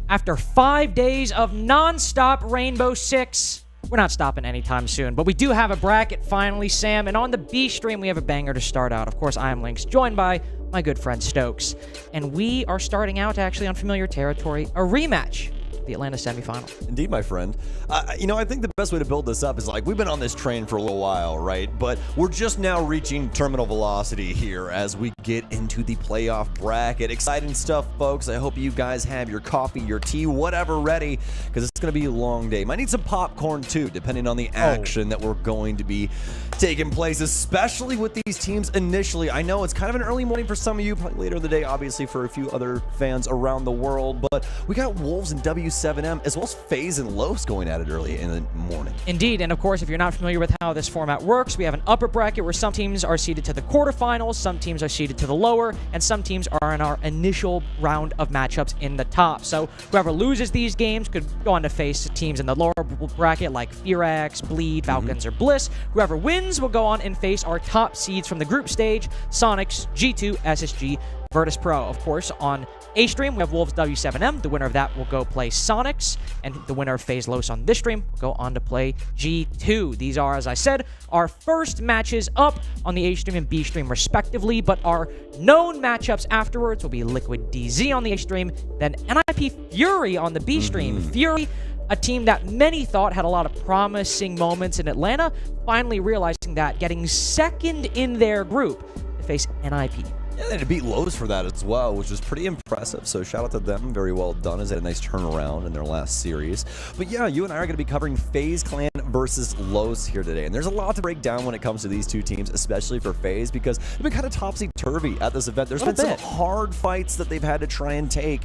After 5 days of non-stop Rainbow Six, we're not stopping anytime soon, but we do have a bracket finally, Sam, and on the B stream, we have a banger to start out. Of course, I am Lynx, joined by my good friend Stokes, and we are starting out actually on familiar territory, a rematch. The Atlanta semifinal. Indeed, my friend. I think the best way to build this up is like, we've been on this train for a little while, right? But we're just now reaching terminal velocity here as we get into the playoff bracket. Exciting stuff, folks. I hope you guys have your coffee, your tea, whatever ready, because it's going to be a long day. Might need some popcorn too, depending on the action that we're going to be taking place, especially with these teams initially. I know it's kind of an early morning for some of you, probably later in the day, obviously, for a few other fans around the world, but we got Wolves and W7M, as well as FaZe and Los going at it early in the morning. Indeed, and of course, if you're not familiar with how this format works, we have an upper bracket where some teams are seeded to the quarterfinals, some teams are seeded to the lower, and some teams are in our initial round of matchups in the top. So whoever loses these games could go on to face teams in the lower bracket like Firax, Bleed, Falcons, or Bliss. Whoever wins will go on and face our top seeds from the group stage, Sonics, G2, SSG, Virtus Pro. Of course, on A stream, we have Wolves W7M. The winner of that will go play Sonics, and the winner of FaZe Los on this stream will go on to play G2. These are, as I said, our first matches up on the A stream and B stream respectively, but our known matchups afterwards will be Liquid DZ on the A stream, then NIP Fury on the B stream. Fury, a team that many thought had a lot of promising moments in Atlanta, finally realizing that, getting second in their group to face NIP. Yeah, they had to beat Lowe's for that as well, which was pretty impressive. So shout out to them. Very well done, as they had a nice turnaround in their last series. But yeah, you and I are going to be covering FaZe Clan versus Lowe's here today. And there's a lot to break down when it comes to these two teams, especially for FaZe, because they've been kind of topsy-turvy at this event. There's been some hard fights that they've had to try and take.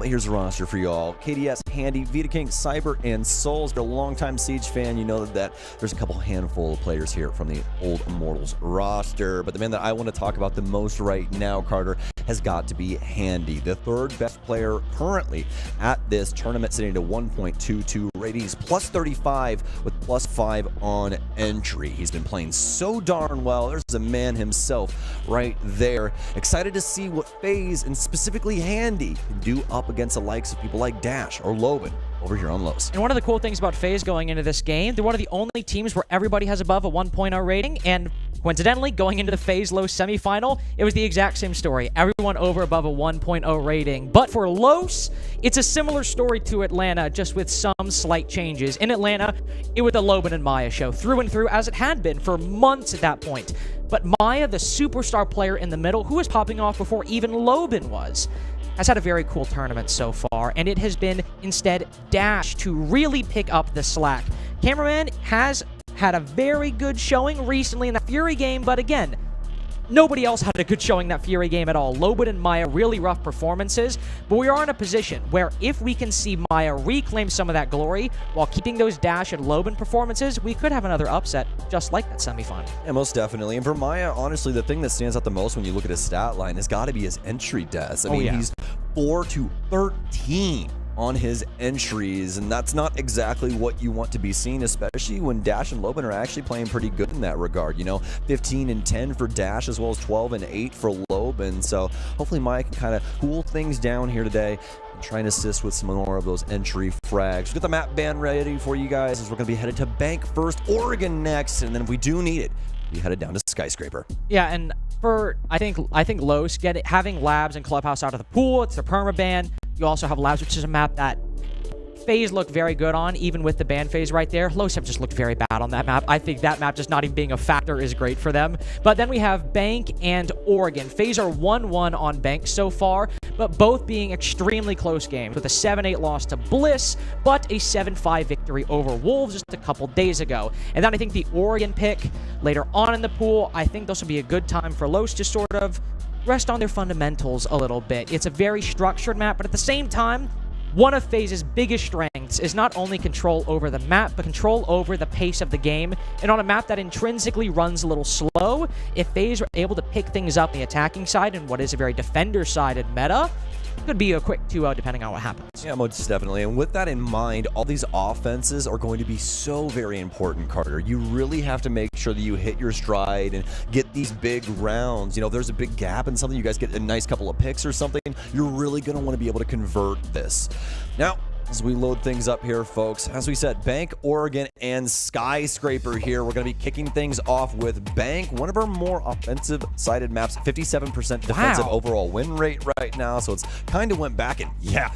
Here's the roster for y'all. KDS, Handy, Vita King, Cyber, and Souls. If you're a longtime Siege fan, you know that there's a couple handful of players here from the old Immortals roster. But the man that I want to talk about the most right now, Carter, has got to be Handy, the third best player currently at this tournament, sitting at 1.22 ratings, plus 35 with plus 5 on entry. He's been playing so darn well. There's a man himself right there. Excited to see what FaZe and specifically Handy can do up against the likes of people like Dash or Loban over here on Los. And one of the cool things about FaZe going into this game, they're one of the only teams where everybody has above a 1.0 rating, and coincidentally, going into the FaZe Los semifinal, it was the exact same story. Everyone over above a 1.0 rating. But for Los, it's a similar story to Atlanta, just with some slight changes. In Atlanta, it was the Loban and Maya show, through and through, as it had been for months at that point. But Maya, the superstar player in the middle, who was popping off before even Loban was, has had a very cool tournament so far, and it has been instead Dash to really pick up the slack. Cameraman has had a very good showing recently in the Fury game, but again, nobody else had a good showing that Fury game at all. Loban and Maya, really rough performances, but we are in a position where if we can see Maya reclaim some of that glory while keeping those Dash and Loban performances, we could have another upset just like that semifinal. Yeah, most definitely. And for Maya, honestly, the thing that stands out the most when you look at his stat line has got to be his entry deaths. I mean, he's 4 to 13 on his entries, and that's not exactly what you want to be seeing, especially when Dash and Loban are actually playing pretty good in that regard. You know, 15 and 10 for Dash, as well as 12 and 8 for Loban. So hopefully Maya can kind of cool things down here today and try and assist with some more of those entry frags. We've got the map ban ready for you guys, as we're going to be headed to Bank first, Oregon next, and then if we do need it, we headed down to Skyscraper. Yeah, and for I think Los having Labs and Clubhouse out of the pool, it's the perma ban. You also have Labs, which is a map that FaZe looked very good on, even with the ban phase right there. Los have just looked very bad on that map. I think that map just not even being a factor is great for them. But then we have Bank and Oregon. FaZe are 1-1 on Bank so far, but both being extremely close games, with a 7-8 loss to Bliss, but a 7-5 victory over Wolves just a couple days ago. And then I think the Oregon pick later on in the pool, I think this will be a good time for Los to sort of rest on their fundamentals a little bit. It's a very structured map, but at the same time, one of FaZe's biggest strengths is not only control over the map, but control over the pace of the game. And on a map that intrinsically runs a little slow, if FaZe are able to pick things up on the attacking side in what is a very defender-sided meta, could be a quick 2-0 depending on what happens. Yeah, most definitely. And with that in mind, all these offenses are going to be so very important, Carter. You really have to make sure that you hit your stride and get these big rounds. You know, if there's a big gap in something, you guys get a nice couple of picks or something, you're really going to want to be able to convert this. Now, as we load things up here, folks, as we said, Bank, Oregon, and Skyscraper here. We're going to be kicking things off with Bank, one of our more offensive-sided maps, 57% defensive overall win rate right now, so it's kind of went back and, yeah,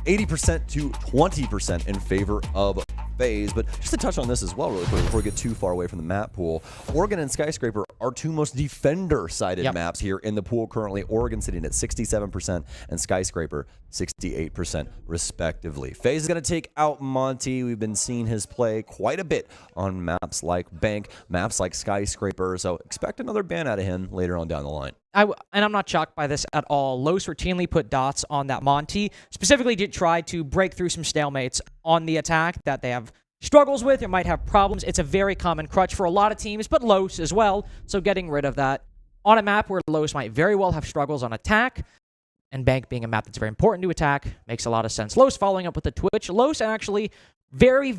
80% to 20% in favor of FaZe. But just to touch on this as well really quick before we get too far away from the map pool, Oregon and Skyscraper are two most defender-sided maps here in the pool currently. Oregon sitting at 67% and Skyscraper 68% respectively. FaZe is going to take out Monty. We've been seeing his play quite a bit on maps like Bank, maps like Skyscraper, so expect another ban out of him later on down the line. And I'm not shocked by this at all. Los routinely put dots on that Monty, specifically to try to break through some stalemates on the attack that they have struggles with or might have problems. It's a very common crutch for a lot of teams, but Los as well, so getting rid of that on a map where Los might very well have struggles on attack, and Bank being a map that's very important to attack, makes a lot of sense. Los following up with the Twitch. Los actually very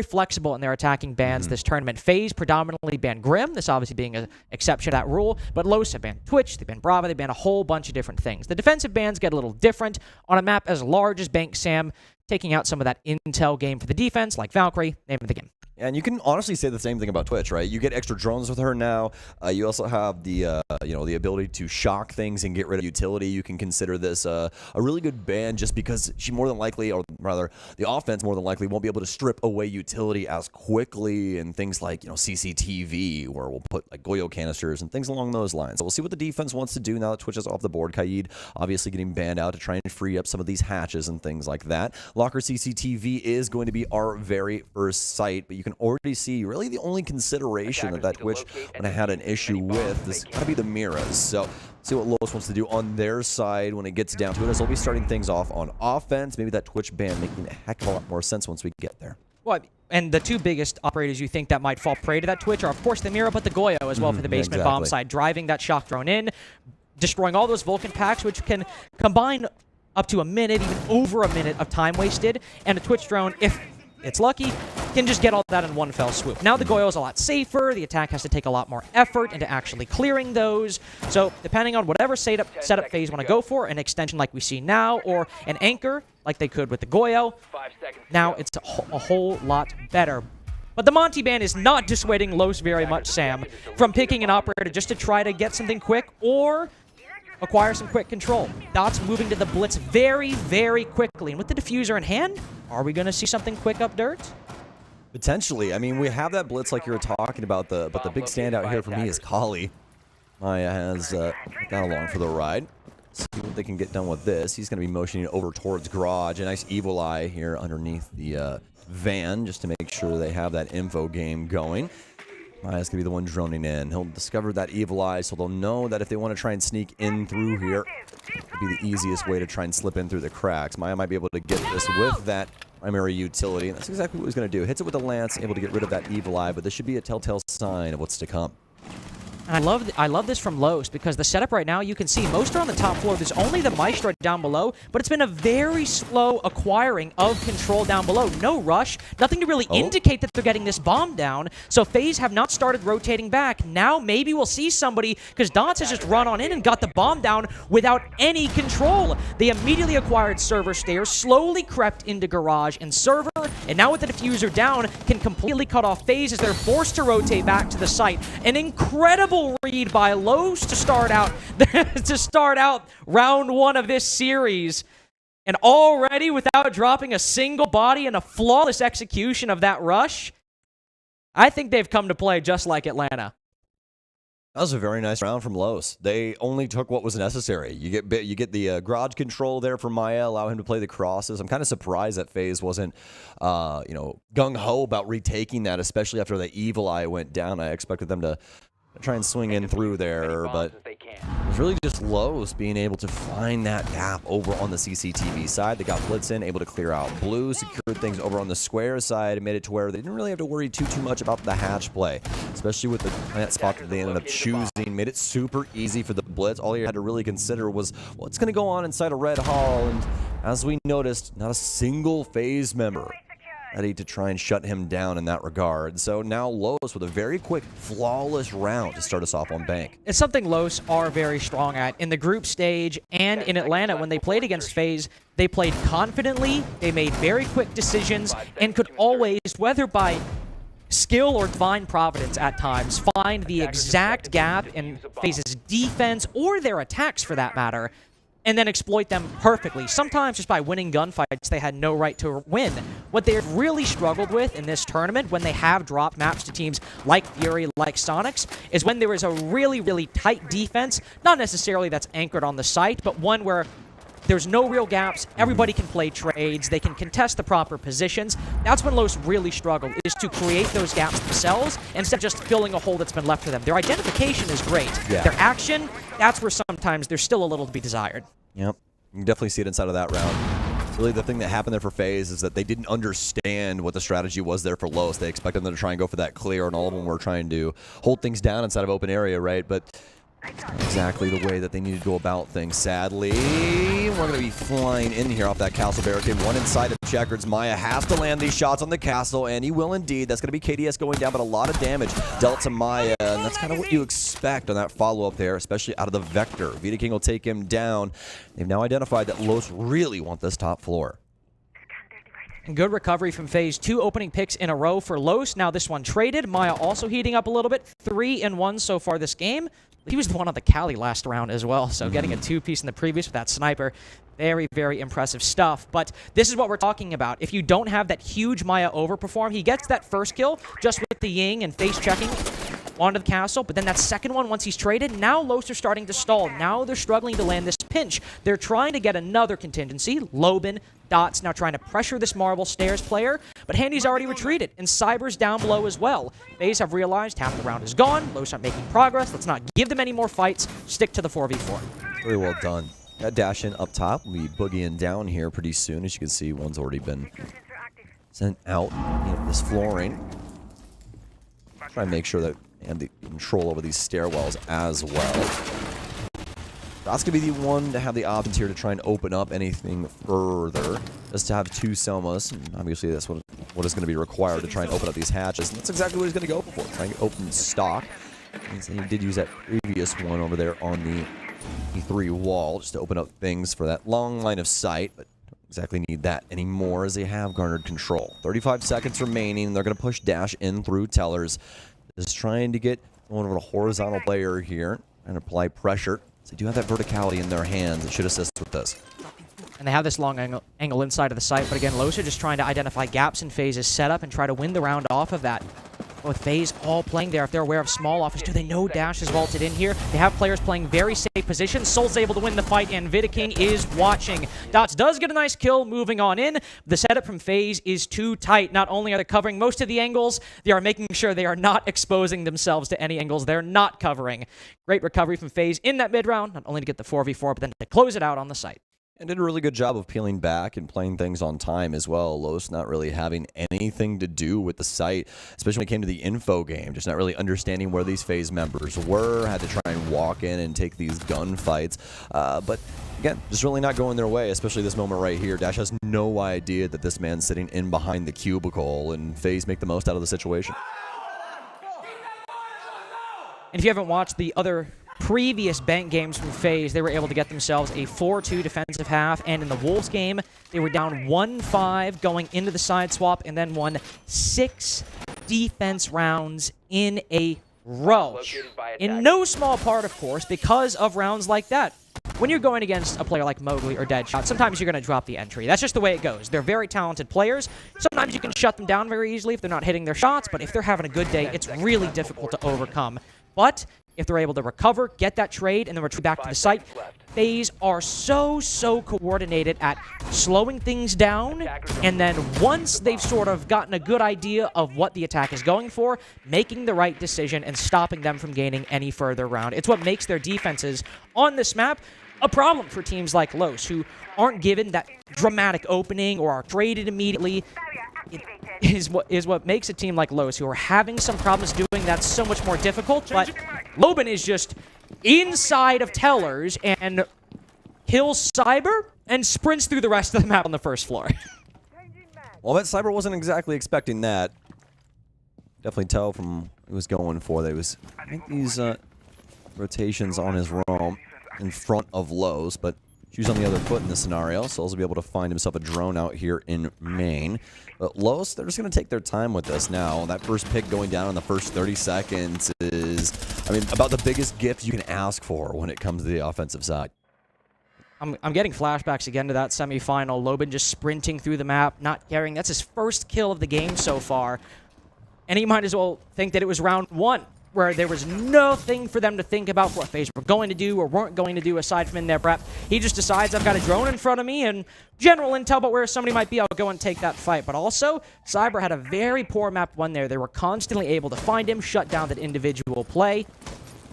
flexible in their attacking bans this tournament. FaZe predominantly banned Grim, this obviously being an exception to that rule, but Los have banned Twitch, they banned Brava, they banned a whole bunch of different things. The defensive bans get a little different on a map as large as Bank Sam, taking out some of that intel game for the defense, like Valkyrie, name of the game. And you can honestly say the same thing about Twitch, right? You get extra drones with her now. You also have the the ability to shock things and get rid of utility. You can consider this a really good ban just because she more than likely, or rather the offense more than likely, won't be able to strip away utility as quickly, and things like, you know, CCTV, where we'll put like Goyo canisters and things along those lines. So we'll see what the defense wants to do now that Twitch is off the board. Kaid obviously getting banned out to try and free up some of these hatches and things like that. Locker CCTV is going to be our very first sight, but you can already see really the only consideration that Twitch when I had an issue with is got to be the mirrors. So see what Los wants to do on their side when it gets down to it, as they'll be starting things off on offense. Maybe that Twitch ban making a heck of a lot more sense once we get there. Well, and the two biggest operators you think that might fall prey to that Twitch are, of course, the Mira, but the Goyo as well for the basement bomb side, driving that shock drone in, destroying all those Vulcan packs, which can combine up to a minute, even over a minute of time wasted, and a Twitch drone, if it's lucky, can just get all that in one fell swoop. Now the Goyo is a lot safer, the attack has to take a lot more effort into actually clearing those, so depending on whatever setup FaZe want to go for, an extension like we see now, or an anchor like they could with the Goyo, now it's a whole lot better. But the Monty ban is not dissuading Los very much, Sam, from picking an operator just to try to get something quick or acquire some quick control. Dots moving to the Blitz very, very quickly. And with the diffuser in hand, are we going to see something quick up dirt? Potentially. I mean, we have that Blitz like you were talking about, but the big standout here for me is Kali. Maya has put that along for the ride. See what they can get done with this. He's going to be motioning over towards Garage. A nice Evil Eye here underneath the van just to make sure they have that info game going. Maya's going to be the one droning in. He'll discover that Evil Eye, so they'll know that if they want to try and sneak in through here, it'll be the easiest way to try and slip in through the cracks. Maya might be able to get this with that primary utility, and that's exactly what he's going to do. Hits it with the Lance, able to get rid of that Evil Eye, but this should be a telltale sign of what's to come. And I love this from Los because the setup right now, you can see most are on the top floor. There's only the Maestro down below, but it's been a very slow acquiring of control down below. No rush, nothing to really indicate that they're getting this bomb down. So FaZe have not started rotating back. Now maybe we'll see somebody, because Dots has just run on in and got the bomb down without any control. They immediately acquired server stairs, slowly crept into garage and server, and now with the diffuser down, can completely cut off FaZe as they're forced to rotate back to the site. An incredible read by Los to start out round one of this series. And already, without dropping a single body and a flawless execution of that rush, I think they've come to play just like Atlanta. That was a very nice round from Los. They only took what was necessary. You get the garage control there for Maya, allow him to play the crosses. I'm kind of surprised that FaZe wasn't, gung-ho about retaking that, especially after the Evil Eye went down. I expected them to try and swing in through there, but it was really just Los being able to find that gap over on the CCTV side. They got Blitz in, able to clear out Blue, secured things over on the square side, and made it to where they didn't really have to worry too much about the hatch play, especially with the plant spot that they ended up choosing. Made it super easy for the Blitz. All you had to really consider was what's going to go on inside a Red Hall, and as we noticed, not a single FaZe member ready to try and shut him down in that regard. So now Los with a very quick, flawless round to start us off on Bank. It's something Los are very strong at. In the group stage and in Atlanta, when they played against FaZe, they played confidently, they made very quick decisions, and could always, whether by skill or divine providence at times, find the exact gap in FaZe's defense or their attacks for that matter, and then exploit them perfectly. Sometimes just by winning gunfights they had no right to win. What they've really struggled with in this tournament when they have dropped maps to teams like Fury, like Sonics, is when there is a really, really tight defense, not necessarily that's anchored on the site, but one where there's no real gaps, everybody can play trades, they can contest the proper positions. That's when Los really struggle, is to create those gaps themselves instead of just filling a hole that's been left for them. Their identification is great. Yeah. Their action, that's where sometimes there's still a little to be desired. Yep, you can definitely see it inside of that round. Really, the thing that happened there for FaZe is that they didn't understand what the strategy was there for Los. They expected them to try and go for that clear, and all of them were trying to hold things down inside of open area, right? But exactly the way that they need to go about things, sadly. We're going to be flying in here off that castle barricade. One inside of Checkers. Maya has to land these shots on the castle, and he will indeed. That's going to be KDS going down, but a lot of damage dealt to Maya, and that's kind of what you expect on that follow-up there, especially out of the Vector. Vita King will take him down. They've now identified that Los really want this top floor. Good recovery from FaZe. 2 opening picks in a row for Los. Now this one traded. Maya also heating up a little bit. 3-1 so far this game. He was the one on the Chalet last round as well, so getting a 2-piece in the previous with that sniper. Very, very impressive stuff. But this is what we're talking about. If you don't have that huge Maya overperform, he gets that first kill just with the Ying and face checking onto the castle, but then that second one, once he's traded, now Los are starting to stall. Now they're struggling to land this pinch. They're trying to get another contingency. Loban, Dots now trying to pressure this Marble Stairs player, but Handy's already retreated, and Cyber's down below as well. FaZe have realized half the round is gone. Los aren't making progress. Let's not give them any more fights. Stick to the 4v4. Very well done. That dash in up top. We'll be boogieing down here pretty soon. As you can see, one's already been sent out. This flooring. Try and make sure that they have the control over these stairwells as well. That's going to be the one to have the options here to try and open up anything further. Just to have 2 Selmas. And obviously, that's what is going to be required to try and open up these hatches. And that's exactly what he's going to go for. Trying to open stock. And he did use that previous one over there on the E3 wall just to open up things for that long line of sight. But don't exactly need that anymore as they have garnered control. 35 seconds remaining. They're going to push Dash in through Tellers. Just trying to get one of a horizontal player here and apply pressure. So they do have that verticality in their hands. It should assist with this. And they have this long angle inside of the site, but again, Los are just trying to identify gaps in FaZe's setup and try to win the round off of that. With FaZe all playing there, if they're aware of small office, do they know Dash is vaulted in here? They have players playing very safe positions. Soul's able to win the fight, and Vita King is watching. Dots does get a nice kill moving on in. The setup from FaZe is too tight. Not only are they covering most of the angles, they are making sure they are not exposing themselves to any angles they're not covering. Great recovery from FaZe in that mid-round, not only to get the 4v4, but then to close it out on the site. And did a really good job of peeling back and playing things on time as well. Los not really having anything to do with the site, especially when it came to the info game. Just not really understanding where these FaZe members were. Had to try and walk in and take these gunfights. But again, just really not going their way, especially this moment right here. Dash has no idea that this man's sitting in behind the cubicle, and FaZe make the most out of the situation. And if you haven't watched the other previous bank games from FaZe, they were able to get themselves a 4-2 defensive half, and in the Wolves game, they were down 1-5 going into the side swap, and then won 6 defense rounds in a row. In no small part, of course, because of rounds like that. When you're going against a player like Mowgli or Deadshot, sometimes you're going to drop the entry. That's just the way it goes. They're very talented players. Sometimes you can shut them down very easily if they're not hitting their shots, but if they're having a good day, it's really difficult to overcome. But if they're able to recover, get that trade, and then retreat back to the site, FaZe are so coordinated at slowing things down, and then once they've sort of gotten a good idea of what the attack is going for, making the right decision and stopping them from gaining any further round. It's what makes their defenses on this map a problem for teams like Los, who aren't given that dramatic opening or are traded immediately. It is what makes a team like Los, who are having some problems doing that, so much more difficult. But Loban is just inside of Tellers and kills Cyber and sprints through the rest of the map on the first floor. Well, that Cyber wasn't exactly expecting that. Definitely tell from what he was going for that he was, I think, these rotations on his roam in front of Los, but shoes on the other foot in this scenario, so he'll be able to find himself a drone out here in main. But Los, they're just going to take their time with this now. That first pick going down in the first 30 seconds is, I mean, about the biggest gift you can ask for when it comes to the offensive side. I'm getting flashbacks again to that semifinal. Loban just sprinting through the map, not caring. That's his first kill of the game so far. And he might as well think that it was round 1, where there was nothing for them to think about what FaZe were going to do or weren't going to do aside from in their prep. He just decides, I've got a drone in front of me and general intel about where somebody might be, I'll go and take that fight. But also, Cyber had a very poor map 1 there. They were constantly able to find him, shut down that individual play.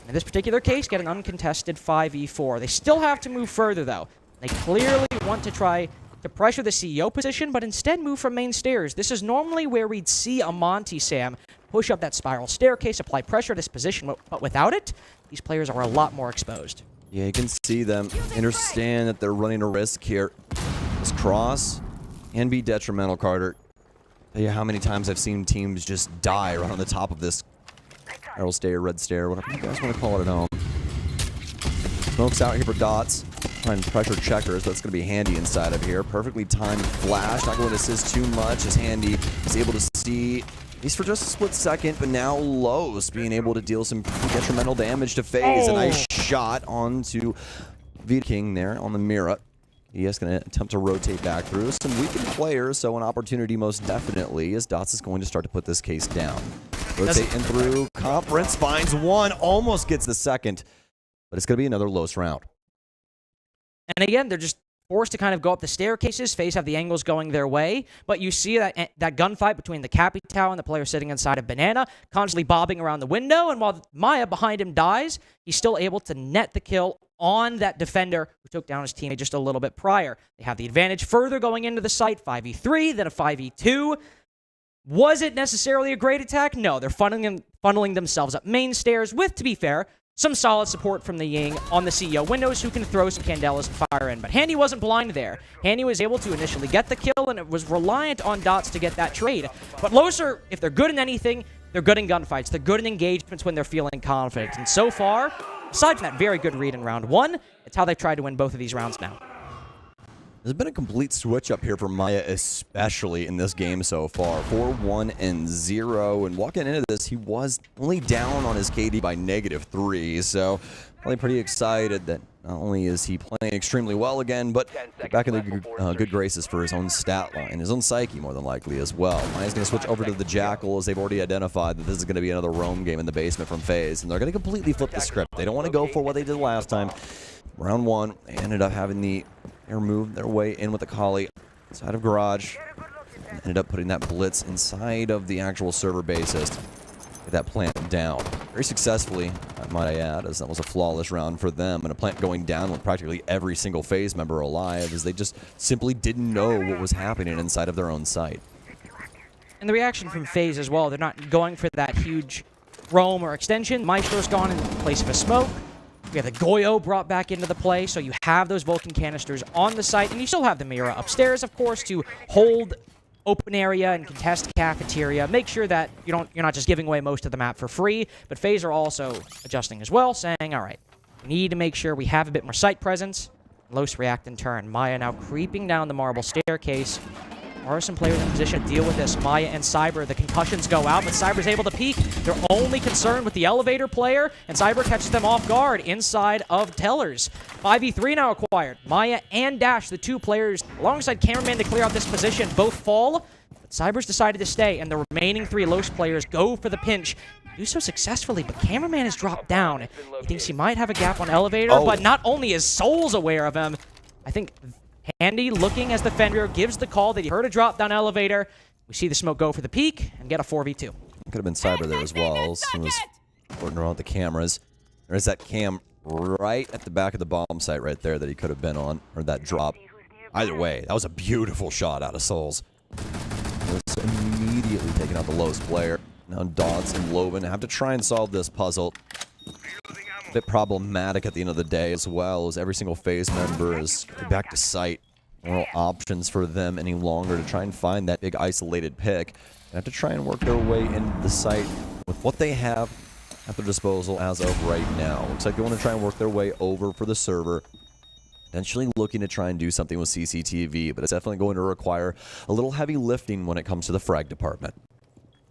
In this particular case, get an uncontested 5v4. They still have to move further, though. They clearly want to try to pressure the CEO position, but instead move from main stairs. This is normally where we'd see a Monty Sam push up that spiral staircase, apply pressure to this position, but without it, these players are a lot more exposed. Yeah, you can see them understand that they're running a risk here. This cross can be detrimental, Carter. Tell you how many times I've seen teams just die right on the top of this spiral stair, red stair, whatever you guys want to call it at home. Smoke's out here for Dots. Trying to pressure checkers, but it's going to be Handy inside of here. Perfectly timed flash, not going to assist too much as Handy is able to see, at least for just a split second, but now Los being able to deal some detrimental damage to FaZe. A nice shot onto Vita King there on the Mira. He is going to attempt to rotate back through. Some weakened players, so an opportunity most definitely, as Dots is going to start to put this case down. Rotating through, Conference finds one, almost gets the second, but it's going to be another Los round. And again, they're just forced to kind of go up the staircases. FaZe have the angles going their way, but you see that gunfight between the Capitao and the player sitting inside of Banana, constantly bobbing around the window, and while Maya behind him dies, he's still able to net the kill on that defender who took down his teammate just a little bit prior. They have the advantage further going into the site, 5v3, then a 5v2. Was it necessarily a great attack? No, they're funneling themselves up main stairs with, to be fair, some solid support from the Ying on the CEO windows who can throw some Candelas and fire in. But Handy wasn't blind there. Handy was able to initially get the kill, and it was reliant on Dots to get that trade. But Loser, if they're good in anything, they're good in gunfights. They're good in engagements when they're feeling confident. And so far, aside from that very good read in round 1, it's how they've tried to win both of these rounds now. There's been a complete switch up here for Maya, especially in this game so far. 4-1-0, and walking into this, he was only down on his KD by -3, so probably pretty excited that not only is he playing extremely well again, but back in the good graces for his own stat line, his own psyche more than likely as well. Maya's going to switch over to the Jackal, as they've already identified that this is going to be another roam game in the basement from FaZe, and they're going to completely flip the script. They don't want to go for what they did last time. Round 1, they ended up having the air move their way in with the Collie inside of Garage. And ended up putting that blitz inside of the actual server bassist. Get that plant down. Very successfully, might I add, as that was a flawless round for them, and a plant going down with practically every single FaZe member alive, as they just simply didn't know what was happening inside of their own site. And the reaction from FaZe as well, they're not going for that huge roam or extension. Maestro's gone in place of a smoke. We have the Goyo brought back into the play, so you have those Vulcan canisters on the site, and you still have the Mira upstairs, of course, to hold open area and contest cafeteria. Make sure that you're not just giving away most of the map for free, but FaZe are also adjusting as well, saying, all right, we need to make sure we have a bit more site presence. Los react in turn. Maya now creeping down the marble staircase. Are some players in position to deal with this? Maya and Cyber, the concussions go out, but Cyber's able to peek. They're only concerned with the elevator player, and Cyber catches them off guard inside of Tellers. 5v3 now acquired. Maya and Dash, the two players, alongside Cameraman to clear out this position, both fall, but Cyber's decided to stay, and the remaining three Los players go for the pinch. Do so successfully, but Cameraman has dropped down. He thinks he might have a gap on elevator, but not only is Souls aware of him, I think Handy, looking as the Fenrir, gives the call that he heard a drop down elevator. We see the smoke go for the peak and get a 4v2. Could have been Cyber there as well. He was floating around with the cameras. There's that cam right at the back of the bomb site right there that he could have been on, or that drop. Either way, that was a beautiful shot out of Souls. Just immediately taking out the Los player. Now Dodds and Loban have to try and solve this puzzle. A bit problematic at the end of the day as well, as every single FaZe member is back to site. No options for them any longer to try and find that big isolated pick. They have to try and work their way into the site with what they have at their disposal as of right now. Looks like they want to try and work their way over for the server. Potentially looking to try and do something with CCTV, but it's definitely going to require a little heavy lifting when it comes to the frag department.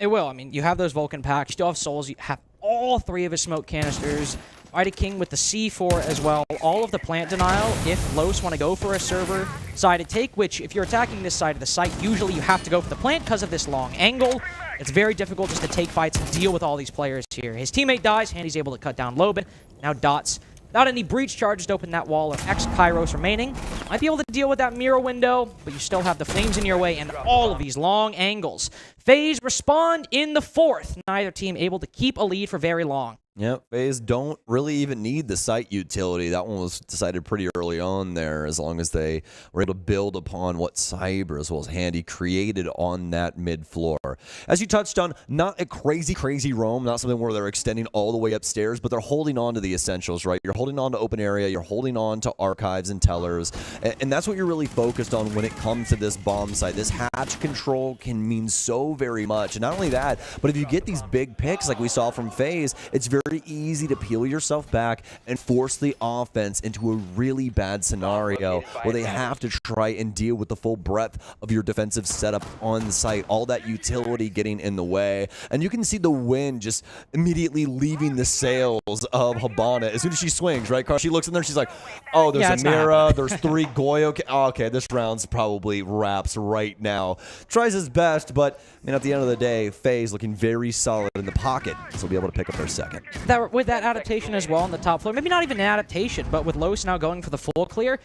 It will. I mean, you have those Vulcan packs. You still have Souls. You have all three of his smoke canisters. Mighty King with the C4 as well. All of the plant denial if Los want to go for a server-sided take, which if you're attacking this side of the site, usually you have to go for the plant because of this long angle. It's very difficult just to take fights and deal with all these players here. His teammate dies, Handy's able to cut down Loban. Now Dots, without any breach charges to open that wall, or X-Kairos remaining. Might be able to deal with that mirror window, but you still have the flames in your way and all of these long angles. FaZe respond in the fourth. Neither team able to keep a lead for very long. Yep, FaZe don't really even need the site utility. That one was decided pretty early on there, as long as they were able to build upon what Cyber as well as Handy created on that mid-floor. As you touched on, not a crazy roam, not something where they're extending all the way upstairs, but they're holding on to the essentials, right? You're holding on to open area, you're holding on to archives and tellers, and that's what you're really focused on when it comes to this bomb site. This hatch control can mean so very much, and not only that, but if you get these big picks like we saw from FaZe, it's very easy to peel yourself back and force the offense into a really bad scenario where they have to try and deal with the full breadth of your defensive setup on site, all that utility getting in the way. And you can see the wind just immediately leaving the sails of Habana as soon as she swings, right, Carl? She looks in there, she's like, oh, there's a Mira, there's 3 Goyo. Oh, okay, this round's probably wraps right now. Tries his best, but I mean, at the end of the day, FaZe looking very solid in the pocket, so he'll be able to pick up their second. With that adaptation as well on the top floor, maybe not even an adaptation, but with Los now going for the full clear,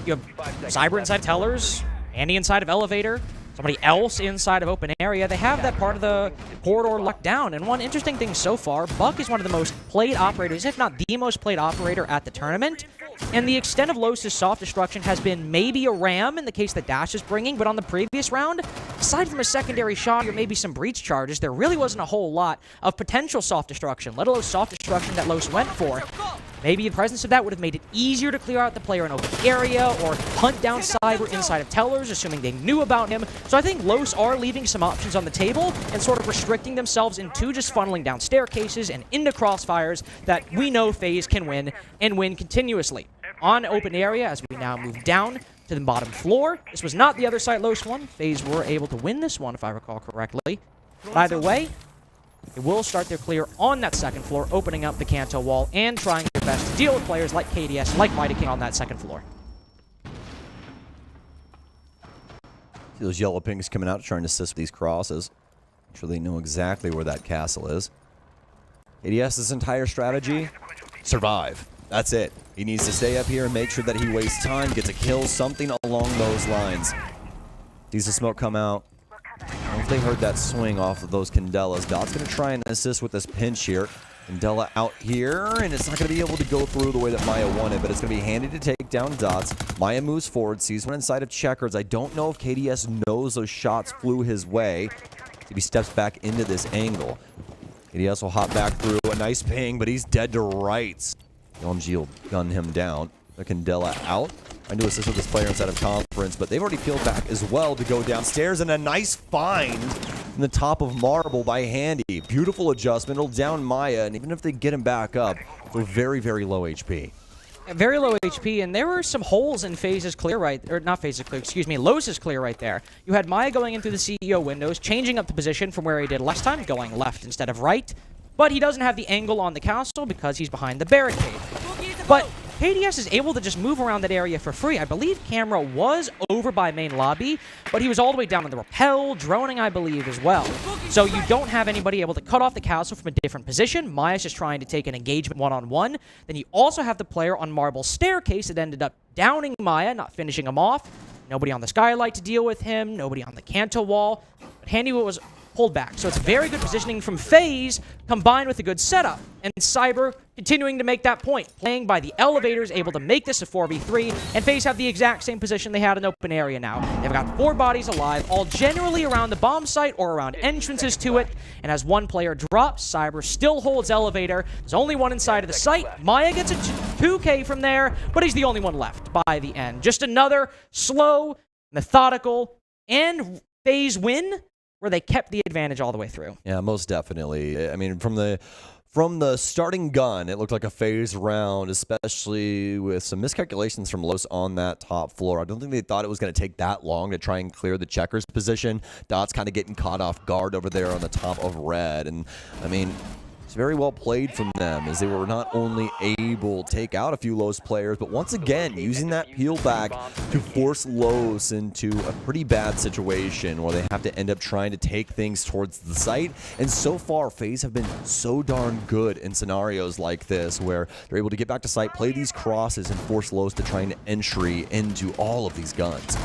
you have Cyber inside Tellers, Andy inside of Elevator, somebody else inside of open area. They have that part of the corridor locked down. And one interesting thing so far, Buck is one of the most played operators, if not the most played operator at the tournament. And the extent of Los' soft destruction has been maybe a ram in the case that Dash is bringing, but on the previous round, aside from a secondary shot or maybe some breach charges, there really wasn't a whole lot of potential soft destruction, let alone soft destruction that Los went for. Maybe the presence of that would have made it easier to clear out the player in open area or hunt down Cyber inside of Tellers, assuming they knew about him. So I think Los are leaving some options on the table and sort of restricting themselves into just funneling down staircases and into crossfires that we know FaZe can win and win continuously. On open area, as we now move down to the bottom floor. This was not the other site Los won. FaZe were able to win this one, if I recall correctly. But either way, it will start their clear on that second floor, opening up the Kanto wall and trying their best to deal with players like KDS and like Mighty King on that second floor. See those yellow pings coming out trying to assist with these crosses. Make sure they know exactly where that castle is. KDS's entire strategy, survive. That's it. He needs to stay up here and make sure that he wastes time, gets a kill, something along those lines. Sees the smoke come out. I don't know if they heard that swing off of those Candelas. Dot's going to try and assist with this pinch here. Candela out here, and it's not going to be able to go through the way that Maya wanted, but it's going to be handy to take down Dots. Maya moves forward, sees one inside of Checkers. I don't know if KDS knows those shots flew his way. If he steps back into this angle. KDS will hop back through. A nice ping, but he's dead to rights. LMG will gun him down. The Candela out. Trying to assist with this player inside of conference, but they've already peeled back as well to go downstairs, and a nice find in the top of Marble by Handy. Beautiful adjustment. It'll down Maya, and even if they get him back up, they're very, very low HP. Very low HP, and there were some holes in FaZe's clear right, or not FaZe's clear, excuse me, Lowe's clear right there. You had Maya going in through the CEO windows, changing up the position from where he did last time, going left instead of right, but he doesn't have the angle on the castle because he's behind the barricade. But KDS is able to just move around that area for free. I believe Camera was over by main lobby, but he was all the way down in the rappel, droning, I believe, as well. So you don't have anybody able to cut off the castle from a different position. Maya's just trying to take an engagement one-on-one. Then you also have the player on Marble Staircase that ended up downing Maya, not finishing him off. Nobody on the skylight to deal with him, nobody on the canto wall. But Handy was pulled back. So it's very good positioning from FaZe combined with a good setup. And Cyber continuing to make that point. Playing by the elevators, able to make this a 4v3. And FaZe have the exact same position they had in open area now. They've got 4 bodies alive, all generally around the bomb site or around entrances to it. And as one player drops, Cyber still holds elevator. There's only one inside of the site. Maya gets a 2K from there, but he's the only one left by the end. Just another slow, methodical, and FaZe win where they kept the advantage all the way through. Yeah, most definitely. I mean, from the starting gun, it looked like a FaZe round, especially with some miscalculations from Los on that top floor. I don't think they thought it was going to take that long to try and clear the Checkers position. Dots kind of getting caught off guard over there on the top of red. And, I mean, it's very well played from them as they were not only able to take out a few Los players, but once again, using that peel back to force Los into a pretty bad situation where they have to end up trying to take things towards the site. And so far, FaZe have been so darn good in scenarios like this where they're able to get back to site, play these crosses, and force Los to try and entry into all of these guns.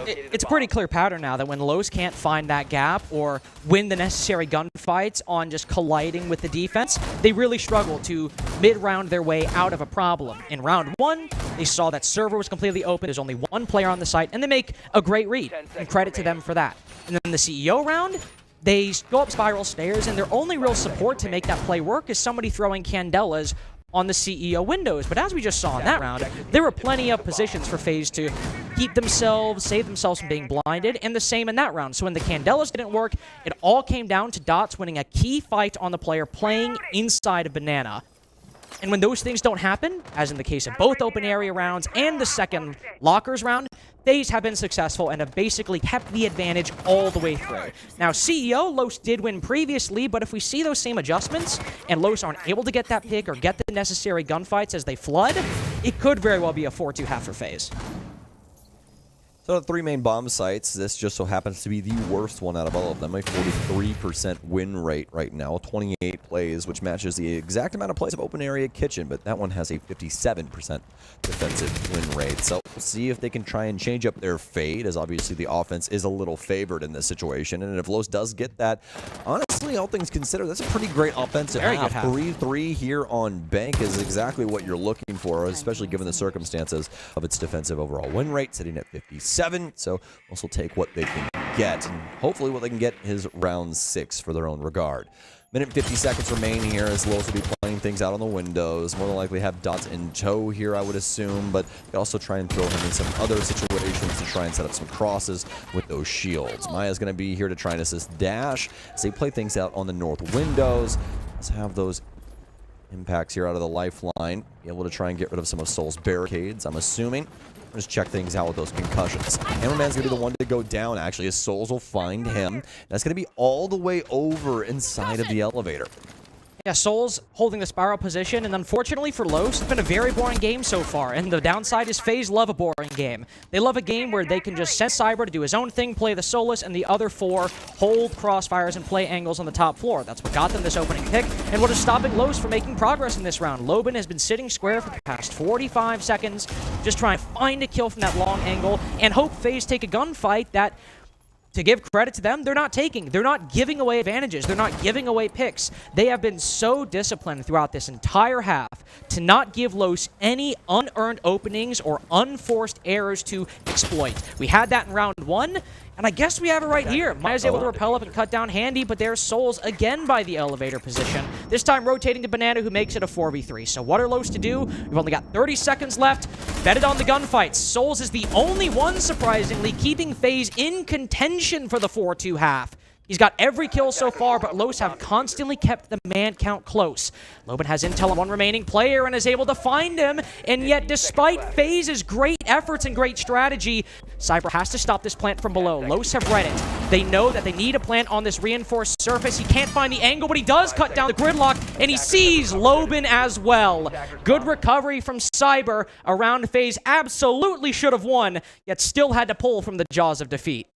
It's a pretty clear pattern now that when Los can't find that gap or win the necessary gunfights on just colliding with the defense, they really struggle to mid-round their way out of a problem. In round 1, they saw that server was completely open, there's only one player on the site, and they make a great read, and credit to them for that. And then the CEO round, they go up spiral stairs, and their only real support to make that play work is somebody throwing Candelas on the CEO windows. But as we just saw in that round, there were plenty of positions for FaZe to keep themselves, save themselves from being blinded, and the same in that round. So when the Candelas didn't work, it all came down to Dots winning a key fight on the player playing inside of Banana. And when those things don't happen, as in the case of both open area rounds and the second lockers round, FaZe have been successful and have basically kept the advantage all the way through. Now, CEO, Los did win previously, but if we see those same adjustments and Los aren't able to get that pick or get the necessary gunfights as they flood, it could very well be a 4-2 half for FaZe. So the 3 main bomb sites, this just so happens to be the worst one out of all of them. A 43% win rate right now, 28 plays, which matches the exact amount of plays of open area kitchen, but that one has a 57% defensive win rate. So we'll see if they can try and change up their fate, as obviously the offense is a little favored in this situation. And if Los does get that, honestly, all things considered, that's a pretty great offensive half. 3-3 here on Bank is exactly what you're looking for, especially given the circumstances of its defensive overall win rate, sitting at 57. So Los will take what they can get, and hopefully what they can get is round 6 for their own regard. Minute and 50 seconds remain here as Los will be playing things out on the windows. More than likely have Dots in tow here, I would assume, but they also try and throw him in some other situations to try and set up some crosses with those shields. Maya's going to be here to try and assist Dash as they play things out on the north windows. Let's have those impacts here out of the lifeline. Be able to try and get rid of some of Soul's barricades, I'm assuming. Just check things out with those concussions. Hammerman's going to be the one to go down, actually, as Souls will find him. That's going to be all the way over inside of the elevator. Yeah, Souls holding the spiral position, and unfortunately for Los, it's been a very boring game so far, and the downside is FaZe love a boring game. They love a game where they can just send Cyber to do his own thing, play the Solus, and the other 4 hold crossfires and play angles on the top floor. That's what got them this opening pick, and what is stopping Los from making progress in this round. Loban has been sitting square for the past 45 seconds, just trying to find a kill from that long angle, and hope FaZe take a gunfight that to give credit to them, they're not taking. They're not giving away advantages. They're not giving away picks. They have been so disciplined throughout this entire half to not give Los any unearned openings or unforced errors to exploit. We had that in round 1, and I guess we have it right here. Maya's able to repel up and cut down Handy, but there's Souls again by the elevator position. This time rotating to Banana, who makes it a 4v3. So what are Los to do? We've only got 30 seconds left. Betted on the gunfights. Souls is the only one, surprisingly, keeping FaZe in contention for the 4-2 half. He's got every kill so far, but Los have constantly kept the man count close. Loban has intel on one remaining player and is able to find him, and yet despite FaZe's great efforts and great strategy, Cyber has to stop this plant from below. Los have read it. They know that they need a plant on this reinforced surface. He can't find the angle, but he does cut down the gridlock, and he sees Loban as well. Good recovery from Cyber around FaZe. Absolutely should have won, yet still had to pull from the jaws of defeat.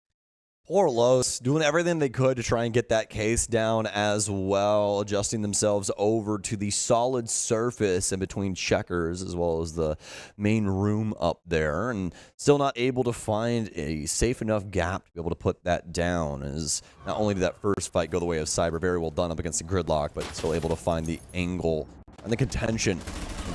Poor Los, doing everything they could to try and get that case down as well, adjusting themselves over to the solid surface in between checkers as well as the main room up there, and still not able to find a safe enough gap to be able to put that down. As not only did that first fight go the way of Cyber, very well done up against the gridlock, but still able to find the angle and the contention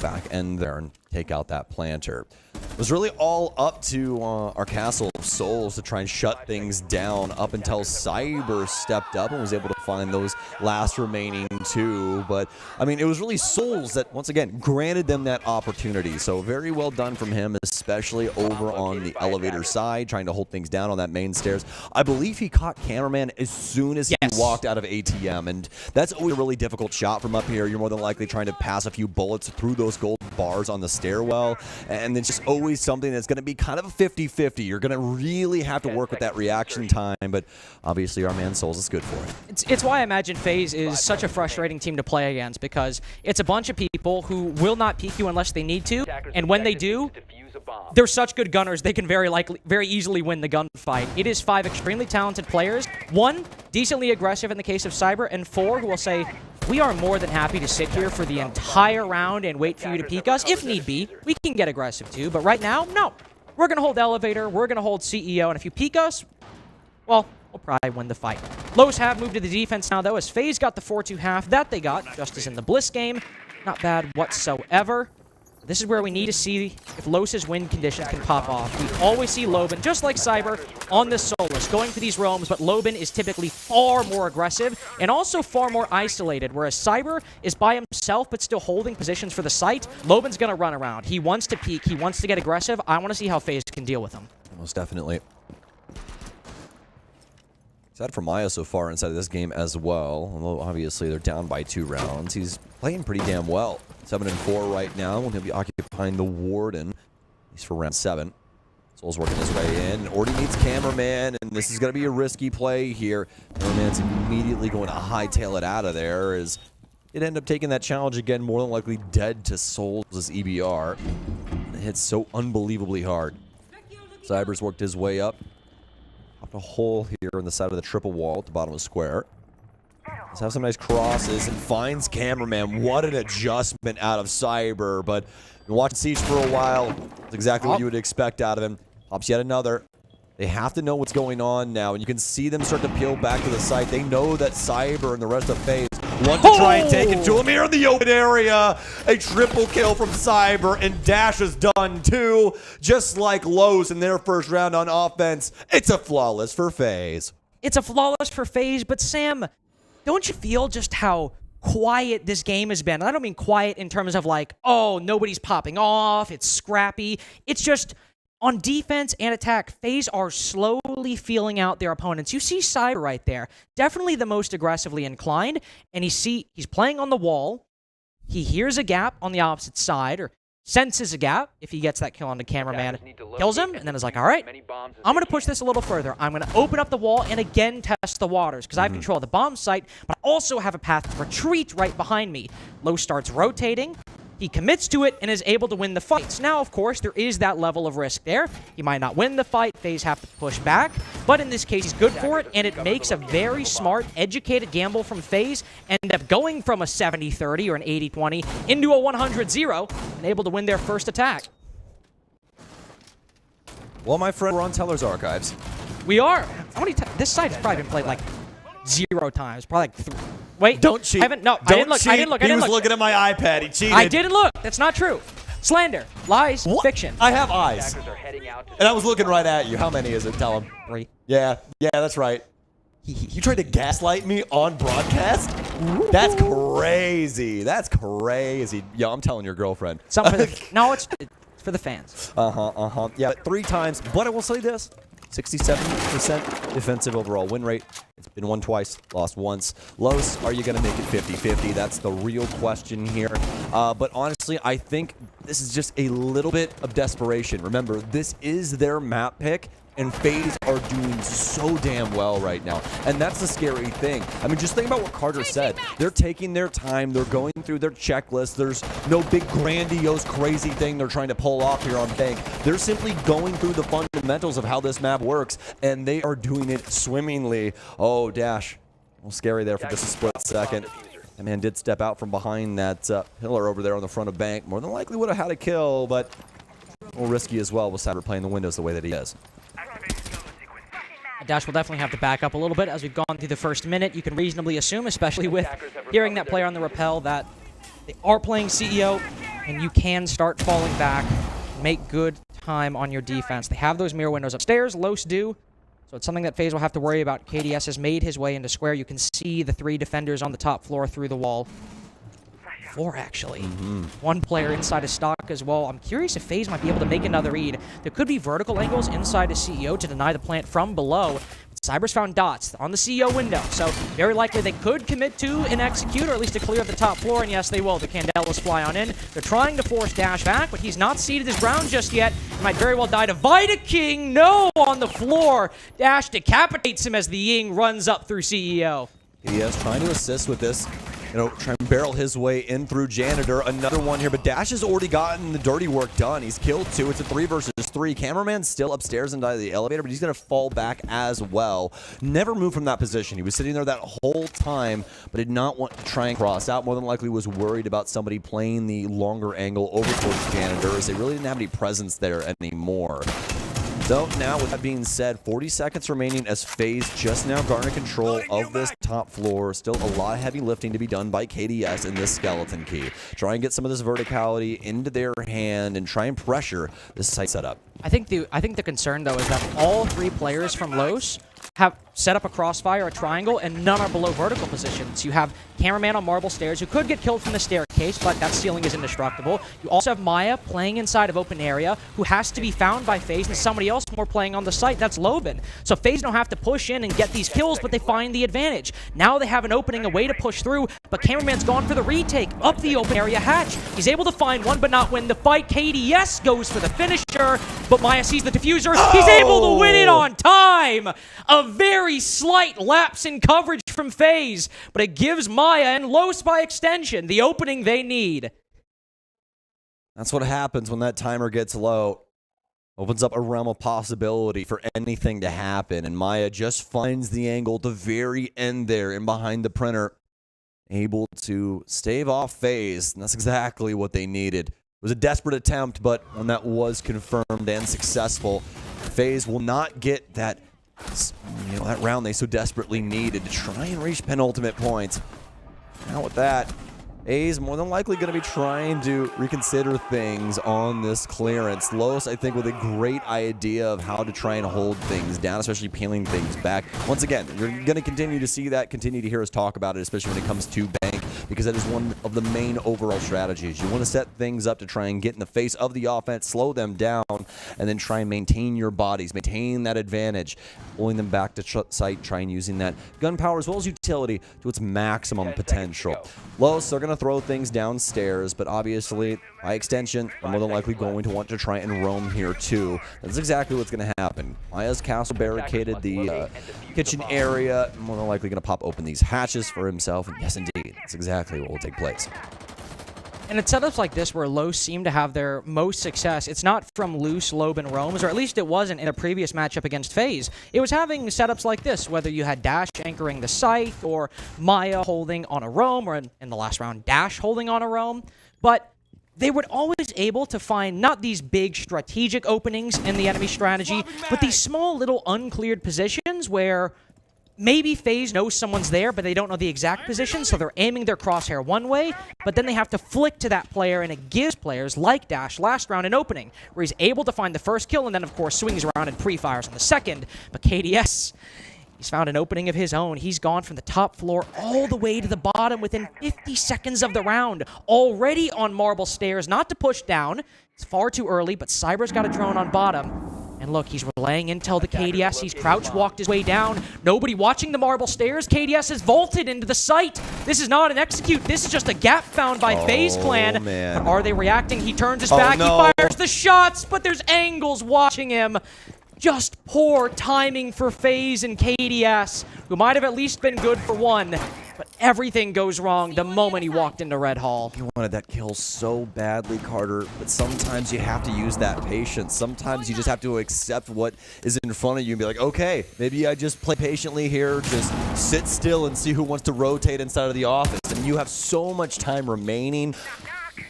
back end there and take out that planter. It was really all up to our Castle of Souls to try and shut things down up until Cyber stepped up and was able to find those last remaining 2. But, I mean, it was really Souls that, once again, granted them that opportunity. So very well done from him, especially over on the elevator side, trying to hold things down on that main stairs. I believe he caught Cameraman as soon as he walked out of ATM, and that's always a really difficult shot from up here. You're more than likely trying to pass a few bullets through those gold bars on the stairwell, and it's just always something that's going to be kind of a 50-50. You're going to really have to work with that reaction time, but obviously our man Souls is good for it. It's why I imagine FaZe is such a frustrating team to play against, because it's a bunch of people who will not peek you unless they need to, and when they do, they're such good gunners, they can very easily win the gunfight. It is 5 extremely talented players, 1 decently aggressive in the case of Cyber, and 4 who will say, we are more than happy to sit here for the entire round and wait for you to peek us. If need be, we can get aggressive too, but right now, no. We're going to hold elevator, we're going to hold CEO, and if you peek us, well, we'll probably win the fight. Los have moved to the defense now, though, as FaZe got the 4-2 half that they got, just as in the Bliss game. Not bad whatsoever. This is where we need to see if Los's win conditions can pop off. We always see Loban, just like Cyber, on the Solus, going for these roams, but Loban is typically far more aggressive and also far more isolated, whereas Cyber is by himself but still holding positions for the site. Loban's going to run around. He wants to peek. He wants to get aggressive. I want to see how FaZe can deal with him. Most definitely. Excited for Maya so far inside of this game as well, although obviously they're down by 2 rounds. He's playing pretty damn well. 7-4 right now, and he'll be occupying the Warden, at least for round 7. Soul's working his way in. Already needs Cameraman, and this is going to be a risky play here. Cameraman's immediately going to hightail it out of there, as it ended up taking that challenge again, more than likely dead to Souls' EBR. It hits so unbelievably hard. Cyber's worked his way up. Popped a hole here on the side of the triple wall at the bottom of the square. Let's have some nice crosses and finds Cameraman. What an adjustment out of Cyber, but been watching Siege for a while. That's exactly what you would expect out of him. Pops yet another. They have to know what's going on now, and you can see them start to peel back to the site. They know that Cyber and the rest of FaZe want to try and take it to him here in the open area. A triple kill from Cyber, and Dash is done too. Just like Los in their first round on offense, it's a flawless for FaZe. It's a flawless for FaZe, but Sam, don't you feel just how quiet this game has been? I don't mean quiet in terms of like, oh, nobody's popping off, it's scrappy. It's just on defense and attack, FaZe are slowly feeling out their opponents. You see Cyber right there, definitely the most aggressively inclined, and he's playing on the wall. He hears a gap on the opposite side, or senses a gap if he gets that kill on the Cameraman, kills him, and then is like, all right, I'm going to push this a little further. I'm going to open up the wall and again test the waters, because I have control of the bomb site, but I also have a path to retreat right behind me. Low starts rotating. He commits to it and is able to win the fights. Now, of course, there is that level of risk there. He might not win the fight. FaZe have to push back. But in this case, he's good for it, and it makes a very smart, educated gamble from FaZe, end up going from a 70-30 or an 80-20 into a 100-0 and able to win their first attack. Well, my friend, we're on Teller's Archives. We are. How many times? This site has probably been played like 0 times. Probably like wait. Don't cheat. I haven't. No, Don't I didn't look. cheat. I didn't look. I He didn't was look. looking at my iPad. He cheated. I didn't look. That's not true. Slander, lies, What? fiction. I have eyes. And I was looking right at you. How many is it? Tell him. 3. Yeah, that's right. You tried to gaslight me on broadcast? That's crazy. That's crazy. Yeah, I'm telling your girlfriend. Something for the, no, it's for the fans. Yeah, 3 times. But I will say this. 67% defensive overall win rate. It's been won twice, lost once. Los, are you going to make it 50-50? That's the real question here. But honestly, I think this is just a little bit of desperation. Remember, this is their map pick, and FaZe are doing so damn well right now. And that's the scary thing. I mean, just think about what Carter said. They're taking their time. They're going through their checklist. There's no big grandiose crazy thing they're trying to pull off here on Bank. They're simply going through the fundamentals of how this map works, and they are doing it swimmingly. Oh, Dash. A little scary there for just a split second. That man did step out from behind that pillar over there on the front of Bank. More than likely would have had a kill, but a little risky as well with Cyber playing the windows the way that he is. Dash will definitely have to back up a little bit as we've gone through the first minute. You can reasonably assume, especially with hearing that player on the rappel, that they are playing CEO, and you can start falling back, make good time on your defense. They have those mirror windows upstairs. Los do. So it's something that FaZe will have to worry about. KDS has made his way into square. You can see the 3 defenders on the top floor through the wall. 4, actually. 1 player inside of stock as well. I'm curious if FaZe might be able to make another read. There could be vertical angles inside of CEO to deny the plant from below. Cyber's found dots on the CEO window, so very likely they could commit to an execute, or at least to clear the top floor, and yes, they will. The Candelas fly on in. They're trying to force Dash back, but he's not seeded his round just yet. He might very well die to Vita King. No, on the floor. Dash decapitates him as the Ying runs up through CEO. He is trying to assist with this. Try and barrel his way in through Janitor. Another one here, but Dash has already gotten the dirty work done. He's killed 2. It's a 3 versus 3. Cameraman's still upstairs inside the elevator, but he's going to fall back as well. Never moved from that position. He was sitting there that whole time, but did not want to try and cross out. More than likely was worried about somebody playing the longer angle over towards Janitor, as they really didn't have any presence there anymore. So now, with that being said, 40 seconds remaining as FaZe just now garner control of this top floor. Still a lot of heavy lifting to be done by KDS in this skeleton key. Try and get some of this verticality into their hand and try and pressure this site setup. I think the concern, though, is that all 3 players from Los have set up a crossfire, a triangle, and none are below vertical positions. You have Cameraman on marble stairs, who could get killed from the staircase, but that ceiling is indestructible. You also have Maya playing inside of open area, who has to be found by FaZe, and somebody else more playing on the site. That's Loven. So FaZe don't have to push in and get these kills, but they find the advantage. Now they have an opening, a way to push through, but Cameraman's gone for the retake up the open area hatch. He's able to find one, but not win the fight. KDS goes for the finisher, but Maya sees the diffuser. He's able to win it on time. A very slight lapse in coverage from FaZe, but it gives Maya and Los by extension the opening they need. That's what happens when that timer gets low. Opens up a realm of possibility for anything to happen, and Maya just finds the angle at the very end there and behind the printer, able to stave off FaZe, and that's exactly what they needed. It was a desperate attempt, but one that was confirmed and successful. FaZe will not get that that round they so desperately needed to try and reach penultimate points. Now with that, FaZe more than likely going to be trying to reconsider things on this clearance. Los, I think, with a great idea of how to try and hold things down, especially peeling things back. Once again, you're going to continue to see that, continue to hear us talk about it, especially when it comes to Bank, because that is one of the main overall strategies. You want to set things up to try and get in the face of the offense, slow them down, and then try and maintain your bodies, maintain that advantage, pulling them back to site, try and using that gunpowder as well as utility to its maximum potential. Los, they're going to throw things downstairs, but obviously, by extension, they're more than likely going to want to try and roam here too. That's exactly what's going to happen. Maya's castle barricaded the kitchen area, more than likely going to pop open these hatches for himself, and yes indeed, that's exactly what will take place. And it's setups like this where Los seem to have their most success. It's not from loose Loben roams, or at least it wasn't in a previous matchup against FaZe. It was having setups like this, whether you had Dash anchoring the site, or Maya holding on a roam, or in the last round, Dash holding on a roam. But they would always able to find not these big strategic openings in the enemy strategy, but these small little uncleared positions where maybe FaZe knows someone's there, but they don't know the exact position, so they're aiming their crosshair one way, but then they have to flick to that player, and it gives players like Dash last round an opening, where he's able to find the first kill, and then, of course, swings around and pre-fires on the second. But KDS, he's found an opening of his own. He's gone from the top floor all the way to the bottom within 50 seconds of the round, already on marble stairs, not to push down. It's far too early, but Cyber's got a drone on bottom. And look, he's relaying intel to KDS. He's crouch walked his way down. Nobody watching the marble stairs. KDS has vaulted into the site. This is not an execute. This is just a gap found by FaZe Clan. Man. But are they reacting? He turns his back. No. He fires the shots, but there's angles watching him. Just poor timing for FaZe and KDS, who might have at least been good for one. But everything goes wrong the moment he walked into Red Hall. You wanted that kill so badly, Carter, but sometimes you have to use that patience. Sometimes you just have to accept what is in front of you and be like, okay, maybe I just play patiently here, just sit still and see who wants to rotate inside of the office. And you have so much time remaining.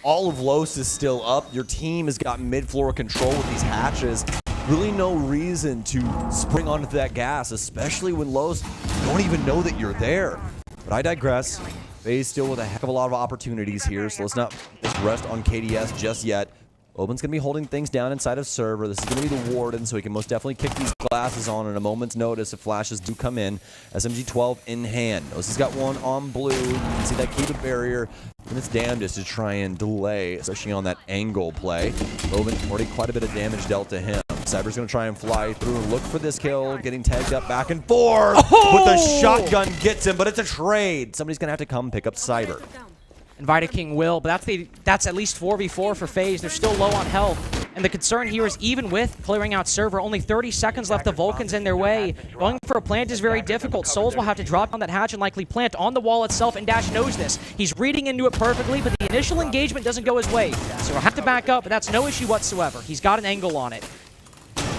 All of Los is still up. Your team has got mid-floor control with these hatches. Really no reason to spring onto that gas, especially when Los don't even know that you're there. But I digress. FaZe still with a heck of a lot of opportunities here, so let's not just rest on KDS just yet. Oben's going to be holding things down inside of server. This is going to be the Warden, so he can most definitely kick these glasses on at a moment's notice if flashes do come in. SMG-12 in hand. He's got one on blue. You can see that keep a barrier. And it's damnedest to try and delay, especially on that angle play. Oben already quite a bit of damage dealt to him. Cyber's going to try and fly through and look for this kill, getting tagged up back and forth. But the shotgun gets him, but it's a trade. Somebody's going to have to come pick up Cyber. Invita King will, but that's at least 4v4 for FaZe. They're still low on health. And the concern here is even with clearing out server, only 30 seconds left, the Vulcan's in their way. Going for a plant is very difficult. Souls will have to drop on that hatch and likely plant on the wall itself, and Dash knows this. He's reading into it perfectly, but the initial engagement doesn't go his way. So he'll have to back up, but that's no issue whatsoever. He's got an angle on it.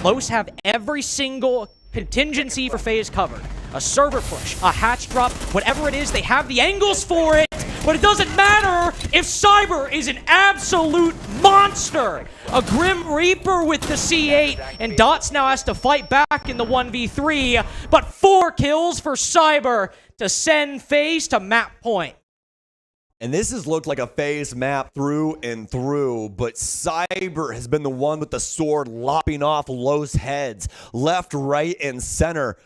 Los have every single contingency for FaZe covered. A server push, a hatch drop, whatever it is, they have the angles for it. But it doesn't matter if Cyber is an absolute monster. A Grim Reaper with the C8, and Dots now has to fight back in the 1v3. But 4 kills for Cyber to send FaZe to map point. And this has looked like a FaZe map through and through, but Cyber has been the one with the sword lopping off Los heads, left, right, and center.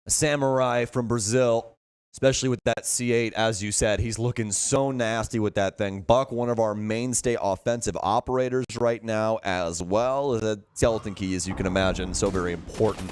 A samurai from Brazil, especially with that C8, as you said, he's looking so nasty with that thing. Buck, one of our mainstay offensive operators right now, as well as a skeleton key, as you can imagine, so very important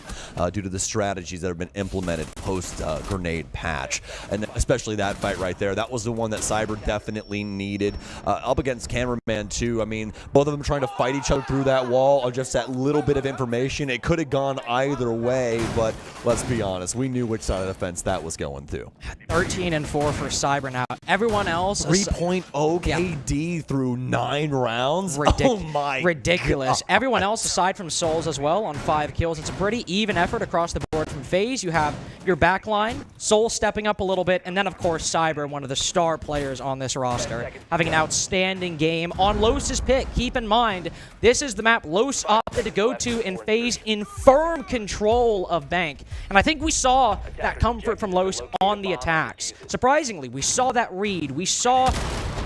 due to the strategies that have been implemented post-grenade patch. And especially that fight right there, that was the one that Cyber definitely needed. Up against Cameraman, too. I mean, both of them trying to fight each other through that wall, or just that little bit of information. It could have gone either way, but let's be honest, we knew which side of the fence that was going to. 13-4 for Cyber now. Everyone else... 3.0 KD through 9 rounds? Oh my ridiculous. God. Everyone else, aside from Souls as well, on 5 kills. It's a pretty even effort across the board from FaZe. You have your backline, Soul stepping up a little bit, and then, of course, Cyber, one of the star players on this roster, having an outstanding game on Los's pick. Keep in mind, this is the map Los opted to go to, and FaZe in firm control of Bank. And I think we saw that comfort from Los on the attacks. Surprisingly, we saw that read. We saw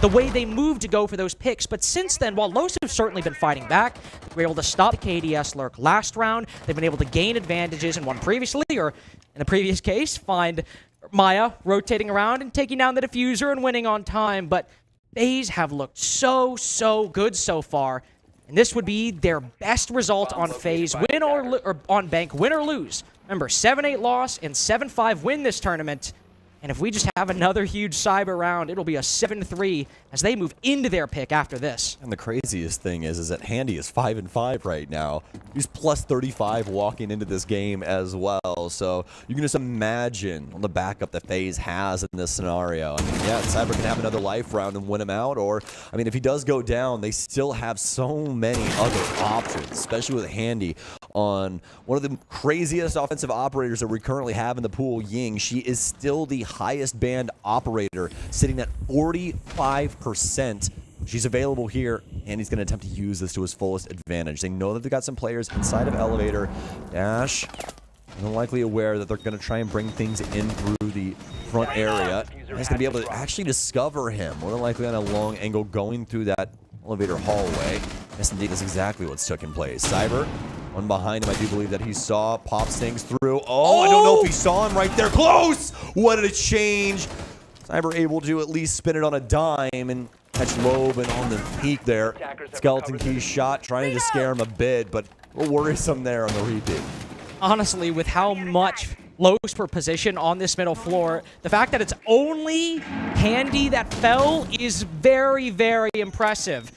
the way they moved to go for those picks. But since then, while Los have certainly been fighting back, we were able to stop the KDS lurk last round. They've been able to gain advantages in one previously, or in the previous case, find Maya rotating around and taking down the diffuser and winning on time. But FaZe have looked so good so far. And this would be their best result on FaZe, win or on Bank, win or lose. Remember, 7-8 loss and 7-5 win this tournament. And if we just have another huge Cyber round, it'll be a 7-3 as they move into their pick after this. And the craziest thing is that Handy is 5-5 right now. He's plus 35 walking into this game as well. So you can just imagine on the backup that FaZe has in this scenario. I mean, yeah, Cyber can have another life round and win him out. Or, I mean, if he does go down, they still have so many other options, especially with Handy on one of the craziest offensive operators that we currently have in the pool, Ying. She is still the highest band operator, sitting at 45% She's available here, and he's going to attempt to use this to his fullest advantage. They know that they've got some players inside of Elevator. Dash, unlikely aware that they're going to try and bring things in through the front area. He's going to be able to actually discover him, more than likely on a long angle going through that elevator hallway. Yes, indeed, that's exactly what's taking place. Cyber, one behind him, I do believe that he saw, pops things through. Oh, I don't know if he saw him right there. Close! What did it change? Cyber able to at least spin it on a dime and catch Loeb and on the peak there. Skeleton Key shot, trying to scare him a bit, but a little worrisome there on the repeat. Honestly, with how much lows per position on this middle floor, the fact that it's only Candy that fell is very, very impressive.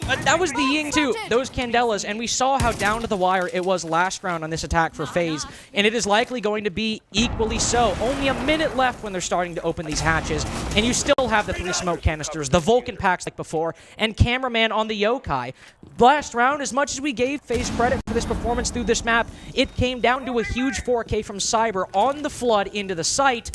That was the Ying too, those Candelas, and we saw how down to the wire it was last round on this attack for FaZe, and it is likely going to be equally so. Only a minute left when they're starting to open these hatches, and you still have the 3 smoke canisters, the Vulcan packs like before, and Cameraman on the Yokai. Last round, as much as we gave FaZe credit for this performance through this map, it came down to a huge 4K from Cyber on the flood into the site,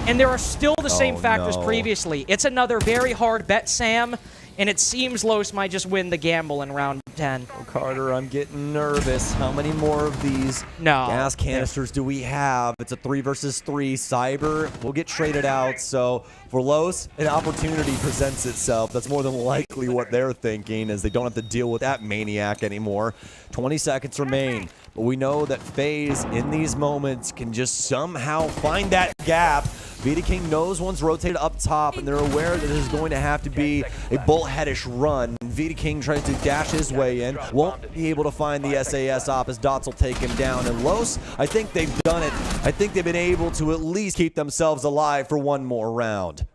and there are still the same factors previously. It's another very hard bet, Sam. And it seems Los might just win the gamble in round 10. Oh, Carter, I'm getting nervous. How many more of these gas canisters do we have? It's a 3 versus 3. Cyber will get traded out. So for Los, an opportunity presents itself. That's more than likely what they're thinking, as they don't have to deal with that maniac anymore. 20 seconds remain. But we know that FaZe, in these moments, can just somehow find that gap. Vita King knows one's rotated up top, and they're aware that this is going to have to be a bullheadish run. Vita King tries to dash his way in, won't be able to find the SAS op as Dots will take him down. And Los, I think they've done it. I think they've been able to at least keep themselves alive for one more round.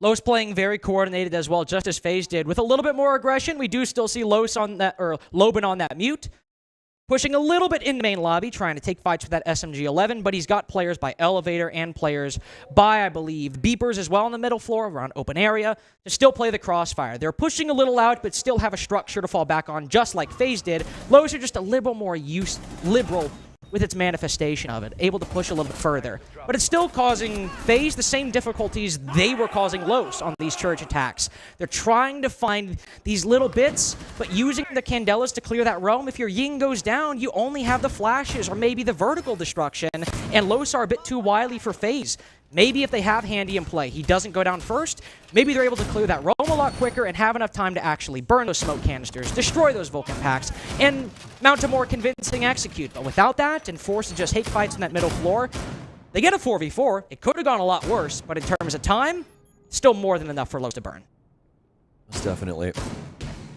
Los playing very coordinated as well, just as FaZe did. With a little bit more aggression, we do still see Los on that, or Loben on that mute. Pushing a little bit in the main lobby, trying to take fights with that SMG-11, but he's got players by Elevator and players by, I believe, Beepers as well on the middle floor around open area to still play the crossfire. They're pushing a little out, but still have a structure to fall back on, just like FaZe did. Los are just a little more liberal with its manifestation of it, able to push a little bit further. But it's still causing FaZe the same difficulties they were causing Los on these church attacks. They're trying to find these little bits, but using the Candelas to clear that roam. If your Ying goes down, you only have the flashes or maybe the vertical destruction, and Los are a bit too wily for FaZe. Maybe if they have Handy in play, he doesn't go down first, maybe they're able to clear that roam a lot quicker and have enough time to actually burn those smoke canisters, destroy those Vulcan packs, and mount a more convincing execute. But without that, and forced to just take fights in that middle floor, they get a 4v4. It could have gone a lot worse, but in terms of time, still more than enough for Los to burn. Most definitely.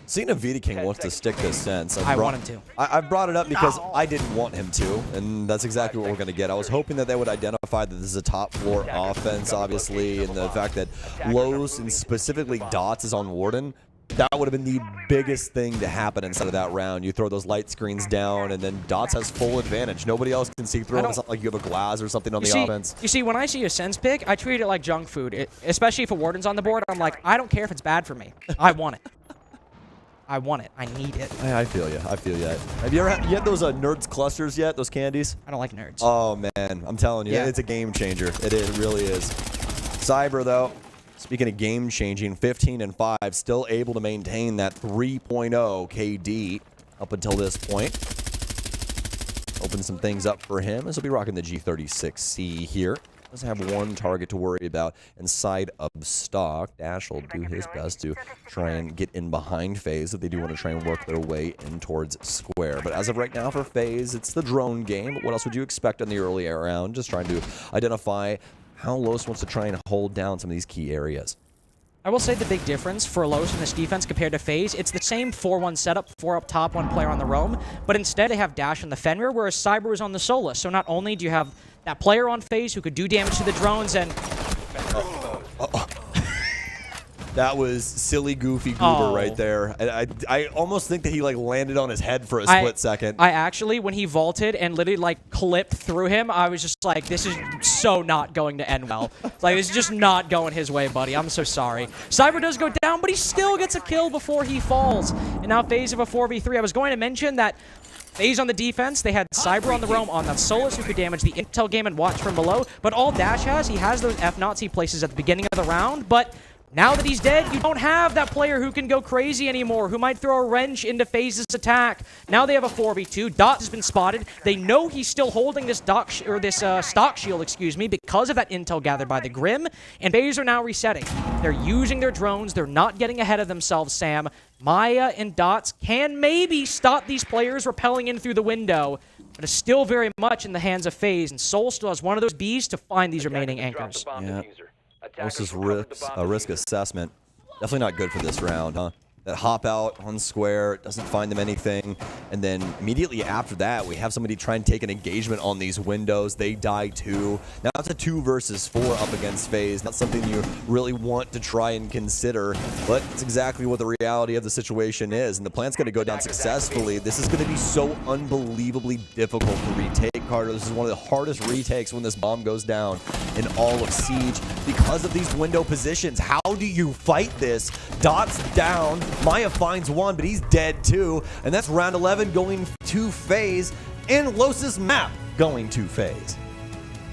Seeing if Vita King wants to stick this sense. I want him to. I brought it up because I didn't want him to, and that's exactly what we're going to get. I was hoping that they would identify that this is a top floor offense, obviously, and the fact that Los and specifically Dots is on Warden. That would have been the biggest thing to happen inside of that round. You throw those light screens down, and then Dots has full advantage. Nobody else can see through them. It's not like you have a glass or something on the offense. You see, when I see a sense pick, I treat it like junk food, especially if a Warden's on the board. I'm like, I don't care if it's bad for me. I want it. I want it. I need it. I feel you. I feel you. Have you ever had those Nerds clusters yet? Those candies? I don't like nerds. Oh, man. I'm telling you. Yeah. It's a game changer. It really is. Cyber, though, speaking of game changing, 15 and 5, still able to maintain that 3.0 KD up until this point. Open some things up for him as he'll be rocking the G36C here. Doesn't have one target to worry about inside of stock. Dash will do his best to try and get in behind FaZe if they do want to try and work their way in towards square. But as of right now for FaZe, it's the drone game. But what else would you expect in the early round? Just trying to identify how Los wants to try and hold down some of these key areas. I will say the big difference for Los in this defense compared to FaZe, it's the same 4-1 setup, 4 up top, 1 player on the roam, but instead they have Dash on the Fenrir, whereas Cyber is on the Solus. So not only do you have that player on FaZe who could do damage to the drones and... That was silly, goofy goober right there. I almost think that he like landed on his head for a split second. I actually, when he vaulted and literally like clipped through him, I was just like, this is so not going to end well. Like, this is just not going his way, buddy. I'm so sorry. Cyber does go down, but he still gets a kill before he falls. And now FaZe of a 4v3. I was going to mention that FaZe on the defense, they had Cyber on the roam on that Solus who could damage the intel game and watch from below. But all Dash has, he has those F-Nauts he places at the beginning of the round, but Now that he's dead, you don't have that player who can go crazy anymore, who might throw a wrench into FaZe's attack. Now they have a 4v2. Dot has been spotted. They know he's still holding this stock shield, excuse me, because of that intel gathered by the Grim, and FaZe are now resetting. They're using their drones. They're not getting ahead of themselves, Sam. Maya and Dots can maybe stop these players rappelling in through the window, but it's still very much in the hands of FaZe, and Soul still has one of those bees to find these remaining anchors. Yeah. This is risk assessment. Definitely not good for this round, huh? That hop out on square, doesn't find them anything. And then immediately after that, we have somebody try and take an engagement on these windows. They die too. Now it's a 2 versus 4 up against FaZe. Not something you really want to try and consider, but it's exactly what the reality of the situation is. And the plan's going to go down successfully. This is going to be so unbelievably difficult to retake, Carter. This is one of the hardest retakes when this bomb goes down in all of Siege because of these window positions. How do you fight this? Dot's down. Maya finds one, but he's dead too. And that's round 11 going to FaZe, and Los's map going to FaZe.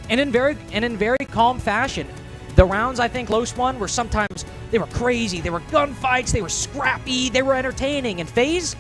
And in very calm fashion. The rounds I think Los won were sometimes, they were crazy, they were gunfights, they were scrappy, they were entertaining. And FaZe,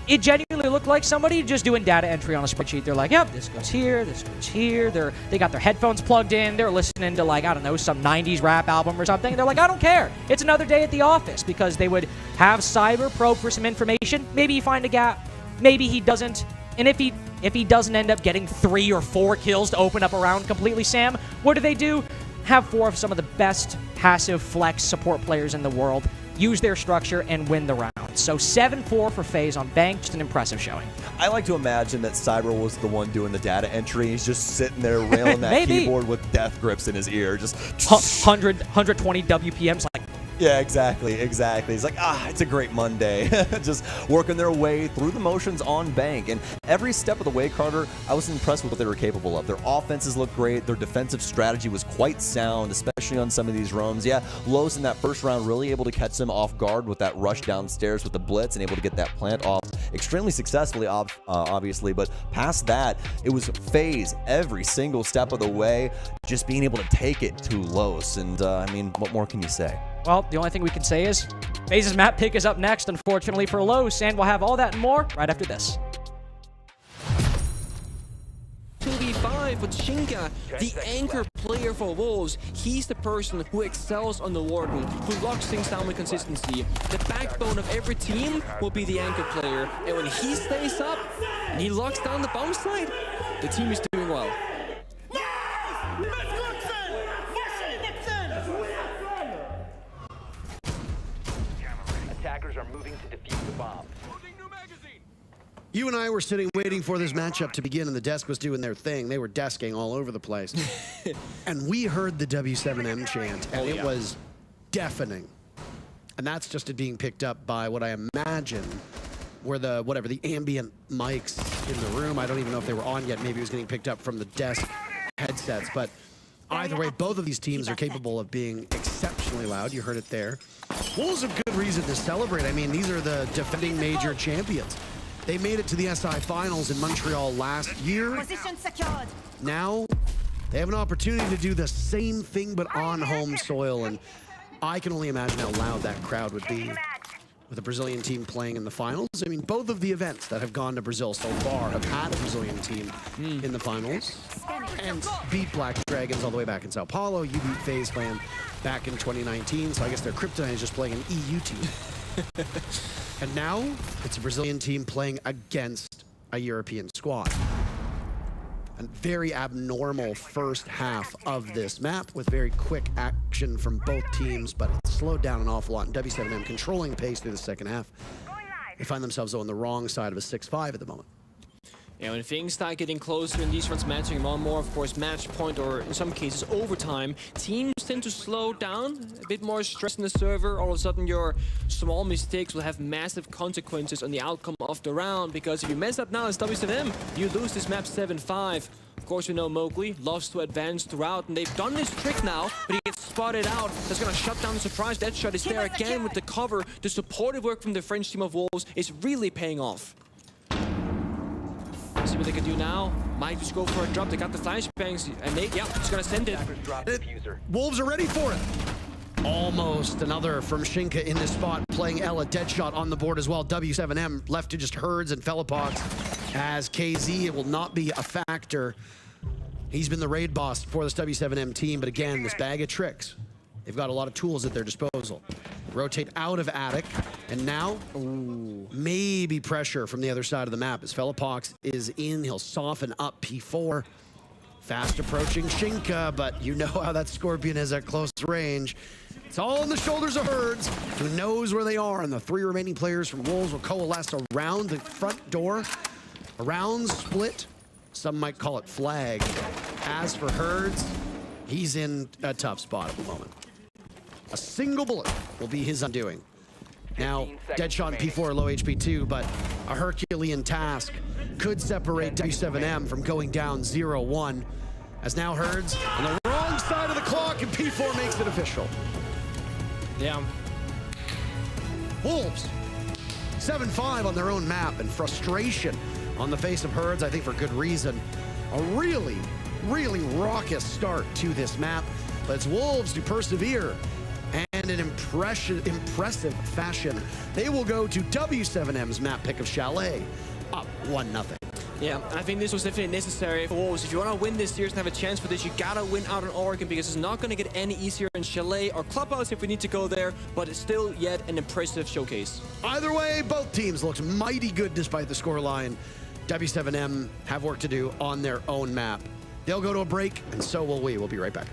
it genuinely looked like somebody just doing data entry on a spreadsheet. They're like, yep, this goes here, this goes here. They got their headphones plugged in. They're listening to, like, I don't know, some 90s rap album or something. They're like, I don't care. It's another day at the office, because they would have Cyber probe for some information. Maybe he find a gap. Maybe he doesn't. And if he doesn't end up getting 3 or 4 kills to open up a round completely, Sam, what do? Have 4 of some of the best passive flex support players in the world use their structure and win the round. So 7-4 for FaZe on Bank, just an impressive showing. I like to imagine that Cyber was the one doing the data entry. He's just sitting there railing that keyboard with death grips in his ear. Just 120 WPMs, like, yeah, exactly. He's like, it's a great Monday. Just working their way through the motions on Bank. And every step of the way, Carter, I was impressed with what they were capable of. Their offenses looked great. Their defensive strategy was quite sound, especially on some of these roams. Yeah, Los in that first round really able to catch them off guard with that rush downstairs with the blitz and able to get that plant off extremely successfully, obviously. But past that, it was FaZe every single step of the way, just being able to take it to Los. And, I mean, what more can you say? Well, the only thing we can say is FaZe's map pick is up next, unfortunately for Los, and we'll have all that and more right after this. 2v5 with Shinka, the anchor player for Wolves. He's the person who excels on the Warden, who locks things down with consistency. The backbone of every team will be the anchor player, and when he stays up and he locks down the bomb site, the team is doing well. Attackers are moving to defuse the bomb. You and I were sitting waiting for this matchup to begin, and the desk was doing their thing. They were desking all over the place. And we heard the W7M chant, and it was deafening. And that's just it being picked up by what I imagine were the ambient mics in the room. I don't even know if they were on yet. Maybe it was getting picked up from the desk headsets. But either way, both of these teams are capable of being exceptionally loud. You heard it there. Wolves have good reason to celebrate. I mean, these are the defending major champions. They made it to the SI Finals in Montreal last year. Position secured. Now, they have an opportunity to do the same thing, but on home soil. And I can only imagine how loud that crowd would be with a Brazilian team playing in the finals. I mean, both of the events that have gone to Brazil so far have had a Brazilian team in the finals and beat Black Dragons all the way back in Sao Paulo. You beat FaZe Clan back in 2019, so I guess their Kryptonite is just playing an EU team. And now, it's a Brazilian team playing against a European squad. A very abnormal first half of this map with very quick action from both teams, but it slowed down an awful lot. And W7M controlling the pace through the second half. They find themselves on the wrong side of a 6-5 at the moment. Yeah, when things start getting closer and these runs matching more and more, of course, match point or in some cases overtime, teams tend to slow down, a bit more stress in the server. All of a sudden, your small mistakes will have massive consequences on the outcome of the round, because if you mess up now as W7M, you lose this map 7-5. Of course, we know Mowgli loves to advance throughout, and they've done this trick now, but he gets spotted out. That's going to shut down the surprise. That shot is there again with the cover. The supportive work from the French team of Wolves is really paying off. See what they can do now. Might just go for a drop. They got the flashbangs, and they, yeah, just gonna send it. Wolves are ready for it. Almost another from Shinka in this spot, playing Ella. Deadshot on the board as well. W7M left to just Herds and Felipox. As KZ, it will not be a factor. He's been the raid boss for this W7M team, but again, this bag of tricks. They've got a lot of tools at their disposal. Rotate out of Attic, and now maybe pressure from the other side of the map. As Felipox is in, he'll soften up P4. Fast approaching Shinka, but you know how that Scorpion is at close range. It's all on the shoulders of Herds, who knows where they are, and the 3 remaining players from Wolves will coalesce around the front door. Around split, some might call it flag. As for Herds, he's in a tough spot at the moment. A single bullet will be his undoing. Now, Deadshot and P4 are low HP too, but a Herculean task could separate W7M from going down 0-1. As now Herds on the wrong side of the clock, and P4 makes it official. Yeah. Wolves, 7-5 on their own map, and frustration on the face of Herds, I think for good reason. A really, really raucous start to this map, but it's Wolves who persevere, and in impressive fashion, they will go to W7M's map pick of Chalet, up 1-0. Yeah, I think this was definitely necessary for Wolves. If you want to win this series and have a chance for this, you gotta win out on Oregon, because it's not going to get any easier in Chalet or Clubhouse if we need to go there, but it's still yet an impressive showcase. Either way, both teams looked mighty good despite the scoreline. W7M have work to do on their own map. They'll go to a break, and so will we. We'll be right back.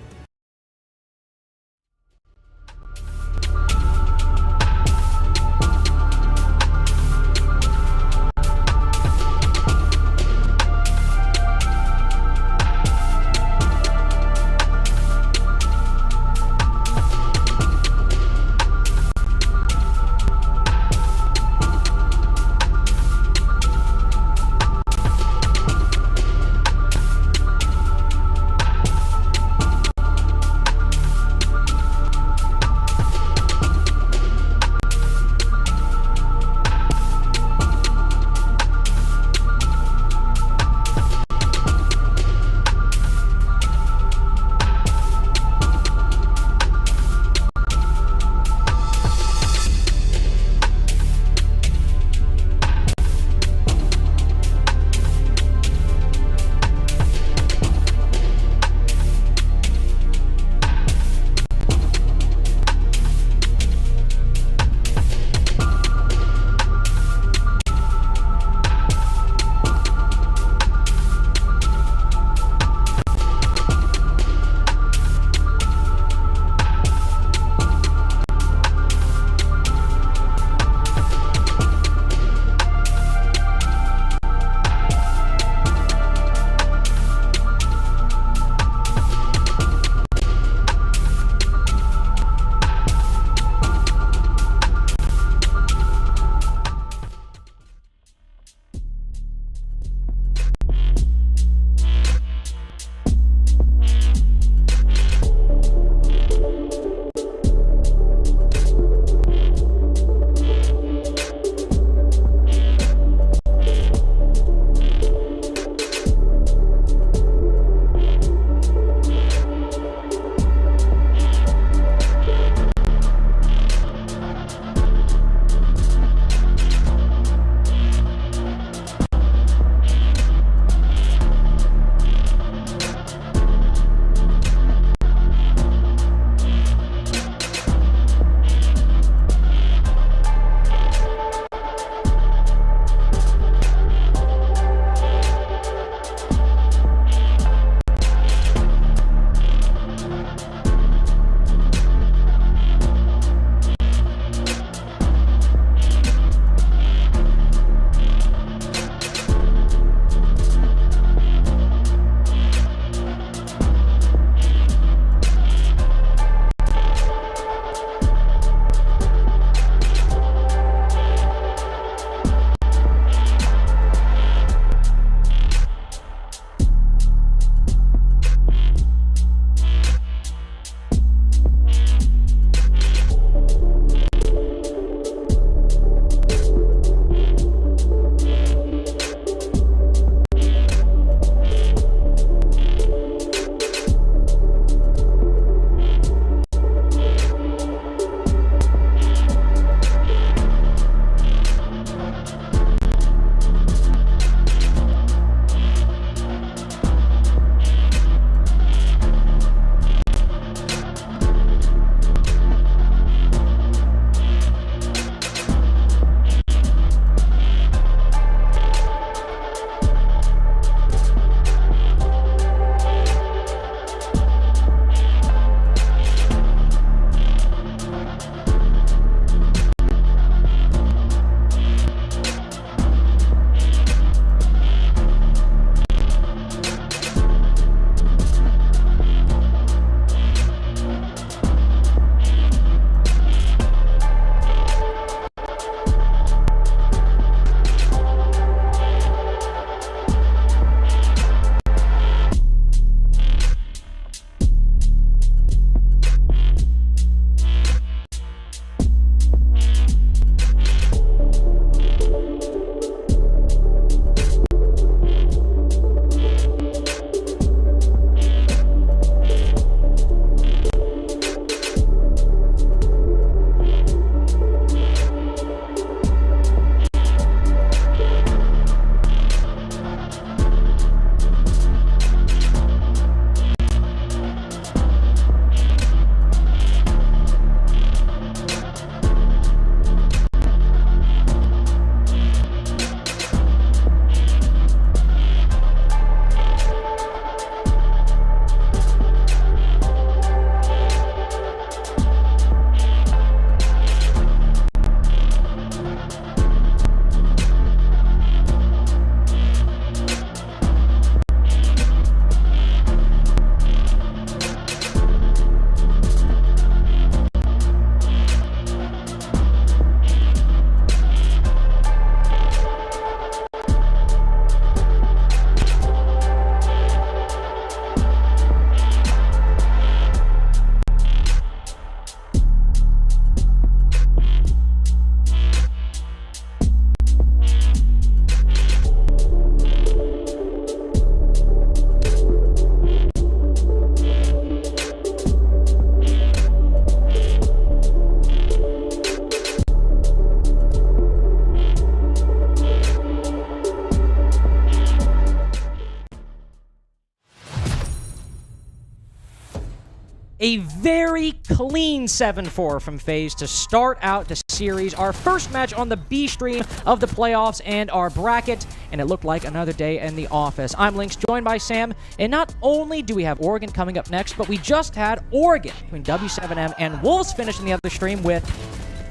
A very clean 7-4 from FaZe to start out the series. Our first match on the B stream of the playoffs and our bracket, and it looked like another day in the office. I'm Lynx, joined by Sam, and not only do we have Oregon coming up next, but we just had Oregon between W7M and Wolves finishing the other stream with,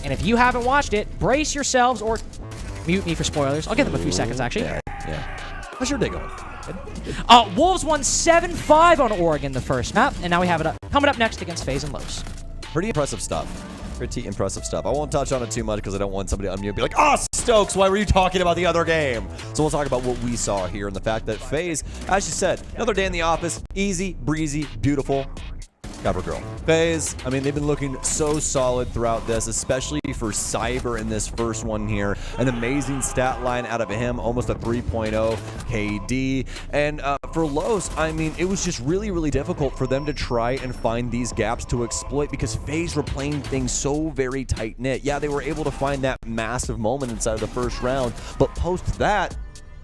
and if you haven't watched it, brace yourselves or mute me for spoilers. I'll give them a few seconds, actually. Yeah. How's your day going? Wolves won 7-5 on Oregon the first map, and now we have it coming up next against FaZe and Los. Pretty impressive stuff. Pretty impressive stuff. I won't touch on it too much because I don't want somebody to unmute and be like, "Ah, Stokes, why were you talking about the other game?" So we'll talk about what we saw here and the fact that FaZe, as you said, another day in the office, easy, breezy, beautiful. Cover girl. FaZe, I mean, they've been looking so solid throughout this, especially for Cyber in this first one here. An amazing stat line out of him, almost a 3.0 KD. And for Los, I mean, it was just really, really difficult for them to try and find these gaps to exploit because FaZe were playing things so very tight-knit. Yeah, they were able to find that massive moment inside of the first round, but post that,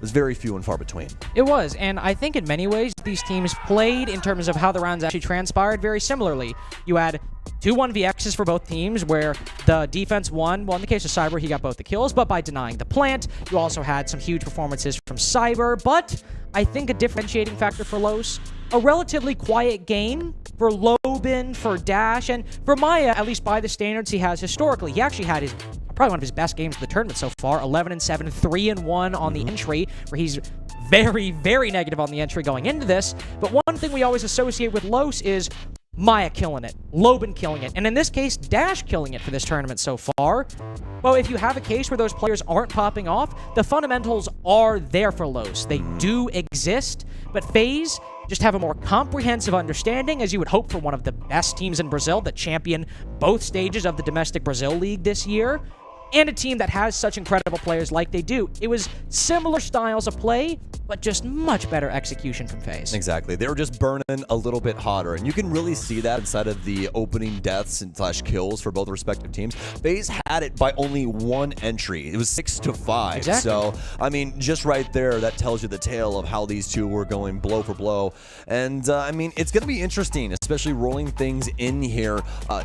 was very few and far between. It was, and I think in many ways these teams played in terms of how the rounds actually transpired very similarly. You had 2 1vx's for both teams where the defense won. Well, in the case of Cyber, he got both the kills, but by denying the plant. You also had some huge performances from Cyber, but I think a differentiating factor for Los, a relatively quiet game for Lobin, for Dash, and for Maya, at least by the standards he has historically. He actually had probably one of his best games of the tournament so far, 11-7, 3-1 on the entry, where he's very, very negative on the entry going into this. But one thing we always associate with Los is Maya killing it, Lobin killing it, and in this case, Dash killing it for this tournament so far. Well, if you have a case where those players aren't popping off, the fundamentals are there for Los. They do exist, but FaZe just have a more comprehensive understanding, as you would hope for one of the best teams in Brazil that champion both stages of the domestic Brazil League this year, and a team that has such incredible players like they do. It was similar styles of play, but just much better execution from FaZe. Exactly. They were just burning a little bit hotter, and you can really see that inside of the opening deaths and / kills for both respective teams. FaZe had it by only 1 entry. It was 6-5. Exactly. So, I mean, just right there, that tells you the tale of how these two were going blow for blow. And, I mean, it's going to be interesting, especially rolling things in here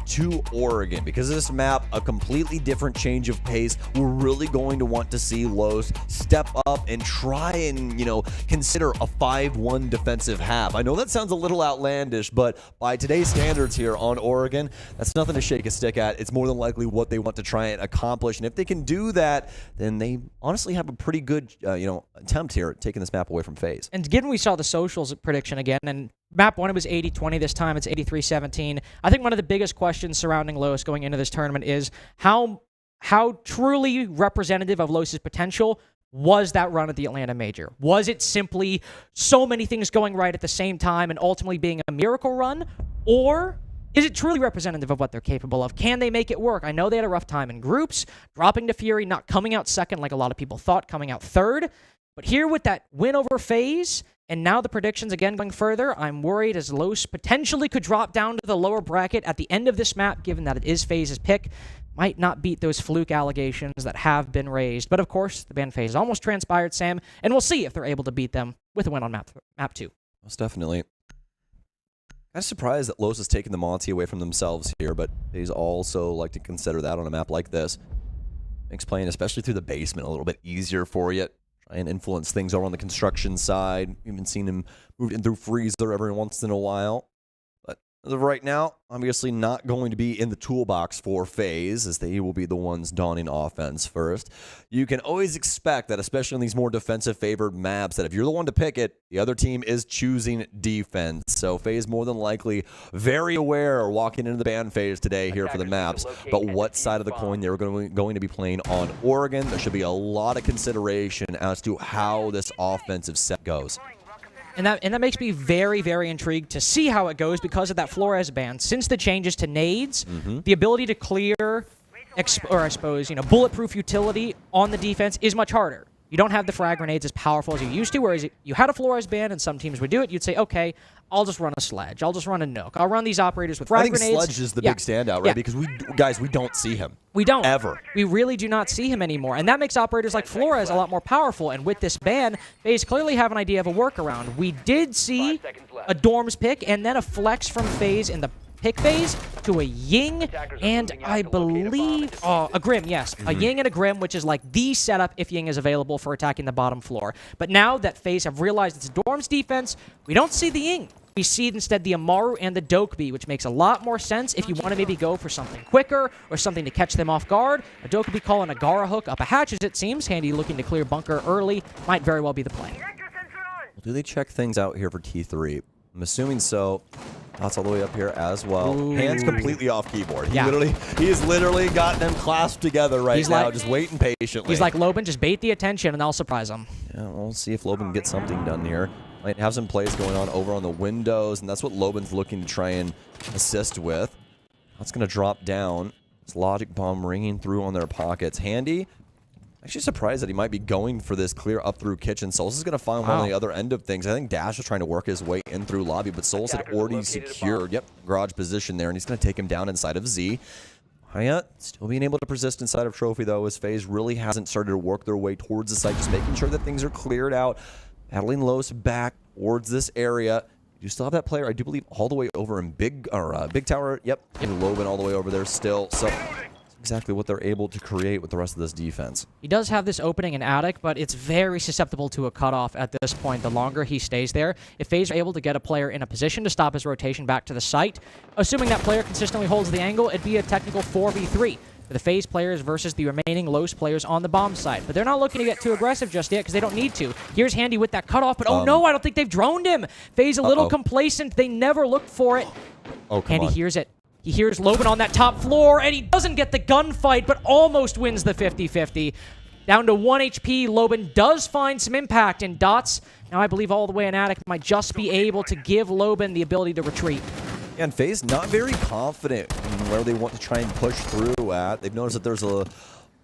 to Oregon, because this map, a completely different change of pace. We're really going to want to see Los step up and try and, consider a 5-1 defensive half. I know that sounds a little outlandish, but by today's standards here on Oregon, that's nothing to shake a stick at. It's more than likely what they want to try and accomplish. And if they can do that, then they honestly have a pretty good, attempt here at taking this map away from FaZe. And given we saw the socials prediction again, and map 1, it was 80-20. This time it's 83-17. I think one of the biggest questions surrounding Los going into this tournament is how truly representative of Los's potential was that run at the Atlanta Major? Was it simply so many things going right at the same time and ultimately being a miracle run? Or is it truly representative of what they're capable of? Can they make it work? I know they had a rough time in groups, dropping to Fury, not coming out second like a lot of people thought, coming out third. But here with that win over FaZe, and now the predictions again going further, I'm worried as Los potentially could drop down to the lower bracket at the end of this map, given that it is FaZe's pick. Might not beat those fluke allegations that have been raised. But of course, the ban phase almost transpired, Sam, and we'll see if they're able to beat them with a win on map 2. Most definitely. I'm surprised that Los has taken the Monty away from themselves here, but they also like to consider that on a map like this. Makes playing, especially through the basement, a little bit easier for you. Try and influence things over on the construction side. Even seen him move in through Freezer every once in a while. But as of right now, obviously not going to be in the toolbox for FaZe, as they will be the ones donning offense first. You can always expect that, especially in these more defensive-favored maps, that if you're the one to pick it, the other team is choosing defense. So FaZe more than likely very aware walking into the ban phase today here for the maps, but what side of the coin they're going to be playing on Oregon. There should be a lot of consideration as to how this offensive set goes. And that makes me very, very intrigued to see how it goes because of that Flores ban. Since the changes to nades, the ability to clear, or I suppose, bulletproof utility on the defense is much harder. You don't have the frag grenades as powerful as you used to, whereas you had a Flores ban and some teams would do it. You'd say, okay, I'll just run a Sledge. I'll just run a Nuke. I'll run these operators with frag grenades. I think Sledge is the big standout, right? Because we don't see him. We don't. Ever. We really do not see him anymore. And that makes operators like Flores a lot more powerful. And with this ban, FaZe clearly have an idea of a workaround. We did see a Dorms pick and then a flex from FaZe in the pick FaZe to a Ying and I believe a Grim, yes. A Ying and a Grim, which is like the setup if Ying is available for attacking the bottom floor. But now that FaZe have realized it's Dorm's defense, we don't see the Ying. We see instead the Amaru and the Dokkaebi, which makes a lot more sense if you want to maybe go for something quicker or something to catch them off guard. A Dokkaebi calling a Gara hook up a hatch, as it seems. Handy looking to clear bunker early. Might very well be the play. Do they check things out here for T3? I'm assuming so. That's all the way up here as well. Ooh. Hands completely off keyboard. He Yeah. he has literally got them clasped together right now, just waiting patiently. He's like, Loban, just bait the attention and I'll surprise him. Yeah, we'll see if Loban gets something done here. Might have some plays going on over on the windows, and that's what Loban's looking to try and assist with. That's going to drop down. This logic bomb ringing through on their pockets. Handy. Actually surprised that he might be going for this clear up through kitchen. Souls is going to find one on the other end of things. I think Dash is trying to work his way in through lobby, but Souls had already secured, garage position there, and he's going to take him down inside of Z. Hyatt still being able to persist inside of Trophy, though, as FaZe really hasn't started to work their way towards the site, just making sure that things are cleared out. Battling Los back towards this area. You still have that player, I do believe, all the way over in Big Tower. Yep. And Loban all the way over there still. So exactly what they're able to create with the rest of this defense. He does have this opening in Attic, but it's very susceptible to a cutoff at this point the longer he stays there. If FaZe are able to get a player in a position to stop his rotation back to the site, assuming that player consistently holds the angle, it'd be a technical 4v3 for the FaZe players versus the remaining Los players on the bomb side. But they're not looking to get too aggressive just yet because they don't need to. Here's Handy with that cutoff, but oh no, I don't think they've droned him. FaZe a little complacent. They never looked for it. Oh, come Handy on. hears it. He hears Loban on that top floor, and he doesn't get the gunfight, but almost wins the 50-50. Down to 1 HP, Loban does find some impact, and Dots, now I believe all the way in Attic, might just be able to give Loban the ability to retreat. Yeah, and FaZe not very confident in where they want to try and push through at. They've noticed that there's a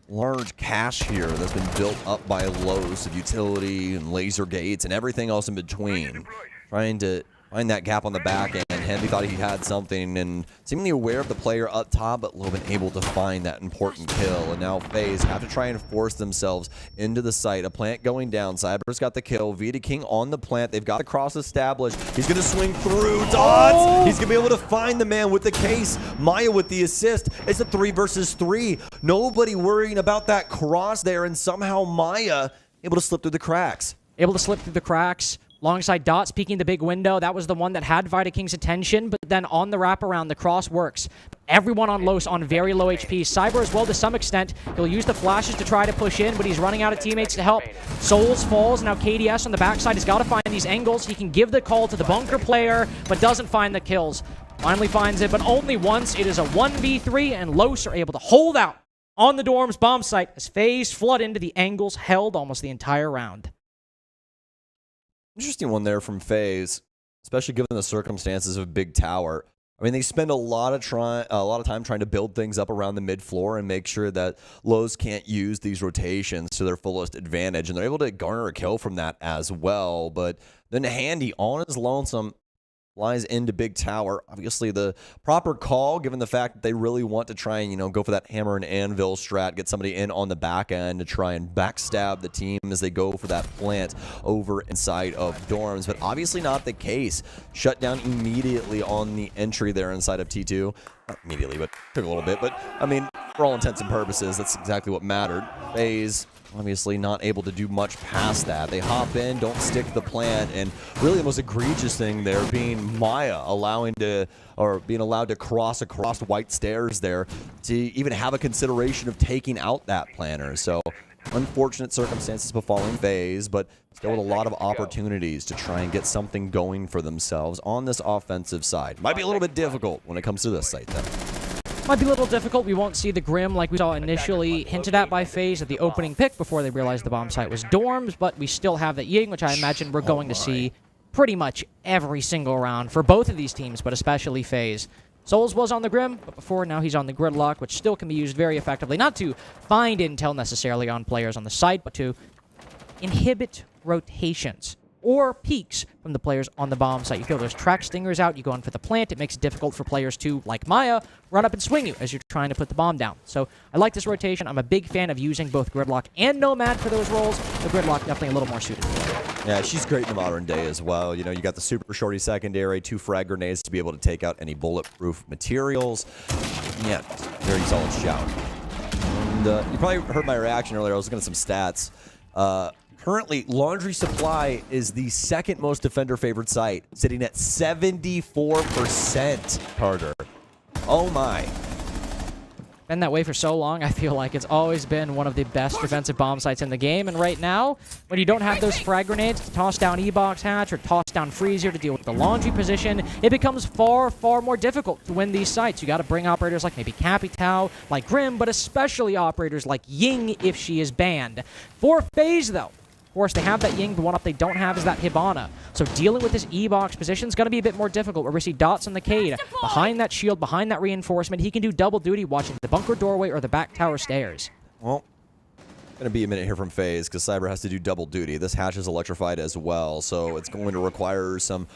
large cache here that's been built up by Los of utility and laser gates and everything else in between. Trying to find that gap on the back end. Handy thought he had something and seemingly aware of the player up top, but Loban able to find that important kill. And now FaZe have to try and force themselves into the site. A plant going down. Cyber's got the kill. Vita King on the plant. They've got the cross established. He's going to swing through. Dots! He's going to be able to find the man with the case. Maya with the assist. It's a 3 versus 3. Nobody worrying about that cross there, and somehow Maya able to slip through the cracks. Able to slip through the cracks. Alongside Dots peeking the big window. That was the one that had Vita King's attention, but then on the wraparound, the cross works. Everyone on Los on very low HP. Cyber as well to some extent. He'll use the flashes to try to push in, but he's running out of teammates to help. Souls falls. Now KDS on the backside has got to find these angles. He can give the call to the bunker player, but doesn't find the kills. Finally finds it, but only once. It is a 1v3, and Los are able to hold out on the Dorm's bomb site as FaZe flood into the angles held almost the entire round. Interesting one there from FaZe, especially given the circumstances of Big Tower. I mean, they spend a lot of time trying to build things up around the mid floor and make sure that Los can't use these rotations to their fullest advantage, and they're able to garner a kill from that as well. But then Handy on his lonesome flies into Big Tower. Obviously the proper call, given the fact that they really want to try and, you know, go for that hammer and anvil strat, get somebody in on the back end to try and backstab the team as they go for that plant over inside of dorms. But obviously not the case. Shut down immediately on the entry there inside of T2. Not immediately, but took a little bit. But, I mean, for all intents and purposes, that's exactly what mattered. FaZe obviously not able to do much past that. They hop in, don't stick the plant, and really the most egregious thing there being Maya being allowed to cross across white stairs there to even have a consideration of taking out that planter. So unfortunate circumstances befalling FaZe, but still with a lot of opportunities to try and get something going for themselves on this offensive side. Might be a little bit difficult when it comes to this site though. Might be a little difficult. We won't see the Grim like we saw initially hinted at by FaZe at the opening pick before they realized the bomb site was dorms, but we still have that Ying, which I imagine we're going to see pretty much every single round for both of these teams, but especially FaZe. Souls was on the Grim, but before now he's on the Gridlock, which still can be used very effectively, not to find intel necessarily on players on the site, but to inhibit rotations. or peeks from the players on the bomb site. You feel those track stingers out, you go in for the plant. It makes it difficult for players to, like Maya, run up and swing you as you're trying to put the bomb down. So I like this rotation. I'm a big fan of using both Gridlock and Nomad for those roles. The Gridlock definitely a little more suited for it. Yeah, she's great in the modern day as well. You know, you got the super shorty secondary, 2 frag grenades to be able to take out any bulletproof materials. Yeah, very solid shout. And you probably heard my reaction earlier. I was looking at some stats. Currently, Laundry Supply is the second most defender favored site, sitting at 74%, Carter. Oh my. Been that way for so long. I feel like it's always been one of the best defensive bomb sites in the game. And right now, when you don't have those frag grenades to toss down E-Box Hatch or toss down Freezer to deal with the laundry position, it becomes far, far more difficult to win these sites. You got to bring operators like maybe Capitao, like Grim, but especially operators like Ying if she is banned. For FaZe, though, of course, they have that Ying. The one up they don't have is that Hibana. So dealing with this E-Box position is going to be a bit more difficult, where we see Dots on the Cade. Behind that shield, behind that reinforcement, he can do double duty watching the bunker doorway or the back tower stairs. Well, going to be a minute here from FaZe because Cyber has to do double duty. This hatch is electrified as well, so it's going to require some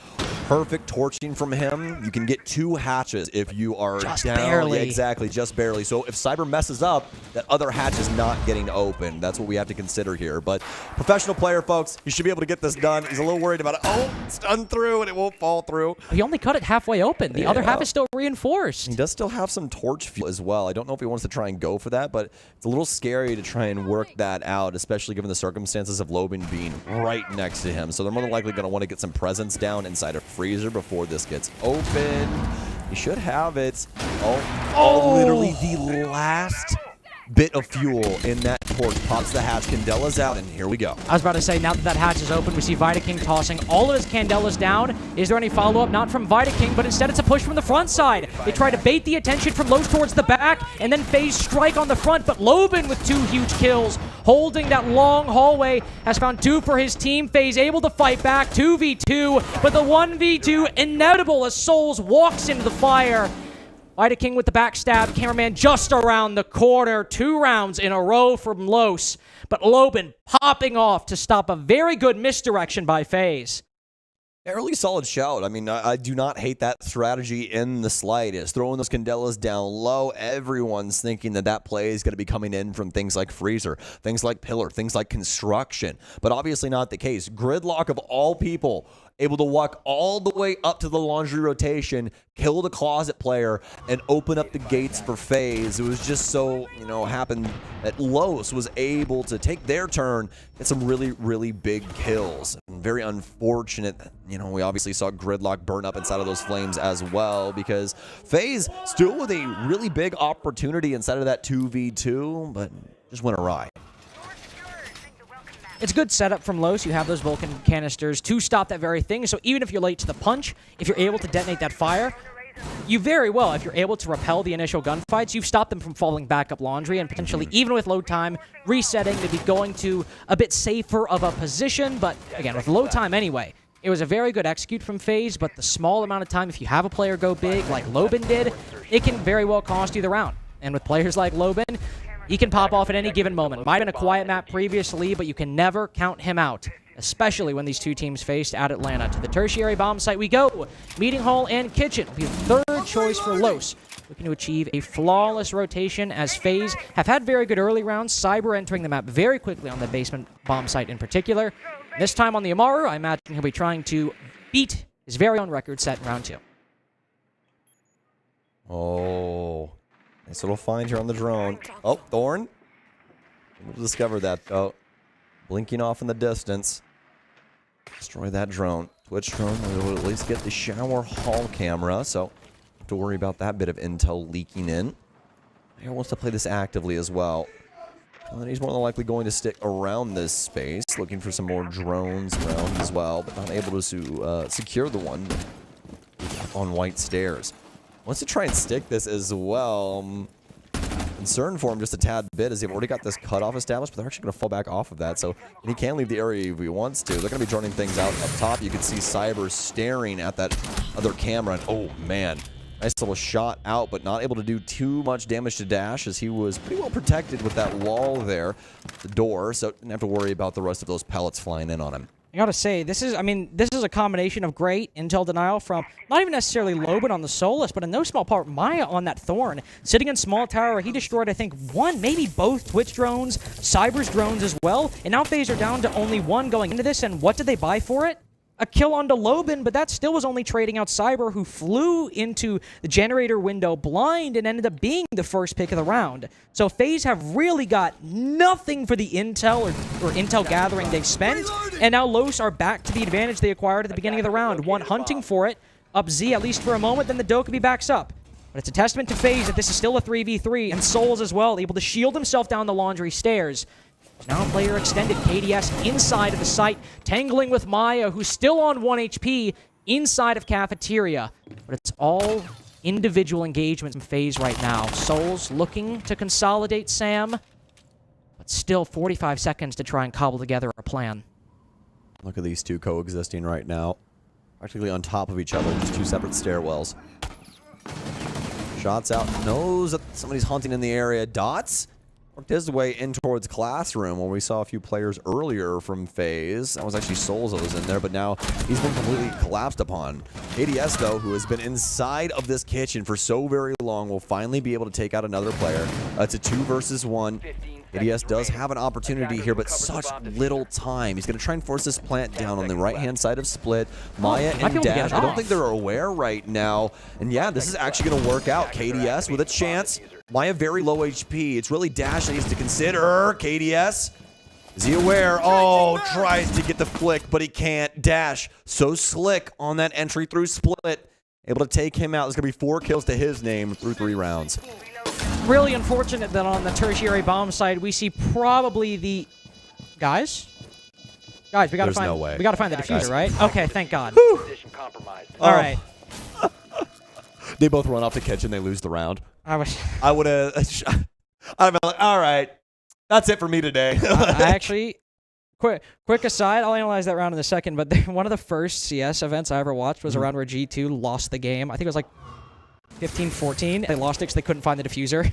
perfect torching from him. You can get 2 hatches if you are just down. barely. Yeah, exactly, just barely. So if Cyber messes up, that other hatch is not getting open. That's what we have to consider here. But professional player, folks, he should be able to get this done. He's a little worried about it. Oh, it's done through, and it won't fall through. He only cut it halfway open. The other half is still reinforced. He does still have some torch fuel as well. I don't know if he wants to try and go for that, but it's a little scary to try and work that out, especially given the circumstances of Loban being right next to him. So they're more than likely going to want to get some presence down inside of Freezer before this gets open. He should have it. Oh, literally the last bit of fuel in that torch pops the hatch. Candela's out, and here we go. I was about to say, now that that hatch is open, we see Vidaking tossing all of his Candelas down. Is there any follow-up? Not from Vidaking, but instead it's a push from the front side. They try to bait the attention from Los towards the back, and then FaZe strike on the front, but Loban with 2 huge kills, holding that long hallway, has found 2 for his team. FaZe able to fight back, 2v2, but the 1v2 inevitable as Souls walks into the fire. Vidaking with the backstab, cameraman just around the corner. 2 rounds in a row from Los, but Loban popping off to stop a very good misdirection by FaZe. Early solid shout. I mean, I do not hate that strategy in the slightest. Throwing those Candelas down low, everyone's thinking that that play is going to be coming in from things like Freezer, things like Pillar, things like Construction, but obviously not the case. Gridlock of all people, able to walk all the way up to the laundry rotation, kill the closet player, and open up the gates for FaZe. It was just so, happened that Los was able to take their turn, get some really, really big kills. Very unfortunate, we obviously saw Gridlock burn up inside of those flames as well, because FaZe still with a really big opportunity inside of that 2v2, but just went awry. It's a good setup from Los. You have those Vulcan canisters to stop that very thing. So even if you're late to the punch, if you're able to detonate that fire, you very well, if you're able to repel the initial gunfights, you've stopped them from falling back up laundry and potentially, even with load time, resetting, maybe going to a bit safer of a position. But again, with load time anyway, it was a very good execute from FaZe, but the small amount of time, if you have a player go big like Loban did, it can very well cost you the round. And with players like Loban, he can pop off at any given moment. Might have been a quiet map previously, but you can never count him out, especially when these 2 teams faced at Atlanta. To the tertiary bomb site we go. Meeting hall and kitchen will be the 3rd choice for Los, looking to achieve a flawless rotation as FaZe have had very good early rounds. Cyber entering the map very quickly on the basement bomb site in particular. This time on the Amaru, I imagine he'll be trying to beat his very own record set in round 2. Oh, nice little find here on the drone. Oh, Thorn. We'll discover that, though. Blinking off in the distance. Destroy that drone. Twitch drone, we'll at least get the shower hall camera, so don't have to worry about that bit of intel leaking in. He wants to play this actively as well. And then he's more than likely going to stick around this space, looking for some more drones around as well, but not able to secure the one on white stairs. Wants to try and stick this as well. Concerned for him just a tad bit as they've already got this cutoff established, but they're actually going to fall back off of that. So he can leave the area if he wants to. They're going to be droning things out up top. You can see Cyber staring at that other camera. And oh, man. Nice little shot out, but not able to do too much damage to Dash as he was pretty well protected with that wall there, the door. So didn't have to worry about the rest of those pellets flying in on him. I gotta say, this is a combination of great intel denial from not even necessarily Loban on the Solus, but in no small part, Maya on that Thorn, sitting in small tower where he destroyed, I think, one, maybe both Twitch drones, Cyber's drones as well, and now FaZe are down to only one going into this, and what did they buy for it? A kill onto Loban, but that still was only trading out Cyber, who flew into the generator window blind and ended up being the first pick of the round. So FaZe have really got nothing for the intel or intel gathering they've spent, and now Los are back to the advantage they acquired at the beginning of the round. One hunting for it, up Z at least for a moment, then the Dokkaebi backs up. But it's a testament to FaZe that this is still a 3v3, and Souls as well, able to shield himself down the laundry stairs. Now player extended, KDS inside of the site, tangling with Maya, who's still on 1 HP inside of Cafeteria. But it's all individual engagements from FaZe right now. Souls looking to consolidate Sam, but still 45 seconds to try and cobble together a plan. Look at these two coexisting right now. Practically on top of each other, just two separate stairwells. Shots out, knows that somebody's hunting in the area. Dots worked his way in towards Classroom, where we saw a few players earlier from FaZe. That was actually Souls that was in there, but now he's been completely collapsed upon. ADS, though, who has been inside of this kitchen for so very long, will finally be able to take out another player. It's a 2 versus 1. ADS does have an opportunity here, but such little time. He's going to try and force this plant down on the right-hand side of Split. Maya and Dash, I don't think they're aware right now. And yeah, this is actually going to work out. KDS with a chance. Maya very low HP. It's really Dash that needs to consider. KDS, is he aware? Oh, tries to get the flick, but he can't. Dash, so slick on that entry through Split. Able to take him out. There's going to be 4 kills to his name through 3 rounds. Really unfortunate that on the tertiary bomb side, we see probably the... Guys, we gotta find... no way. We gotta find the diffuser, right? Okay, thank God. Position compromised. All right. They both run off the kitchen. They lose the round. I would have... I'd been like, all right, that's it for me today. I actually... Quick aside, I'll analyze that round in a second, but one of the first CS events I ever watched was a round where G2 lost the game. I think it was like 15-14. They lost it because they couldn't find the diffuser.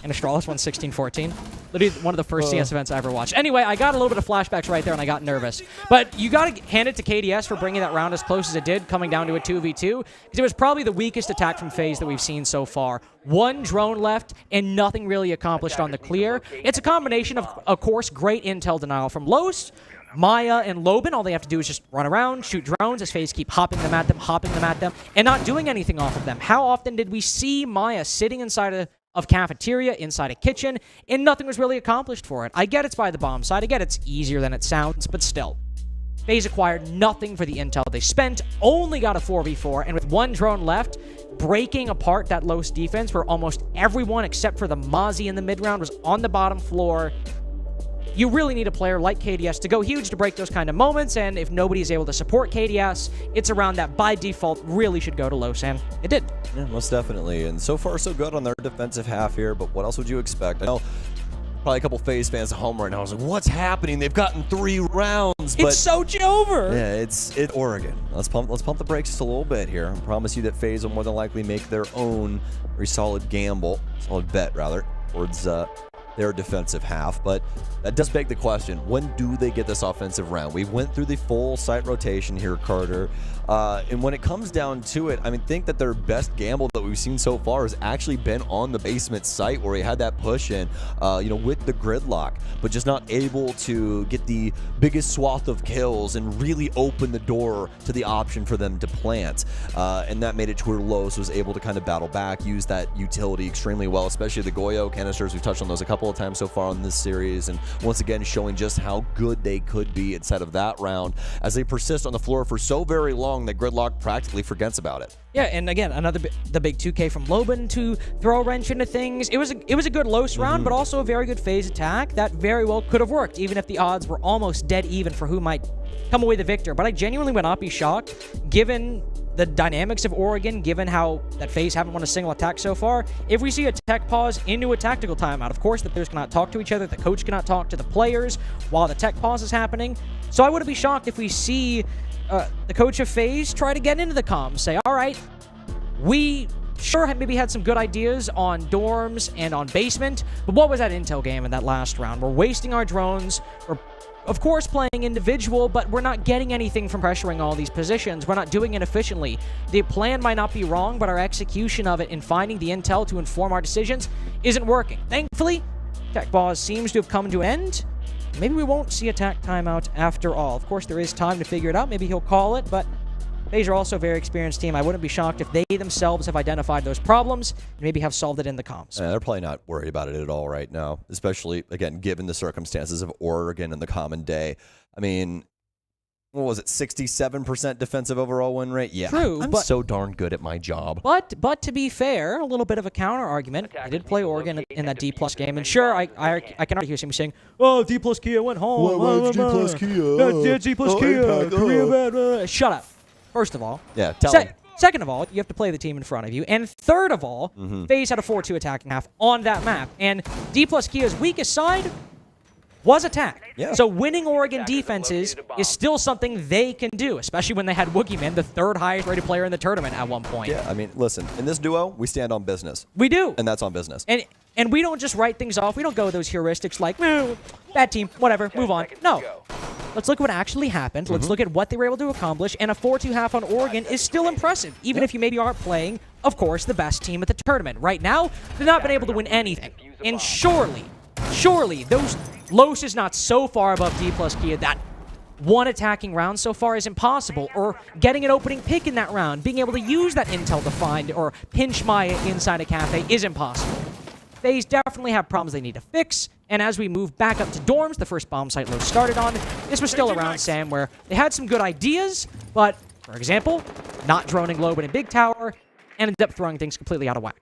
And Astralis won 16-14. Literally one of the first CS events I ever watched. Anyway, I got a little bit of flashbacks right there, and I got nervous. But you got to hand it to KDS for bringing that round as close as it did, coming down to a 2v2, because it was probably the weakest attack from FaZe that we've seen so far. 1 drone left, and nothing really accomplished on the clear. It's a combination of course, great intel denial from Los, Maya, and Loban. All they have to do is just run around, shoot drones as FaZe keep hopping them at them, and not doing anything off of them. How often did we see Maya sitting inside of Cafeteria, inside a kitchen, and nothing was really accomplished for it? I get it's by the bomb side. I get it's easier than it sounds, but still. FaZe acquired nothing for the intel they spent, only got a 4v4, and with 1 drone left, breaking apart that Los defense where almost everyone except for the Mozzie in the mid-round was on the bottom floor. You really need a player like KDS to go huge to break those kind of moments, and if nobody is able to support KDS, it's a round that by default really should go to Los, and it did. Yeah, most definitely. And so far, so good on their defensive half here, but what else would you expect? I know probably a couple FaZe fans at home right now. I was like, what's happening? They've gotten 3 rounds. But it's so over. Yeah, it's Oregon. Let's pump the brakes just a little bit here. I promise you that FaZe will more than likely make their own very solid bet rather, towards their defensive half. But that does beg the question, when do they get this offensive round? We went through the full site rotation here, Carter. And when it comes down to it, I mean, think that their best gamble that we've seen so far has actually been on the basement site where he had that push in, with the gridlock, but just not able to get the biggest swath of kills and really open the door to the option for them to plant. And that made it to where Los was able to kind of battle back, use that utility extremely well, especially the Goyo canisters. We've touched on those a couple of times so far on this series, and once again showing just how good they could be inside of that round as they persist on the floor for so very long that Gridlock practically forgets about it. Yeah, and again, the big 2K from Loban to throw a wrench into things. It was a good Los round, but also a very good FaZe attack that very well could have worked, even if the odds were almost dead even for who might come away the victor. But I genuinely would not be shocked, given the dynamics of Oregon, given how that FaZe haven't won a single attack so far, if we see a tech pause into a tactical timeout. Of course, the players cannot talk to each other, the coach cannot talk to the players while the tech pause is happening. So I wouldn't be shocked if we see the coach of FaZe try to get into the comms, say, all right, we sure maybe had some good ideas on dorms and on basement, but what was that intel game in that last round? We're wasting our drones, of course, playing individual, but we're not getting anything from pressuring all these positions. We're not doing it efficiently. The plan might not be wrong, but our execution of it and finding the intel to inform our decisions isn't working. Thankfully, Tech Pause seems to have come to an end. Maybe we won't see a Tech timeout after all. Of course, there is time to figure it out. Maybe he'll call it, but FaZe are also a very experienced team. I wouldn't be shocked if they themselves have identified those problems and maybe have solved it in the comms. They're probably not worried about it at all right now, especially, again, given the circumstances of Oregon and the common day. I mean, what was it, 67% defensive overall win rate? Yeah, True, I'm but so darn good at my job. But to be fair, a little bit of a counter argument. I did play Oregon in that D+ game, and sure, I can already hear somebody saying, "Oh, D+ Kia went home." Well, D+ Kia. That's D+ Kia. Korea, shut up. First of all. Yeah, tell him. Second of all, you have to play the team in front of you. And third of all, FaZe had a 4-2 attacking half on that map. And D+ Kia's weakest side was attack. Yeah. So winning Oregon defenses is still something they can do, especially when they had Woogieman, the third highest rated player in the tournament at one point. Yeah, I mean, listen, in this duo, we stand on business. We do. And that's on business. And we don't just write things off. We don't go with those heuristics like, bad team, whatever, move on. No. Let's look at what actually happened. Let's look at what they were able to accomplish. And a 4-2 half on Oregon is still impressive, even if you maybe aren't playing, of course, the best team at the tournament. Right now, they've not been able to win anything. And surely, Los is not so far above D+ Kia that one attacking round so far is impossible, or getting an opening pick in that round, being able to use that intel to find or pinch Maya inside a cafe is impossible. FaZe definitely have problems they need to fix, and as we move back up to dorms, the first bomb site Los started on, this was still around Sam, where they had some good ideas, but, for example, not droning Loban in Big Tower, and ended up throwing things completely out of whack.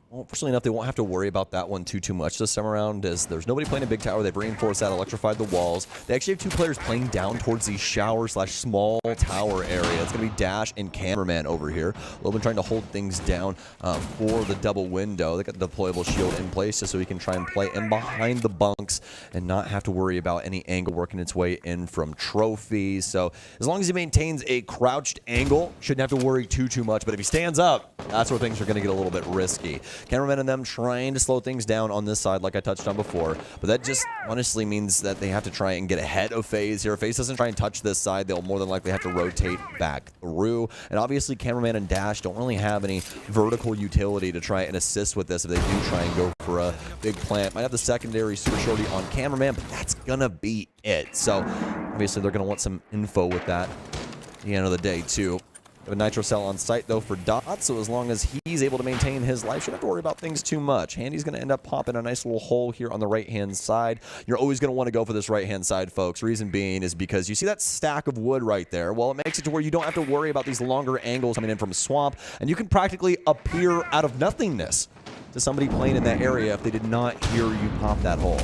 Well, fortunately enough, they won't have to worry about that one too much this time around, as there's nobody playing a big tower. They've reinforced that, electrified the walls. They actually have two players playing down towards the shower/small tower area. It's going to be Dash and Cameraman over here. Loban trying to hold things down for the double window. They got the deployable shield in place just so he can try and play in behind the bunks and not have to worry about any angle working its way in from trophies. So as long as he maintains a crouched angle, shouldn't have to worry too much. But if he stands up, that's where things are going to get a little bit risky. Cameraman and them trying to slow things down on this side, like I touched on before. But that just honestly means that they have to try and get ahead of FaZe here. If FaZe doesn't try and touch this side, they'll more than likely have to rotate back through. And obviously, Cameraman and Dash don't really have any vertical utility to try and assist with this if they do try and go for a big plant. Might have the secondary super shorty on Cameraman, but that's gonna be it. So obviously, they're gonna want some info with that at the end of the day, too. A nitro cell on site, though, for Dot, so as long as he's able to maintain his life, shouldn't have to worry about things too much. Handy's going to end up popping a nice little hole here on the right-hand side. You're always going to want to go for this right-hand side, folks. Reason being is because you see that stack of wood right there. Well, it makes it to where you don't have to worry about these longer angles coming in from a swamp, and you can practically appear out of nothingness to somebody playing in that area if they did not hear you pop that hole.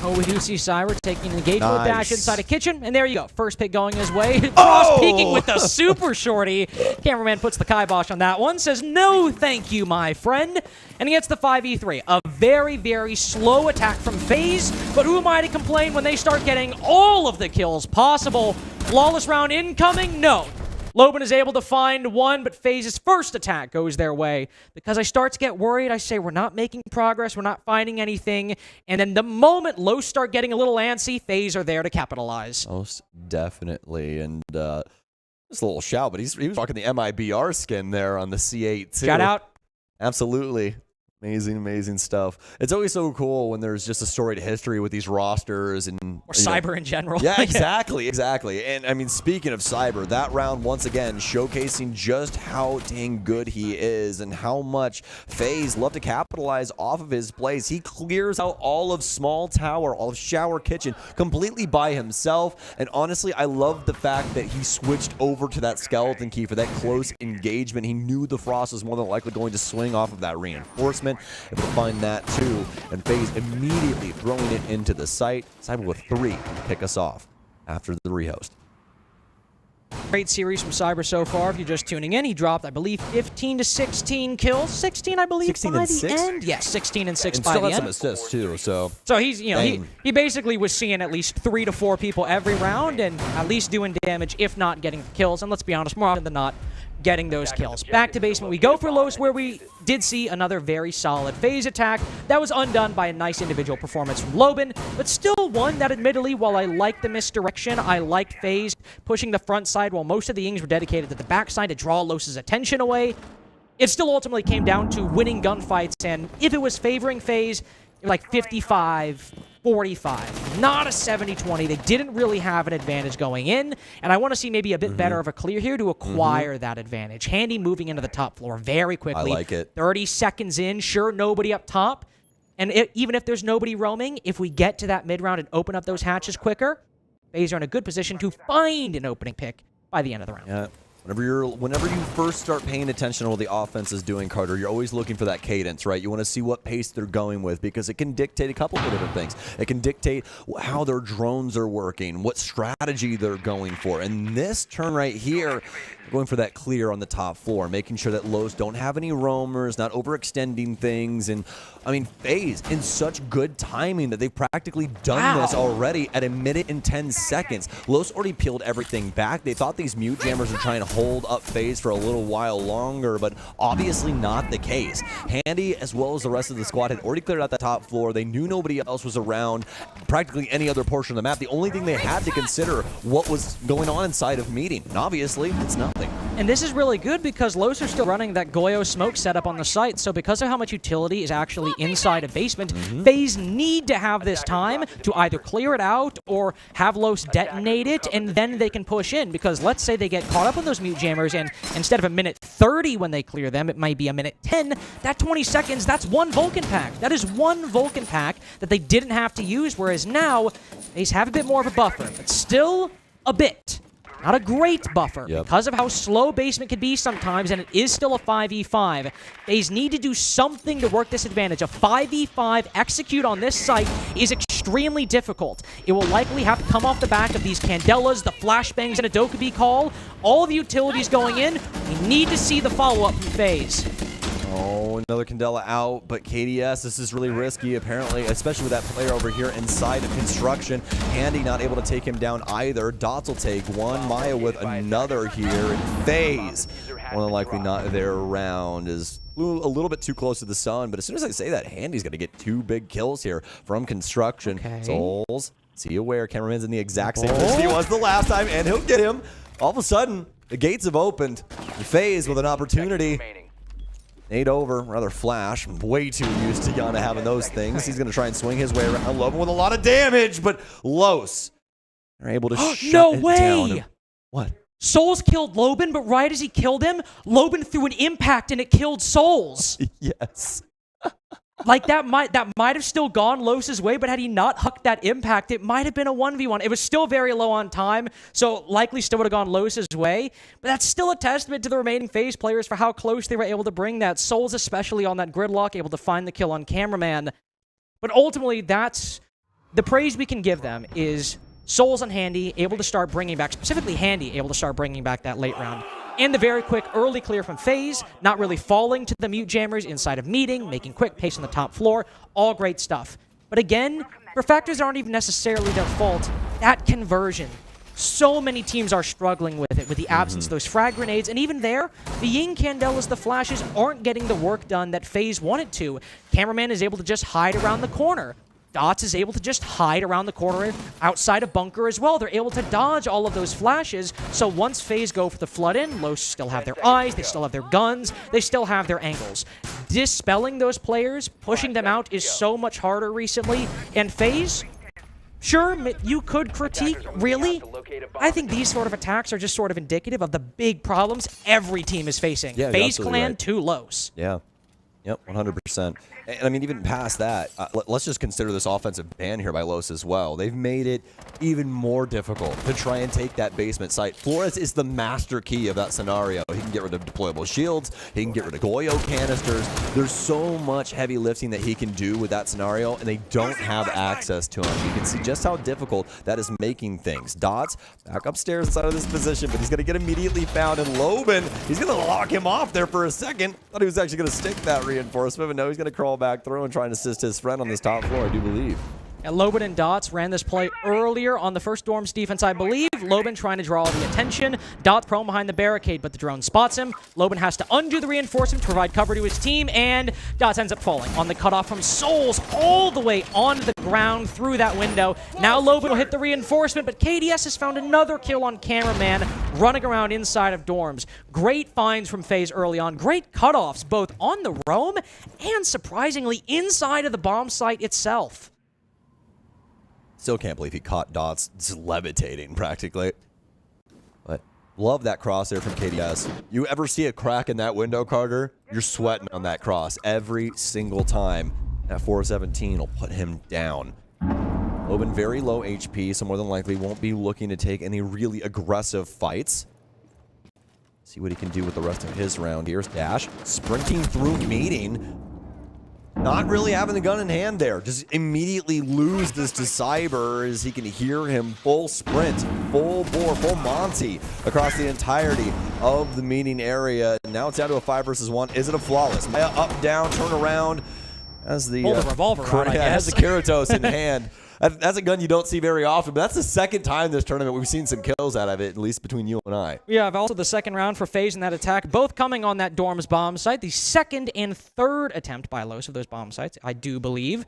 Oh, we do see Cyber taking an engagement with Dash inside a kitchen, and there you go. First pick going his way. Frost peeking with the super shorty. Cameraman puts the kibosh on that one, says, no thank you, my friend. And he gets the 5v3. A very, very slow attack from FaZe, but who am I to complain when they start getting all of the kills possible? Flawless round incoming? No. Loban is able to find one, but FaZe's first attack goes their way. Because I start to get worried, I say we're not making progress, we're not finding anything, and then the moment Los start getting a little antsy, FaZe are there to capitalize. Most definitely, and just a little shout, but he was rocking the MIBR skin there on the C8 too. Shout out. Absolutely. Amazing stuff. It's always so cool when there's just a storied history with these rosters and or Cyber in general. Yeah, exactly. And I mean, speaking of Cyber, that round once again showcasing just how dang good he is and how much FaZe love to capitalize off of his plays. He clears out all of Small Tower, all of Shower Kitchen completely by himself. And honestly, I love the fact that he switched over to that skeleton key for that close engagement. He knew the Frost was more than likely going to swing off of that reinforcement. Able to find that too, and FaZe immediately throwing it into the site. Cyber with 3 to kick us off after the rehost. Great series from Cyber so far. If you're just tuning in, he dropped, I believe, 15 to 16 kills. 16, I believe, 16 by and the 6? end. Yes, 16 and 6 And by still the had end. some assists too, so he's, he basically was seeing at least 3 to 4 people every round and at least doing damage, if not getting kills. And let's be honest, more often than not, getting those kills. Back to basement we go for Los, where we did see another very solid FaZe attack that was undone by a nice individual performance from Loban, but still one that admittedly, while I like the misdirection, I liked FaZe pushing the front side while most of the Ings were dedicated to the backside to draw Los's attention away. It still ultimately came down to winning gunfights, and if it was favoring FaZe, like 55-45, not a 70-20. They didn't really have an advantage going in, and I want to see maybe a bit better of a clear here to acquire that advantage. Handy moving into the top floor very quickly. I like it. 30 seconds in, sure, nobody up top, and even if there's nobody roaming, if we get to that mid-round and open up those hatches quicker, FaZe are in a good position to find an opening pick by the end of the round. Yeah. Whenever you first start paying attention to what the offense is doing, Carter, you're always looking for that cadence, right? You want to see what pace they're going with because it can dictate a couple of different things. It can dictate how their drones are working, what strategy they're going for. And this turn right here, going for that clear on the top floor, making sure that Los don't have any roamers, not overextending things. And, I mean, FaZe in such good timing that they've practically done this already at 1 minute and 10 seconds. Los already peeled everything back. They thought these mute jammers were trying to hold up FaZe for a little while longer, but obviously not the case. Handy, as well as the rest of the squad, had already cleared out the top floor. They knew nobody else was around practically any other portion of the map. The only thing they had to consider what was going on inside of meeting, and obviously it's nothing. And this is really good because Los are still running that Goyo smoke setup on the site, so because of how much utility is actually inside a basement, FaZe need to have this time to either clear it out or have Los detonate it, and then they can push in, because let's say they get caught up on those mute jammers, and instead of 1 minute 30 when they clear them, it might be 1 minute 10. That 20 seconds, that's one Vulcan pack. That is one Vulcan pack that they didn't have to use, whereas now, FaZe have a bit more of a buffer, but still a bit. Not a great buffer because of how slow basement can be sometimes, and it is still a 5v5. FaZe need to do something to work this advantage. A 5v5 execute on this site is extremely difficult. It will likely have to come off the back of these Candelas, the flashbangs, and a Dokubi call. All the utilities going in. We need to see the follow-up from FaZe. Oh, another Candela out, but KDS, this is really risky, apparently, especially with that player over here inside of construction. Handy not able to take him down either. Dots will take one. Maya with another here. And FaZe, more than likely not there around, is a little bit too close to the sun, but as soon as I say that, Handy's going to get 2 big kills here from construction. Souls, see you where cameraman's in the exact same position he was the last time, and he'll get him. All of a sudden, the gates have opened. FaZe with an opportunity. Nade over, rather flash. Way too used to Yana having those things. He's going to try and swing his way around Loban with a lot of damage, but Los are able to shut it down. What? Souls killed Loban, but right as he killed him, Loban threw an impact and it killed Souls. Yes. Like, that might have still gone Los's way, but had he not hucked that impact, it might have been a 1v1. It was still very low on time, so likely still would have gone Los's way. But that's still a testament to the remaining FaZe players for how close they were able to bring that. Souls, especially on that gridlock, able to find the kill on cameraman. But ultimately, that's the praise we can give them is Souls and Handy able to start bringing back, specifically Handy, able to start bringing back that late round. And the very quick early clear from FaZe, not really falling to the mute jammers inside of meeting, making quick pace on the top floor, all great stuff. But again, for factors that aren't even necessarily their fault, that conversion, so many teams are struggling with it, with the absence of those frag grenades, and even there, the Ying Candelas, the flashes, aren't getting the work done that FaZe wanted to. Cameraman is able to just hide around the corner. Dots is able to just hide around the corner outside a bunker as well. They're able to dodge all of those flashes, so once FaZe go for the flood in, Los still have their eyes, they still have their guns, they still have their angles. Dispelling those players, pushing them out is so much harder recently, and FaZe, sure, you could critique, really? I think these sort of attacks are just sort of indicative of the big problems every team is facing. FaZe Clan, too Los. Yeah. Yep, 100%. And I mean, even past that, let's just consider this offensive ban here by Los as well. They've made it even more difficult to try and take that basement site. Flores is the master key of that scenario. He can get rid of deployable shields. He can get rid of Goyo canisters. There's so much heavy lifting that he can do with that scenario, and they don't have access to him. You can see just how difficult that is making things. Dots back upstairs inside of this position, but he's going to get immediately found. And Loban, he's going to lock him off there for a second. Thought he was actually going to stick that reinforcement, but no, he's going to crawl back through and try and assist his friend on this top floor, I do believe. And Loban and Dots ran this play earlier on the first Storm's defense, I believe. Loban trying to draw the attention. Dots prone behind the barricade, but the drone spots him. Loban has to undo the reinforcement to provide cover to his team, and Dots ends up falling on the cutoff from Souls all the way onto the ground through that window. Now Loban will hit the reinforcement, but KDS has found another kill on Cameraman running around inside of dorms. Great finds from FaZe early on. Great cutoffs, both on the roam and surprisingly inside of the bomb site itself. Still can't believe he caught Dots just levitating practically. But love that cross there from KDS. You ever see a crack in that window, Carter? You're sweating on that cross every single time. That 417 will put him down. Loban very low HP, so more than likely won't be looking to take any really aggressive fights. See what he can do with the rest of his round. Here's Dash sprinting through meeting. Not really having the gun in hand there. Just immediately lose this to Cyber as he can hear him full sprint, full bore, full Monty across the entirety of the meeting area. And now it's down to a 5 versus 1. Is it a flawless? Maya up, down, turn around. Has the revolver out, I guess. Has the Keratos in hand. That's a gun you don't see very often, but that's the second time this tournament we've seen some kills out of it, at least between you and I. Yeah, I've also the second round for FaZe in that attack, both coming on that Dorm's bomb site. The second and third attempt by Los of those bomb sites, I do believe.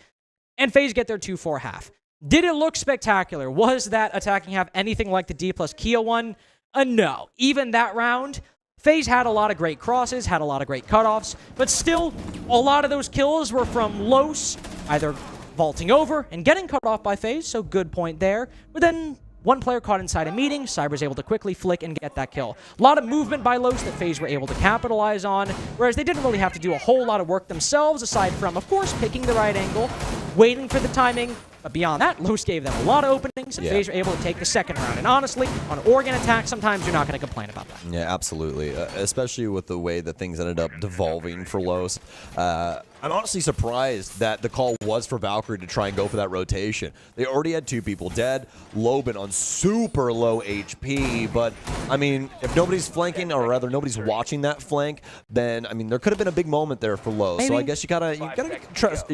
And FaZe get their 2-4 half. Did it look spectacular? Was that attacking half anything like the D plus Kia one? No. Even that round, FaZe had a lot of great crosses, had a lot of great cutoffs, but still, a lot of those kills were from Los, either vaulting over and getting cut off by FaZe, so good point there. But then one player caught inside a meeting, Cyber's able to quickly flick and get that kill. A lot of movement by Los that FaZe were able to capitalize on, whereas they didn't really have to do a whole lot of work themselves, aside from, of course, picking the right angle, waiting for the timing. But beyond that, Los gave them a lot of openings, and FaZe were able to take the second round. And honestly, on Oregon attack, sometimes you're not going to complain about that. Yeah, absolutely. Especially with the way that things ended up devolving for Los. I'm honestly surprised that the call was for Valkyrie to try and go for that rotation. They already had 2 people dead. Loban on super low HP, but I mean, if nobody's flanking, or rather nobody's watching that flank, then I mean, there could have been a big moment there for Los. So I guess you gotta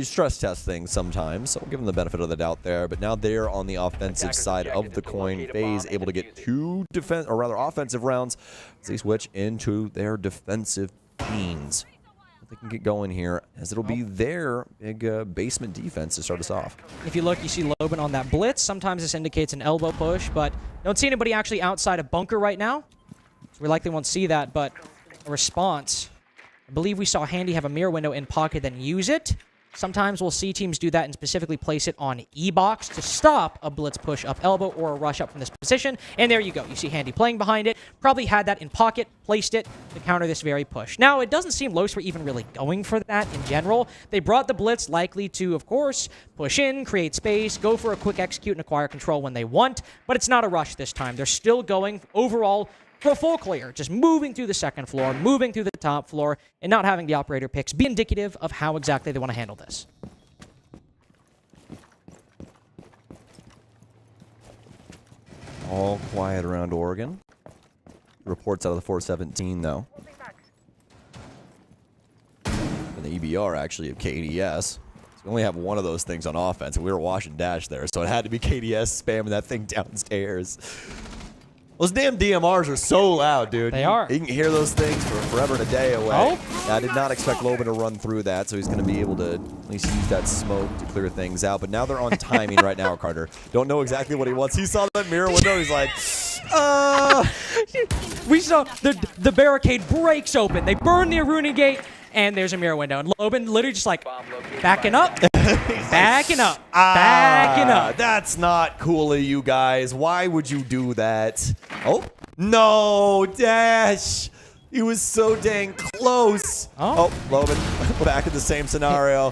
stress test things sometimes. So we'll give them the benefit of the doubt there. But now they're on the offensive side of the coin. FaZe able to get 2 offensive rounds as they switch into their defensive teams. They can get going here, as it'll be their big basement defense to start us off. If you look, you see Loban on that blitz. Sometimes this indicates an elbow push, but don't see anybody actually outside a bunker right now. So we likely won't see that, but a response. I believe we saw Handy have a mirror window in pocket, then use it. Sometimes we'll see teams do that and specifically place it on E-box to stop a blitz push up elbow or a rush up from this position. And there you go. You see Handy playing behind it. Probably had that in pocket, placed it to counter this very push. Now, it doesn't seem Los were even really going for that in general. They brought the blitz likely to, of course, push in, create space, go for a quick execute and acquire control when they want. But it's not a rush this time. They're still going overall for a full clear, just moving through the second floor, moving through the top floor, and not having the operator picks be indicative of how exactly they want to handle this. All quiet around Oregon. Reports out of the 417, though. And the EBR, actually, of KDS. So we only have one of those things on offense, and we were watching Dash there, so it had to be KDS spamming that thing downstairs. Those damn DMRs are so loud, dude. They are. You can hear those things for forever and a day away. Oh. I did not expect Loban to run through that, so he's going to be able to at least use that smoke to clear things out. But now they're on timing right now, Carter. Don't know exactly what he wants. He saw that mirror window. He's like, We saw the barricade breaks open. They burn the Aruna gate, and there's a mirror window. And Loban literally just like backing up, backing up, backing up. That's not cool of you guys. Why would you do that? Oh, no, Dash. He was so dang close. Oh, Loban, back in the same scenario.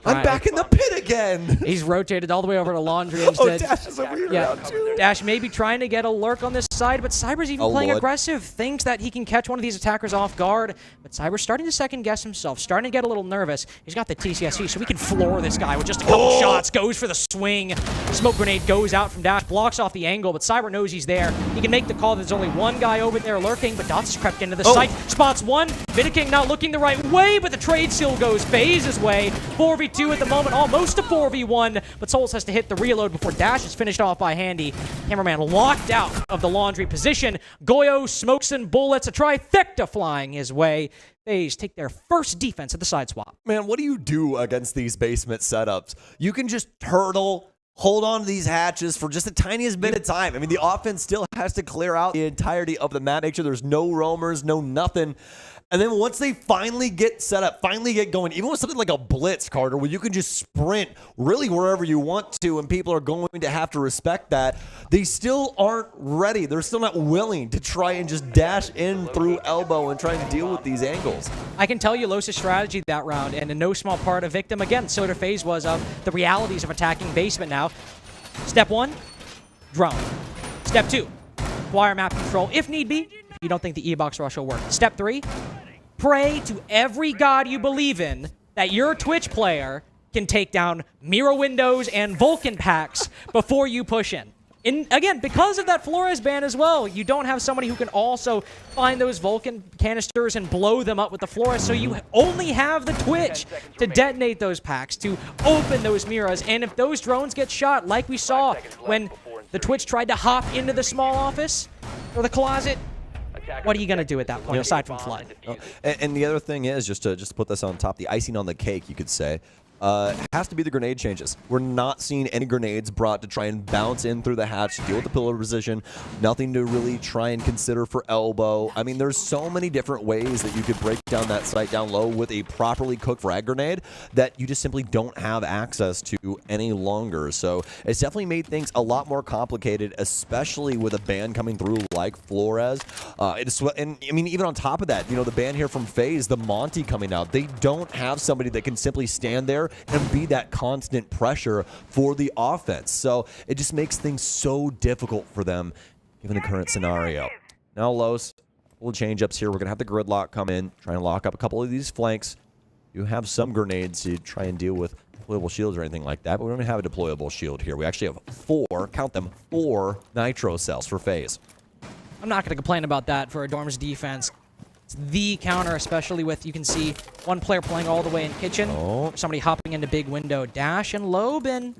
I'm back in the pit again. He's rotated all the way over to Laundry instead. Dash is over here now too. Dash may be trying to get a lurk on this side, but Cyber's even playing aggressive. Thinks that he can catch one of these attackers off guard, but Cyber's starting to second guess himself, starting to get a little nervous. He's got the TCSC, so we can floor this guy with just a couple shots. Goes for the swing. Smoke grenade goes out from Dash, blocks off the angle, but Cyber knows he's there. He can make the call. There's only one guy over there lurking, but Dots has crept into the site. Spots one. Vidiking not looking the right way, but the trade still goes FaZe's way. 4v2 at the moment, almost a 4v1, but Souls has to hit the reload before Dash is finished off by Handy. Cameraman locked out of the laundry position. Goyo, smokes and bullets, a trifecta flying his way. FaZe take their first defense at the side swap. Man, what do you do against these basement setups? You can just turtle, hold on to these hatches for just the tiniest bit of time. I mean, the offense still has to clear out the entirety of the map, make sure there's no roamers, no nothing. And then once they finally get set up, finally get going, even with something like a blitz, Carter, where you can just sprint really wherever you want to and people are going to have to respect that, they still aren't ready. They're still not willing to try and just dash in through elbow and try and deal with these angles. I can tell you Los' strategy that round, and in no small part a victim, again, so their FaZe was of the realities of attacking basement now. Step 1, drone. Step 2, acquire map control if need be. If you don't think the E-Box rush will work. Step 3, pray to every god you believe in that your Twitch player can take down mirror windows and Vulcan packs before you push in. And again, because of that Flores ban as well, you don't have somebody who can also find those Vulcan canisters and blow them up with the Flores, so you only have the Twitch to detonate those packs, to open those mirrors. And if those drones get shot, like we saw when the Twitch tried to hop into the small office or the closet, what are you going to do at that point, aside from flood? And the other thing is, just to put this on top, the icing on the cake, you could say, has to be the grenade changes. We're not seeing any grenades brought to try and bounce in through the hatch to deal with the pillar position. Nothing to really try and consider for elbow. I mean, there's so many different ways that you could break down that site down low with a properly cooked frag grenade that you just simply don't have access to any longer. So it's definitely made things a lot more complicated, especially with a ban coming through like Flores. And I mean, even on top of that, you know, the ban here from FaZe, the Monty coming out, they don't have somebody that can simply stand there and be that constant pressure for the offense. So it just makes things so difficult for them given the current scenario. Now Los, little change-ups here. We're going to have the gridlock come in, try and lock up a couple of these flanks. You have some grenades to try and deal with deployable shields or anything like that, but we don't have a deployable shield here. We actually have 4, count them, 4 nitro cells for FaZe. I'm not going to complain about that for a Dorm's defense. It's the counter, especially with, you can see one player playing all the way in kitchen. Somebody hopping into big window. Dash and Lobin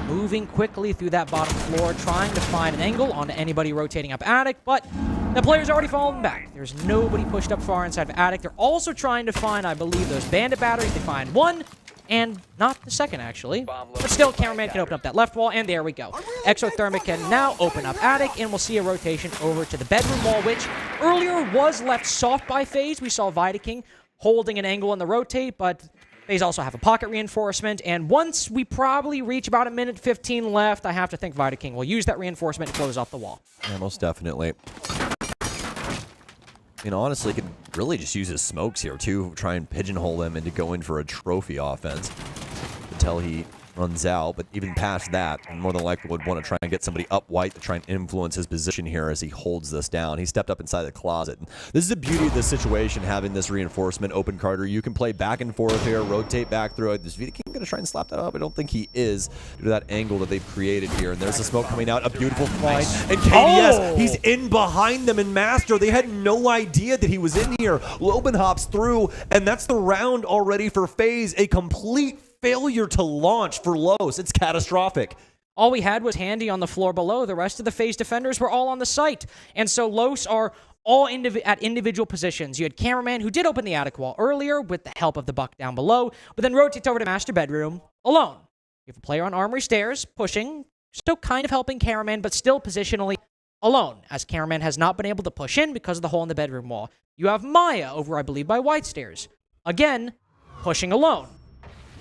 moving quickly through that bottom floor, trying to find an angle on anybody rotating up attic, but the player's already fallen back. There's nobody pushed up far inside of attic. They're also trying to find, I believe, those bandit batteries. They find one, and not the second, actually. But still, cameraman can open up that left wall, and there we go. Exothermic can now open up attic, and we'll see a rotation over to the bedroom wall, which earlier was left soft by FaZe. We saw Vidaking holding an angle in the rotate, but FaZe also have a pocket reinforcement, and once we probably reach about a minute 15 left, I have to think Vidaking will use that reinforcement to close off the wall. Yeah, most definitely. You know, honestly, could really just use his smokes here, too. Try and pigeonhole him into going for a trophy offense until he runs out. But even past that, more than likely would want to try and get somebody up white to try and influence his position here as he holds this down. He stepped up inside the closet. And this is the beauty of this situation, having this reinforcement open, Carter. You can play back and forth here, rotate back through it. Is Vidaking going to try and slap that up? I don't think he is, due to that angle that they've created here. And there's the smoke coming out. A beautiful find. And KDS, he's in behind them in Master. They had no idea that he was in here. Lobin hops through, and that's the round already for FaZe. A complete failure to launch for Los. It's catastrophic. All we had was Handy on the floor below. The rest of the FaZe defenders were all on the site. And so Los are all at individual positions. You had Cameraman, who did open the attic wall earlier with the help of the buck down below, but then rotates over to Master Bedroom alone. You have a player on Armory Stairs pushing, still kind of helping Cameraman, but still positionally alone, as Cameraman has not been able to push in because of the hole in the bedroom wall. You have Maya over, I believe, by White Stairs. Again, pushing alone.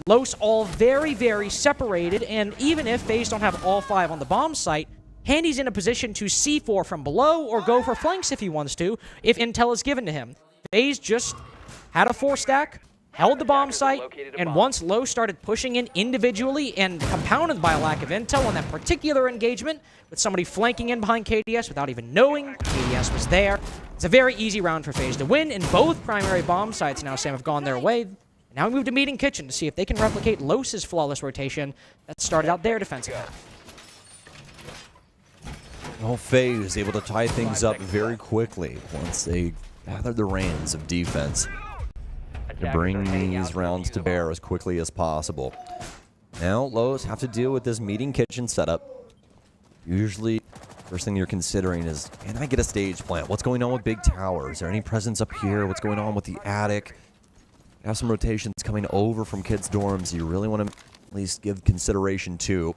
Los all very, very separated, and even if FaZe don't have all 5 on the bomb site, Handy's in a position to C4 from below or go for flanks if he wants to, if intel is given to him. FaZe just had a 4-stack, held the bomb site, and once Los started pushing in individually and compounded by a lack of intel on that particular engagement, with somebody flanking in behind KDS without even knowing KDS was there, it's a very easy round for FaZe to win, and both primary bomb sites now, Sam, have gone their way. Now we move to Meeting Kitchen to see if they can replicate Los's flawless rotation that started out their defensive half. Well, FaZe is able to tie things up very quickly once they gathered the reins of defense. to bring these rounds to bear as quickly as possible. Now, Lowe's have to deal with this meeting kitchen setup. Usually, first thing you're considering is, can I get a stage plant? What's going on with Big Tower? Is there any presence up here? What's going on with the attic? You have some rotations coming over from kids' dorms you really want to at least give consideration to. You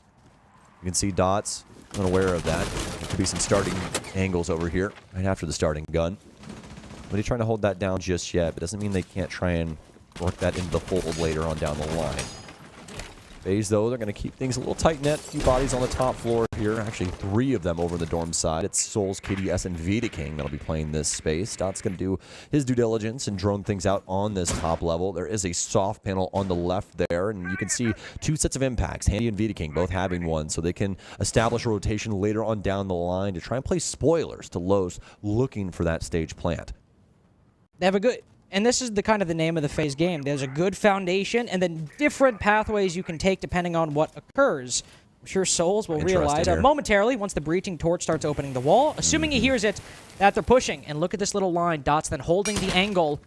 can see Dots, unaware of that. There could be some starting angles over here, right after the starting gun. Nobody trying to hold that down just yet, but doesn't mean they can't try and work that into the fold later on down the line. FaZe, though, they're going to keep things a little tight-knit. A few bodies on the top floor here. Actually, 3 of them over the dorm side. It's Souls, KDS, and Vita King that'll be playing this space. Dot's going to do his due diligence and drone things out on this top level. There is a soft panel on the left there, and you can see 2 sets of impacts, Handy and Vita King both having one, so they can establish a rotation later on down the line to try and play spoilers to Lowe's looking for that stage plant. They have a good... And this is the kind of the name of the FaZe game. There's a good foundation and then different pathways you can take depending on what occurs. I'm sure Souls will realize momentarily once the breaching torch starts opening the wall, assuming he hears it, that they're pushing. And look at this little line. Dot's then holding the angle.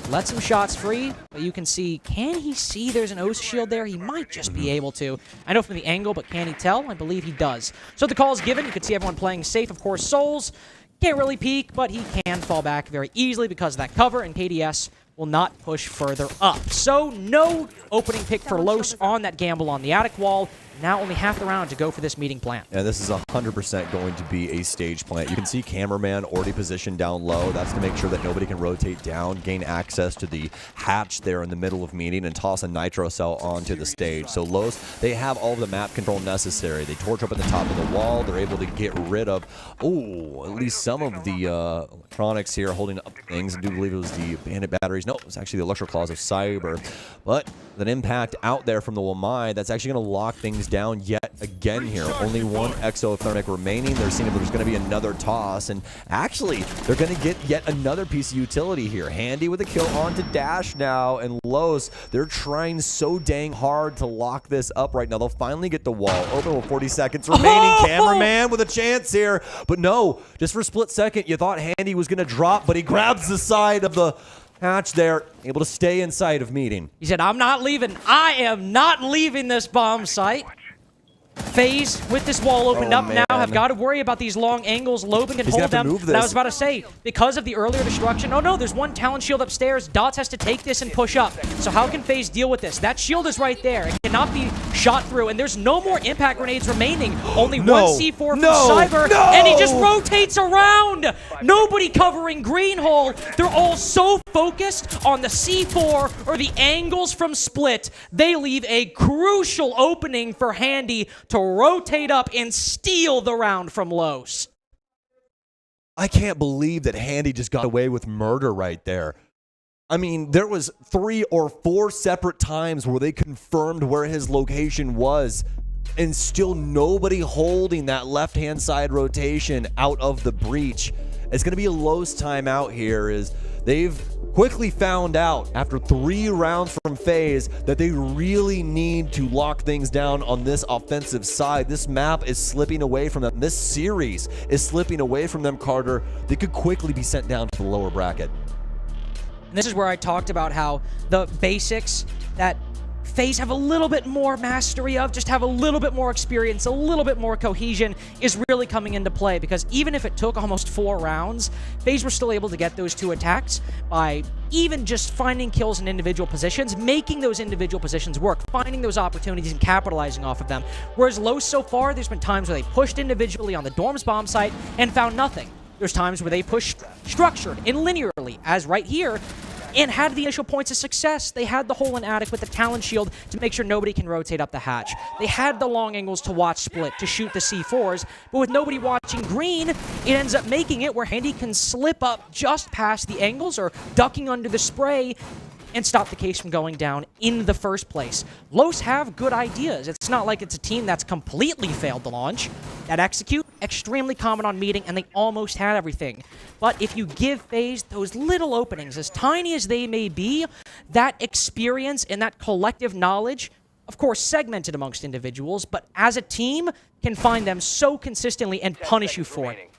Let some shots free, but you can see, can he see there's an Osa shield there? He might just be able to. I know from the angle, but can he tell? I believe he does. So the call is given. You can see everyone playing safe. Of course, Souls can't really peek, but he can fall back very easily because of that cover, and KDS will not push further up. So no opening pick for Los on that gamble on the attic wall. Now only half the round to go for this meeting plant. And this is 100% going to be a stage plant. You can see cameraman already positioned down low. That's to make sure that nobody can rotate down, gain access to the hatch there in the middle of meeting, and toss a nitro cell onto the stage. So Los, they have all of the map control necessary. They torch up at the top of the wall. They're able to get rid of, at least some of the electronics here holding up things. I do believe it was the bandit batteries. No, it was actually the electro claws of Cyber. But an impact out there from the Wamai, that's actually going to lock things down yet again here. Only 1 exothermic remaining. They're seeing if there's going to be another toss, and actually they're going to get yet another piece of utility here. Handy with a kill onto Dash now, and Los, they're trying so dang hard to lock this up right now. They'll finally get the wall open with 40 seconds remaining. Cameraman with a chance here, but no, just for a split second you thought Handy was going to drop, but he grabs the side of the hatch there, able to stay inside of meeting. He said, I'm not leaving. I am not leaving this bomb site. FaZe, with this wall opened up now, have got to worry about these long angles. Loban can hold them. And I was about to say, because of the earlier destruction, oh no, there's one talent shield upstairs. Dots has to take this and push up. So how can FaZe deal with this? That shield is right there. It cannot be shot through, and there's no more impact grenades remaining. Only one C4 from Cyber, and he just rotates around. Nobody covering green hole. They're all so focused on the C4 or the angles from Split, they leave a crucial opening for Handy to rotate up and steal the round from Los. I can't believe that Handy just got away with murder right there. I mean, there was 3 or 4 separate times where they confirmed where his location was, and still nobody holding that left-hand side rotation out of the breach. It's going to be a Los timeout here, as they've quickly found out after 3 rounds from FaZe that they really need to lock things down on this offensive side. This map is slipping away from them. This series is slipping away from them, Carter. They could quickly be sent down to the lower bracket. And this is where I talked about how the basics that FaZe have a little bit more mastery of, just have a little bit more experience, a little bit more cohesion, is really coming into play, because even if it took almost 4 rounds, FaZe were still able to get those 2 attacks by even just finding kills in individual positions, making those individual positions work, finding those opportunities and capitalizing off of them. Whereas Los, so far, there's been times where they pushed individually on the Dorm's bomb site and found nothing. There's times where they pushed structured and linearly, as right here, and had the initial points of success. They had the hole in attic with the talent shield to make sure nobody can rotate up the hatch. They had the long angles to watch Split, to shoot the C4s, but with nobody watching green, it ends up making it where Handy can slip up just past the angles or ducking under the spray and stop the case from going down in the first place. Los have good ideas. It's not like it's a team that's completely failed the launch. That execute, extremely common on meeting, and they almost had everything. But if you give FaZe those little openings, as tiny as they may be, that experience and that collective knowledge, of course segmented amongst individuals, but as a team, can find them so consistently and punish you for it.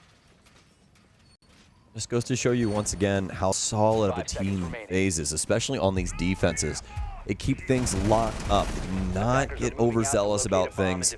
Just goes to show you once again how solid of a team FaZe is, especially on these defenses. They keep things locked up. They do not get overzealous about things.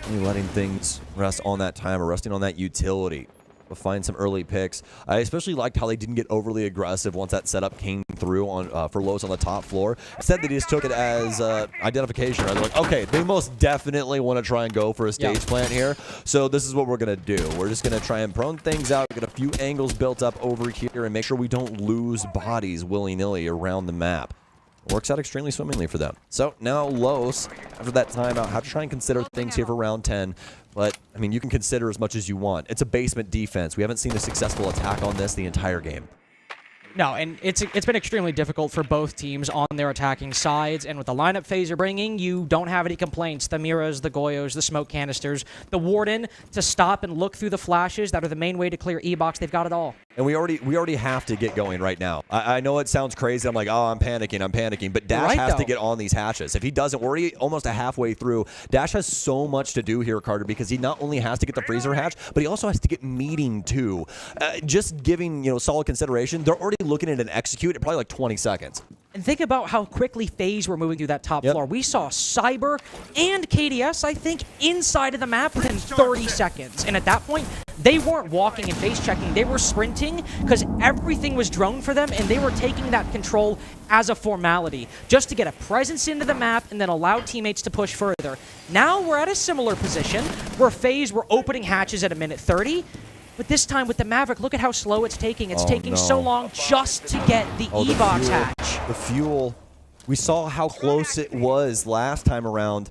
Only letting things rest on that time or resting on that utility. We'll find some early picks. I especially liked how they didn't get overly aggressive once that setup came through on for Los on the top floor. Instead, they just took it as identification. Right? They're like, okay, they most definitely want to try and go for a stage plant here. So this is what we're going to do. We're just going to try and prone things out, get a few angles built up over here, and make sure we don't lose bodies willy-nilly around the map. Works out extremely swimmingly for them. So now Los, after that timeout, have to try and consider things here for round 10. But, I mean, you can consider as much as you want. It's a basement defense. We haven't seen a successful attack on this the entire game. No, and it's been extremely difficult for both teams on their attacking sides, and with the lineup FaZe are bringing, you don't have any complaints. The Miras, the Goyos, the smoke canisters, the Warden to stop and look through the flashes that are the main way to clear E-Box. They've got it all. And we already have to get going right now. I know it sounds crazy. I'm like, oh, I'm panicking. But Dash has to get on these hatches. If he doesn't, we're already almost halfway through. Dash has so much to do here, Carter, because he not only has to get the freezer hatch, but he also has to get meeting too. Just giving solid consideration, they're already looking at an execute at probably like 20 seconds. And think about how quickly FaZe were moving through that top floor. We saw Cyber and KDS, I think, inside of the map within 30 seconds. And at that point, they weren't walking and face checking. They were sprinting because everything was drone for them, and they were taking that control as a formality just to get a presence into the map and then allow teammates to push further. Now we're at a similar position where FaZe were opening hatches at a minute 30. But this time with the Maverick, look at how slow it's taking. It's taking so long just to get the E-Box hatch. The fuel. We saw how close it was last time around.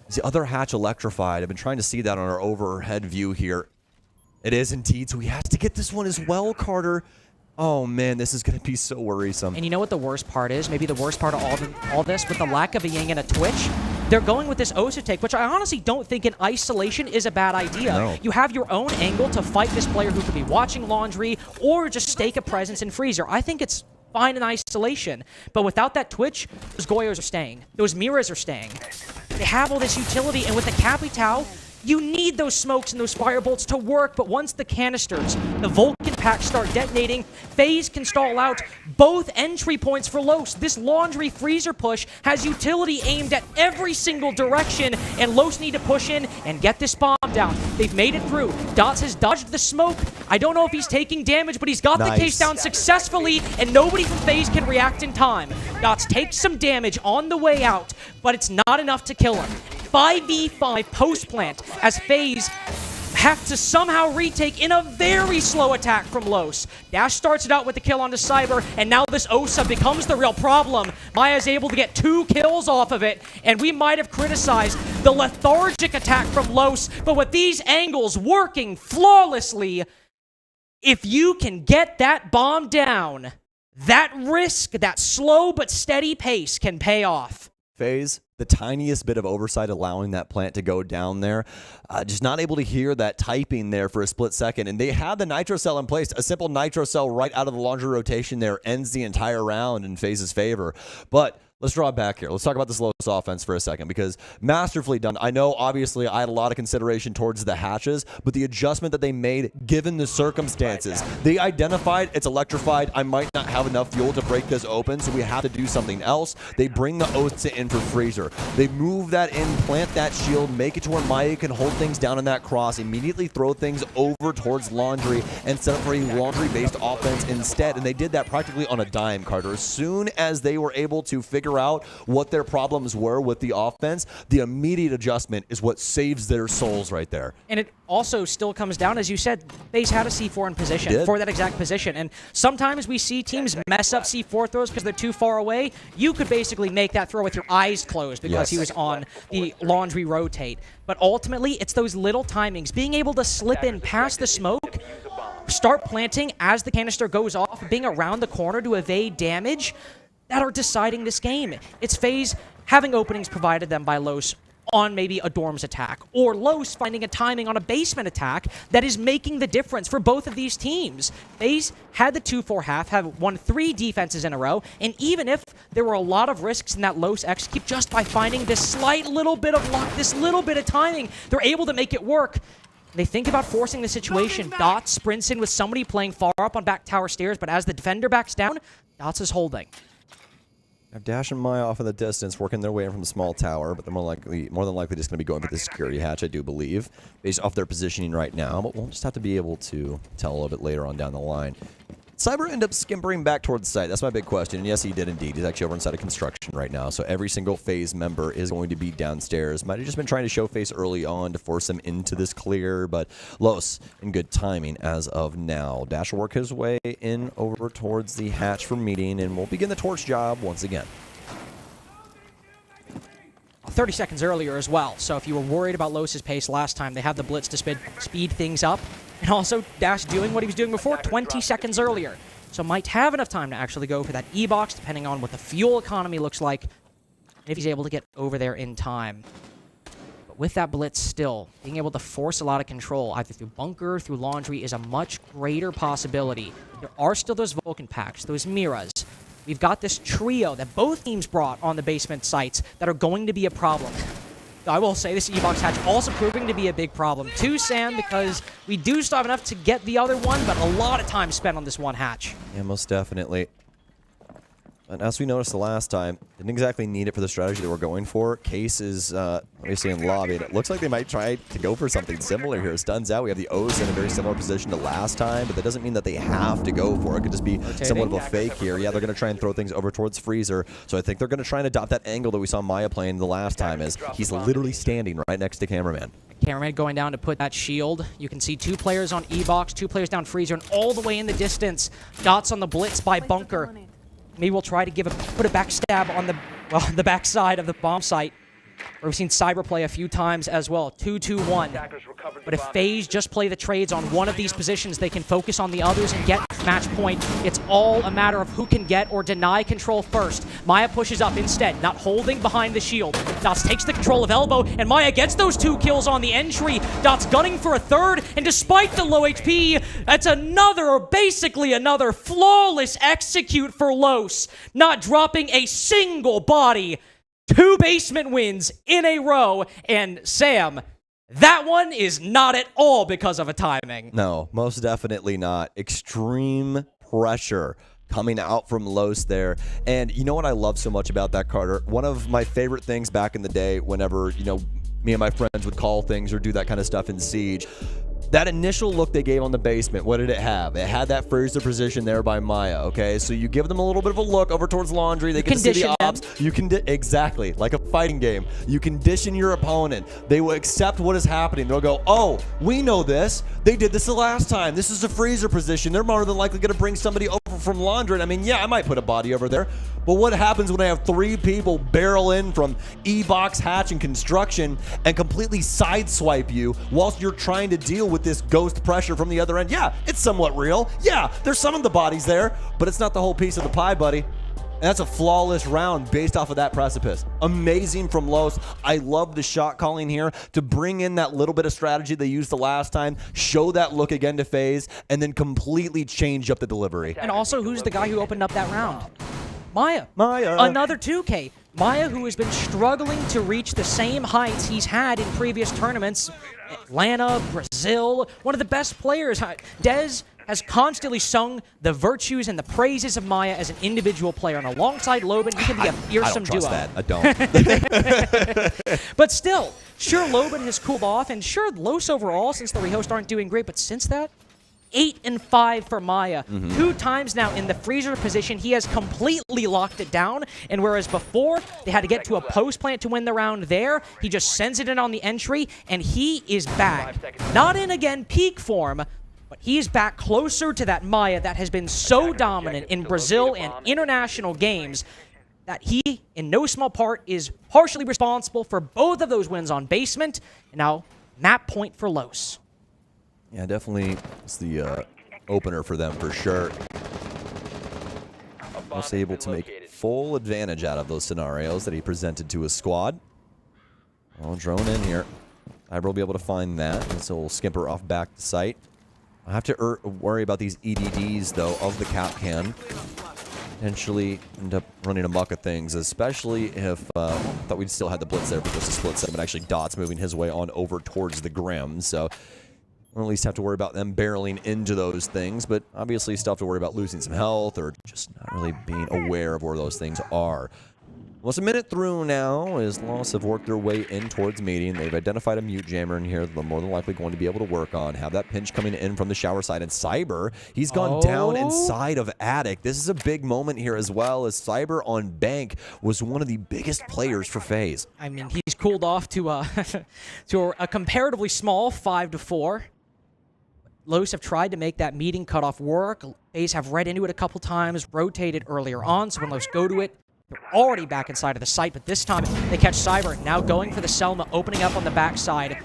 Is the other hatch electrified? I've been trying to see that on our overhead view here. It is indeed, so we have to get this one as well, Carter. Oh man, this is going to be so worrisome. And you know what the worst part is? Maybe the worst part of all this, with the lack of a Ying and a Twitch, they're going with this Osa take, which I honestly don't think in isolation is a bad idea. No. You have your own angle to fight this player who could be watching Laundry or just stake a presence in Freezer. I think it's fine in isolation. But without that Twitch, those Goyos are staying. Those Miras are staying. They have all this utility, and with the Capitao, you need those smokes and those firebolts to work, but once the canisters, the Vulcan packs start detonating, FaZe can stall out both entry points for Los. This Laundry freezer push has utility aimed at every single direction, and Los need to push in and get this bomb down. They've made it through. Dots has dodged the smoke. I don't know if he's taking damage, but he's got the case down successfully, and nobody from FaZe can react in time. Dots takes some damage on the way out, but it's not enough to kill him. 5v5 post-plant as FaZe have to somehow retake in a very slow attack from Los. Dash starts it out with the kill onto Cyber, and now this Osa becomes the real problem. Maya's able to get 2 kills off of it, and we might have criticized the lethargic attack from Los, but with these angles working flawlessly, if you can get that bomb down, that risk, that slow but steady pace can pay off. FaZe, the tiniest bit of oversight allowing that plant to go down there. Just not able to hear that typing there for a split second. And they had the Nitro Cell in place. A simple Nitro Cell right out of the Laundry rotation there ends the entire round in FaZe's favor. But let's draw it back here. Let's talk about this Los offense for a second, because masterfully done. I know, obviously, I had a lot of consideration towards the hatches, but the adjustment that they made, given the circumstances, they identified it's electrified. I might not have enough fuel to break this open, so we have to do something else. They bring the Osa in for freezer. They move that in, plant that shield, make it to where Maya can hold things down in that cross, immediately throw things over towards Laundry, and set up for a Laundry-based offense instead. And they did that practically on a dime, Carter. As soon as they were able to figure out what their problems were with the offense, the immediate adjustment is what saves their souls right there. And it also still comes down, as you said, FaZe had a C4 in position for that exact position. And sometimes we see teams mess up C4 throws because they're too far away. You could basically make that throw with your eyes closed because he was on the Laundry rotate. But ultimately, it's those little timings. Being able to slip in past the smoke, start planting as the canister goes off, being around the corner to evade damage, that are deciding this game. It's FaZe having openings provided them by Los on maybe a Dorms attack, or Los finding a timing on a basement attack that is making the difference for both of these teams. FaZe had the 2-4 half, have won 3 defenses in a row, and even if there were a lot of risks in that Los execute, just by finding this slight little bit of luck, this little bit of timing, they're able to make it work. They think about forcing the situation. Dots sprints in with somebody playing far up on back tower stairs, but as the defender backs down, Dots is holding. Dash and Maya off in the distance, working their way in from the small tower, but they're more than likely just going to be going for the security hatch, I do believe, based off their positioning right now, but we'll just have to be able to tell a little bit later on down the line. Cyber end up skimpering back towards the site. That's my big question. And yes, he did indeed. He's actually over inside of construction right now. So every single FaZe member is going to be downstairs. Might have just been trying to show face early on to force him into this clear, but Los in good timing as of now. Dash will work his way in over towards the hatch for meeting, and we'll begin the torch job once again. 30 seconds earlier as well. So if you were worried about Los's pace last time, they have the blitz to speed things up. And also, Dash doing what he was doing before 20 seconds earlier. So might have enough time to actually go for that E-box, depending on what the fuel economy looks like, and if he's able to get over there in time. But with that blitz still, being able to force a lot of control, either through bunker, through laundry, is a much greater possibility. There are still those Vulcan packs, those Miras. We've got this trio that both teams brought on the basement sites that are going to be a problem. I will say this E-box hatch also proving to be a big problem too, Sam, because we do still have enough to get the other one, but a lot of time spent on this one hatch. Yeah, most definitely. And as we noticed the last time, didn't exactly need it for the strategy that we're going for. Case is obviously in lobby, and it looks like they might try to go for something similar here. Stuns out. We have the O's in a very similar position to last time, but that doesn't mean that they have to go for it. It could just be somewhat of a fake here. Yeah, they're going to try and throw things over towards Freezer, so I think they're going to try and adopt that angle that we saw Maya playing the last time, as he's literally standing right next to cameraman. Cameraman going down to put that shield. You can see 2 players on E-box, 2 players down Freezer, and all the way in the distance, Dots on the blitz by bunker. Maybe we'll try to put a backstab on the backside of the bomb site. We've seen Cyber play a few times as well. 2-2-1. But if FaZe just play the trades on one of these positions, they can focus on the others and get match point. It's all a matter of who can get or deny control first. Maya pushes up instead, not holding behind the shield. Dots takes the control of elbow, and Maya gets those 2 kills on the entry. Dots gunning for a third, and despite the low HP, that's basically another flawless execute for Los, not dropping a single body. 2 basement wins in a row, and Sam, that one is not at all because of a timing. No, most definitely not. Extreme pressure coming out from Los there. And you know what I love so much about that, Carter? One of my favorite things back in the day, whenever, you know, me and my friends would call things or do that kind of stuff in Siege, that initial look they gave on the basement, what did it have? It had that Freezer position there by Maya, okay? So you give them a little bit of a look over towards laundry. They can see the ops. You can exactly, like a fighting game. You condition your opponent. They will accept what is happening. They'll go, oh, we know this. They did this the last time. This is a Freezer position. They're more than likely going to bring somebody over from laundry. I mean, yeah, I might put a body over there. But what happens when I have 3 people barrel in from E-box, hatch, and construction and completely sideswipe you whilst you're trying to deal with this ghost pressure from the other end? Yeah, it's somewhat real. Yeah, there's some of the bodies there, but it's not the whole piece of the pie, buddy. And that's a flawless round based off of that precipice. Amazing from Los. I love the shot calling here to bring in that little bit of strategy they used the last time, show that look again to FaZe, and then completely change up the delivery. And also, who's the guy who opened up that round? Maya. Another 2K. Maya, who has been struggling to reach the same heights he's had in previous tournaments. Atlanta, Brazil, one of the best players. Dez has constantly sung the virtues and the praises of Maya as an individual player. And alongside Loban, he can be a fearsome duo. I don't trust that. I don't. But still, sure, Loban has cooled off, and sure, Los overall, since the rehosts aren't doing great, but since that, 8-5 for Maya. 2 times now in the Freezer position, he has completely locked it down. And whereas before, they had to get to a post plant to win the round there, he just sends it in on the entry, and he is back. Not in, again, peak form, but he is back closer to that Maya that has been so dominant in Brazil and international games that he, in no small part, is partially responsible for both of those wins on basement. And now, map point for Los. Yeah, definitely it's the opener for them for sure. Was able to make full advantage out of those scenarios that he presented to his squad. Well, drone in here. I will be able to find that, and so we'll skimper off back to site. I have to worry about these EDDs, though, of the cap can. Potentially end up running amok of things, especially if I thought we'd still had the blitz there for just a split second, but actually Dot's moving his way on over towards the Grim, so or at least have to worry about them barreling into those things, but obviously still have to worry about losing some health or just not really being aware of where those things are. Almost a minute through now as Lost have worked their way in towards meeting. They've identified a mute jammer in here that they're more than likely going to be able to work on. Have that pinch coming in from the shower side. And Cyber, he's gone down inside of Attic. This is a big moment here as well, as Cyber on Bank was one of the biggest players for FaZe. I mean, he's cooled off to to a comparatively small 5-4. Los have tried to make that meeting cutoff work. FaZe have read into it a couple times, rotated earlier on, so when Los go to it, they're already back inside of the site, but this time they catch Cyber, now going for the Selma, opening up on the backside.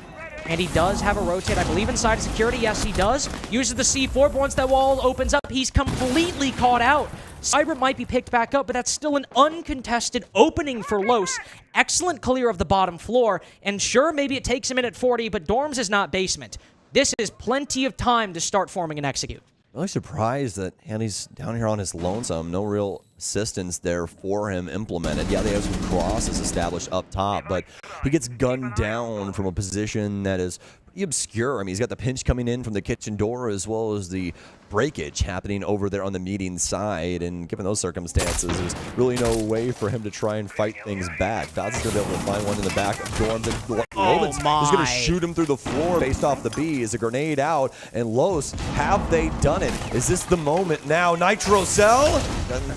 And he does have a rotate, I believe, inside of security. Yes, he does. Uses the C4, but once that wall opens up, he's completely caught out. Cyber might be picked back up, but that's still an uncontested opening for Los. Excellent clear of the bottom floor. And sure, maybe it takes a minute 40, but Dorms is not basement. This is plenty of time to start forming and execute. Really surprised that Handy's down here on his lonesome. No real assistance there for him implemented. Yeah, they have some crosses established up top, but he gets gunned down from a position that is pretty obscure. I mean, he's got the pinch coming in from the kitchen door as well as the breakage happening over there on the meeting side, and given those circumstances, there's really no way for him to try and fight things back. FaZe is going to be able to find one in the back of Dorms, and Loman's is going to shoot him through the floor based off the B. Is a grenade out, and Los, have they done it? Is this the moment now? Nitro Cell?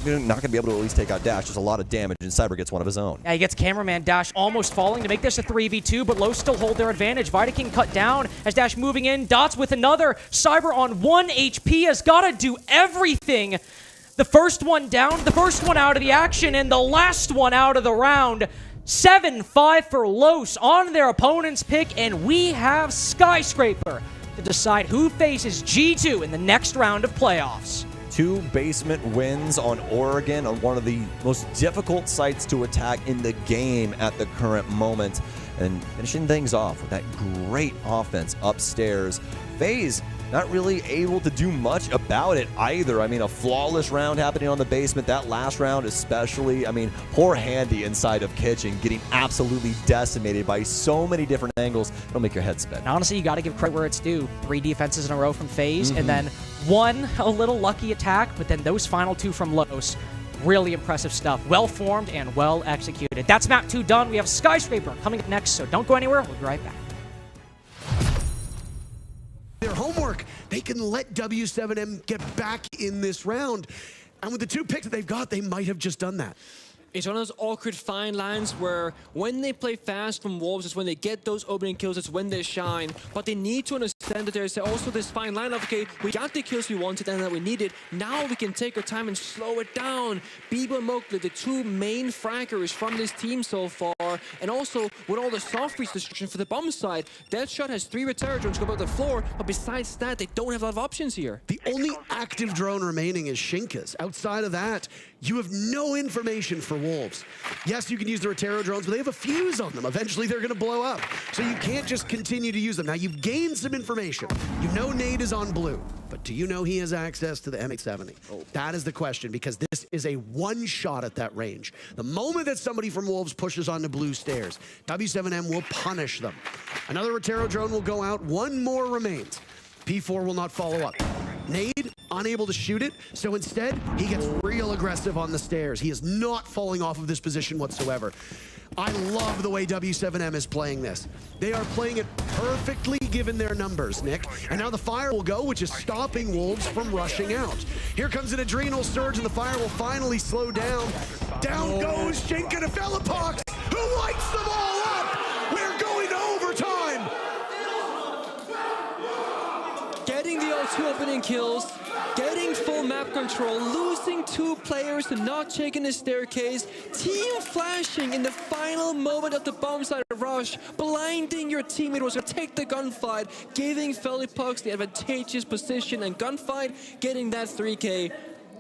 Not going to be able to at least take out Dash. There's a lot of damage, and Cyber gets one of his own. Yeah, he gets cameraman Dash almost falling to make this a 3v2, but Los still hold their advantage. Vidaking cut down as Dash moving in, Dots with another. Cyber on 1 HP has got to do everything. The first one down, the first one out of the action, and the last one out of the round. 7-5 for Los on their opponent's pick, and we have Skyscraper to decide who faces G2 in the next round of playoffs. 2 basement wins on Oregon on one of the most difficult sites to attack in the game at the current moment, and finishing things off with that great offense upstairs. FaZe not really able to do much about it either. I mean, a flawless round happening on the basement. That last round especially. I mean, poor Handy inside of Kitchen getting absolutely decimated by so many different angles. It'll make your head spin. And honestly, you got to give credit where it's due. 3 defenses in a row from FaZe, and then 1 a little lucky attack, but then those final 2 from Los. Really impressive stuff. Well formed and well executed. That's map 2 done. We have Skyscraper coming up next, so don't go anywhere. We'll be right back. Their homework, they can let W7M get back in this round. And with the 2 picks that they've got, they might have just done that. It's one of those awkward fine lines where when they play fast from Wolves, it's when they get those opening kills, it's when they shine. But they need to understand that there's also this fine line of, okay, we got the kills we wanted and that we needed. Now we can take our time and slow it down. Bieber and Mowgli, the 2 main fraggers from this team so far. And also, with all the soft freeze destruction for the bomb side, Deadshot has 3 Retera drones go above the floor. But besides that, they don't have a lot of options here. The only active drone remaining is Shinka's. Outside of that, you have no information for Wolves. Yes, you can use the Retero drones, but they have a fuse on them. Eventually, they're going to blow up. So you can't just continue to use them. Now, you've gained some information. You know Nade is on blue, but do you know he has access to the MX-70? That is the question, because this is a one-shot at that range. The moment that somebody from Wolves pushes onto blue stairs, W7M will punish them. Another Retero drone will go out. 1 more remains. P4 will not follow up. Nade, unable to shoot it, so instead, he gets real aggressive on the stairs. He is not falling off of this position whatsoever. I love the way W7M is playing this. They are playing it perfectly given their numbers, Nick. And now the fire will go, which is stopping Wolves from rushing out. Here comes an adrenal surge, and the fire will finally slow down. Down goes Shinka to Felipox, who lights them all up! We're going to overtime! Getting the all 2 opening kills, getting full map control, losing 2 players to not checking the staircase, team flashing in the final moment of the bomb side rush, blinding your teammate was going to take the gunfight, giving Felipox the advantageous position and gunfight, getting that 3K.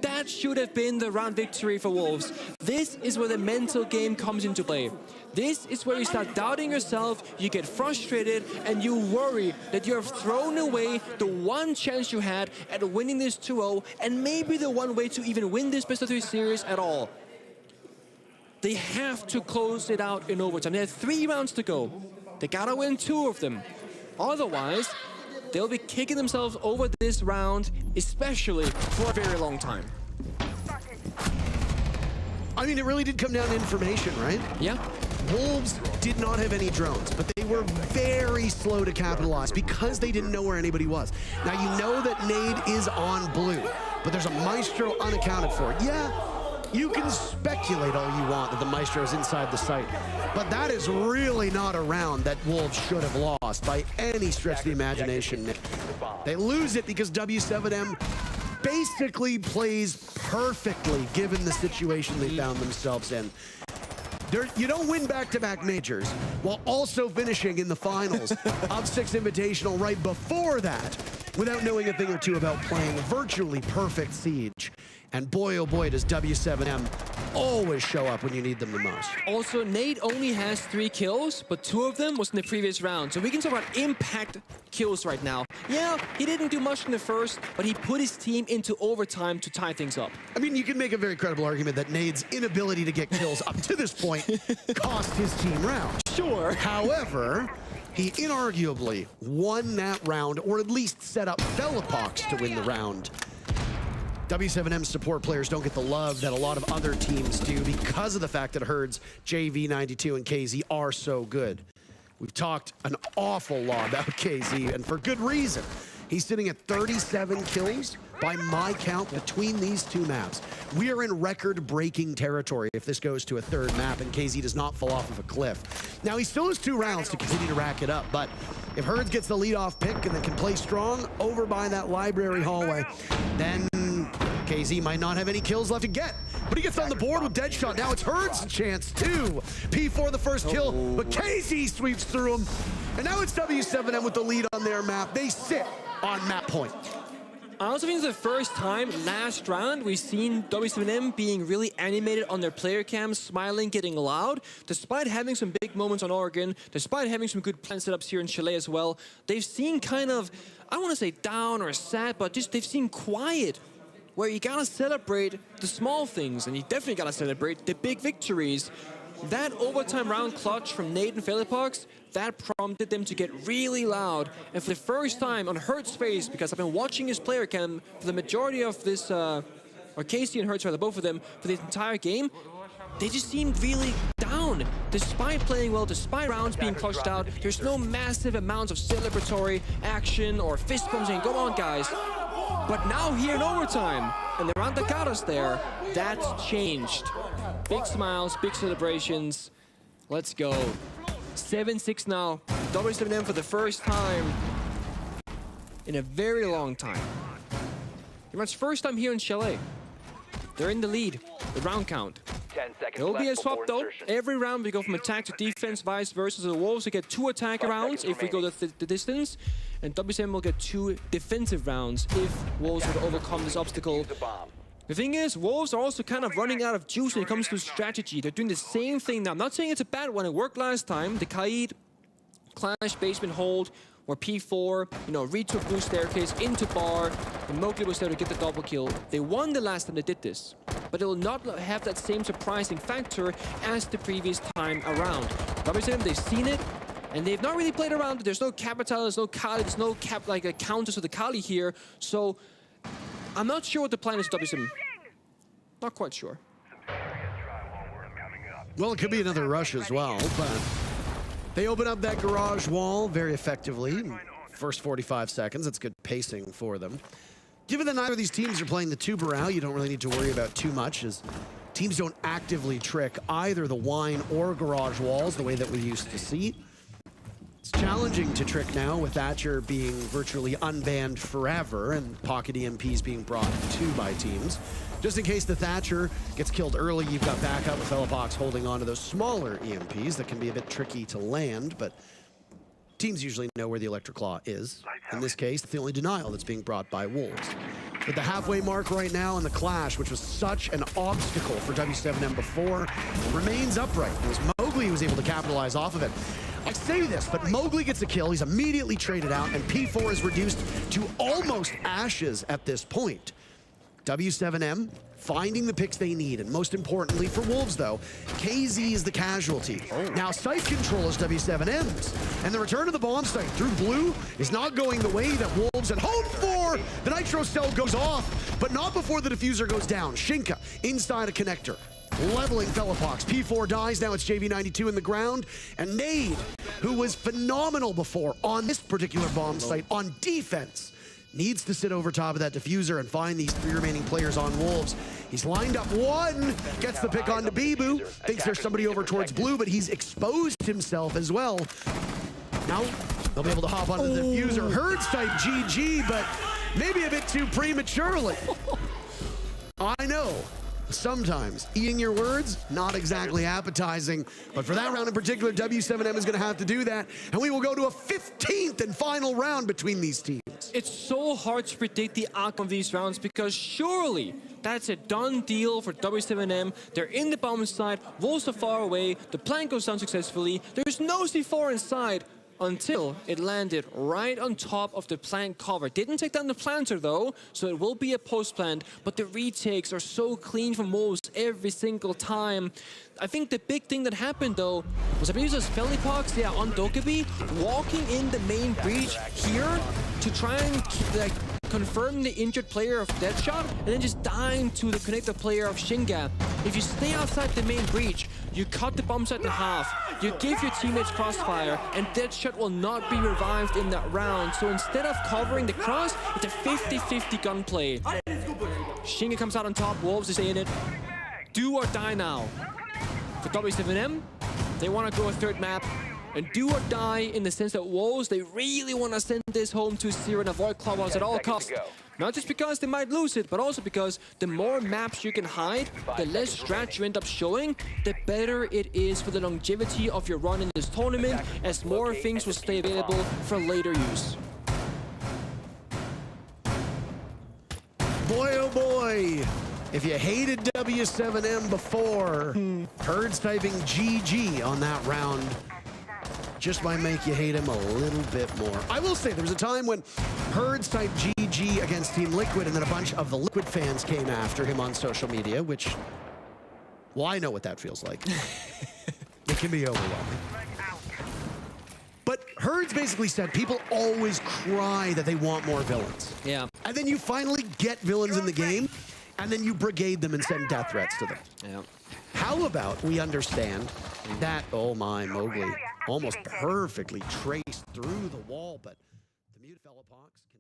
That should have been the round victory for Wolves. This is where the mental game comes into play. This is where you start doubting yourself, you get frustrated, and you worry that you have thrown away the 1 chance you had at winning this 2-0, and maybe the 1 way to even win this best-of-3 series at all. They have to close it out in overtime. They have 3 rounds to go. They gotta win 2 of them. Otherwise, they'll be kicking themselves over this round, especially for a very long time. I mean, it really did come down to information, right? Yeah. Wolves did not have any drones, but they were very slow to capitalize because they didn't know where anybody was. Now, you know that Nade is on blue, but there's a Maestro unaccounted for. Yeah, you can speculate all you want that the Maestro is inside the site, but that is really not a round that Wolves should have lost by any stretch of the imagination. They lose it because W7M basically plays perfectly given the situation they found themselves in. You don't win back-to-back majors while also finishing in the finals of 6 Invitational right before that without knowing a thing or two about playing virtually perfect Siege. And boy, oh boy, does W7M always show up when you need them the most. Also, Nate only has 3 kills, but 2 of them was in the previous round. So we can talk about impact kills right now. Yeah, he didn't do much in the first, but he put his team into overtime to tie things up. I mean, you can make a very credible argument that Nade's inability to get kills up to this point cost his team round. Sure. However, he inarguably won that round, or at least set up Felipox to win the round. W7M support players don't get the love that a lot of other teams do because of the fact that Herd's JV92 and KZ are so good. We've talked an awful lot about KZ, and for good reason. He's sitting at 37 kills by my count between these 2 maps. We are in record-breaking territory if this goes to a 3rd map and KZ does not fall off of a cliff. Now, he still has 2 rounds to continue to rack it up, but if Herds gets the lead-off pick and then can play strong over by that library hallway, then KZ might not have any kills left to get. But he gets on the board with Deadshot. Now it's Herd's chance too. P4 the first kill, but KZ sweeps through him. And now it's W7M with the lead on their map. They sit on map point. I also think it's the first time last round we've seen W7M being really animated on their player cams, smiling, getting loud. Despite having some big moments on Oregon, despite having some good plan setups here in Chalet as well, they've seen kind of, I don't want to say down or sad, but just they've seen quiet, where you gotta celebrate the small things, and you definitely gotta celebrate the big victories. That overtime round clutch from Nate and Felipox, that prompted them to get really loud. And for the first time on Hertz face, because I've been watching his player cam for the majority of this, or Casey and Hertz, rather, both of them, for the entire game, they just seemed really down. Despite playing well, despite rounds being clutched out, there's no massive amounts of celebratory action or fist bumps saying, go on guys. But now here in overtime, and the round that got us there, that's changed. Big smiles, big celebrations. Let's go. 7-6 now. W7M for the first time in a very long time. It's first time here in Chalet. They're in the lead, the round count. 10 seconds There will be a left swap before though. insertion. Every round we go from attack to defense, vice versa. So the Wolves will get 2 attack 5 rounds seconds if we go the distance. And W7M will get 2 defensive rounds if Wolves would overcome this obstacle. The bomb. The thing is, Wolves are also kind of running out of juice when it comes to strategy. They're doing the same thing now. I'm not saying it's a bad one. It worked last time. The Kaid Clash basement hold, where P4, retook blue staircase into bar, and Mowgli was there to get the double kill. They won the last time they did this, but it will not have that same surprising factor as the previous time around. W7M, they've seen it, and they've not really played around it. There's no Capital, there's no Kali, there's no counters to the Kali here, so I'm not sure what the plan is to W7M. Not quite sure. Well, it could be another rush as well, but they open up that garage wall very effectively. First 45 seconds, that's good pacing for them. Given that neither of these teams are playing the Tuberau, you don't really need to worry about too much, as teams don't actively trick either the wine or garage walls the way that we used to see. It's challenging to trick now with Thatcher being virtually unbanned forever and pocket EMPs being brought to by teams. Just in case the Thatcher gets killed early, you've got backup with Felipox holding on to those smaller EMPs that can be a bit tricky to land, but teams usually know where the Electric Claw is. In this case, it's the only denial that's being brought by Wolves. But the halfway mark right now in the clash, which was such an obstacle for W7M before, remains upright. It was Mowgli who was able to capitalize off of it. I say this, but Mowgli gets a kill. He's immediately traded out, and P4 is reduced to almost ashes at this point. W7M finding the picks they need. And most importantly for Wolves, though, KZ is the casualty. Now, site control is W7M's. And the return of the bomb site through blue is not going the way that Wolves had hoped for. The Nitro cell goes off, but not before the diffuser goes down. Shinka inside a connector, leveling Felipox. P4 dies, now it's JV92 in the ground. And Nade, who was phenomenal before on this particular bomb site on defense, needs to sit over top of that diffuser and find these 3 remaining players on Wolves. He's lined up one, gets the pick onto Bibu, thinks there's somebody over towards blue, but he's exposed himself as well. Now, they'll be able to hop onto the diffuser. Herds type GG, but maybe a bit too prematurely. I know. Sometimes eating your words, not exactly appetizing, but for that round in particular, W7M is going to have to do that, and we will go to a 15th and final round between these teams. It's so hard to predict the outcome of these rounds because surely that's a done deal for W7M. They're in the bomb side, Wolves are far away, the plant goes down successfully, there's no C4 inside, until it landed right on top of the plant cover. Didn't take down the planter though, so it will be a post plant, but the retakes are so clean from Wolves every single time. I think the big thing that happened though was I believe it was Felipox, yeah, on Dokkaebi, walking in the main breach here to try and like confirm the injured player of Deadshot, and then just dying to the connector player of Shinga. If you stay outside the main breach, you cut the bomb site in half, you give your teammates crossfire, and Deadshot will not be revived in that round. So instead of covering the cross, it's a 50-50 gunplay. Shinga comes out on top, Wolves is in it. Do or die now. For W7M, they want to go a third map. And do or die in the sense that Wolves, they really want to send this home to 0 and avoid Clubhouse at all costs. Not just because they might lose it, but also because the more maps you can hide, the less strat you end up showing, the better it is for the longevity of your run in this tournament, as more things will stay available for later use. Boy, oh boy. If you hated W7M before, Herds typing GG on that round just might make you hate him a little bit more. I will say there was a time when Herds typed GG against Team Liquid, and then a bunch of the Liquid fans came after him on social media, which, well, I know what that feels like. It can be overwhelming. But Herds basically said people always cry that they want more villains. Yeah. And then you finally get villains in the game, and then you brigade them and send death threats to them. Yeah. How about we understand that, oh my, Mowgli, almost perfectly traced through the wall, but the mute Felipox can...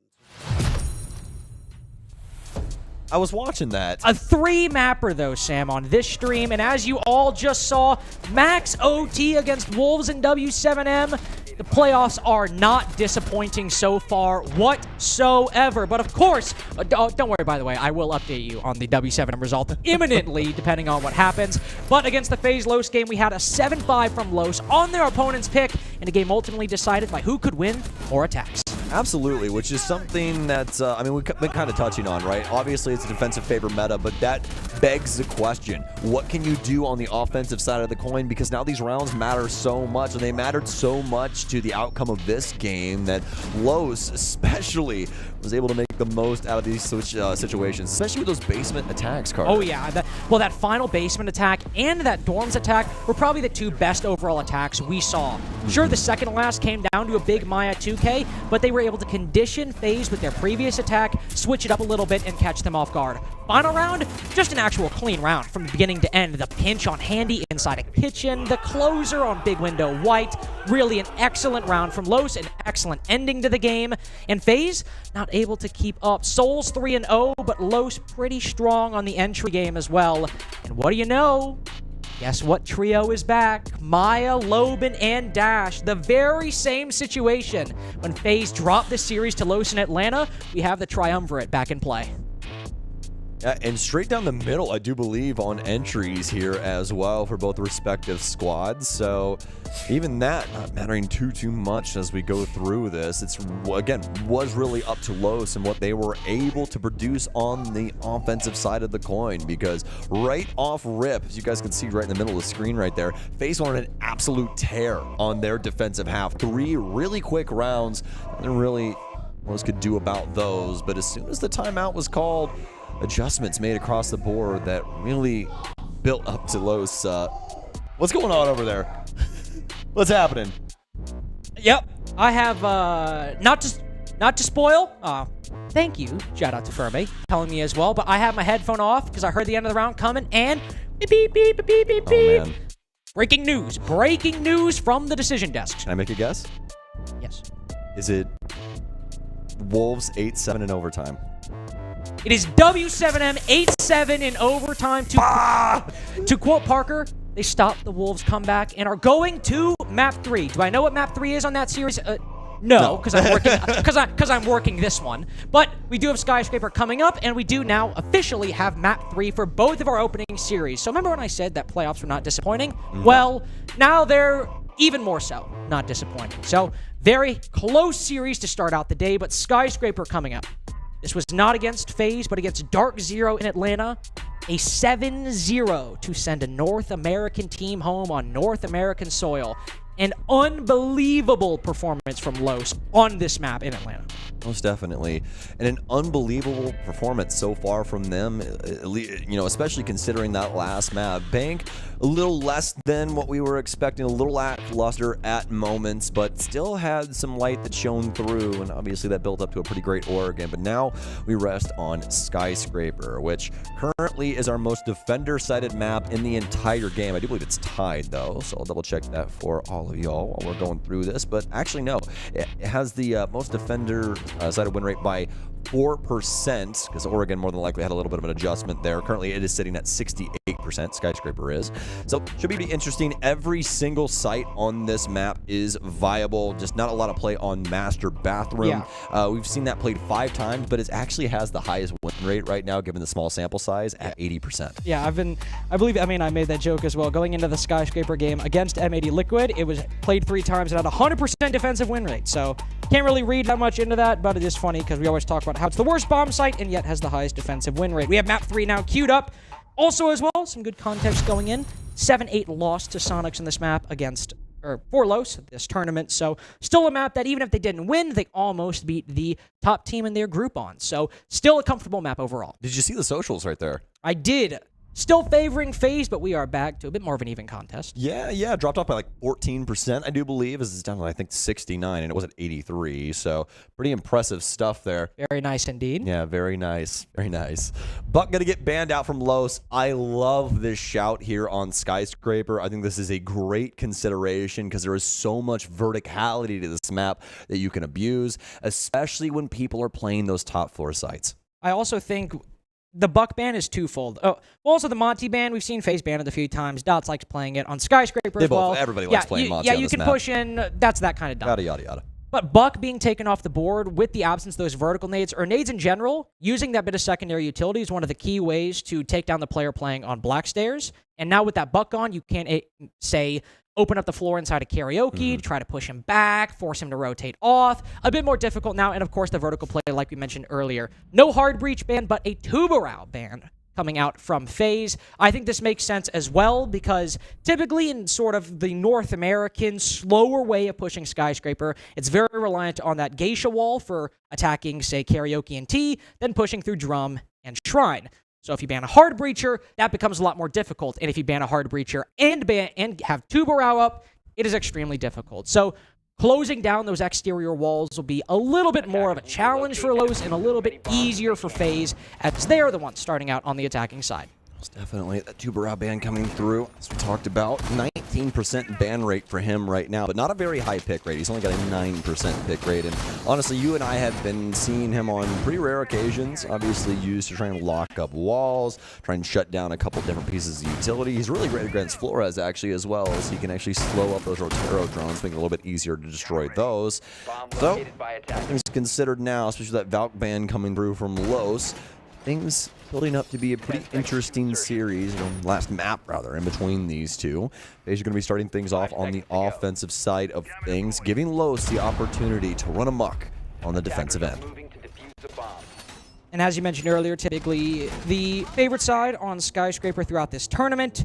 I was watching that. A 3-mapper, though, Sam, on this stream. And as you all just saw, max OT against Wolves and W7M. The playoffs are not disappointing so far whatsoever. But of course, don't worry, by the way, I will update you on the W7M result imminently, depending on what happens. But against the FaZe Los game, we had a 7-5 from Los on their opponent's pick, and a game ultimately decided by who could win more attacks. Absolutely, which is something that, I mean, we've been kind of touching on, right? Obviously, it's a defensive favor meta, but that begs the question, what can you do on the offensive side of the coin? Because now these rounds matter so much, and they mattered so much to the outcome of this game that Los especially was able to make the most out of these situations, especially with those basement attacks, Carter. Oh, yeah. That final basement attack and that dorms attack were probably the 2 best overall attacks we saw. Sure, the second to last came down to a big Maya 2K, but they were able to condition FaZe with their previous attack, switch it up a little bit, and catch them off guard. Final round, just an actual clean round from the beginning to end. The pinch on Handy inside a kitchen, the closer on Big Window White. Really an excellent round from Los, an excellent ending to the game. And FaZe not able to keep up. Souls 3-0, but Los pretty strong on the entry game as well. And what do you know? Guess what trio is back? Maya, Loban, and Dash. The very same situation. When FaZe dropped the series to Los in Atlanta, we have the triumvirate back in play. Yeah, and straight down the middle, I do believe, on entries here as well for both respective squads. So even that not mattering too much as we go through this. It's, again, was really up to Los and what they were able to produce on the offensive side of the coin, because right off rip, as you guys can see right in the middle of the screen right there, FaZe on an absolute tear on their defensive half. 3 really quick rounds. Nothing really Los could do about those, but as soon as the timeout was called, adjustments made across the board that really built up to Los. What's going on over there? What's happening? Yep, I have not to spoil. Thank you, shout out to Furby, telling me as well. But I have my headphone off because I heard the end of the round coming, and beep beep beep beep beep beep. Oh, man. Breaking news from the decision desks. Can I make a guess? Yes. Is it Wolves 8-7 in overtime? It is W7M 8-7 in overtime. To quote Parker, they stopped the Wolves' comeback and are going to map 3. Do I know what map 3 is on that series? No, because I'm working because I'm working this one. But we do have Skyscraper coming up, and we do now officially have map 3 for both of our opening series. So remember when I said that playoffs were not disappointing? Well, now they're even more so not disappointing. So very close series to start out the day, but Skyscraper coming up. This was not against FaZe, but against Dark Zero in Atlanta. A 7-0 to send a North American team home on North American soil. An unbelievable performance from Los on this map in Atlanta. Most definitely. And an unbelievable performance so far from them, especially considering that last map. Bank, a little less than what we were expecting, a little lackluster at moments, but still had some light that shone through, and obviously that built up to a pretty great Oregon. But now we rest on Skyscraper, which currently is our most defender-sided map in the entire game. I do believe it's tied, though, so I'll double-check that for all of y'all while we're going through this. But actually, no, it has the most defender-sided win rate by 4%, because Oregon more than likely had a little bit of an adjustment there. Currently, it is sitting at 68%. Skyscraper is. So, should be interesting. Every single site on this map is viable. Just not a lot of play on Master Bathroom. Yeah. We've seen that played 5 times, but it actually has the highest win rate right now, given the small sample size, at 80%. Yeah, I made that joke as well. Going into the Skyscraper game against M80 Liquid, it was played 3 times and had a 100% defensive win rate. So, can't really read that much into that, but it is funny because we always talk about how it's the worst bomb site and yet has the highest defensive win rate. We have map 3 now queued up. Also as well, some good context going in. 7-8 loss to Sonics in this map for Los this tournament. So still a map that even if they didn't win, they almost beat the top team in their group on. So still a comfortable map overall. Did you see the socials right there? I did. Still favoring FaZe, but we are back to a bit more of an even contest. Yeah, dropped off by like 14%, I do believe. This is down to, I think, 69, and it was at 83, so pretty impressive stuff there. Very nice indeed. Yeah, very nice, very nice. Buck gonna get banned out from Los. I love this shout here on Skyscraper. I think this is a great consideration because there is so much verticality to this map that you can abuse, especially when people are playing those top floor sites. I also think the Buck ban is twofold. Oh, also the Monty ban, we've seen FaZe ban it a few times. Dots likes playing it on Skyscraper as well. Everybody likes playing Monty Yeah, on you this can map. push in. That's that kind of dumb. Yada, yada, yada. But Buck being taken off the board with the absence of those vertical nades, or nades in general, using that bit of secondary utility is one of the key ways to take down the player playing on black stairs. And now with that Buck gone, you can't, open up the floor inside of Karaoke, try to push him back, force him to rotate off. A bit more difficult now, and of course the vertical play like we mentioned earlier. No hard breach ban, but a Tubarao ban coming out from FaZe. I think this makes sense as well because typically in sort of the North American slower way of pushing Skyscraper, it's very reliant on that geisha wall for attacking, say, Karaoke and T, then pushing through Drum and Shrine. So if you ban a hard breacher, that becomes a lot more difficult. And if you ban a hard breacher and have Tubarao up, it is extremely difficult. So closing down those exterior walls will be a little bit more of a challenge for Los and a little bit easier for FaZe as they're the ones starting out on the attacking side. Most definitely. That Tubarao ban coming through, as we talked about. 19% ban rate for him right now, but not a very high pick rate. He's only got a 9% pick rate. And honestly, you and I have been seeing him on pretty rare occasions, obviously used to try and lock up walls, try and shut down a couple different pieces of utility. He's really great against Flores, actually, as well, as he can actually slow up those Rotero drones, make it a little bit easier to destroy those. So, things considered now, especially that Valk ban coming through from Los. Things building up to be a pretty interesting series, last map rather, in between these two. FaZe are going to be starting things off on the offensive side of things, giving Los the opportunity to run amok on the defensive end. And as you mentioned earlier, typically the favorite side on Skyscraper throughout this tournament,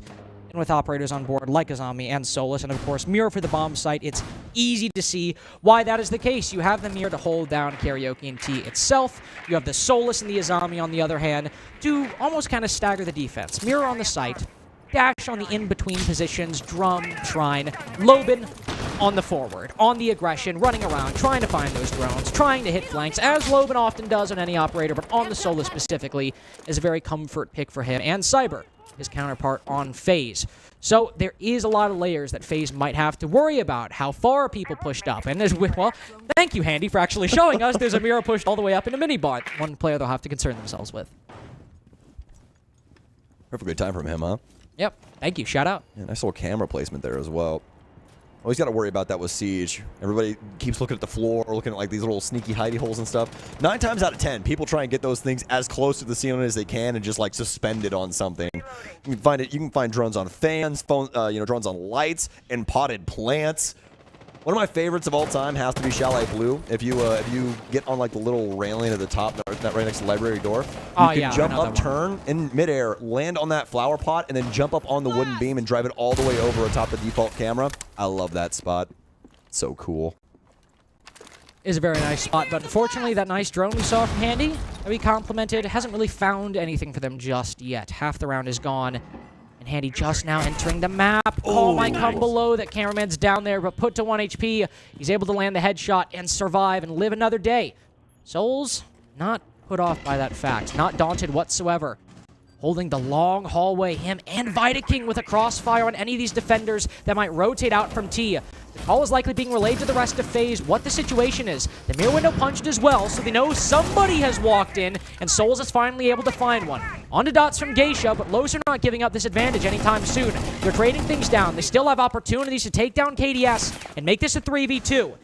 and with operators on board like Azami and Solus, and of course Mira for the bomb site, it's easy to see why that is the case. You have the Mirror to hold down Karaoke and T itself. You have the Solus and the Azami on the other hand to almost kind of stagger the defense. Mirror on the site, Dash on the in-between positions, Drum, Shrine, Loben on the forward, on the aggression, running around, trying to find those drones, trying to hit flanks, as Loben often does on any operator, but on the Solus specifically is a very comfort pick for him. And Cyber, his counterpart on FaZe. So there is a lot of layers that FaZe might have to worry about. How far are people pushed up? And there's, well, thank you, Handy, for actually showing us there's a Mirror pushed all the way up into mini-bot. One player they'll have to concern themselves with. Perfect time from him, huh? Yep. Thank you. Shout out. Yeah, nice little camera placement there as well. Always got to worry about that with Siege. Everybody keeps looking at the floor, looking at like these little sneaky hidey holes and stuff. 9 times out of 10, people try and get those things as close to the ceiling as they can and just like suspend it on something. You can find it. You can find drones on fans, drones on lights, and potted plants. One of my favorites of all time has to be Chalet Blue. If you get on like the little railing at the top, that right next to the library door, you can jump up, turn in midair, land on that flower pot, and then jump up on the wooden beam and drive it all the way over atop the default camera. I love that spot. So cool. Is a very nice spot, but unfortunately that nice drone we saw from Handy that we complimented hasn't really found anything for them just yet. Half the round is gone. And Handy just now entering the map. Oh, might come below. That cameraman's down there, but put to 1 HP. He's able to land the headshot and survive and live another day. Souls, not put off by that fact. Not daunted whatsoever. Holding the long hallway, him and Vita King with a crossfire on any of these defenders that might rotate out from T. The call is likely being relayed to the rest of FaZe what the situation is. The mirror window punched as well, so they know somebody has walked in, and Souls is finally able to find one. On to dots from Geisha, but Los are not giving up this advantage anytime soon. They're trading things down. They still have opportunities to take down KDS and make this a 3v2.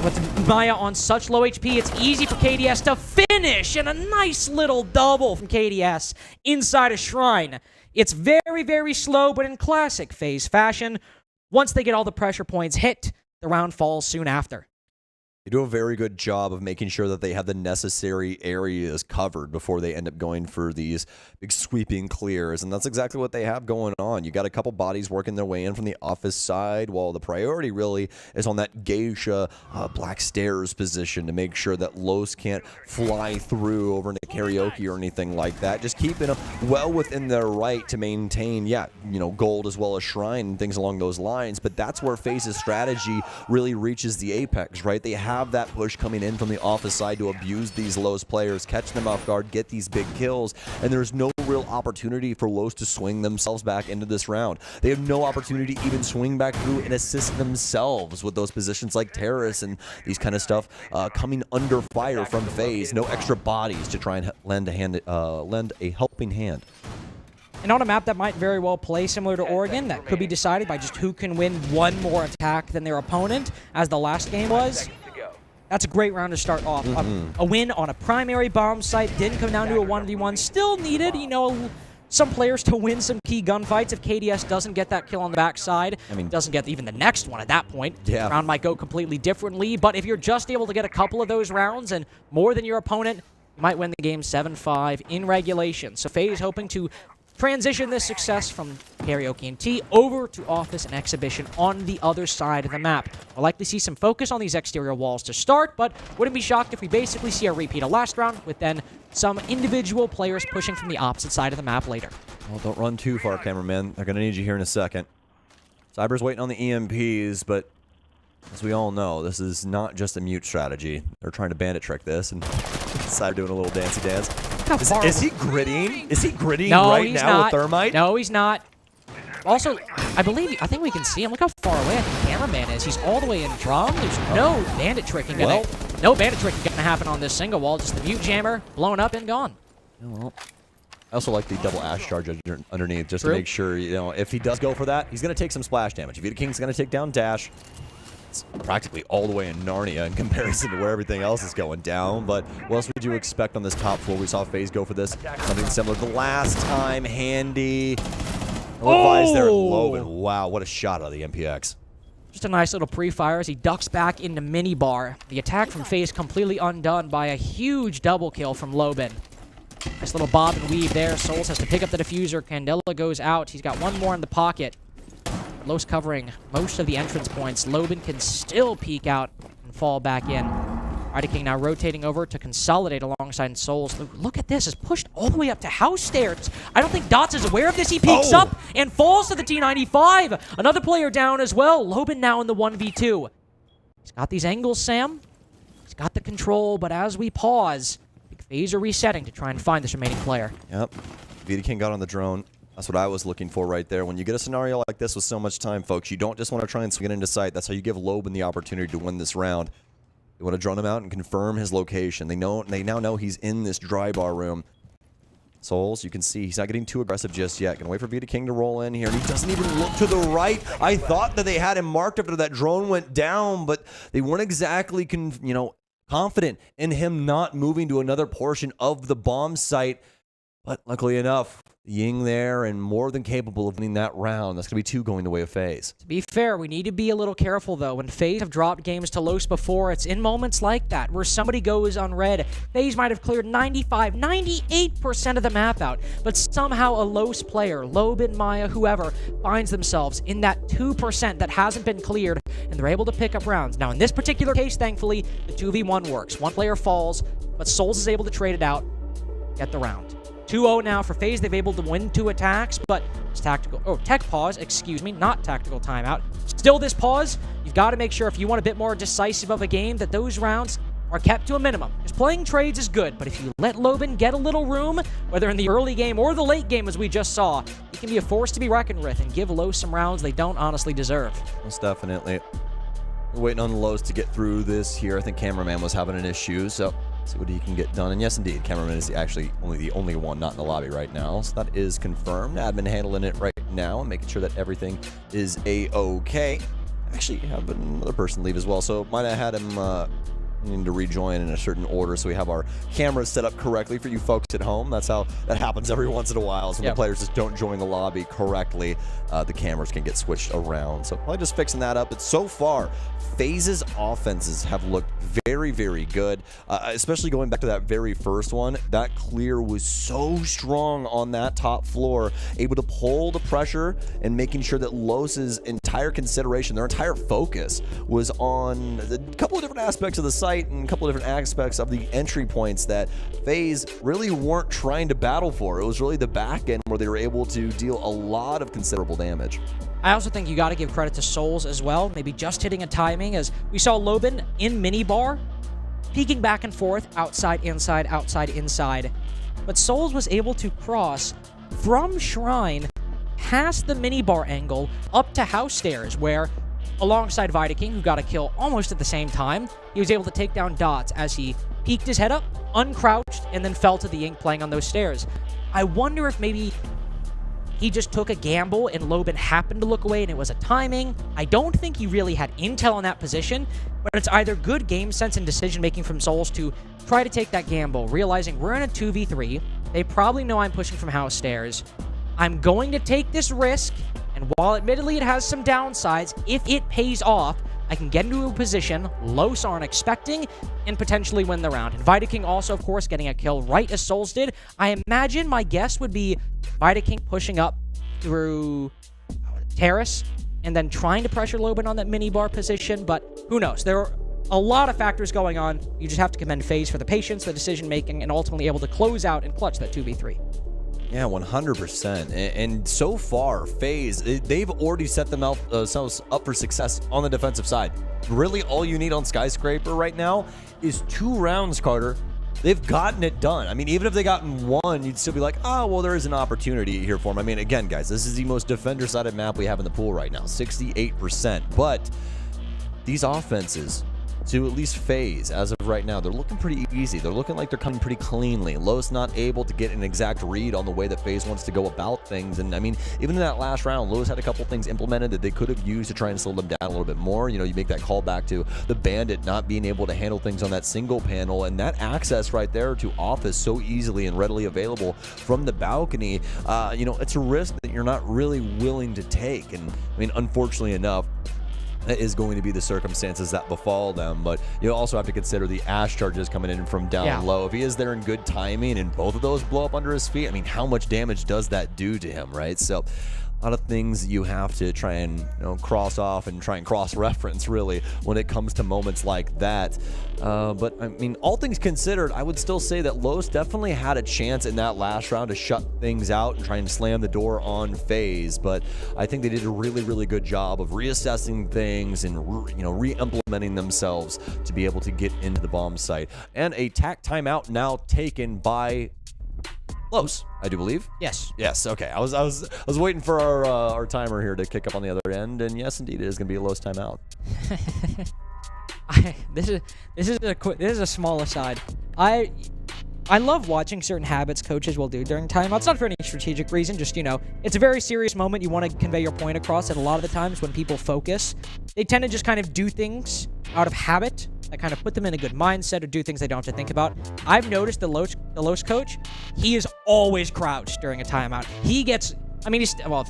With Maya on such low HP, it's easy for KDS to finish, and a nice little double from KDS inside a Shrine. It's very, very slow, but in classic FaZe fashion, once they get all the pressure points hit, the round falls soon after. They do a very good job of making sure that they have the necessary areas covered before they end up going for these big sweeping clears, and that's exactly what they have going on. You got a couple bodies working their way in from the office side, while the priority really is on that Geisha black stairs position to make sure that Los can't fly through over into Karaoke or anything like that. Just keeping them well within their right to maintain, gold as well as Shrine and things along those lines, but that's where FaZe's strategy really reaches the apex, right? They have that push coming in from the office side to abuse these Los players, catch them off guard, get these big kills, and there's no real opportunity for Los to swing themselves back into this round. They have no opportunity to even swing back through and assist themselves with those positions like terrorists and these kind of stuff coming under fire from FaZe. No extra bodies to try and lend a helping hand. And on a map that might very well play similar to Oregon, that could be decided by just who can win one more attack than their opponent, as the last game was. That's a great round to start off. A win on a primary bomb site didn't come down to a 1v1. Still needed, some players to win some key gunfights. If KDS doesn't get that kill on the backside, doesn't get even the next one at that point, the round might go completely differently. But if you're just able to get a couple of those rounds and more than your opponent, you might win the game 7-5 in regulation. So FaZe hoping to transition this success from Karaoke and T over to Office and Exhibition on the other side of the map. We'll likely see some focus on these exterior walls to start, but wouldn't be shocked if we basically see a repeat of last round with then some individual players pushing from the opposite side of the map later. Well, don't run too far, cameraman. They're going to need you here in a second. Cyber's waiting on the EMPs, but as we all know, this is not just a mute strategy. They're trying to bandit trick this, and Cyber doing a little dancey dance. Is he gritting? Is he gritting right now with Thermite? No, he's not. Also, I think we can see him. Look how far away the cameraman is. He's all the way in drum. There's no bandit tricking gonna happen on this single wall. Just the mute jammer blown up and gone. Well, I also like the double ash charge underneath, just to make sure, if he does go for that, he's going to take some splash damage. Vita King's going to take down Dash. It's practically all the way in Narnia in comparison to where everything else is going down. But what else would you expect on this top floor? We saw FaZe go for this. Something similar the last time. Handy. Advice there. Low, and wow, what a shot out of the MPX. Just a nice little pre-fire as he ducks back into minibar. The attack from FaZe completely undone by a huge double kill from Loben. Nice little bob and weave there. Souls has to pick up the diffuser. Candela goes out. He's got one more in the pocket. Los covering most of the entrance points. Loban can still peek out and fall back in. Viking now rotating over to consolidate alongside Souls. Look at this, is pushed all the way up to house stairs. I don't think Dots is aware of this. He peeks up and falls to the T95. Another player down as well. Loban now in the 1v2. He's got these angles, Sam. He's got the control, but as we pause, FaZe are resetting to try and find this remaining player. Yep. Vita King got on the drone. That's what I was looking for right there. When you get a scenario like this with so much time, folks, you don't just want to try and swing it into sight. That's how you give Loban the opportunity to win this round. You want to drone him out and confirm his location. They now know he's in this dry bar room. Souls, you can see he's not getting too aggressive just yet. Gonna wait for Vita King to roll in here. And he doesn't even look to the right. I thought that they had him marked after that drone went down, but they weren't exactly, confident in him not moving to another portion of the bomb site. But luckily enough, Ying there and more than capable of winning that round. That's going to be 2 going the way of FaZe. To be fair, we need to be a little careful, though. When FaZe have dropped games to Los before, it's in moments like that where somebody goes unread. FaZe might have cleared 95, 98% of the map out, but somehow a Los player, Loban, Maya, whoever, finds themselves in that 2% that hasn't been cleared, and they're able to pick up rounds. Now, in this particular case, thankfully, the 2v1 works. One player falls, but Souls is able to trade it out, get the round. 2-0 now for FaZe. They've able to win 2 attacks, but it's tactical. Oh, tech pause, excuse me, not tactical timeout. Still this pause, you've got to make sure if you want a bit more decisive of a game that those rounds are kept to a minimum. Because playing trades is good, but if you let Loban get a little room, whether in the early game or the late game as we just saw, he can be a force to be reckoned with and give Los some rounds they don't honestly deserve. Most definitely. We're waiting on the Los to get through this here. I think cameraman was having an issue, so see what he can get done. And yes, indeed, cameraman is actually the only one not in the lobby right now. So that is confirmed. Admin handling it right now and making sure that everything is A-okay. Actually, have another person leave as well. So might have had him needing to rejoin in a certain order, so we have our cameras set up correctly for you folks at home. That's how that happens every once in a while. So when the players just don't join the lobby correctly, the cameras can get switched around. So probably just fixing that up. But so far, FaZe's offenses have looked very, very good, especially going back to that very first one. That clear was so strong on that top floor, able to pull the pressure and making sure that Los's entire consideration, their entire focus was on a couple of different aspects of the site and a couple of different aspects of the entry points that FaZe really weren't trying to battle for. It was really the back end where they were able to deal a lot of considerable damage. I also think you got to give credit to Souls as well, maybe just hitting a timing, as we saw Loban in minibar, peeking back and forth, outside, inside, outside, inside. But Souls was able to cross from Shrine past the minibar angle up to house stairs, where alongside Vita King, who got a kill almost at the same time, he was able to take down Dots as he peeked his head up, uncrouched, and then fell to the ink playing on those stairs. I wonder if maybe he just took a gamble and Loban happened to look away and it was a timing. I don't think he really had intel on that position, but it's either good game sense and decision-making from Souls to try to take that gamble, realizing we're in a 2v3. They probably know I'm pushing from house stairs. I'm going to take this risk, and while admittedly it has some downsides, if it pays off, I can get into a position Los aren't expecting and potentially win the round. And Vita King also, of course, getting a kill right as Souls did. I imagine my guess would be Vita King pushing up through terrace and then trying to pressure Loban on that minibar position, but who knows? There are a lot of factors going on. You just have to commend FaZe for the patience, the decision-making, and ultimately able to close out and clutch that 2v3. Yeah, 100%. And so far, FaZe, they've already set themselves up for success on the defensive side. Really, all you need on Skyscraper right now is 2 rounds, Carter. They've gotten it done. I mean, even if they gotten 1, you'd still be like, oh, well, there is an opportunity here for them. I mean, again, guys, this is the most defender-sided map we have in the pool right now, 68%. But these offenses, to at least FaZe, as of right now, they're looking pretty easy. They're looking like they're coming pretty cleanly. Los not able to get an exact read on the way that FaZe wants to go about things. And I mean, even in that last round, Los had a couple things implemented that they could have used to try and slow them down a little bit more. You know, you make that call back to the Bandit not being able to handle things on that single panel, and that access right there to office so easily and readily available from the balcony. You know, it's a risk that you're not really willing to take. And I mean, unfortunately enough, that is going to be the circumstances that befall them, but you also have to consider the Ash charges coming in from down low. If he is there in good timing and both of those blow up under his feet, I mean, how much damage does that do to him, right? So lot of things you have to try and cross off and try and cross-reference, really, when it comes to moments like that. But, I mean, all things considered, I would still say that Los definitely had a chance in that last round to shut things out and try and slam the door on FaZe. But I think they did a really, really good job of reassessing things and, re-implementing themselves to be able to get into the bomb site. And a TAC timeout now taken by Los, I do believe. Yes. Yes. Okay. I was waiting for our timer here to kick up on the other end, and yes, indeed, it is going to be a Los timeout. This is a small aside. I love watching certain habits coaches will do during timeouts, not for any strategic reason, just, it's a very serious moment. You want to convey your point across, and a lot of the times when people focus, they tend to just kind of do things out of habit that kind of put them in a good mindset or do things they don't have to think about. I've noticed the Los coach, he is always crouched during a timeout. He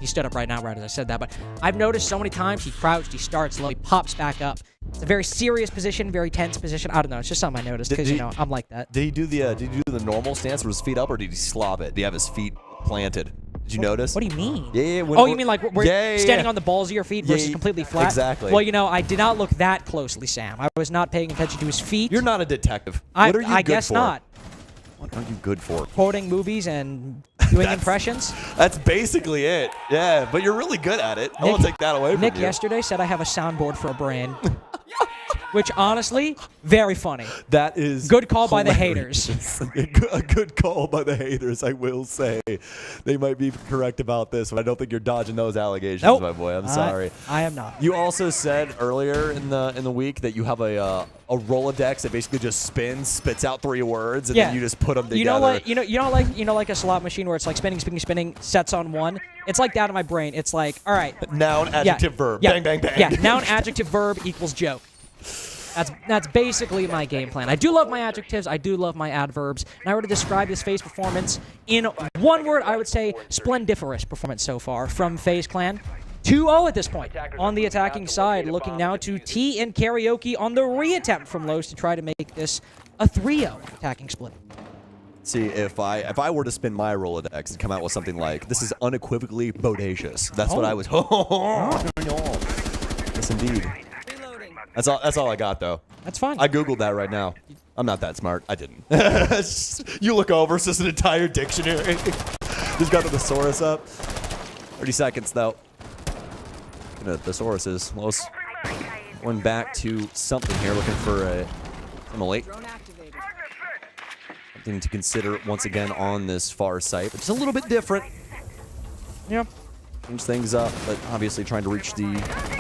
stood up right now, right as I said that, but I've noticed so many times he crouched, he starts low, he pops back up. It's a very serious position, very tense position. I don't know. It's just something I noticed because, I'm like that. Did he do the normal stance with his feet up, or did he slob it? Did he have his feet planted? Did you notice? What do you mean? Yeah. You mean like we're standing on the balls of your feet versus completely flat? Exactly. Well, I did not look that closely, Sam. I was not paying attention to his feet. You're not a detective. What are you I good guess for? not. What are you good for? Quoting movies and doing impressions. That's basically it. Yeah, but you're really good at it. I won't take that away from you. Nick yesterday said I have a soundboard for a brain. Which, honestly, very funny. That is good call hilarious. by the haters. A good call by the haters, I will say. They might be correct about this, but I don't think you're dodging those allegations, nope. my boy. I'm sorry. I am not. You also said earlier in the week that you have a Rolodex that basically just spins, spits out 3 words, and then you just put them together. Like a slot machine where it's like spinning, sets on 1. It's like that in my brain. It's like, all right. Noun, adjective, verb. Bang, bang, bang. Yeah, noun, adjective, verb equals joke. That's basically my game plan. I do love my adjectives. I do love my adverbs. And I were to describe this FaZe performance in one word, I would say splendiferous performance so far from FaZe Clan. 2-0 at this point on the attacking side, looking now to T and Karaoke on the reattempt from Los to try to make this a 3-0 attacking split. See, if I were to spin my Rolodex and come out with something like, this is unequivocally bodacious. That's what I was. Yes, indeed. That's all I got, though. That's fine. I Googled that right now. I'm not that smart. I didn't. You look over, it's just an entire dictionary. Just got the thesaurus up. 30 seconds, though. The thesauruses. Los going back to something here, looking for a Chalet. Something to consider once again on this far site, but just a little bit different. Yeah. Change things up, but obviously trying to reach the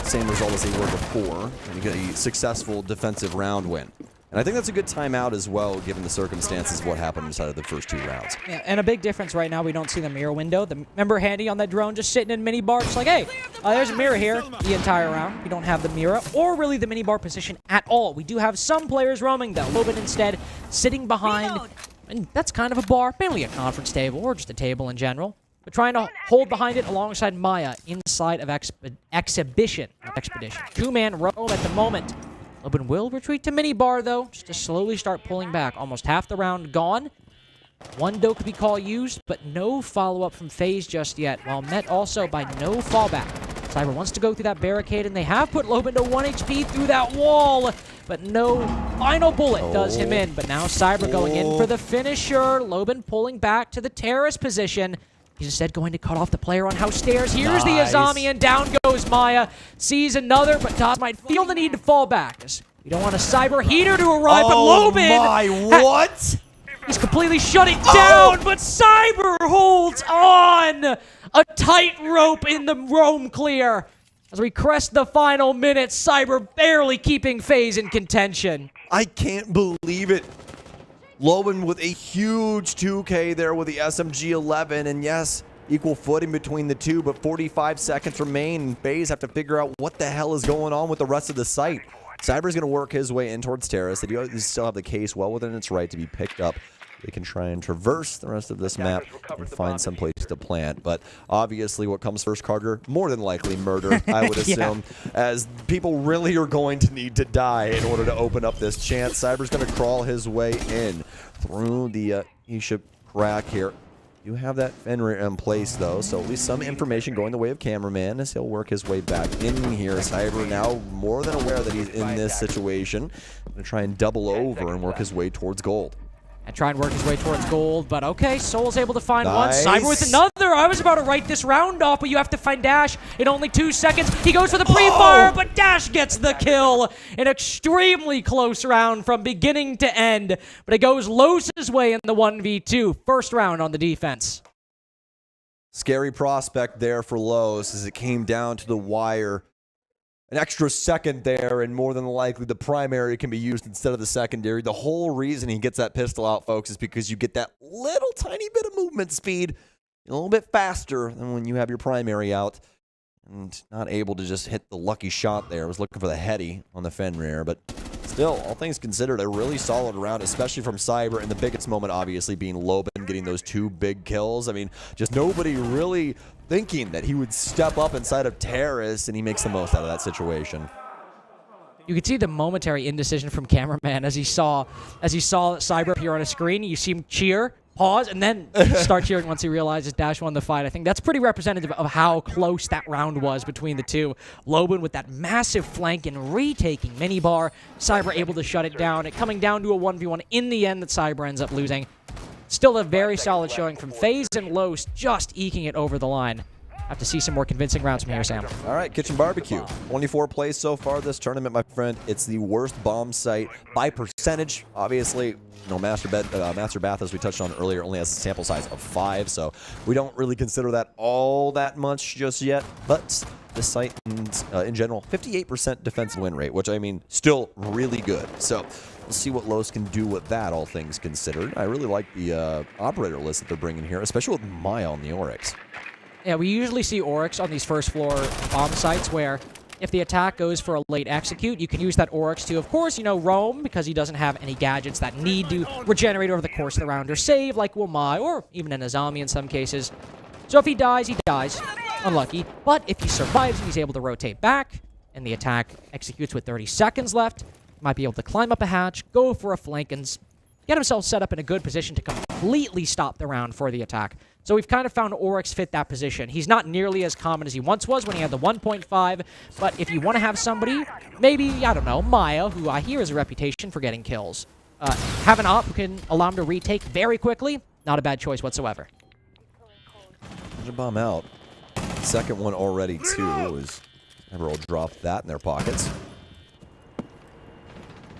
same result as they were before and get a successful defensive round win. And I think that's a good timeout as well, given the circumstances of what happened inside of the first 2 rounds. Yeah, and a big difference right now, we don't see the mirror window. Remember Handy on that drone just sitting in minibar, just like, hey, there's a mirror here the entire round. We don't have the mirror or really the minibar position at all. We do have some players roaming, though. Loban instead sitting behind, and that's kind of a bar, mainly a conference table or just a table in general. But trying to hold behind it alongside Maya inside of Expedition. 2-man roam at the moment. Loban will retreat to minibar, though, just to slowly start pulling back. Almost half the round gone. 1 Dokkaebi call used, but no follow-up from FaZe just yet, while met also by no fallback. Cyber wants to go through that barricade, and they have put Loban to 1 HP through that wall, but no final bullet does him in. But now Cyber going in for the finisher. Loban pulling back to the terrace position. He's instead going to cut off the player on house stairs. Here's the Azami, and down goes Maya. Sees another, but Daz might feel the need to fall back. We don't want a Cyber heater to arrive, but Loban... Oh my, what? He's completely shutting down, but Cyber holds on! A tightrope in the roam clear. As we crest the final minutes, Cyber barely keeping FaZe in contention. I can't believe it. Loban with a huge 2K there with the SMG-11, and yes, equal footing between the two, but 45 seconds remain. FaZe have to figure out what the hell is going on with the rest of the site. Cyber's going to work his way in towards Terrace. They do still have the case well within its right to be picked up. They can try and traverse the rest of this map and find some place to plant. But obviously, what comes first, Carter? More than likely murder, I would assume, as people really are going to need to die in order to open up this chance. Cyber's going to crawl his way in through the E-ship crack here. You have that Fenrir in place, though, so at least some information going the way of Cameraman as he'll work his way back in here. Cyber now more than aware that he's in this situation. Going to try and double over and work his way towards gold. And try and work his way towards gold, but okay, Soul's able to find Nice. one. Cyber with another. I was about to write this round off, but you have to find Dash in only 2 seconds. He goes for the pre-fire, but Dash gets the kill. An extremely close round from beginning to end, but it goes Los's way in the 1v2. First round on the defense. Scary prospect there for Los as it came down to the wire. An extra second there, and more than likely the primary can be used instead of the secondary. The whole reason he gets that pistol out, folks, is because you get that little tiny bit of movement speed a little bit faster than when you have your primary out. And not able to just hit the lucky shot there. I was looking for the heady on the Fenrir, but still, all things considered, a really solid round, especially from Cyber, and the biggest moment obviously being Loban getting those 2 big kills. I mean, just nobody really thinking that he would step up inside of Terrace, and he makes the most out of that situation. You could see the momentary indecision from Cameraman as he saw Cyber appear on a screen. You see him cheer, pause, and then start cheering once he realizes Dash won the fight. I think that's pretty representative of how close that round was between the two. Loban with that massive flank and retaking minibar. Cyber able to shut it down. It coming down to a 1v1 in the end that Cyber ends up losing. Still a very solid showing from FaZe and Los, just eking it over the line. Have to see some more convincing rounds from here, Sam. All right, Kitchen Barbecue. 24 plays so far this tournament, my friend. It's the worst bomb site by percentage. Obviously, you know, Master Bath, as we touched on earlier, only has a sample size of 5, so we don't really consider that all that much just yet. But this site, in general, 58% defensive win rate, which, I mean, still really good. So we'll see what Los can do with that, all things considered. I really like the operator list that they're bringing here, especially with Maya on the Oryx. Yeah, we usually see Oryx on these first floor bomb sites where if the attack goes for a late execute, you can use that Oryx to, of course, you know, roam because he doesn't have any gadgets that need to regenerate over the course of the round or save, like Wilmai or even an Azami in some cases. So if he dies, he dies. Unlucky. But if he survives, he's able to rotate back, and the attack executes with 30 seconds left. He might be able to climb up a hatch, go for a flank, and get himself set up in a good position to completely stop the round for the attack. So we've kind of found Oryx fit that position. He's not nearly as common as he once was when he had the 1.5, but if you want to have somebody, maybe, I don't know, Maya, who I hear has a reputation for getting kills, have an op who can allow him to retake very quickly, not a bad choice whatsoever. Bomb out. Second one already, too, as Emerald dropped that in their pockets.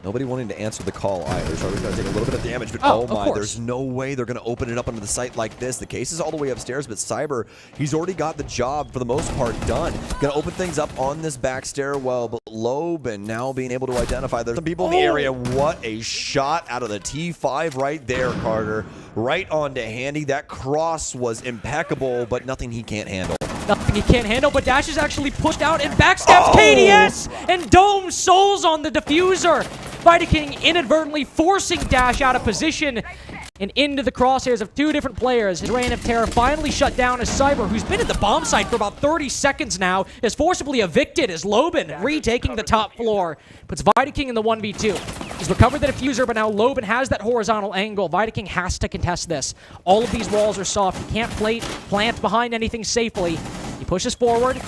Nobody wanting to answer the call either, so we're going to take a little bit of damage, but oh my, there's no way they're going to open it up onto the site like this. The case is all the way upstairs, but Cyber, he's already got the job, for the most part, done. Going to open things up on this back stairwell, but Loban now being able to identify there's some people in the area. What a shot out of the T5 right there, Carter. Right onto Handy. That cross was impeccable, but nothing he can't handle. Nothing he can't handle, but Dash is actually pushed out and backstabs KDS and Dome Souls on the diffuser. Vidaking inadvertently forcing Dash out of position and into the crosshairs of 2 different players. His reign of terror finally shut down as Cyber, who's been at the bomb site for about 30 seconds now, is forcibly evicted as Loban retaking the top floor. Puts Vidaking in the 1v2. He's recovered the diffuser, but now Loban has that horizontal angle. Vidaking has to contest this. All of these walls are soft. He can't plant behind anything safely. He pushes forward.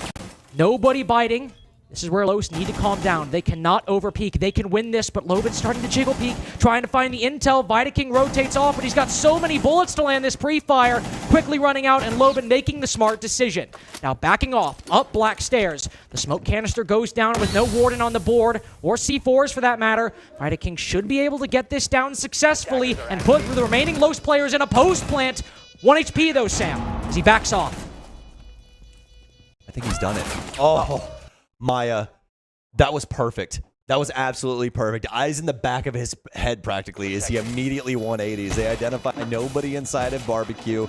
Nobody biting. This is where Los need to calm down. They cannot overpeak. They can win this, but Loban's starting to jiggle peek, trying to find the intel. Vidaking rotates off, but he's got so many bullets to land this pre-fire. Quickly running out, and Loban making the smart decision. Now backing off, up black stairs. The smoke canister goes down with no warden on the board, or C4s for that matter. Vidaking should be able to get this down successfully and put the remaining Los players in a post plant. 1 HP though, Sam, as he backs off. I think he's done it. Oh. Maya, that was perfect. That was absolutely perfect. Eyes in the back of his head practically as he immediately 180s. They identify nobody inside of Barbecue.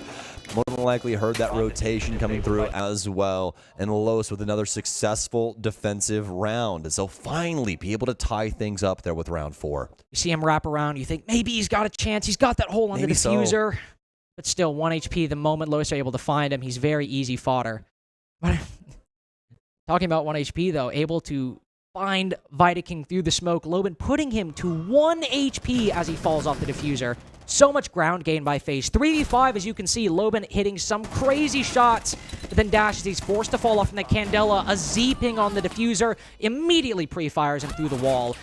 More than likely heard that rotation coming through as well. And Los with another successful defensive round. And so finally be able to tie things up there with round 4. You see him wrap around. You think maybe he's got a chance. He's got that hole on the diffuser. So. But still, 1 HP the moment Los are able to find him. He's very easy fodder. Talking about 1 HP, though, able to find Vidaking through the smoke. Loban putting him to 1 HP as he falls off the diffuser. So much ground gain by FaZe. 3v5, as you can see, Loban hitting some crazy shots, but then dashes. He's forced to fall off in the Candela. A Z-ping on the diffuser immediately pre-fires him through the wall.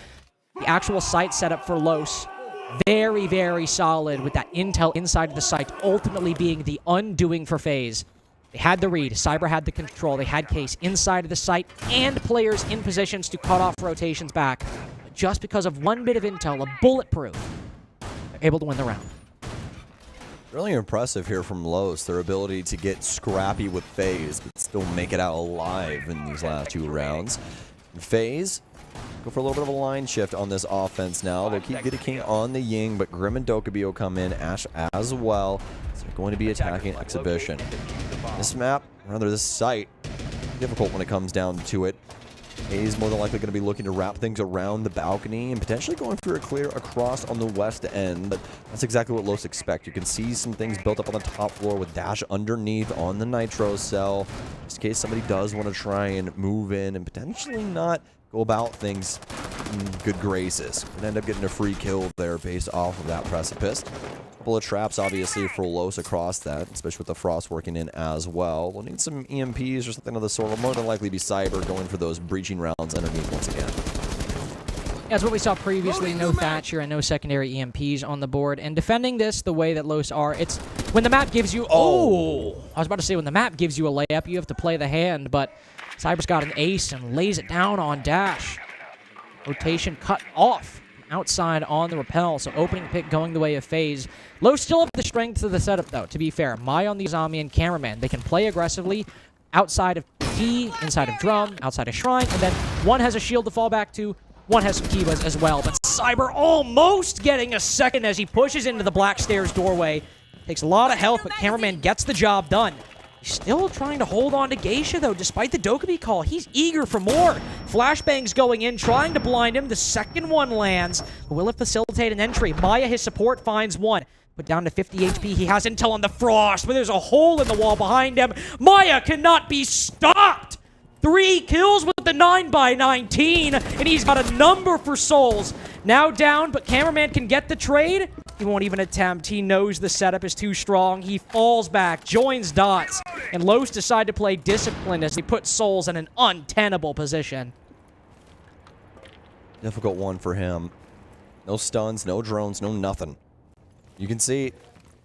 The actual site setup for Los, very, very solid with that intel inside of the site, ultimately being the undoing for FaZe. They had the read, Cyber had the control, they had Case inside of the site, and players in positions to cut off rotations back. But just because of one bit of intel, a bulletproof, they're able to win the round. Really impressive here from Los, their ability to get scrappy with FaZe, but still make it out alive in these last 2 rounds. And FaZe go for a little bit of a line shift on this offense now. They'll keep Vidaking on the Ying, but Grim and Dokkaebi come in, Ash as well. So they're going to be attacking Exhibition. This map, or rather this site, difficult when it comes down to it. FaZe more than likely going to be looking to wrap things around the balcony and potentially going for a clear across on the west end, but that's exactly what Los expect. You can see some things built up on the top floor with Dash underneath on the Nitro cell, just in case somebody does want to try and move in and potentially not go about things in good graces. And end up getting a free kill there based off of that precipice. A couple of traps, obviously, for Los across that, especially with the Frost working in as well. We'll need some EMPs or something of the sort. Will more than likely be Cyber going for those breaching rounds underneath once again. Yeah, that's what we saw previously. No Thatcher and no secondary EMPs on the board. And defending this the way that Los are, it's when the map gives you... Oh! I was about to say, when the map gives you a layup, you have to play the hand, but Cyber's got an ace and lays it down on Dash. Rotation cut off outside on the rappel, so opening pick going the way of FaZe. Los still have the strength of the setup, though, to be fair. Mai on the zombie and cameraman. They can play aggressively outside of T, inside of Drum, outside of Shrine, and then one has a shield to fall back to, one has some Kivas as well. But Cyber almost getting a second as he pushes into the Black Stairs doorway. Takes a lot of health, but cameraman gets the job done. Still trying to hold on to Geisha, though, despite the Dokkaebi call. He's eager for more. Flashbangs going in, trying to blind him. The second one lands. Will it facilitate an entry? Maya, his support, finds one. But down to 50 HP. He has intel on the Frost, but there's a hole in the wall behind him. Maya cannot be stopped! 3 kills with the 9x19, and he's got a number for souls. Now down, but cameraman can get the trade. He won't even attempt. He knows the setup is too strong. He falls back, joins dots, and Los decide to play disciplined as he puts souls in an untenable position. Difficult one for him. No stuns, no drones, no nothing. You can see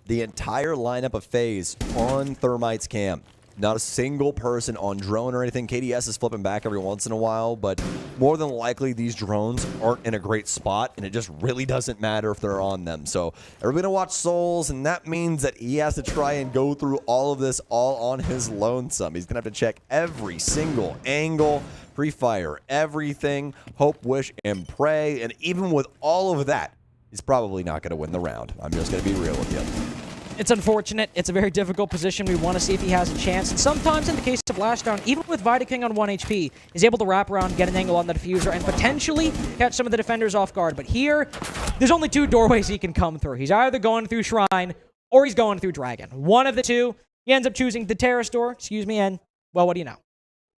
the entire lineup of FaZe on Thermite's cam. Not a single person on drone or anything. KDS is flipping back every once in a while, but more than likely these drones aren't in a great spot, and it just really doesn't matter if they're on them. So everybody gonna watch souls, and that means that he has to try and go through all of this all on his lonesome. He's gonna have to check every single angle, pre-fire everything, hope, wish, and pray, and even with all of that, he's probably not gonna win the round. I'm just gonna be real with you. It's unfortunate. It's a very difficult position. We want to see if he has a chance. And sometimes, in the case of last round, even with Vidaking on 1 HP, he's able to wrap around, get an angle on the diffuser, and potentially catch some of the defenders off guard. But here, there's only 2 doorways he can come through. He's either going through Shrine, or he's going through Dragon. One of the two. He ends up choosing the Terrace door, and, well, what do you know?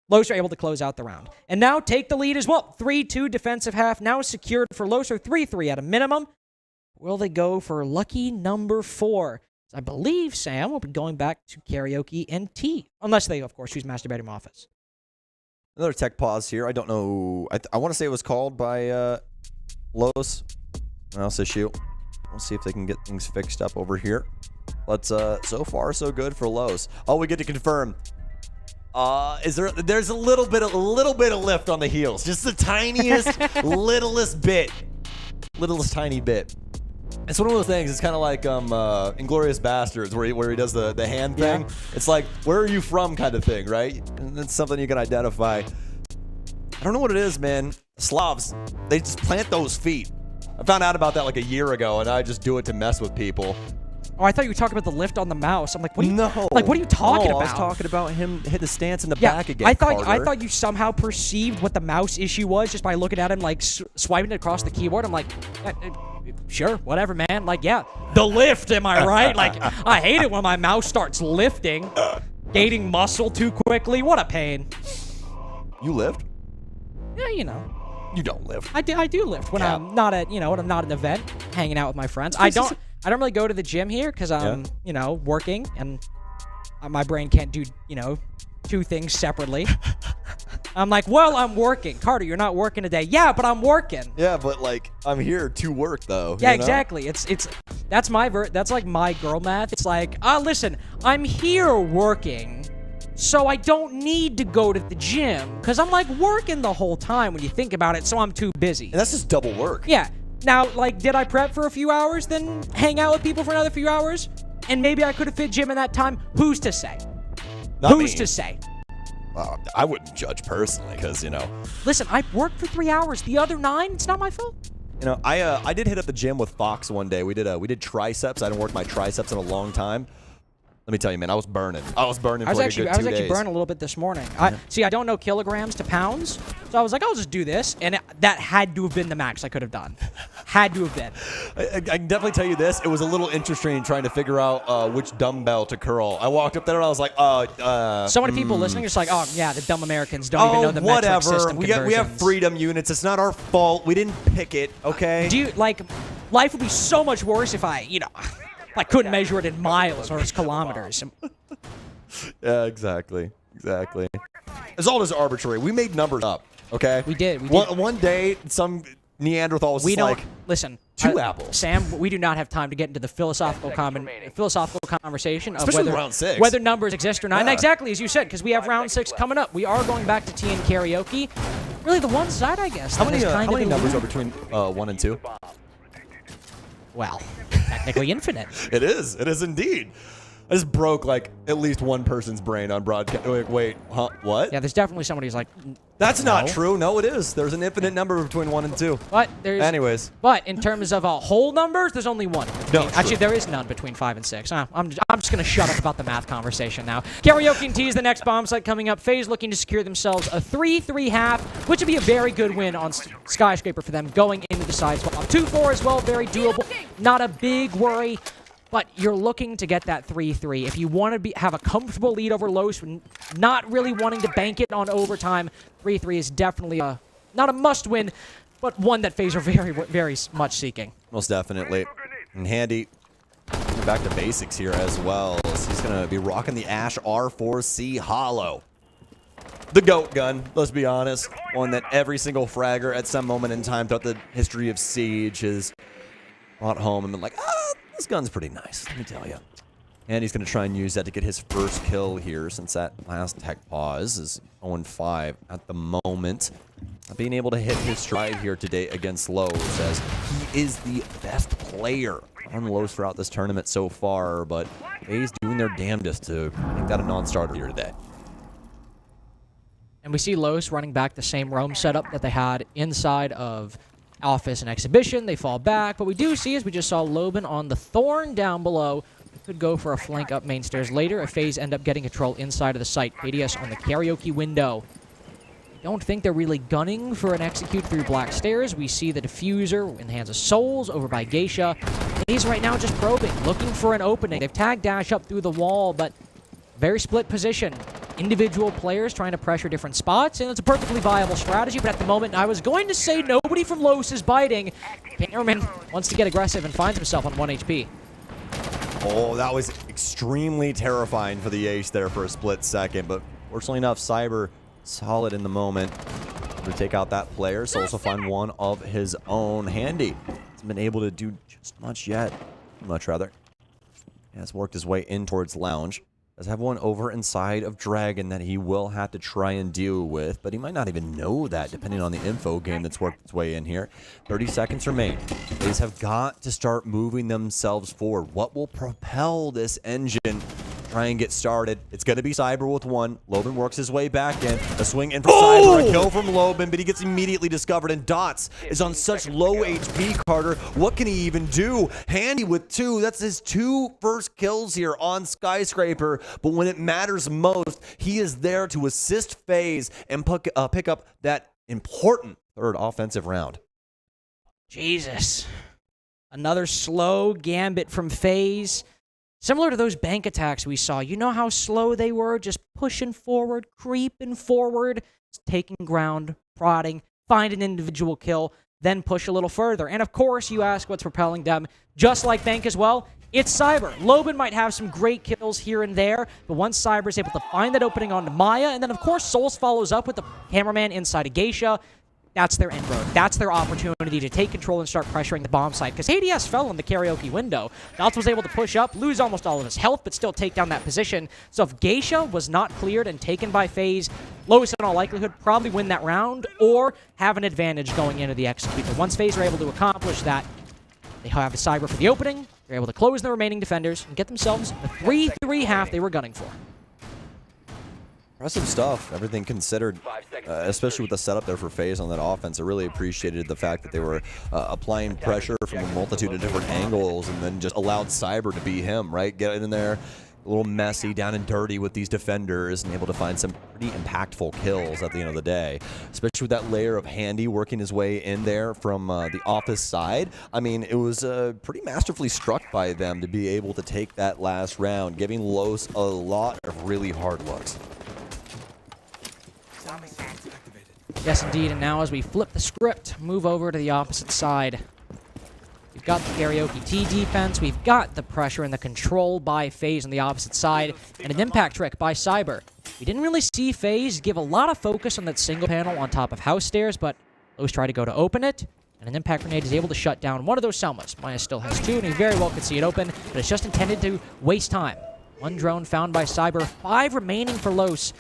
Los are able to close out the round. And now take the lead as well. 3-2 defensive half, now secured for Los, or 3-3 at a minimum. Will they go for lucky number 4? I believe Sam will be going back to Karaoke and T. Unless they, of course, choose Master Bedroom Office. Another tech pause here. I don't know. I want to say it was called by Los. Mouse issue. We'll see if they can get things fixed up over here. But so far, so good for Los. Oh, we get to confirm. There's a little bit of lift on the heels. Just the tiniest, littlest bit. Littlest tiny bit. It's one of those things. It's kind of like Inglourious Bastards, where he does the hand thing. Yeah. It's like, where are you from kind of thing, right? And it's something you can identify. I don't know what it is, man. Slavs, they just plant those feet. I found out about that like a year ago, and I just do it to mess with people. Oh, I thought you were talking about the lift on the mouse. I'm like, what are you, no. Like, what are you talking about? I was talking about him hit the stance in the back again. I thought you somehow perceived what the mouse issue was just by looking at him, like, swiping it across the keyboard. I'm like, sure, whatever, man. Like, yeah, the lift, am I right? Like, I hate it when my mouse starts lifting. Gaining muscle too quickly. What a pain. You lift? Yeah, you know. You don't lift. I do lift when I'm not at, when I'm not at an event, hanging out with my friends. I don't really go to the gym here because I'm, working, and my brain can't do, two things separately. I'm like, well, I'm working. Carter, you're not working today. Yeah, but I'm working. Yeah, but like I'm here to work though. Yeah, exactly. That's like my girl math. It's like, listen, I'm here working, so I don't need to go to the gym because I'm like working the whole time when you think about it, so I'm too busy. And that's just double work. Yeah. Now, like, did I prep for a few hours, then hang out with people for another few hours? And maybe I could have fit gym in that time? Who's to say? Who's to say? I wouldn't judge personally because, Listen, I worked for 3 hours. The other 9, it's not my fault. I did hit up the gym with Fox one day. We did triceps. I hadn't worked my triceps in a long time. Let me tell you, man, I was burning. I was burning for like a good 2 days. I was actually burning a little bit this morning. I don't know kilograms to pounds, so I was like, I'll just do this, and that had to have been the max I could have done. Had to have been. I can definitely tell you this. It was a little interesting trying to figure out which dumbbell to curl. I walked up there and I was like, so many people listening are just like, oh, yeah, the dumb Americans don't even know the metric system conversions. We have freedom units. It's not our fault. We didn't pick it, okay? Life would be so much worse if I couldn't measure it in miles or as kilometers. Yeah, exactly. It's all just arbitrary. We made numbers up, okay? We did. One day, some Neanderthal was listen. 2 apples. Sam, we do not have time to get into the philosophical conversation of especially round 6. Whether numbers exist or not. Yeah. And exactly as you said, because we have round 6 coming up. We are going back to TN karaoke. Really, the one side, I guess. How many numbers are between 1 and 2? Well, technically infinite. It is indeed. I just broke like at least one person's brain on broadcast. Wait, huh? What? Yeah, there's definitely somebody who's like, that's not true. No, it is. There's an infinite number between 1 and 2. But But in terms of whole numbers, there's only one. Actually, there is none between 5 and 6. I'm just gonna shut up about the math conversation now. Karaoke and T is the next bomb site coming up. FaZe looking to secure themselves a 3-3 half, which would be a very good win on Skyscraper for them going into the side swap. 2-4 as well, very doable. Not a big worry. But you're looking to get that 3-3. If you want to have a comfortable lead over Los, not really wanting to bank it on overtime, 3-3 is definitely not a must-win, but one that FaZe are very, very much seeking. Most definitely. And Handy, back to basics here as well. He's going to be rocking the Ash R4C Hollow. The GOAT gun, let's be honest. One that every single fragger at some moment in time throughout the history of Siege has brought home and been like, this gun's pretty nice, let me tell you. And he's going to try and use that to get his first kill here since that last tech pause is 0-5 at the moment. Not being able to hit his stride here today against Lowe's as he is the best player on Lowe's throughout this tournament so far, but FaZe doing their damnedest to make that a non-starter here today. And we see Los running back the same roam setup that they had inside of Office and Exhibition. They fall back. What we do see is we just saw Loban on the Thorn down below. Could go for a flank up main stairs later if FaZe end up getting control inside of the site. ADS on the karaoke window. Don't think they're really gunning for an execute through black stairs. We see the diffuser in the hands of Souls over by Geisha. FaZe right now just probing, looking for an opening. They've tagged Dash up through the wall, but very split position. Individual players trying to pressure different spots, and it's a perfectly viable strategy, but at the moment, I was going to say nobody from Los is biting. Cameraman wants to get aggressive and finds himself on 1 HP. Oh, that was extremely terrifying for the Ace there for a split second, but fortunately enough, Cyber solid in the moment to take out that player, so also find one of his own. Handy hasn't been able to do just much yet. Much rather. He has worked his way in towards Lounge. Does have one over inside of Dragon that he will have to try and deal with, but he might not even know that depending on the info game that's worked its way in here. 30 seconds remain. FaZe have got to start moving themselves forward. What will propel this engine? Try and get started. It's going to be Cyber with 1. Loban works his way back in. A swing in for Cyber. A kill from Loban, but he gets immediately discovered. And Dots is on such low HP, Carter. What can he even do? Handy with 2. That's his 2 first kills here on Skyscraper. But when it matters most, he is there to assist FaZe and pick up that important 3rd offensive round. Jesus. Another slow gambit from FaZe. Similar to those bank attacks we saw. You know how slow they were? Just pushing forward, creeping forward, taking ground, prodding, find an individual kill, then push a little further. And of course, you ask what's propelling them, just like Bank as well, it's Cyber. Loban might have some great kills here and there, but once Cyber is able to find that opening onto Maya, and then of course Souls follows up with the cameraman inside of Geisha, that's their inroad. That's their opportunity to take control and start pressuring the bomb site. Because ADS fell in the karaoke window. Dots was able to push up, lose almost all of his health, but still take down that position. So if Geisha was not cleared and taken by FaZe, Lois in all likelihood probably win that round or have an advantage going into the execute. But once FaZe are able to accomplish that, they have the Cyber for the opening, they're able to close the remaining defenders and get themselves the 3-3 half they were gunning for. Impressive stuff, everything considered, especially with the setup there for FaZe on that offense. I really appreciated the fact that they were applying pressure from a multitude of different angles and then just allowed Cyber to be him, right? Get in there, a little messy, down and dirty with these defenders and able to find some pretty impactful kills at the end of the day, especially with that layer of Handy working his way in there from the office side. I mean, it was pretty masterfully struck by them to be able to take that last round, giving Los a lot of really hard looks. Yes, indeed, and now as we flip the script, move over to the opposite side. We've got the karaoke T defense, we've got the pressure and the control by FaZe on the opposite side, and an impact trick by Cyber. We didn't really see FaZe give a lot of focus on that single panel on top of house stairs, but Lowe's tried to go to open it, and an impact grenade is able to shut down one of those Selmas. Maya still has two, and he very well could see it open, but it's just intended to waste time. One drone found by Cyber, 5 remaining for Los.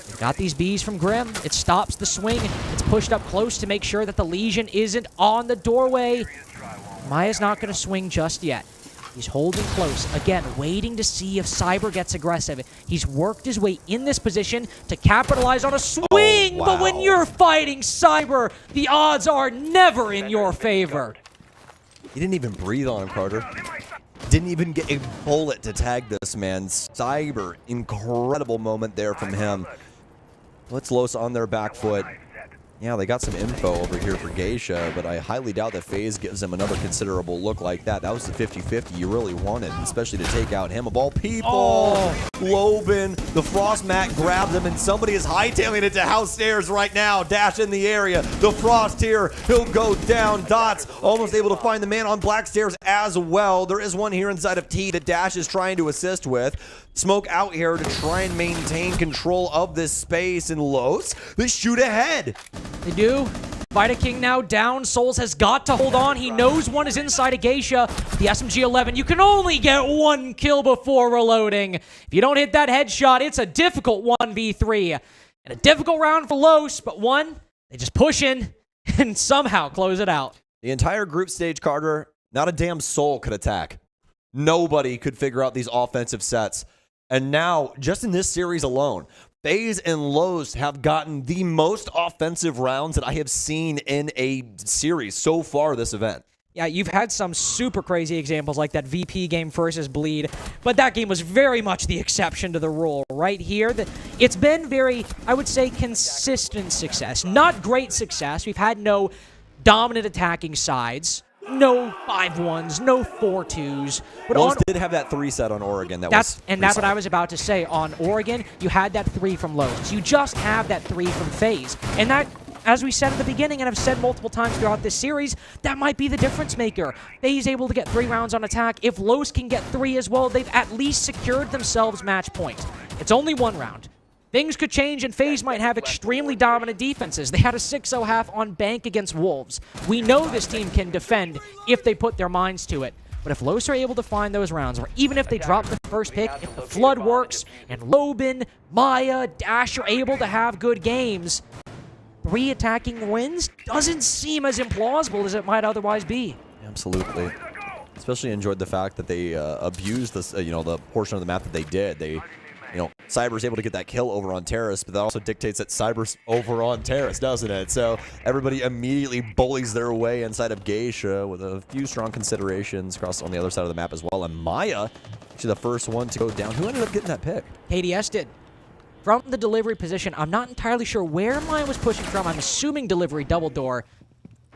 They've got these Bs from Grim. It stops the swing. It's pushed up close to make sure that the Legion isn't on the doorway. Maya's not going to swing just yet. He's holding close. Again, waiting to see if Cyber gets aggressive. He's worked his way in this position to capitalize on a swing, wow. But when you're fighting Cyber, the odds are never in your favor. He didn't even breathe on him, Carter. Didn't even get a bullet to tag this man. Cyber, incredible moment there from him. Let's Los on their back foot. Yeah, they got some info over here for Geisha, but I highly doubt that FaZe gives them another considerable look like that. That was the 50-50 you really wanted, especially to take out him of all people. Oh. Loban, the Frost mat grabs him, and somebody is hightailing it to house stairs right now. Dash in the area. The Frost here, he'll go down. Dots almost able to find the man on black stairs as well. There is one here inside of T that Dash is trying to assist with. Smoke out here to try and maintain control of this space, and Los, they shoot ahead. They do. Vita King now down. Souls has got to hold on. He knows one is inside of Geisha. The SMG-11, you can only get one kill before reloading. If you don't hit that headshot, it's a difficult 1v3. And a difficult round for Los, but one, they just push in and somehow close it out. The entire group stage, Carter, not a damn soul could attack. Nobody could figure out these offensive sets. And now, just in this series alone, FaZe and Los have gotten the most offensive rounds that I have seen in a series so far this event. Yeah, you've had some super crazy examples like that VP game versus Bleed, but that game was very much the exception to the rule. Right here, it's been very, I would say, consistent success. Not great success. We've had no dominant attacking sides. No 5-1s, no 4-2s. But Los did have that 3 set on Oregon. That's what I was about to say. On Oregon, you had that 3 from Los. You just have that 3 from FaZe. And that, as we said at the beginning, and I've said multiple times throughout this series, that might be the difference maker. FaZe able to get 3 rounds on attack. If Los can get 3 as well, they've at least secured themselves match point. It's only 1 round. Things could change, and FaZe might have extremely dominant defenses. They had a 6-0 half on Bank against Wolves. We know this team can defend if they put their minds to it. But if Los are able to find those rounds, or even if they drop the first pick, if the Flood works, and Loban, Maya, Dash are able to have good games, 3 attacking wins doesn't seem as implausible as it might otherwise be. Absolutely. Especially enjoyed the fact that they abused this, the portion of the map that they did. Cyber's able to get that kill over on Terrace, but that also dictates that Cyber's over on Terrace, doesn't it? So everybody immediately bullies their way inside of Geisha with a few strong considerations across on the other side of the map as well. And Maya, actually the first one to go down. Who ended up getting that pick? KDS did. From the delivery position, I'm not entirely sure where Maya was pushing from. I'm assuming delivery double door.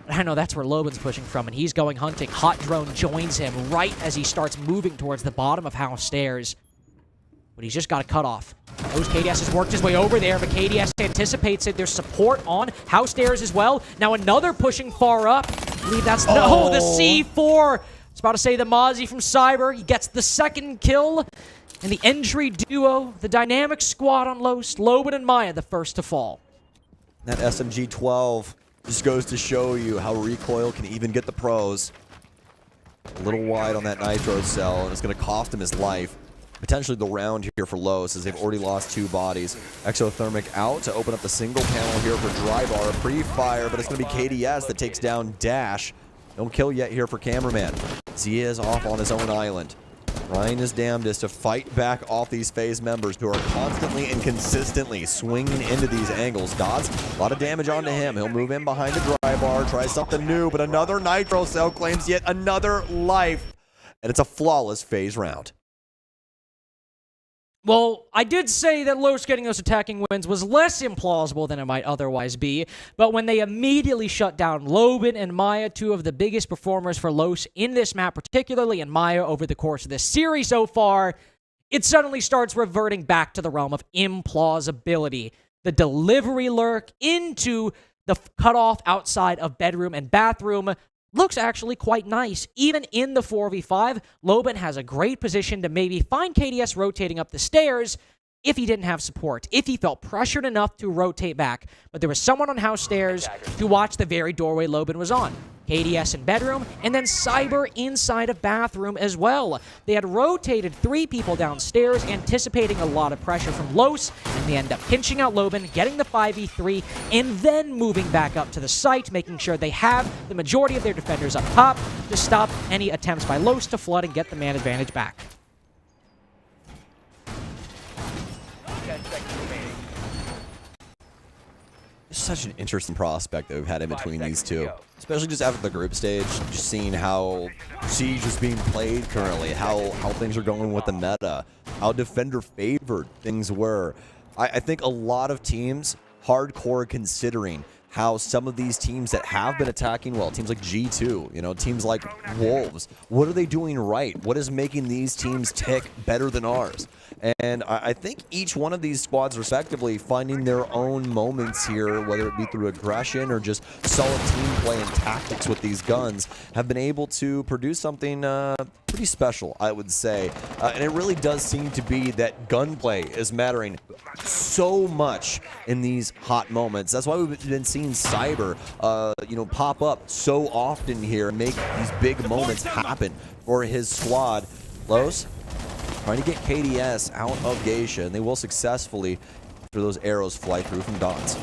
I know that's where Loban's pushing from, and he's going hunting. Hot Drone joins him right as he starts moving towards the bottom of house stairs. But he's just got a cut off. Those KDS has worked his way over there, but KDS anticipates it. There's support on house stairs as well. Now another pushing far up. I believe that's the C4. I was about to say the Mozzie from Cyber. He gets the second kill. And the entry duo, the dynamic squad on Los, Loban and Maya, the first to fall. That SMG-12 just goes to show you how recoil can even get the pros. A little wide on that nitro cell, and it's going to cost him his life. Potentially the round here for Los, as they've already lost 2 bodies. Exothermic out to open up the single panel here for Drybar. Pre-fire, but it's going to be KDS that takes down Dash. No kill yet here for Cameraman. Zia is off on his own island. Trying his damnedest to fight back off these FaZe members who are constantly and consistently swinging into these angles. Dots, a lot of damage onto him. He'll move in behind the Drybar, try something new, but another nitro cell claims yet another life. And it's a flawless FaZe round. Well, I did say that Los getting those attacking wins was less implausible than it might otherwise be, but when they immediately shut down Loban and Maya, 2 of the biggest performers for Los in this map particularly, and Maya over the course of this series so far, it suddenly starts reverting back to the realm of implausibility. The delivery lurk into the cutoff outside of bedroom and bathroom looks actually quite nice. Even in the 4v5, Loban has a great position to maybe find KDS rotating up the stairs if he didn't have support, if he felt pressured enough to rotate back. But there was someone on house stairs to watch the very doorway Loban was on. KDS in bedroom, and then Cyber inside of bathroom as well. They had rotated 3 people downstairs, anticipating a lot of pressure from Los, and they end up pinching out Loban, getting the 5v3, and then moving back up to the site, making sure they have the majority of their defenders up top to stop any attempts by Los to flood and get the man advantage back. 10 seconds remaining. It's such an interesting prospect that we've had in between these two. Especially just after the group stage, just seeing how Siege is being played currently, how things are going with the meta, how defender favored things were. I think a lot of teams hardcore considering how some of these teams that have been attacking well, teams like G2, you know, teams like Wolves, what are they doing right? What is making these teams tick better than ours? And I think each one of these squads respectively finding their own moments here, whether it be through aggression or just solid team play and tactics with these guns, have been able to produce something pretty special, I would say. And it really does seem to be that gunplay is mattering so much in these hot moments. That's why we've been seeing Cyber, you know, pop up so often here and make these big moments happen for his squad. Los trying to get KDS out of Geisha, and they will successfully after those arrows fly through from Dots.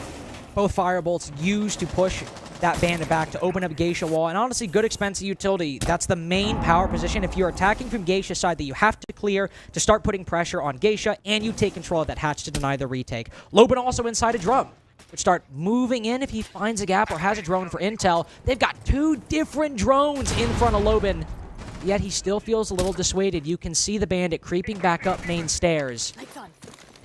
Both firebolts used to push that bandit back to open up Geisha wall, and honestly, good expensive utility. That's the main power position if you're attacking from Geisha side that you have to clear to start putting pressure on Geisha, and you take control of that hatch to deny the retake. Loban also inside a drum, which start moving in if he finds a gap or has a drone for intel. They've got 2 different drones in front of Loban, yet he still feels a little dissuaded. You can see the bandit creeping back up main stairs.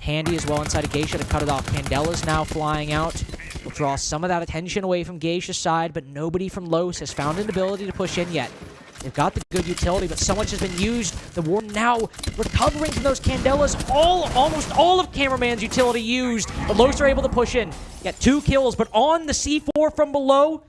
Handy as well inside of Geisha to cut it off. Candela's now flying out. Will draw some of that attention away from Geisha's side, but nobody from Los has found an ability to push in yet. They've got the good utility, but so much has been used. The Warden now recovering from those Candelas. Almost all of Cameraman's utility used, but Los are able to push in. Get 2 kills, but on the C4 from below,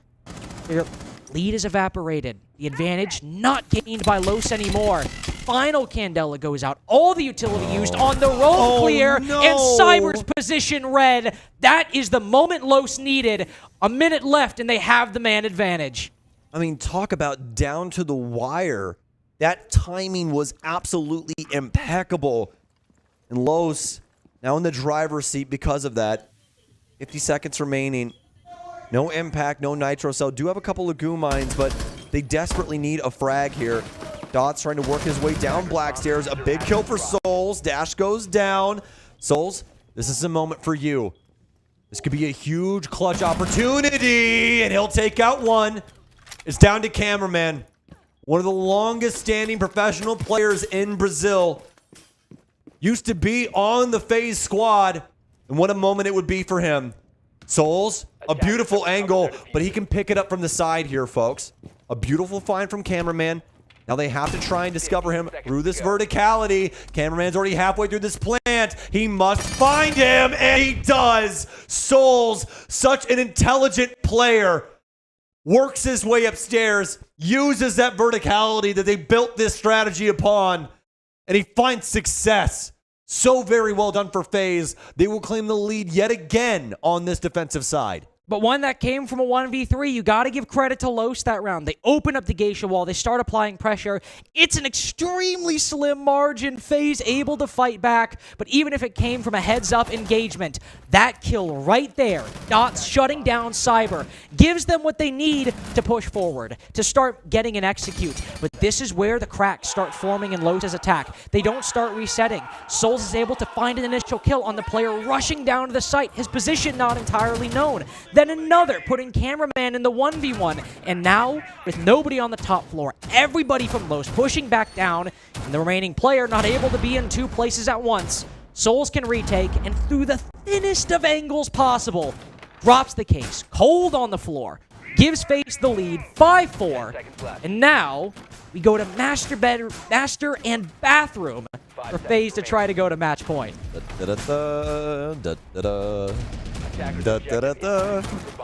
their lead is evaporated. The advantage not gained by Los anymore. Final Candela goes out. All the utility used on the roll clear, and Cyber's position red. That is the moment Los needed. A minute left, and they have the man advantage. I mean, talk about down to the wire. That timing was absolutely impeccable. And Los now in the driver's seat because of that. 50 seconds remaining. No impact, no nitro cell. Do have a couple of goo mines, but they desperately need a frag here. Dots trying to work his way down Black Stairs. A big kill for Souls. Dash goes down. Souls, this is a moment for you. This could be a huge clutch opportunity, and he'll take out one. It's down to Cameraman. One of the longest standing professional players in Brazil. Used to be on the FaZe squad, and what a moment it would be for him. Souls, a beautiful angle, but he can pick it up from the side here, folks. A beautiful find from Cameraman. Now they have to try and discover him through this verticality. Cameraman's already halfway through this plan. can't. He must find him, and he does. Souls, such an intelligent player, works his way upstairs, uses that verticality that they built this strategy upon, and he finds success. So very well done for FaZe. They will claim the lead yet again on this defensive side. But one that came from a 1v3, you got to give credit to Los that round. They open up the geisha wall. They start applying pressure. It's an extremely slim margin. FaZe able to fight back. But even if it came from a heads-up engagement, that kill right there, Dots shutting down Cyber, gives them what they need to push forward, to start getting an execute. But this is where the cracks start forming in Los' attack. They don't start resetting. Souls is able to find an initial kill on the player rushing down to the site. His position not entirely known. Then another, putting Cameraman in the 1v1. And now, with nobody on the top floor, everybody from Los pushing back down, and the remaining player not able to be in two places at once, Souls can retake, and through the thinnest of angles possible, drops the case, cold on the floor, gives FaZe the lead, 5-4, and now we go to Master and Bathroom for FaZe to try to go to match point.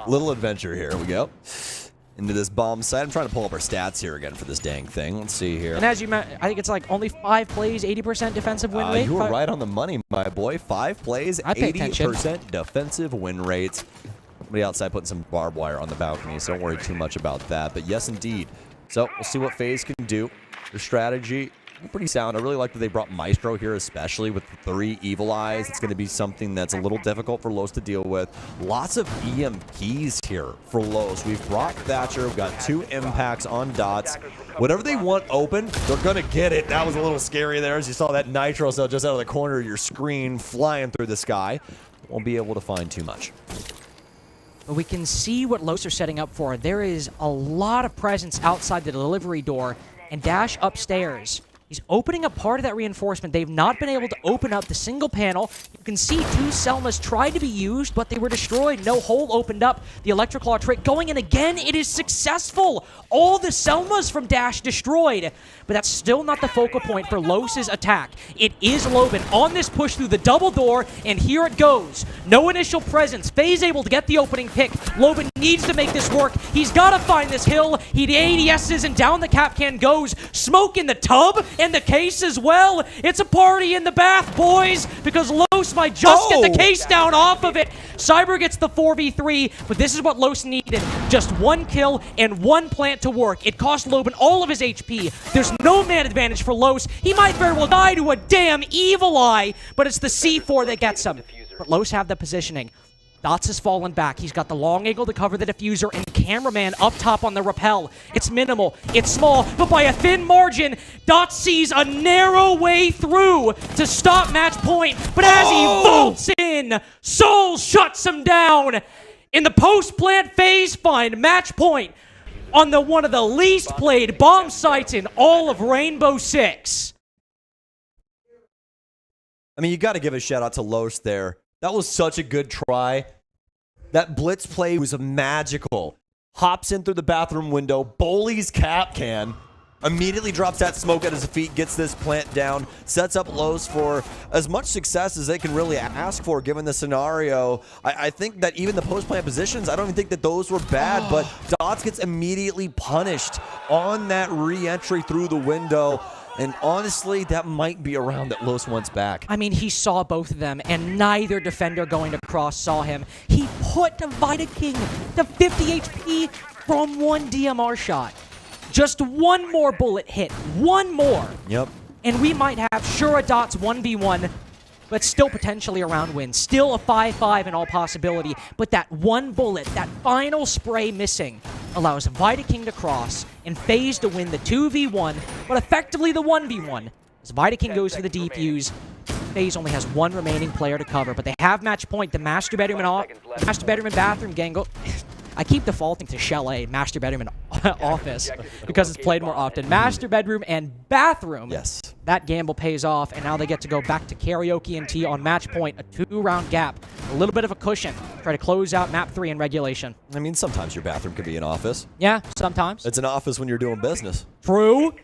Little adventure here. We go into this bomb site. I'm trying to pull up our stats here again for this dang thing. Let's see here. And as you mentioned, I think it's like only 5 plays, 80% defensive win rate. You were right on the money, my boy. 5 plays, 80% defensive win rate. Somebody outside putting some barbed wire on the balcony, so don't worry too much about that. But yes, indeed. So we'll see what FaZe can do. Their strategy, pretty sound. I really like that they brought Maestro here, especially with the 3 Evil Eyes. It's going to be something that's a little difficult for Los to deal with. Lots of EMPs here for Los. We've brought Thatcher. We've got 2 impacts on Dots. Whatever they want open, they're going to get it. That was a little scary there as you saw that Nitro cell just out of the corner of your screen flying through the sky. Won't be able to find too much. But we can see what Los are setting up for. There is a lot of presence outside the delivery door, and Dash upstairs. He's opening up part of that reinforcement. They've not been able to open up the single panel. You can see 2 Selmas tried to be used, but they were destroyed. No hole opened up. The Electroclaw trick going in again. It is successful. All the Selmas from Dash destroyed. But that's still not the focal point for Los' attack. It is Loban on this push through the double door, and here it goes. No initial presence. FaZe able to get the opening pick. Loban needs to make this work. He's got to find this hill. He ADS's, and down the cap can goes. Smoke in the tub, and the case as well. It's a party in the bath, boys, because Los might just get the case down off of it. Cyber gets the 4v3, but this is what Los needed. Just 1 kill and 1 plant to work. It cost Loban all of his HP. There's no man advantage for Los. He might very well die to a damn Evil Eye, but it's the C4 that gets him. But Los have the positioning. Dots has fallen back. He's got the long angle to cover the diffuser, and Cameraman up top on the rappel. It's minimal, it's small, but by a thin margin, Dots sees a narrow way through to stop match point. But as he vaults in, Soul shuts him down. In the post-plant FaZe find match point on one of the least played bomb sites in all of Rainbow Six. I mean, you got to give a shout out to Los there. That was such a good try. That blitz play was magical. Hops in through the bathroom window, bullies cap can, immediately drops that smoke at his feet, gets this plant down, sets up Los for as much success as they can really ask for given the scenario. I think that even the post-plant positions, I don't even think that those were bad, but Dots gets immediately punished on that re-entry through the window. And honestly, that might be a round that Los wants back. I mean, he saw both of them, and neither defender going across saw him. He put Vidaking to 50 HP from 1 DMR shot. Just 1 more bullet hit. 1 more. Yep. And we might have sure a Dots 1v1, but still potentially a round win. Still a 5-5 in all possibility. But that 1 bullet, that final spray missing, allows Vidaking to cross and FaZe to win the 2v1, but effectively the 1v1. As Vidaking goes for the defuse, FaZe only has 1 remaining player to cover, but they have match point. The Master Bedroom and Bathroom gang go... I keep defaulting to Chalet, Master Bedroom and Office, because it's played more often. Master Bedroom and Bathroom. Yes. That gamble pays off, and now they get to go back to Karaoke and T on match point, a 2-round gap. A little bit of a cushion. Try to close out map 3 in regulation. I mean, sometimes your bathroom could be an office. Yeah, sometimes. It's an office when you're doing business. True.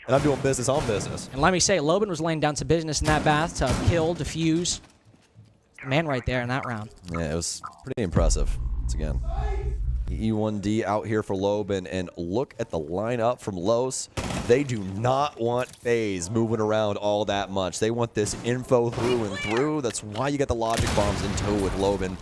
and I'm doing business on business. And let me say, Loban was laying down some business in that bathtub. Kill, defuse. Man right there in that round. Yeah, it was pretty impressive. Once again, E1D out here for Loban, and look at the lineup from Los. They do not want FaZe moving around all that much. They want this info through and through. That's why you got the logic bombs in tow with Loban,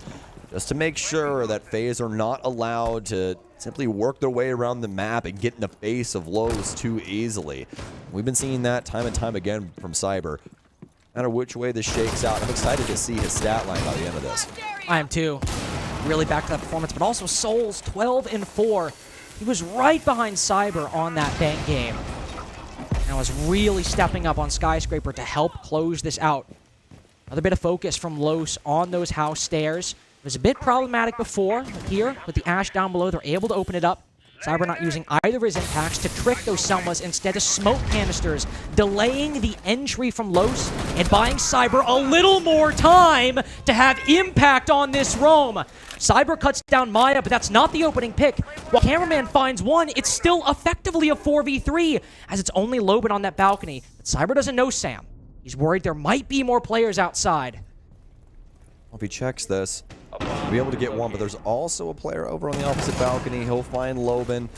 just to make sure that FaZe are not allowed to simply work their way around the map and get in the face of Los too easily. We've been seeing that time and time again from Cyber. No matter which way this shakes out, I'm excited to see his stat line by the end of this. I am too. Really back to that performance, but also Souls 12-4. He was right behind Cyber on that bank game. And was really stepping up on Skyscraper to help close this out. Another bit of focus from Los on those house stairs. It was a bit problematic before, but here, with the Ash down below, they're able to open it up. Cyber not using either of his impacts to trick those Selmas, instead of smoke canisters, delaying the entry from Los and buying Cyber a little more time to have impact on this roam. Cyber cuts down Maya, but that's not the opening pick. While Cameraman finds one, it's still effectively a 4v3, as it's only Loban on that balcony. But Cyber doesn't know Sam. He's worried there might be more players outside. If he checks this, he'll be able to get one, but there's also a player over on the opposite balcony. He'll find Loban.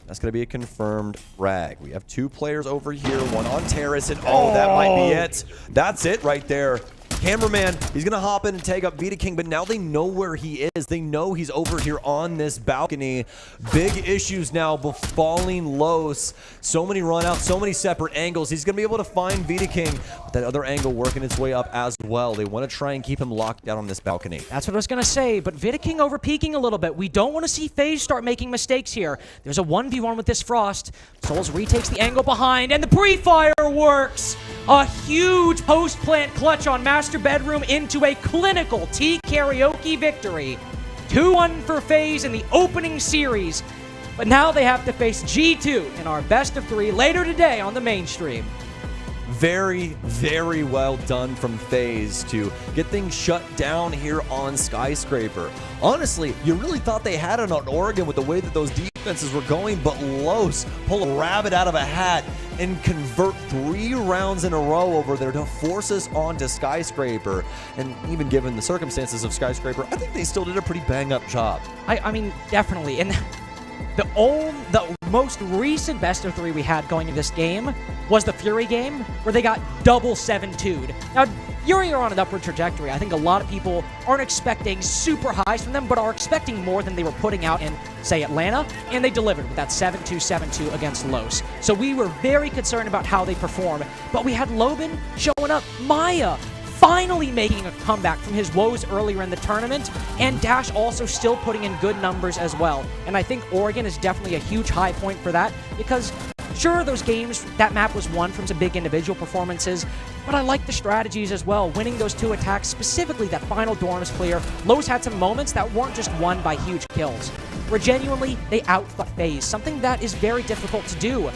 That's going to be a confirmed frag. We have two players over here, one on terrace, and oh, that might be it. That's it right there. Cameraman, he's going to hop in and take up Vita King, but now they know where he is. They know he's over here on this balcony. Big issues now befalling Los. So many run-outs, so many separate angles. He's going to be able to find Vita King, but that other angle working its way up as well. They want to try and keep him locked down on this balcony. That's what I was going to say, but Vita King over-peaking a little bit. We don't want to see FaZe start making mistakes here. There's a 1v1 with this Frost. Souls retakes the angle behind, and the pre-fire works! A huge post-plant clutch on Master Bedroom into a clinical T-Karaoke victory. 2-1 for FaZe in the opening series. But now they have to face G2 in our best of 3 later today on the mainstream. Very, very well done from FaZe to get things shut down here on Skyscraper. Honestly, you really thought they had it on Oregon with the way that those defenses were going, but Los pull a rabbit out of a hat and convert 3 rounds in a row over there to force us onto Skyscraper. And even given the circumstances of Skyscraper, I think they still did a pretty bang-up job. I mean, definitely. And the most recent best of 3 we had going into this game was the Fury game, where they got double 7-2'd. Now, Fury are on an upward trajectory. I think a lot of people aren't expecting super highs from them, but are expecting more than they were putting out in, say, Atlanta, and they delivered with that 7-2, 7-2 against Los. So we were very concerned about how they perform, but we had Loban showing up, Maya finally making a comeback from his woes earlier in the tournament, and Dash also still putting in good numbers as well. And I think Oregon is definitely a huge high point for that, because sure, those games, that map was won from some big individual performances, but I like the strategies as well. Winning those 2 attacks, specifically that final Dorms clear, Los had some moments that weren't just won by huge kills, where genuinely they outfought FaZe, something that is very difficult to do.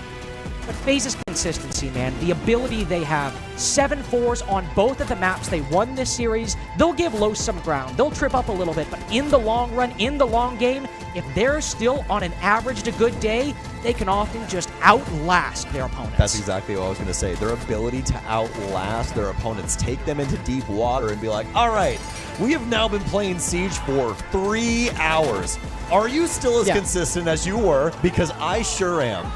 But FaZe's consistency, man, the ability they have, 7-4s on both of the maps they won this series, they'll give Los some ground. They'll trip up a little bit, but in the long run, in the long game, if they're still on an average to good day, they can often just outlast their opponents. That's exactly what I was going to say. Their ability to outlast their opponents, take them into deep water and be like, all right, we have now been playing Siege for 3 hours. Are you still as consistent as you were? Because I sure am.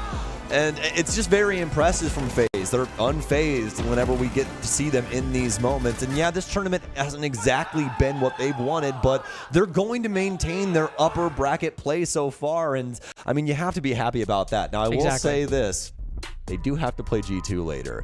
And it's just very impressive from FaZe. They're unfazed whenever we get to see them in these moments. And yeah, this tournament hasn't exactly been what they've wanted, but they're going to maintain their upper bracket play so far. And I mean, you have to be happy about that. Now, I will say this. They do have to play G2 later.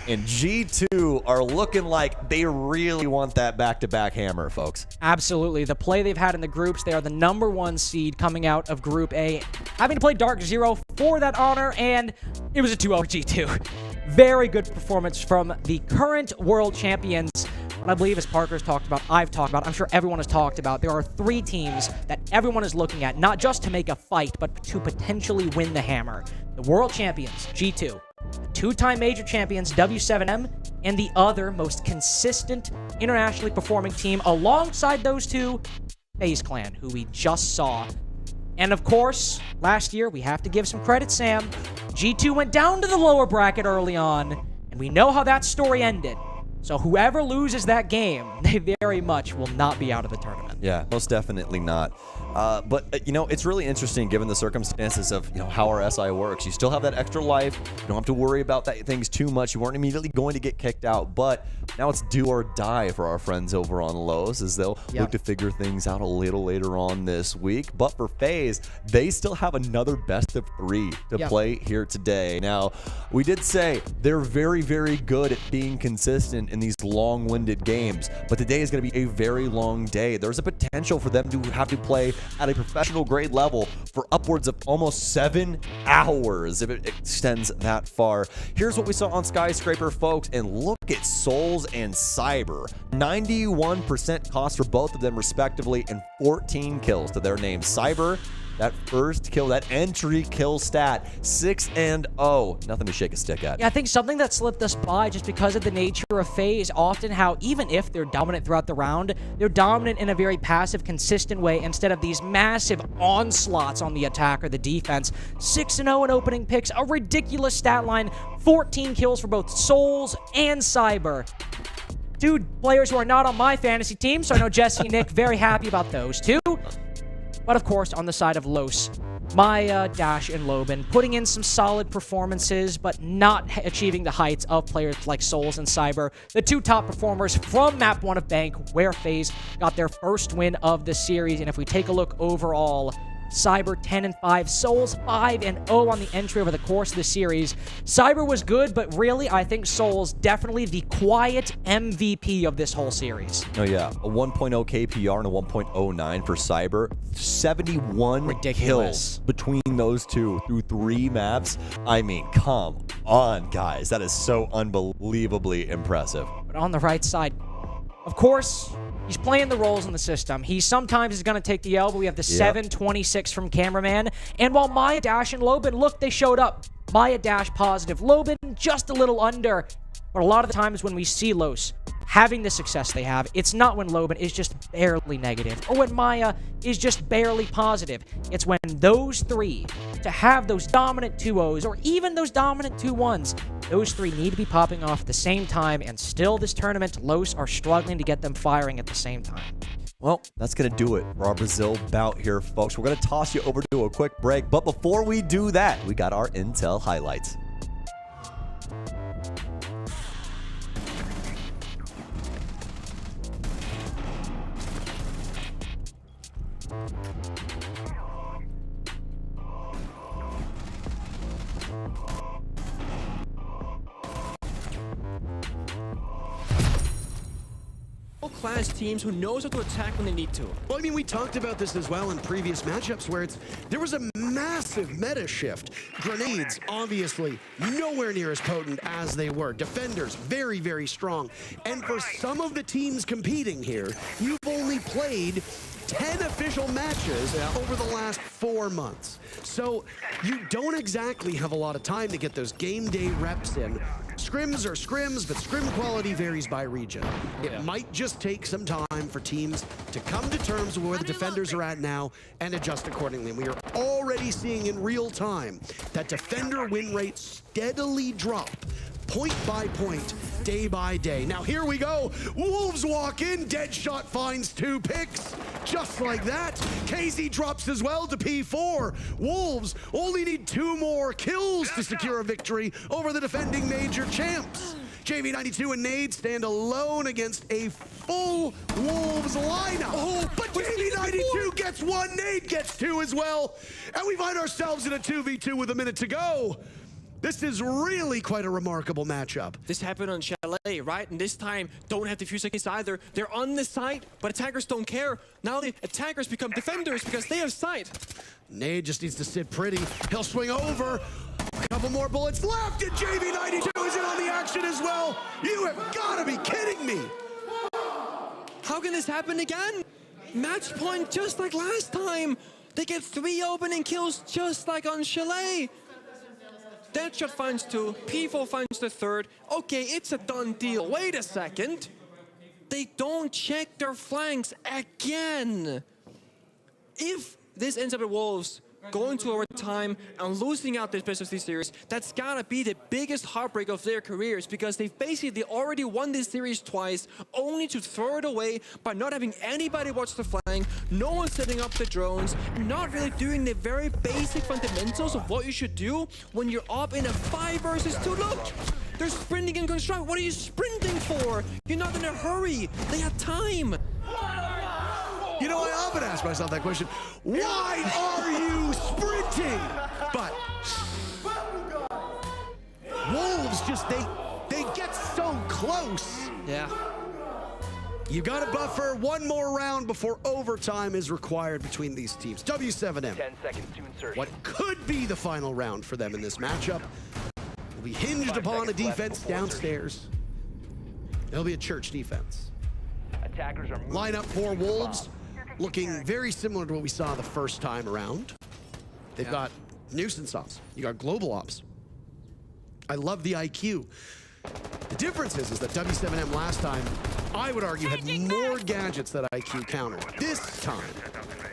And G2 are looking like they really want that back-to-back hammer, folks. Absolutely. The play they've had in the groups, they are the #1 seed coming out of Group A, having to play Dark Zero for that honor, and it was a 2-0 G2. Very good performance from the current world champions. I believe, as Parker's talked about, I've talked about, I'm sure everyone has talked about, there are 3 teams that everyone is looking at, not just to make a fight, but to potentially win the hammer. The world champions, G2, 2-time major champions, W7M, and the other most consistent internationally performing team alongside those 2, FaZe Clan, who we just saw And of course, last year, we have to give some credit, Sam. G2 went down to the lower bracket early on, and we know how that story ended. So whoever loses that game, they very much will not be out of the tournament. Yeah, most definitely not. But, you know, it's really interesting given the circumstances of, you know, how our SI works. You still have that extra life. You don't have to worry about things too much. You weren't immediately going to get kicked out. But now it's do or die for our friends over on Lowe's, as they'll look to figure things out a little later on this week. But for FaZe, they still have another best of 3 to play here today. Now, we did say they're very, very good at being consistent in these long-winded games, but today is going to be a very long day. There's a potential for them to have to play at a professional grade level for upwards of almost 7 hours if it extends that far. Here's what we saw on Skyscraper, folks, and look at Souls and Cyber. 91% cost for both of them respectively, and 14 kills to their name. Cyber, that first kill, that entry kill stat, 6-0. Nothing to shake a stick at. Yeah, I think something that slipped us by just because of the nature of FaZe, often how even if they're dominant throughout the round, they're dominant in a very passive, consistent way instead of these massive onslaughts on the attack or the defense. 6-0 in opening picks, a ridiculous stat line, 14 kills for both Souls and Cyber. Two players who are not on my fantasy team, so I know Jesse and Nick very happy about those two. But of course, on the side of Los, Maya, Dash, and Loben putting in some solid performances, but not achieving the heights of players like Souls and Cyber, the two top performers from Map 1 of Bank, where FaZe got their first win of the series. And if we take a look overall, Cyber 10-5, Souls 5-0 on the entry over the course of the series. Cyber was good, but really, I think Souls definitely the quiet MVP of this whole series. Oh yeah, a 1.0 KPR and a 1.09 for Cyber. 71 kills between those two through 3 maps. I mean, come on, guys. That is so unbelievably impressive. But on the right side, of course, he's playing the roles in the system. He sometimes is going to take the L, but we have the 7-26 from Cameraman. And while Maya, Dash, and Loben, look, they showed up. Maya, Dash, positive. Loben, just a little under. But a lot of the times when we see Los having the success they have, it's not when Loben is just barely negative or when Maya is just barely positive. It's when those three, to have those dominant 2-0s or even those dominant 2-1s, those three need to be popping off at the same time, and still this tournament, Los are struggling to get them firing at the same time. Well, that's going to do it for our Brazil bout here, folks. We're going to toss you over to a quick break, but before we do that, we got our Intel highlights. Class teams who knows how to attack when they need to. Well, I mean, we talked about this as well in previous matchups where there was a massive meta shift. Grenades, obviously, nowhere near as potent as they were. Defenders, very, very strong. And for some of the teams competing here, you've only played 10 official matches over the last 4 months. So you don't exactly have a lot of time to get those game day reps in. Scrims are scrims, but scrim quality varies by region. It might just take some time for teams to come to terms with where the defenders are at now and adjust accordingly. And we are already seeing in real time that defender win rates steadily drop point by point, day by day. Now here we go. Wolves walk in. Deadshot finds 2 picks. Just like that. KZ drops as well to P4. Wolves only need 2 more kills to secure a victory over the defending major champs. JV92 and Nade stand alone against a full Wolves lineup. Oh, but JV92 gets 1, Nade gets 2 as well. And we find ourselves in a 2v2 with a minute to go. This is really quite a remarkable matchup. This happened on Chalet, right? And this time, don't have the few seconds either. They're on the site, but attackers don't care. Now the attackers become defenders because they have sight. Nade just needs to sit pretty. He'll swing over. A couple more bullets left, and JV92 is in on the action as well. You have got to be kidding me. How can this happen again? Match point just like last time. They get 3 opening kills just like on Chalet. Deadshot finds 2, P4 finds the 3rd. Okay, it's a done deal. Wait a second. They don't check their flanks again. If this ends up at Wolves going to overtime and losing out this best of 3 series, that's gotta be the biggest heartbreak of their careers, because they already won this series twice, only to throw it away by not having anybody watch the flank, no one setting up the drones, and not really doing the very basic fundamentals of what you should do when you're up in a 5 versus 2. Look! They're sprinting in construct. What are you sprinting for? You're not in a hurry. They have time. You know, I often ask myself that question. Why are you sprinting? But Wolves just, they get so close. Yeah. You got to buffer one more round before overtime is required between these teams. W7M. 10 seconds to insertion. What could be the final round for them in this matchup will be hinged upon a defense downstairs. It'll be a church defense. Attackers are moving. Lineup for Wolves looking very similar to what we saw the first time around. They've got nuisance ops. You got global ops. I love the IQ. The difference is that W7M last time, I would argue, had more gadgets that IQ countered. This time,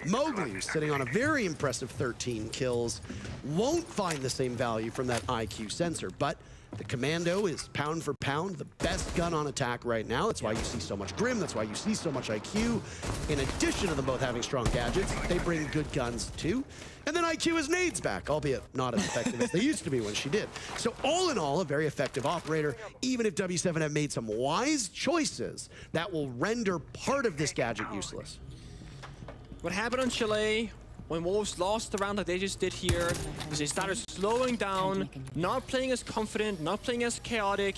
Mowgli, who's sitting on a very impressive 13 kills, won't find the same value from that IQ sensor, but the Commando is pound for pound the best gun on attack right now. That's why you see so much Grim. That's why you see so much IQ. In addition to them both having strong gadgets, they bring good guns too. And then IQ is nades back, albeit not as effective as they used to be when she did. So all in all, a very effective operator, even if W7M made some wise choices that will render part of this gadget useless. What happened on Chalet when Wolves lost the round that they just did here is they started slowing down, not playing as confident, not playing as chaotic,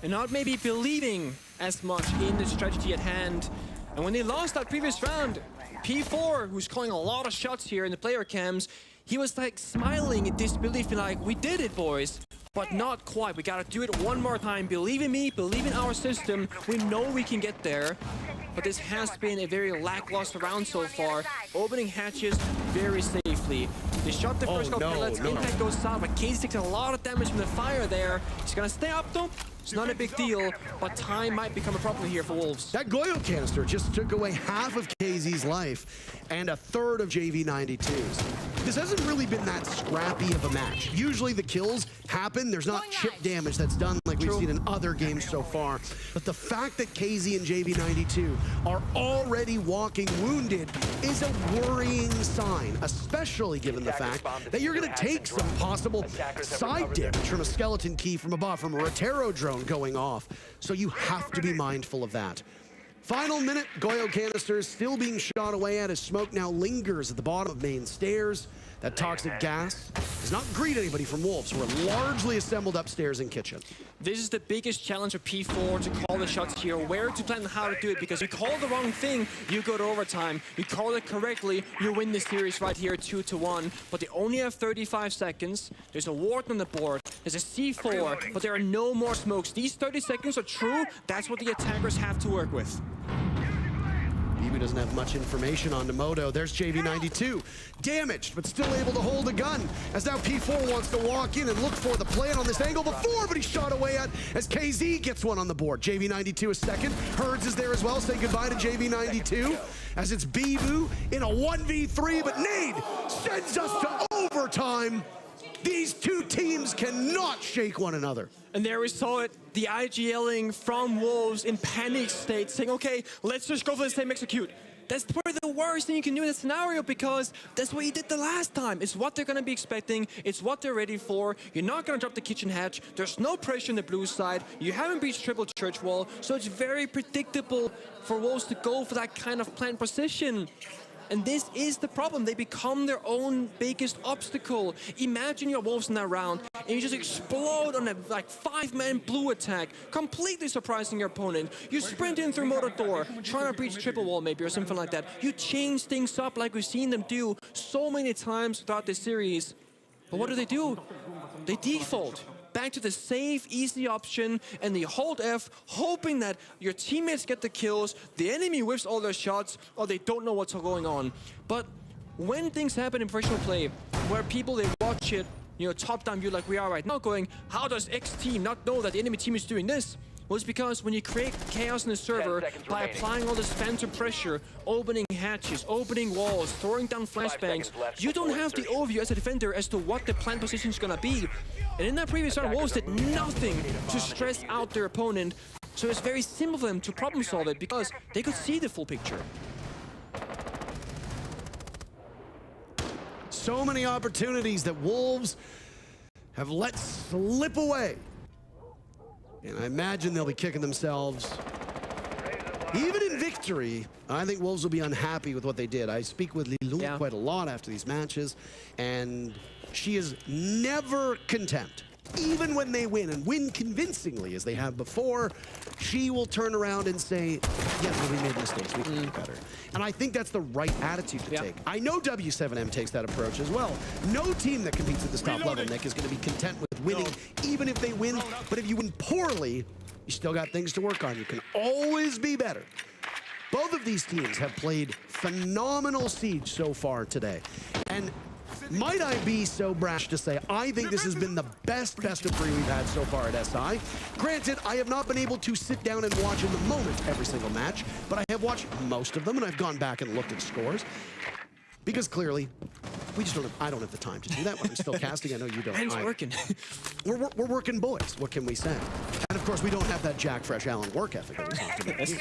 and not maybe believing as much in the strategy at hand. And when they lost that previous round, P4, who's calling a lot of shots here in the player cams, he was like smiling in disbelief, like, we did it, boys. But not quite. We gotta do it one more time. Believe in me, believe in our system. We know we can get there. But this has been a very lackluster round so far. Opening hatches very safely. They shot the first couple pellets, impact goes south, but KZ takes a lot of damage from the fire there. He's gonna stay up though. It's not a big deal, but time might become a problem here for Wolves. That Goyo canister just took away half of KZ's life and a third of JV92's. This hasn't really been that scrappy of a match. Usually the kills happen, there's not chip damage that's done like we've seen in other games so far. But the fact that KZ and JV92 are already walking wounded is a worrying sign, especially given the fact that you're gonna take some possible side damage from a skeleton key from above, from a Rotero drone going off. So you have to be mindful of that. Final minute, Goyo canisters still being shot away at as smoke now lingers at the bottom of main stairs. That toxic gas does not greet anybody from Wolves, who are largely assembled upstairs in kitchen. This is the biggest challenge for P4 to call the shots here, where to plan and how to do it, because you call the wrong thing, you go to overtime. You call it correctly, you win the series right here 2-1. But they only have 35 seconds. There's a ward on the board. There's a C4, but there are no more smokes. These 30 seconds are true. That's what the attackers have to work with. BB doesn't have much information on Nemoto. There's JV92, damaged, but still able to hold a gun, as now P4 wants to walk in and look for the plan on this angle before, but he's shot away at as KZ gets one on the board. JV92 is second. Herds is there as well. Say goodbye to JV92, as it's Bibu in a 1v3, but Nade sends us to overtime. These two teams cannot shake one another. And there we saw it, the IGLing from Wolves in panic state, saying, okay, let's just go for the same execute. That's probably the worst thing you can do in that scenario, because that's what you did the last time. It's what they're going to be expecting. It's what they're ready for. You're not going to drop the kitchen hatch. There's no pressure on the blue side. You haven't breached triple church wall, so it's very predictable for Wolves to go for that kind of planned position. And this is the problem. They become their own biggest obstacle. Imagine your Wolves in that round, and you just explode on a like 5-man blue attack, completely surprising your opponent. You sprint in through motor door, trying to breach triple wall maybe or something like that. You change things up like we've seen them do so many times throughout this series. But what do? They default back to the safe, easy option, and they hold F, hoping that your teammates get the kills, the enemy whiffs all their shots, or they don't know what's going on. But when things happen in professional play, where people, they watch it, you know, top-down view like we are right now, going, how does X team not know that the enemy team is doing this? was because when you create chaos in the server 10 seconds by remaining. applying all this phantom pressure, opening hatches, opening walls, throwing down flashbangs, seconds left you don't before have the insertion. overview as a defender as to what the plant position is gonna be. And in that previous round, Wolves did nothing to stress out their opponent. So it's very simple for them to problem solve it because they could see the full picture. So many opportunities that Wolves have let slip away. And I imagine they'll be kicking themselves. Even in victory, I think Wolves will be unhappy with what they did. I speak with Lilou quite a lot after these matches, and she is never content. Even when they win, and win convincingly as they have before, she will turn around and say, yes, well, we made mistakes, we can do better. And I think that's the right attitude to take. I know W7M takes that approach as well. No team that competes at this top level, Nick, is going to be content with winning, even if they win. But if you win poorly, you still got things to work on. You can always be better. Both of these teams have played phenomenal Siege so far today. And might I be so brash to say, I think this has been the best of 3 we've had so far at SI. Granted, I have not been able to sit down and watch in the moment every single match, but I have watched most of them, and I've gone back and looked at scores. Because clearly, we just don't have, I don't have the time to do that when I'm still casting. I know you don't. And it's working. We're working boys, what can we say? And of course, we don't have that Jack Fresh Allen work ethic that we talked about here.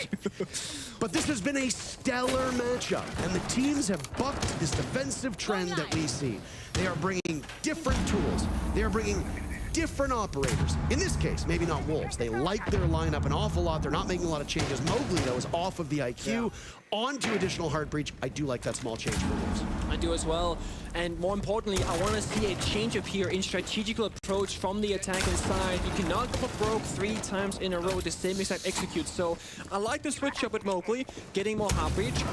But this has been a stellar matchup, and the teams have bucked this defensive trend that we see. They are bringing different tools. They are bringing different operators. In this case, maybe not Wolves. They like their lineup an awful lot. They're not making a lot of changes. Mowgli, though, is off of the IQ onto additional Heart Breach. I do like that small change for Wolves. I do as well. And more importantly, I want to see a change up here in strategical approach from the attacking side. You cannot go for broke 3 times in a row with the same exact execute. So I like the switch up with Mowgli, getting more Heart Breach.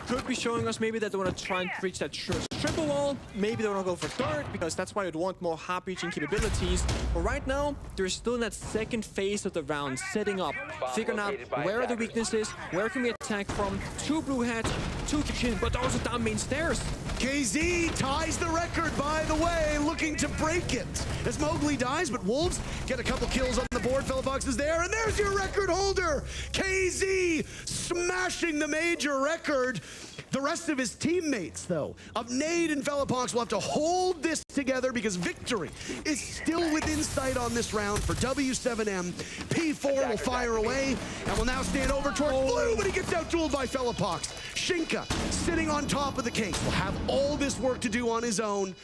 Could be showing us maybe that they want to try and reach that triple wall. Maybe they want to go for third, because that's why you'd want more Heart Breaching capabilities. But right now, they're still in that second phase of the round, setting up, figuring out where are the weaknesses, where can we attack from. 2 blue hats, 2 kitchen, but also down main stairs. KZ ties the record, by the way, looking to break it as Mowgli dies, but Wolves get a couple kills on the board. Fellafox is there, and there's your record holder. KZ smashing the major record. The rest of his teammates, though, of Nade and Fellapox, will have to hold this together because victory is still within sight on this round for W7M. P4 will fire away and will now stand over towards blue, but he gets out-dueled by Fellapox. Shinka, sitting on top of the case, will have all this work to do on his own.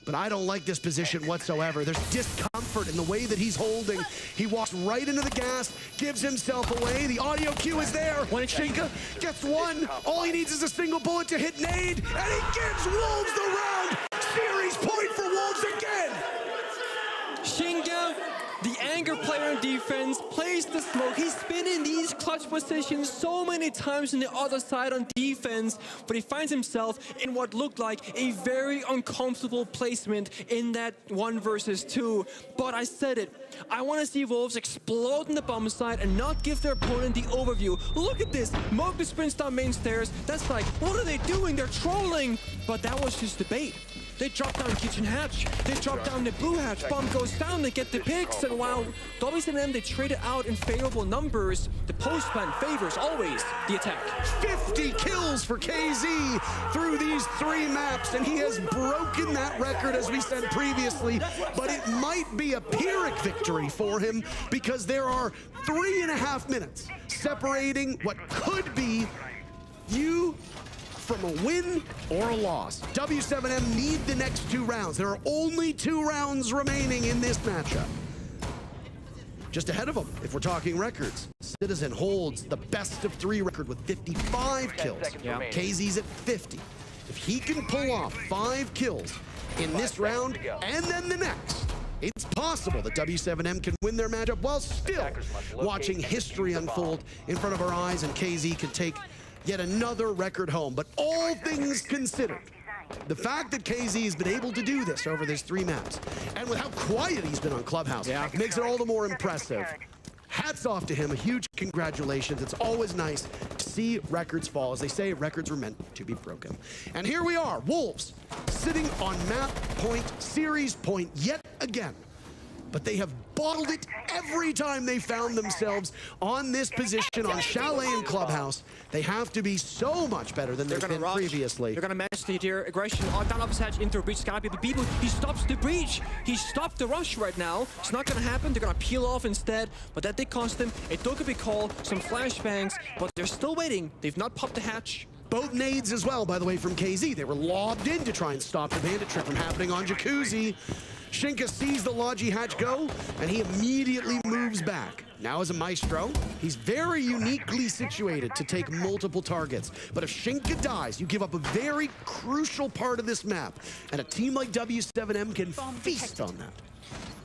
But I don't like this position whatsoever. There's discomfort in the way that he's holding. He walks right into the gas, gives himself away. The audio cue is there. Shinka gets one. All he needs is a single bullet to hit Nade, and he gives Wolves the round. Series point for Wolves again. Shinka, the anger player on defense, plays the smoke. He's been in these clutch positions so many times on the other side on defense, but he finds himself in what looked like a very uncomfortable placement in that 1 versus 2. But I said it, I want to see Wolves explode in the bomb side and not give their opponent the overview. Look at this, Mowgli sprints down main stairs. That's like, what are they doing? They're trolling. But that was just the bait. They drop down kitchen hatch, they drop down the blue hatch, bomb goes down, they get the picks, and while W7M, they traded out in favorable numbers, the post plan favors always the attack. 50 kills for KZ through these 3 maps, and he has broken that record, as we said previously, but it might be a Pyrrhic victory for him because there are 3.5 minutes separating what could be you from a win or a loss. W7M need the next 2 rounds. There are only 2 rounds remaining in this matchup. Just ahead of them, if we're talking records, Citizen holds the best of 3 record with 55 kills. KZ's at 50. If he can pull off 5 kills in this round and then the next, it's possible that W7M can win their matchup while still watching history unfold in front of our eyes, and KZ can take yet another record home. But all things considered, the fact that KZ has been able to do this over these 3 maps, and with how quiet he's been on Clubhouse, makes it all the more impressive. Hats off to him, a huge congratulations. It's always nice to see records fall. As they say, records were meant to be broken. And here we are, Wolves, sitting on map point, series point yet again. but they have bottled it every time they found themselves on this position on Chalet and Clubhouse. They have to be so much better than they've been previously. They're gonna match the aggression down off his hedge into a breach. Sky, but people, he stops the breach. He stopped the rush right now. It's not gonna happen. They're gonna peel off instead, but that did cost them a Dokkaebi call, some flashbangs, but they're still waiting. They've not popped the hatch. Both nades as well, by the way, from KZ. They were lobbed in to try and stop the bandit trick from happening on Jacuzzi. Shinka sees the Logi hatch go, and he immediately moves back. Now as a Maestro, he's very uniquely situated to take multiple targets. But if Shinka dies, you give up a very crucial part of this map, and a team like W7M can feast on that.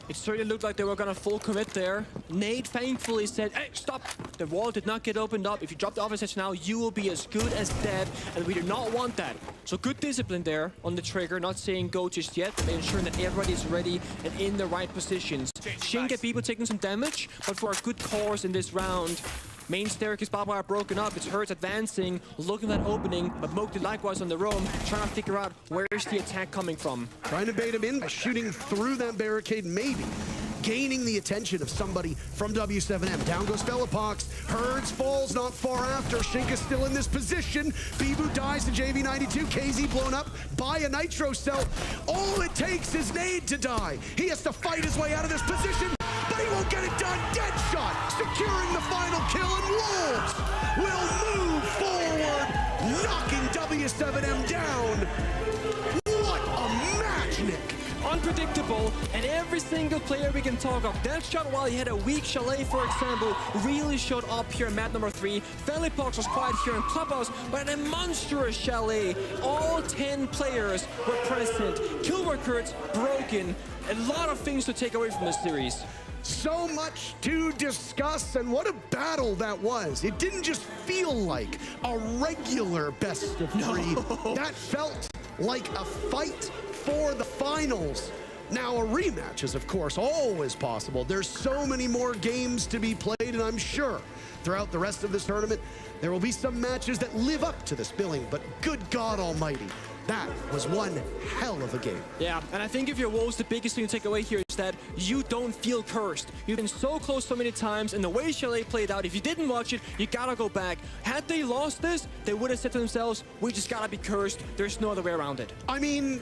It certainly looked like they were gonna full commit there. Nate thankfully said, hey, stop! The wall did not get opened up. If you drop the office edge now, you will be as good as dead, and we do not want that. So good discipline there on the trigger, not saying go just yet, but ensuring that everybody is ready and in the right positions. Shin get people taking some damage, but for a good cause in this round. Main staircase barbed wire broken up, it's Hurts advancing, looking at that opening, but Mowgli likewise on the roam, trying to figure out where's the attack coming from. Trying to bait him in by shooting through that barricade, maybe. Gaining the attention of somebody from W7M. Down goes Fellapox. Herds falls not far after. Shinka's still in this position. Bibu dies to JV92. KZ blown up by a Nitro cell. All it takes is Nade to die. He has to fight his way out of this position, but he won't get it done. Deadshot, securing the final kill, and Wolves will move forward, knocking W7M down. What a match, Nick. Unpredictable, and every single player we can talk of. Deadshot, while he had a weak Chalet, for example, really showed up here in map number 3. Fellapox was quiet here in Clubhouse, but a monstrous Chalet. All 10 players were present. Kill records broken. A lot of things to take away from this series. So much to discuss, and what a battle that was. It didn't just feel like a regular best of 3. No. That felt like a fight for the finals. Now, a rematch is, of course, always possible. There's so many more games to be played, and I'm sure throughout the rest of this tournament, there will be some matches that live up to this billing, but good God almighty, that was one hell of a game. Yeah, and I think if you're Wolves, the biggest thing to take away here is that you don't feel cursed. You've been so close so many times, and the way Chalet played out, if you didn't watch it, you gotta go back. Had they lost this, they would have said to themselves, we just gotta be cursed. There's no other way around it. I mean,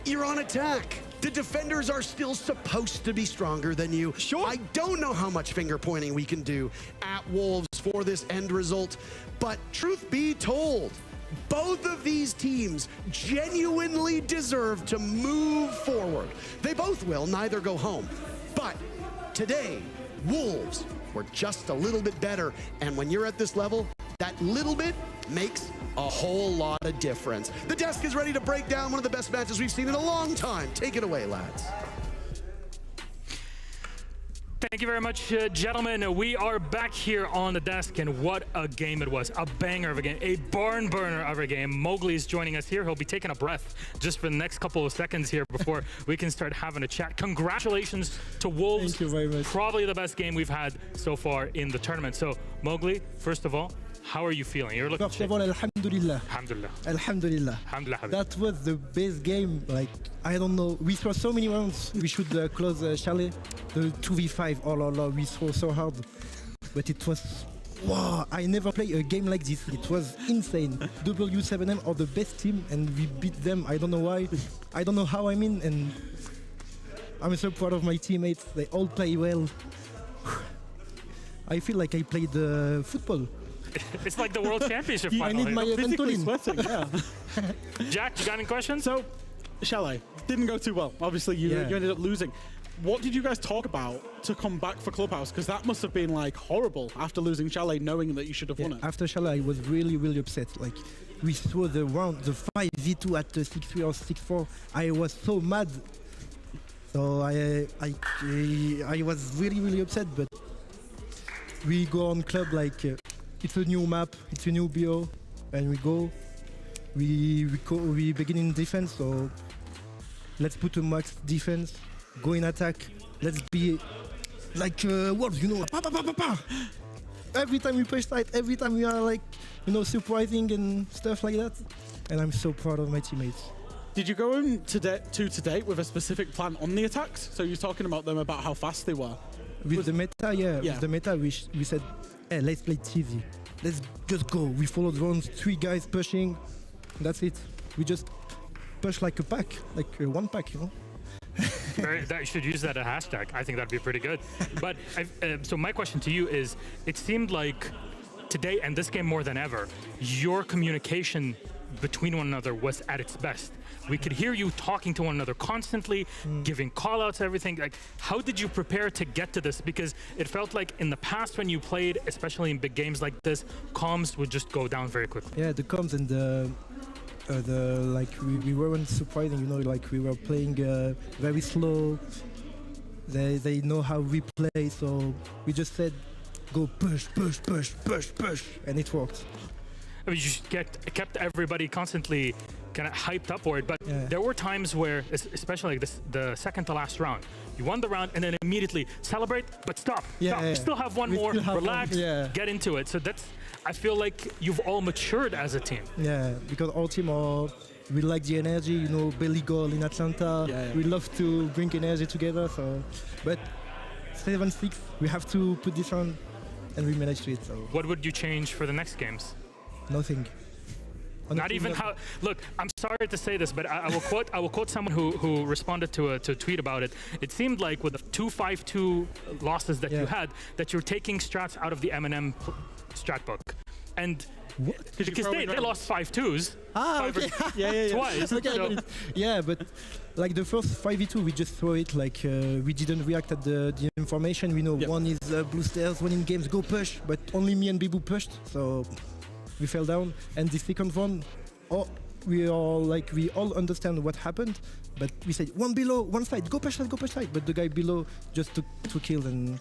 you're on attack. The defenders are still supposed to be stronger than you. Sure. I don't know how much finger pointing we can do at Wolves for this end result, but truth be told, both of these teams genuinely deserve to move forward. They both will, neither go home. But today, Wolves were just a little bit better, and when you're at this level, that little bit makes a whole lot of difference. The desk is ready to break down one of the best matches we've seen in a long time. Take it away, lads. Thank you very much, gentlemen. We are back here on the desk, and what a game it was. A banger of a game, a barn burner of a game. Mowgli is joining us here. He'll be taking a breath just for the next couple of seconds here before we can start having a chat. Congratulations to Wolves. Thank you very much. Probably the best game we've had so far in the tournament. So, Mowgli, first of all, how are you feeling? You're looking First of all, Alhamdulillah. Alhamdulillah. Alhamdulillah. Alhamdulillah, Habib. That was the best game. Like, I don't know. We saw so many rounds. We should close Chalet. The 2v5. Oh, la, la, we saw so hard. But it was... Wow, I never played a game like this. It was insane. W7M are the best team, and we beat them. I don't know why. I don't know how, I mean. And I'm so proud of my teammates. They all play well. I feel like I played football. It's like the World Championship final. I need my Ventolin. Sweating, yeah. Jack, you got any questions? So, Chalet didn't go too well. Obviously, you ended up losing. What did you guys talk about to come back for Clubhouse? Because that must have been like horrible after losing Chalet, knowing that you should have won it. After Chalet, I was really, really upset. Like, we saw the round, the 5v2 at 6-3 or 6-4. I was so mad. So I was really, really upset. But we go on club like it's a new map, it's a new BO, and we go. We begin in defense. So let's put a max defense. Go in attack. Let's be like wolves, you know. Pa, pa, pa, pa, pa. Every time we push tight, every time we are like, you know, surprising and stuff like that. And I'm so proud of my teammates. Did you go in to date with a specific plan on the attacks? So you're talking about them about how fast they were. With the meta, yeah. With the meta, we said, hey, let's play TV. Let's just go. We followed rounds, 3 guys pushing. That's it. We just push like a pack, like one pack, you know. That should use that as a hashtag. I think that'd be pretty good. But so my question to you is: it seemed like today and this game more than ever, your communication between one another was at its best. We could hear you talking to one another constantly, giving call-outs, everything. Like, how did you prepare to get to this? Because it felt like in the past when you played, especially in big games like this, comms would just go down very quickly. Yeah, the comms and we weren't surprising, you know, like we were playing very slow. They know how we play, so we just said, go push, push, push, push, push, and it worked. I mean, you just kept everybody constantly kind of hyped up for it, but there were times where, especially like the second to last round, you won the round and then immediately celebrate, but stop. You still have one more, relax, get into it. So that's, I feel like you've all matured as a team. Yeah, because our team we like the energy, you know, Belly goal in Atlanta. We love to bring energy together, so, but 7-6, we have to put this on, and we managed to it. So. What would you change for the next games? Nothing. Not even how. Look, I'm sorry to say this, but I will quote someone who responded to a tweet about it. It seemed like with the 2-5-2 losses that you had, that you're taking strats out of the M&M strat book, and because they lost 5-2s. Twice. Okay, so. Yeah, but like the first 5v2, we just throw it like we didn't react at the information. We know one is blue stairs, one in games go push, but only me and Bibu pushed, so. We fell down, and the second one, we all understand what happened, but we said one below, one side, go push side, but the guy below just took 2 kills and.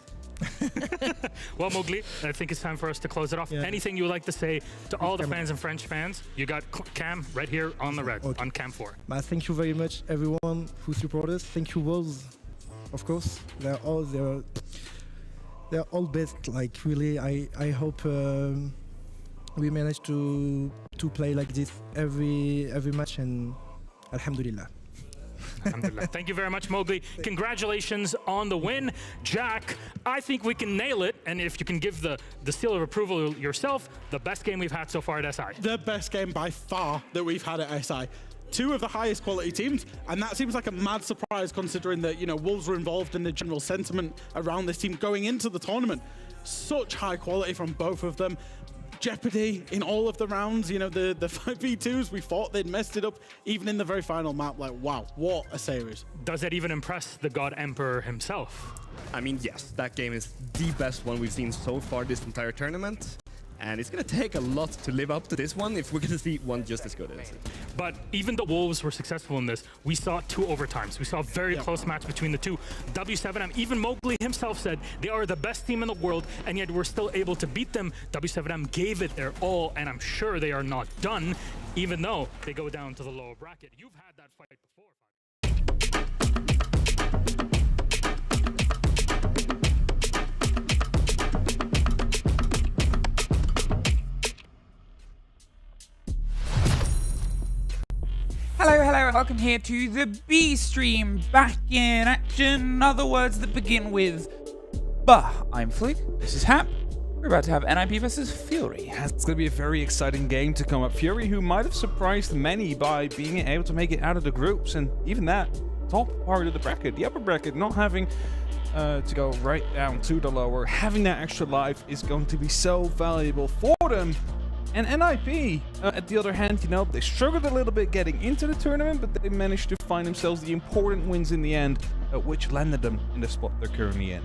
Well, Mowgli, I think it's time for us to close it off. Anything you would like to say to all the fans and French fans? You got Cam right here on the red, on Cam 4. Thank you very much, everyone who support us. Thank you, Wolves, of course. They're all best. Like really, I hope. We managed to play like this every match, and alhamdulillah. Alhamdulillah. Thank you very much, Mowgli. Congratulations on the win. Jack, I think we can nail it, and if you can give the seal of approval yourself, the best game we've had so far at SI. The best game by far that we've had at SI. 2 of the highest quality teams, and that seems like a mad surprise considering that, you know, Wolves were involved in the general sentiment around this team going into the tournament. Such high quality from both of them. Jeopardy in all of the rounds, you know, the 5v2s, we thought they'd messed it up, even in the very final map. Like, wow, what a series. Does that even impress the God Emperor himself? I mean, yes, that game is the best one we've seen so far this entire tournament. And it's going to take a lot to live up to this one if we're going to see one just as good as it. But even the Wolves were successful in this. We saw 2 overtimes. We saw a very close match between the 2. W7M, even Mowgli himself said they are the best team in the world, and yet we're still able to beat them. W7M gave it their all, and I'm sure they are not done, even though they go down to the lower bracket. You've had that fight before. Hello, and welcome here to the B stream, back in action. Other words that begin with Bah. I'm Flick, this is Hap. We're about to have NIP versus Fury. It's going to be a very exciting game to come up. Fury, who might have surprised many by being able to make it out of the groups, and even that top part of the bracket, the upper bracket, not having to go right down to the lower. Having that extra life is going to be so valuable for them. And NIP, at the other hand, you know, they struggled a little bit getting into the tournament, but they managed to find themselves the important wins in the end, which landed them in the spot they're currently in.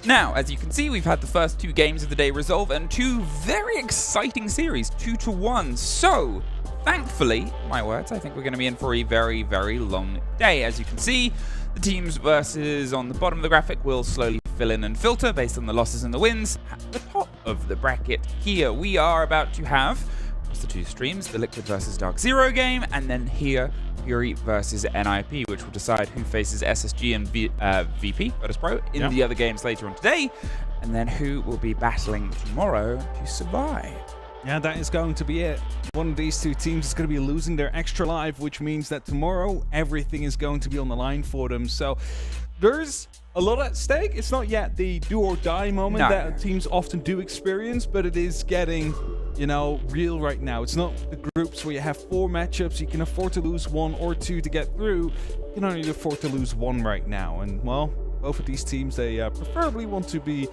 Now, as you can see, we've had the first 2 games of the day resolve, and 2 very exciting series, 2-1. So, thankfully, my words, I think we're going to be in for a very, very long day. As you can see, the teams versus on the bottom of the graphic will slowly fill in and filter based on the losses and the wins. At the top of the bracket here, we are about to have the 2 streams, the Liquid versus Dark Zero game, and then here, Fury versus NIP, which will decide who faces SSG and VP, Virtus Pro, in the other games later on today, and then who will be battling tomorrow to survive. Yeah, that is going to be it. One of these two teams is going to be losing their extra life, which means that tomorrow everything is going to be on the line for them. So there's a lot at stake. It's not yet the do or die moment that teams often do experience, but it is getting, you know, real right now. It's not the groups where you have 4 matchups, you can afford to lose 1 or 2 to get through. You can only afford to lose 1 right now. And, well, both of these teams, they preferably want to be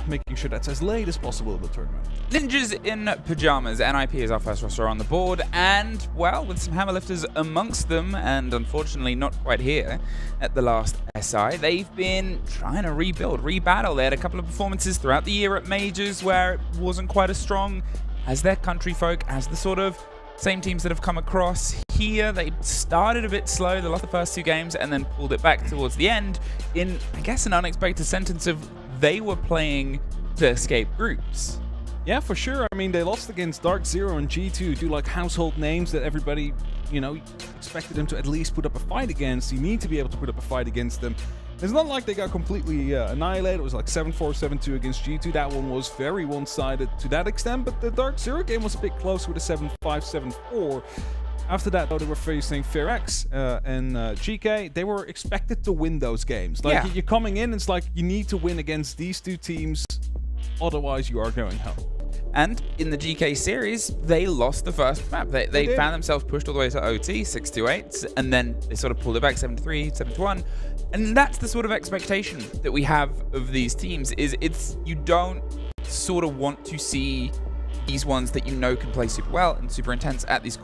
making sure that's as late as possible in the tournament. Ninjas in pajamas. NIP is our first roster on the board, and, well, with some hammerlifters amongst them, and unfortunately not quite here at the last SI, they've been trying to rebuild, rebattle. They had a couple of performances throughout the year at majors where it wasn't quite as strong as their country folk, as the sort of same teams that have come across here. They started a bit slow, they lost the first 2 games, and then pulled it back towards the end in, I guess, an unexpected sentence of they were playing to escape groups. Yeah, for sure. I mean, they lost against Dark Zero and G2, do like household names that everybody, you know, expected them to at least put up a fight against. You need to be able to put up a fight against them. It's not like they got completely annihilated. It was like 7-4, 7-2 against G2. That one was very one-sided to that extent, but the Dark Zero game was a bit closer with a 7-5, 7-4. After that, though, they were facing FairX and GK. They were expected to win those games. Like, you're coming in, it's like you need to win against these 2 teams, otherwise you are going home. And in the GK series, they lost the first map. They found themselves pushed all the way to OT, 6-8, and then they sort of pulled it back, 7-3, 7-1. And that's the sort of expectation that we have of these teams, is you don't sort of want to see these ones that you know can play super well and super intense at these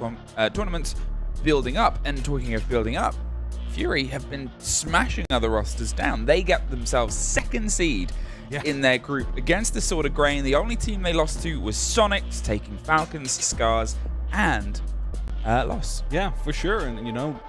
tournaments building up. And talking of building up, Fury have been smashing other rosters down. They get themselves 2nd seed in their group against the sort of grain. The only team they lost to was Sonics, taking Falcons, Scars, and loss. Yeah, for sure. And, you know,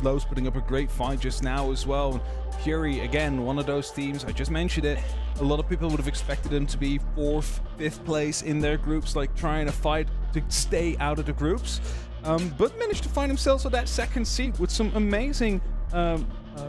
Lowe's putting up a great fight just now as well. And Fury, again, one of those teams, I just mentioned it, a lot of people would have expected them to be 4th, 5th place in their groups, like trying to fight to stay out of the groups, but managed to find themselves on that 2nd seed with some amazing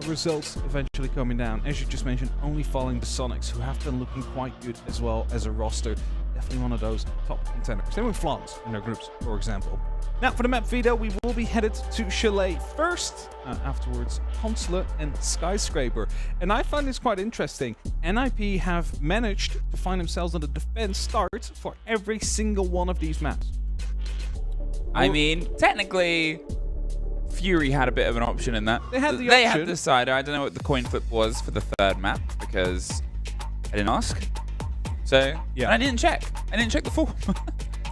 results eventually coming down. As you just mentioned, only following the Sonics, who have been looking quite good as well as a roster. Definitely one of those top contenders. Same with Flawless in their groups, for example. Now, for the map veto, we will be headed to Chalet first. Afterwards, Consulate and Skyscraper. And I find this quite interesting. NIP have managed to find themselves on the defense start for every single one of these maps. I mean, technically, Fury had a bit of an option in that. They had the They option. had the decider. I don't know what the coin flip was for the 3rd map, because I didn't ask. So, yeah. And I didn't check. I didn't check the form.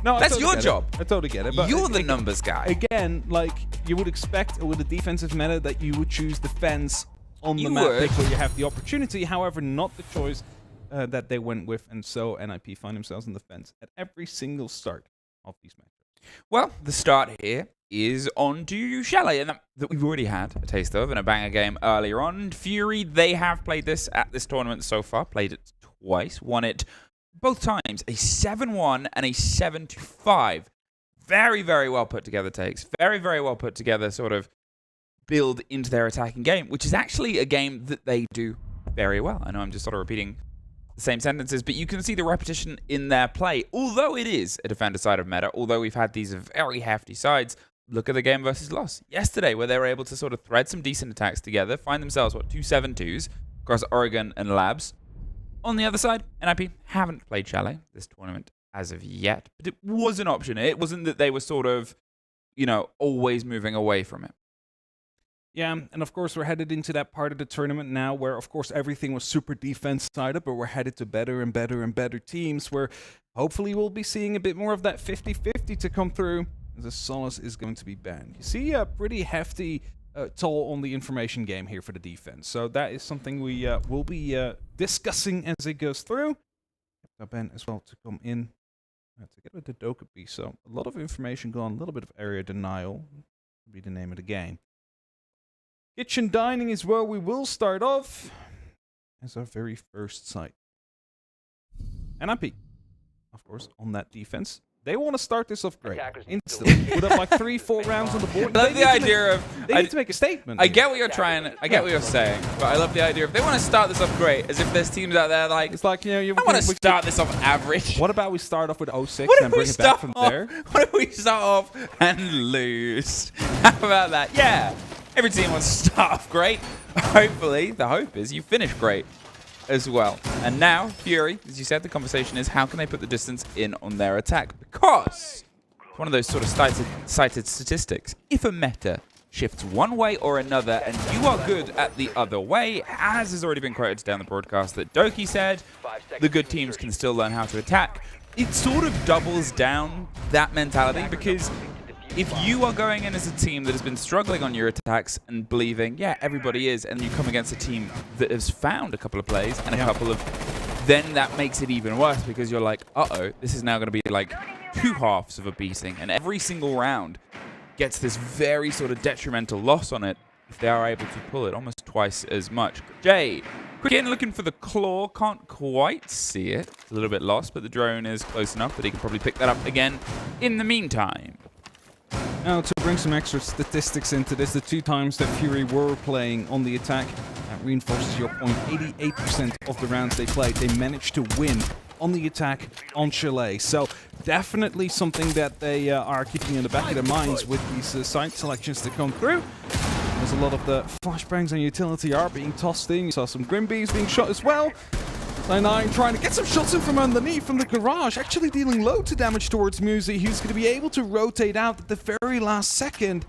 No, that's your job. I totally get it. But you're the numbers guy. Again, like, you would expect with a defensive meta that you would choose defense on the map pick where you have the opportunity. However, not the choice that they went with. And so NIP find themselves on the fence at every single start of these matches. Well, the start here is on to Chalet, and that we've already had a taste of in a banger game earlier on. Fury, they have played this at this tournament so far, played it twice, won it both times, a 7-1 and a 7-5. Very, very well put together takes. Very, very well put together sort of build into their attacking game, which is actually a game that they do very well. I know I'm just sort of repeating the same sentences, but you can see the repetition in their play. Although it is a defender side of meta, although we've had these very hefty sides, look at the game versus loss yesterday, where they were able to sort of thread some decent attacks together, find themselves, 2 7-2s across Oregon and Labs. On the other side, NIP haven't played Chalet this tournament as of yet, but it was an option. It wasn't that they were sort of, you know, always moving away from it. Yeah, and of course we're headed into that part of the tournament now where, of course, everything was super defense-sided, but we're headed to better and better and better teams where hopefully we'll be seeing a bit more of that 50-50 to come through. The Solace is going to be banned. You see a pretty hefty toll on the information game here for the defense. So that is something we will be discussing as it goes through. Ben as well to come in to get with the Dokkaebi. So a lot of information gone, a little bit of area denial will be the name of the game. Kitchen Dining is where we will start off as our very first site. NIP, of course, on that defense. They want to start this off great. Instantly. Put up like 3-4 rounds on the board. I love the idea They need to make a statement. I get what you're trying. I get what you're saying, but I love the idea of they want to start this off great, as if there's teams out there like it's like, you know, I want to start this off average. What about we start off with 0-6 What and if we bring it back from start there? What if we start off and lose? How about that? Yeah, every team wants to start off great. Hopefully, the hope is you finish great as well. And now, Fury, as you said, the conversation is how can they put the distance in on their attack? Because it's one of those sort of cited statistics. If a meta shifts one way or another and you are good at the other way, as has already been quoted down the broadcast that Doki said, the good teams can still learn how to attack. It sort of doubles down that mentality, because if you are going in as a team that has been struggling on your attacks and believing, yeah, everybody is, and you come against a team that has found a couple of plays and a couple of, then that makes it even worse, because you're like, uh-oh, this is now going to be like 2 halves of a beating, and every single round gets this very sort of detrimental loss on it if they are able to pull it almost twice as much. Jay, quick in looking for the claw, can't quite see it. It's a little bit lost, but the drone is close enough that he can probably pick that up again in the meantime. Now, to bring some extra statistics into this, the 2 times that Fury were playing on the attack, that reinforces your point. 88% of the rounds they played, they managed to win on the attack on Chalet. So definitely something that they are keeping in the back of their minds with these site selections that come through. As a lot of the flashbangs and utility are being tossed in. You saw some Grimbees being shot as well. I9 trying to get some shots in from underneath from the garage, actually dealing loads of damage towards Musi, who's going to be able to rotate out at the very last second.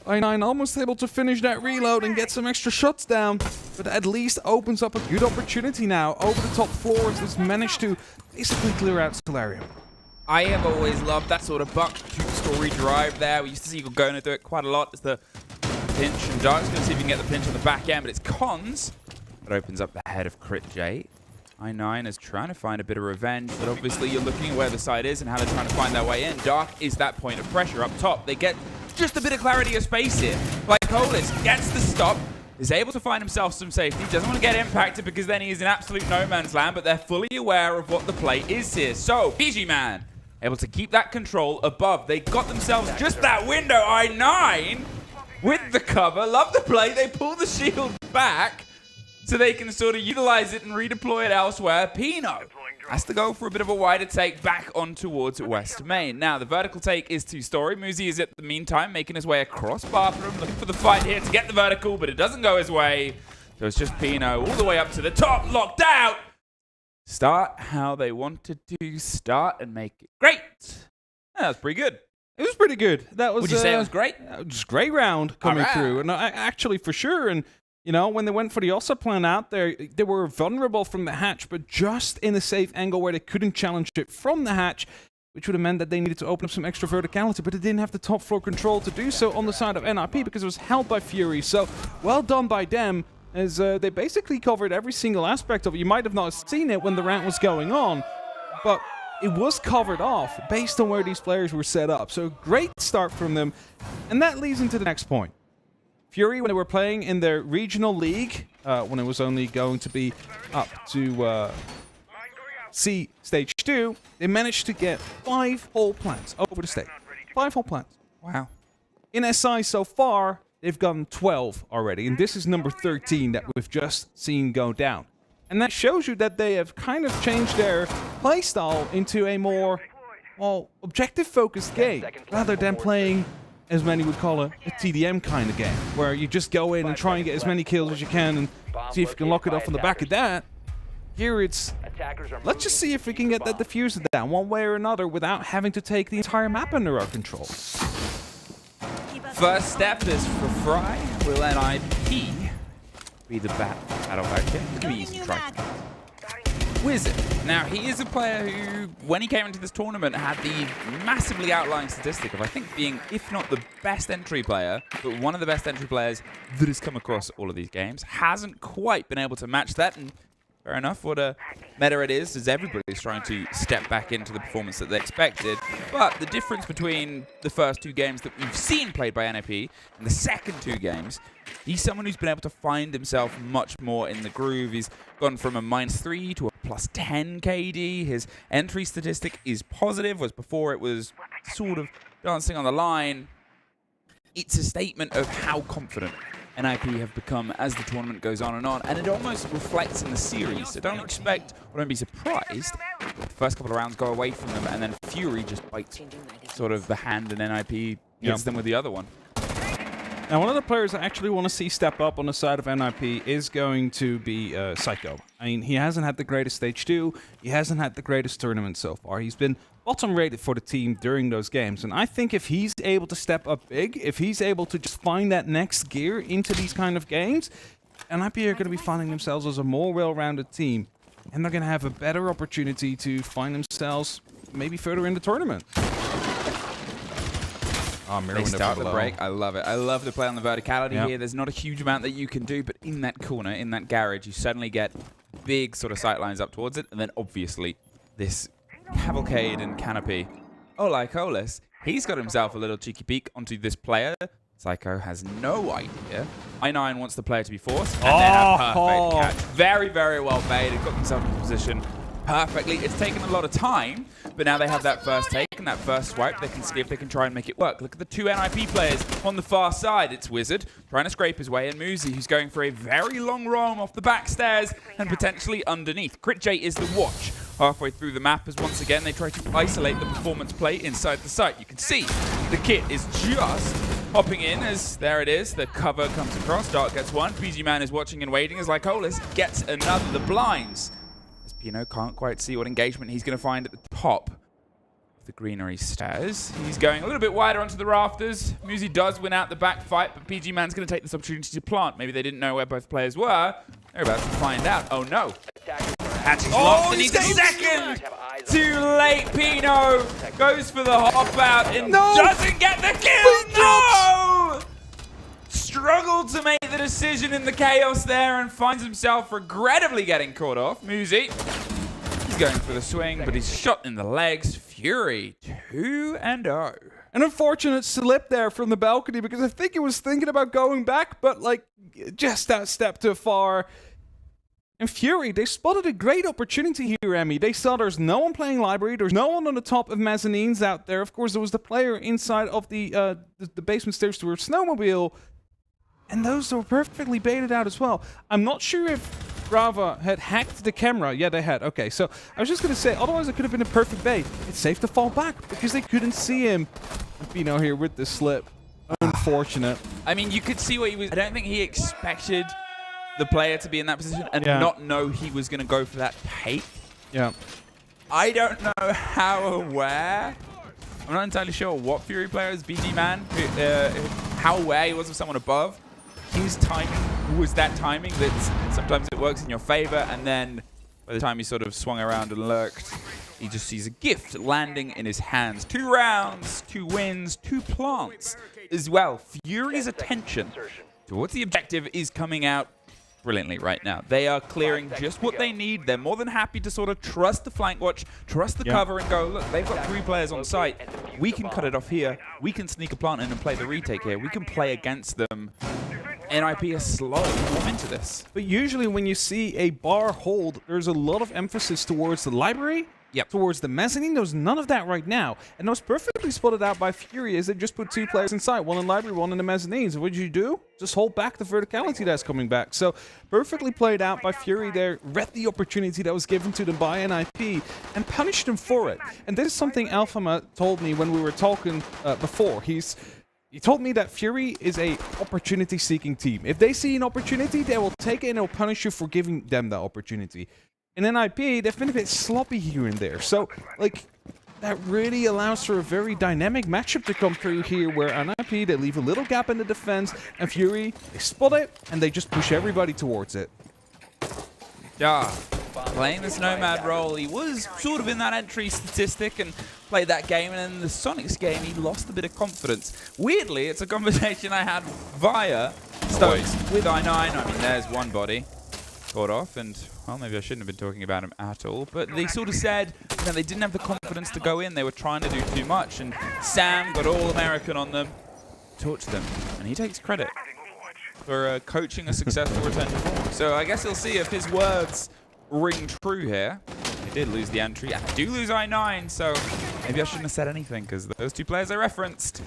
I9 almost able to finish that reload and get some extra shots down, but at least opens up a good opportunity now over the top floors. Has managed to basically clear out Solarium. I have always loved that sort of buck two-story drive there. We used to see Eagle going to do it quite a lot. It's the pinch, and Dark's going to see if he can get the pinch on the back end, but it's Cons that opens up the head of Crit J. I9 is trying to find a bit of revenge, but obviously you're looking at where the side is and how they're trying to find their way in. Dark is that point of pressure up top. They get just a bit of clarity of space here. Like Colis gets the stop, is able to find himself some safety, doesn't want to get impacted because then he's in absolute no man's land, but they're fully aware of what the play is here. So, PG Man able to keep that control above. They got themselves just that window. I9 with the cover. Love the play. They pull the shield back so they can sort of utilize it and redeploy it elsewhere. Pino has to go for a bit of a wider take back on towards West Main. Now, the vertical take is 2-story. Musi is, at the meantime, making his way across bathroom, looking for the fight here to get the vertical, but it doesn't go his way. So it's just Pino all the way up to the top, locked out. Start how they wanted to start and make it great. That was pretty good. It was pretty good. That was. Would you say it was great? Just great round coming through, and actually for sure. And you know, when they went for the Ossa plan out there, they were vulnerable from the hatch, but just in a safe angle where they couldn't challenge it from the hatch, which would have meant that they needed to open up some extra verticality, but they didn't have the top floor control to do so on the side of NRP because it was held by Fury. So well done by them, as they basically covered every single aspect of it. You might have not seen it when the round was going on, but it was covered off based on where these players were set up. So great start from them, and that leads into the next point. Fury, when they were playing in their regional league, when it was only going to be up to C Stage 2, they managed to get 5 whole plants over the stage. 5 whole plants. Wow. In SI so far, they've gotten 12 already, and this is number 13 that we've just seen go down. And that shows you that they have kind of changed their playstyle into a more, well, objective-focused game, rather than playing, as many would call a TDM kind of game, where you just go in and try and get as many kills as you can and see if you can lock it off on the back of that. Here it's, let's just see if we can get that diffuser down one way or another without having to take the entire map under our control. First step is for Fry. Will NIP be the battle back here? Look at me using Triton. Wizard. Now, he is a player who, when he came into this tournament, had the massively outlying statistic of, I think, being, if not the best entry player, but one of the best entry players that has come across all of these games. Hasn't quite been able to match that, and fair enough, what a meta it is, as everybody's trying to step back into the performance that they expected. But the difference between the first 2 games that we've seen played by NIP and the second 2 games, he's someone who's been able to find himself much more in the groove. He's gone from a -3 to a plus 10 KD. His entry statistic is positive, whereas before it was sort of dancing on the line. It's a statement of how confident NIP have become as the tournament goes on, and it almost reflects in the series. So don't expect, or don't be surprised, if the first couple of rounds go away from them, and then Fury just bites sort of the hand, and NIP hits them with the other one. Now, one of the players I actually want to see step up on the side of NIP is going to be Psycho. I mean, he hasn't had the greatest Stage 2. He hasn't had the greatest tournament so far. He's been bottom rated for the team during those games. And I think if he's able to step up big, if he's able to just find that next gear into these kind of games, NIP are going to be finding themselves as a more well-rounded team. And they're going to have a better opportunity to find themselves maybe further in the tournament. They start the break. I love it. I love the play on the verticality here. There's not a huge amount that you can do, but in that corner, in that garage, you suddenly get big sort of sight lines up towards it, and then obviously this cavalcade and canopy. Oh, like Olis, he's got himself a little cheeky peek onto this player. Psycho has no idea. I9 wants the player to be forced, and then a perfect catch. Very, very well made. It got himself in position perfectly. It's taken a lot of time, but now they have that first take and that first swipe. They can see if they can try and make it work. Look at the two NIP players on the far side. It's Wizard trying to scrape his way, and Muzi, who's going for a very long roam off the back stairs and potentially underneath. Crit J is the watch halfway through the map as once again they try to isolate the performance play inside the site. You can see the kit is just hopping in as there it is. The cover comes across. Dark gets one. PG Man is watching and waiting as Lycolis gets another. The blinds. Pino can't quite see what engagement he's going to find at the top of the greenery stairs. He's going a little bit wider onto the rafters. Muzi does win out the back fight, but PG Man's going to take this opportunity to plant. Maybe they didn't know where both players were. They're about to find out. Oh no. Hatch is lost and he's a second! Too late, Pino goes for the hop out and doesn't get the kill! No! Struggled to make the decision in the chaos there and finds himself regrettably getting caught off. Muzi, he's going for the swing, but he's shot in the legs. Fury, 2-0. An unfortunate slip there from the balcony because I think he was thinking about going back, but like just that step too far. And Fury, they spotted a great opportunity here, Emmy. They saw there's no one playing Library, there's no one on the top of mezzanines out there. Of course, there was the player inside of the basement stairs towards Snowmobile. And those were perfectly baited out as well. I'm not sure if Brava had hacked the camera. Yeah, they had. Okay, so I was just going to say, otherwise it could have been a perfect bait. It's safe to fall back because they couldn't see him. Pino here with the slip. Unfortunate. I mean, you could see what he was... I don't think he expected the player to be in that position and not know he was going to go for that take. Yeah. I don't know how aware... I'm not entirely sure what Fury player is, BG Man, how aware he was of someone above. His timing was that timing that sometimes it works in your favor, and then by the time he sort of swung around and lurked, he just sees a gift landing in his hands. 2 rounds, 2 wins, 2 plants as well. Fury's attention towards the objective is coming out brilliantly right now. They are clearing just what they need. They're more than happy to sort of trust the flank watch, trust the cover, and go, look, they've got 3 players on site. We can cut it off here. We can sneak a plant in and play the retake here. We can play against them. NIP is slow to come into this. But usually when you see a bar hold, there's a lot of emphasis towards the library, towards the mezzanine. There's none of that right now. And that was perfectly spotted out by Fury as they just put 2 players inside, one in library, one in the mezzanines. What did you do? Just hold back the verticality that's coming back. So perfectly played out by Fury there, read the opportunity that was given to them by NIP and punished them for it. And this is something Alphama told me when we were talking before. He told me that Fury is a opportunity-seeking team. If they see an opportunity, they will take it and they'll punish you for giving them that opportunity. In NIP, they've been a bit sloppy here and there. So, like, that really allows for a very dynamic matchup to come through here where NIP, they leave a little gap in the defense, and Fury, they spot it, and they just push everybody towards it. Yeah, playing this Nomad role, he was sort of in that entry statistic and played that game, and in the Sonics game, he lost a bit of confidence. Weirdly, it's a conversation I had via Stokes with I9. I mean, there's one body caught off, and, well, maybe I shouldn't have been talking about him at all, but they sort of said, you know, they didn't have the confidence to go in. They were trying to do too much, and Sam got all American on them, torched them, and he takes credit for coaching a successful return to form. So I guess he'll see if his words ring true here. They did lose the entry, and they do lose I9, so maybe I shouldn't have said anything, because those two players I referenced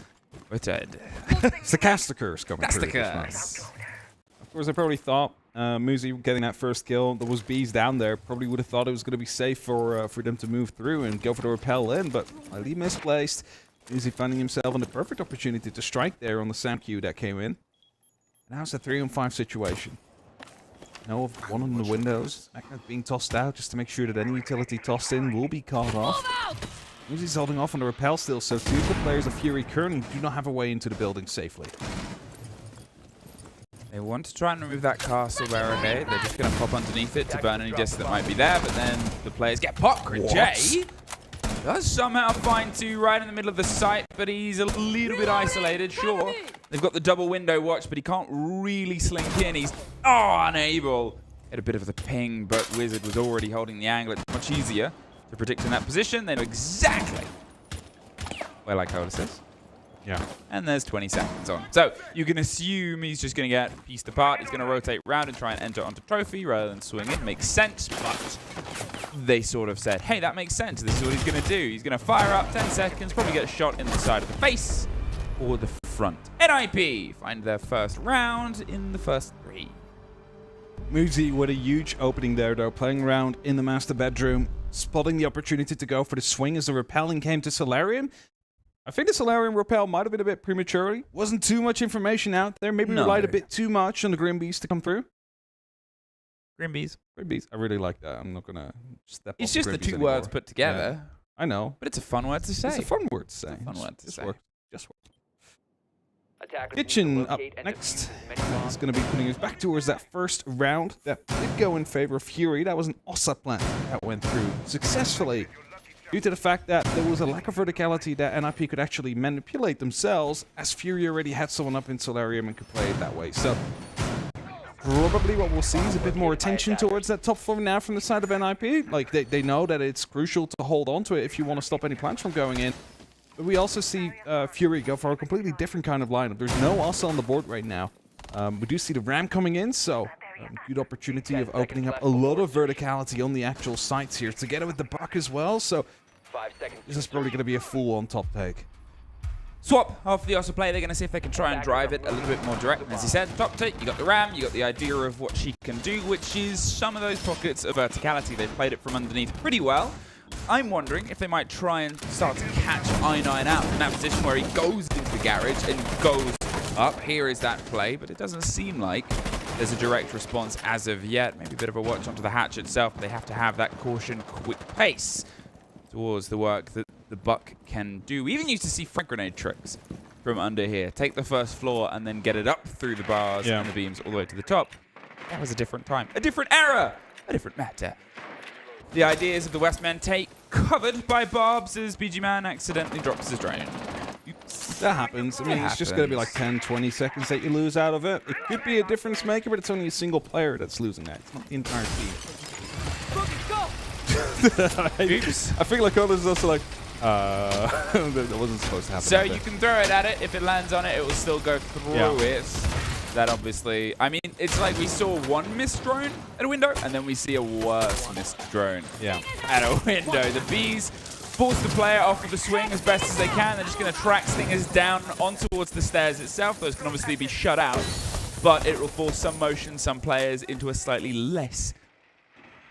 were dead. It's the caster curse coming through. Of course, I probably thought Muzi getting that first kill. There was bees down there. Probably would have thought it was going to be safe for them to move through and go for the rappel in, but slightly misplaced. Muzi finding himself in the perfect opportunity to strike there on the SAM queue that came in. Now it's a 3-on-5 situation. No, one on the windows. Magnet being tossed out just to make sure that any utility tossed in will be caught off. Muzi's holding off on the rappel still, so two of the players of Fury currently do not have a way into the building safely. They want to try and remove that castle barricade. They're just going to pop underneath it to burn any discs that might be there, but then the players get popped. Jay does somehow find two right in the middle of the site, but he's a little bit isolated, sure. They've got the double window watch, but he can't really slink in. He's unable. Had a bit of the ping, but Wizard was already holding the angle. It's much easier to predict in that position. They know exactly where Lycolis is. Yeah. And there's 20 seconds on. So you can assume he's just going to get pieced apart. He's going to rotate round and try and enter onto trophy rather than swing in. Makes sense, but they sort of said, hey, that makes sense. This is what he's going to do. He's going to fire up 10 seconds, probably get a shot in the side of the face or the front. NIP find their first round in the first 3. Muzi with a huge opening there, though, playing around in the master bedroom, spotting the opportunity to go for the swing as the repelling came to Solarium. I think the Solarium repel might have been a bit prematurely. Wasn't too much information out there. Maybe relied a bit too much on the Grim Bees to come through. Grim Bees. Grim Bees. I really like that. I'm not going to step It's just the two words put together. Yeah, I know. But it's a fun word to say. It's a fun word to say. Fun word to say. Just work. Kitchen up next. He's going to be putting us back towards that first round. That did go in favor of Fury. That was an OSA plan that went through successfully, due to the fact that there was a lack of verticality that NIP could actually manipulate themselves, as Fury already had someone up in Solarium and could play it that way. So probably what we'll see is a bit more attention towards that top floor now from the side of NIP. Like, they know that it's crucial to hold on to it if you want to stop any plants from going in. But we also see Fury go for a completely different kind of lineup. There's no OSA on the board right now. We do see the Ram coming in, so good opportunity of opening up a lot of verticality on the actual sites here, together with the Buck as well. So this is probably going to be a full-on top take. Swap off the OSA play. They're going to see if they can try and drive it a little bit more direct. And as he said, top take, you got the Ram, you got the idea of what she can do, which is some of those pockets of verticality. They've played it from underneath pretty well. I'm wondering if they might try and start to catch I9 out in that position where he goes into the garage and goes up. Here is that play, but it doesn't seem like there's a direct response as of yet. Maybe a bit of a watch onto the hatch itself, but they have to have that caution, quick pace towards the work that the Buck can do. We even used to see frag grenade tricks from under here. Take the first floor and then get it up through the bars and the beams all the way to the top. That was a different time, a different era, a different matter. The ideas of the Westmen take covered by Barbs as BG Man accidentally drops his drone. Oops. That happens. I mean, it's just going to be like 10, 20 seconds that you lose out of it. It could be a difference maker, but it's only a single player that's losing that. It's not the entire team. I feel like all this is also like, that wasn't supposed to happen. So you can throw it at it. If it lands on it, it will still go through it. That obviously, I mean, it's like we saw one missed drone at a window, and then we see a worse missed drone at a window. The Bees force the player off of the swing as best as they can. They're just going to track Stingers down on towards the stairs itself. Those can obviously be shut out, but it will force some motion, some players into a slightly less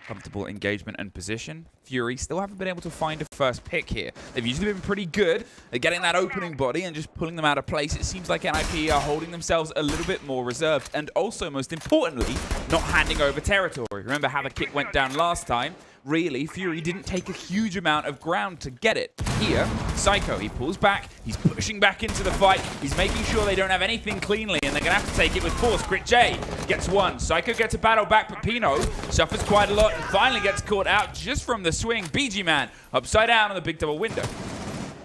comfortable engagement and position. Fury still haven't been able to find a first pick here. They've usually been pretty good at getting that opening body and just pulling them out of place. It seems like NIP are holding themselves a little bit more reserved, and also, most importantly, not handing over territory. Remember how the kick went down last time? Really, Fury didn't take a huge amount of ground to get it. Here, Psycho, he pulls back, he's pushing back into the fight, he's making sure they don't have anything cleanly, and they're going to have to take it with force. Crit J gets one, Psycho gets a battle back, but Pino suffers quite a lot and finally gets caught out just from the swing. BG Man upside down on the big double window.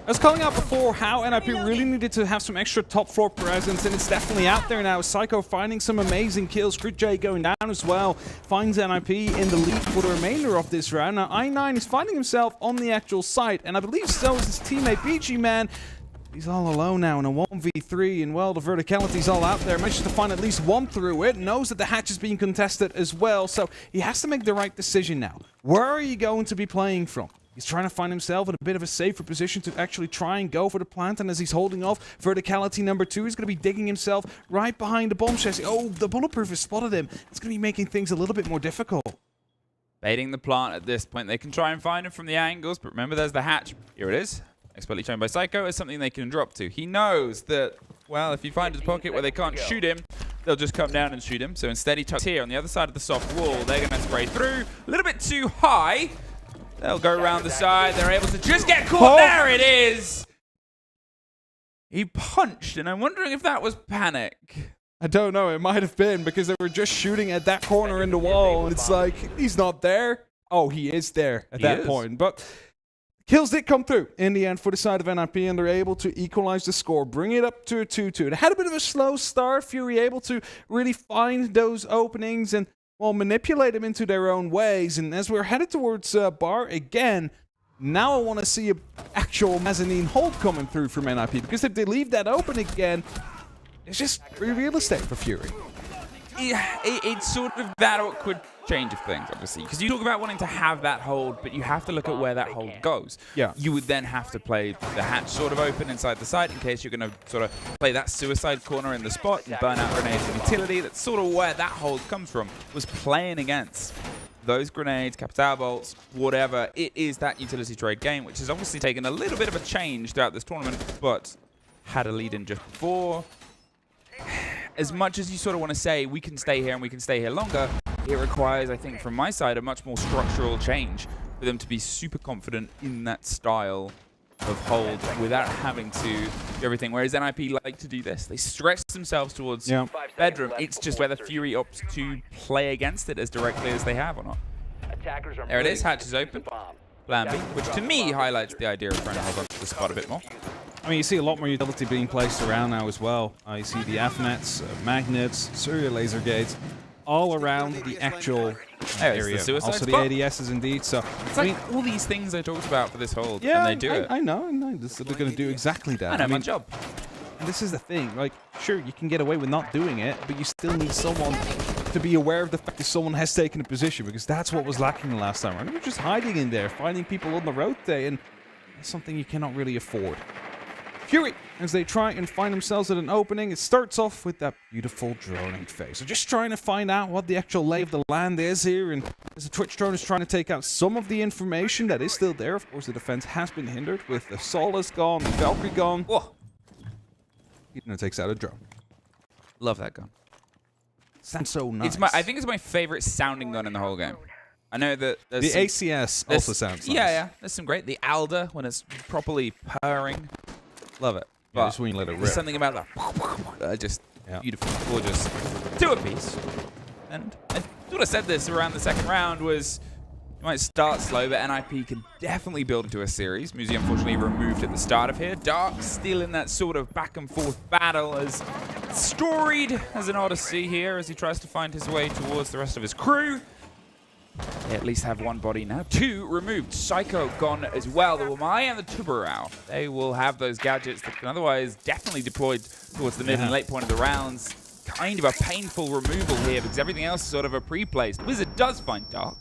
I was calling out before how NIP really needed to have some extra top floor presence, and it's definitely out there now. Psycho finding some amazing kills. Crit J going down as well. Finds NIP in the lead for the remainder of this round. Now I9 is finding himself on the actual site, and I believe so is his teammate BG Man. He's all alone now in a 1v3, and well, the verticality's all out there. Manages to find at least one through it. Knows that the hatch is being contested as well, so he has to make the right decision now. Where are you going to be playing from? He's trying to find himself in a bit of a safer position to actually try and go for the plant, and as he's holding off verticality number 2, he's going to be digging himself right behind the bomb chassis. Oh, the bulletproof has spotted him. It's going to be making things a little bit more difficult. Baiting the plant at this point. They can try and find him from the angles, but remember there's the hatch. Here it is. Expertly shown by Psycho as something they can drop to. He knows that, well, if you find his pocket where they can't shoot him, they'll just come down and shoot him. So instead he tucks here on the other side of the soft wall. They're going to spray through. A little bit too high. They'll go around the side. They're able to just get caught. There it is. He punched, and I'm wondering if that was panic. I don't know. It might have been because they were just shooting at that corner in the wall. And it's like, he's not there. Oh, he is there at that point. But kills did come through in the end for the side of NIP, and they're able to equalize the score, bring it up to a 2-2. They had a bit of a slow start. Fury able to really find those openings and, well, manipulate them into their own ways. And as we're headed towards Bar again, now I want to see an actual mezzanine hold coming through from NIP, because if they leave that open again, it's just free real estate for Fury. Yeah, it's sort of that awkward change of things, obviously, because you talk about wanting to have that hold, but you have to look at where that hold goes. Yeah. You would then have to play the hatch sort of open inside the site in case you're going to sort of play that suicide corner in the spot and burn out grenades and utility. That's sort of where that hold comes from, was playing against those grenades, capital bolts, whatever. It is that utility trade game, which has obviously taken a little bit of a change throughout this tournament, but had a lead in just before. As much as you sort of want to say, we can stay here and we can stay here longer, it requires, I think, from my side, a much more structural change for them to be super confident in that style of hold without having to do everything. Whereas NIP like to do this. They stretch themselves towards bedroom. It's just whether Fury opts to play against it as directly as they have or not. There it is. Hatch is open. Plan B, which to me highlights the idea of trying to hold on to the spot a bit more. I mean, you see a lot more utility being placed around now as well. You see the F-nets, magnets, serial laser gates, all around the actual area. The also the spot. ADSs indeed. So It's like all these things I talked about for this hold, yeah, and they do it. I know. They're going to do exactly that. I know, my job. And this is the thing. Like, sure, you can get away with not doing it, but you still need someone to be aware of the fact that someone has taken a position, because that's what was lacking the last time. They were just hiding in there, finding people on the rotate, and that's something you cannot really afford. Fury, as they try and find themselves at an opening, it starts off with that beautiful droning phase. So just trying to find out what the actual lay of the land is here, and as the Twitch drone is trying to take out some of the information that is still there. Of course, the defense has been hindered with the Solace gone, the Valkyrie gone. Whoa. He takes out a drone. Love that gun. Sounds so nice. I think it's my favorite sounding gun in the whole game. I know that the ACS also sounds nice. Yeah. There's some great. The Alder, when it's properly purring. Love it. But just when you let it rip. There's something about that. Just beautiful, gorgeous. Two apiece. And I sort of said this around the second round was, you might start slow, but NIP can definitely build into a series. Muzi unfortunately removed at the start of here. Dark still in that sort of back and forth battle, as Storied has an Odyssey here as he tries to find his way towards the rest of his crew. They at least have one body now. Two removed. Psycho gone as well. The Wamai and the Tubarao. They will have those gadgets that can otherwise definitely deployed towards the mid and late point of the rounds. Kind of a painful removal here because everything else is sort of a pre-placed. Wizard does find Dark.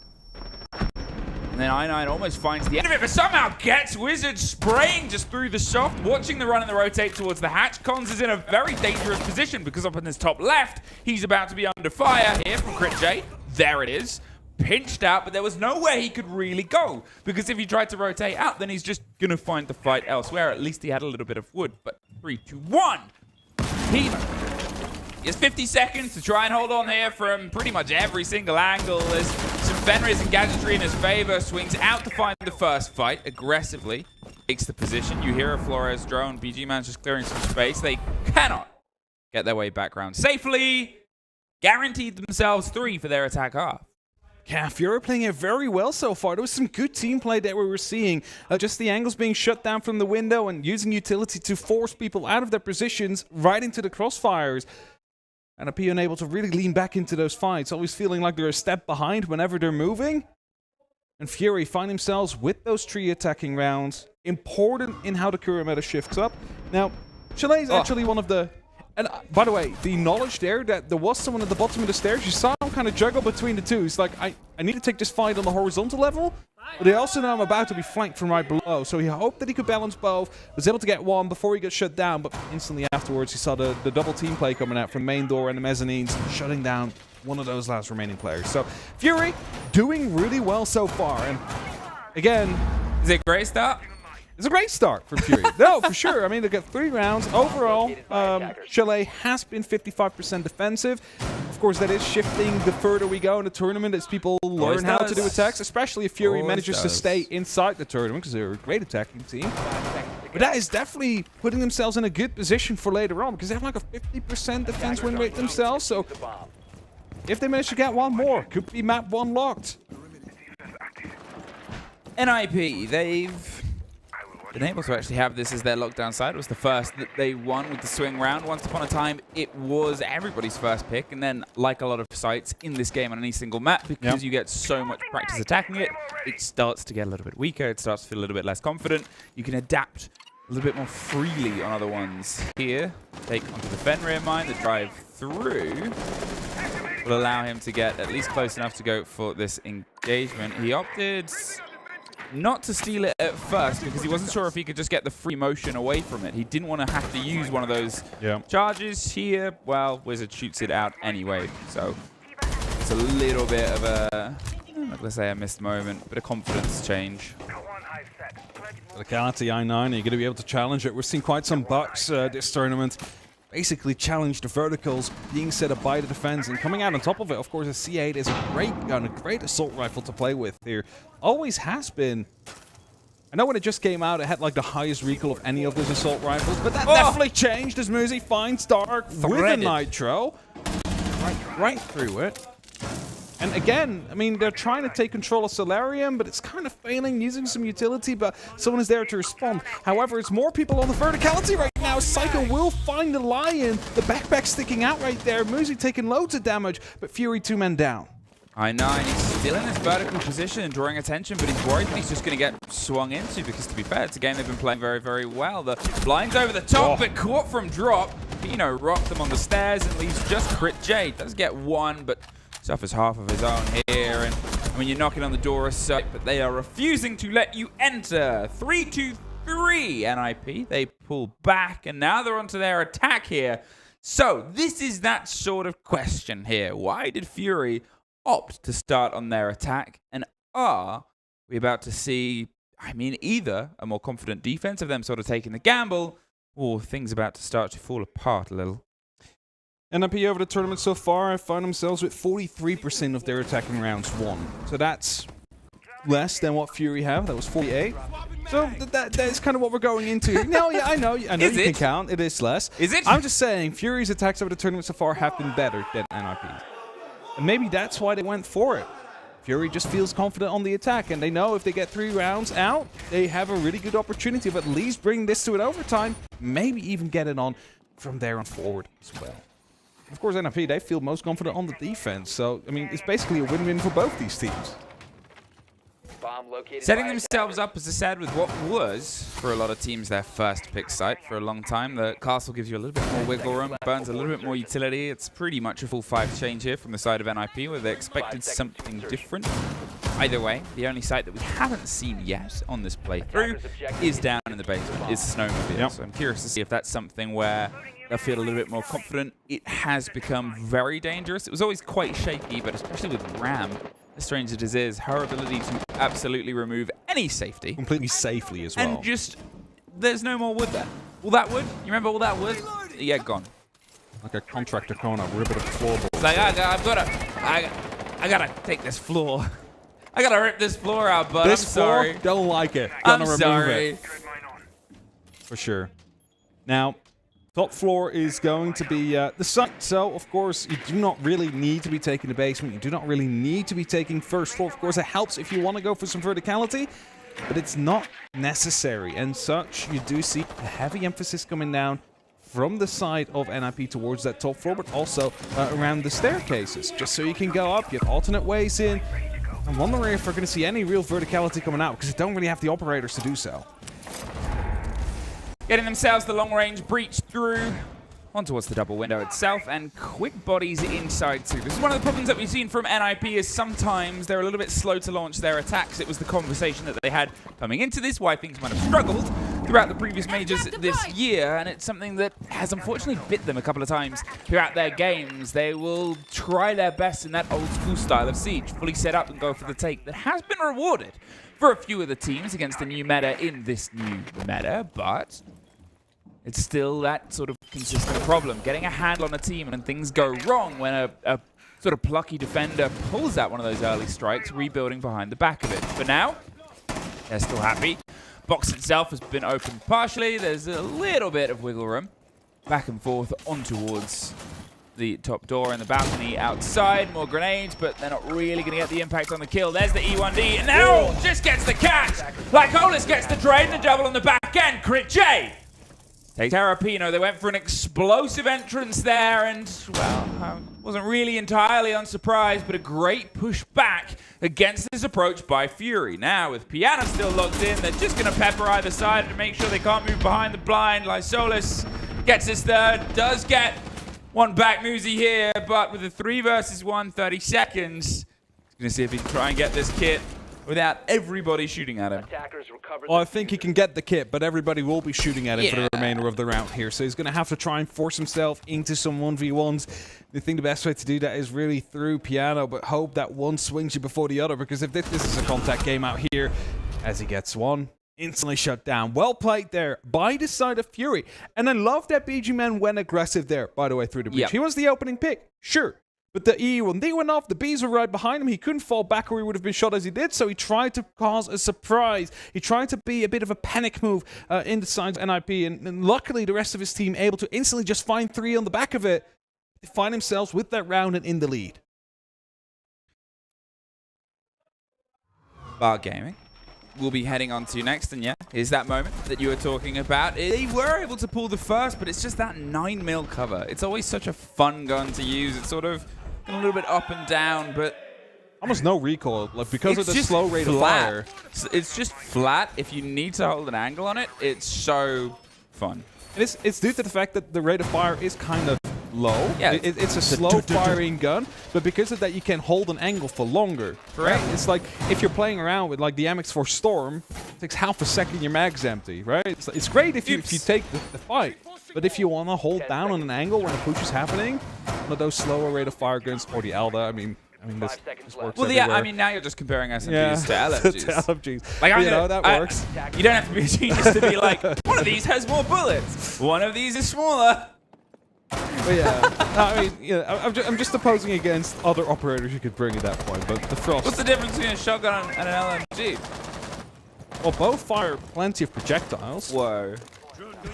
And then I9 almost finds the end of it, but somehow gets Wizard spraying just through the soft, watching the run and the rotate towards the hatch. Cons is in a very dangerous position because up in his top left, he's about to be under fire here from Crit J. There it is. Pinched out, but there was nowhere he could really go, because if he tried to rotate out, then he's just gonna find the fight elsewhere. At least he had a little bit of wood. But 3, 2, 1. He has 50 seconds to try and hold on here from pretty much every single angle. There's some Fenris and gadgetry in his favor. Swings out to find the first fight aggressively. Takes the position. You hear a Flores drone. BG Man's just clearing some space. They cannot get their way back round safely. Guaranteed themselves 3 for their attack half. Yeah, Fury playing it very well so far. There was some good team play that we were seeing. Just the angles being shut down from the window and using utility to force people out of their positions right into the crossfires. And NIP unable to really lean back into those fights, always feeling like they're a step behind whenever they're moving. and Fury find themselves with those 3 attacking rounds. Important in how the current meta shifts up. Now, Chalet is actually one of the... And by the way, the knowledge there that there was someone at the bottom of the stairs, you saw him kind of juggle between the two. He's like, I need to take this fight on the horizontal level, but I also know I'm about to be flanked from right below. So he hoped that he could balance both, was able to get one before he got shut down, but instantly afterwards he saw the double team play coming out from main door and the mezzanines, shutting down one of those last remaining players. So Fury doing really well so far. And again... Is it a great start? It's a great start for Fury. No, for sure. I mean, they got 3 rounds. Overall, Chalet has been 55% defensive. Of course, that is shifting the further we go in the tournament as people learn how to do attacks, especially if Fury manages to stay inside the tournament because they're a great attacking team. But that is definitely putting themselves in a good position for later on because they have like a 50% defense win rate themselves. So if they manage to get one more, could be map 1 locked. NIP, they've been able to actually have this as their lockdown side. It was the first that they won with the swing round. Once upon a time, it was everybody's first pick. And then, like a lot of sites in this game on any single map, because you get so much practice attacking it, it starts to get a little bit weaker. It starts to feel a little bit less confident. You can adapt a little bit more freely on other ones. Here, take onto the Fenrir mine, the drive through will allow him to get at least close enough to go for this engagement. He opted not to steal it at first because he wasn't sure if he could just get the free motion away from it. He didn't want to have to use one of those charges here. Well, Wizard shoots it out anyway, so it's a little bit of a, I'm not going to say a missed moment, but a confidence change. Locality I9, are you going to be able to challenge it? We're seeing quite some bucks this tournament. Basically challenge the verticals being set up by the defense, and coming out on top of it, of course, a C8 is a great gun, a great assault rifle to play with here. Always has been. I know when it just came out, it had like the highest recoil of any of those assault rifles, but that definitely changed as Muzi finds Dark with a Nitro. Right through it. And again, I mean, they're trying to take control of Solarium, but it's kind of failing, using some utility, but someone is there to respond. However, it's more people on the verticality right now. Psycho will find the Lion. The backpack sticking out right there. Muzi taking loads of damage, but Fury 2 men down. I9, he's still in this vertical position and drawing attention, but he's worried that he's just going to get swung into because, to be fair, it's a game they've been playing very, very well. The blind's over the top, but caught from drop. Pino rocked them on the stairs and leaves just Crit J. Does get one, but suffers half of his own here. And I mean, you're knocking on the door a site, but they are refusing to let you enter. 3-2-3 NIP. They pull back, and now they're onto their attack here. So this is that sort of question here. Why did Fury opt to start on their attack? And are we about to see, I mean, either a more confident defense of them sort of taking the gamble, or things about to start to fall apart a little? NIP over the tournament so far have found themselves with 43% of their attacking rounds won. So that's less than what Fury have. That was 48. So that's kind of what we're going into. No, yeah, I know you can count. It is less. Is it? I'm just saying, Fury's attacks over the tournament so far have been better than NIP's. And maybe that's why they went for it. Fury just feels confident on the attack, and they know if they get 3 rounds out, they have a really good opportunity of at least bringing this to an overtime, maybe even get it on from there on forward as well. Of course, NIP, they feel most confident on the defense. So, I mean, it's basically a win-win for both these teams. Setting themselves up, as I said, with what was, for a lot of teams, their first pick site for a long time. The castle gives you a little bit more wiggle room, burns a little bit more utility. It's pretty much a full 5 change here from the side of NIP, where they expected something different. Either way, the only site that we haven't seen yet on this playthrough is down in the basement, is Snowmobile. Yep. So I'm curious to see if that's something where they'll feel a little bit more confident. It has become very dangerous. It was always quite shaky, but especially with Ram, as strange as it is, her ability to absolutely remove any safety. Completely safely as well. And just, there's no more wood there. All that wood, you remember all that wood? Yeah, gone. Like a contractor corner, rip it up floorboards. It's like, I gotta take this floor. I gotta rip this floor out, but this I'm sorry. Floor, don't like it. Gonna remove sorry. it. For sure. Now, top floor is going to be the site, so of course you do not really need to be taking the basement. You do not really need to be taking first floor. Of course, it helps if you want to go for some verticality, but it's not necessary. And such, you do see a heavy emphasis coming down from the side of NIP towards that top floor, but also around the staircases, just so you can go up. You have alternate ways in. I'm wondering if we're going to see any real verticality coming out, because they don't really have the operators to do so. Getting themselves the long-range breach through on towards the double window itself, and quick bodies inside too. This is one of the problems that we've seen from NIP, is sometimes they're a little bit slow to launch their attacks. It was the conversation that they had coming into this, why things might have struggled throughout the previous majors this year, and it's something that has unfortunately bit them a couple of times throughout their games. They will try their best in that old school style of Siege, fully set up and go for the take. That has been rewarded for a few of the teams against the new meta in this new meta, but it's still that sort of consistent problem. Getting a handle on a team and things go wrong when a sort of plucky defender pulls out one of those early strikes, rebuilding behind the back of it. For now, they're still happy. Box itself has been opened partially. There's a little bit of wiggle room. Back and forth on towards the top door and the balcony outside. More grenades, but they're not really going to get the impact on the kill. There's the E1D, and now just gets the catch. Lycolis gets the trade, the double on the back end. Crit J takes Terrapino. They went for an explosive entrance there, and, well, I wasn't really entirely unsurprised, but a great push back against this approach by Fury. Now, with Piano still locked in, they're just going to pepper either side to make sure they can't move behind the blind. Lysolis gets his third, does get one back Muzi here, but with a 3 versus 1, 30 seconds, he's going to see if he can try and get this kit without everybody shooting at him. Well, I think he can get the kit, but everybody will be shooting at him for the remainder of the round here. So he's going to have to try and force himself into some 1v1s. I think the best way to do that is really through Piano, but hope that one swings you before the other, because if this is a contact game out here, as he gets one, instantly shut down. Well played there by the side of Fury. And I love that BG Man went aggressive there, by the way, through the breach. Yep. He was the opening pick, sure. But the E1D went off, the Bs were right behind him. He couldn't fall back or he would have been shot as he did, so he tried to cause a surprise. He tried to be a bit of a panic move in the sides of NIP, and luckily the rest of his team able to instantly just find 3 on the back of it. They find themselves with that round and in the lead. Bar Gaming we'll be heading on to next, and yeah, is that moment that you were talking about. They were able to pull the first, but it's just that 9mm cover. It's always such a fun gun to use. It's sort of a little bit up and down, but almost no recoil, like because of the slow rate of fire. It's just flat. If you need to hold an angle on it, it's so fun. It's due to the fact that the rate of fire is kind of low. Yeah, it's a slow firing gun, but because of that you can hold an angle for longer. Correct. Right? It's like if you're playing around with like the MX4 Storm, it takes half a second your mag's empty, right? It's great if you take the fight, but if you want to hold down on an angle when a push is happening, with those slower rate of fire guns or the Elda, I mean this works well, yeah, I mean, now you're just comparing SMGs to LMGs. to LMGs. Like, you know, that works. You don't have to be a genius to be like, one of these has more bullets, one of these is smaller. But yeah, I mean, yeah, I'm just opposing against other operators you could bring at that point, but the Frost... What's the difference between a shotgun and an LMG? Well, both fire plenty of projectiles. Whoa.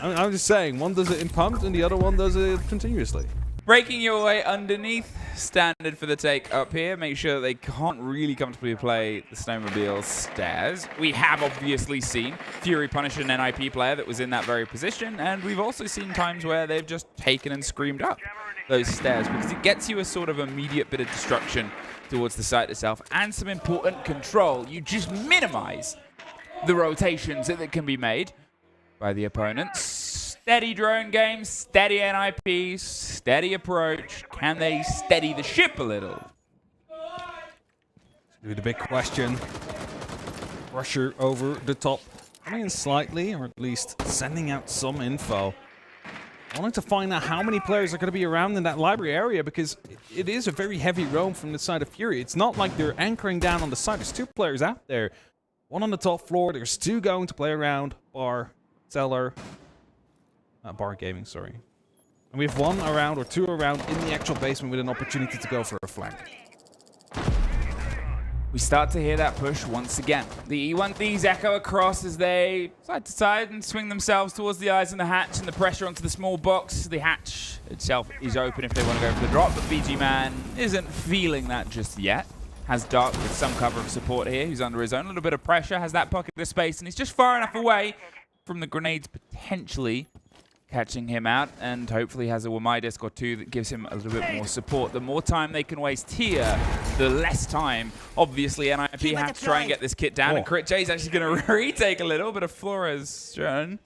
I'm just saying, one does it in pumps and the other one does it continuously. Breaking your way underneath, standard for the take up here. Make sure that they can't really comfortably play the snowmobile stairs. We have obviously seen Fury punish an NIP player that was in that very position, and we've also seen times where they've just taken and screamed up those stairs because it gets you a sort of immediate bit of destruction towards the site itself and some important control. You just minimize the rotations that can be made by the opponents. Steady drone game, steady NIP, steady approach. Can they steady the ship a little? The big question. Pressure over the top. Coming in slightly, or at least sending out some info. I wanted to find out how many players are going to be around in that library area because it is a very heavy roam from the side of Fury. It's not like they're anchoring down on the side. There's 2 players out there. 1 on the top floor. There's 2 going to play around. Bar, cellar. Bar Gaming, sorry. And we have 1 around or 2 around in the actual basement with an opportunity to go for a flank. We start to hear that push once again. The E1Ds echo across as they side to side and swing themselves towards the eyes in the hatch and the pressure onto the small box. The hatch itself is open if they want to go for the drop, but BG Man isn't feeling that just yet. Has Dark with some cover of support here, who's under his own little bit of pressure, has that pocket of space, and he's just far enough away from the grenades potentially catching him out, and hopefully has a Wamai disc or two that gives him a little bit more support. The more time they can waste here, the less time, obviously, NIP have to try and get this kit down, and Crit J's actually going to retake a little bit of Flores drone.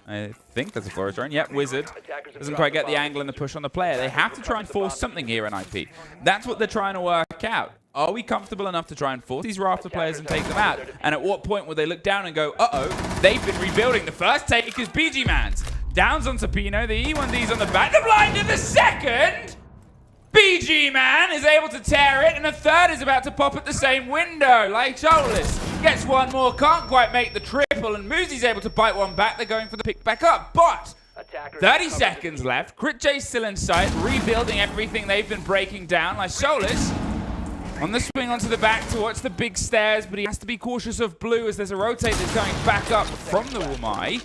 I think that's a Flores drone. Yep, Wizard doesn't quite get the angle and the push on the player. They have to try and force something here, NIP. That's what they're trying to work out. Are we comfortable enough to try and force these Rafter players and take them out? And at what point will they look down and go, uh-oh, they've been rebuilding. The first take is BG Man's. Downs on Sapino, the E1D's on the back. The blind in the second! BG Man is able to tear it, and the third is about to pop at the same window. Like Chalet gets one more, can't quite make the triple, and Moosey's able to bite one back. They're going for the pick back up, but 30 seconds left. Crit J's still in sight, rebuilding everything they've been breaking down. Like Chalet on the swing onto the back towards the big stairs, but he has to be cautious of blue as there's a rotate that's coming back up from the Wamai.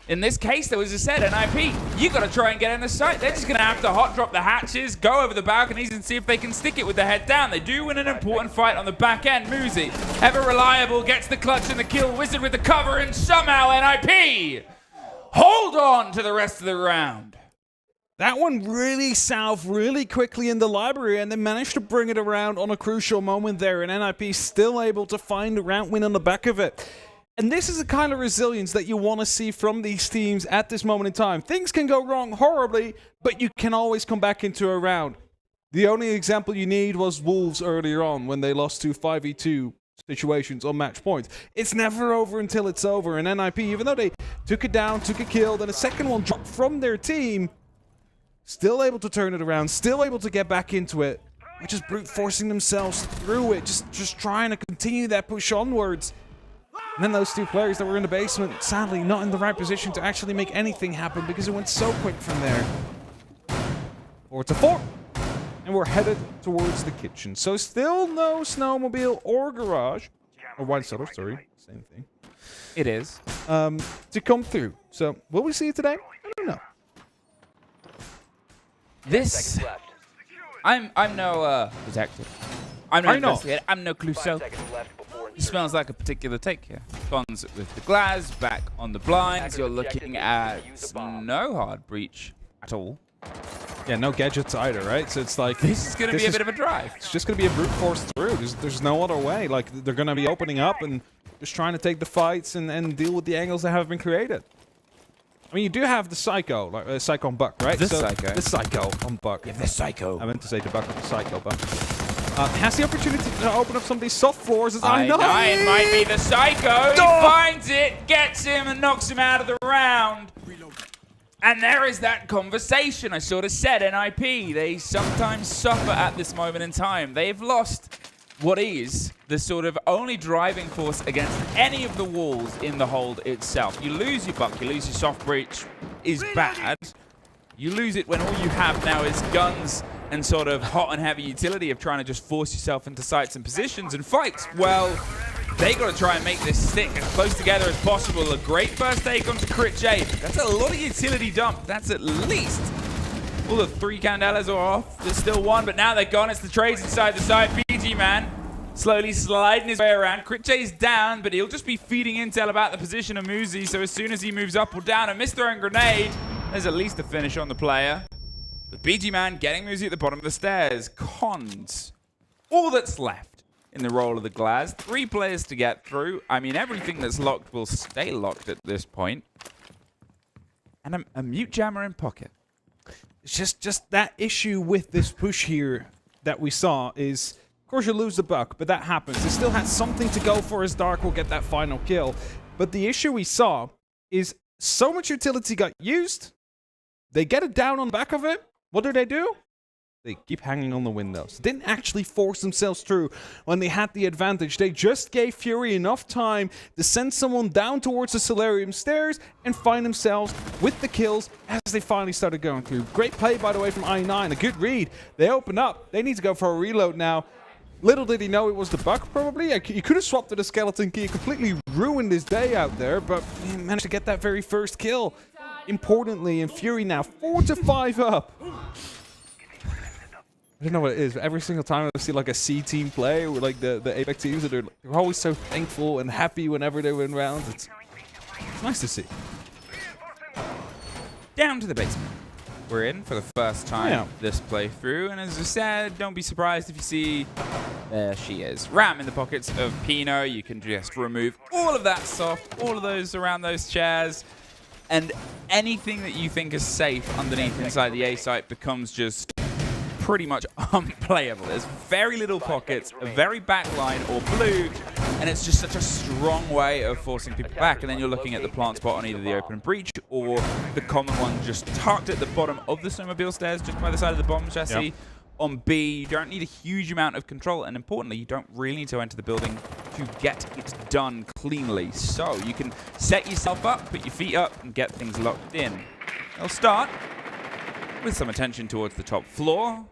In this case, though, as I said, NIP, you got to try and get in the sight. They're just going to have to hot drop the hatches, go over the balconies, and see if they can stick it with the head down. They do win an important fight on the back end. Moosey, ever reliable, gets the clutch and the kill. Wizard with the cover, and somehow NIP hold on to the rest of the round. That one really south really quickly in the library, and they managed to bring it around on a crucial moment there, and NIP still able to find a round win on the back of it. And this is the kind of resilience that you want to see from these teams at this moment in time. Things can go wrong horribly, but you can always come back into a round. The only example you need was Wolves earlier on when they lost to 5v2 situations on match points. It's never over until it's over. And NIP, even though they took it down, took a kill, then a second one dropped from their team, still able to turn it around, still able to get back into it, which is brute forcing themselves through it, just trying to continue that push onwards. And then those two players that were in the basement, sadly not in the right position to actually make anything happen because it went so quick from there. 4-4. And we're headed towards the kitchen. So still no snowmobile or garage. Or wine cellar, sorry. Same thing. It is. To come through. So will we see it today? I don't know. This... I'm no detective. I'm no investigator. I'm no Clouseau. It smells like a particular take here. Bonds with the glass, back on the blinds. You're looking at no hard breach at all. Yeah, no gadgets either, right? So it's like... This is going to be a bit of a drive. It's just going to be a brute force through. There's no other way. Like, they're going to be opening up and just trying to take the fights and deal with the angles that have been created. I mean, you do have the Psycho, like Psycho on Buck, right? The Psycho. The Psycho on Buck. Yeah, the Psycho. I meant to say the Buck, the Psycho, but... has the opportunity to open up some of these soft floors. I know it might be the Psycho. He finds it, gets him, and knocks him out of the round. And there is that conversation. I sort of said NIP. They sometimes suffer at this moment in time. They've lost what is the sort of only driving force against any of the walls in the hold itself. You lose your Buck, you lose your soft breach is bad. You lose it when all you have now is guns and sort of hot and heavy utility of trying to just force yourself into sites and positions and fights. Well, they got to try and make this stick as close together as possible. A great first take onto Crit J. That's a lot of utility dump. That's at least all the 3 Candelas are off. There's still one, but now they're gone. It's the trades inside the side. BG Man slowly sliding his way around. Crit J's down, but he'll just be feeding intel about the position of Moosey. So as soon as he moves up or down and missed throwing grenade, there's at least a finish on the player. But BG Man getting Moosey at the bottom of the stairs. Cons. All that's left in the roll of the glass. 3 players to get through. I mean, everything that's locked will stay locked at this point. And a mute jammer in pocket. It's just that issue with this push here that we saw is, of course, you lose the Buck, but that happens. They still had something to go for as Dark will get that final kill. But the issue we saw is so much utility got used. They get it down on the back of it. What do? They keep hanging on the windows. They didn't actually force themselves through when they had the advantage. They just gave Fury enough time to send someone down towards the Solarium stairs and find themselves with the kills as they finally started going through. Great play, by the way, from I9. A good read. They open up. They need to go for a reload now. Little did he know it was the Buck, probably. He could have swapped to the Skeleton Key. Completely ruined his day out there, but he managed to get that very first kill. Importantly, in Fury now 4-5 up. I don't know what it is, but every single time I see like a C team play or like the Apex teams, they're always so thankful and happy whenever they win rounds. It's nice to see. down to the basement. We're in for the first time this playthrough, and as I said, don't be surprised if you see, there she is. Ram in the pockets of Pino. You can just remove all of that soft, all of those around those chairs, and anything that you think is safe underneath inside the A site becomes just pretty much unplayable. There's very little pockets, a very back line or blue, and it's just such a strong way of forcing people back. And then you're looking at the plant spot on either the open breach or the common one just tucked at the bottom of the snowmobile stairs, just by the side of the bomb chassis. Yep. On B, you don't need a huge amount of control, and importantly, you don't really need to enter the building to get it done cleanly. So you can set yourself up, put your feet up, and get things locked in. They'll start with some attention towards the top floor.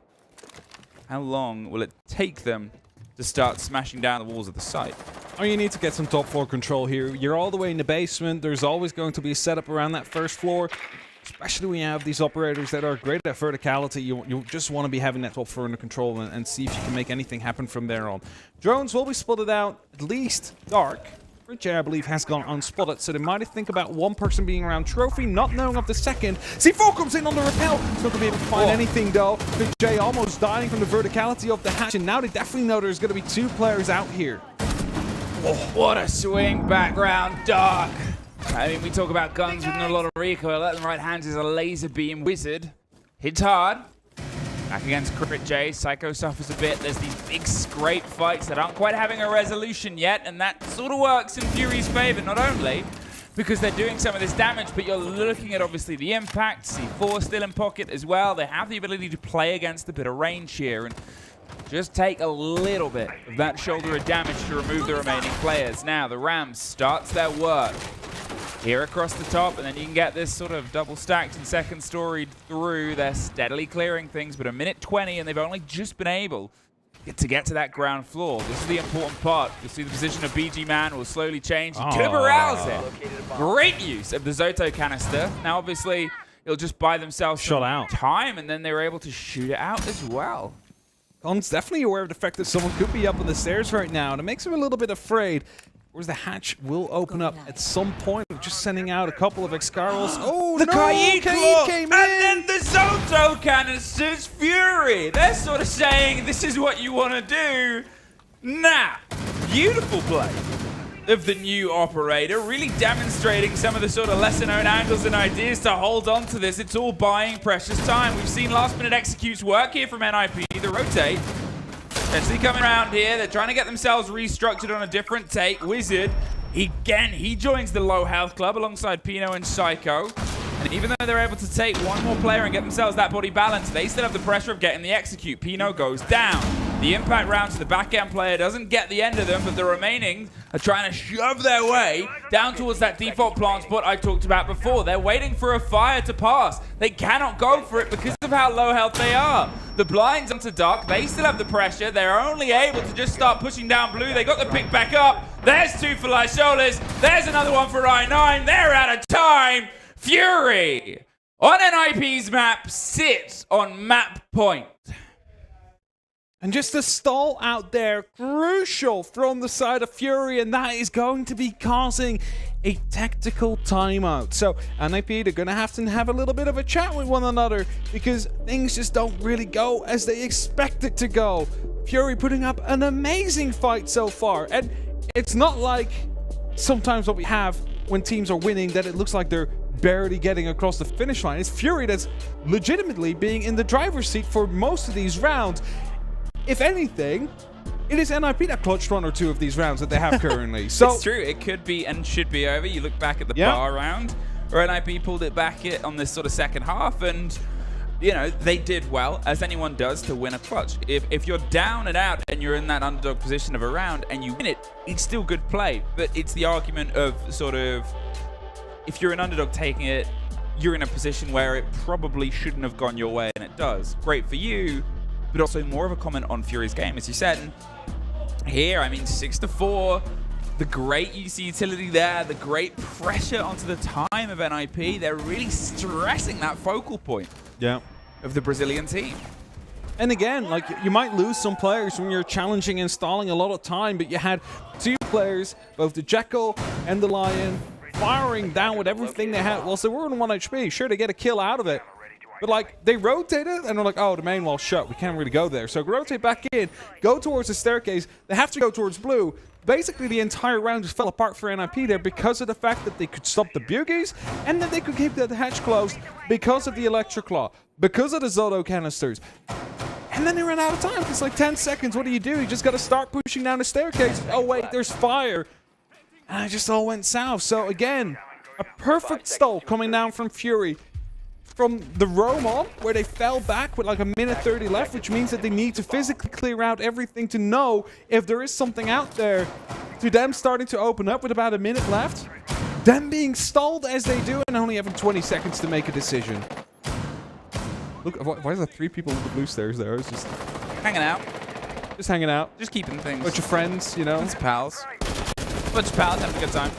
How long will it take them to start smashing down the walls of the site? Oh, you need to get some top floor control here. You're all the way in the basement. There's always going to be a setup around that first floor, especially when you have these operators that are great at verticality. You just want to be having that top floor under control and see if you can make anything happen from there on. Drones will be spotted out, at least dark. J, I believe, has gone unspotted, so they might think about one person being around Trophy, not knowing of the second. C4 comes in on the rappel. It's not going to be able to find anything, though. J almost dying from the verticality of the hatch, and now they definitely know there's going to be two players out here. Oh, what a swing background, dark. I mean, we talk about guns with not a lot of recoil. At the right hand is a laser beam wizard. Hits hard. Back against Crit J, Psycho suffers a bit. There's these big scrape fights that aren't quite having a resolution yet, and that sort of works in Fury's favor, not only because they're doing some of this damage, but you're looking at obviously the impact. C4 still in pocket as well. They have the ability to play against a bit of range here and just take a little bit of that shoulder of damage to remove the remaining players. Now the Rams starts their work here across the top, and then you can get this sort of double stacked and second storied through. They're steadily clearing things, but a minute 20, and they've only just been able to get to that ground floor. This is the important part. You'll see the position of BG Man will slowly change. He corrals it. Great use of the Zoto canister. Now, obviously, it'll just buy themselves some time, and then they were able to shoot it out as well. Con's definitely aware of the fact that someone could be up on the stairs right now, and it makes him a little bit afraid. Whereas the hatch will open up at some point. We're just sending out a couple of Excarals. Oh, the no! Kaid came in! And then the Zoto canisters Fury. They're sort of saying, this is what you want to do. Nah, beautiful play of the new operator, really demonstrating some of the sort of lesser known angles and ideas to hold on to this. It's all buying precious time. We've seen last minute executes work here from NIP. The rotate essentially coming around here. They're trying to get themselves restructured on a different take. Wizard, he joins the low health club alongside Pino and Psycho. And even though they're able to take one more player and get themselves that body balance, they still have the pressure of getting the execute. Pino goes down. The impact round to the back end player doesn't get the end of them, but the remaining are trying to shove their way down towards that default plant spot I talked about before. They're waiting for a fire to pass. They cannot go for it because of how low health they are. The blinds onto Dark, they still have the pressure. They're only able to just start pushing down blue. They got the pick back up. There's two for Lysolis. There's another one for I9. They're out of time. Fury on NIP's map sits on map point. And just a stall out there, crucial from the side of Fury, and that is going to be causing a tactical timeout. So NIP, they're going to have a little bit of a chat with one another because things just don't really go as they expect it to go. Fury putting up an amazing fight so far, and it's not like sometimes what we have when teams are winning that it looks like they're barely getting across the finish line. It's Fury that's legitimately being in the driver's seat for most of these rounds. If anything, it is NIP that clutched one or two of these rounds that they have currently. So it's true. It could be and should be over. You look back at the bar round where NIP pulled it back on this sort of second half, and you know they did well, as anyone does, to win a clutch. If you're down and out and you're in that underdog position of a round and you win it, it's still good play. But it's the argument of sort of if you're an underdog taking it, you're in a position where it probably shouldn't have gone your way, and it does. Great for you. But also more of a comment on Fury's game, as you said. And here, I mean, 6-4, the great UC utility there, the great pressure onto the time of NIP. They're really stressing that focal point of the Brazilian team. And again, like you might lose some players when you're challenging and stalling a lot of time, but you had two players, both the Jackal and the Lion, firing down with everything they had. Well, so we're on 1 HP. Sure, they get a kill out of it. But, like, they rotate it, and they're like, oh, the main wall's shut. We can't really go there. So rotate back in, go towards the staircase. They have to go towards blue. Basically, the entire round just fell apart for NIP there because of the fact that they could stop the Bugies, and that they could keep the hatch closed because of the Electric Claw, because of the Zoto canisters. And then they ran out of time. It's like 10 seconds. What do? You just got to start pushing down the staircase. Oh, wait, there's fire. And it just all went south. So, again, a perfect stall coming down from Fury. From the roam on, where they fell back with like a minute 30 left, which means that they need to physically clear out everything to know if there is something out there, to them starting to open up with about a minute left, them being stalled as they do, and only having 20 seconds to make a decision. Look, why is there 3 people with the blue stairs there? It's just hanging out. Just hanging out. Just keeping things. Bunch of friends, you know? Bunch of pals. Bunch of pals having a good time.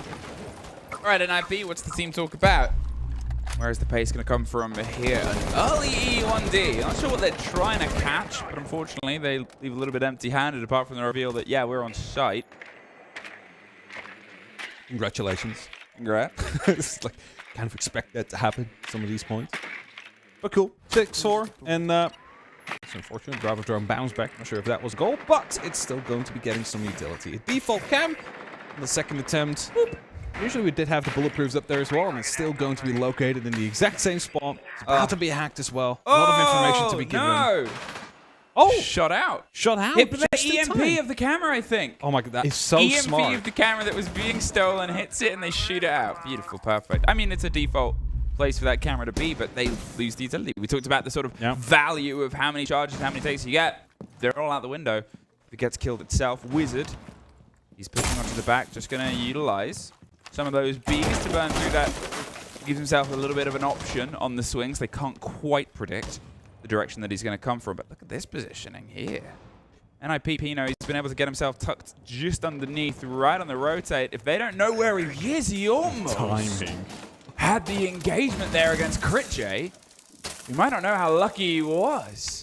All right, NIP, what's the team talk about? Where is the pace going to come from here? An early E1D. Not sure what they're trying to catch, but unfortunately they leave a little bit empty-handed apart from the reveal that, yeah, we're on site. Congratulations. Congrats. It's like, kind of expect that to happen, some of these points. But cool. 6-4, and it's unfortunate. Bravo drone bounced back. Not sure if that was a goal, but it's still going to be getting some utility. A default cam on the second attempt. Boop. Usually we did have the bulletproofs up there as well, and it's still going to be located in the exact same spot. It's about to be hacked as well. A lot of information to be given. No. Oh! Shot out. Shot out? Hit the EMP of the camera, I think. Oh my god, that is so smart. EMP of the camera that was being stolen hits it, and they shoot it out. Beautiful, perfect. I mean, it's a default place for that camera to be, but they lose the utility. We talked about the sort of value of how many charges, how many takes you get. They're all out the window. If it gets killed itself, Wizard, he's pushing onto the back, just going to utilize some of those bees to burn through that. Gives himself a little bit of an option on the swings. They can't quite predict the direction that he's going to come from, but look at this positioning here. NIP Pino, he's been able to get himself tucked just underneath, right on the rotate. If they don't know where he is, he almost had the engagement there against Crit J. We might not know how lucky he was.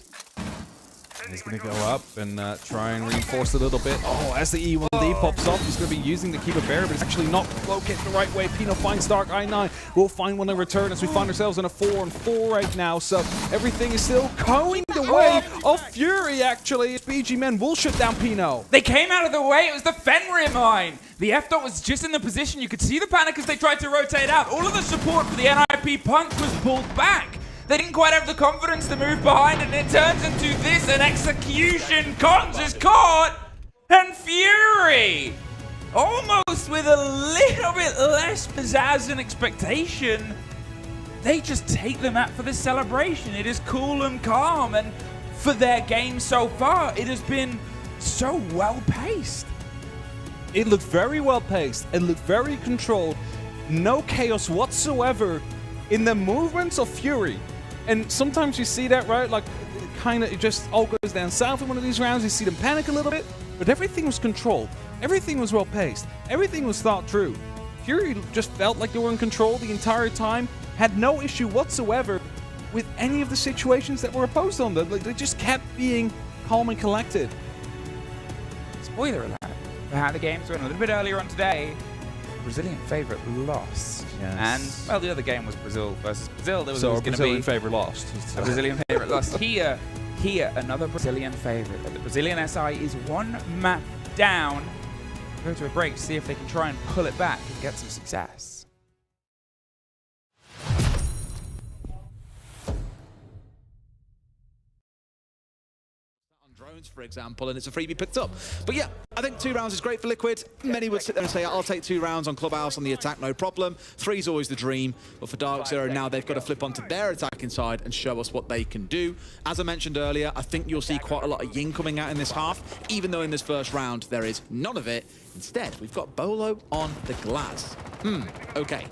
He's going to go up and try and reinforce a little bit. Oh, as the E1D pops up, he's going to be using the Keeper Bear, but it's actually not located the right way. Pino finds Dark I9. We'll find one in return as we find ourselves in a 4-on-4 right now. So everything is still going the way of Fury, actually. BG Men will shut down Pino. They came out of the way. It was the Fenrir mine. The F-Dot was just in the position. You could see the panic as they tried to rotate out. All of the support for the NIP punch was pulled back. They didn't quite have the confidence to move behind, and it turns into this, an execution. Cons is caught, and Fury, almost with a little bit less pizzazz and expectation, they just take the map for this celebration. It is cool and calm, and for their game so far, it has been so well-paced. It looked very well-paced. It looked very controlled. No chaos whatsoever in the movements of Fury. And sometimes you see that, right? Like, it just all goes down south in one of these rounds. You see them panic a little bit, but everything was controlled. Everything was well-paced. Everything was thought through. Fury just felt like they were in control the entire time, had no issue whatsoever with any of the situations that were opposed on them. Like, they just kept being calm and collected. Spoiler alert for how the games went a little bit earlier on today. Brazilian favorite lost. Yes. And, well, the other game was Brazil versus Brazil. There was so a going to Brazilian be favorite lost. A Brazilian favorite lost. Here, another Brazilian favorite. But the Brazilian SI is one map down. Go to a break to see if they can try and pull it back and get some success. For example, and it's a freebie picked up. But yeah, I think 2 rounds is great for Liquid. Many would sit there and say, I'll take 2 rounds on Clubhouse on the attack, no problem. 3's always the dream. But for Dark Zero, now they've got to flip onto their attacking side and show us what they can do. As I mentioned earlier, I think you'll see quite a lot of Ying coming out in this half, even though in this first round there is none of it. Instead, we've got Bolo on the glass. Okay.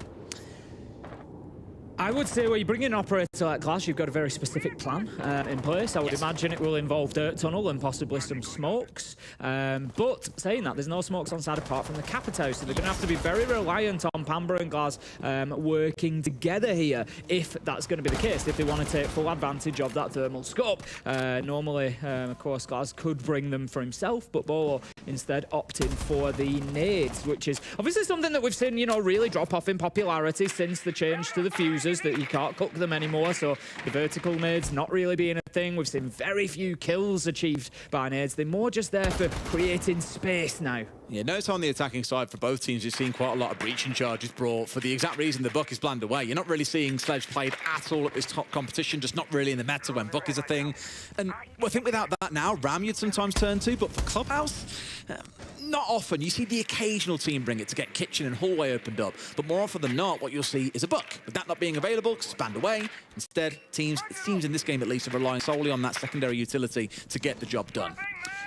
I would say when you bring in an operator like Glass, you've got a very specific plan in place. I would imagine it will involve dirt tunnel and possibly some smokes. But saying that, there's no smokes on side apart from the Capitao, so they're going to have to be very reliant on Pamba and Glass working together here, if that's going to be the case, if they want to take full advantage of that thermal scope. Normally, of course, Glass could bring them for himself, but Bolo instead opting for the nades, which is obviously something that we've seen, you know, really drop off in popularity since the change to the fuses, that you can't cook them anymore. So the vertical nades not really being a thing. We've seen very few kills achieved by nades. They're more just there for creating space now. Yeah, notice on the attacking side for both teams, you're seeing quite a lot of breaching charges brought for the exact reason the Buck is bland away. You're not really seeing Sledge played at all at this top competition, just not really in the meta when Buck is a thing. And I think without that now, Ram you'd sometimes turn to, but for Clubhouse, not often. You see the occasional team bring it to get kitchen and hallway opened up, but more often than not, what you'll see is a Buck. With that not being available, because it's banned away, instead, teams, it seems in this game at least, are relying solely on that secondary utility to get the job done.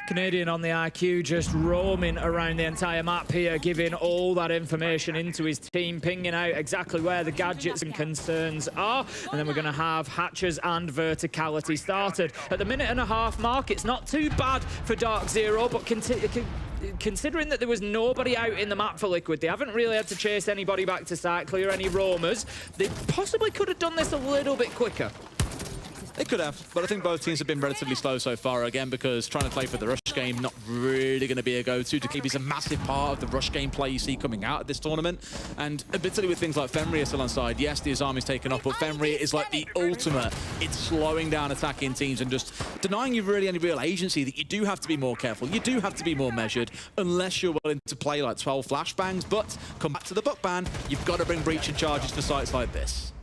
Canadian on the IQ, just roaming around the entire map here, giving all that information into his team, pinging out exactly where the gadgets and concerns are. And then we're going to have hatches and verticality started. At the minute-and-a-half mark, it's not too bad for Dark Zero, but considering that there was nobody out in the map for Liquid, they haven't really had to chase anybody back to site, clear any roamers. They possibly could have done this a little bit quicker. They could have, but I think both teams have been relatively slow so far, again, because trying to play for the rush game, not really going to be a go-to. Dekeeb is a massive part of the rush game play you see coming out of this tournament, and admittedly with things like Fenrir still on side, yes, the Azami's taken off, but Fenrir is like the ultimate. It's slowing down attacking teams and just denying you really any real agency, that you do have to be more careful, you do have to be more measured, unless you're willing to play like 12 flashbangs, but come back to the Buck ban, you've got to bring breaching charges for sites like this.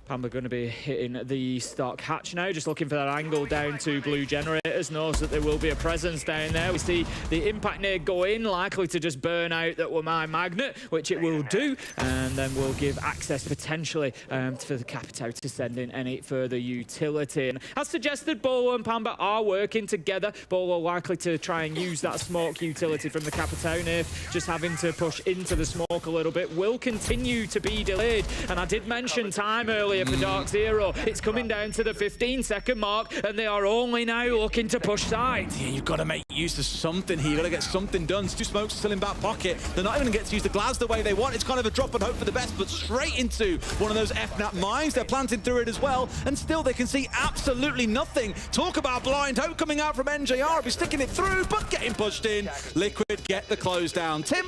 Pamba going to be hitting the stock hatch now, just looking for that angle down to blue generators, knows that there will be a presence down there. We see the impact nade go in, likely to just burn out that were my magnet, which it will do, and then we'll give access potentially for the Capitao to send in any further utility. And as suggested, Bolo and Pamba are working together. Bolo likely to try and use that smoke utility from the Capitao, if just having to push into the smoke a little bit will continue to be delayed. And I did mention time earlier for Dark Zero. It's coming down to the 15-second mark, and they are only now looking to push side. Yeah, you've got to make use of something here. You've got to get something done. Two smokes still in back pocket. They're not even going to get to use the glass the way they want. It's kind of a drop and hope for the best, but straight into one of those FNAP mines. They're planting through it as well, and still they can see absolutely nothing. Talk about blind hope coming out from NJR. Be sticking it through, but getting pushed in. Liquid get the close down. Tim,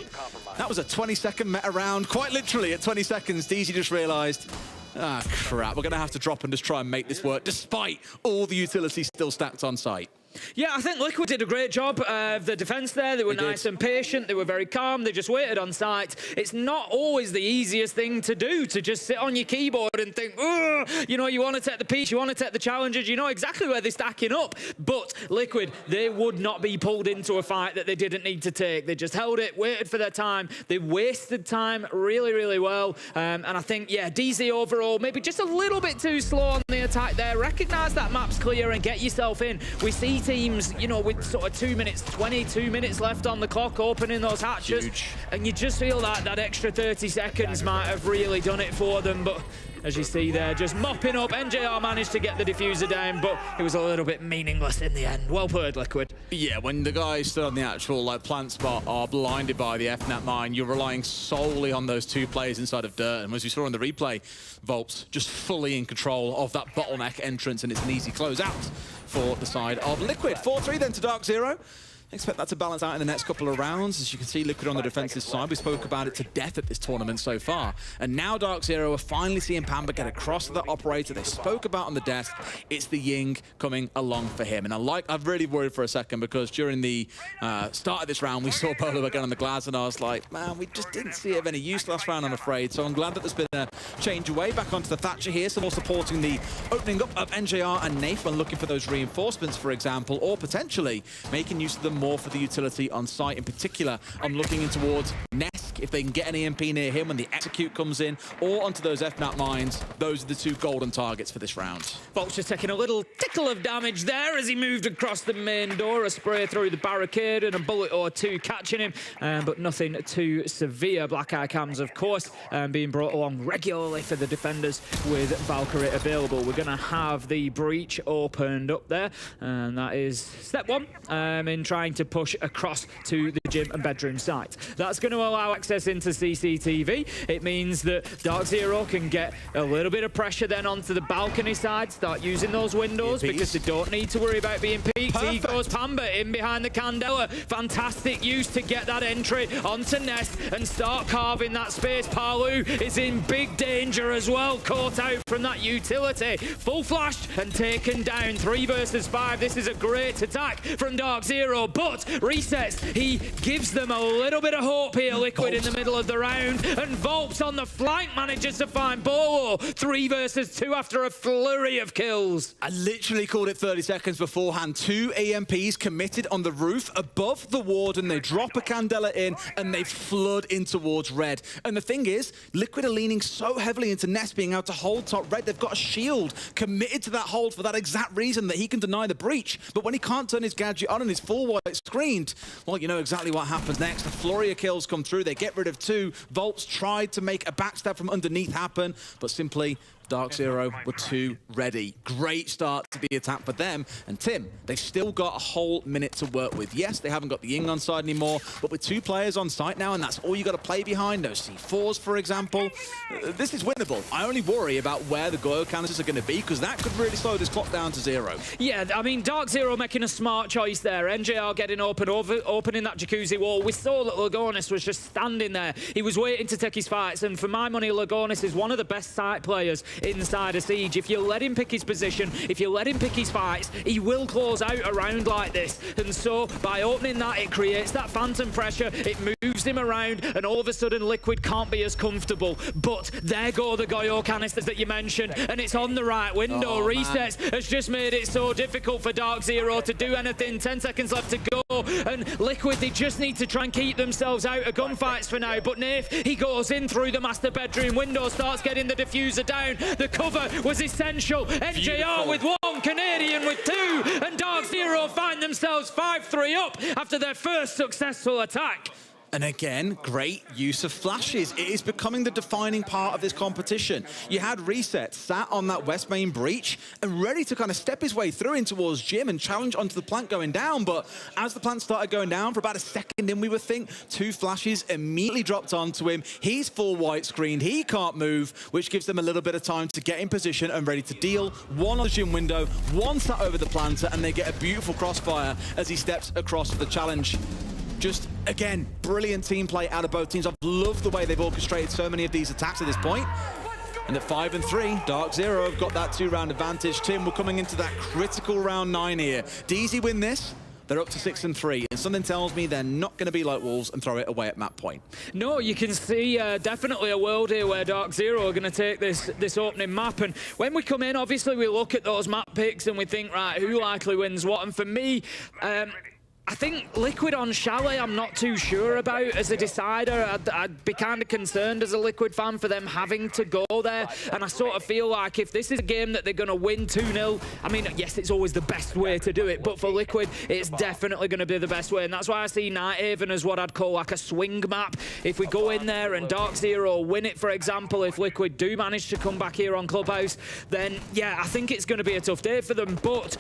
that was a 20-second meta round. Quite literally at 20 seconds, DZ just realized, ah, crap, we're going to have to drop and just try and make this work, despite all the utilities still stacked on site. Yeah, I think Liquid did a great job of the defense there. They were nice and patient. They were very calm. They just waited on site. It's not always the easiest thing to do, to just sit on your keyboard and think, oh, you know, you want to take the peaks, you want to take the challenges, you know exactly where they're stacking up. But Liquid, they would not be pulled into a fight that they didn't need to take. They just held it, waited for their time. They wasted time really, really well. And I think, yeah, DZ overall, maybe just a little bit too slow on the attack there. Recognize that map's clear and get yourself in. We see teams, you know, with sort of 2 minutes 20, 2 minutes left on the clock, opening those hatches. Huge. And you just feel that that extra 30 seconds might have really done it for them. But as you see there, just mopping up. NJR managed to get the diffuser down, but it was a little bit meaningless in the end. Well played, Liquid. Yeah, when the guys stood on the actual plant spot are blinded by the FNAP mine, you're relying solely on those two players inside of Dirt. And as we saw in the replay, Volps just fully in control of that bottleneck entrance, and it's an easy close out for the side of Liquid. 4-3 then to Dark Zero. Expect that to balance out in the next couple of rounds. As you can see, Liquid on the defensive side. We spoke about it to death at this tournament so far. And now Dark Zero are finally seeing Pamba get across to the operator they spoke about on the desk. It's the Ying coming along for him. And I've really worried for a second, because during the start of this round, we saw Bolo again on the glass, and I was like, man, we just didn't see it of any use last round, I'm afraid. So I'm glad that there's been a change away back onto the Thatcher here. Some more supporting the opening up of NJR and Nafe when looking for those reinforcements, for example, or potentially making use of them more for the utility on site. In particular, I'm looking in towards Nesk like. If they can get an EMP near him when the execute comes in, or onto those FNAP mines, those are the two golden targets for this round. Vulture taking a little tickle of damage there as he moved across the main door. A spray through the barricade and a bullet or two catching him, but nothing too severe. Black Eye Cams, of course, being brought along regularly for the defenders with Valkyrie available. We're going to have the breach opened up there, and that is step one in trying to push across to the gym and bedroom site. That's going to allow access into CCTV. It means that Dark Zero can get a little bit of pressure then onto the balcony side, start using those windows because they don't need to worry about being peaked. He goes Pamba in behind the Candela. Fantastic use to get that entry onto Nest and start carving that space. Palu is in big danger as well, caught out from that utility. Full flash and taken down. 3 versus 5. This is a great attack from Dark Zero, but resets. He gives them a little bit of hope here, Liquid, in the middle of the round, and Volps on the flank manages to find Bolo. 3 versus 2 after a flurry of kills. I literally called it 30 seconds beforehand. 2 EMPs committed on the roof above the warden. They drop a Candela in and they flood in towards red. And the thing is, Liquid are leaning so heavily into Nest being able to hold top red. They've got a shield committed to that hold for that exact reason, that he can deny the breach. But when he can't turn his gadget on and his full white screened, well, you know exactly what happens next. The flurry of kills come through. They get rid of 2. Volps tried to make a backstab from underneath happen, but simply Dark Zero were too ready. Great start to the attack for them. And Tim, they've still got a whole minute to work with. Yes, they haven't got the Ying on side anymore, but with 2 players on site now, and that's all you got to play behind. No C4s, for example. This is winnable. I only worry about where the Goyo canisters are going to be, because that could really slow this clock down to 0. Yeah, I mean, Dark Zero making a smart choice there. NJR getting opening that jacuzzi wall. We saw that Lagonis was just standing there. He was waiting to take his fights, and for my money, Lagonis is one of the best site players inside a Siege. If you let him pick his position, if you let him pick his fights, he will close out a round like this. And so by opening that, it creates that phantom pressure, it moves him around, and all of a sudden Liquid can't be as comfortable. But there go the Goyo canisters that you mentioned, and it's on the right window. Resets has just made it so difficult for Dark Zero to do anything. 10 seconds left to go, and Liquid, they just need to try and keep themselves out of gunfights for now. But Naif, he goes in through the master bedroom window, starts getting the diffuser down. The cover was essential. NJR with 1, Canadian with 2, and Dark Zero find themselves 5-3 up after their first successful attack. And again, great use of flashes. It is becoming the defining part of this competition. You had Reset sat on that west main breach and ready to kind of step his way through in towards Jim and challenge onto the plant going down. But as the plant started going down, for about a second in, we would think, 2 flashes immediately dropped onto him. He's full white screened. He can't move, which gives them a little bit of time to get in position and ready to deal. 1 on the gym window, 1 sat over the planter, and they get a beautiful crossfire as he steps across the challenge. Just, again, brilliant team play out of both teams. I've loved the way they've orchestrated so many of these attacks at this point. And at 5-3, Dark Zero have got that 2-round advantage. Tim, we're coming into that critical round 9 here. DZ win this, they're up to 6-3, and something tells me they're not going to be like Wolves and throw it away at map point. No, you can see definitely a world here where Dark Zero are going to take this opening map. And when we come in, obviously we look at those map picks and we think, right, who likely wins what? And for me, I think Liquid on Chalet, I'm not too sure about as a decider. I'd be kind of concerned as a Liquid fan for them having to go there. And I sort of feel like if this is a game that they're going to win 2-0, I mean, yes, it's always the best way to do it, but for Liquid, it's definitely going to be the best way. And that's why I see Nighthaven as what I'd call like a swing map. If we go in there and Dark Zero win it, for example, if Liquid do manage to come back here on Clubhouse, then yeah, I think it's going to be a tough day for them. But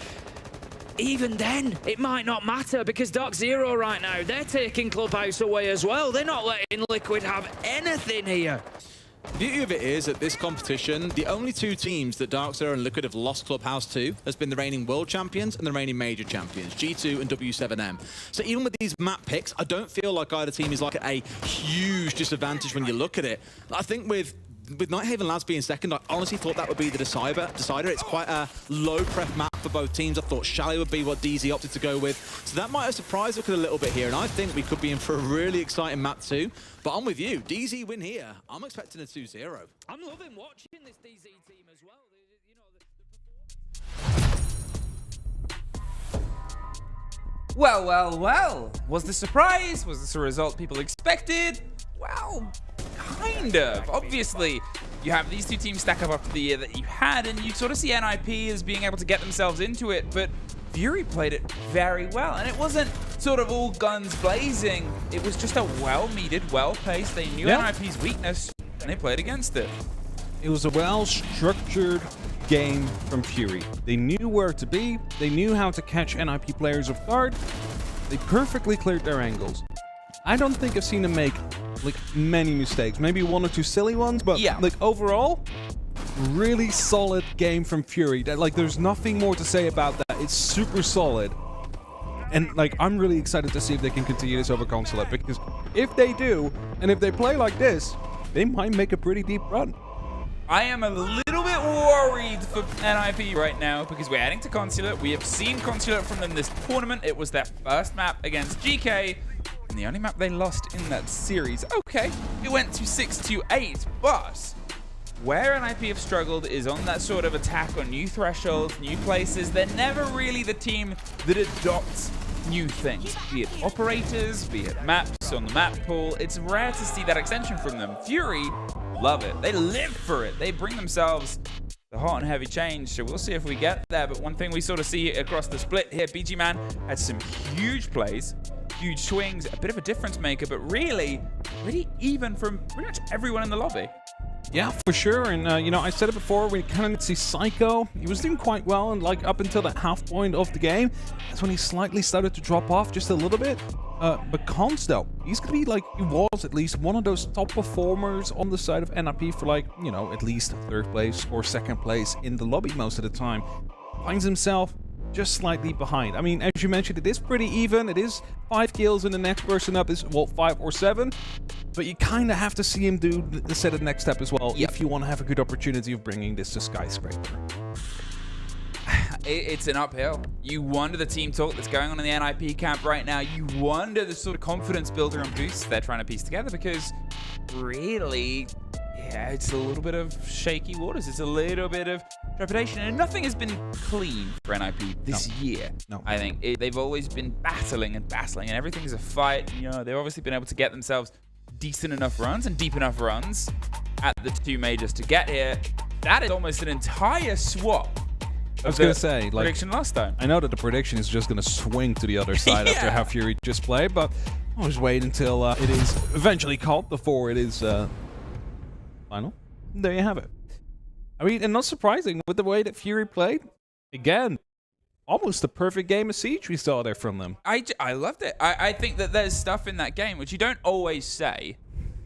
even then, it might not matter because Dark Zero right now, they're taking Clubhouse away as well. They're not letting Liquid have anything here. The beauty of it is, at this competition, the only 2 teams that Dark Zero and Liquid have lost Clubhouse to has been the reigning world champions and the reigning major champions, G2 and W7M. So even with these map picks, I don't feel like either team is like at a huge disadvantage when you look at it. I think with Nighthaven Labs being second, I honestly thought that would be the decider. It's quite a low prep map for both teams. I thought Chalet would be what DZ opted to go with. So that might have surprised Liquid a little bit here, and I think we could be in for a really exciting map too. But I'm with you. DZ win here. I'm expecting a 2-0. I'm loving watching this DZ team as well. Well. Was this a surprise? Was this a result people expected? Well, kind of. Obviously, you have these two teams stack up after the year that you had, and you sort of see NIP as being able to get themselves into it, but Fury played it very well, and it wasn't sort of all guns blazing. It was just a well-meted, well-paced. They knew NIP's weakness, and they played against it. It was a well-structured game from Fury. They knew where to be. They knew how to catch NIP players off guard. They perfectly cleared their angles. I don't think I've seen them make like many mistakes. Maybe one or two silly ones, but like overall, really solid game from Fury. Like there's nothing more to say about that. It's super solid. And like I'm really excited to see if they can continue this over Consulate, because if they do, and if they play like this, they might make a pretty deep run. I am a little bit worried for NIP right now because we're heading to Consulate. We have seen Consulate from them this tournament. It was their first map against GK, and the only map they lost in that series. Okay, it went to 6-8, but where NIP have struggled is on that sort of attack on new thresholds, new places. They're never really the team that adopts new things, be it operators, be it maps on the map pool. It's rare to see that extension from them. Fury love it. They live for it. They bring themselves the hot and heavy change, so we'll see if we get there. But one thing we sort of see across the split here, BG Man had some huge plays, huge swings, a bit of a difference maker, but really even from pretty much everyone in the lobby. Yeah, for sure. And, you know, I said it before, we kind of see Psycho. He was doing quite well, and like up until that half point of the game, that's when he slightly started to drop off just a little bit. But Cons, though, he's going to be like, he was at least one of those top performers on the side of NIP for like, you know, at least third place or second place in the lobby most of the time. Finds himself just slightly behind. I mean, as you mentioned, it is pretty even. It is 5 kills, and the next person up is, well, 5 or 7. But you kind of have to see him do the set of the next step as well if you want to have a good opportunity of bringing this to Skyscraper. It's an uphill. You wonder the team talk that's going on in the NIP camp right now. You wonder the sort of confidence builder and boost they're trying to piece together, because really, yeah, it's a little bit of shaky waters. It's a little bit of trepidation, and nothing has been clean for NIP this year. No. I think they've always been battling, and everything is a fight. You know, they've obviously been able to get themselves decent enough runs and deep enough runs at the 2 majors to get here. That is almost an entire swap. I was going to say, like, prediction last time. I know that the prediction is just going to swing to the other side after how Fury just played, but I'll just wait until it is eventually called before it is final. And there you have it. I mean, and not surprising with the way that Fury played. Again, almost the perfect game of Siege we saw there from them. I loved it. I think that there's stuff in that game, which you don't always say.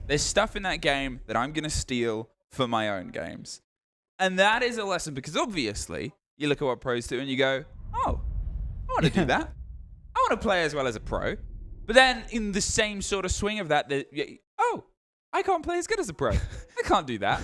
There's stuff in that game that I'm going to steal for my own games. And that is a lesson, because obviously, you look at what pros do and you go, oh, I want to do that. I want to play as well as a pro. But then in the same sort of swing of that, oh, I can't play as good as a pro. I can't do that.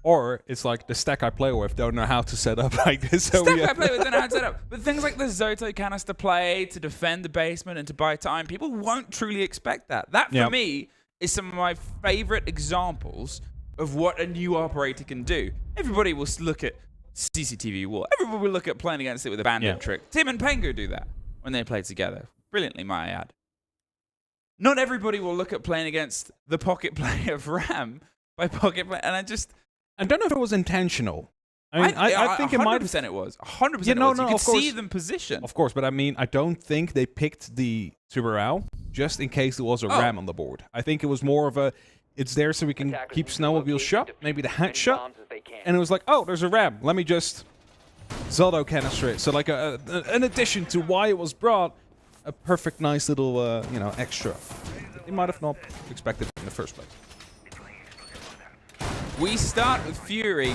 Or it's like the stack I play with don't know how to set up like this. So stack I play with don't know how to set up. But things like the Zoto canister play to defend the basement and to buy time, people won't truly expect that. That, for me, is some of my favorite examples of what a new operator can do. Everybody will look at CCTV War. Everybody will look at playing against it with a bandit trick. Tim and Pengu do that when they play together. Brilliantly, might I add. Not everybody will look at playing against the pocket play of Ram by pocket play, and I don't know if it was intentional. I mean, I think 100% it was. 100% yeah, no, it was. no, You could of course, see them position. Of course, but I mean, I don't think they picked the Subaru just in case there was a Ram on the board. I think it was more of a, it's there so we can keep Snowmobile shut, maybe the hatch shut, and it was like, oh, there's a Ram. Let me just Zeldo canister it. So like an addition to why it was brought, a perfect nice little, you know, extra. They might have not expected it in the first place. We start with Fury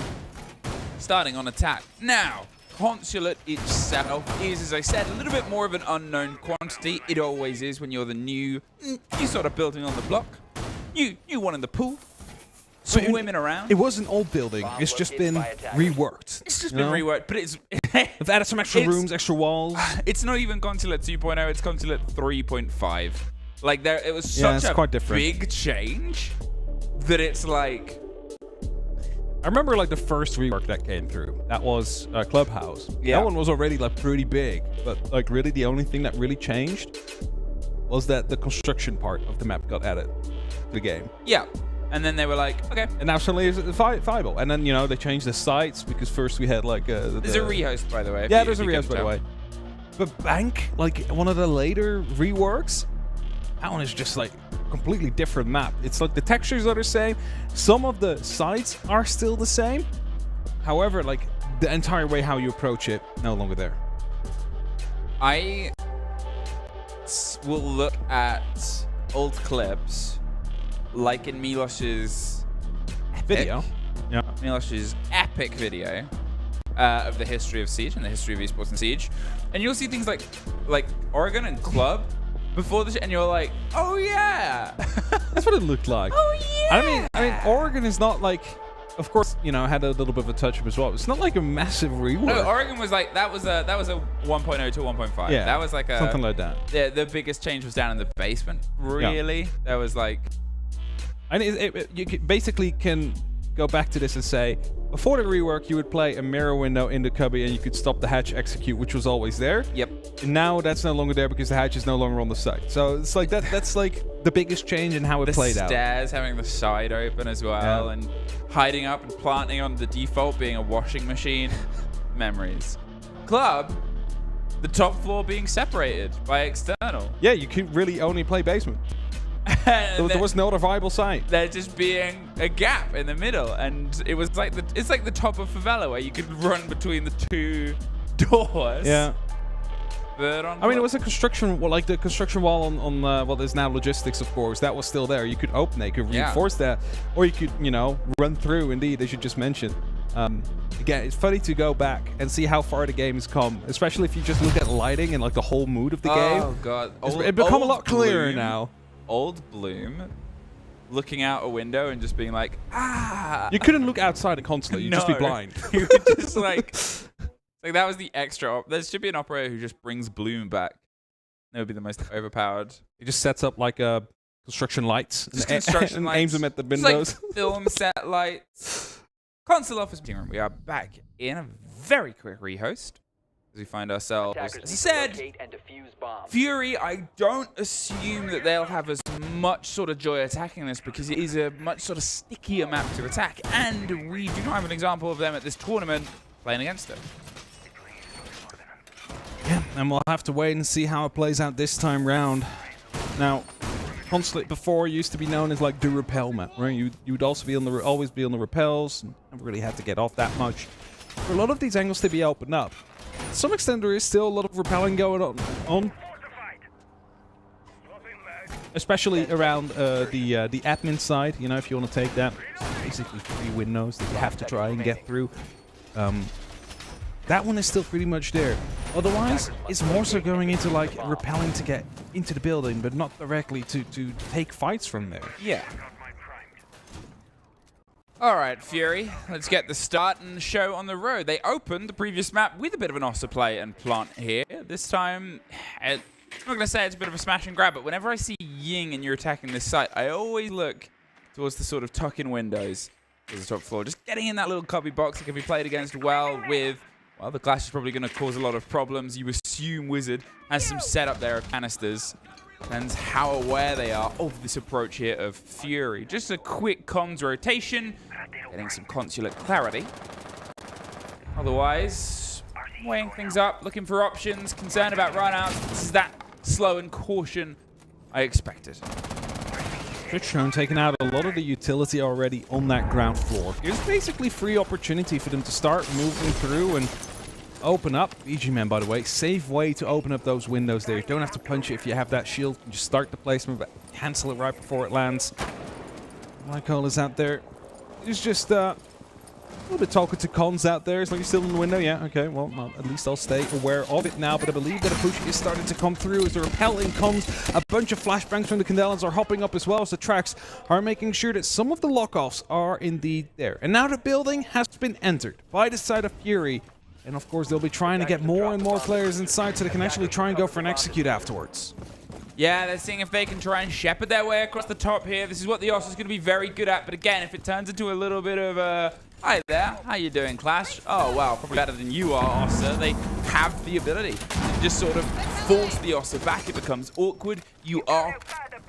starting on attack. Now, Consulate itself is, as I said, a little bit more of an unknown quantity. It always is when you're the new, you sort of building on the block. You one in the pool, swimming around. It wasn't old building. It's just been reworked. It's just been reworked, but it's... They've added some extra rooms, extra walls. It's not even Consulate 2.0, it's Consulate 3.5. Like, it was such a big change that it's like... I remember like the first rework that came through. That was Clubhouse. Yeah. That one was already like pretty big, but like really the only thing that really changed was that the construction part of the map got added. the game. Yeah. And then they were like, okay. And now suddenly it's viable. And then, you know, they changed the sites because first we had like... there's a rehost, by the way. Yeah, there's a rehost, by the way. But Bank, like one of the later reworks, that one is just like completely different map. It's like the textures are the same. Some of the sites are still the same. However, like the entire way how you approach it, no longer there. I will look at old clips like in Milosh's video. Yeah. Milosh's epic video of the history of Siege and the history of esports and Siege. And you'll see things like Oregon and Club before the and you're like, oh yeah. That's what it looked like. Oh yeah. I mean, Oregon is not like, of course, you know, had a little bit of a touch-up as well. It's not like a massive rework. No, Oregon was like that was a 1.0 to 1.5. Yeah, that was like a something like that. The biggest change was down in the basement. Really, yeah. There was like, and you basically can go back to this and say, before the rework, you would play a mirror window in the cubby and you could stop the hatch execute, which was always there. Yep. And now that's no longer there because the hatch is no longer on the side. So it's like that's like the biggest change in how it played out. The stairs having the side open as well, and hiding up and planting on the default being a washing machine. Memories. Club, the top floor being separated by external. Yeah, you could really only play basement. There was no other viable site. There just being a gap in the middle, and it was like it's like the top of favela where you could run between the two doors. Yeah. But on I mean, it was a construction, well, like the construction wall on what is now logistics, of course. That was still there. You could open it, you could reinforce that, or you could, you know, run through. Indeed, as you just mentioned. Again, it's funny to go back and see how far the game has come, especially if you just look at lighting and like the whole mood of the game. Oh god, It's become a lot clearer now. Old Bloom looking out a window and just being like, ah. You couldn't look outside the Consulate. You'd just be blind. You would just like that was the extra. There should be an operator who just brings Bloom back. That would be the most overpowered. He just sets up like construction lights. Just construction lights. Aims them at the windows. Like film set lights. Console office meeting room. We are back in a very quick rehost. As we find ourselves, as I said, Fury, I don't assume that they'll have as much sort of joy attacking this because it is a much sort of stickier map to attack, and we do not have an example of them at this tournament playing against it. Yeah, and we'll have to wait and see how it plays out this time round. Now, Consulate before used to be known as like the repel map, right? You would also be on the always be on the repels, and never really had to get off that much. For a lot of these angles to be opened up. To some extent, there is still a lot of repelling going on. Especially around the admin side, you know, if you want to take that. Basically 3 windows that you have to try and get through. That one is still pretty much there. Otherwise, it's more so going into like repelling to get into the building, but not directly to take fights from there. Yeah. Alright, Fury, let's get the start and show on the road. They opened the previous map with a bit of an Ossa play and plant here. This time, I'm not going to say it's a bit of a smash and grab, but whenever I see Ying and you're attacking this site, I always look towards the sort of tuck-in windows towards the top floor. Just getting in that little cubby box that can be played against well with, well, the Clash is probably going to cause a lot of problems. You assume Wizard has some setup there of canisters. Depends how aware they are of this approach here of Fury. Just a quick comms rotation, getting some Consulate clarity. Otherwise, weighing things up, looking for options, concerned about run-outs. This is that slow and caution I expected. Twitchstone taking out a lot of the utility already on that ground floor. It's basically free opportunity for them to start moving through and open up. EG-Man, by the way, safe way to open up those windows there. You don't have to punch it if you have that shield. You just start the placement, but cancel it right before it lands. Michael is out there. He's just a little bit talking to cons out there. It's like, you're still in the window? Yeah, okay, well, at least I'll stay aware of it now, but I believe that a push is starting to come through as the repelling comes. A bunch of flashbangs from the Candelans are hopping up as well as the tracks are making sure that some of the lock-offs are indeed there. And now the building has been entered by the side of Fury. And of course, they'll be trying to get more and more players inside so they can actually try and go for an execute afterwards. Yeah, they're seeing if they can try and shepherd their way across the top here. This is what the Ossa's going to be very good at. But again, if it turns into a little bit of a, hi there, how you doing, Clash? Oh, wow, probably better than you are, Ossa. They have the ability to just sort of force the Ossa back. It becomes awkward. You are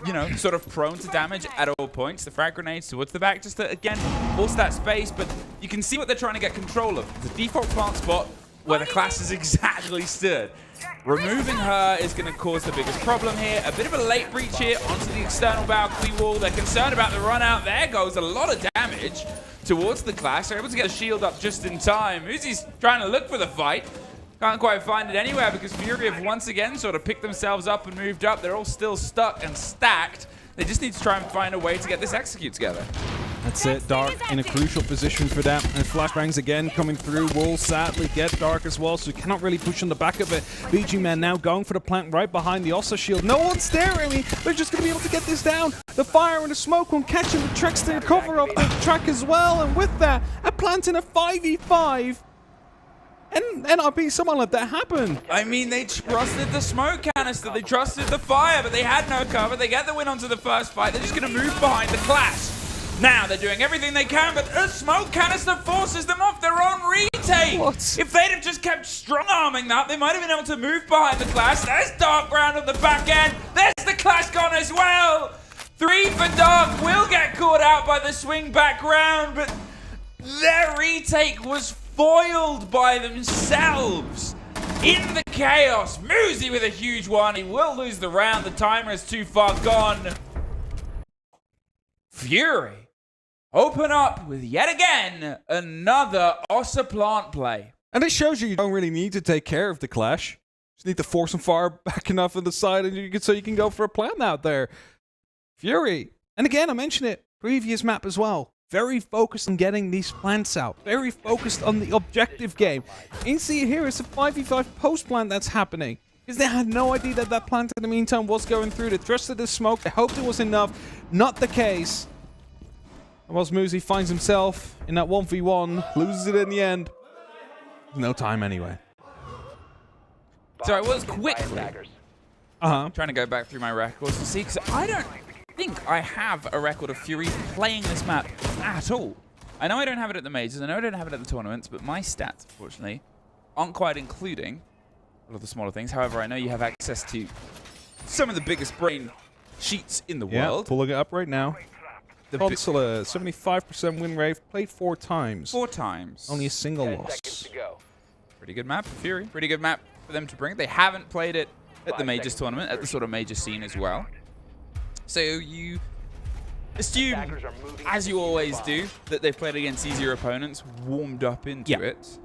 you know, sort of prone to damage at all points. The frag grenades towards the back just to, again, force that space. But you can see what they're trying to get control of. The default plant spot where the class is exactly stood. Removing her is going to cause the biggest problem here. A bit of a late breach here onto the external balcony wall. They're concerned about the run out. There goes a lot of damage towards the class. They're able to get a shield up just in time. Uzi's trying to look for the fight. Can't quite find it anywhere because Fury have once again sort of picked themselves up and moved up. They're all still stuck and stacked. They just need to try and find a way to get this execute together. That's it. Dark in a crucial position for that. And flashbangs again coming through. Will sadly get Dark as well, so you cannot really push on the back of it. BG Man now going for the plant right behind the Ossa shield. No one's there, I mean, they're just going to be able to get this down. The fire and the smoke will catch him. The Trex to cover up the track as well. And with that, a plant in a 5v5. And NRP, someone let that happen. I mean, they trusted the smoke canister. They trusted the fire, but they had no cover. They get the win onto the first fight. They're just going to move behind the clash. Now they're doing everything they can, but a smoke canister forces them off their own retake. What? If they'd have just kept strong-arming that, they might have been able to move behind the clash. There's Dark Round on the back end. There's the clash gone as well. 3 for Dark. Will get caught out by the swing back round, but their retake was foiled by themselves. In the chaos, Muzi with a huge one. He will lose the round. The timer is too far gone. Fury open up with yet again another Ossa plant play. And it shows you don't really need to take care of the clash. Just need to force some fire back enough on the side and so you can go for a plant out there. Fury. And again, I mentioned it, previous map as well. Very focused on getting these plants out. Very focused on the objective game. And you see here, it's a 5v5 post plant that's happening. Because they had no idea that that plant in the meantime was going through. They trusted the smoke. They hoped it was enough. Not the case. And whilst Muzi finds himself in that 1v1, loses it in the end. No time anyway. So I was quickly trying to go back through my records to see, because I don't think I have a record of Fury playing this map at all. I know I don't have it at the majors, I know I don't have it at the tournaments, but my stats, unfortunately, aren't quite including a lot of the smaller things. However, I know you have access to some of the biggest brain sheets in the world. Pulling it up right now. The Consulate, 75% win rate, played 4 times. 4 times. Only a single loss. Pretty good map for Fury. Pretty good map for them to bring. They haven't played it at the majors tournament, at the sort of major scene as well. So you assume, as you always do, that they've played against easier opponents, warmed up into it.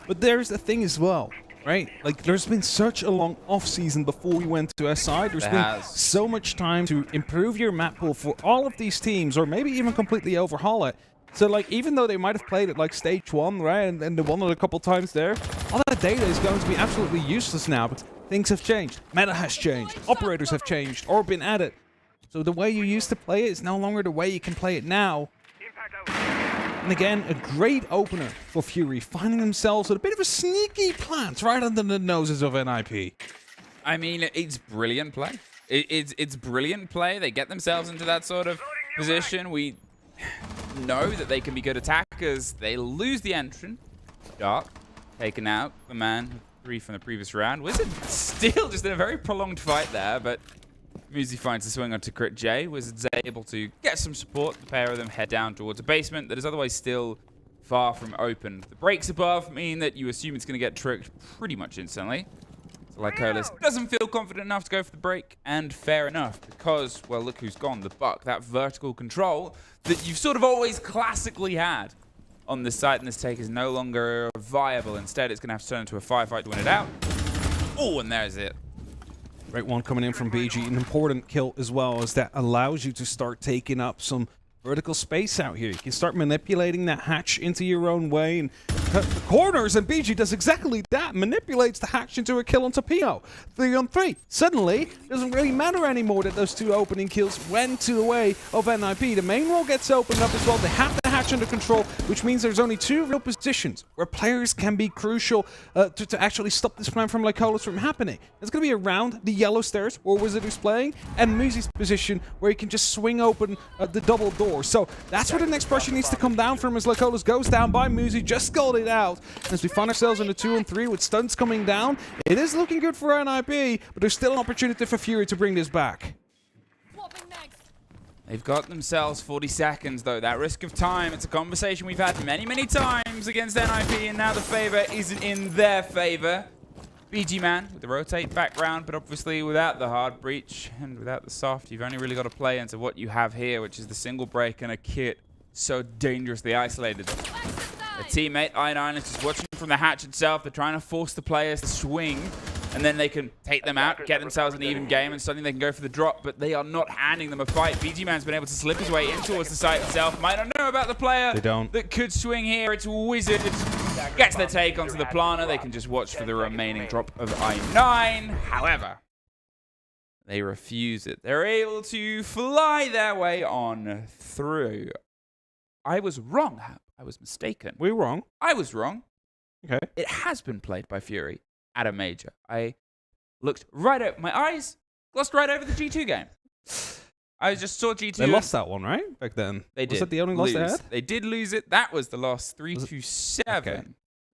But there's the thing as well, right? Like, there's been such a long off-season before we went to SI. There's been so much time to improve your map pool for all of these teams, or maybe even completely overhaul it. So, like, even though they might have played it like stage 1, right, and they won it a couple times there, all that data is going to be absolutely useless now, because things have changed. Meta has changed. Operators have changed or been added. So the way you used to play it is no longer the way you can play it now. And again, a great opener for Fury, finding themselves with a bit of a sneaky plant right under the noses of NIP. I mean, it's brilliant play. It's brilliant play. They get themselves into that sort of position. We know that they can be good attackers. They lose the entrant. Dark, taken out. The man, 3 from the previous round. Wizard still just in a very prolonged fight there, but Muzi finds the swing onto Crit J. Wizard's able to get some support. The pair of them head down towards a basement that is otherwise still far from open. The breaks above mean that you assume it's going to get tricked pretty much instantly. So Lycolis doesn't feel confident enough to go for the break, and fair enough, because, well, look who's gone. The Buck, that vertical control that you've sort of always classically had on this site, and this take is no longer viable. Instead, it's going to have to turn into a firefight to win it out. Oh, and there's it. Great one coming in from BG. An important kill as well, as that allows you to start taking up some vertical space out here. You can start manipulating that hatch into your own way and cut the corners, and BG does exactly that. Manipulates the hatch into a kill onto Pio. 3 on 3. Suddenly, it doesn't really matter anymore that those 2 opening kills went to the way of NIP. The main wall gets opened up as well. They have the hatch under control, which means there's only 2 real positions where players can be crucial to actually stop this plan from Lycolis from happening. It's going to be around the yellow stairs where Wizard is playing, and Muzi's position where he can just swing open the double door. So that's where the next pressure needs to come down from, as Lycolis goes down by Muzi, just scalded out. As we find ourselves in a 2 on 3 with stunts coming down, it is looking good for NIP, but there's still an opportunity for Fury to bring this back. They've got themselves 40 seconds, though. That risk of time, it's a conversation we've had many, many times against NIP, and now the favor isn't in their favor. BG Man with the rotate background, but obviously without the hard breach and without the soft, you've only really got to play into what you have here, which is the single break and a kit so dangerously isolated. A teammate, I9, is just watching from the hatch itself. They're trying to force the players to swing, and then they can take them out, get themselves an even game, and suddenly they can go for the drop, but they are not handing them a fight. BG Man's been able to slip his way in towards the site itself. Might not know about the player that could swing here. It's Wizard. Gets their take onto the planner. They can just watch for the remaining drop of I9. However, they refuse it. They're able to fly their way on through. I was wrong, Hap. I was mistaken. We're wrong. I was wrong. Okay. It has been played by Fury at a major. I looked right at my eyes, glossed right over the G2 game. I just saw G2. They lost that one, right? Back then. They did. Was that the only loss they had? They did lose it. That was the loss, 3-7. Okay.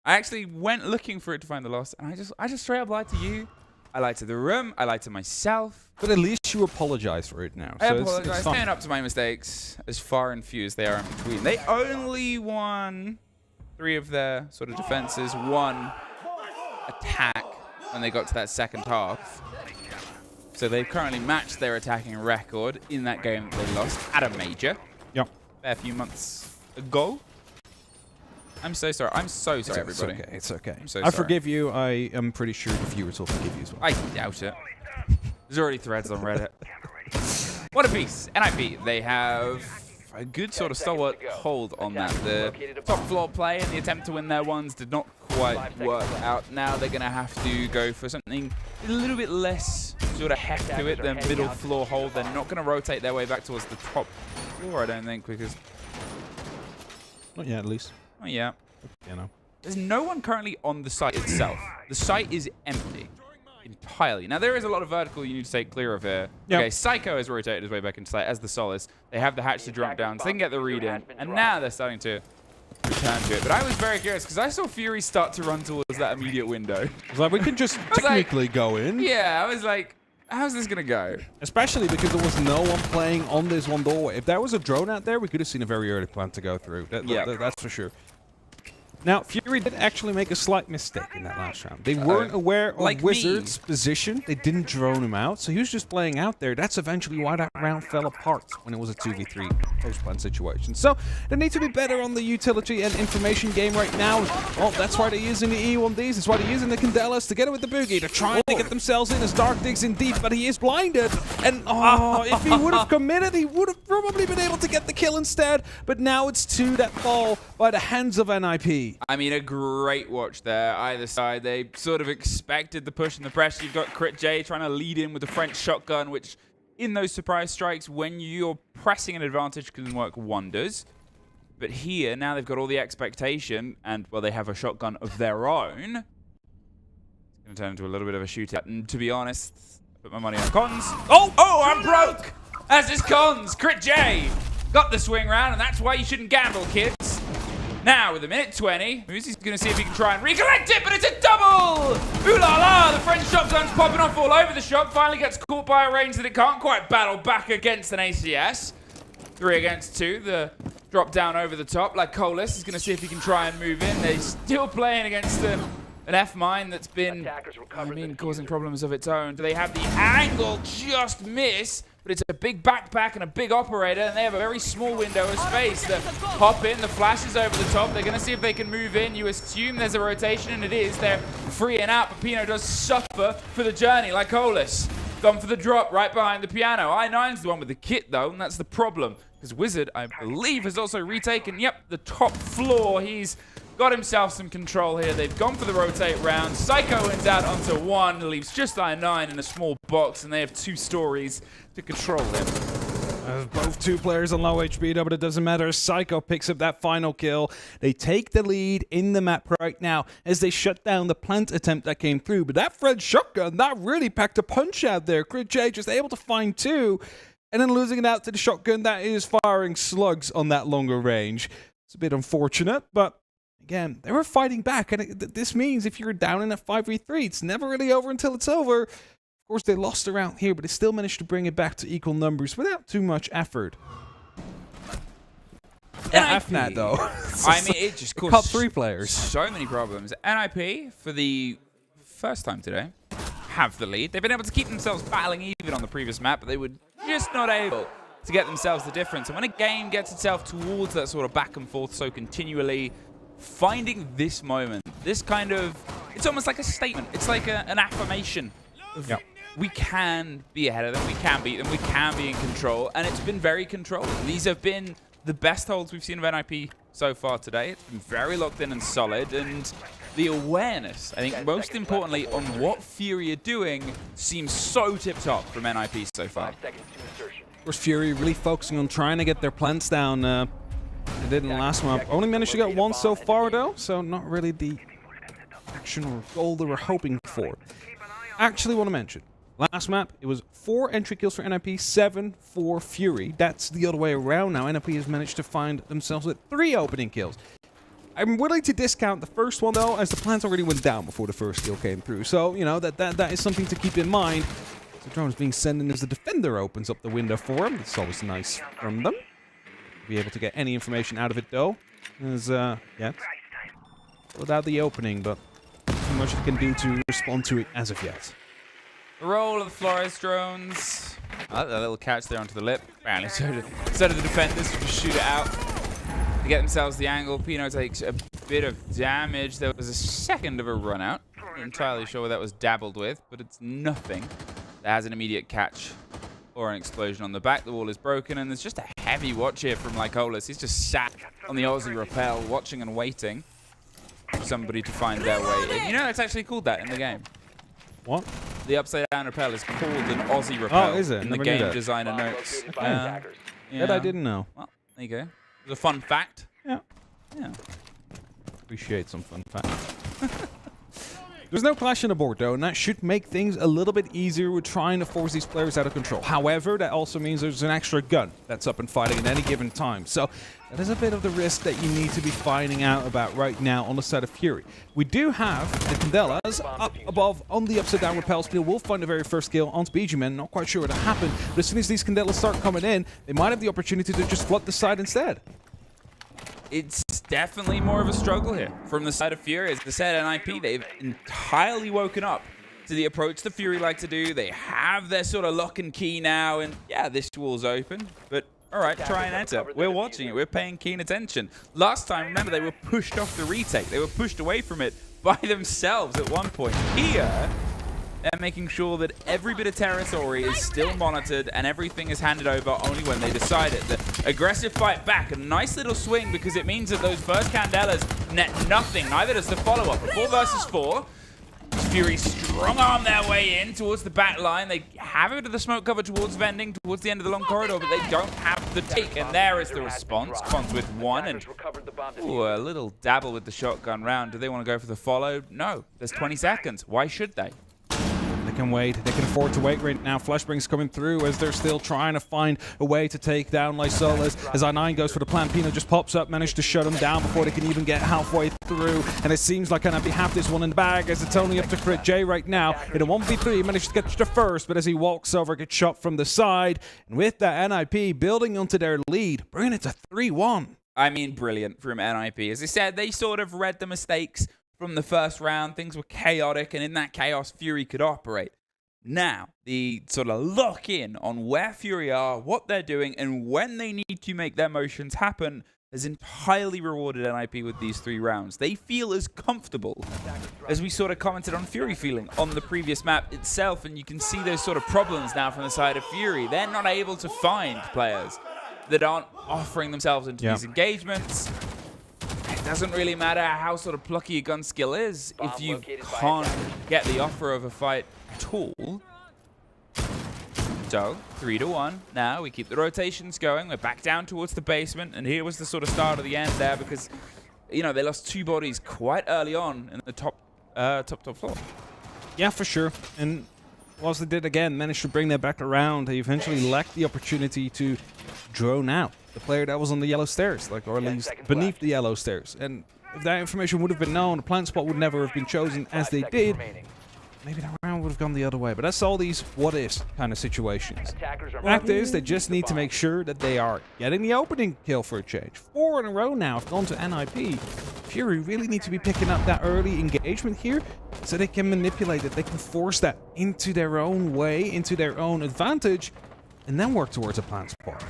I actually went looking for it to find the loss, and I just straight up lied to you. I lied to the room. I lied to myself. But at least you apologize for it now. I apologize. Stand up to my mistakes, as far and few as they are in between. They only won 3 of their sort of defenses, 1 attack when they got to that second half. So they've currently matched their attacking record in that game that they lost at a major. Yep. A few months ago. I'm so sorry. I'm so sorry, everybody. It's okay. It's okay. I'm so I sorry. forgive you. I am pretty sure the viewers will forgive you as well. I doubt it. There's already threads on Reddit. What a piece. NIP, they have a good sort of stalwart hold on that. The top floor play and the attempt to win their ones did not quite work out. Now they're going to have to go for something a little bit less sort of heft to it than middle floor hold. They're not going to rotate their way back towards the top floor, I don't think, because... Not yet, at least. Oh, yeah. You know. There's no one currently on the site itself. The site is empty. Entirely. Now, there is a lot of vertical you need to take clear of here. Yep. Okay, Psycho has rotated his way back into sight as the Solace. They have the hatch to jump down, so they can get the read in. And now they're starting to return to it. But I was very curious, because I saw Fury start to run towards that immediate window. It's like, we can just technically go in. Yeah, I was like, how's this going to go? Especially because there was no one playing on this one doorway. If there was a drone out there, we could have seen a very early plan to go through. That's for sure. Now, Fury did actually make a slight mistake in that last round. They weren't aware of Wizard's position. They didn't drone him out, so he was just playing out there. That's eventually why that round fell apart when it was a 2v3 post-plan situation. So, they need to be better on the utility and information game right now. Well, that's why they're using the E1Ds. That's why they're using the Candelas together with the Boogie. They're trying to get themselves in as Dark digs in deep, but he is blinded. And, if he would have committed, he would have probably been able to get the kill instead. But now it's 2 that fall by the hands of NIP. I mean, a great watch there. Either side, they sort of expected the push and the pressure. You've got Crit J trying to lead in with the French shotgun, which in those surprise strikes, when you're pressing an advantage, can work wonders. But here, now they've got all the expectation, and, well, they have a shotgun of their own. It's going to turn into a little bit of a shootout. And to be honest, I put my money on Cons. Oh, I'm broke! As is Cons. Crit J got the swing round, and that's why you shouldn't gamble, kids. Now, with a minute 20, Moosey's going to see if he can try and recollect it, but it's a double! Ooh la la! The French shotgun's popping off all over the shop. Finally gets caught by a range that it can't quite battle back against an ACS. 3 against 2. The drop down over the top. Like Colas is going to see if he can try and move in. They're still playing against an F-mine that's been, causing problems of its own. Do they have the angle? Just miss. But it's a big backpack and a big operator, and they have a very small window of space to hop in. The flash is over the top. They're going to see if they can move in. You assume there's a rotation, and it is. They're free and out, but Pino does suffer for the journey, like Colas. Gone for the drop right behind the piano. I9's the one with the kit, though, and that's the problem. Because Wizard, I believe, has also retaken, the top floor. He's got himself some control here. They've gone for the rotate round. Psycho wins out onto 1, leaves just I9 in a small box, and they have 2 stories to control him. Both 2 players on low HP, though, but it doesn't matter. Psycho picks up that final kill. They take the lead in the map right now as they shut down the plant attempt that came through. But that French shotgun, that really packed a punch out there. Crit J just able to find 2, and then losing it out to the shotgun that is firing slugs on that longer range. It's a bit unfortunate, but again, they were fighting back, and this means if you're down in a 5v3, it's never really over until it's over. Of course, they lost the round here, but they still managed to bring it back to equal numbers without too much effort. FNAT, though. I mean, it just caused top 3 players. So many problems. NIP, for the first time today, have the lead. They've been able to keep themselves battling even on the previous map, but they were just not able to get themselves the difference. And when a game gets itself towards that sort of back and forth so continually, finding this moment, this kind of, it's almost like a statement. It's like an affirmation. Yeah. We can be ahead of them, we can beat them, we can be in control, and it's been very controlled. These have been the best holds we've seen of NIP so far today. It's been very locked in and solid, and the awareness, I think most importantly, on what Fury are doing seems so tip-top from NIP so far. Of course, Fury really focusing on trying to get their plants down. They did in the last map. Only managed to get 1 so far, though, so not really the action or goal they were hoping for. Actually want to mention, last map, it was 4 entry kills for NIP, 7 for Fury. That's the other way around now. NIP has managed to find themselves with 3 opening kills. I'm willing to discount the first one, though, as the plants already went down before the first kill came through. So, you know, that is something to keep in mind. The drone is being sent in as the defender opens up the window for him. It's always nice from them. Be able to get any information out of it, though. As, yet. Without the opening, but not much it can do to respond to it as of yet. The roll of the Flores drones. Oh, a little catch there onto the lip. Apparently, so do the defenders to just shoot it out. To get themselves the angle, Pino takes a bit of damage. There was a second of a run out. Not entirely sure what that was dabbled with, but it's nothing that has an immediate catch or an explosion on the back. The wall is broken, and there's just a heavy watch here from Lycolis. He's just sat on the Aussie rappel, watching and waiting for somebody to find their way in. You know, it's actually called that in the game. What? The upside down rappel is called an Aussie rappel. Oh, is it? In the game designer notes. Yeah. That I didn't know. Well, there you go. It was a fun fact. Yeah. Yeah. Appreciate some fun facts. There's no clash on the board, though, and that should make things a little bit easier with trying to force these players out of control. However, that also means there's an extra gun that's up and fighting at any given time. So that is a bit of the risk that you need to be finding out about right now on the side of Fury. We do have the Candelas up above on the upside-down rappel. Still will find the very first kill on Speedyman. Not quite sure what happened, but as soon as these Candelas start coming in, they might have the opportunity to just flood the side instead. It's definitely more of a struggle here from the side of Fury. As I said, NIP, they've entirely woken up to the approach the Fury like to do. They have their sort of lock and key now, and yeah, this wall's open, but all right, try and enter. We're watching it. We're paying keen attention. Last time, remember, they were pushed off the retake. They were pushed away from it by themselves at one point. Here, they're making sure that every bit of territory is still monitored and everything is handed over only when they decide it. The aggressive fight back, a nice little swing, because it means that those first Candelas net nothing. Neither does the follow-up. 4 versus 4. Fury strong-arm their way in towards the back line. They have a bit of the smoke cover towards vending, towards the end of the long corridor, but they don't have the take. And there is the response. Cons with 1, and ooh, a little dabble with the shotgun round. Do they want to go for the follow? No. There's 20 seconds. Why should they? They can wait. They can afford to wait right now. Flashbang's coming through as they're still trying to find a way to take down Lysolas. As I9 goes for the plan, Pino just pops up, managed to shut him down before they can even get halfway through. And it seems like NIP have this one in the bag as it's only up to Crit J right now. In a 1v3, he managed to get the first, but as he walks over, gets shot from the side. And with that, NIP building onto their lead, bringing it to 3-1. I mean, brilliant from NIP. As I said, they sort of read the mistakes from the first round. Things were chaotic, and in that chaos, Fury could operate. Now, the sort of lock in on where Fury are, what they're doing, and when they need to make their motions happen has entirely rewarded NIP with these 3 rounds. They feel as comfortable as we sort of commented on Fury feeling on the previous map itself, and you can see those sort of problems now from the side of Fury. They're not able to find players that aren't offering themselves into these engagements. It doesn't really matter how sort of plucky your gun skill is if you can't get the offer of a fight at all. So, 3-1. Now we keep the rotations going. We're back down towards the basement, and here was the sort of start of the end there because, you know, they lost 2 bodies quite early on in the top floor. Yeah, for sure. And whilst they did again manage to bring that back around, they eventually lacked the opportunity to drone out the player that was on the yellow stairs, like, or at least beneath the yellow stairs. And if that information would have been known, the plant spot would never have been chosen as they did. Maybe that round would have gone the other way. But that's all these what-ifs kind of situations. Fact is, they just need to make sure that they are getting the opening kill for a change. 4 in a row now have gone to NIP. Fury really need to be picking up that early engagement here so they can manipulate it. They can force that into their own way, into their own advantage, and then work towards a planned spot.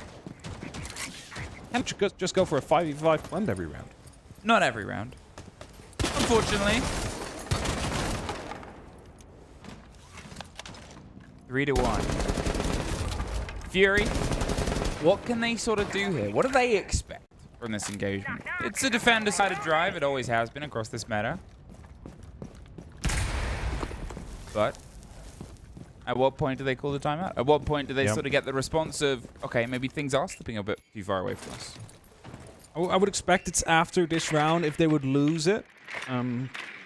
Can't just go for a 5v5 blend every round. Not every round. Unfortunately. 3-1. Fury, what can they sort of do here? What do they expect from this engagement? It's a defender-sided drive. It always has been across this meta. But at what point do they call the timeout? At what point do they sort of get the response of, okay, maybe things are slipping a bit too far away from us? I would expect it's after this round if they would lose it.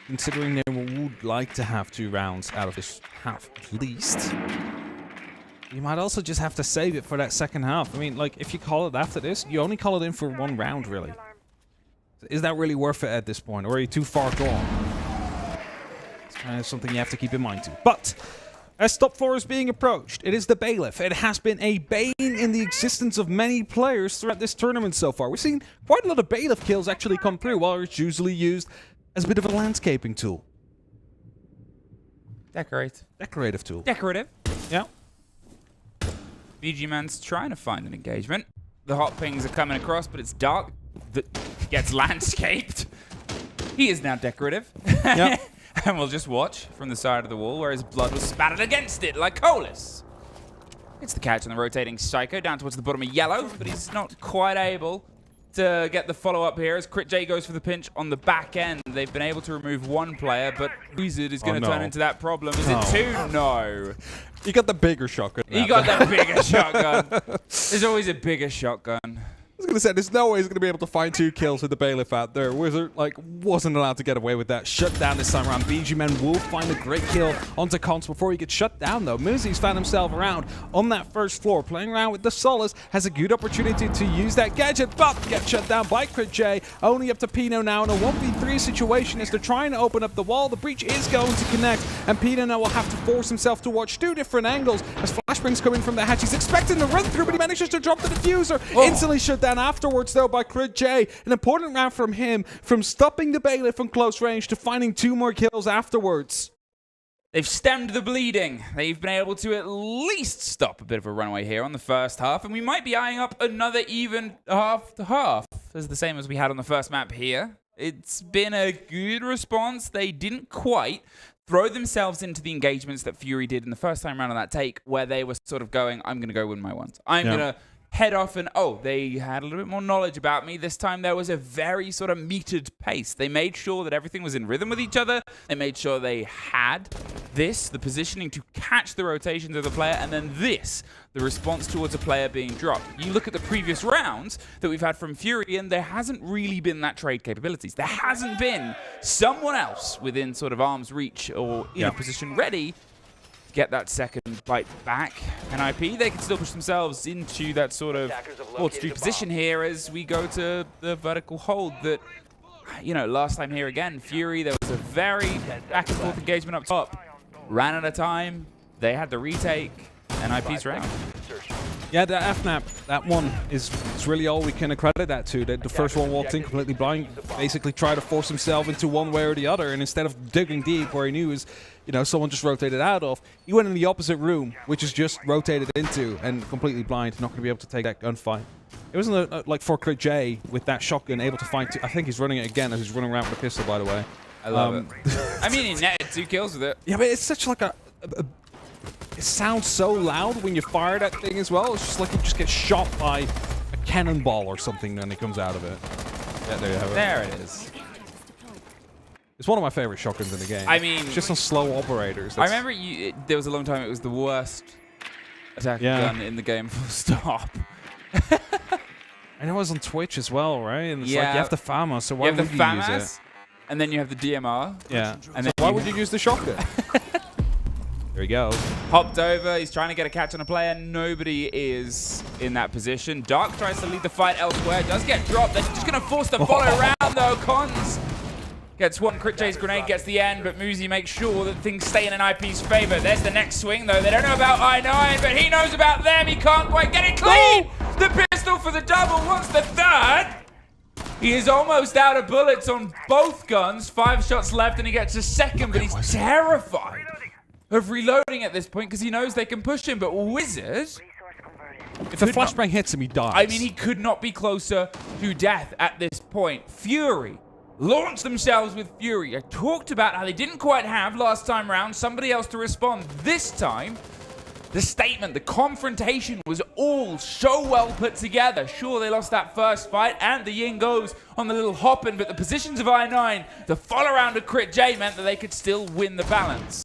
Considering they would like to have 2 rounds out of this half at least. You might also just have to save it for that second half. I mean, like, if you call it after this, you only call it in for 1 round, really. Is that really worth it at this point, or are you too far gone? It's kind of something you have to keep in mind too. But as top 4 is being approached, it is the Bailiff. It has been a bane in the existence of many players throughout this tournament so far. We've seen quite a lot of Bailiff kills actually come through, while it's usually used as a bit of a landscaping tool. Decorative tool. Decorative. Yeah. VG Man's trying to find an engagement. The hot pings are coming across, but it's Dark that gets landscaped. He is now decorative. Yep. And we'll just watch from the side of the wall where his blood was spattered against it like Colas. It's the catch on the rotating Psycho down towards the bottom of yellow, but he's not quite able to get the follow-up here as Crit J goes for the pinch on the back end. They've been able to remove 1 player, but Wizard is going to turn into that problem. Is it 2? No. You got the bigger shotgun. He got that bigger shotgun. There's always a bigger shotgun. I was going to say, there's no way he's going to be able to find 2 kills with the Bailiff out there. Wizard, like, wasn't allowed to get away with that. Shut down this time around. BG Men will find a great kill onto Cons before he gets shut down, though. Moosey's found himself around on that first floor, playing around with the Solace, has a good opportunity to use that gadget, but get shut down by Crit J. Only up to Pino now in a 1v3 situation as they're trying to open up the wall. The breach is going to connect, and Pino now will have to force himself to watch 2 different angles as flashbangs come in from the hatch. He's expecting the run through, but he manages to drop the diffuser. Instantly shut down afterwards, though, by Crit J. An important round from him, from stopping the Bailiff from close range to finding 2 more kills afterwards. They've stemmed the bleeding. They've been able to at least stop a bit of a runaway here on the first half, and we might be eyeing up another even half to half. It's the same as we had on the first map here. It's been a good response. They didn't quite throw themselves into the engagements that Fury did in the first time around on that take, where they were sort of going, I'm going to go win my ones. I'm going to head off and, oh, they had a little bit more knowledge about me. This time there was a very sort of metered pace. They made sure that everything was in rhythm with each other. They made sure they had the positioning to catch the rotations of the player, and then the response towards a player being dropped. You look at the previous rounds that we've had from Fury, and there hasn't really been that trade capabilities. There hasn't been someone else within sort of arm's reach or in a position ready get that second bite back. NIP, they can still push themselves into that sort of 4-2 position here as we go to the vertical hold that, you know, last time here again, Fury, there was a very back and forth engagement up top. Ran out of time. They had the retake. NIP's round. Yeah, the FNAP, that one is really all we can accredit that to. The first one walked in completely blind, basically tried to force himself into one way or the other, and instead of digging deep where he knew was, you know, someone just rotated out of, he went in the opposite room, which is just rotated into, and completely blind, not going to be able to take that gunfight. It wasn't like for Crit J with that shotgun able to find 2. I think he's running it again as he's running around with a pistol, by the way. I love it. I mean, he netted 2 kills with it. Yeah, but it's such like a it sounds so loud when you fire that thing as well. It's just like you just get shot by a cannonball or something when it comes out of it. Yeah, there you have it. There it is. It's one of my favorite shotguns in the game. I mean, it's just on slow operators. I remember there was a long time it was the worst attack gun in the game, full stop. I know it was on Twitch as well, right? And it's like you have the FAMA, so why would you use it? And then you have the DMR. Yeah. And then why would you use the shotgun? There he goes. Hopped over. He's trying to get a catch on a player. Nobody is in that position. Dark tries to lead the fight elsewhere. Does get dropped. They're just going to force the follow around, though. Cons Gets one, Crit J's grenade gets the end, but Muzi makes sure that things stay in NIP's favor. There's the next swing, though. They don't know about I9, but he knows about them. He can't quite get it clean. The pistol for the double, wants the third. He is almost out of bullets on both guns. 5 shots left, and he gets a second, but he's terrified of reloading at this point because he knows they can push him. But Wizard, if a flashbang hits him, he dies. I mean, he could not be closer to death at this point. Fury launched themselves with Fury. I talked about how they didn't quite have last time round somebody else to respond. This time, the statement, the confrontation was all so well put together. Sure, they lost that first fight, and the Yin goes on the little hop-in, but the positions of I9, the follow-around of Crit J meant that they could still win the balance.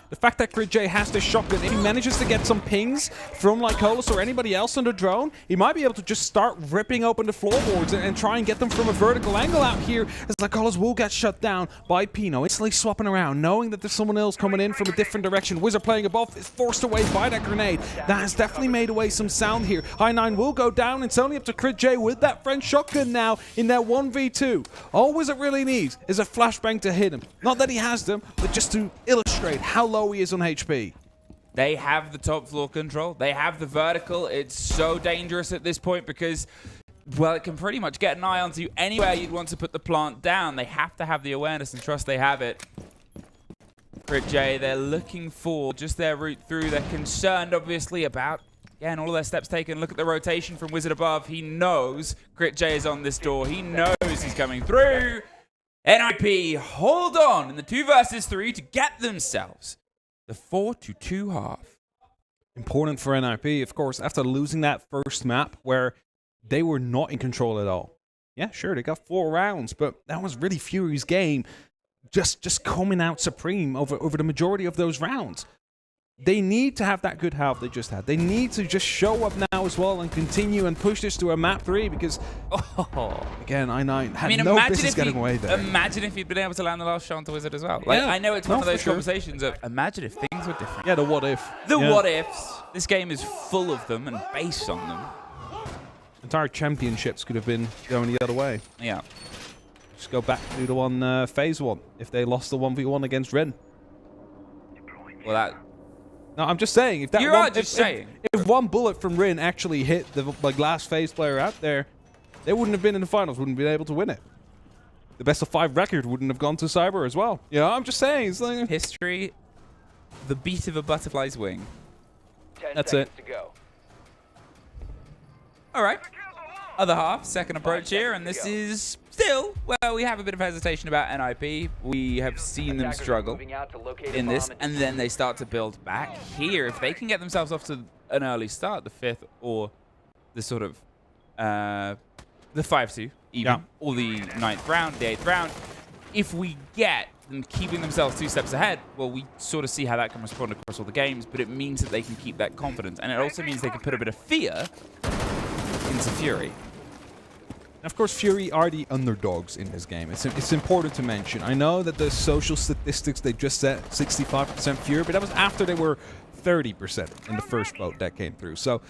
The fact that Crit J has this shotgun, if he manages to get some pings from Lycolis or anybody else on the drone, he might be able to just start ripping open the floorboards and try and get them from a vertical angle out here, as Lycolis will get shut down by Pino. Instantly swapping around, knowing that there's someone else coming in from a different direction. Wizard playing above is forced away by that grenade. That has definitely made away some sound here. I9 will go down. It's only up to Crit J with that French shotgun now in that 1v2. All Wizard really needs is a flashbang to hit him. Not that he has them, but just to illustrate how low he is on HP. They have the top floor control. They have the vertical. It's so dangerous at this point because, well, it can pretty much get an eye onto you anywhere you'd want to put the plant down. They have to have the awareness and trust they have it. Crit J, they're looking for just their route through. They're concerned, obviously, about, again, all of their steps taken. Look at the rotation from Wizard above. He knows Crit J is on this door. He knows he's coming through. NIP hold on in the 2 versus 3 to get themselves the 4-2 half. Important for NIP, of course, after losing that first map where they were not in control at all. Yeah, sure, they got 4 rounds, but that was really Fury's game. Just coming out supreme over the majority of those rounds. They need to have that good half they just had. They need to just show up now as well and continue and push this to a map 3 because, again, I9 had no business getting away there. Imagine if he'd been able to land the last shot onto Wizard as well. Like, yeah, I know it's one of those conversations of imagine if things were different. Yeah, the what if. The what ifs. This game is full of them and based on them. Entire championships could have been going the other way. Yeah. Just go back to the one FaZe won if they lost the 1v1 against Ren. Well, that... No, I'm just saying. If that if one bullet from Rin actually hit the last FaZe player out there, they wouldn't have been in the finals. Wouldn't have been able to win it. The best of 5 record wouldn't have gone to Cyber as well. You know, I'm just saying. It's like history, the beat of a butterfly's wing. That's it. To go. All right. Other half, second approach here, and this is still, well, we have a bit of hesitation about NIP. We have seen them struggle in this, and then they start to build back. Here, if they can get themselves off to an early start, the 5th or the sort of, the 5-2 even, or the 9th round, the 8th round, if we get them keeping themselves 2 steps ahead, well, we sort of see how that can respond across all the games, but it means that they can keep that confidence, and it also means they can put a bit of fear into Fury. Of course, Fury are the underdogs in this game. It's important to mention. I know that the social statistics they just said 65% Fury, but that was after they were 30% in the first vote that came through. So,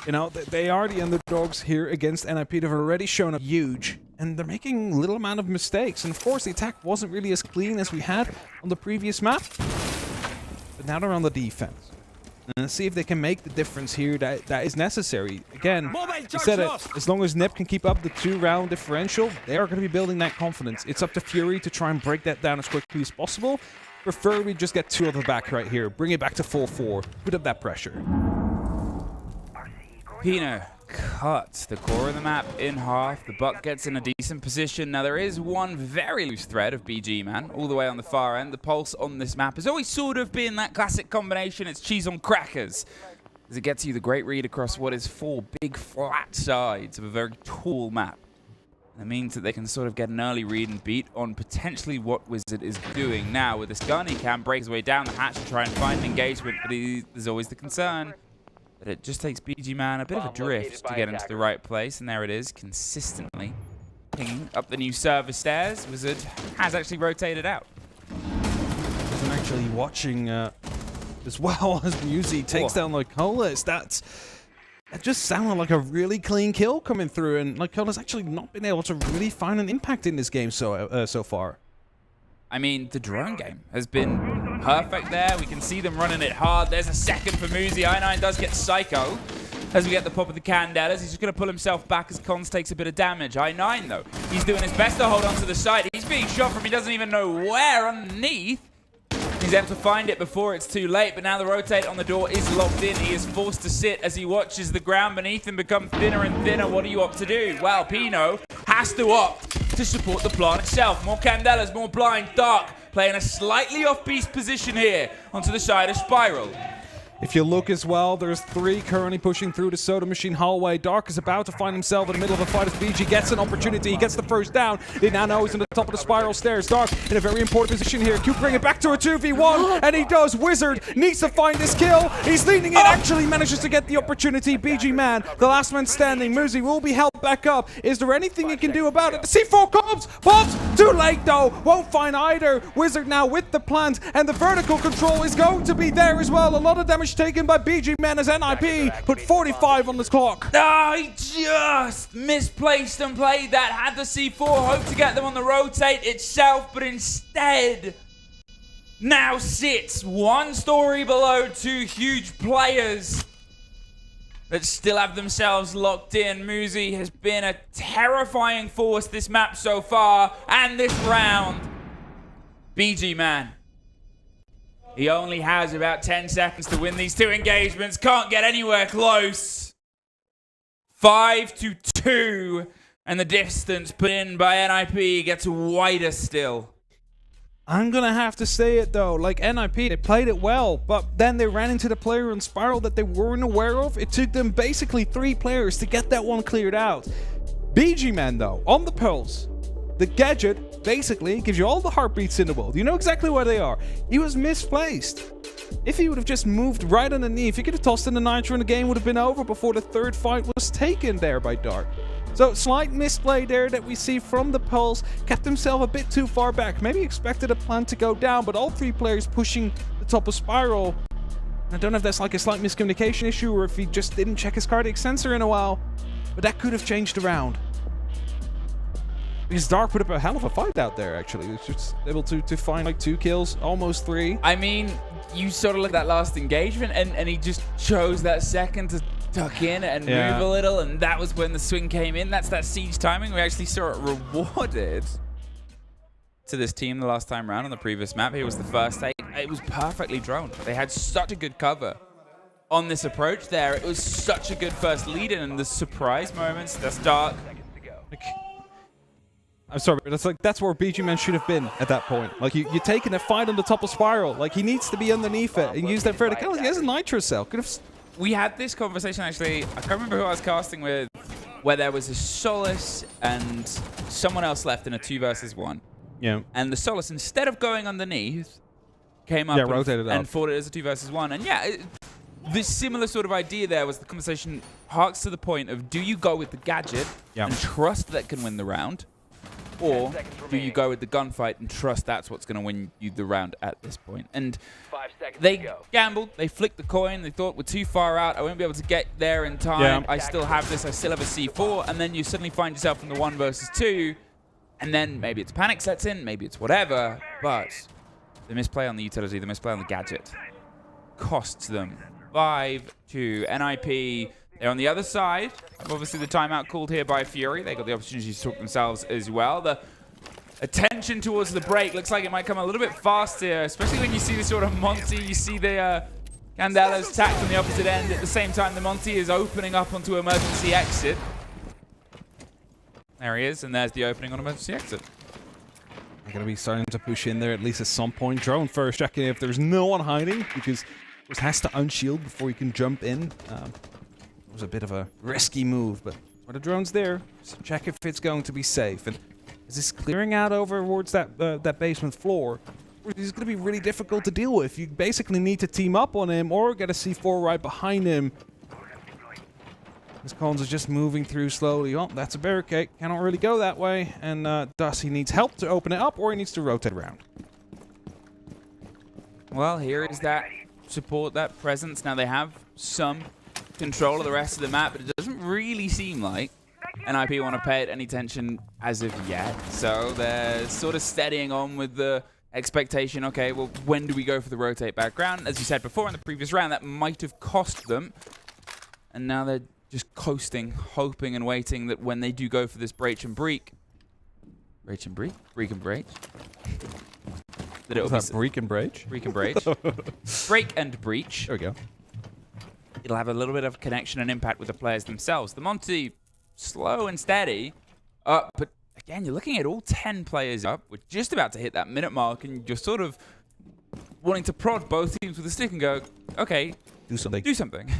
you know, they are the underdogs here against NIP. They've already shown up huge, and they're making little amount of mistakes. And of course, the attack wasn't really as clean as we had on the previous map, but now they're on the defense. And see if they can make the difference here that is necessary. Again, we said it, as long as NIP can keep up the 2-round differential, they are going to be building that confidence. It's up to Fury to try and break that down as quickly as possible. Preferably just get 2 of the back right here. Bring it back to 4-4. Put up that pressure. Pino cuts the core of the map in half. The Buck gets in a decent position. Now, there is one very loose thread of BG Man all the way on the far end. The Pulse on this map has always sort of been that classic combination. It's cheese on crackers, as it gets you the great read across what is 4 big flat sides of a very tall map. That means that they can sort of get an early read and beat on potentially what Wizard is doing. Now, with this gun, he can break his way down the hatch and try and find an engagement, but there's always the concern that it just takes BG Man a bit of a drift to get into the right place, and there it is, consistently pinging up the new server stairs. Wizard has actually rotated out. I'm actually watching as well as Muzi takes down Lycolis. That just sounded like a really clean kill coming through, and Lycolis actually not been able to really find an impact in this game so far. I mean, the drone game has been perfect there. We can see them running it hard. There's a second for Muzi. I9 does get Psycho as we get the pop of the Candelas. He's just going to pull himself back as Cons takes a bit of damage. I9, though, he's doing his best to hold on to the side. He's being shot from he doesn't even know where underneath. He's able to find it before it's too late, but now the rotate on the door is locked in. He is forced to sit as he watches the ground beneath him become thinner and thinner. What do you opt to do? Well, Pino has to opt to support the plant itself. More Candelas, more blind. Dark playing a slightly off-piste position here onto the side of Spiral. If you look as well, there's 3 currently pushing through the Soda Machine hallway. Dark is about to find himself in the middle of a fight as BG gets an opportunity. He gets the first down. They now know he's on the top of the spiral stairs. Dark in a very important position here. Q bring it back to a 2v1, and he does. Wizard needs to find this kill. He's leaning in, actually manages to get the opportunity. BG man, the last man standing. Muzi will be held back up. Is there anything he can do about it? The C4 comes, pops, too late though. Won't find either. Wizard now with the plant, and the vertical control is going to be there as well. A lot of damage taken by BG man as NIP put 45 on this clock. No, he just misplaced and played that. Had the C4, hoped to get them on the rotate itself, but instead now sits 1 story below 2 huge players that still have themselves locked in. Muzi has been a terrifying force this map so far and this round. BG man, he only has about 10 seconds to win these 2 engagements. Can't get anywhere close. 5-2, and the distance put in by NIP gets wider still. I'm gonna have to say it though, like NIP, they played it well, but then they ran into the player on Spiral that they weren't aware of. It took them basically 3 players to get that one cleared out. BG man though, on the pulse, the gadget basically gives you all the heartbeats in the world. You know exactly where they are. He was misplaced. If he would have just moved right underneath, he could have tossed in the Nitro and the game would have been over before the 3rd fight was taken there by Dark. So slight misplay there that we see from the Pulse. Kept himself a bit too far back. Maybe expected a plan to go down, but all 3 players pushing the top of Spiral. I don't know if that's like a slight miscommunication issue or if he just didn't check his cardiac sensor in a while, but that could have changed the round. Because Dark put up a hell of a fight out there, actually. He was just able to find like 2 kills, almost 3. I mean, you sort of look at that last engagement, and he just chose that second to duck in and move a little, and that was when the swing came in. That's that siege timing. We actually saw it rewarded to this team the last time around on the previous map. Here was the first take. It was perfectly droned. They had such a good cover on this approach there. It was such a good first lead-in, and the surprise moments. That's Dark. I'm sorry, but that's where BG man should have been at that point. Like you're taking a fight on the top of Spiral. Like he needs to be underneath it and use that verticality. He has a Nitro cell. Could have. We had this conversation actually. I can't remember who I was casting with, where there was a Solace and someone else left in a 2 versus 1. Yeah. And the Solace, instead of going underneath, came up and fought it as a 2 versus 1. And yeah, this similar sort of idea there was the conversation harks to the point of, do you go with the gadget and trust that can win the round? Or do you go with the gunfight and trust that's what's going to win you the round at this point? And they gambled. They flicked the coin. They thought, we're too far out. I won't be able to get there in time. I still have this. I still have a C4. And then you suddenly find yourself in the 1 versus 2. And then maybe it's panic sets in. Maybe it's whatever. But the misplay on the utility, the misplay on the gadget costs them 5-2. NIP, they're on the other side. Obviously, the timeout called here by Fury. They got the opportunity to talk themselves as well. The attention towards the break looks like it might come a little bit faster, especially when you see the sort of Monty. You see the Candela's tacked on the opposite end. At the same time, the Monty is opening up onto emergency exit. There he is, and there's the opening on emergency exit. They're going to be starting to push in there at least at some point. Drone first, checking if there's no one hiding, because he has to unshield before he can jump in. It was a bit of a risky move, but the drone's there. So check if it's going to be safe. And is this clearing out over towards that basement floor? It's going to be really difficult to deal with. You basically need to team up on him or get a C4 right behind him. This Collins is just moving through slowly. Oh, that's a barricade. Cannot really go that way. And thus he needs help to open it up, or he needs to rotate around. Well, here is that support, that presence. Now they have some control of the rest of the map, but it doesn't really seem like NIP want to pay it any attention as of yet. So they're sort of steadying on with the expectation, okay, well, when do we go for the rotate background? As you said before in the previous round, that might have cost them. And now they're just coasting, hoping and waiting that when they do go for this breach and break, that it'll be break and breach? Break and breach. Break and breach. There we go. It'll have a little bit of connection and impact with the players themselves. The Monty, slow and steady, but again, you're looking at all 10 players up. We're just about to hit that minute mark, and you're sort of wanting to prod both teams with a stick and go, okay, do something. Do something.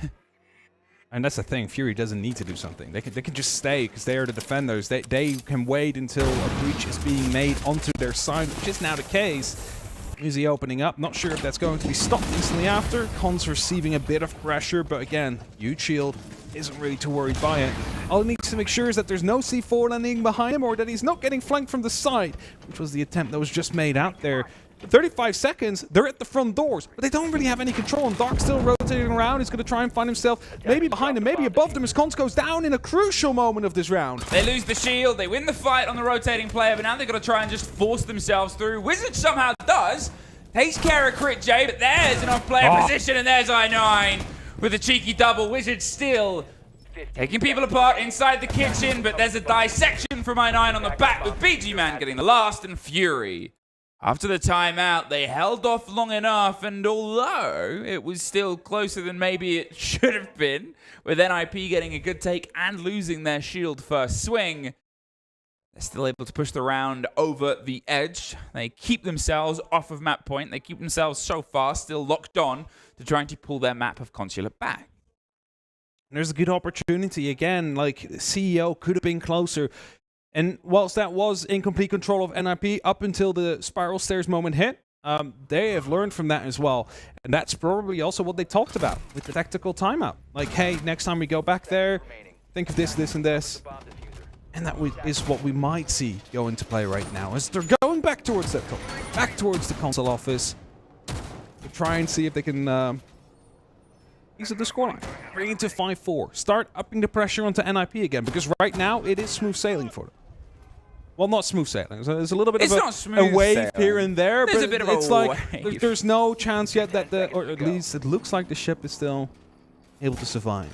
And that's the thing. Fury doesn't need to do something. They can just stay because they are the defenders. They can wait until a breach is being made onto their side, which is now the case. Uzi opening up. Not sure if that's going to be stopped instantly after. Con's receiving a bit of pressure, but again, huge shield isn't really too worried by it. All he needs to make sure is that there's no C4 landing behind him or that he's not getting flanked from the side, which was the attempt that was just made out there. 35 seconds, they're at the front doors, but they don't really have any control, and Dark still rotating around. He's going to try and find himself maybe behind him, maybe above them, as Cons goes down in a crucial moment of this round. They lose the shield, they win the fight on the rotating player, but now they've got to try and just force themselves through. Wizard somehow does. Takes care of Crit J, but there's an off-player position, and there's I9 with a cheeky double. Wizard still taking people apart inside the kitchen, but there's a dissection from I9 on the back with BG Man getting the last, and Fury. After the timeout, they held off long enough, and although it was still closer than maybe it should have been, with NIP getting a good take and losing their shield first swing, they're still able to push the round over the edge. They keep themselves off of map point. They keep themselves so far still locked on to trying to pull their map of Consulate back. There's a good opportunity again, like CEO could have been closer. And whilst that was in complete control of NIP up until the spiral stairs moment hit, they have learned from that as well. And that's probably also what they talked about with the tactical timeout. Like, hey, next time we go back there, think of this, this, and this. And that is what we might see go into play right now, as they're going back towards that, back towards the console office to try and see if they can ease up the scoreline. Bring it to 5-4. Start upping the pressure onto NIP again, because right now it is smooth sailing for them. Well, not smooth sailing. So there's a little bit of a wave here and there, there's but a bit of it's a like wave. there's no chance yet that or at least it looks like the ship is still able to survive.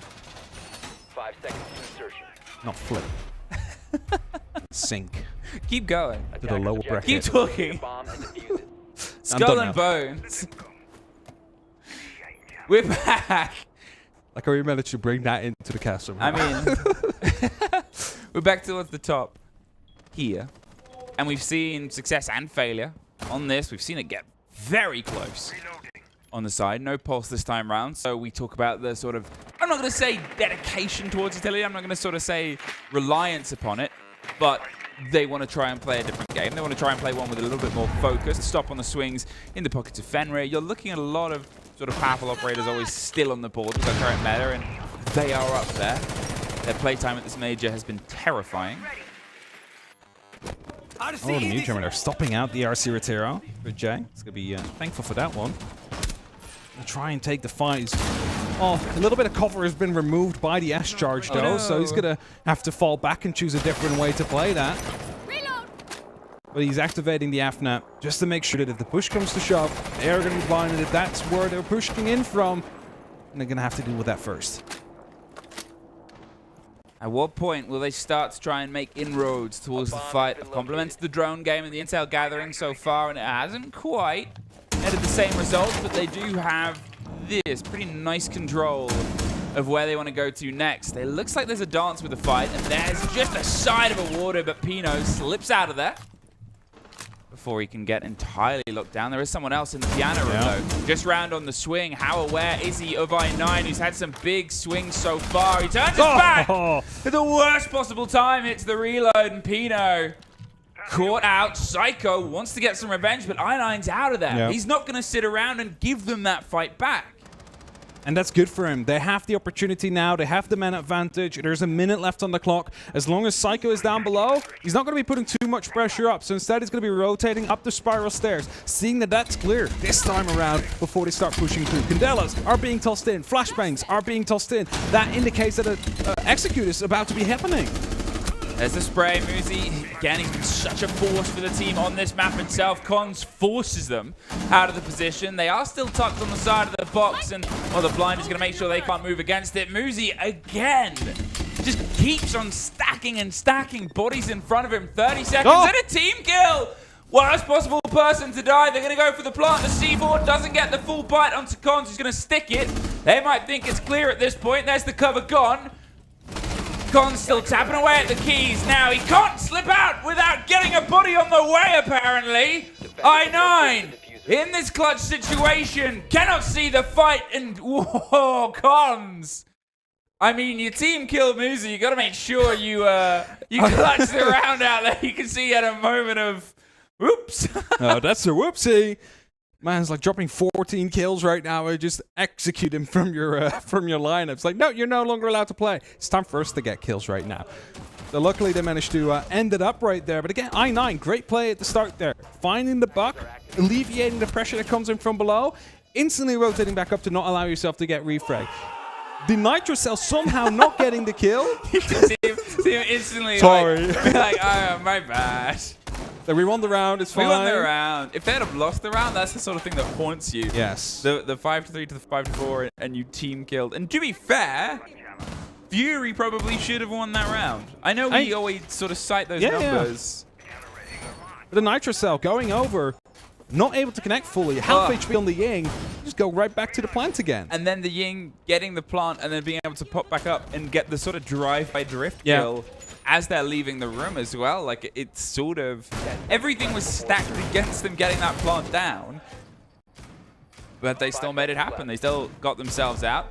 5 seconds to insertion. Not flip. Sink. Keep going. To the lower bracket. Keep talking. Skull and bones. We're back. Like how we managed to bring that into the castle. I mean, we're back towards the top here, and we've seen success and failure on this. We've seen it get very close on the side. No pulse this time round, so we talk about the sort of, I'm not going to say dedication towards utility, I'm not going to sort of say reliance upon it, but they want to try and play a different game. They want to try and play one with a little bit more focus, stop on the swings in the pockets of Fenrir. You're looking at a lot of sort of powerful operators always still on the board with their current meta, and they are up there. Their playtime at this major has been terrifying. Oh, the new German are stopping out the RC Retero for Jay. It's going to be thankful for that one. They'll try and take the fights. Oh, a little bit of cover has been removed by the S charge, though, so he's going to have to fall back and choose a different way to play that. But he's activating the AFNAT just to make sure that if the push comes to shove, they are going to be blinded. If that's where they're pushing in from, and they're going to have to deal with that first. At what point will they start to try and make inroads towards the fight? I've complimented the drone game and the intel gathering so far, and it hasn't quite netted the same results, but they do have this pretty nice control of where they want to go to next. It looks like there's a dance with the fight, and there's just a side of a water, but Pino slips out of there before he can get entirely locked down. There is someone else in the piano room, though. Just round on the swing. How aware is he of I9, who's had some big swings so far? He turns his back at the worst possible time. Hits the reload, and Pino caught out. Psycho wants to get some revenge, but I9's out of there. Yeah. He's not going to sit around and give them that fight back. And that's good for him. They have the opportunity now. They have the man advantage. There's a minute left on the clock. As long as Psycho is down below, he's not going to be putting too much pressure up. So instead, he's going to be rotating up the spiral stairs, seeing that that's clear this time around before they start pushing through. Candelas are being tossed in. Flashbangs are being tossed in. That indicates that an execute is about to be happening. There's the spray. Muzi, again, he's been such a force for the team on this map itself. Cons forces them out of the position. They are still tucked on the side of the box, and well, the blind is going to make sure they can't move against it. Muzi, again, just keeps on stacking and stacking bodies in front of him. 30 seconds and a team kill! Worst possible person to die. They're going to go for the plant. The C4 doesn't get the full bite onto Cons. He's going to stick it. They might think it's clear at this point. There's the cover gone. Cons still tapping away at the keys. Now he can't slip out without getting a body on the way, apparently. I9 in this clutch situation cannot see the fight, and whoa, Cons. I mean, your team killed Muzi. You got to make sure you clutch the round out there. You can see he had a moment of whoops. Oh, that's a whoopsie. Man's like dropping 14 kills right now. I just execute him from your lineup. It's like, no, you're no longer allowed to play. It's time for us to get kills right now. So luckily they managed to end it up right there. But again, I9, great play at the start there. Finding the buck, alleviating the pressure that comes in from below, instantly rotating back up to not allow yourself to get refrag. The Nitro Cell somehow not getting the kill. You see him instantly sorry. like oh, my bad. So we won the round, it's fine. We won the round. If they had have lost the round, that's the sort of thing that haunts you. Yes. The 5-3 to the 5-4, and you team killed. And to be fair, Fury probably should have won that round. I know we always sort of cite those numbers. Yeah. But the Nitro Cell going over, not able to connect fully, half HP on the Ying, just go right back to the plant again. And then the Ying getting the plant and then being able to pop back up and get the sort of drive-by drift kill as they're leaving the room as well. Like, it's sort of... everything was stacked against them getting that plant down. But they still made it happen. They still got themselves out.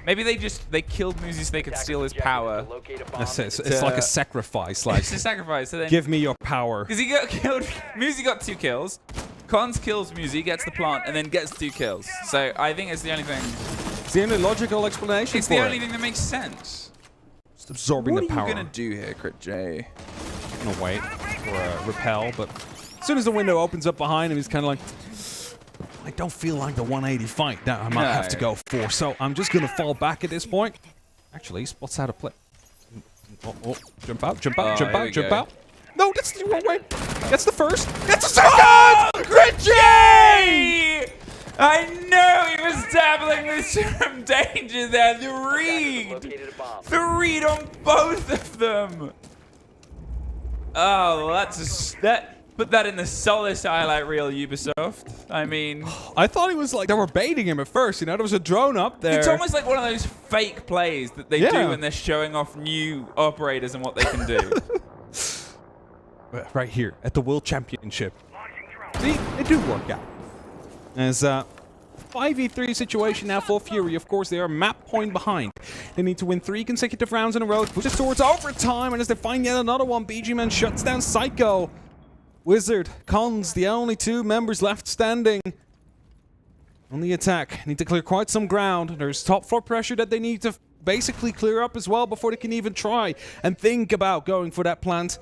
Maybe they killed Muzi so they could steal his power. It's like a sacrifice. Like, it's a sacrifice. So then, give me your power. Because he got killed. Muzi got 2 kills. Cons kills Muzi, gets the plant, and then gets 2 kills. So I think it's the only thing. It's the only logical explanation. It's the only thing that makes sense. Just absorbing the power. What are you gonna do here, Crit J? I'm gonna wait for a repel, but as soon as the window opens up behind him, he's kind of like, I don't feel like the 180 fight that I might have to go for, so I'm just going to fall back at this point. Actually, spots out a play. Oh, jump out, jump out, jump out, jump out. No, that's the wrong way. That's the first. That's the second! Oh, Crit J! I knew he was dabbling with some danger there. The read on both of them. Oh, that's put that in the Solace highlight reel, Ubisoft. I mean... I thought he was like... they were baiting him at first, you know? There was a drone up there. It's almost like one of those fake plays that they do when they're showing off new operators and what they can do. Right here, at the World Championship. See, it do work out. As 5v3 situation now for Fury. Of course, they are map point behind. They need to win 3 consecutive rounds in a row to push it towards overtime. And as they find yet another one, BG-Man shuts down Psycho. Wizard, Cons, the only 2 members left standing on the attack. Need to clear quite some ground. There's top floor pressure that they need to basically clear up as well before they can even try and think about going for that plant.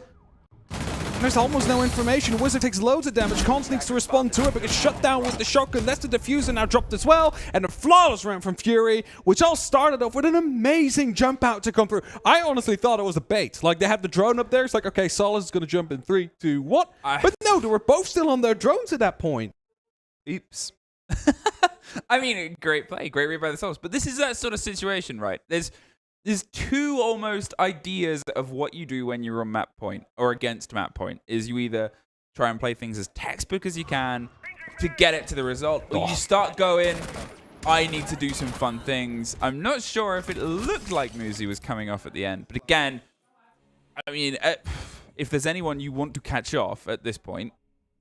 And there's almost no information. Wizard takes loads of damage. Cons needs to respond to it, but gets shut down with the shotgun. That's the diffuser now dropped as well. And a flawless round from Fury, which all started off with an amazing jump out to come through. I honestly thought it was a bait. Like, they had the drone up there. It's like, okay, Solace is going to jump in 3, 2, 1. But no, they were both still on their drones at that point. Oops. I mean, great play. Great read by the Solace. But this is that sort of situation, right? There's 2 almost ideas of what you do when you're on map point or against map point. Is you either try and play things as textbook as you can to get it to the result, or you start going, I need to do some fun things. I'm not sure if it looked like Muzi was coming off at the end, but again, I mean, if there's anyone you want to catch off at this point,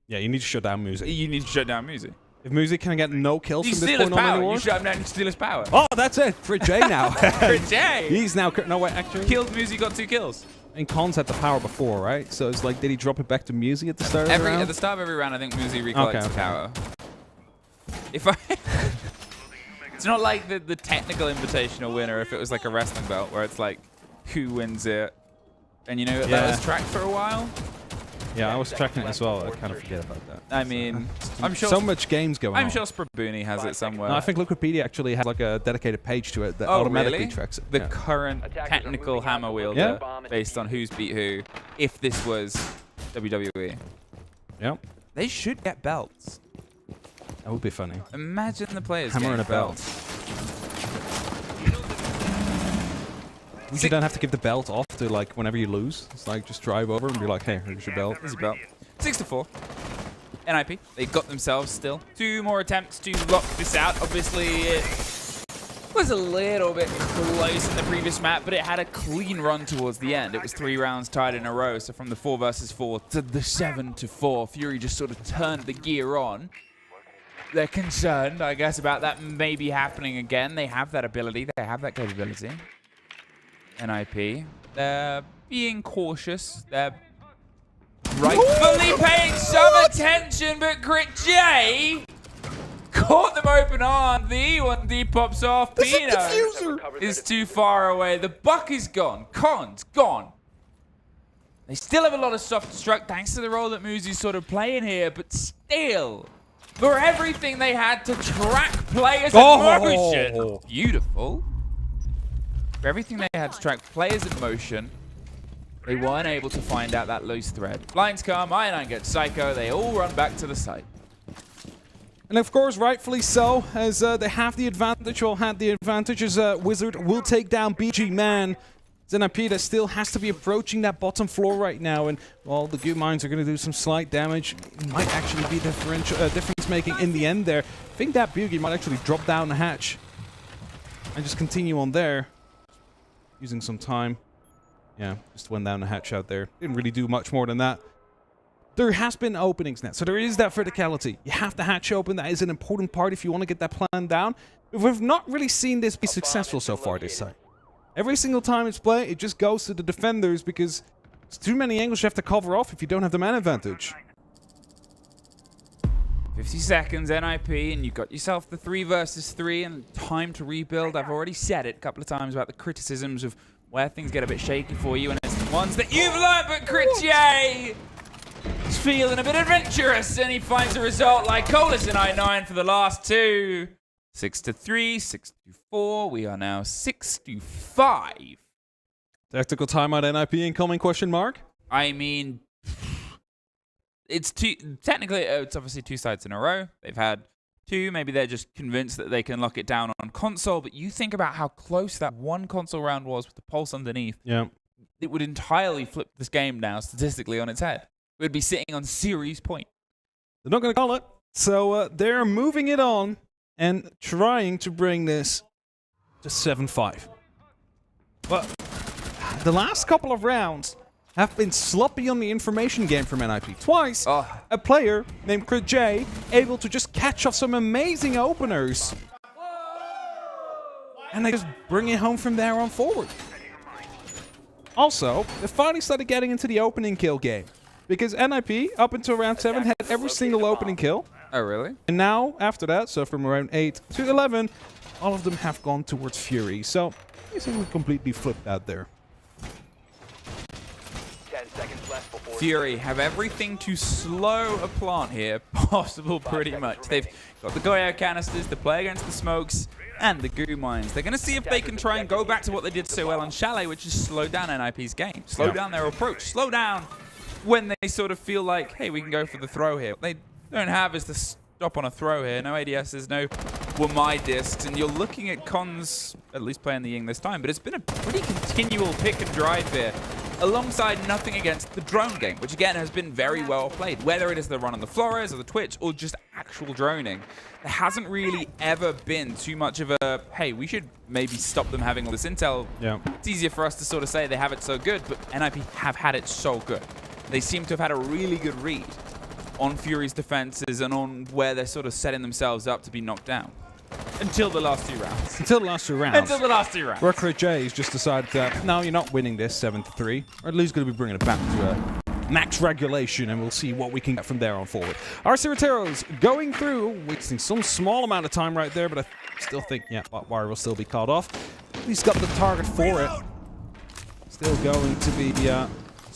yeah, you need to shut down Muzi. You need to shut down Muzi. If Muzi can get no kills from this point on anymore. You shut him down and steal his power. Oh, that's it. For Jay now. For Jay. He's now... no, wait, actually... killed Muzi, got 2 kills. And Cons had the power before, right? So it's like, did he drop it back to Muzi at the start of the round? At the start of every round, I think Muzi recollects the power. If I... it's not like the technical invitational winner if it was like a wrestling belt where it's like, who wins it? And you know, that was tracked for a while. Yeah, I was tracking it as well. I kind of forget about that. I mean, I'm sure so much games going on. I'm sure Sprabooni has it somewhere. No, I think Wikipedia actually has like a dedicated page to it that automatically really? tracks it. The current technical hammer wielder based on who's beat who. If this was WWE. Yep. They should get belts. That would be funny. Imagine the players Hammer and a getting belt. You don't have to give the belt off to like whenever you lose. It's like just drive over and be like, hey, here's your belt. Here's your belt. 6-4. NIP. They got themselves still 2 more attempts to lock this out. Obviously, it was a little bit close in the previous map, but it had a clean run towards the end. It was 3 rounds tied in a row. So from the 4 versus 4 to the 7-4, Fury just sort of turned the gear on. They're concerned, I guess, about that maybe happening again. They have that ability. They have that capability. NIP. They're being cautious. They're rightfully paying some attention, but Crit J caught them open arm. The E1D pops off. Pino is too far away. The buck is gone. Con's gone. They still have a lot of soft destruct thanks to the role that Muzi's sort of playing here, but still, for everything they had to track players in motion. Beautiful. For everything they had to track players in motion, they weren't able to find out that loose thread. Blinds come, Iron gets Psycho, they all run back to the site. And of course, rightfully so, as they have the advantage, or had the advantage, as Wizard will take down BG Man. NIP that still has to be approaching that bottom floor right now, and well, the Goo Mines are going to do some slight damage. Might actually be difference making in the end there. I think that Boogie might actually drop down the hatch and just continue on there. Using some time. Yeah, just went down the hatch out there. Didn't really do much more than that. There has been openings now, so there is that verticality. You have the hatch open. That is an important part if you want to get that plan down. We've not really seen this be successful so far this time. Every single time it's played, it just goes to the defenders because it's too many angles you have to cover off if you don't have the man advantage. 50 seconds, NIP, and you got yourself the 3 versus 3 and time to rebuild. I've already said it a couple of times about the criticisms of where things get a bit shaky for you, and it's the ones that you've learned, but Crit J is feeling a bit adventurous, and he finds a result like Colas in I9 for the last 2. 6-3, 6-4. We are now 6-5. Tactical timeout NIP incoming question mark? I mean, it's technically, it's obviously 2 sides in a row. They've had 2. Maybe they're just convinced that they can lock it down on console. But you think about how close that one console round was with the pulse underneath. Yeah. It would entirely flip this game now statistically on its head. We'd be sitting on series point. They're not going to call it. So they're moving it on and trying to bring this to 7-5. But the last couple of rounds have been sloppy on the information game from NIP. Twice, a player named Crit J able to just catch off some amazing openers. And they just bring it home from there on forward. Also, they finally started getting into the opening kill game. Because NIP, up until round 7, had every single opening kill. Oh, really? And now, after that, so from around 8 to 11, all of them have gone towards Fury. So, it's completely flipped out there. Fury have everything to slow a plant here possible pretty much. They've got the Goyo canisters, the play against the smokes, and the Goo Mines. They're going to see if they can try and go back to what they did so well on Chalet, which is slow down NIP's game. Slow down their approach. Slow down when they sort of feel like, hey, we can go for the throw here. What they don't have is the stop on a throw here. No ADSs, no Wamai discs, and you're looking at Cons at least playing the Ying this time, but it's been a pretty continual pick and drive here, alongside nothing against the drone game, which again has been very well played. Whether it is the run on the Flores or the Twitch or just actual droning, there hasn't really ever been too much of a, hey, we should maybe stop them having all this intel. Yeah. It's easier for us to sort of say they have it so good, but NIP have had it so good. They seem to have had a really good read on Fury's defenses and on where they're sort of setting themselves up to be knocked down. Until the last 2 rounds. Until the last 2 rounds. Until the last 2 rounds. Where Crit J's just decided that, no, you're not winning this 7-3. Or at least going to be bringing it back to max regulation, and we'll see what we can get from there on forward. Our Certeros going through, wasting some small amount of time right there, but I still think, yeah, Botwire will still be caught off. He's got the target for it. Still going to be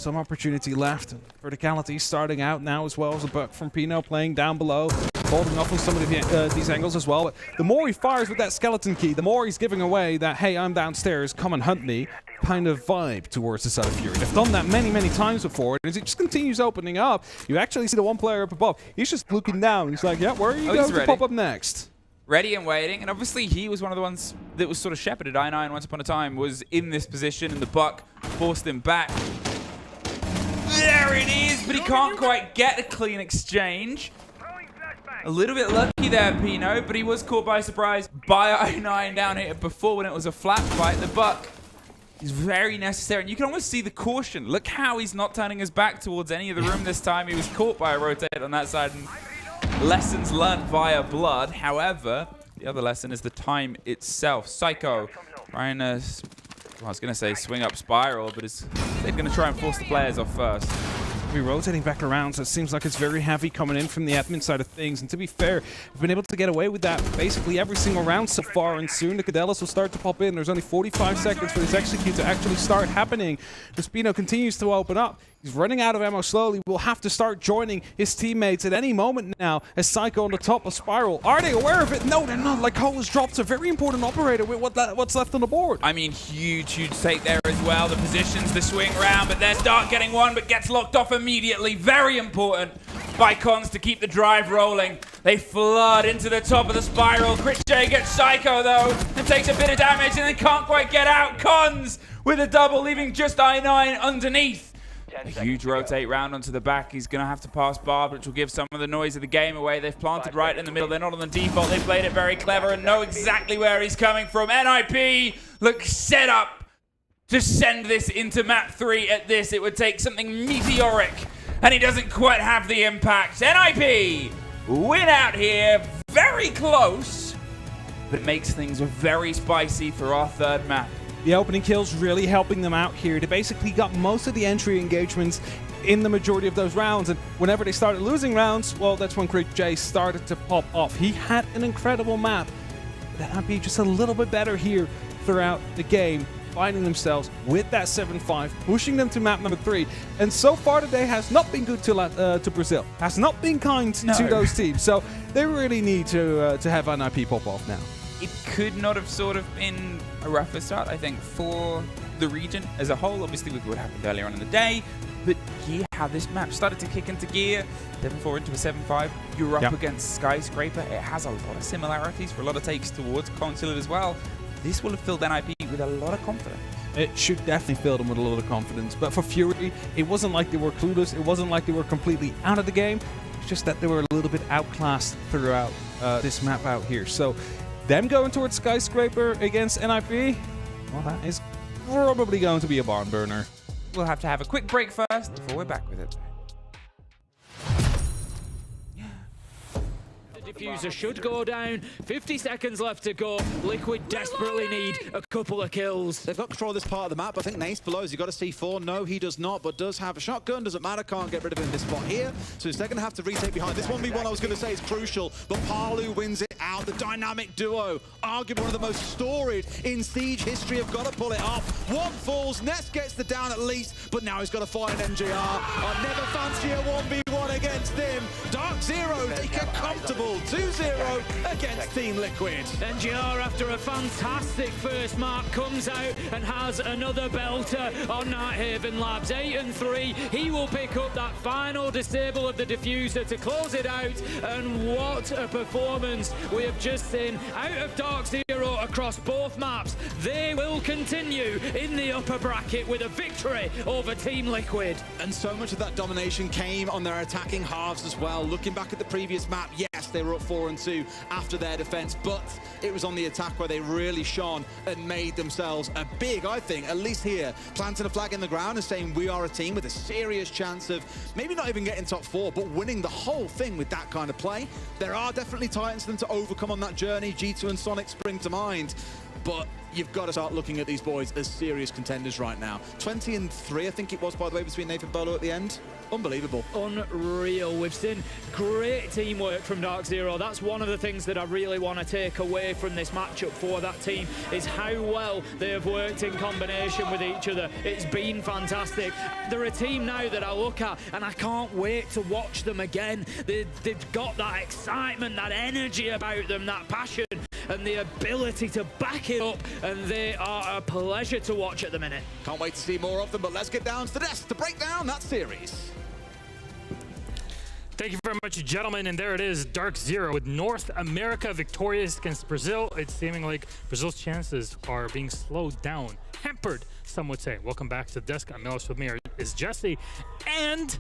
some opportunity left. Verticality starting out now as well as a buck from Pino playing down below, holding off on some of these angles as well. But the more he fires with that skeleton key, the more he's giving away that, hey, I'm downstairs, come and hunt me, kind of vibe towards the side of Fury. They've done that many times before, and as it just continues opening up, you actually see the one player up above. He's just looking down. He's like, yeah, where are you going to pop up next? Ready and waiting, and obviously he was one of the ones that was sort of shepherded. I9 once upon a time was in this position, and the buck forced him back. There it is, but he can't quite get a clean exchange. A little bit lucky there, Pino, but he was caught by surprise by I9 down here before when it was a flat fight. The buck is very necessary, and you can almost see the caution. Look how he's not turning his back towards any of the room this time. He was caught by a rotate on that side, and lessons learned via blood. However, the other lesson is the time itself. Psycho trying to, well, I was going to say swing up spiral, but they're going to try and force the players off first. We're rotating back around, so it seems like it's very heavy coming in from the admin side of things. And to be fair, we've been able to get away with that basically every single round so far, and soon the Cadellas will start to pop in. There's only 45 seconds for this execute to actually start happening. Spino continues to open up. He's running out of ammo slowly. Will have to start joining his teammates at any moment now as Psycho on the top of Spiral. Are they aware of it? No, they're not. Like, Cole has dropped a very important operator with what's left on the board. I mean, huge take there as well. The positions, the swing round, but there's Dark getting one, but gets locked off immediately. Very important by Cons to keep the drive rolling. They flood into the top of the Spiral. Chris J gets Psycho, though, and takes a bit of damage, and then can't quite get out. Cons with a double, leaving just I9 underneath. A huge rotate round onto the back. He's going to have to pass Barb, which will give some of the noise of the game away. They've planted right in the middle. They're not on the default. They played it very clever and know exactly where he's coming from. NIP looks set up to send this into map 3 at this. It would take something meteoric, and he doesn't quite have the impact. NIP win out here. Very close, but it makes things very spicy for our third map. The opening kills really helping them out here. They basically got most of the entry engagements in the majority of those rounds, and whenever they started losing rounds, well, that's when Crit J started to pop off. He had an incredible map. That might be just a little bit better here throughout the game, finding themselves with that 7-5, pushing them to map number 3. And so far today has not been good to Brazil. Has not been kind to those teams. So they really need to have NIP pop off now. It could not have sort of been a rougher start, I think, for the region as a whole. Obviously, with what happened earlier on in the day. But yeah, how this map started to kick into gear. 7-4 into a 7-5. You're up against Skyscraper. It has a lot of similarities for a lot of takes towards Consulate as well. This will have filled NIP with a lot of confidence. It should definitely fill them with a lot of confidence. But for Fury, it wasn't like they were clueless. It wasn't like they were completely out of the game. It's just that they were a little bit outclassed throughout this map out here. So them going towards Skyscraper against NIP, well, that is probably going to be a barn burner. We'll have to have a quick break first before we're back with it. Diffuser should go down. 50 seconds left to go. Liquid desperately need a couple of kills. They've got control of this part of the map. I think Nace below, has he got a C4? No, he does not, but does have a shotgun. Doesn't matter, can't get rid of him in this spot here. So they're going to have to retake behind. This 1v1 I was going to say is crucial, but Palu wins it out. The dynamic duo, arguably one of the most storied in Siege history, have got to pull it off. One falls, Nest gets the down at least, but now he's got to find NGR. I never fancy a 1v1 against him. Dark Zero take a comfortable 2-0 against Team Liquid. NGR, after a fantastic first map, comes out and has another belter on Nighthaven Labs. 8-3. He will pick up that final disable of the diffuser to close it out. And what a performance we have just seen out of Dark Zero across both maps. They will continue in the upper bracket with a victory over Team Liquid. And so much of that domination came on their attacking halves as well. Looking back at the previous map, yes, they were up 4-2 after their defense, but it was on the attack where they really shone and made themselves a big, I think, at least here, planting a flag in the ground and saying we are a team with a serious chance of maybe not even getting top 4, but winning the whole thing with that kind of play. There are definitely titans for them to overcome on that journey. G2 and Sonic spring to mind, but you've got to start looking at these boys as serious contenders right now. 20-3, I think it was, by the way, between Nathan Bolo at the end. Unbelievable. Unreal. We've seen great teamwork from Dark Zero. That's one of the things that I really want to take away from this matchup for that team, is how well they have worked in combination with each other. It's been fantastic. They're a team now that I look at and I can't wait to watch them again. They've got that excitement, that energy about them, that passion, and the ability to back it up, and they are a pleasure to watch at the minute. Can't wait to see more of them, but let's get down to the desk to break down that series. Thank you very much, gentlemen. And there it is, Dark Zero with North America victorious against Brazil. It's seeming like Brazil's chances are being slowed down, hampered, some would say. Welcome back to the desk. I'm Analyst. With me is Jesse and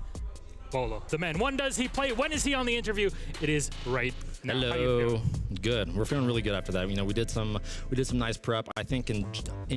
Bolo, the man. When does he play? When is he on the interview? It is right now. Hello. Good. We're feeling really good after that. You know, we did some nice prep. I think in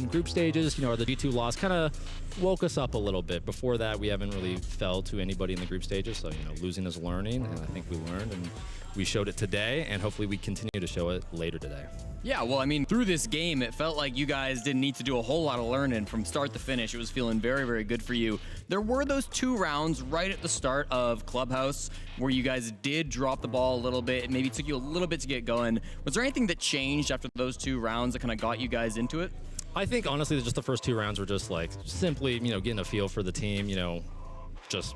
group stages, you know, the G2 loss kind of woke us up a little bit. Before that, we haven't really fell to anybody in the group stages. So, you know, losing is learning, and I think we learned, and we showed it today, and hopefully we continue to show it later today. Yeah, well, I mean, through this game, it felt like you guys didn't need to do a whole lot of learning from start to finish. It was feeling very, very good for you. There were those 2 rounds right at the start of Clubhouse where you guys did drop the ball a little bit. It maybe took you a little bit to get going. Was there anything that changed after those 2 rounds that kind of got you guys into it? I think, honestly, just the first 2 rounds were just like simply, you know, getting a feel for the team, you know, just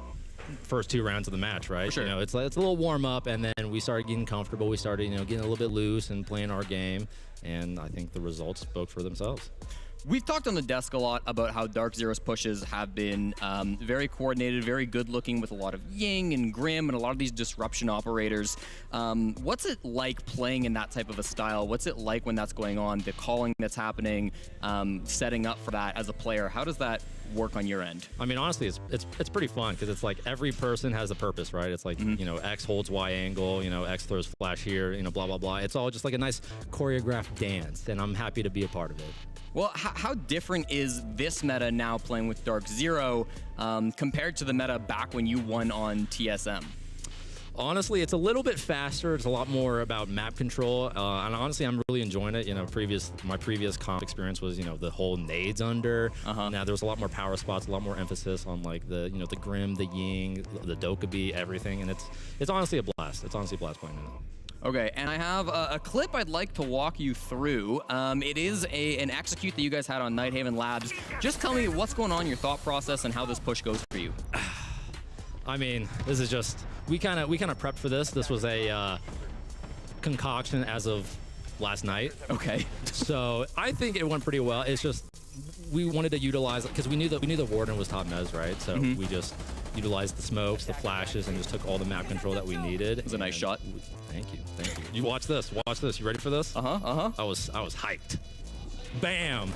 first 2 rounds of the match, right? Sure. You know, it's a little warm up, and then we started getting comfortable. We started, you know, getting a little bit loose and playing our game, and I think the results spoke for themselves. We've talked on the desk a lot about how Dark Zero's pushes have been very coordinated, very good looking, with a lot of Ying and Grim and a lot of these disruption operators. What's it like playing in that type of a style? What's it like when that's going on, the calling that's happening, setting up for that as a player? How does that work on your end? I mean, honestly, it's pretty fun because it's like every person has a purpose, right? It's like, you know, X holds Y angle, you know, X throws flash here, you know, blah, blah, blah. It's all just like a nice choreographed dance, and I'm happy to be a part of it. Well, how different is this meta now playing with Dark Zero compared to the meta back when you won on TSM? Honestly, it's a little bit faster. It's a lot more about map control, and honestly, I'm really enjoying it. You know, my previous comp experience was, you know, the whole nades under. Now there's a lot more power spots, a lot more emphasis on like the, you know, the Grim, the Ying, the Dokkaebi, everything, and it's honestly a blast. It's honestly a blast playing it. Okay, and I have a clip I'd like to walk you through. It is an execute that you guys had on Nighthaven Labs. Just tell me what's going on, your thought process, and how this push goes for you. I mean, this is just, we kind of prepped for this. This was a concoction as of last night. Okay. So I think it went pretty well. It's just, we wanted to utilize, because we knew the Warden was top mez, right? So we just utilized the smokes, the flashes, and just took all the map control that we needed. It was a nice shot. Thank you, thank you. You watch this, watch this. You ready for this? I was hyped. Bam!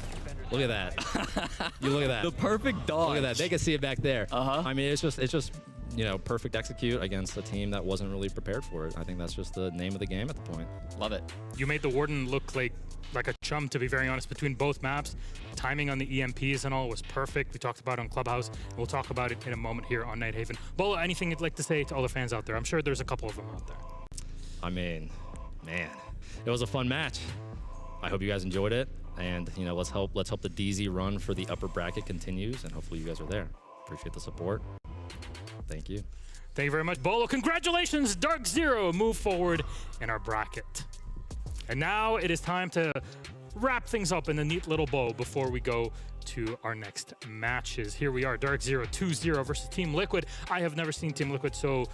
Look at that. You look at that. The perfect dodge. Look at that. They can see it back there. I mean, it's just you know, perfect execute against a team that wasn't really prepared for it. I think that's just the name of the game at the point. Love it. You made the Warden look like a chum, to be very honest, between both maps. Timing on the EMPs and all was perfect. We talked about it on Clubhouse. We'll talk about it in a moment here on Nighthaven. Bolo, anything you'd like to say to all the fans out there? I'm sure there's a couple of them out there. I mean, man, it was a fun match. I hope you guys enjoyed it, and you know, let's hope the DZ run for the upper bracket continues, and hopefully you guys are there. Appreciate the support. Thank you. Thank you very much, Bolo. Congratulations, Dark Zero move forward in our bracket. And now it is time to wrap things up in a neat little bow before we go to our next matches. Here we are, Dark Zero 2-0 versus Team Liquid. I have never seen Team Liquid so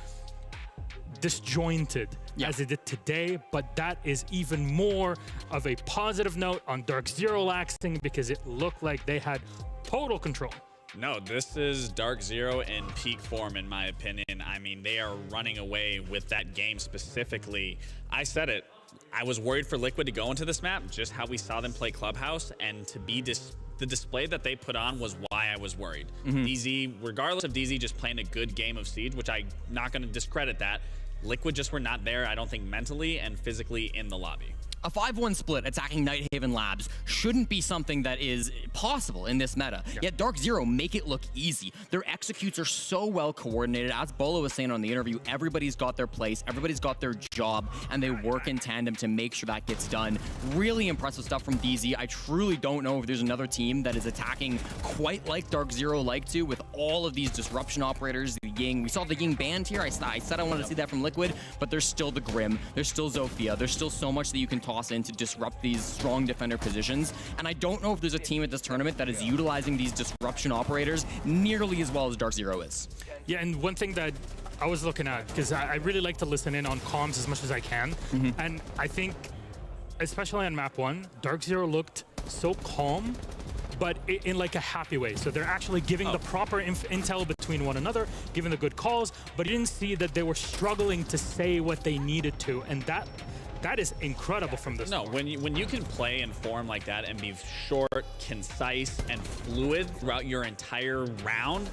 disjointed as they did today, but that is even more of a positive note on Dark Zero laxing, because it looked like they had total control. No, this is Dark Zero in peak form, in my opinion. I mean, they are running away with that game specifically. I said it. I was worried for Liquid to go into this map, just how we saw them play Clubhouse, and to be the display that they put on was why I was worried. DZ, regardless of DZ just playing a good game of Siege, which I'm not going to discredit that, Liquid just were not there, I don't think, mentally and physically in the lobby. A 5-1 split attacking Nighthaven Labs shouldn't be something that is possible in this meta. Yet Dark Zero make it look easy. Their executes are so well coordinated. As Bolo was saying on the interview, everybody's got their place, everybody's got their job, and they work in tandem to make sure that gets done. Really impressive stuff from DZ. I truly don't know if there's another team that is attacking quite like Dark Zero like to, with all of these disruption operators, the Ying. We saw the Ying banned here. I said I wanted to see that from Liquid, but there's still the Grim, there's still Zofia, there's still so much that you can toss in to disrupt these strong defender positions. And I don't know if there's a team at this tournament that is utilizing these disruption operators nearly as well as Dark Zero is. Yeah, and one thing that I was looking at, because I really like to listen in on comms as much as I can, and I think, especially on map 1, Dark Zero looked so calm, but in like a happy way. So they're actually giving the proper intel between one another, giving the good calls, but you didn't see that they were struggling to say what they needed to, and that is incredible from this. No, when you can play and form like that and be short, concise, and fluid throughout your entire round,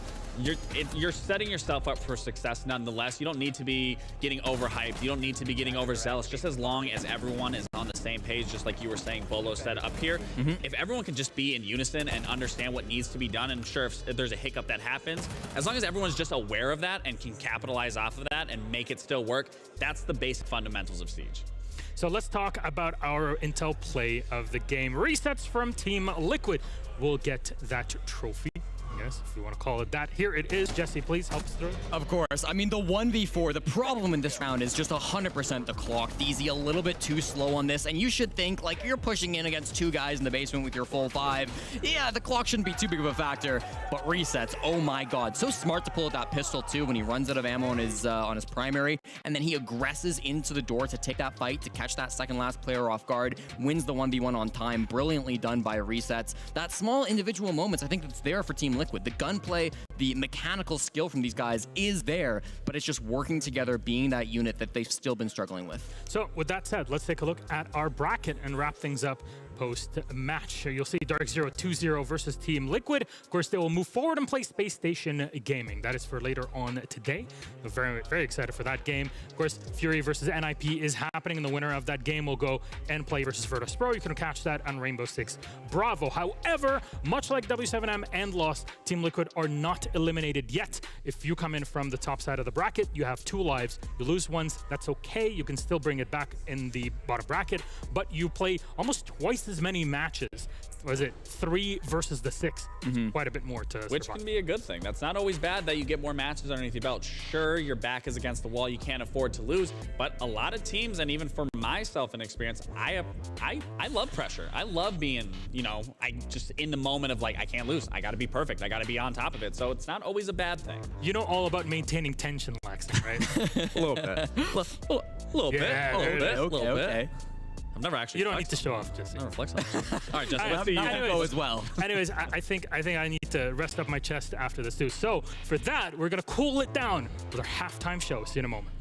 you're setting yourself up for success nonetheless. You don't need to be getting overhyped. You don't need to be getting overzealous. Just as long as everyone is on the same page, just like you were saying, Bolo said up here. If everyone can just be in unison and understand what needs to be done, and sure, if there's a hiccup that happens, as long as everyone's just aware of that and can capitalize off of that and make it still work, that's the basic fundamentals of Siege. So let's talk about our intel play of the game. Resets from Team Liquid will get that trophy. Yes, if you want to call it that. Here it is. Jesse, please help us through it. Of course. I mean, the 1v4, the problem in this round is just 100% the clock. DZ a little bit too slow on this, and you should think, like, you're pushing in against 2 guys in the basement with your full 5. Yeah, the clock shouldn't be too big of a factor, but resets, oh my god. So smart to pull out that pistol, too, when he runs out of ammo on his primary, and then he aggresses into the door to take that fight, to catch that second last player off guard, wins the 1v1 on time. Brilliantly done by resets. That small individual moments, I think that's there for Team Liquid. The gunplay, the mechanical skill from these guys is there, but it's just working together, being that unit that they've still been struggling with. So with that said, let's take a look at our bracket and wrap things up post-match. You'll see Dark Zero 2-0 versus Team Liquid. Of course, they will move forward and play Space Station Gaming. That is for later on today. We're very, very excited for that game. Of course, Fury versus NIP is happening, and the winner of that game will go and play versus Virtus Pro. You can catch that on Rainbow Six Bravo. However, much like W7M and Lost, Team Liquid are not eliminated yet. If you come in from the top side of the bracket, you have 2 lives. You lose once, that's okay. You can still bring it back in the bottom bracket, but you play almost twice as many matches. Was it 3 versus the 6? Quite a bit more to Which can be a good thing. That's not always bad that you get more matches underneath your belt. Sure, your back is against the wall. You can't afford to lose. But a lot of teams, and even for myself in experience, I love pressure. I love being, you know, I just in the moment of like, I can't lose. I got to be perfect. I got to be on top of it. So it's not always a bad thing. You know all about maintaining tension, Laxton, right? A little bit. A little bit. Okay. I've never actually. You don't need to show off, Jesse. Never flex on it. All right, Jesse. Let's see you go as well. Anyways, I think I need to rest up my chest after this too. So for that, we're gonna cool it down with our halftime show. See you in a moment.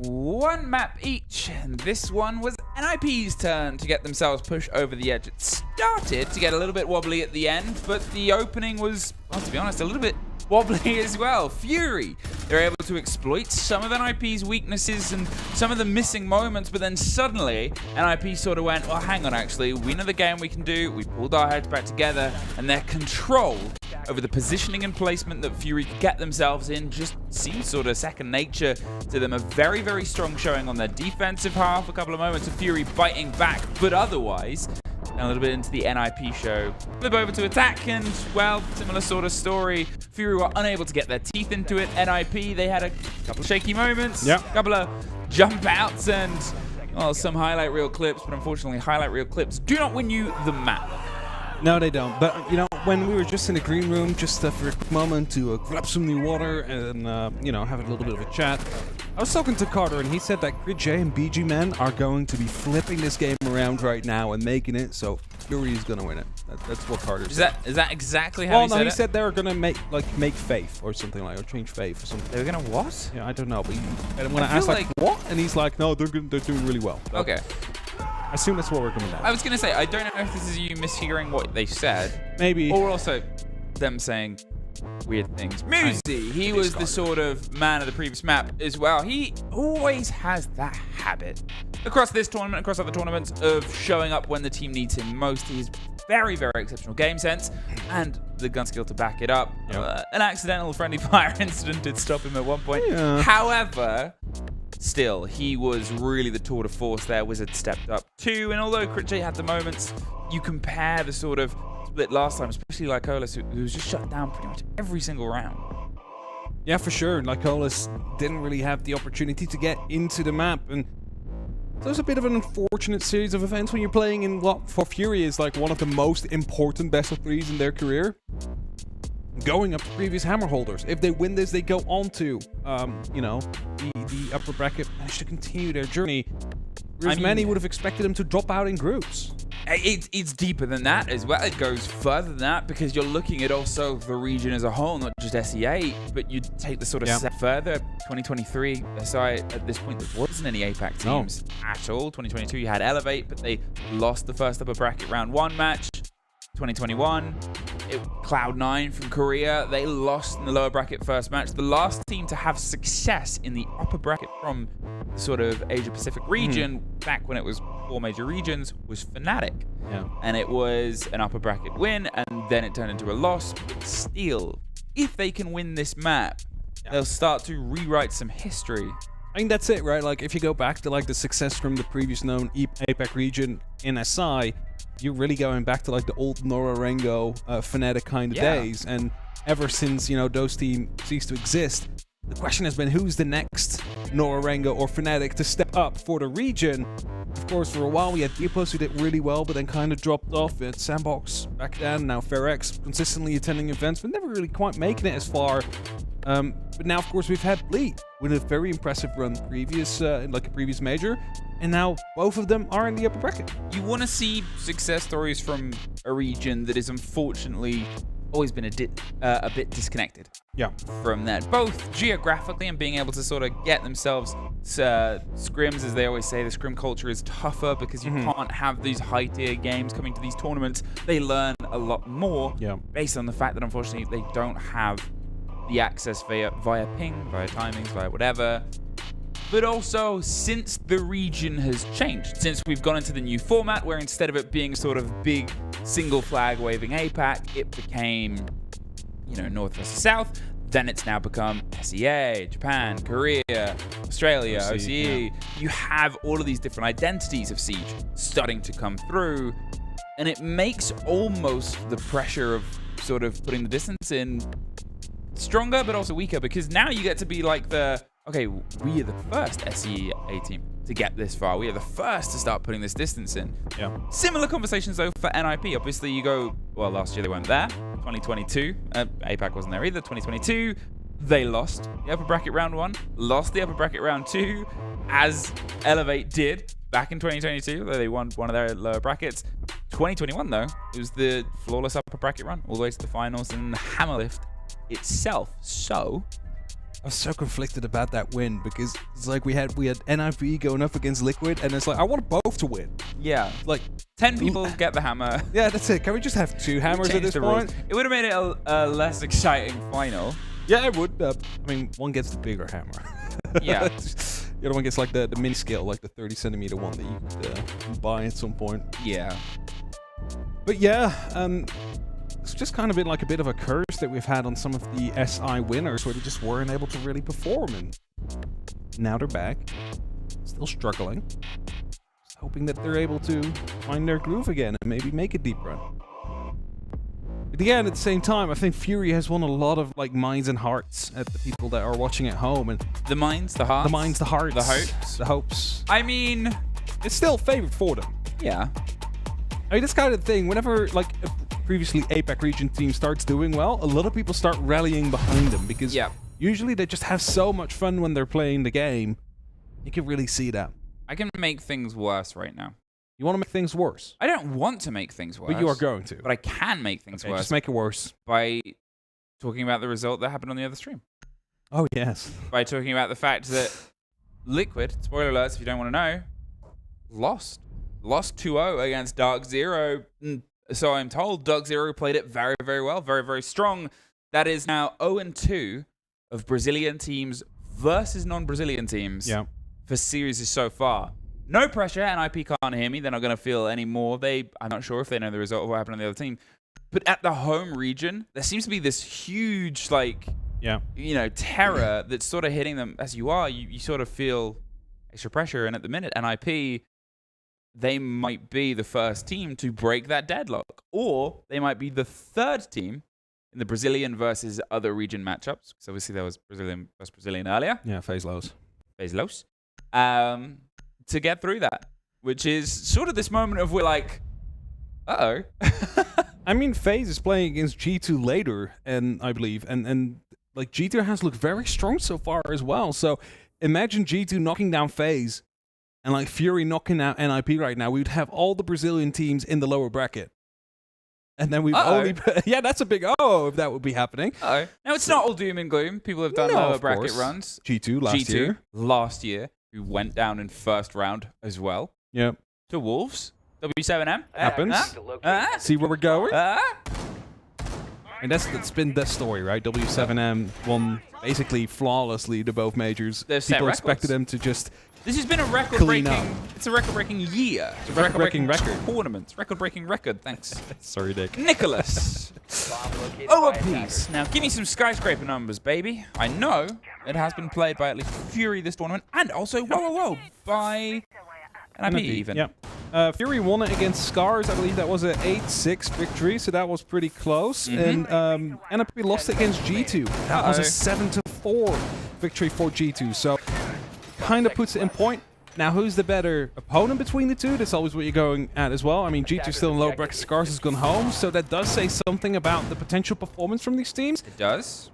One map each, and this one was NIP's turn to get themselves pushed over the edge. It started to get a little bit wobbly at the end, but the opening was, well, to be honest, a little bit wobbly as well. Fury, they're able to exploit some of NIP's weaknesses and some of the missing moments, but then suddenly NIP sort of went, well, hang on, actually, we know the game we can do. We pulled our heads back together, and their control over the positioning and placement that Fury could get themselves in just seems sort of second nature to them. A very, very strong showing on their defensive half. A couple of moments of Fury biting back, but otherwise, and a little bit into the NIP show. Flip over to attack, and, well, similar sort of story. Fury were unable to get their teeth into it. NIP, they had a couple of shaky moments, a couple of jump outs, and, well, some highlight reel clips, but unfortunately, highlight reel clips do not win you the map. No, they don't. But, you know, when we were just in the green room, just for a quick moment to grab some new water and, have a little bit of a chat, I was talking to Carter, and he said that Grid J and BG Men are going to be flipping this game around right now and making it so Fury is going to win it. That's what Carter said. Is that exactly how he said it? He said they were going to make Faith or something or change Faith or something. They were going to what? Yeah, I don't know. But when I asked, what? And he's like, no, they're doing really well. So okay. I assume that's what we're coming down. I was going to say, I don't know if this is you mishearing what they said. Maybe. Or also them saying weird things. Muzi, he was the sort of man of the previous map as well. He always has that habit across this tournament, across other tournaments, of showing up when the team needs him most. He's very, very exceptional game sense and the gun skill to back it up. Yep. An accidental friendly fire incident did stop him at one point. Yeah. However, still, he was really the tour de force there. Wizard stepped up too, and although Crit J had the moments, you compare the sort of split last time, especially Lycolis, who was just shut down pretty much every single round. Yeah, for sure. Lycolis didn't really have the opportunity to get into the map, and so it's a bit of an unfortunate series of events when you're playing in what for Fury is like one of the most important best of threes in their career. Going up to previous hammer holders. If they win this, they go on to, the upper bracket, manage to continue their journey. Whereas many would have expected them to drop out in groups. It's deeper than that as well. It goes further than that because you're looking at also the region as a whole, not just SE8, but you take the sort of step further. 2023, SI at this point, there wasn't any APAC teams at all. 2022, you had Elevate, but they lost the first upper bracket round 1 match. 2021, Cloud9 from Korea, they lost in the lower bracket first match. The last team to have success in the upper bracket from the sort of Asia-Pacific region, back when it was 4 major regions, was Fnatic. Yeah. And it was an upper bracket win, and then it turned into a loss. But still, if they can win this map, they'll start to rewrite some history. I mean, that's it, right? Like, if you go back to, like, the success from the previous known APAC region in SI, you're really going back to, like, the old Norarengo, Fnatic kind of days. And ever since, those teams ceased to exist, the question has been, who's the next Norarengo or Fnatic to step up for the region? Of course, for a while, we had Deepos who did really well, but then kind of dropped off. We had Sandbox back then, now FairX consistently attending events, but never really quite making it as far. But now, of course, we've had Bleed with a very impressive run previous, like a previous major, and now both of them are in the upper bracket. You want to see success stories from a region that is unfortunately always been a bit disconnected from that, both geographically and being able to sort of get themselves scrims, as they always say. The scrim culture is tougher because you can't have these high-tier games coming to these tournaments. They learn a lot more based on the fact that, unfortunately, they don't have the access via ping, via timings, via whatever. But also, since the region has changed, since we've gone into the new format where instead of it being sort of big single flag waving APAC, it became, North versus South. Then it's now become SEA, Japan, Korea, Australia, OCE. You have all of these different identities of Siege starting to come through, and it makes almost the pressure of sort of putting the distance in stronger, but also weaker, because now you get to be like okay, we are the first SEA team to get this far. We are the first to start putting this distance in. Yeah. Similar conversations, though, for NIP. Obviously, you go, well, last year they weren't there. 2022, APAC wasn't there either. 2022, they lost the upper bracket round 1, lost the upper bracket round 2, as Elevate did back in 2022, though they won one of their lower brackets. 2021, though, it was the flawless upper bracket run, all the way to the finals and the hammer lift itself. So I was so conflicted about that win because it's like we had NIP going up against Liquid, and it's like I want both to win. Yeah, like 10 people get the hammer. Yeah, that's it. Can we just have 2 hammers at this point? It would have made it a less exciting final. Yeah, it would. I mean, one gets the bigger hammer. Yeah. The other one gets like the mini scale, like the 30 centimeter one that you could buy at some point. Yeah. But yeah, it's just kind of been like a bit of a curse that we've had on some of the SI winners where they just weren't able to really perform, and now they're back, still struggling, just hoping that they're able to find their groove again and maybe make a deep run. But again, at the same time, I think Fury has won a lot of like minds and hearts at the people that are watching at home, and the minds, the hearts, the hearts, the hopes. I mean, it's still favored for them. Yeah. I mean, this kind of thing, whenever like previously APAC region team starts doing well, a lot of people start rallying behind them because usually they just have so much fun when they're playing the game. You can really see that. I can make things worse right now. You want to make things worse? I don't want to make things worse. But you are going to. But I can make things worse. Just make it worse. By talking about the result that happened on the other stream. Oh, yes. By talking about the fact that Liquid, spoiler alerts if you don't want to know, lost 2-0 against Dark Zero. So I'm told Dark Zero played it very, very well, very, very strong. That is now 0-2 of Brazilian teams versus non-Brazilian teams for series so far. No pressure, NIP can't hear me. They're not going to feel any more. I'm not sure if they know the result of what happened on the other team. But at the home region, there seems to be this huge, like, you know, terror that's sort of hitting them as you are. You sort of feel extra pressure. And at the minute, NIP, they might be the first team to break that deadlock. Or they might be the third team in the Brazilian versus other region matchups. Because obviously there was Brazilian versus Brazilian earlier. Yeah, FaZe Los. FaZe Los. To get through that, which is sort of this moment of we're like, uh-oh. I mean, FaZe is playing against G2 later, and I believe, and like G2 has looked very strong so far as well. So imagine G2 knocking down FaZe, and like Fury knocking out NIP right now. We'd have all the Brazilian teams in the lower bracket. And then we've only... Yeah, that's a big if that would be happening. Now, it's not all doom and gloom. People have done lower bracket runs. G2 last year, who went down in first round as well. Yep. To Wolves. W7M. Happens. See where we're going? And that's been the story, right? W7M won basically flawlessly to both majors. People expected them to just... This has been a record-breaking... It's a record-breaking year. It's a record-breaking record. Tournament. Record-breaking record. Thanks. Sorry, Dick. Nicholas. Oh, a piece. Now, give me some Skyscraper numbers, baby. I know it has been played by at least Fury this tournament, and also, by NIP even. Yeah. Fury won it against Scars. I believe that was an 8-6 victory, so that was pretty close. And NIP lost it against G2. That was a 7-4 victory for G2. So kind of puts it in point. Now, who's the better opponent between the two? That's always what you're going at as well. I mean, G2 still in low bracket, Scars has gone home, so that does say something about the potential performance from these teams. It does.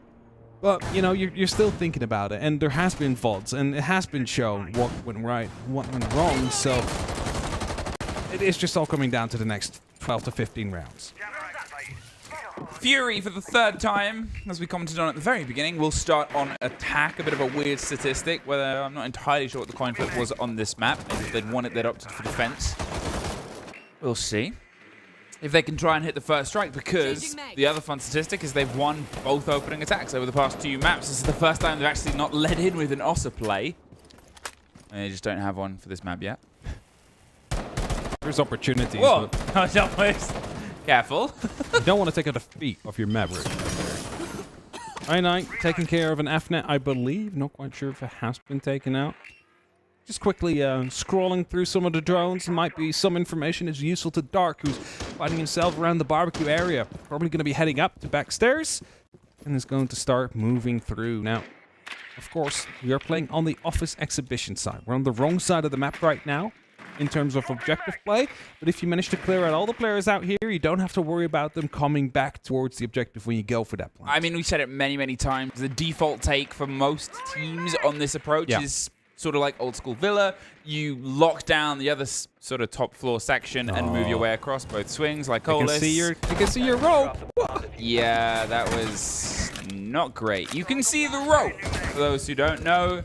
But, you know, you're still thinking about it, and there has been VODs, and it has been shown what went right, what went wrong, so it is just all coming down to the next 12 to 15 rounds. Fury, for the third time, as we commented on at the very beginning, will start on attack. A bit of a weird statistic, whether I'm not entirely sure what the coin flip was on this map. Maybe if they'd won it, they'd opted for defense. We'll see if they can try and hit the first strike, because the other fun statistic is they've won both opening attacks over the past 2 maps. This is the first time they've actually not led in with an Ossa play. And they just don't have one for this map yet. There's opportunities. Whoa! I was almost... Careful. You don't want to take a defeat off your map right there. I9 taking care of an Fnet, I believe. Not quite sure if it has been taken out. Just quickly scrolling through some of the drones. Might be some information is useful to Dark, who's finding himself around the barbecue area. Probably going to be heading up to backstairs. And is going to start moving through. Now, of course, we are playing on the office exhibition side. We're on the wrong side of the map right now in terms of objective play, but if you manage to clear out all the players out here, you don't have to worry about them coming back towards the objective when you go for that plan. I mean, we said it many, many times. The default take for most teams on this approach is sort of like old school Villa. You lock down the other sort of top floor section and move your way across both swings like Colas. You can see your rope. Yeah, that was not great. You can see the rope, for those who don't know.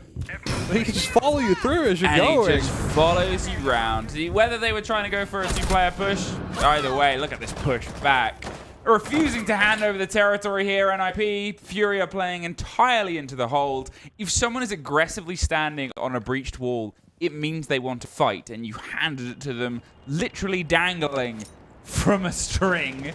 He can just follow you through as you're going. And he just follows you round. Whether they were trying to go for a 2-player push, either way, look at this push back. Refusing to hand over the territory here, NIP. Fury are playing entirely into the hold. If someone is aggressively standing on a breached wall, it means they want to fight, and you handed it to them, literally dangling from a string.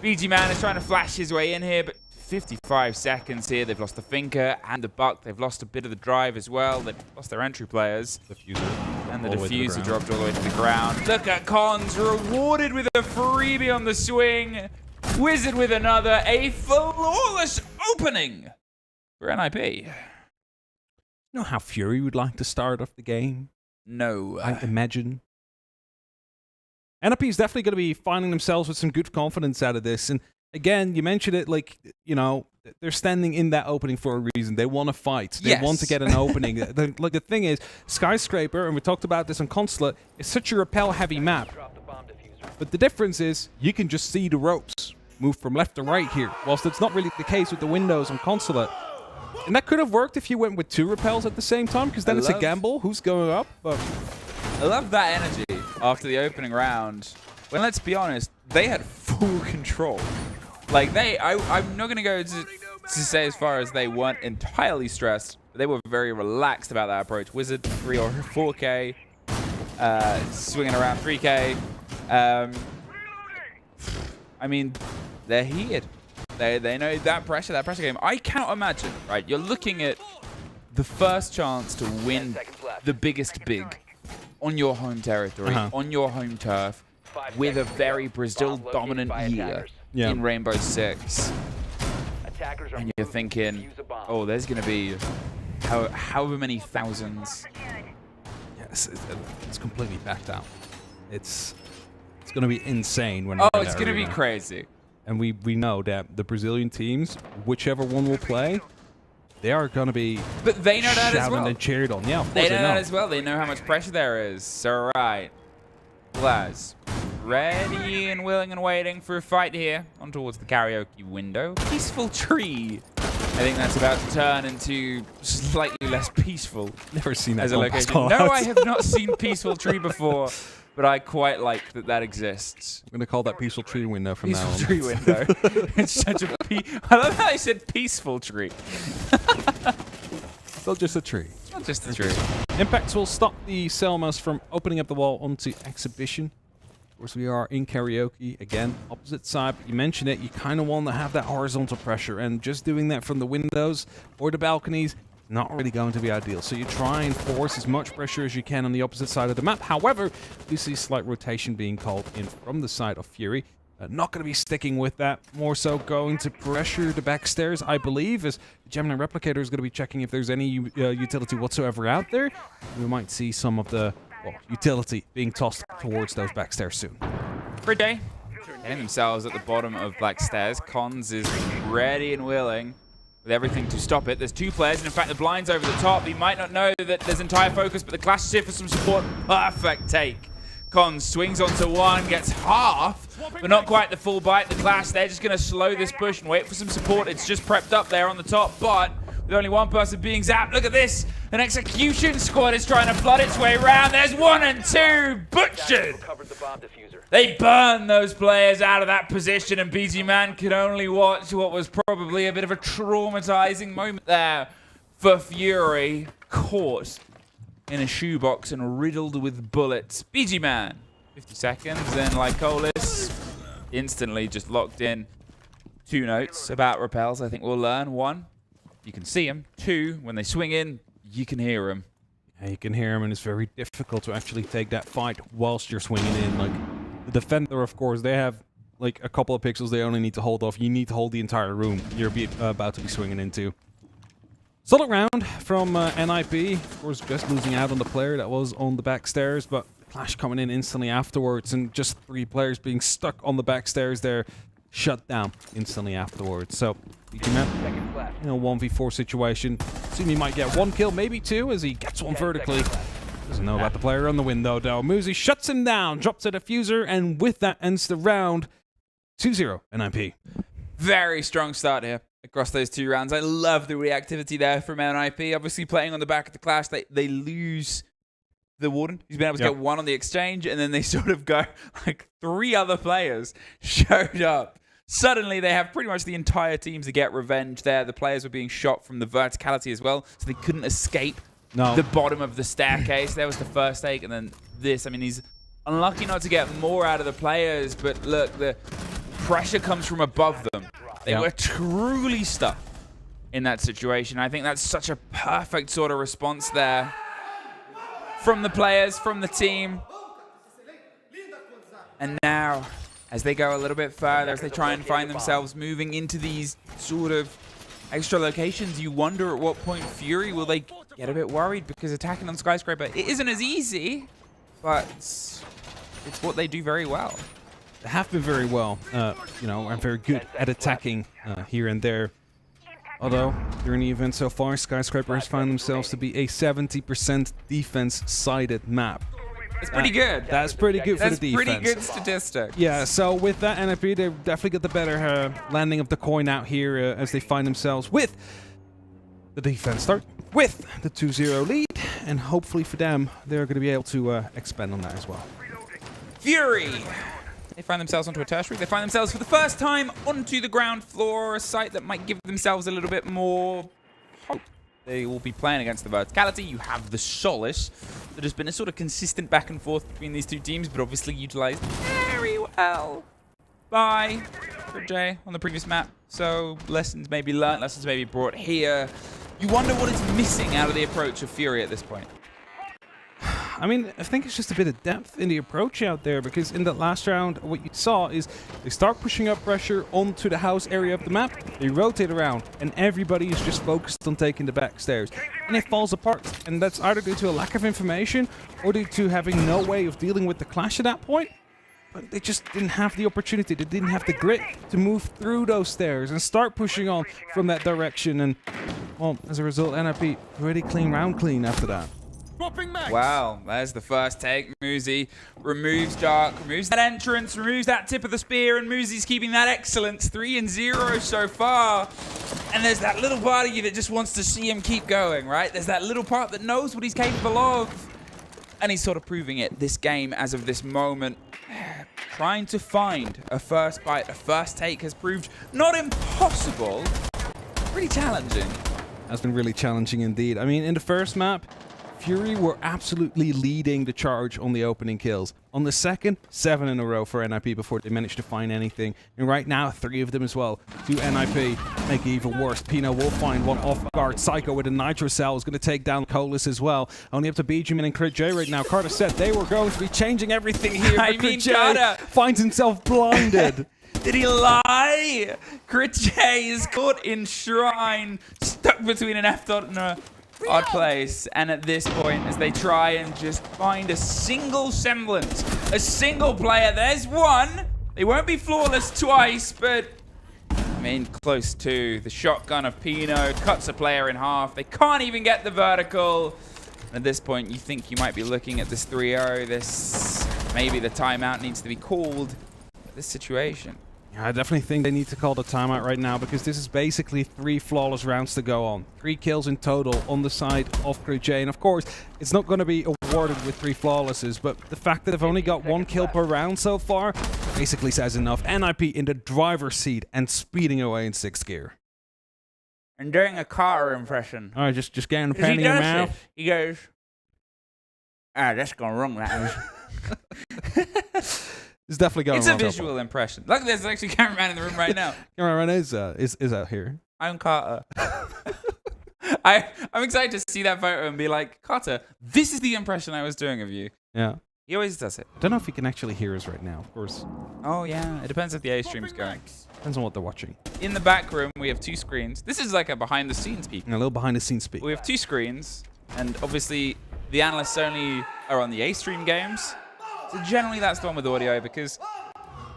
BG Man is trying to flash his way in here, but 55 seconds here. They've lost the Finker and the Buck. They've lost a bit of the drive as well. They've lost their entry players. And the diffuser dropped all the way to the ground. Look at Cons, rewarded with a freebie on the swing. Wizard with another. A flawless opening for NIP. You know how Fury would like to start off the game? No. I imagine. NIP is definitely going to be finding themselves with some good confidence out of this. And again, you mentioned it, like, you know, they're standing in that opening for a reason. They want to fight. They want to get an opening. The thing is, Skyscraper, and we talked about this on Consulate, is such a rappel-heavy map. But the difference is, you can just see the ropes move from left to right here, whilst it's not really the case with the windows on Consulate. And that could have worked if you went with 2 rappels at the same time, because then it's a gamble. Who's going up? But I love that energy after the opening round. When, let's be honest, they had full control. Like, I'm not going to go to say as far as they weren't entirely stressed, but they were very relaxed about that approach. Wizard 3 or 4K, swinging around 3K. I mean, they're heated. They know that pressure game. I cannot imagine, right? You're looking at the first chance to win the biggest big on your home territory, on your home turf, with a very Brazil-dominant year in Rainbow Six. And you're thinking, oh, there's going to be however many thousands. Yes, it's completely backed out. It's going to be insane when. Oh, it's going to be crazy. And we know that the Brazilian teams, whichever one will play, they are going to be. But they know that as well. And cheered on. Yeah, of course they know that as well. They know how much pressure there is. So right, Blaz, ready and willing and waiting for a fight here on towards the karaoke window. Peaceful Tree. I think that's about to turn into slightly less peaceful. Never seen that as a location. No, I have not seen Peaceful Tree before, but I quite like that exists. I'm going to call that Peaceful Tree window from now on. Peaceful Tree window. It's such a I love how I said Peaceful Tree. It's not just a tree. It's not just a tree. Impacts will stop the Selmas from opening up the wall onto Exhibition. Of course, we are in karaoke again, opposite side. But you mentioned it, you kind of want to have that horizontal pressure, and just doing that from the windows or the balconies, not really going to be ideal. So you try and force as much pressure as you can on the opposite side of the map. However, you see slight rotation being called in from the side of Fury. Not going to be sticking with that. More so going to pressure the backstairs, I believe, as Gemini Replicator is going to be checking if there's any utility whatsoever out there. We might see some of the utility being tossed towards those backstairs soon. Great day. Getting themselves at the bottom of backstairs. Cons is ready and willing with everything to stop it. There's 2 players, and in fact, the blind's over the top. He might not know that there's entire focus, but the Clash is here for some support. Perfect take. Cons swings onto 1, gets half, but not quite the full bite. The Clash, they're just going to slow this push and wait for some support. It's just prepped up there on the top, but with only 1 person being zapped. Look at this. An Execution Squad is trying to flood its way around. There's 1 and 2. Butchered. They burn those players out of that position, and BG Man could only watch what was probably a bit of a traumatizing moment there for Fury. Caught in a shoebox and riddled with bullets. BG Man, 50 seconds, and Lycolis instantly just locked in. 2 notes about repels I think we'll learn. 1, you can see them. 2, when they swing in, you can hear them. Yeah, you can hear them, and it's very difficult to actually take that fight whilst you're swinging in. Like, the defender, of course, they have like a couple of pixels they only need to hold off. You need to hold the entire room you're about to be swinging into. Solid round from NIP. Of course, just losing out on the player that was on the backstairs, but Clash coming in instantly afterwards, and just 3 players being stuck on the backstairs there, shut down instantly afterwards. So, you know, 1v4 situation. Assume he might get 1 kill, maybe 2, as he gets 1 vertically. Doesn't know about the player on the window, though. Muzi shuts him down, drops a diffuser, and with that ends the round. 2-0 NIP. Very strong start here across those 2 rounds. I love the reactivity there from NIP. Obviously, playing on the back of the Clash, they lose the Warden. He's been able to get 1 on the exchange, and then they sort of go, like, 3 other players showed up. Suddenly, they have pretty much the entire team to get revenge there. The players were being shot from the verticality as well, so they couldn't escape the bottom of the staircase. There was the first take, and then this. I mean, he's unlucky not to get more out of the players, but look, the pressure comes from above them. They were truly stuck in that situation. I think that's such a perfect sort of response there from the players, from the team. And now, as they go a little bit further, as they try and find themselves moving into these sort of extra locations, you wonder at what point Fury will they get a bit worried, because attacking on Skyscraper, it isn't as easy, but it's what they do very well. They have been very well, you know, and very good at attacking here and there. Although, during the event so far, Skyscraper has found themselves to be a 70% defense-sided map. It's pretty good. That's pretty good for the defense. That's pretty good statistics. Yeah, so with that NIP, they definitely get the better landing of the coin out here as they find themselves with the defense start with the 2-0 lead, and hopefully for them, they're going to be able to expand on that as well. Fury! They find themselves onto a tertiary. They find themselves for the first time onto the ground floor, a site that might give themselves a little bit more hope. They will be playing against the verticality. You have the Solace. There's been a sort of consistent back and forth between these two teams, but obviously utilized very well by Jay on the previous map. So lessons may be learned, lessons may be brought here. You wonder what is missing out of the approach of Fury at this point. I mean, I think it's just a bit of depth in the approach out there, because in the last round, what you saw is they start pushing up pressure onto the house area of the map, they rotate around, and everybody is just focused on taking the back stairs. And it falls apart, and that's either due to a lack of information or due to having no way of dealing with the clash at that point. But they just didn't have the opportunity, they didn't have the grit to move through those stairs and start pushing on from that direction. And, well, as a result, NIP pretty clean round clean after that. Wow, there's the first take. Muzi removes Dark, removes that entrance, removes that tip of the spear, and Muzi's keeping that excellence. 3-0 so far. And there's that little part of you that just wants to see him keep going, right? There's that little part that knows what he's capable of. And he's sort of proving it this game as of this moment. Trying to find a first bite, a first take has proved not impossible, pretty challenging. That's been really challenging indeed. I mean, in the first map, Fury were absolutely leading the charge on the opening kills. On the second, 7 in a row for NIP before they managed to find anything. And right now, 3 of them as well. To NIP, make it even worse. Pino will find one off guard. Psycho with a Nitro Cell is going to take down Colas as well. Only up to Benjamin and Crit J right now. Carter said they were going to be changing everything here. I but mean, Crit J Carter finds himself blinded. Did he lie? Crit J is caught in Shrine, stuck between an F dot and a odd place. And at this point, as they try and just find a single semblance, a single player, there's one. They won't be flawless twice, but I mean, close to. The shotgun of Pino cuts a player in half. They can't even get the vertical. At this point, you think you might be looking at this 3-0. This, maybe the timeout needs to be called. This situation. Yeah, I definitely think they need to call the timeout right now, because this is basically 3 flawless rounds to go on. 3 kills in total on the side of Crit J. And of course, it's not going to be awarded with 3 flawlesses, but the fact that they've only got 1 kill per round so far basically says enough. NIP in the driver's seat and speeding away in 6th gear. And doing a Carter impression. All right, just getting a pen in your mouth. He goes, that's gone wrong, that was. It's definitely going It's wrong. a visual impression. Look, there's actually a cameraman in the room right now. Cameraman is out here. I'm Carter. I'm excited to see that photo and be like, Carter, this is the impression I was doing of you. Yeah. He always does it. I don't know if you can actually hear us right now, of course. Oh, yeah. It depends if the A stream's going. Depends on what they're watching. In the back room, we have 2 screens. This is like a behind-the-scenes peek. A little behind-the-scenes peek. We have 2 screens, and obviously the analysts only are on the A stream games. So generally that's the one with audio, because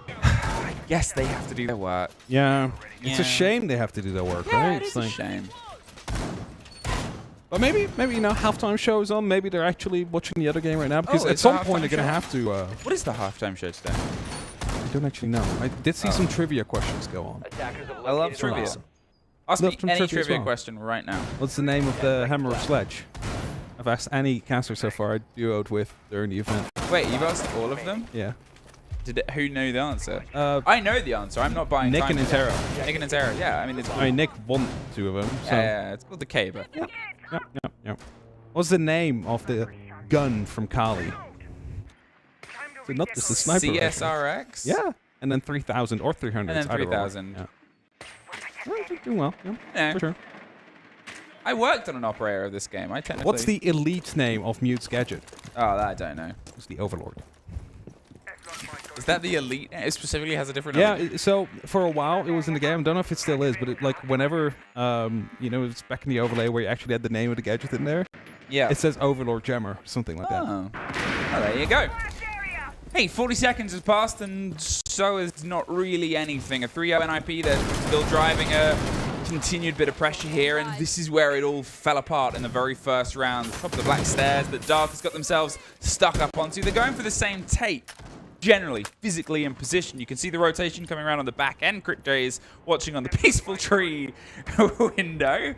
I guess they have to do their work. Yeah. It's a shame they have to do their work, Yeah, right? it's a shame. But maybe you know, halftime show is on. Maybe they're actually watching the other game right now, because at some point they're gonna have to. What is the halftime show today? I don't actually know. I did see some trivia questions go on. I love trivia. Awesome. Ask me some any trivia as trivia well. question right now. What's the name of the Hammer of Sledge? I've asked any caster so far I duoed with during the event. Wait, you've asked all of them? Yeah. Who knew the answer? I know the answer. I'm not buying Nick time. and Intero. Nick and Intero. Yeah, I mean it's. I mean, Nick won 2 of them. So. Yeah, it's called the Caber. Yep. What's the name of the gun from Kali? So not just the sniper. CSRX. Yeah, and then 3000 or 300. And then 3000. Yeah. Doing well. Yeah, for sure. I worked on an operator of this game. I technically. What's the elite name of Mute's gadget? Oh, that I don't know. It's the Overlord. Is that the elite? It specifically has a different. Yeah. So for a while it was in the game. I don't know if it still is, but it, like whenever you know, it's back in the overlay where you actually had the name of the gadget in there. Yeah. It says Overlord Gemmer, something like that. Oh, there you go. Hey, 40 seconds has passed, and so is not really anything. A 3-0 NIP, they're still driving a continued bit of pressure here, and this is where it all fell apart in the very first round. Top of the black stairs that Dark has got themselves stuck up onto. They're going for the same tape, generally, physically in position. You can see the rotation coming around on the back end. Crit J is watching on the Peaceful Tree window.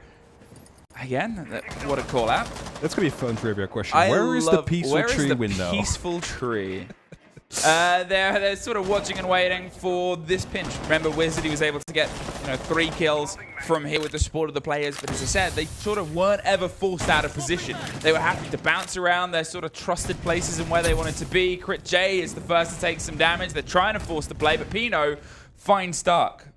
Again, what a call out. That's going to be a fun trivia question. Where is the Peaceful Tree window? Peaceful Tree. They're sort of watching and waiting for this pinch. Remember, Wizard, he was able to get 3 kills from here with the support of the players, but as I said, they sort of weren't ever forced out of position. They were happy to bounce around their sort of trusted places and where they wanted to be. Crit J is the first to take some damage. They're trying to force the play, but Pino finds Stark.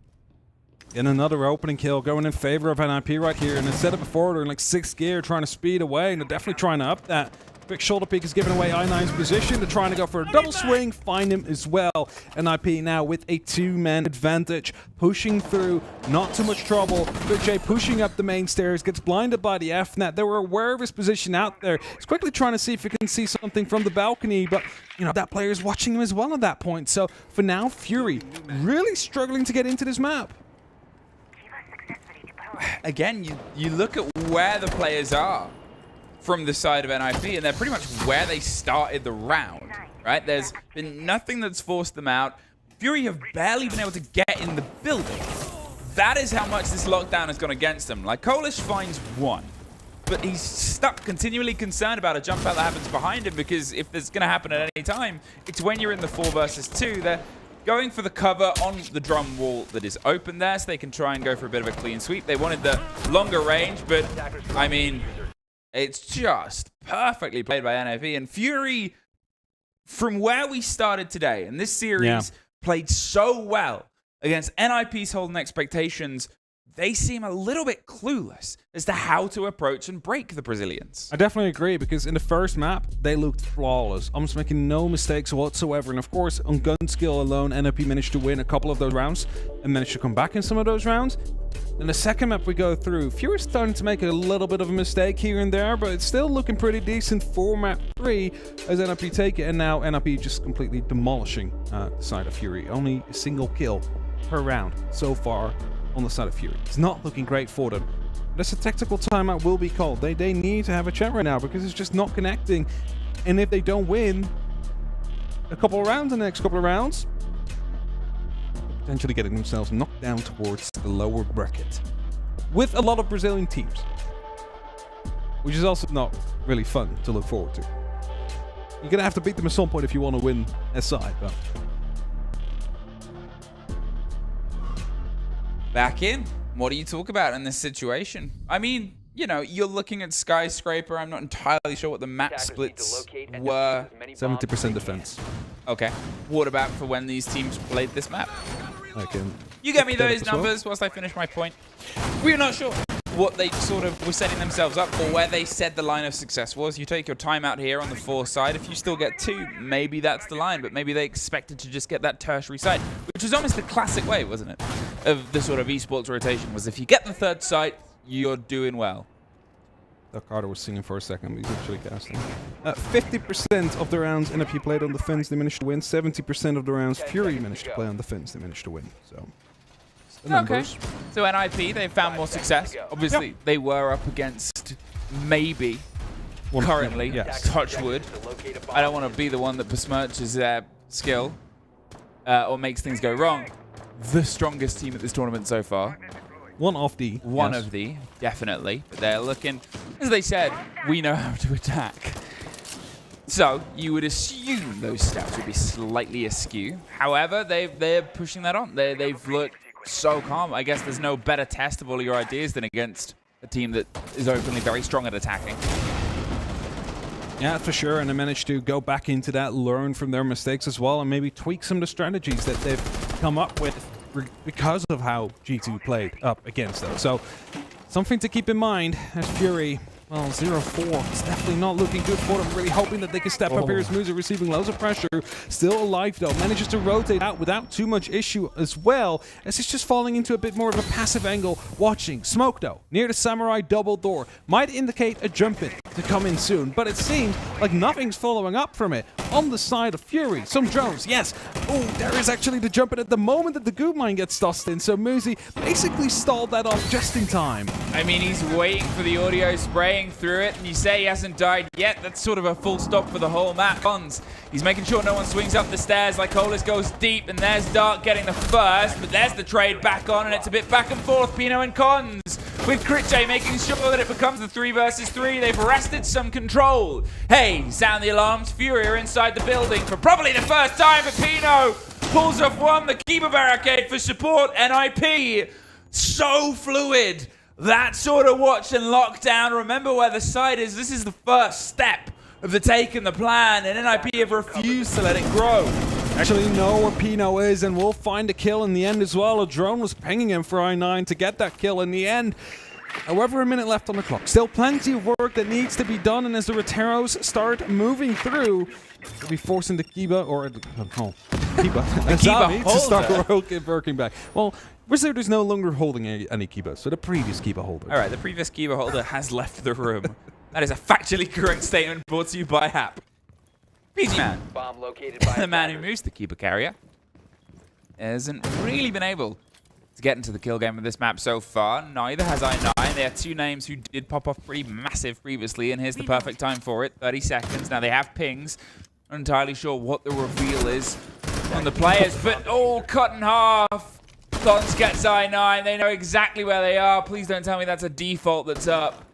In another opening kill going in favor of NIP right here, and instead of before they're in like 6th gear trying to speed away, and they're definitely trying to up that. Quick shoulder peek is giving away I9's position. They're trying to go for a double swing, find him as well. NIP now with a 2-man advantage, pushing through, not too much trouble. Crit J pushing up the main stairs, gets blinded by the FNet. They were aware of his position out there. He's quickly trying to see if he can see something from the balcony, but that player is watching him as well at that point. So for now, Fury really struggling to get into this map. Again, you look at where the players are from the side of NIP, and they're pretty much where they started the round, right? There's been nothing that's forced them out. Fury have barely been able to get in the building. That is how much this lockdown has gone against them. Like, Kolish finds 1, but he's stuck, continually concerned about a jump out that happens behind him, because if there's going to happen at any time, it's when you're in the 4 versus 2. They're going for the cover on the drum wall that is open there, so they can try and go for a bit of a clean sweep. They wanted the longer range, but, I mean, it's just perfectly played by NIP. And Fury, from where we started today, and this series played so well against NIP's holding expectations, they seem a little bit clueless as to how to approach and break the Brazilians. I definitely agree, because in the first map, they looked flawless, almost making no mistakes whatsoever. And of course, on gun skill alone, NIP managed to win a couple of those rounds and managed to come back in some of those rounds. In the second map we go through, Fury's starting to make a little bit of a mistake here and there, but it's still looking pretty decent for map 3 as NIP take it, and now NIP just completely demolishing the side of Fury. Only a single kill per round so far on the side of Fury. It's not looking great for them. There's a tactical timeout will be called. They need to have a chat right now, because it's just not connecting. And if they don't win a couple of rounds in the next couple of rounds, potentially getting themselves knocked down towards the lower bracket with a lot of Brazilian teams, which is also not really fun to look forward to. You're gonna have to beat them at some point if you want to win SI, but back in. What do you talk about in this situation? I mean, you're looking at Skyscraper. I'm not entirely sure what the map splits were. 70% defense. Okay. What about for when these teams played this map? You get me those numbers whilst I finish my point. We're not sure what they sort of were setting themselves up for, where they said the line of success was. You take your time out here on the 4 side. If you still get 2, maybe that's the line, but maybe they expected to just get that tertiary site, which was almost the classic way, wasn't it, of the sort of esports rotation, was if you get the 3rd site, you're doing well. That Carter was singing for a second, but he's actually casting. 50% of the rounds NIP played on the Fins, they managed to win. 70% of the rounds Fury managed to play on the Fins, they managed to win. So, the numbers. Okay. So NIP, they found more success. Obviously, they were up against maybe, currently, Touchwood. I don't want to be the one that besmirches their skill or makes things go wrong. The strongest team at this tournament so far. One of the, definitely. But they're looking, as they said, we know how to attack. So you would assume those stats would be slightly askew. However, they're pushing that on. They've looked so calm. I guess there's no better test of all your ideas than against a team that is openly very strong at attacking. Yeah, for sure. And they managed to go back into that, learn from their mistakes as well, and maybe tweak some of the strategies that they've come up with because of how G2 played up against them. So something to keep in mind as Fury Well, 0-4. It's definitely not looking good for them. Really hoping that they can step up here as Musa receiving loads of pressure. Still alive, though. Manages to rotate out without too much issue as well, as he's just falling into a bit more of a passive angle. Watching. Smoke, though, near the Samurai double door. Might indicate a jump in to come in soon, but it seems like nothing's following up from it. On the side of Fury, some drones, yes. Oh, there is actually the jump in at the moment that the Goop Mine gets tossed in, so Musi basically stalled that off just in time. I mean, he's waiting for the audio, spraying through it, and you say he hasn't died yet. That's sort of a full stop for the whole map. Cons, he's making sure no one swings up the stairs. Lycolis goes deep, and there's Dark getting the first, but there's the trade back on, and it's a bit back and forth. Pino and Cons with Critche making sure that it becomes the 3 versus 3. They've wrested some control. Hey, sound the alarms. Fury are inside the building for probably the first time, but Pino pulls off one. The keeper barricade for support. NIP, so fluid. That sort of watch and lockdown. Remember where the site is. This is the first step of the take and the plan, and NIP have refused to let it grow. Actually know where Pino is, and we'll find a kill in the end as well. A drone was pinging him for I9 to get that kill in the end. However, a minute left on the clock. Still plenty of work that needs to be done, and as the Roteros start moving through, they'll be forcing the Kiba, or Kiba, Azami to start working back. Well, Wizard is no longer holding any Kiba, so the previous Kiba holder. All right, the previous Kiba holder has left the room. That is a factually correct statement brought to you by Hap. PG Man, the man who moves the Kiba carrier, hasn't really been able to get into the kill game of this map so far. Neither has I9. They are two names who did pop off pretty massive previously, and here's the perfect time for it. 30 seconds. Now they have pings. Not entirely sure what the reveal is on the players, but all cut in half. Cons gets I9. They know exactly where they are. Please don't tell me that's a default that's up.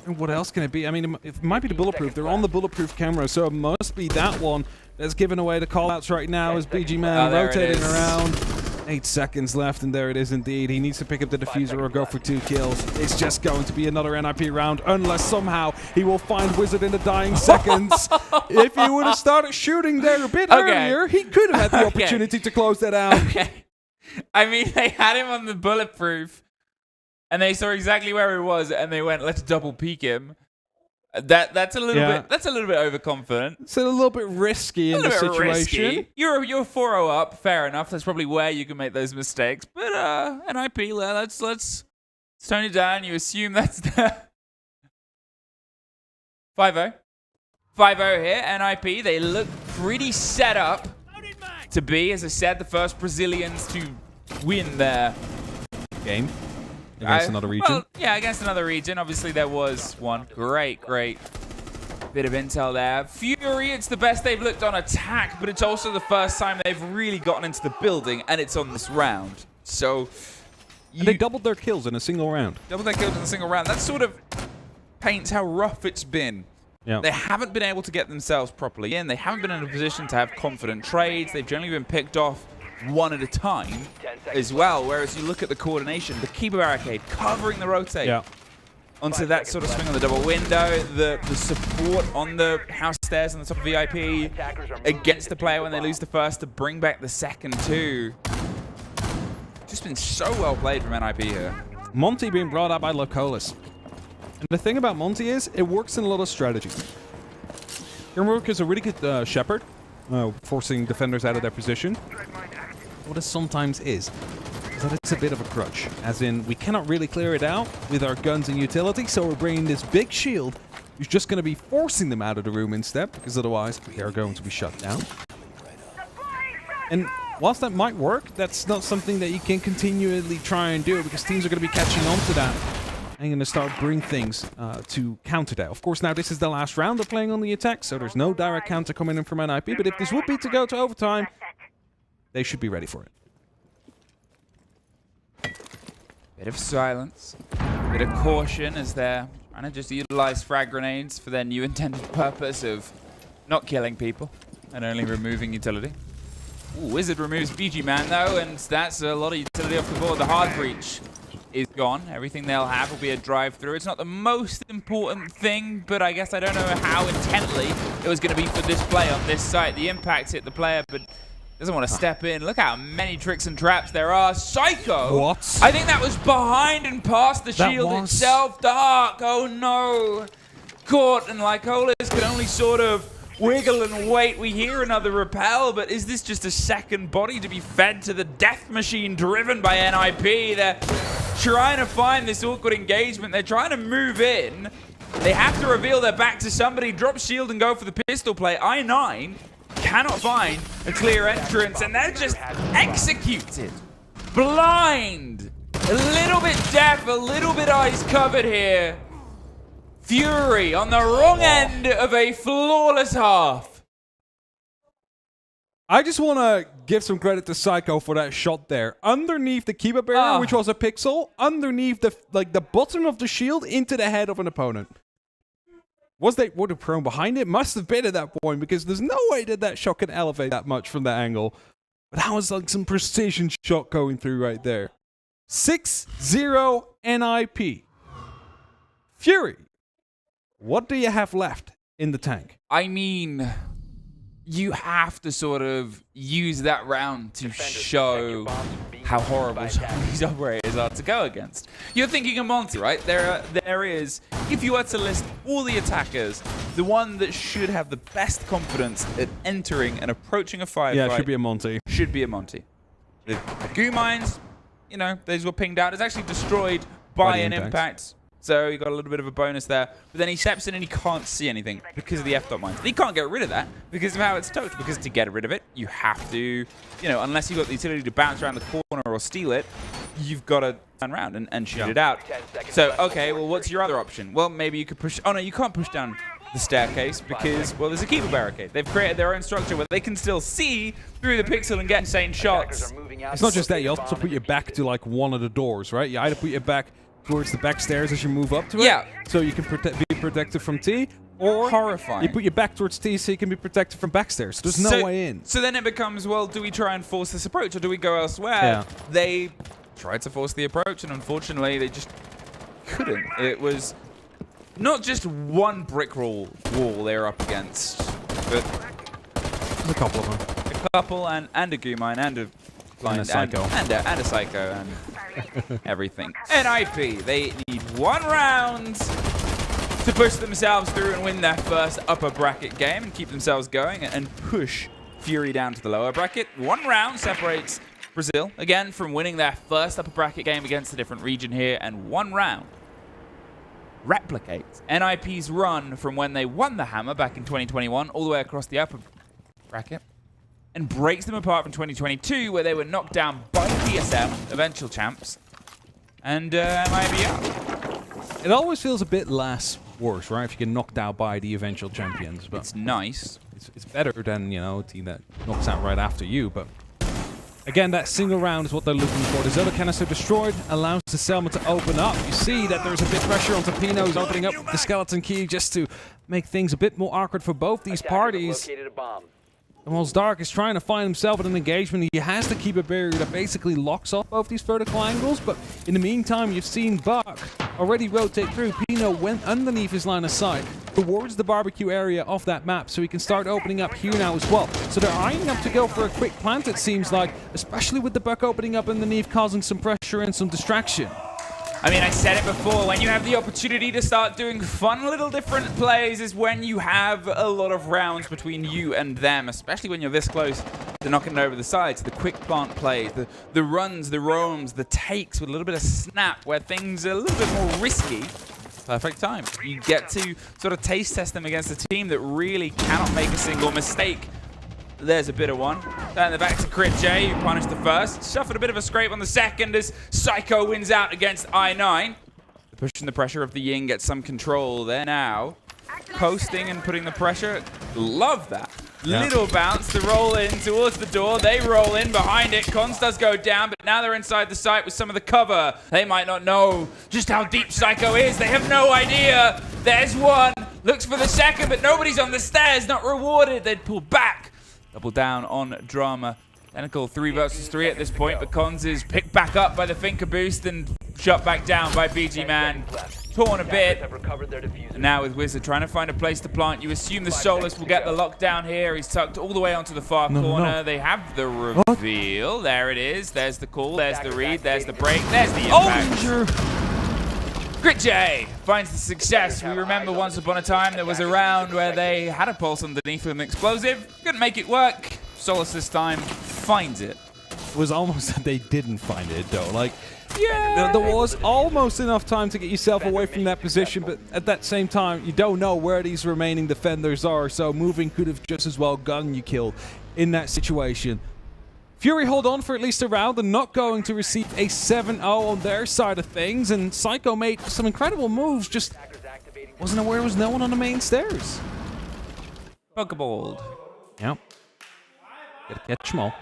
And what else can it be? I mean, it might be the bulletproof. They're on the bulletproof camera, so it must be that one that's giving away the callouts right now as BG Man rotating around. 8 seconds left, and there it is indeed. He needs to pick up the diffuser or go for 2 kills. It's just going to be another NIP round, unless somehow he will find Wizard in the dying seconds. If he would have started shooting there a bit earlier, he could have had the opportunity to close that out. I mean, they had him on the bulletproof, and they saw exactly where he was, and they went, "Let's double peek him." That's a little bit. That's a little bit overconfident. It's a little bit risky in the situation. Risky. You're 4-0 up. Fair enough. That's probably where you can make those mistakes. But NIP, let's tone it down. You assume that's the 5-0. 5-0 here. NIP. They look pretty set up to be, as I said, the first Brazilians to win their game. Against another region? Well, yeah, against another region. Obviously, there was one. Great bit of intel there. Fury, it's the best they've looked on attack, but it's also the first time they've really gotten into the building, and it's on this round. So, they doubled their kills in a single round. That sort of paints how rough it's been. Yeah. They haven't been able to get themselves properly in. They haven't been in a position to have confident trades. They've generally been picked off one at a time as well, whereas you look at the coordination, the keeper barricade covering the rotate onto that sort of swing on the double window, the support on the house stairs on the top of VIP against the player when they lose the first to bring back the second too. Just been so well played from NIP here. Monty being brought up by Lycolis. And the thing about Monty is, it works in a lot of strategy. Grimrook is a really good shepherd, forcing defenders out of their position. What it sometimes is that it's a bit of a crutch, as in we cannot really clear it out with our guns and utility, so we're bringing this big shield who's just going to be forcing them out of the room instead, because otherwise they're going to be shut down. And whilst that might work, that's not something that you can continually try and do, because teams are going to be catching on to that and going to start bring things to counter that. Of course, now this is the last round of playing on the attack, so there's no direct counter coming in from NIP, but if this would be to go to overtime, they should be ready for it. Bit of silence, bit of caution as they're trying to just utilize frag grenades for their new intended purpose of not killing people and only removing utility. Ooh, Wizard removes BG Man though, and that's a lot of utility off the board. The hard breach is gone. Everything they'll have will be a drive-through. It's not the most important thing, but I guess I don't know how intently it was going to be for this play on this site. The impact hit the player, but Doesn't want to step in. Look how many tricks and traps there are. Psycho. What? I think that was behind and past the shield itself. Dark. Oh no. Caught, and Lycolis can only sort of wiggle and wait. We hear another repel, but is this just a second body to be fed to the death machine driven by NIP? They're trying to find this awkward engagement. They're trying to move in. They have to reveal their back to somebody, drop shield and go for the pistol play. I9 cannot find a clear entrance, and they're just executed. Blind. A little bit deaf, a little bit eyes covered here. Fury on the wrong end of a flawless half. I just want to give some credit to Psycho for that shot there. Underneath the keeper barrier, which was a pixel, underneath the bottom of the shield into the head of an opponent. Was they would have prone behind it? Must have been at that point, because there's no way that that shot can elevate that much from that angle. But that was like some precision shot going through right there. 6-0 NIP. Fury, what do you have left in the tank? I mean, you have to sort of use that round to show how horrible these operators are to go against. You're thinking of Monty, right? There is, if you were to list all the attackers, the one that should have the best confidence at entering and approaching a firefight. Yeah, it should be a Monty. Should be a Monty. The goo mines, you know, those were pinged out. It's actually destroyed by an impact. So he got a little bit of a bonus there. But then he steps in and he can't see anything because of the F-dot mines. He can't get rid of that because of how it's stoked. Because to get rid of it, you have to, you know, unless you've got the utility to bounce around the corner or steal it, you've got to turn around and shoot it out. So, okay, well, what's your other option? Well, maybe you could push... Oh, no, you can't push down the staircase because, well, there's a keeper barricade. They've created their own structure where they can still see through the pixel and get insane shots. It's not just that. You also put your back to, like, one of the doors, right? You either put your back towards the back stairs as you move up to it. Yeah. So you can be protected from T. Or horrifying. You put your back towards T so you can be protected from back stairs. There's no way in. So then it becomes, well, do we try and force this approach or do we go elsewhere? Yeah. They tried to force the approach and unfortunately they just couldn't. It was not just one brick wall they were up against, but there's a couple of them. A couple and a goo mine and a blind and a psycho. And a psycho and everything. NIP, they need one round to push themselves through and win their first upper bracket game and keep themselves going and push Fury down to the lower bracket. One round separates Brazil, again, from winning their first upper bracket game against a different region here, and one round replicates NIP's run from when they won the Hammer back in 2021 all the way across the upper bracket and breaks them apart from 2022 where they were knocked down by PSM, eventual champs, and MIB up. It always feels a bit less worse, right? If you get knocked out by the eventual champions. But it's nice. It's better than, you know, a team that knocks out right after you. But again, that single round is what they're looking for. The Zelda canister destroyed allows the Selma to open up. You see that there's a bit pressure on Tapino. He's opening up the skeleton key just to make things a bit more awkward for both these parties. And whilst Dark is trying to find himself in an engagement, he has to keep a barrier that basically locks off both these vertical angles. But in the meantime, you've seen Buck already rotate through. Pino went underneath his line of sight towards the barbecue area of that map, so he can start opening up here now as well. So they're eyeing up to go for a quick plant, it seems like, especially with the Buck opening up underneath, causing some pressure and some distraction. I mean, I said it before, when you have the opportunity to start doing fun little different plays is when you have a lot of rounds between you and them, especially when you're this close to knocking it over the sides. The quick plant plays, the runs, the roams, the takes with a little bit of snap where things are a little bit more risky. Perfect time. You get to sort of taste test them against a team that really cannot make a single mistake. There's a bit of one. Then the back to Crit J, who punished the first. Suffered a bit of a scrape on the second as Psycho wins out against I9. Pushing the pressure of the Ying gets some control there now. Posting and putting the pressure. Love that. Yeah. Little bounce to roll in towards the door. They roll in behind it. Cons does go down, but now they're inside the site with some of the cover. They might not know just how deep Psycho is. They have no idea. There's one. Looks for the second, but nobody's on the stairs. Not rewarded. They'd pull back. Double down on Drama. Technical 3 versus 3 at this point, but Cons is picked back up by the Finker boost and shot back down by BG Man. torn a bit. Have recovered their diffuser. Now with Wizard trying to find a place to plant, you assume the Solus will get the lockdown here. He's tucked all the way onto the far corner. They have the reveal. There it is. There's the call. There's the read. There's the break. There's the impact. Grit J finds the success. We remember once upon a time there was a round where they had a pulse underneath with an explosive. Couldn't make it work. Solus this time finds it. It was almost that they didn't find it though. Like, yeah, there was almost enough time to get yourself away from that position, but at that same time, you don't know where these remaining defenders are, so moving could have just as well gotten you killed in that situation. Fury hold on for at least a round and not going to receive a 7-0 on their side of things, and Psycho made some incredible moves, just wasn't aware there was no one on the main stairs. Pokeball. Yep. Gotta catch them all.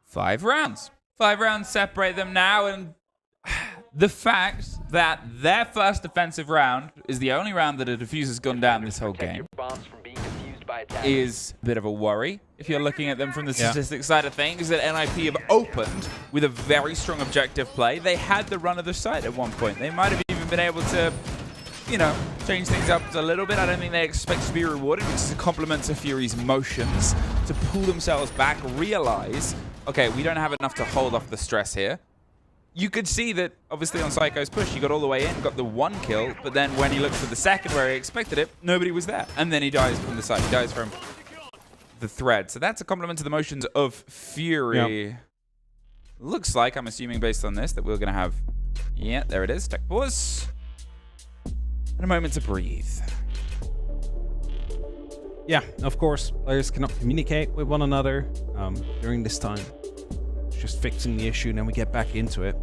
5 rounds. 5 rounds separate them now, and the fact that their first defensive round is the only round that a diffuser's gone down this whole game is a bit of a worry. If you're looking at them from the statistics side of things, that NIP have opened with a very strong objective play. They had the run of the site at one point. They might have even been able to, you know, change things up a little bit. I don't think they expect to be rewarded, which is a compliment to Fury's motions to pull themselves back, realize, okay, we don't have enough to hold off the stress here. You could see that, obviously, on Psycho's push, he got all the way in, got the 1 kill, but then when he looked for the second where he expected it, nobody was there. And then he dies from the side. He dies from the thread. So that's a compliment to the motions of Fury. Yep. Looks like, I'm assuming based on this, that we're going to have... Yeah, there it is. Tech pause. And a moment to breathe. Yeah, of course, players cannot communicate with one another during this time. Just fixing the issue and then we get back into it.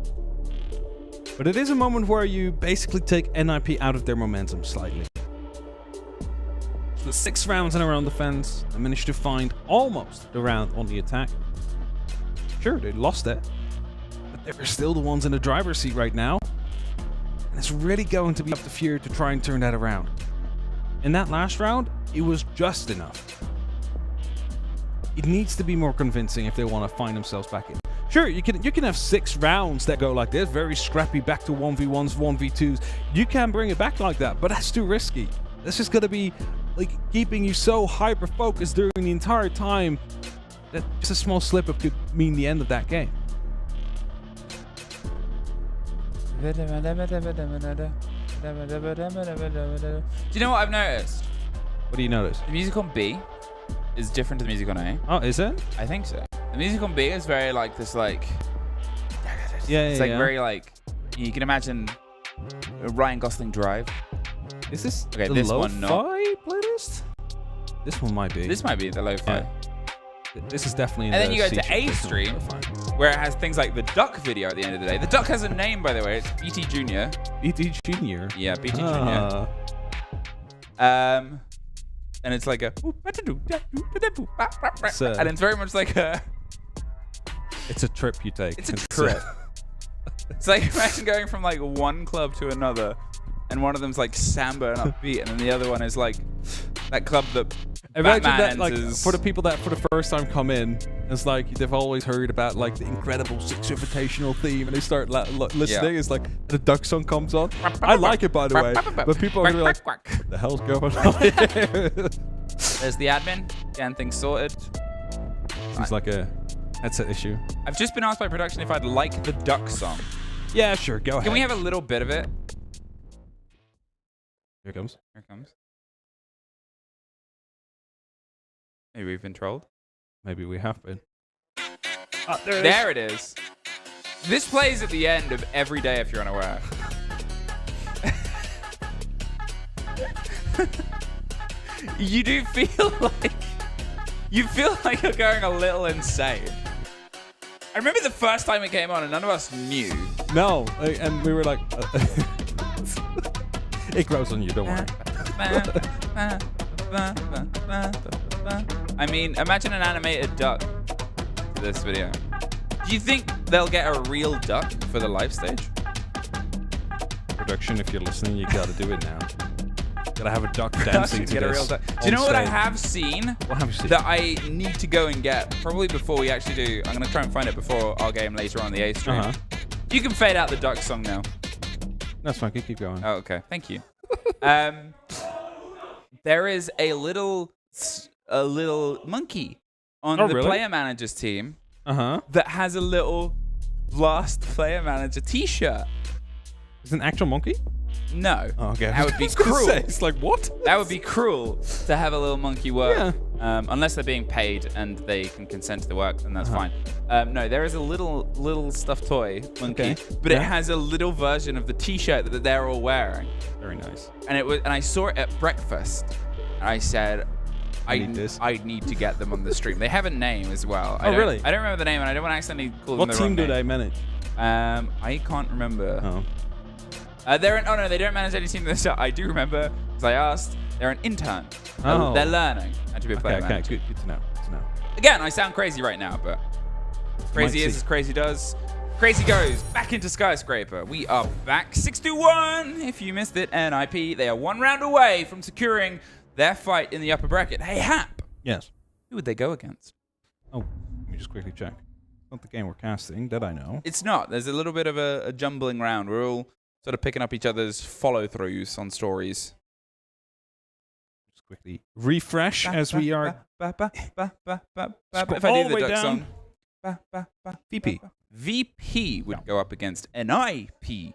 But it is a moment where you basically take NIP out of their momentum slightly. So 6 rounds in a row on defense. They managed to find almost the round on the attack. Sure, they lost it, but they're still the ones in the driver's seat right now. And it's really going to be up to Fury to try and turn that around. In that last round, it was just enough. It needs to be more convincing if they want to find themselves back in. Sure, you can have 6 rounds that go like this, very scrappy, back to 1v1s, 2v2s. You can bring it back like that, but that's too risky. That's just going to be like keeping you so hyper-focused during the entire time that just a small slip-up could mean the end of that game. Do you know what I've noticed? What do you notice? The music on B is different to the music on A. Oh, is it? I think so. The music on B is very like this, like... Yeah, it's like very like... You can imagine Ryan Gosling Drive. Is this okay, the this one not. lo-fi playlist? This one might be. This might be the lo-fi. Yeah. This is definitely in and the then you go to A feature. stream, where it has things like the Duck video at the end of the day. The Duck has a name, by the way. It's BT Junior. BT Junior? Yeah, BT Junior. And it's like a... and it's very much like a... It's a trip you take. It's a trip. It's like, imagine going from like one club to another, and one of them's like samba and upbeat, and then the other one is like that club that imagine Batman that, like, enters. for the people that for the first time come in, it's like they've always heard about like the incredible 6 Invitational theme, and they start listening. It's like the Duck song comes on. I like it, by the way, but people are gonna be like, "What the hell's going on here?" There's the admin getting things sorted. Seems like a headset issue. I've just been asked by production if I'd like the Duck song. Yeah, sure. Go ahead. Can we have a little bit of it? Here it comes. Here it comes. Maybe we've been trolled. Maybe we have been. There it is. This plays at the end of every day if you're unaware. You do feel like... You feel like you're going a little insane. I remember the first time it came on and none of us knew. No, and we were like... it grows on you, don't worry. I mean, imagine an animated duck for this video. Do you think they'll get a real duck for the live stage? Production, if you're listening, you gotta do it now. Gotta have a duck dancing to get this. A real duck. Do you know what I have seen? What have you seen? That I need to go and get, probably before we actually do. I'm gonna try and find it before our game later on the A stream. You can fade out the duck song now. That's fine. Keep going. Oh, okay. Thank you. There is a little monkey on the player manager's team that has a little Blast player manager T-shirt. Is it an actual monkey? No. Oh, okay. That would be cruel. It's like, what? That would be cruel to have a little monkey work. Yeah. Unless they're being paid and they can consent to the work, then that's fine. No, there is a little stuffed toy monkey, but it has a little version of the T-shirt that they're all wearing. Very nice. And I saw it at breakfast. And I said, I need to get them on the stream. They have a name as well. Really? I don't remember the name, and I don't want to accidentally call them what the team wrong do name. they manage? I can't remember. Oh. No, they don't manage any team. I do remember, because I asked. They're an intern. Oh. They're learning how to be a player manager. Good to know. Good to know. Again, I sound crazy right now, but crazy is as crazy does. Crazy goes back into Skyscraper. We are back 6-1. If you missed it, NIP, they are 1 round away from securing their fight in the upper bracket. Hey, Hap. Yes. Who would they go against? Oh, let me just quickly check. Not the game we're casting, that I know. It's not. There's a little bit of a jumbling round. We're all sort of picking up each other's follow-throughs on stories. Just quickly refresh as we are... If I do the duck song. VP. VP would go up against NIP.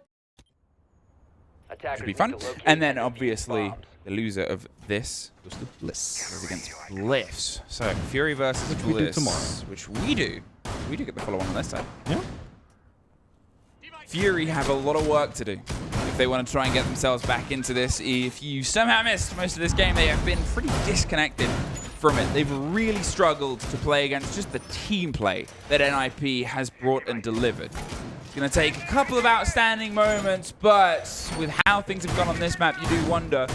Attackers Should be fun. need to locate And then, and defuse obviously, bombs. the loser of this goes to Bliss. goes against Bliss. So, Fury versus Which we do Bliss. tomorrow. Which we do. We do get the follow-on this time. Yeah. Fury have a lot of work to do if they want to try and get themselves back into this. If you somehow missed most of this game, they have been pretty disconnected from it. They've really struggled to play against just the team play that NIP has brought and delivered. It's going to take a couple of outstanding moments, but with how things have gone on this map, you do wonder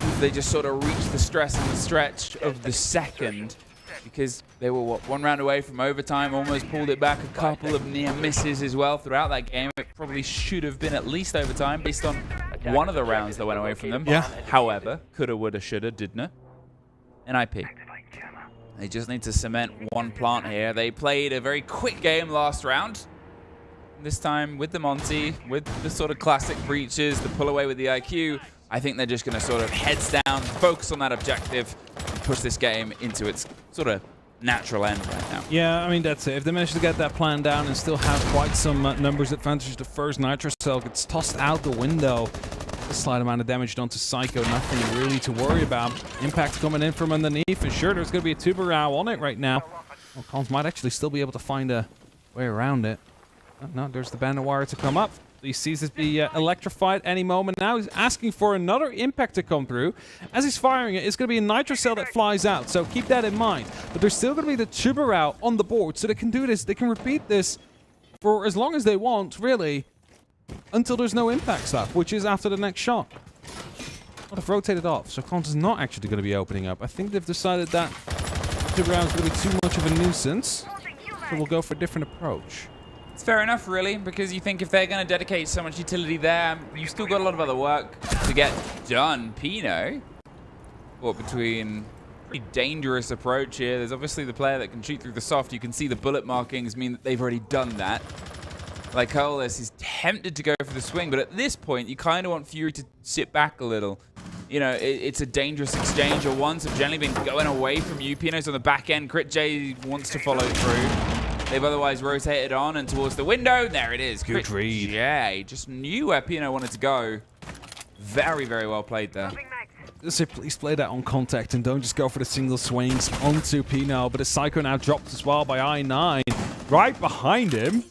if they just sort of reach the stress and the stretch of the second, because they were, what, 1 round away from overtime, almost pulled it back, a couple of near misses as well throughout that game. It probably should have been at least overtime based on one of the rounds that went away from them. Yeah. However, coulda, woulda, shoulda, didn't. NIP. They just need to cement one plant here. They played a very quick game last round. This time with the Monty, with the sort of classic breaches, the pull away with the IQ. I think they're just going to sort of heads down, focus on that objective, and push this game into its sort of natural end right now. Yeah, I mean, that's it. If they manage to get that plan down and still have quite some numbers advantage, the first Nitro Cell gets tossed out the window. A slight amount of damage done to Psycho, nothing really to worry about. Impact coming in from underneath, and sure, there's going to be a Tubarao on it right now. Well, Cons might actually still be able to find a way around it. Oh, no, there's the bandit wire to come up. He sees it be electrified any moment now. He's asking for another impact to come through. As he's firing it, it's going to be a Nitro Cell that flies out, so keep that in mind. But there's still going to be the Tubarao on the board, so they can do this. They can repeat this for as long as they want, really, until there's no impact stuff, which is after the next shot. Well, I've rotated off, so Cons is not actually going to be opening up. I think they've decided that Tubarao is going to be too much of a nuisance, so we'll go for a different approach. It's fair enough, really, because you think if they're going to dedicate so much utility there, you've still got a lot of other work to get done. Pino, caught between a pretty dangerous approach here. There's obviously the player that can shoot through the soft. You can see the bullet markings mean that they've already done that. Like Colas is tempted to go for the swing, but at this point, you kind of want Fury to sit back a little. You know, it's a dangerous exchange. Or ones have generally been going away from you. Pino's on the back end. Crit J wants to follow through. They've otherwise rotated on and towards the window. There it is. Good read. J just knew where Pino wanted to go. Very, very well played there. So please play that on contact and don't just go for the single swings onto Pino. But the Psycho now dropped as well by I9. Right behind him.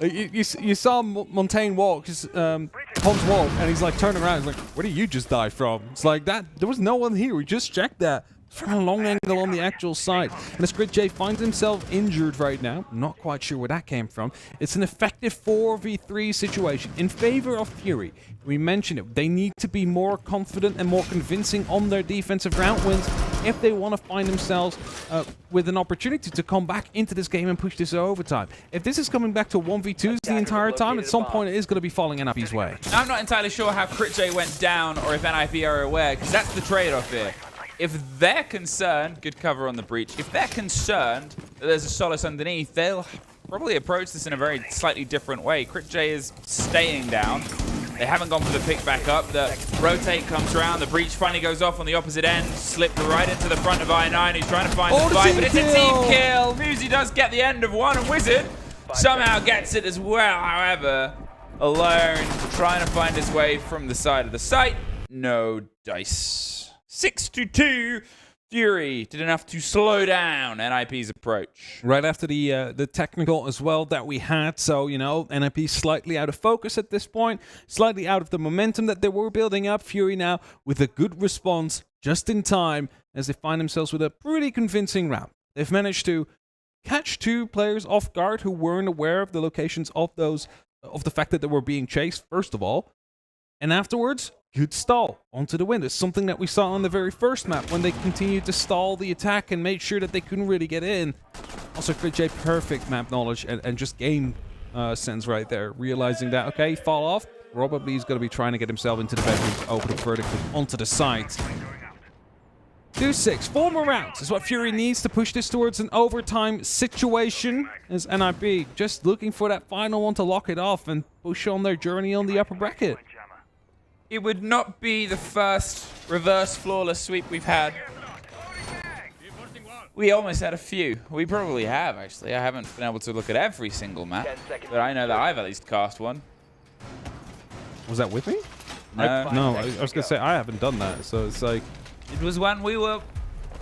You saw Montaigne walk, Pons walk, and he's like turning around. He's like, where did you just die from? It's like that. There was no one here. We just checked that. From a long angle on the actual side. And as Grid J finds himself injured right now, not quite sure where that came from. It's an effective 4v3 situation in favor of Fury. We mentioned it. They need to be more confident and more convincing on their defensive round wins if they want to find themselves with an opportunity to come back into this game and push this overtime. If this is coming back to 1v2s the entire time, at some point it is going to be falling NIP's way. I'm not entirely sure how Crit J went down or if NIP are aware, because that's the trade-off here. If they're concerned, good cover on the breach, if they're concerned that there's a Solace underneath, they'll probably approach this in a very slightly different way. Crit J is staying down. They haven't gone for the pick back up. The rotate comes around. The breach finally goes off on the opposite end. Slipped right into the front of I9. He's trying to find the fight, but it's a team kill. Muzi does get the end of one, and Wizard somehow gets it as well. However, alone, trying to find his way from the side of the site. No dice. 6-2. Fury did enough to slow down NIP's approach. Right after the technical as well that we had. So, you know, NIP slightly out of focus at this point, slightly out of the momentum that they were building up. Fury now with a good response just in time as they find themselves with a pretty convincing round. They've managed to catch 2 players off guard who weren't aware of the locations of those, of the fact that they were being chased, first of all. And afterwards, good stall onto the win. It's something that we saw on the very first map when they continued to stall the attack and made sure that they couldn't really get in. Also, Critj, perfect map knowledge and just game sense right there. Realizing that, okay, fall off. Probably he's going to be trying to get himself into the bedroom to open up vertically onto the site. 2-6. 4 more rounds is what Fury needs to push this towards an overtime situation. As NIP just looking for that final one to lock it off and push on their journey on the upper bracket. It would not be the first reverse flawless sweep we've had. We almost had a few. We probably have, actually. I haven't been able to look at every single map, but I know that I've at least cast one. Was that with me? No. No, I was going to say, I haven't done that, so it's like... It was when we were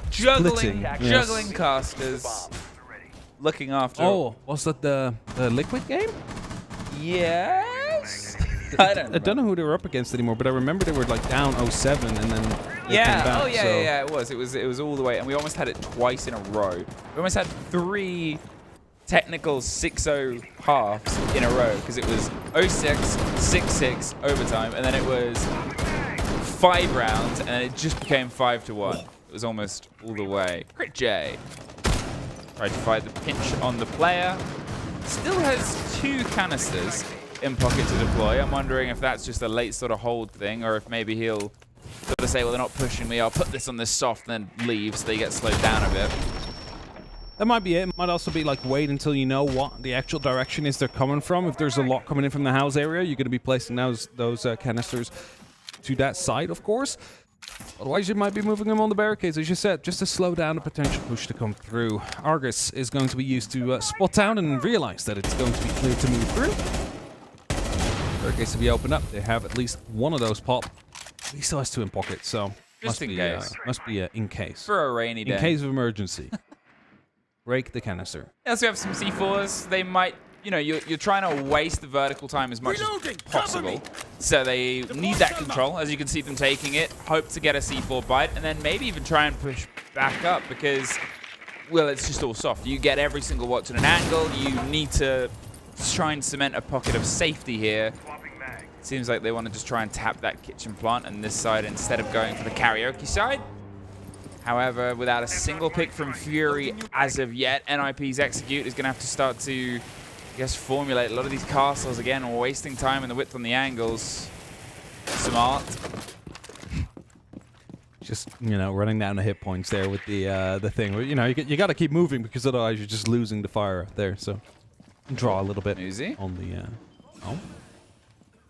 juggling Yes. casters, looking after... Oh, was that the Liquid game? Yes? I don't know who they were up against anymore, but I remember they were like down 0-7 and then they came back, yeah, it was all the way, and we almost had it twice in a row. We almost had 3 technical 6-0 halves in a row, because it was 0-6, 6-6 overtime, and then it was 5 rounds, and then it just became 5-1. It was almost all the way. Critj tried to fight the pinch on the player. Still has 2 canisters in pocket to deploy. I'm wondering if that's just a late sort of hold thing, or if maybe he'll sort of say, well, they're not pushing me, I'll put this on this soft, and then leave so they get slowed down a bit. That might be it. It might also be like wait until you know what the actual direction is they're coming from. If there's a lot coming in from the house area, you're going to be placing those canisters to that side, of course. Otherwise, you might be moving them on the barricades, as you said, just to slow down the potential push to come through. Argus is going to be used to spot down and realize that it's going to be clear to move through. Barricades to be opened up. They have at least one of those pop. He still has 2 in pocket, so just in case. Must be in case. For a rainy day. In case of emergency. Break the canister. They also have some C4s. They might, you know, you're trying to waste the vertical time as much as possible. So they need that control, as you can see them taking it. Hope to get a C4 bite, and then maybe even try and push back up because, well, it's just all soft. You get every single watch at an angle. You need to try and cement a pocket of safety here. Seems like they want to just try and tap that kitchen plant on this side instead of going for the karaoke side. However, without a single pick from Fury as of yet, NIP's Execute is going to have to start to, I guess, formulate a lot of these castles again, wasting time in the width on the angles. Smart. Just, you know, running down the hit points there with the thing. You know, you got to keep moving because otherwise you're just losing the fire there. So draw a little bit Easy. on the. Oh,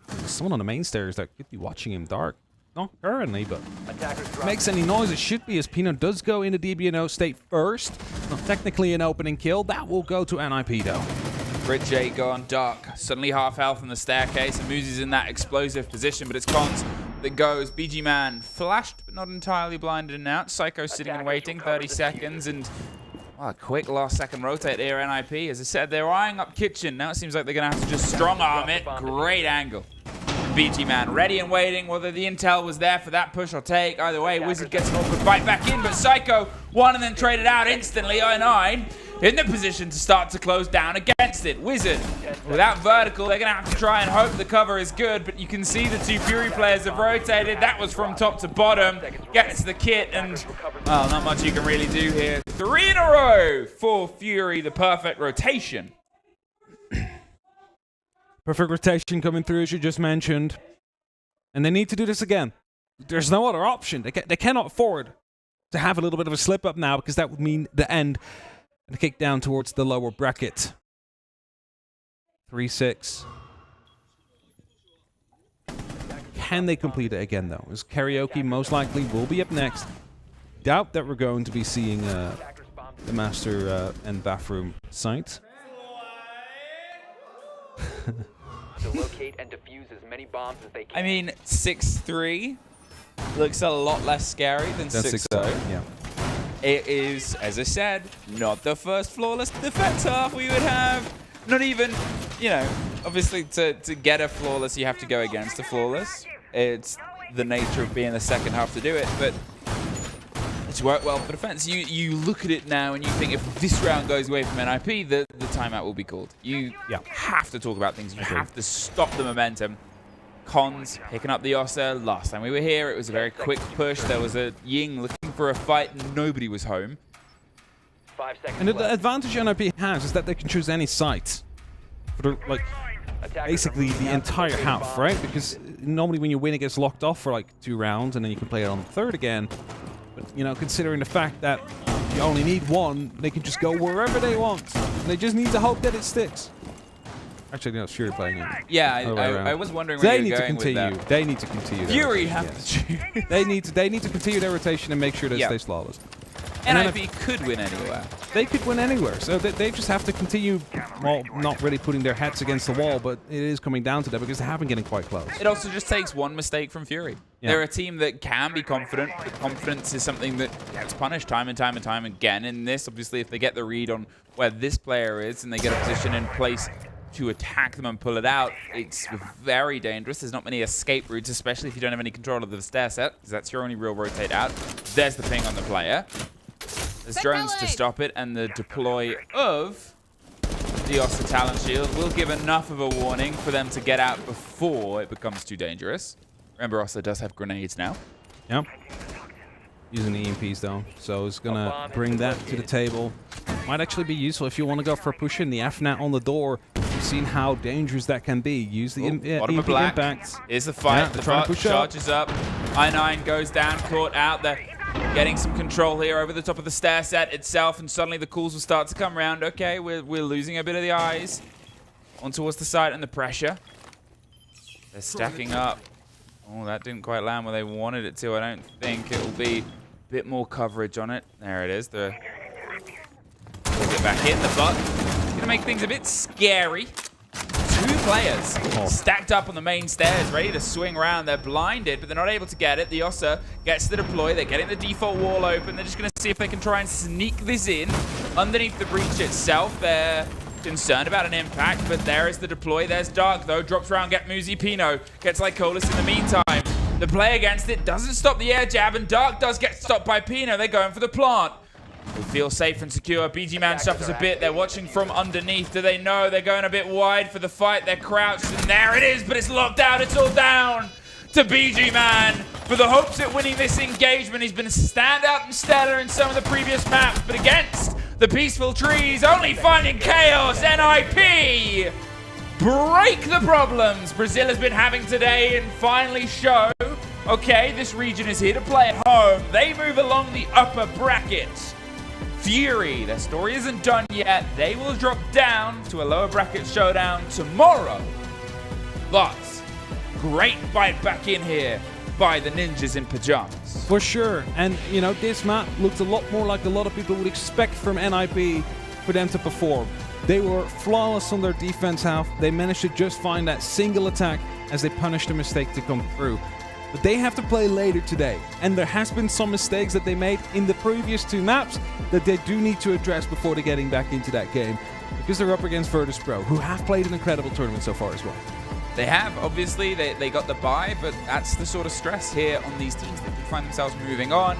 there's someone on the main stairs that could be watching him dark. Not currently, but makes any noise. It should be, as Peanut does go into DBNO state first. Not technically an opening kill. That will go to NIP though. Critj go on dark. Suddenly half health on the staircase, and Muzi's in that explosive position, but it's Cons that goes. BG Man flashed, but not entirely blinded and out. Psycho sitting and waiting, 30 seconds, and well, a quick last second rotate here, NIP. As I said, they're eyeing up kitchen. Now it seems like they're going to have to just strong arm it. Great angle. BG Man ready and waiting, whether the intel was there for that push or take. Either way, Wizard gets an awkward bite back in, but Psycho won and then traded out instantly. I9 in the position to start to close down against it. Wizard, without vertical, they're going to have to try and hope the cover is good, but you can see the 2 Fury players have rotated. That was from top to bottom. Gets the kit, and, well, not much you can really do here. 3 in a row for Fury, the perfect rotation. Perfect rotation coming through, as you just mentioned. And they need to do this again. There's no other option. They cannot afford to have a little bit of a slip up now, because that would mean the end and a kick down towards the lower bracket. 3-6. Can they complete it again, though? As Karaoke most likely will be up next. Doubt that we're going to be seeing the master and bathroom site. To locate and defuse as many bombs as they can. I mean, 6-3 looks a lot less scary than 6-0. Yeah. It is, as I said, not the first flawless defense half we would have. Not even, you know, obviously to get a flawless, you have to go against a flawless. It's the nature of being the second half to do it, but it's worked well for defense. You look at it now and you think if this round goes away from NIP, the timeout will be called. You have to talk about things. You have to stop the momentum. Cons picking up the Ossa. Last time we were here, it was a very quick push. There was a Ying looking for a fight. Nobody was home. 5 seconds And the left. advantage NIP has is that they can choose any site for like basically the entire half, right? Because normally when you win, it gets locked off for like 2 rounds, and then you can play it on the third again. But you know, considering the fact that you only need 1, they can just go wherever they want. And they just need to hope that it sticks. Actually, no, it's Fury playing it. Yeah, I was wondering where you were going with that. They need to continue. Fury have to choose. They need to continue their rotation and make sure they stay flawless. NIP could win anywhere. They could win anywhere, so they just have to continue, well, not really putting their heads against the wall, but it is coming down to that because they have been getting quite close. It also just takes one mistake from Fury. Yeah. They're a team that can be confident, but confidence is something that gets punished time and time and time again. In this, obviously, if they get the read on where this player is and they get a position in place to attack them and pull it out, it's very dangerous. There's not many escape routes, especially if you don't have any control of the stair set, because that's your only real rotate out. There's the ping on the player. There's drones to stop it, and the deploy of the Ossa Talon Shield will give enough of a warning for them to get out before it becomes too dangerous. Remember, Ossa does have grenades now. Yep. Using the EMPs though, so it's gonna bring that to the table. Might actually be useful if you want to go for a push in the FNAT on the door. You've seen how dangerous that can be. Use the EMP impacts. Here's the fight. Yeah, the trying bot to push charges up. I9 goes down, caught out. They're getting some control here over the top of the stair set itself, and suddenly the calls will start to come around. Okay, we're losing a bit of the eyes on towards the side and the pressure. They're stacking up. Oh, that didn't quite land where they wanted it to. I don't think it will be a bit more coverage on it. There it is. We'll get back in. The bot going to make things a bit scary. 2 players stacked up on the main stairs, ready to swing around. They're blinded, but they're not able to get it. The Ossa gets the deploy. They're getting the default wall open. They're just going to see if they can try and sneak this in underneath the breach itself. They're concerned about an impact, but there is the deploy. There's Dark, though. Drops around, get Muzi Pino. Gets Lycolis in the meantime. The play against it doesn't stop the air jab, and Dark does get stopped by Pino. They're going for the plant. They feel safe and secure. BG Man suffers a bit. They're watching from underneath. Do they know they're going a bit wide for the fight? They're crouched, and there it is, but it's locked out. It's all down to BG Man for the hopes at winning this engagement. He's been standout and stellar in some of the previous maps, but against the Peaceful Trees, only finding chaos. NIP break the problems Brazil has been having today and finally show, okay, this region is here to play at home. They move along the upper bracket. Fury, their story isn't done yet. They will drop down to a lower bracket showdown tomorrow. But great fight back in here by the ninjas in pajamas. For sure, and you know, this map looked a lot more like a lot of people would expect from NIP for them to perform. They were flawless on their defense half. They managed to just find that single attack as they punished the mistake to come through. But they have to play later today, and there has been some mistakes that they made in the previous 2 maps that they do need to address before they're getting back into that game, because they're up against Virtus Pro, who have played an incredible tournament so far as well. They have, obviously, they got the bye, but that's the sort of stress here on these teams. They do find themselves moving on.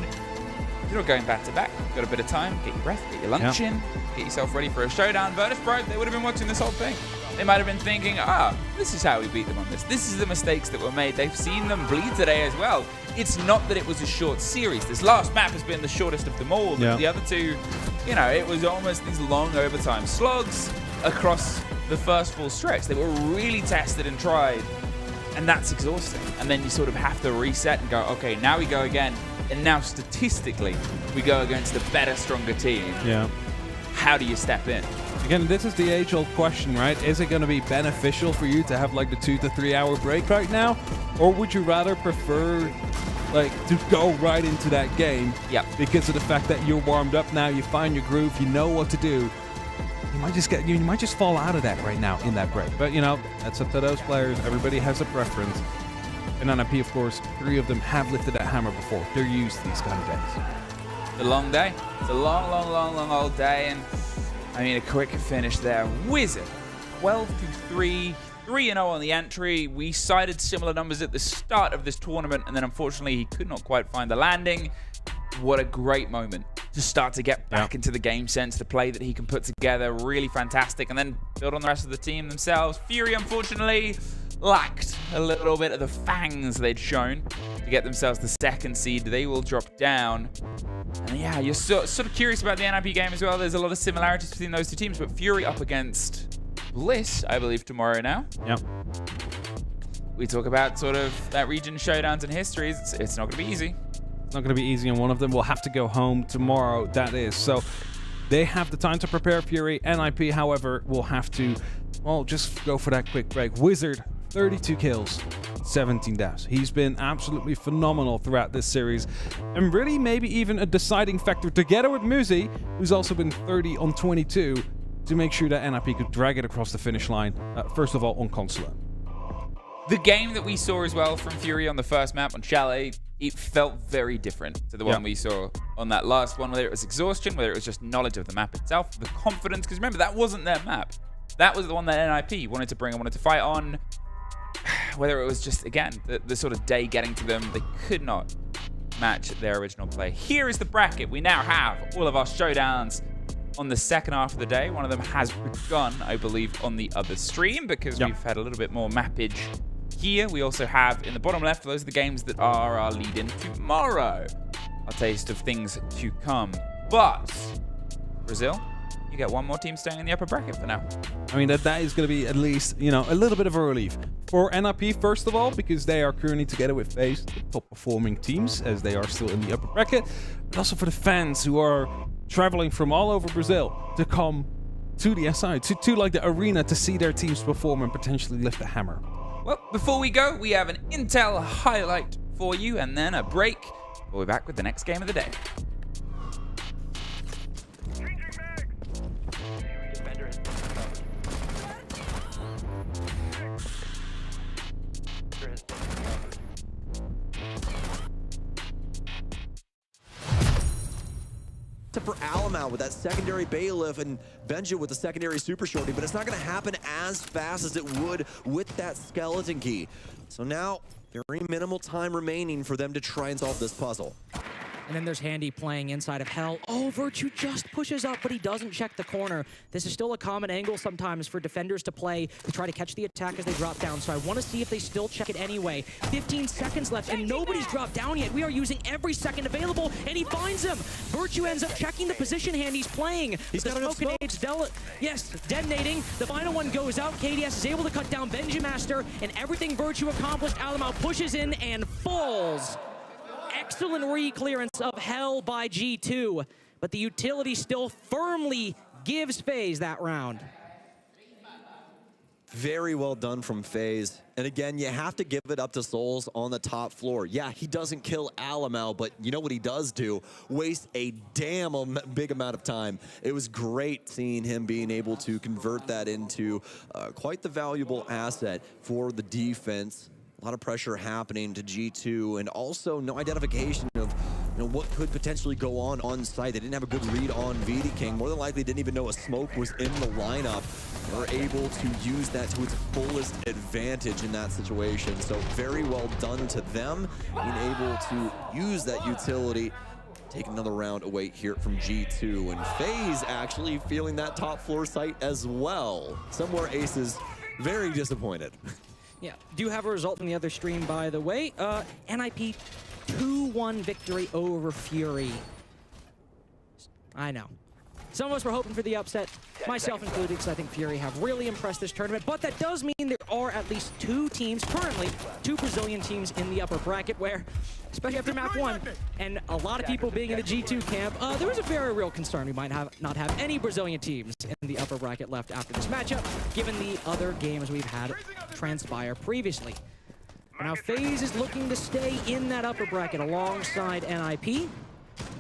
You're not going back to back. You've got a bit of time, get your breath, get your lunch in, get yourself ready for a showdown. Virtus Pro, they would have been watching this whole thing. They might have been thinking, this is how we beat them on this. This is the mistakes that were made. They've seen them bleed today as well. It's not that it was a short series. This last map has been the shortest of them all. But the other 2, you know, it was almost these long overtime slogs across the first full stretch. They were really tested and tried, and that's exhausting. And then you sort of have to reset and go, okay, now we go again. And now statistically, we go against a better, stronger team. Yeah. How do you step in? Again, this is the age-old question, right? Is it going to be beneficial for you to have like the 2 to 3 hour break right now? Or would you rather prefer like to go right into that game? Yep. Because of the fact that you're warmed up now, you find your groove, you know what to do. You might just fall out of that right now in that break. But you know, that's up to those players. Everybody has a preference. And NIP, of course, 3 of them have lifted that hammer before. They're used to these kind of days. It's a long day. It's a long, long, long, long old day. And I mean, a quick finish there. Wizard, 12-3, 3-0 on the entry. We cited similar numbers at the start of this tournament, and then unfortunately he could not quite find the landing. What a great moment to start to get back into the game sense, the play that he can put together, really fantastic, and then build on the rest of the team themselves. Fury, unfortunately, lacked a little bit of the fangs they'd shown to get themselves the 2nd seed. They will drop down. And yeah, you're sort of curious about the NIP game as well. There's a lot of similarities between those 2 teams, but Fury up against Bliss, I believe, tomorrow now. Yep. We talk about sort of that region showdowns and histories. It's not going to be easy. It's not going to be easy, and one of them will have to go home tomorrow, that is. So they have the time to prepare. Fury. NIP, however, will have to, well, just go for that quick break. Wizard, 32 kills, 17 deaths. He's been absolutely phenomenal throughout this series, and really maybe even a deciding factor together with Muzi, who's also been 30 on 22, to make sure that NIP could drag it across the finish line, first of all on Consulate. The game that we saw as well from Fury on the first map on Chalet, it felt very different to the one we saw on that last one, whether it was exhaustion, whether it was just knowledge of the map itself, the confidence, because remember, that wasn't their map. That was the one that NIP wanted to bring and wanted to fight on. Whether it was just, again, the sort of day getting to them, they could not match their original play. Here is the bracket. We now have all of our showdowns on the 2nd half of the day. One of them has begun, I believe, on the other stream, because we've had a little bit more mappage here. We also have, in the bottom left, those are the games that are our lead-in tomorrow. A taste of things to come. But Brazil, you get one more team staying in the upper bracket for now. I mean, that is going to be at least, you know, a little bit of a relief. For NIP, first of all, because they are currently together with FaZe, the top-performing teams, as they are still in the upper bracket. But also for the fans who are traveling from all over Brazil to come to the SI, to like the arena to see their teams perform and potentially lift the hammer. Well, before we go, we have an Intel highlight for you, and then a break. We'll be back with the next game of the day. For Alamau with that secondary Bailiff and Benja with the secondary Super Shorty, but it's not going to happen as fast as it would with that Skeleton Key. So now, very minimal time remaining for them to try and solve this puzzle. And then there's Handy playing inside of Hell. Oh, Virtue just pushes up, but he doesn't check the corner. This is still a common angle sometimes for defenders to play to try to catch the attack as they drop down. So I want to see if they still check it anyway. 15 seconds left, and nobody's dropped down yet. We are using every second available, and he finds him. Virtue ends up checking the position Handy's playing. He's got enough smoke. Yes, detonating. The final one goes out. KDS is able to cut down Benjamaster, and everything Virtue accomplished, Alamau pushes in and falls. Excellent re-clearance of Hell by G2, but the utility still firmly gives FaZe that round. Very well done from FaZe. And again, you have to give it up to Souls on the top floor. Yeah, he doesn't kill Alamau, but you know what he does do? Waste a damn big amount of time. It was great seeing him being able to convert that into quite the valuable asset for the defense. A lot of pressure happening to G2, and also no identification of what could potentially go on site. They didn't have a good read on VD King. More than likely didn't even know a smoke was in the lineup. They were able to use that to its fullest advantage in that situation. So very well done to them, being able to use that utility. Take another round away here from G2, and FaZe actually feeling that top floor site as well. Somewhere Ace is very disappointed. Yeah, do have a result in the other stream, by the way. NIP 2-1 victory over Fury. I know. Some of us were hoping for the upset, myself included, because I think Fury have really impressed this tournament. But that does mean there are at least 2 teams currently, 2 Brazilian teams in the upper bracket where, especially after map 1, and a lot of people being in the G2 camp, there was a very real concern we might not have any Brazilian teams in the upper bracket left after this matchup, given the other games we've had transpire previously. But now FaZe is looking to stay in that upper bracket alongside NIP.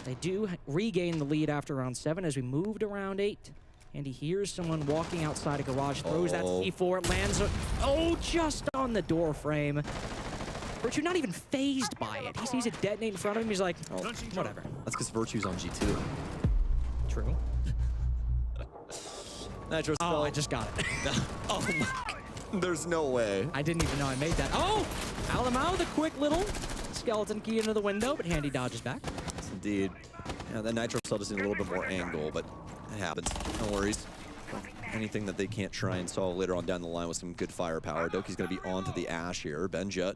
They do regain the lead after round 7 as we moved to round 8. And he hears someone walking outside a garage, throws that C4, lands, just on the door frame. Virtue not even phased by it. He sees it detonate in front of him, he's like, whatever. That's because Virtue's on G2. True. Nitro I just got it. Oh my, there's no way. I didn't even know I made that. Alamau, the quick little skeleton key into the window, but Handy dodges back. Yes, indeed. Yeah, that Nitro Cell just needs a little bit more angle, but it happens. No worries. Anything that they can't try and solve later on down the line with some good firepower. Doki's going to be onto the Ash here. Benjet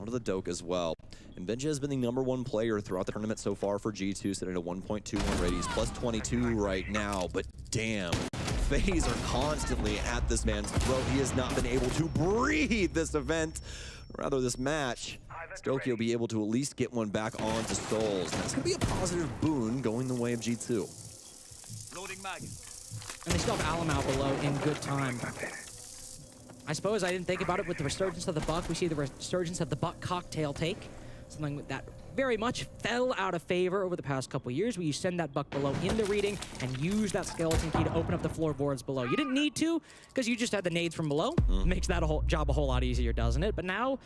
onto the Doke as well. And Benjet has been the #1 player throughout the tournament so far for G2, sitting at a 1.21 rate. He's plus 22 right now, but damn. FaZe are constantly at this man's throat. He has not been able to breathe this event, rather this match. Doki will be able to at least get one back onto Souls. That's going to be a positive boon going the way of G2. Loading mag. And they still have Alamau below in good time. I suppose I didn't think about it with the resurgence of the Buck. We see the resurgence of the Buck cocktail take. Something that very much fell out of favor over the past couple years, where you send that Buck below into reading and use that skeleton key to open up the floorboards below. You didn't need to, because you just had the nades from below. Makes that job a whole lot easier, doesn't it? But now,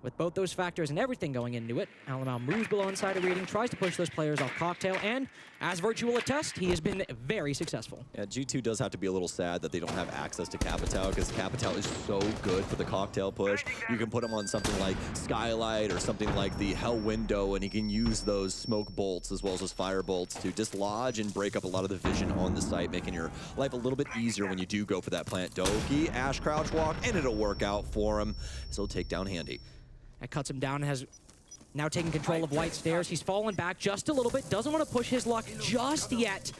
with both those factors and everything going into it, Alamau moves below inside of reading, tries to push those players off cocktail, and as Virtue will attest, he has been very successful. Yeah, G2 does have to be a little sad that they don't have access to Capital, because Capital is so good for the cocktail push. You can put him on something like Skylight or something like the Hell Window, and he can use those smoke bolts as well as those fire bolts to dislodge and break up a lot of the vision on the site, making your life a little bit easier when you do go for that plant. Doki, Ash crouch walk, and it'll work out for him. So he'll take down Handy. That cuts him down and has now taken control of White Stairs. He's fallen back just a little bit. Doesn't want to push his luck just yet.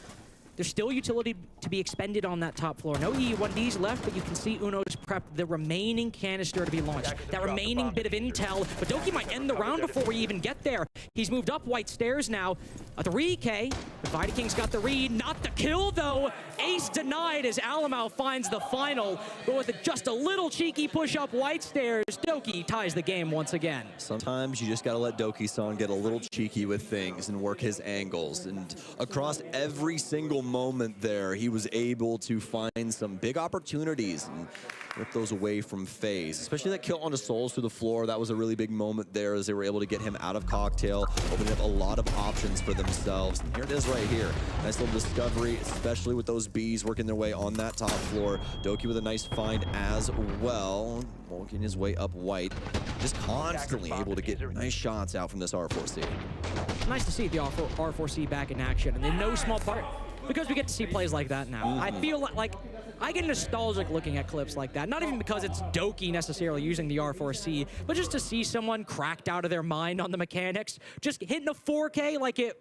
There's still utility to be expended on that top floor. No E1Ds left, but you can see Uno's prepped the remaining canister to be launched. That remaining bit of intel, but Doki might end the round before we even get there. He's moved up White Stairs now. A 3K, but Vidaking's got the read. Not the kill, though. Ace denied as Alamau finds the final, but with just a little cheeky push up White Stairs, Doki ties the game once again. Sometimes you just gotta let Doki-san get a little cheeky with things and work his angles. And across every single moment there, he was able to find some big opportunities and rip those away from FaZe. Especially that kill onto Souls through the floor. That was a really big moment there as they were able to get him out of cocktail, opening up a lot of options for themselves. And here it is right here. Nice little discovery, especially with those Bees working their way on that top floor. Doki with a nice find as well, working his way up White. Just constantly able to get nice shots out from this R4C. Nice to see the R4C back in action, and in no small part, because we get to see plays like that now. I feel like I get nostalgic looking at clips like that. Not even because it's Doki necessarily using the R4C, but just to see someone cracked out of their mind on the mechanics, just hitting a 4K like it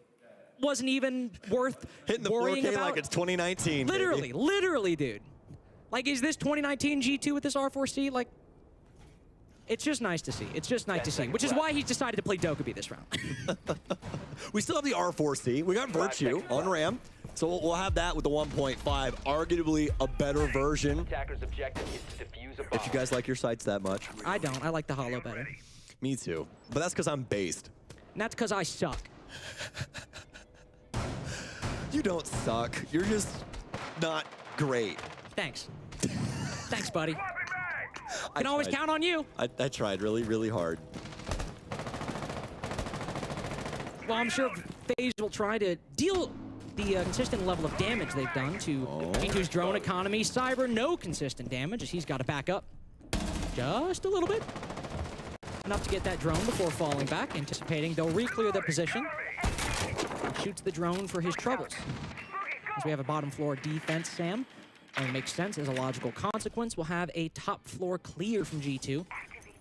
wasn't even worth hitting the worrying 4K about. like it's 2019. Literally, literally, dude. Like, is this 2019 G2 with this R4C? Like, it's just nice to see. It's just nice to see, which is why he's decided to play Dokkaebi this round. We still have the R4C. We got Virtue on Ram. So we'll have that with the 1.5, arguably a better version. Attacker's objective is to defuse a bomb. If you guys like your sights that much. I don't. I like the Hollow better. Me too. But that's because I'm based. And that's because I suck. You don't suck. You're just not great. Thanks. Thanks, buddy. Can always count on you. I tried really, really hard. Well, I'm sure FaZe will try to deal the consistent level of damage they've done to G2's drone economy. Cyber, no consistent damage as he's got to back up just a little bit. Enough to get that drone before falling back, anticipating they'll re-clear the position. Shoots the drone for his troubles. As we have a bottom floor defense, Sam. Only makes sense as a logical consequence. We'll have a top floor clear from G2.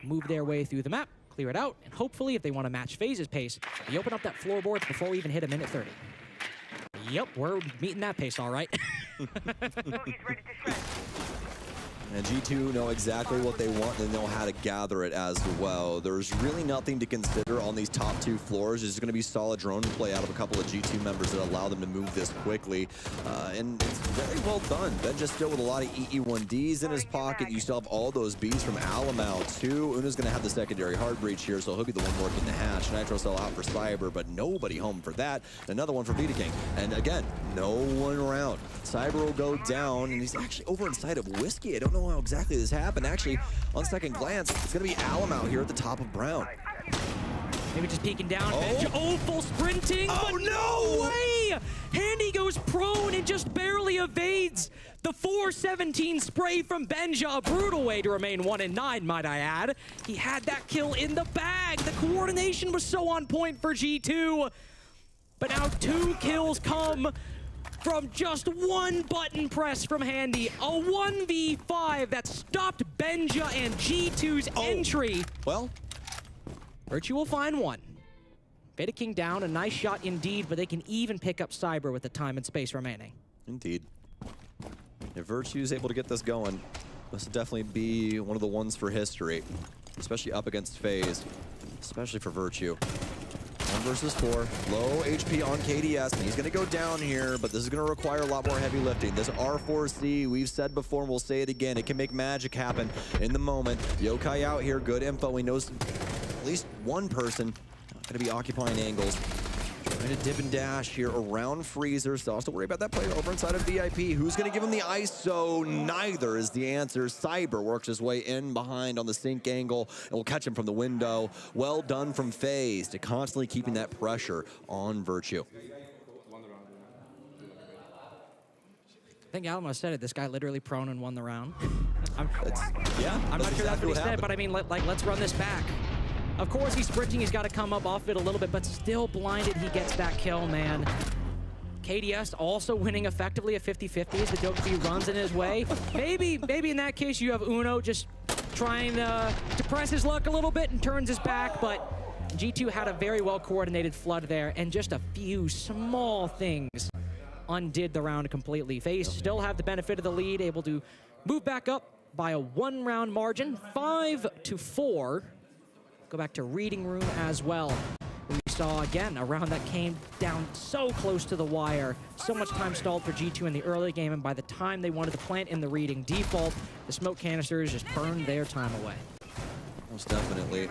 Move their way through the map, clear it out, and hopefully if they want to match FaZe's pace, they open up that floorboards before we even hit a minute 30. Yep, we're meeting that pace all right. And G2 know exactly what they want and know how to gather it as well. There's really nothing to consider on these top 2 floors. There's going to be solid drone play out of a couple of G2 members that allow them to move this quickly. And it's very well done. Benja still with a lot of EE1Ds in his pocket. You still have all those Bs from Alamau too. Una's going to have the secondary hard breach here, so he'll be the one working the hatch. Nitro Cell out for Cyber, but nobody home for that. Another one for Vita King. And again, no one around. Cyber will go down, and he's actually over inside of Whiskey. I don't know how exactly this happened. Actually, on second glance, it's going to be Alum out here at the top of Brown. Maybe just peeking down. Oh, full sprinting. Oh, no way! Handy goes prone and just barely evades the 417 spray from Benja. A brutal way to remain 1-9, might I add. He had that kill in the bag. The coordination was so on point for G2. But now 2 kills come from just one button press from Handy. A 1v5 that stopped Benja and G2's entry. Well, Virtue will find one. Vita King down, a nice shot indeed, but they can even pick up Cyber with the time and space remaining. Indeed. If Virtue is able to get this going, this will definitely be one of the ones for history, especially up against FaZe, especially for Virtue. 1 versus 4, low HP on KDS, and he's going to go down here, but this is going to require a lot more heavy lifting. This R4C, we've said before and we'll say it again, it can make magic happen in the moment. Yokai out here, good info. He knows at least one person going to be occupying angles. Trying to dip and dash here around Freezer. Still has to worry about that player over inside of VIP. Who's going to give him the ISO? Neither is the answer. Cyber works his way in behind on the sink angle and will catch him from the window. Well done from FaZe to constantly keeping that pressure on Virtue. I think Alamo said it. This guy literally prone and won the round. I'm not sure that's what he said, but I mean, let's run this back. Of course, he's sprinting. He's got to come up off it a little bit, but still blinded. He gets that kill, man. KDS also winning effectively at 50-50 as the Dokkaebi runs in his way. Maybe in that case, you have Uno just trying to press his luck a little bit and turns his back, but G2 had a very well-coordinated flood there, and just a few small things undid the round completely. FaZe still have the benefit of the lead, able to move back up by a 1-round margin, 5-4. Go back to Reading Room as well. We saw, again, a round that came down so close to the wire. So much time stalled for G2 in the early game, and by the time they wanted to plant in the Reading default, the smoke canisters just burned their time away. Most definitely.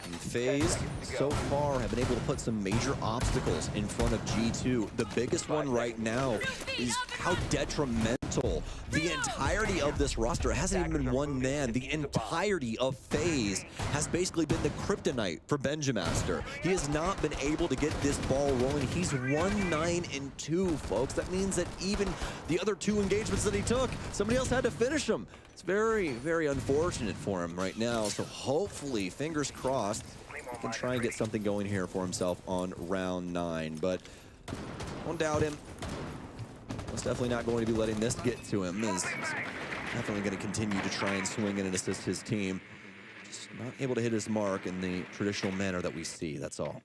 And FaZe, so far, have been able to put some major obstacles in front of G2. The biggest one right now is how detrimental the entirety of this roster. It hasn't even been one man. The entirety of FaZe has basically been the kryptonite for Benjamaster. He has not been able to get this ball rolling. He's 1-9-2, folks. That means that even the other 2 engagements that he took, somebody else had to finish them. It's very, very unfortunate for him right now. So hopefully, fingers crossed, he can try and get something going here for himself on round 9. But don't doubt him. He's definitely not going to be letting this get to him. He's definitely going to continue to try and swing in and assist his team. Just not able to hit his mark in the traditional manner that we see, that's all.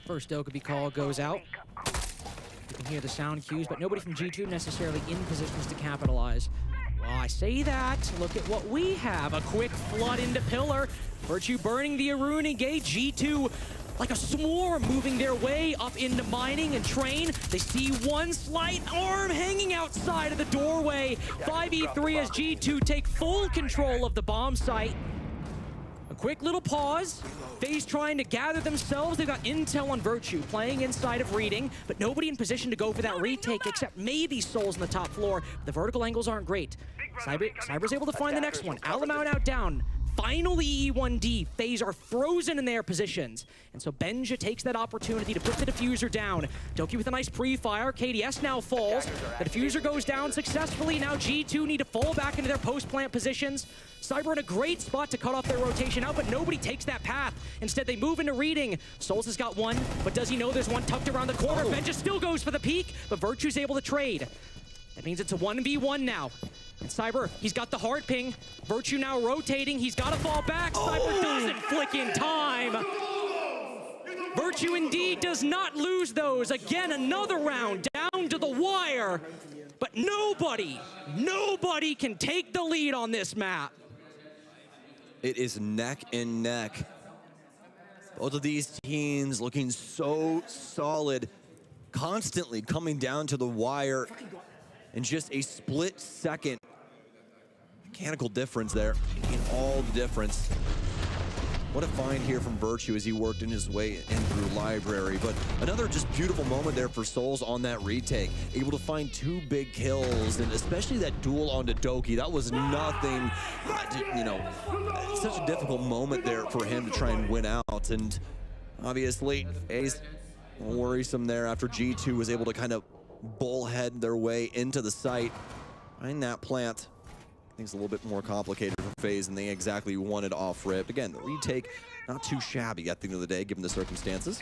First Dokkaebi call goes out. You can hear the sound cues, but nobody from G2 necessarily in positions to capitalize. Well, I say that. Look at what we have. A quick flood into Pillar. Virtue burning the Aruni gate. G2 like a swarm moving their way up into mining and train. They see one slight arm hanging outside of the doorway. 5v3 as G2 take full control of the bomb site. A quick little pause. FaZe trying to gather themselves. They've got intel on Virtue playing inside of Reading, but nobody in position to go for that retake except maybe Souls on the top floor. The vertical angles aren't great. Cyber's able to find the next one. Alamau out down. Final EE1D. FaZe are frozen in their positions. And so Benja takes that opportunity to put the diffuser down. Doki with a nice pre-fire. KDS now falls. The diffuser goes down successfully. Now G2 need to fall back into their post-plant positions. Cyber in a great spot to cut off their rotation out, but nobody takes that path. Instead, they move into Reading. Souls has got one, but does he know there's one tucked around the corner? Benja still goes for the peek, but Virtue's able to trade. That means it's a 1v1 now. And Cyber, he's got the hard ping. Virtue now rotating. He's got to fall back. Cyber doesn't flick in time. Virtue indeed does not lose those. Again, another round down to the wire. But nobody can take the lead on this map. It is neck and neck. Both of these teams looking so solid, constantly coming down to the wire in just a split second. Mechanical difference there, making all the difference. What a find here from Virtue as he worked in his way in through Library. But another just beautiful moment there for Souls on that retake. Able to find 2 big kills, and especially that duel onto Doki. That was nothing, you know, such a difficult moment there for him to try and win out. And obviously, FaZe worrisome there after G2 was able to kind of bullhead their way into the site. Find that plant. Things a little bit more complicated for FaZe than they exactly wanted off rip. Again, the retake, not too shabby at the end of the day, given the circumstances.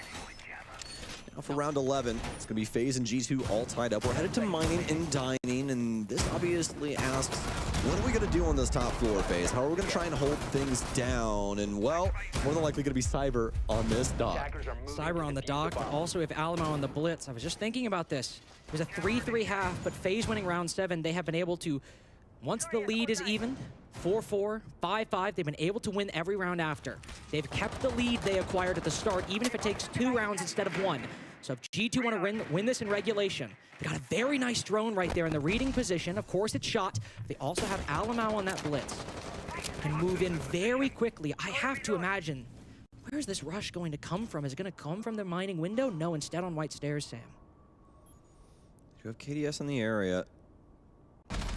Now for round 11, it's going to be FaZe and G2 all tied up. We're headed to mining and dining, and this obviously asks, what are we going to do on this top floor, FaZe? How are we going to try and hold things down? And, well, more than likely going to be Cyber on this dock. Cyber on the dock, but also if Alamo on the blitz. I was just thinking about this. It was a 3-3 half, but FaZe winning round 7, they have been able to, once the lead is even, 4-4, 5-5, they've been able to win every round after. They've kept the lead they acquired at the start, even if it takes 2 rounds instead of 1. So if G2 want to win this in regulation, they got a very nice drone right there in the reading position. Of course, it's shot. They also have Alamo on that blitz. Can move in very quickly. I have to imagine, where's this rush going to come from? Is it going to come from the mining window? No, instead on white stairs, Sam. You have KDS in the area.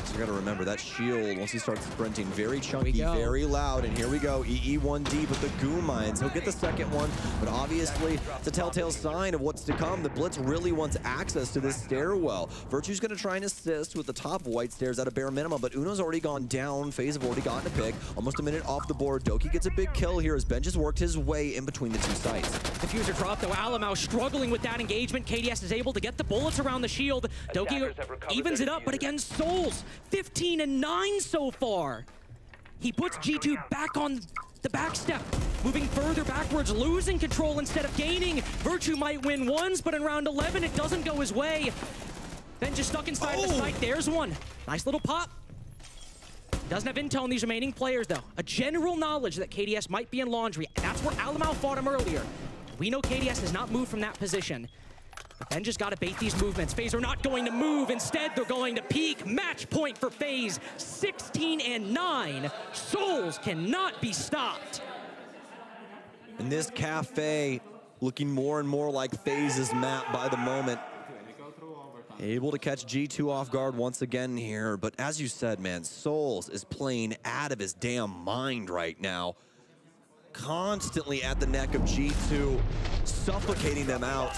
So you got to remember that shield, once he starts sprinting, very chunky, very loud. And here we go, EE1D with the goo mines. He'll get the second one, but obviously it's a telltale sign of what's to come. The Blitz really wants access to this stairwell. Virtue's going to try and assist with the top of white stairs at a bare minimum, but Uno's already gone down. FaZe have already gotten a pick. Almost a minute off the board. Doki gets a big kill here as Ben just worked his way in between the 2 sites. Diffuser drop, though. Alamo struggling with that engagement. KDS is able to get the bullets around the shield. Doki evens it up, but again, Souls, 15-9 so far. He puts G2 back on the back step, moving further backwards, losing control instead of gaining. Virtue might win ones, but in round 11, it doesn't go his way. Ben just stuck inside the site. There's one. Nice little pop. Doesn't have intel on these remaining players, though. A general knowledge that KDS might be in laundry. That's where Alamo fought him earlier. We know KDS has not moved from that position. But Ben just got to bait these movements. FaZe are not going to move. Instead, they're going to peek. Match point for FaZe, 16-9. Souls cannot be stopped. And this cafe looking more and more like FaZe's map by the moment. Able to catch G2 off guard once again here. But as you said, man, Souls is playing out of his damn mind right now. Constantly at the neck of G2, suffocating them out.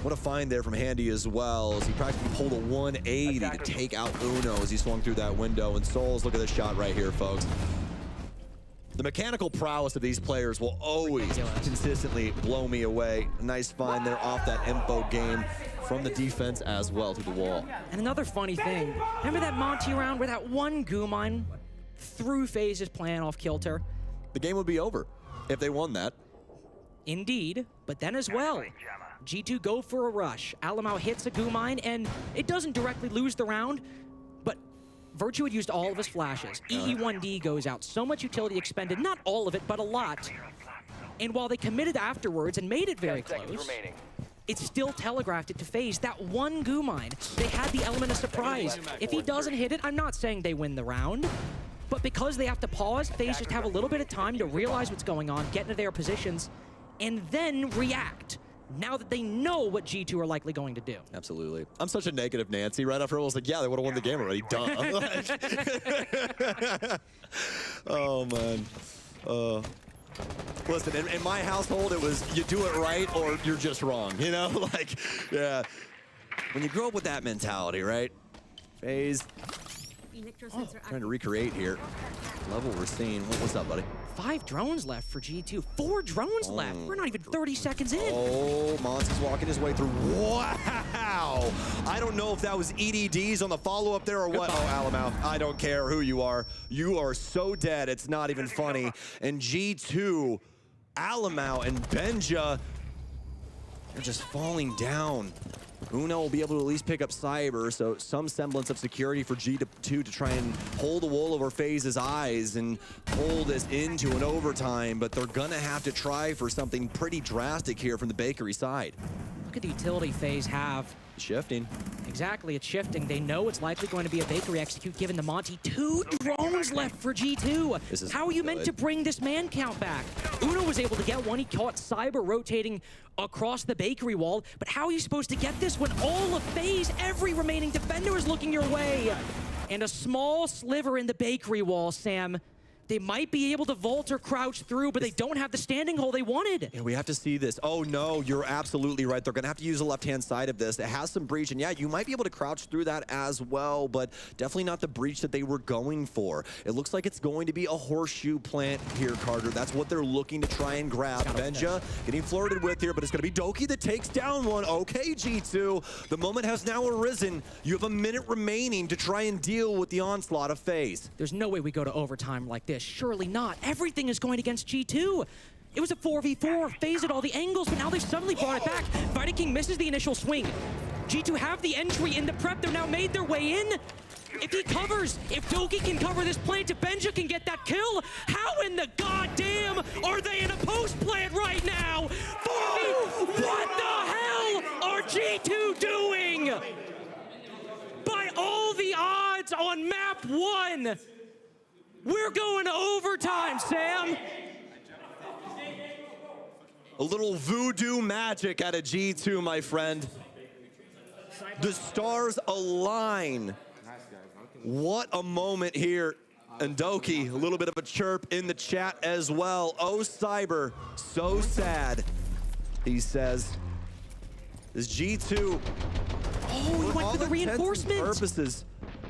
What a find there from Handy as well, as he practically pulled a 180 to take out Uno as he swung through that window. And Souls, look at this shot right here, folks. The mechanical prowess of these players will always consistently blow me away. Nice find there off that info game from the defense as well through the wall. And another funny thing, remember that Monty round where that one goo mine threw FaZe's plan off kilter? The game would be over if they won that. Indeed, but then as well, G2 go for a rush. Alamo hits a goo mine, and it doesn't directly lose the round, but Virtue had used all of his flashes. EE1D goes out. So much utility expended, not all of it, but a lot. And while they committed afterwards and made it very close, it still telegraphed it to FaZe. That one goo mine, they had the element of surprise. If he doesn't hit it, I'm not saying they win the round, but because they have to pause, FaZe just have a little bit of time to realize what's going on, get into their positions, and then react. Now that they know what G2 are likely going to do. Absolutely. I'm such a negative Nancy. Right after I was like, yeah, they would have won the game already. Duh. Oh, man. Listen, in my household, it was you do it right or you're just wrong. You know? Like, yeah. When you grow up with that mentality, right? FaZe. Trying to recreate here. Level we're seeing. What's up, buddy? 5 drones left for G2. 4 drones left. We're not even 30 seconds in. Oh, Mons is walking his way through. Wow! I don't know if that was EDDs on the follow-up there or what. Oh, Alamo, I don't care who you are. You are so dead, it's not even funny. And G2, Alamo, and Benja They're just falling down. Uno will be able to at least pick up Cyber, so some semblance of security for G2 to try and hold the wool over FaZe's eyes and pull this into an overtime, but they're gonna have to try for something pretty drastic here from the Bakery side. Look at the utility FaZe have. Shifting. Exactly, it's shifting. They know it's likely going to be a Bakery execute given the Monty. 2 drones left for G2. How are you meant to bring this man count back? Uno was able to get one. He caught Cyber rotating across the Bakery wall, but how are you supposed to get this when all of FaZe, every remaining defender is looking your way? And a small sliver in the Bakery wall, Sam. They might be able to vault or crouch through, but they don't have the standing hole they wanted. Yeah, we have to see this. Oh no, you're absolutely right. They're gonna have to use the left-hand side of this. It has some breach, and yeah, you might be able to crouch through that as well, but definitely not the breach that they were going for. It looks like it's going to be a horseshoe plant here, Carter. That's what they're looking to try and grab. Benja getting flirted with here, but it's gonna be Doki that takes down one. Okay, G2, the moment has now arisen. You have a minute remaining to try and deal with the onslaught of FaZe. There's no way we go to overtime like this. Surely not. Everything is going against G2. It was a 4v4, FaZe at all the angles, but now they've suddenly brought it back. Fighting King misses the initial swing. G2 have the entry in the prep. They're now made their way in. If he covers, if Doki can cover this plant, if Benja can get that kill, how in the goddamn are they in a post plant right now? 4v, what the hell are G2 doing? By all the odds on map 1, we're going to overtime, Sam. A little voodoo magic out of G2, my friend. The stars align. What a moment here. And Doki, a little bit of a chirp in the chat as well. Oh, Cyber, so sad. He says, this G2. Oh, he went for the reinforcement. Purposes.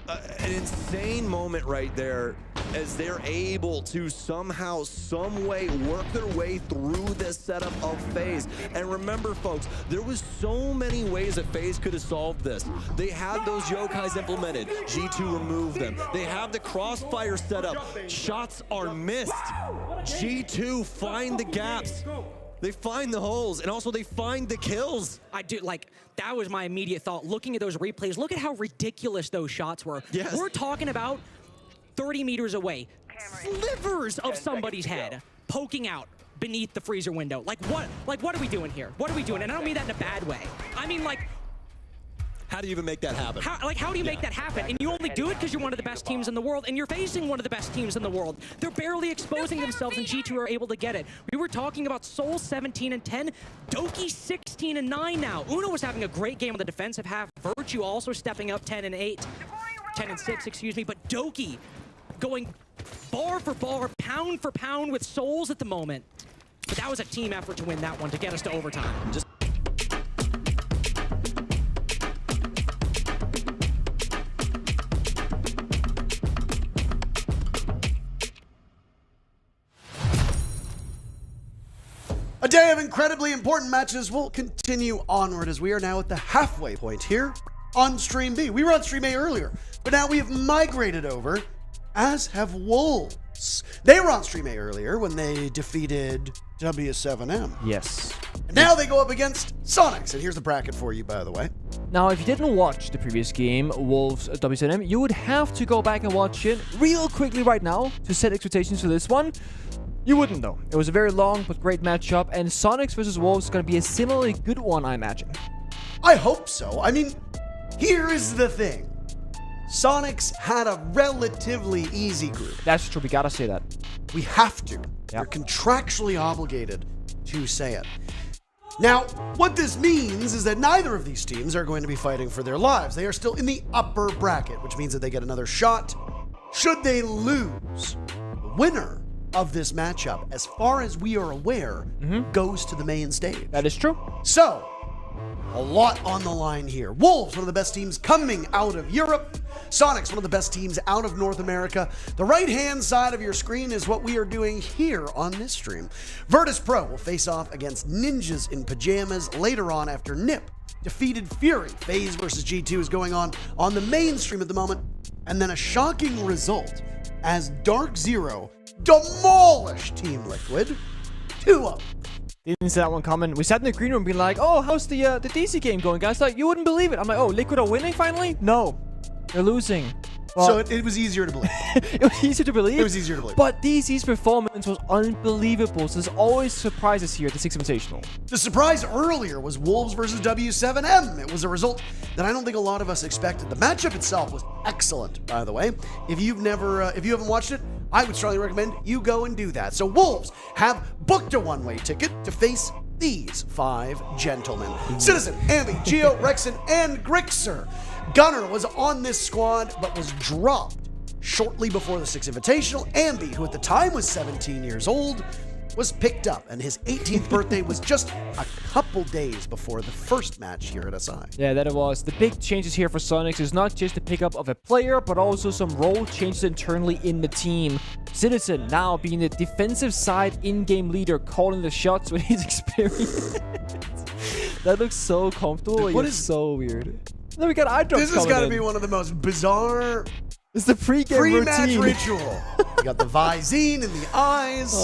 An insane moment right there as they're able to somehow, some way work their way through this setup of FaZe. And remember, folks, there was so many ways that FaZe could have solved this. They had those yokais implemented. G2 removed them. They have the crossfire set up. Shots are missed. G2 find the gaps. They find the holes, and also they find the kills. I do, like, that was my immediate thought. Looking at those replays, look at how ridiculous those shots were. Yes. We're talking about 30 meters away, slivers of somebody's head poking out beneath the freezer window. Like what are we doing here? What are we doing? And I don't mean that in a bad way. I mean, like, how do you even make that happen? How do you make that happen? And you only do it because you're one of the best teams in the world, and you're facing one of the best teams in the world. They're barely exposing themselves, and G2 are able to get it. We were talking about Soul 17-10, Doki 16-9 now. Uno was having a great game on the defensive half. Virtue also stepping up 10-8, 10-6, excuse me. But Doki going bar for bar, pound for pound with Souls at the moment. But that was a team effort to win that one, to get us to overtime. A day of incredibly important matches will continue onward as we are now at the halfway point here on Stream B. We were on Stream A earlier, but now we have migrated over, as have Wolves. They were on Stream A earlier when they defeated W7M. Yes. And now they go up against Sonics, and here's the bracket for you, by the way. Now, if you didn't watch the previous game, Wolves W7M, you would have to go back and watch it real quickly right now to set expectations for this one. You wouldn't, though. It was a very long but great matchup, and Sonics versus Wolves is going to be a similarly good one, I imagine. I hope so. I mean, here is the thing. Sonics had a relatively easy group. That's true. We gotta say that. We have to. They're contractually obligated to say it. Now, what this means is that neither of these teams are going to be fighting for their lives. They are still in the upper bracket, which means that they get another shot. Should they lose, the winner of this matchup, as far as we are aware, goes to the main stage. That is true. So, a lot on the line here. Wolves, one of the best teams coming out of Europe. Sonics, one of the best teams out of North America. The right-hand side of your screen is what we are doing here on this stream. Virtus Pro will face off against Ninjas in Pajamas later on after Nip defeated Fury. FaZe versus G2 is going on the main stream at the moment. And then a shocking result as Dark Zero demolished Team Liquid 2-0. Didn't see that one coming. We sat in the green room being like, oh, how's the DC game going, guys? Like, you wouldn't believe it. I'm like, oh, Liquid are winning finally? No, they're losing. Well, so it was easier to believe. It was easier to believe. It was easier to believe. But DC's performance was unbelievable. So there's always surprises here at the Six Invitational. The surprise earlier was Wolves versus W7M. It was a result that I don't think a lot of us expected. The matchup itself was excellent, by the way. If you haven't watched it, I would strongly recommend you go and do that. So Wolves have booked a one-way ticket to face these 5 gentlemen. Citizen, Ambi, Geo, Rexon, and Grixer. Gunner was on this squad, but was dropped shortly before the Six Invitational. Ambi, who at the time was 17 years old, was picked up, and his 18th birthday was just a couple days before the first match here at SI. Yeah, that it was. The big changes here for Sonics is not just the pickup of a player, but also some role changes internally in the team. Citizen now being the defensive side in-game leader, calling the shots with his experience. That looks so comfortable. What is so weird? Then we got eye drops. This has got to be one of the most bizarre. It's the pre-match ritual. You got the Visine in the eyes,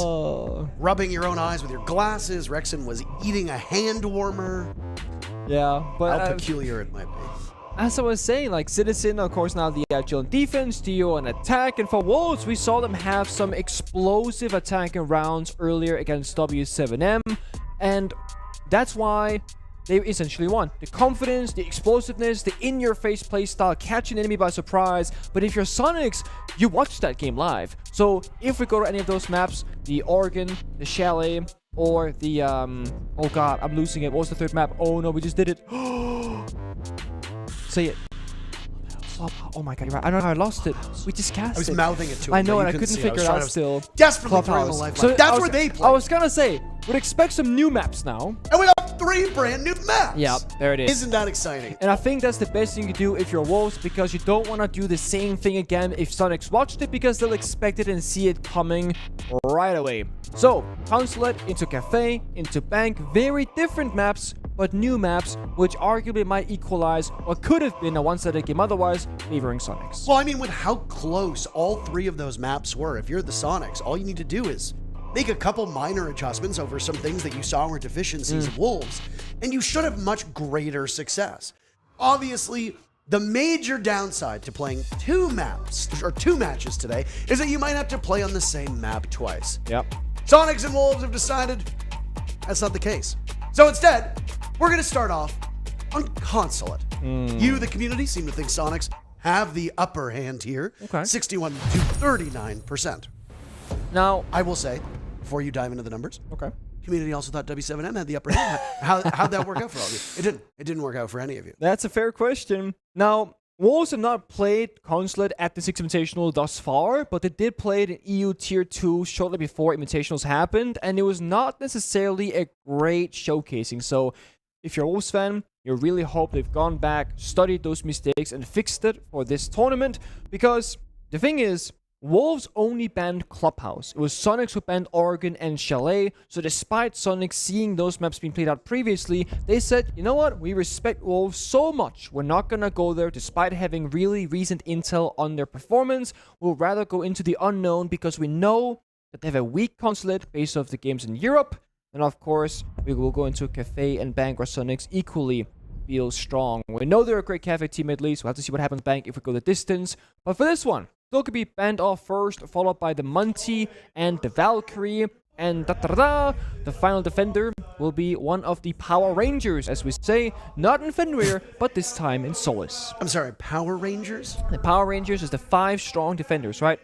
rubbing your own eyes with your glasses. Rexon was eating a hand warmer. Yeah, but how peculiar it might be. As I was saying, like Citizen, of course, now the agile in defense, Dio on attack, and for Wolves, we saw them have some explosive attacking rounds earlier against W7M, and that's why they essentially won. The confidence, the explosiveness, the in-your-face playstyle, catching enemy by surprise. But if you're Sonics, you watch that game live. So if we go to any of those maps, the Oregon, the Chalet, or the, oh god, I'm losing it. What was the third map? Oh no, we just did it. Say it. Oh my god, you're right. I don't know how I lost it. We just cast it. I was mouthing it to him. I know, and I couldn't figure it out still. Desperately throwing the lifeline. So that's where they play. I was gonna say, we'd expect some new maps now. And we got 3 brand new maps. Yeah, there it is. Isn't that exciting? And I think that's the best thing you do if you're Wolves, because you don't want to do the same thing again if Sonics watched it, because they'll expect it and see it coming right away. So, Consulate into Cafe, into Bank, very different maps, but new maps, which arguably might equalize what could have been a one-sided game otherwise, favoring Sonics. Well, I mean, with how close all 3 of those maps were, if you're the Sonics, all you need to do is make a couple minor adjustments over some things that you saw were deficiencies of Wolves, and you should have much greater success. Obviously, the major downside to playing 2 maps, or 2 matches today, is that you might have to play on the same map twice. Yep. Sonics and Wolves have decided that's not the case. So instead, we're going to start off on Consulate. You, the community, seem to think Sonics have the upper hand here. Okay. 61 to 39%. Now, I will say, before you dive into the numbers, okay, community also thought W7M had the upper hand. How'd that work out for all of you? It didn't. It didn't work out for any of you. That's a fair question. Now, Wolves have not played Consulate at the Six Invitational thus far, but they did play it in EU Tier 2 shortly before Invitationals happened, and it was not necessarily a great showcasing. So, if you're a Wolves fan, you really hope they've gone back, studied those mistakes, and fixed it for this tournament, because the thing is, Wolves only banned Clubhouse. It was Sonics who banned Oregon and Chalet, so despite Sonics seeing those maps being played out previously, they said, you know what, we respect Wolves so much, we're not gonna go there despite having really recent intel on their performance. We'll rather go into the unknown because we know that they have a weak Consulate based off the games in Europe, and of course, we will go into Cafe and Bank where Sonics equally feel strong. We know they're a great Cafe team at least, we'll have to see what happens Bank if we go the distance, but for this one, still could be banned off first, followed by the Munty and the Valkyrie. And the final defender will be one of the Power Rangers, as we say, not in Fenrir, but this time in Solace. I'm sorry, Power Rangers? The Power Rangers is the 5 strong defenders, right?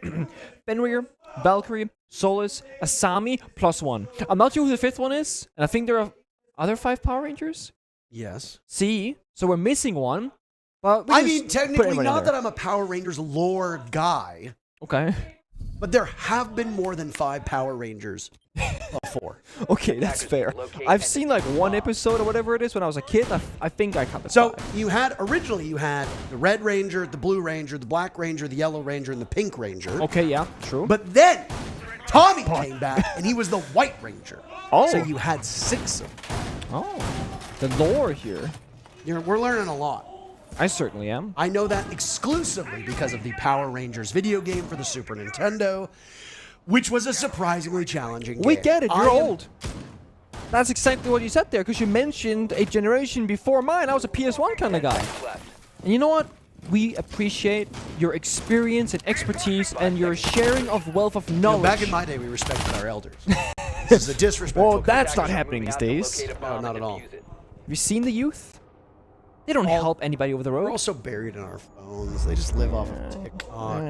Fenrir, Valkyrie, Solace, Asami, +1. I'm not sure who the 5th one is, and I think there are other 5 Power Rangers? Yes. See? So we're missing one. But I mean, technically, not that I'm a Power Rangers lore guy. Okay. But there have been more than 5 Power Rangers before. Okay, that's fair. I've seen like 1 episode or whatever it is when I was a kid. I think I counted. So originally you had the Red Ranger, the Blue Ranger, the Black Ranger, the Yellow Ranger, and the Pink Ranger. Okay, yeah, true. But then Tommy came back and he was the White Ranger. Oh. So you had 6 of them. Oh, the lore here. We're learning a lot. I certainly am. I know that exclusively because of the Power Rangers video game for the Super Nintendo, which was a surprisingly challenging game. We get it. You're old. That's exactly what you said there, because you mentioned a generation before mine. I was a PS1 kind of guy. And you know what? We appreciate your experience and expertise and your sharing of wealth of knowledge. Back in my day, we respected our elders. This is a disrespectful. Well, that's not happening these days. No, not at all. Have you seen the youth? They don't help anybody over the road. We're also buried in our phones. They just live off of TikTok.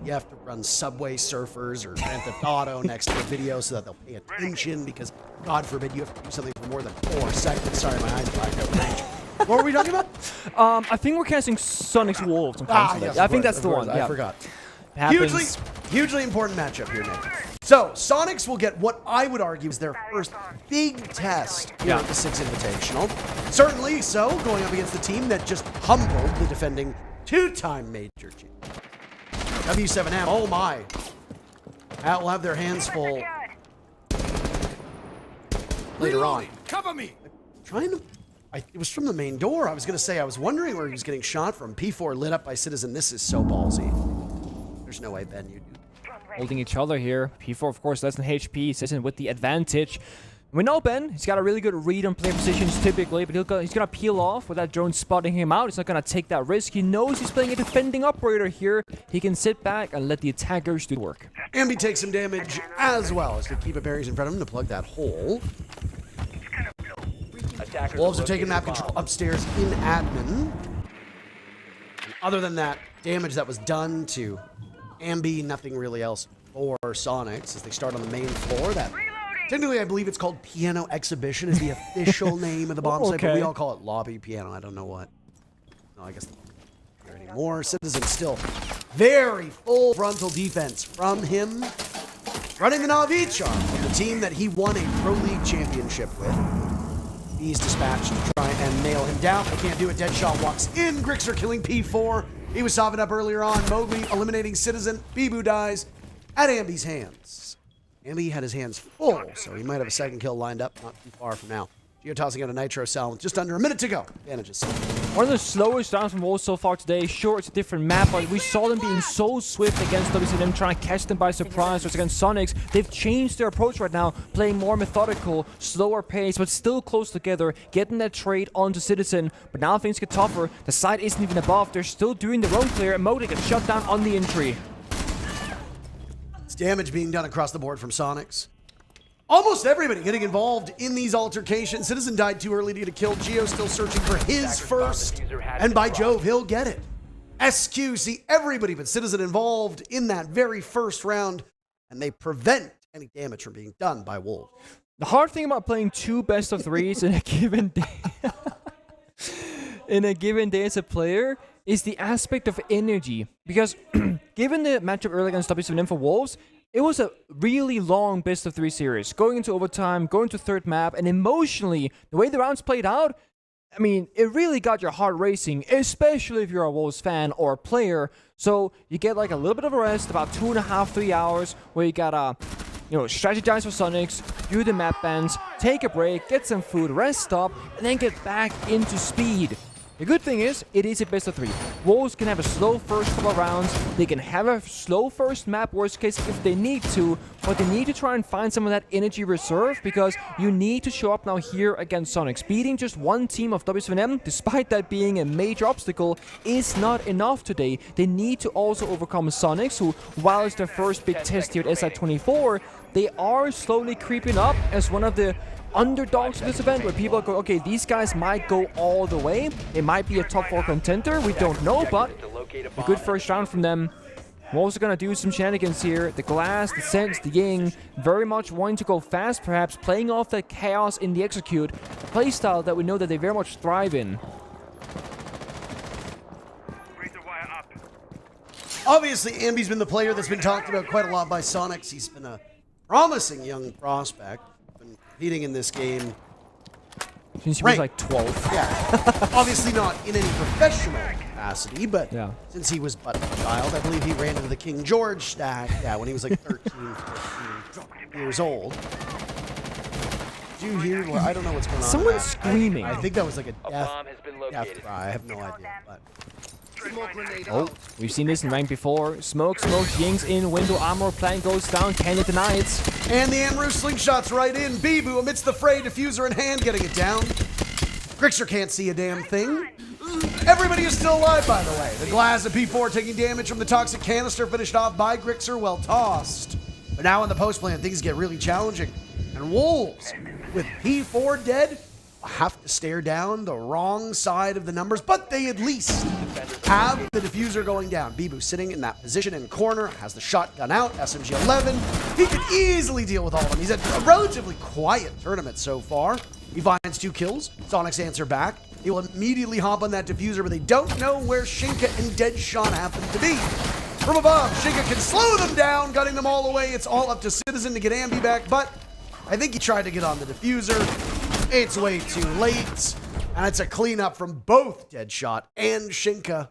You have to run Subway Surfers or Grand Theft Auto next to a video so that they'll pay attention, because God forbid you have to do something for more than 4 seconds. Sorry, my eyes blacked out. What were we talking about? I think we're casting Sonic's Wolves on Consulate. Yes, I think that's the one. I forgot. Happens. Hugely important matchup here, Nick. So, Sonics will get what I would argue is their first big test here at the 6 Invitational. Certainly so, going up against the team that just humbled the defending 2-time major champion. W7M, oh my. That will have their hands full later on. Cover me! It was from the main door. I was going to say, I was wondering where he was getting shot from. P4 lit up by Citizen. This is so ballsy. There's no way, Ben, you do. Holding each other here. P4, of course, less than HP. Citizen with the advantage. We know Ben. He's got a really good read on player positions typically, but he's going to peel off with that drone spotting him out. He's not going to take that risk. He knows he's playing a defending operator here. He can sit back and let the attackers do the work. Ambi takes some damage as well as to keep a barriers in front of him to plug that hole. Wolves are taking map control upstairs in admin. And other than that damage that was done to Ambi, nothing really else for Sonics as they start on the main floor. That technically, I believe it's called Piano Exhibition is the official name of the bomb site, but we all call it Lobby Piano. I don't know what. No, I guess not anymore. Citizen still very full frontal defense from him. Running the Navichar, the team that he won a Pro League championship with. He's dispatched to try and nail him down. They can't do it. Deadshot walks in. Grixer killing P4. He was sobbing up earlier on. Mowgli eliminating Citizen. Bibu dies at Ambi's hands. Ambi had his hands full, so he might have a second kill lined up not too far from now. Geo tossing out a Nitro cell with just under a minute to go. Advantages. One of the slowest rounds from Wolves so far today. Sure, it's a different map, but we saw them being so swift against W7M, trying to catch them by surprise. Whereas against Sonics, they've changed their approach right now, playing more methodical, slower pace, but still close together, getting that trade onto Citizen. But now things get tougher. The side isn't even above. They're still doing their own clear, and Modi gets shut down on the entry. It's damage being done across the board from Sonics. Almost everybody getting involved in these altercations. Citizen died too early to get a kill. Geo still searching for his first. And by Jove, he'll get it. SQ, see everybody but Citizen involved in that very first round. And they prevent any damage from being done by Wolves. The hard thing about playing 2 best of 3s in a given day as a player is the aspect of energy. Because given the matchup early against W7M for Wolves, it was a really long best-of-3 series, going into overtime, going to third map, and emotionally, the way the rounds played out, I mean, it really got your heart racing, especially if you're a Wolves fan or a player. So you get like a little bit of a rest, about 2.5, 3 hours, where you gotta, strategize for Sonics, do the map bans, take a break, get some food, rest up, and then get back into speed. The good thing is, it is a best of 3. Wolves can have a slow first couple of rounds. They can have a slow first map, worst case, if they need to. But they need to try and find some of that energy reserve, because you need to show up now here against Sonics. Beating just one team of W7M, despite that being a major obstacle, is not enough today. They need to also overcome Sonics, who, while it's their first big test here at SI24, they are slowly creeping up as one of the underdogs of this event, where people go, okay, these guys might go all the way. They might be a top 4 contender. We don't know, but a good first round from them. We're also going to do some shenanigans here. The Glass, the Sense, the Ying, very much wanting to go fast, perhaps playing off the chaos in the execute playstyle that we know that they very much thrive in. Obviously, Ambi's been the player that's been talked about quite a lot by Sonics. He's been a promising young prospect. Been competing in this game since he was like 12. Yeah. Obviously not in any professional capacity, but since he was but a child, I believe he ran into the King George stack, when he was like 13, 14 years old. Did you hear? I don't know what's going on. Someone's screaming. I think that was like a death cry. I have no idea. But Oh, we've seen this in rank before. Smoke, Ying's in, window armor, plan goes down, can you deny it? And the Amaru slingshot's right in. Bibu amidst the fray, diffuser in hand, getting it down. Grixer can't see a damn thing. Everybody is still alive, by the way. The glass of P4 taking damage from the toxic canister, finished off by Grixer, well tossed. But now in the post plan, things get really challenging. And Wolves, with P4 dead, have to stare down the wrong side of the numbers, but they at least have the diffuser going down. Bibu sitting in that position in corner, has the shotgun out, SMG-11. He could easily deal with all of them. He's had a relatively quiet tournament so far. He finds 2 kills. Sonic's answer back. He will immediately hop on that diffuser, but they don't know where Shinka and Deadshot happen to be. From above, Shinka can slow them down, gunning them all away. It's all up to Citizen to get Ambi back, but I think he tried to get on the diffuser. It's way too late, and it's a cleanup from both Deadshot and Shinka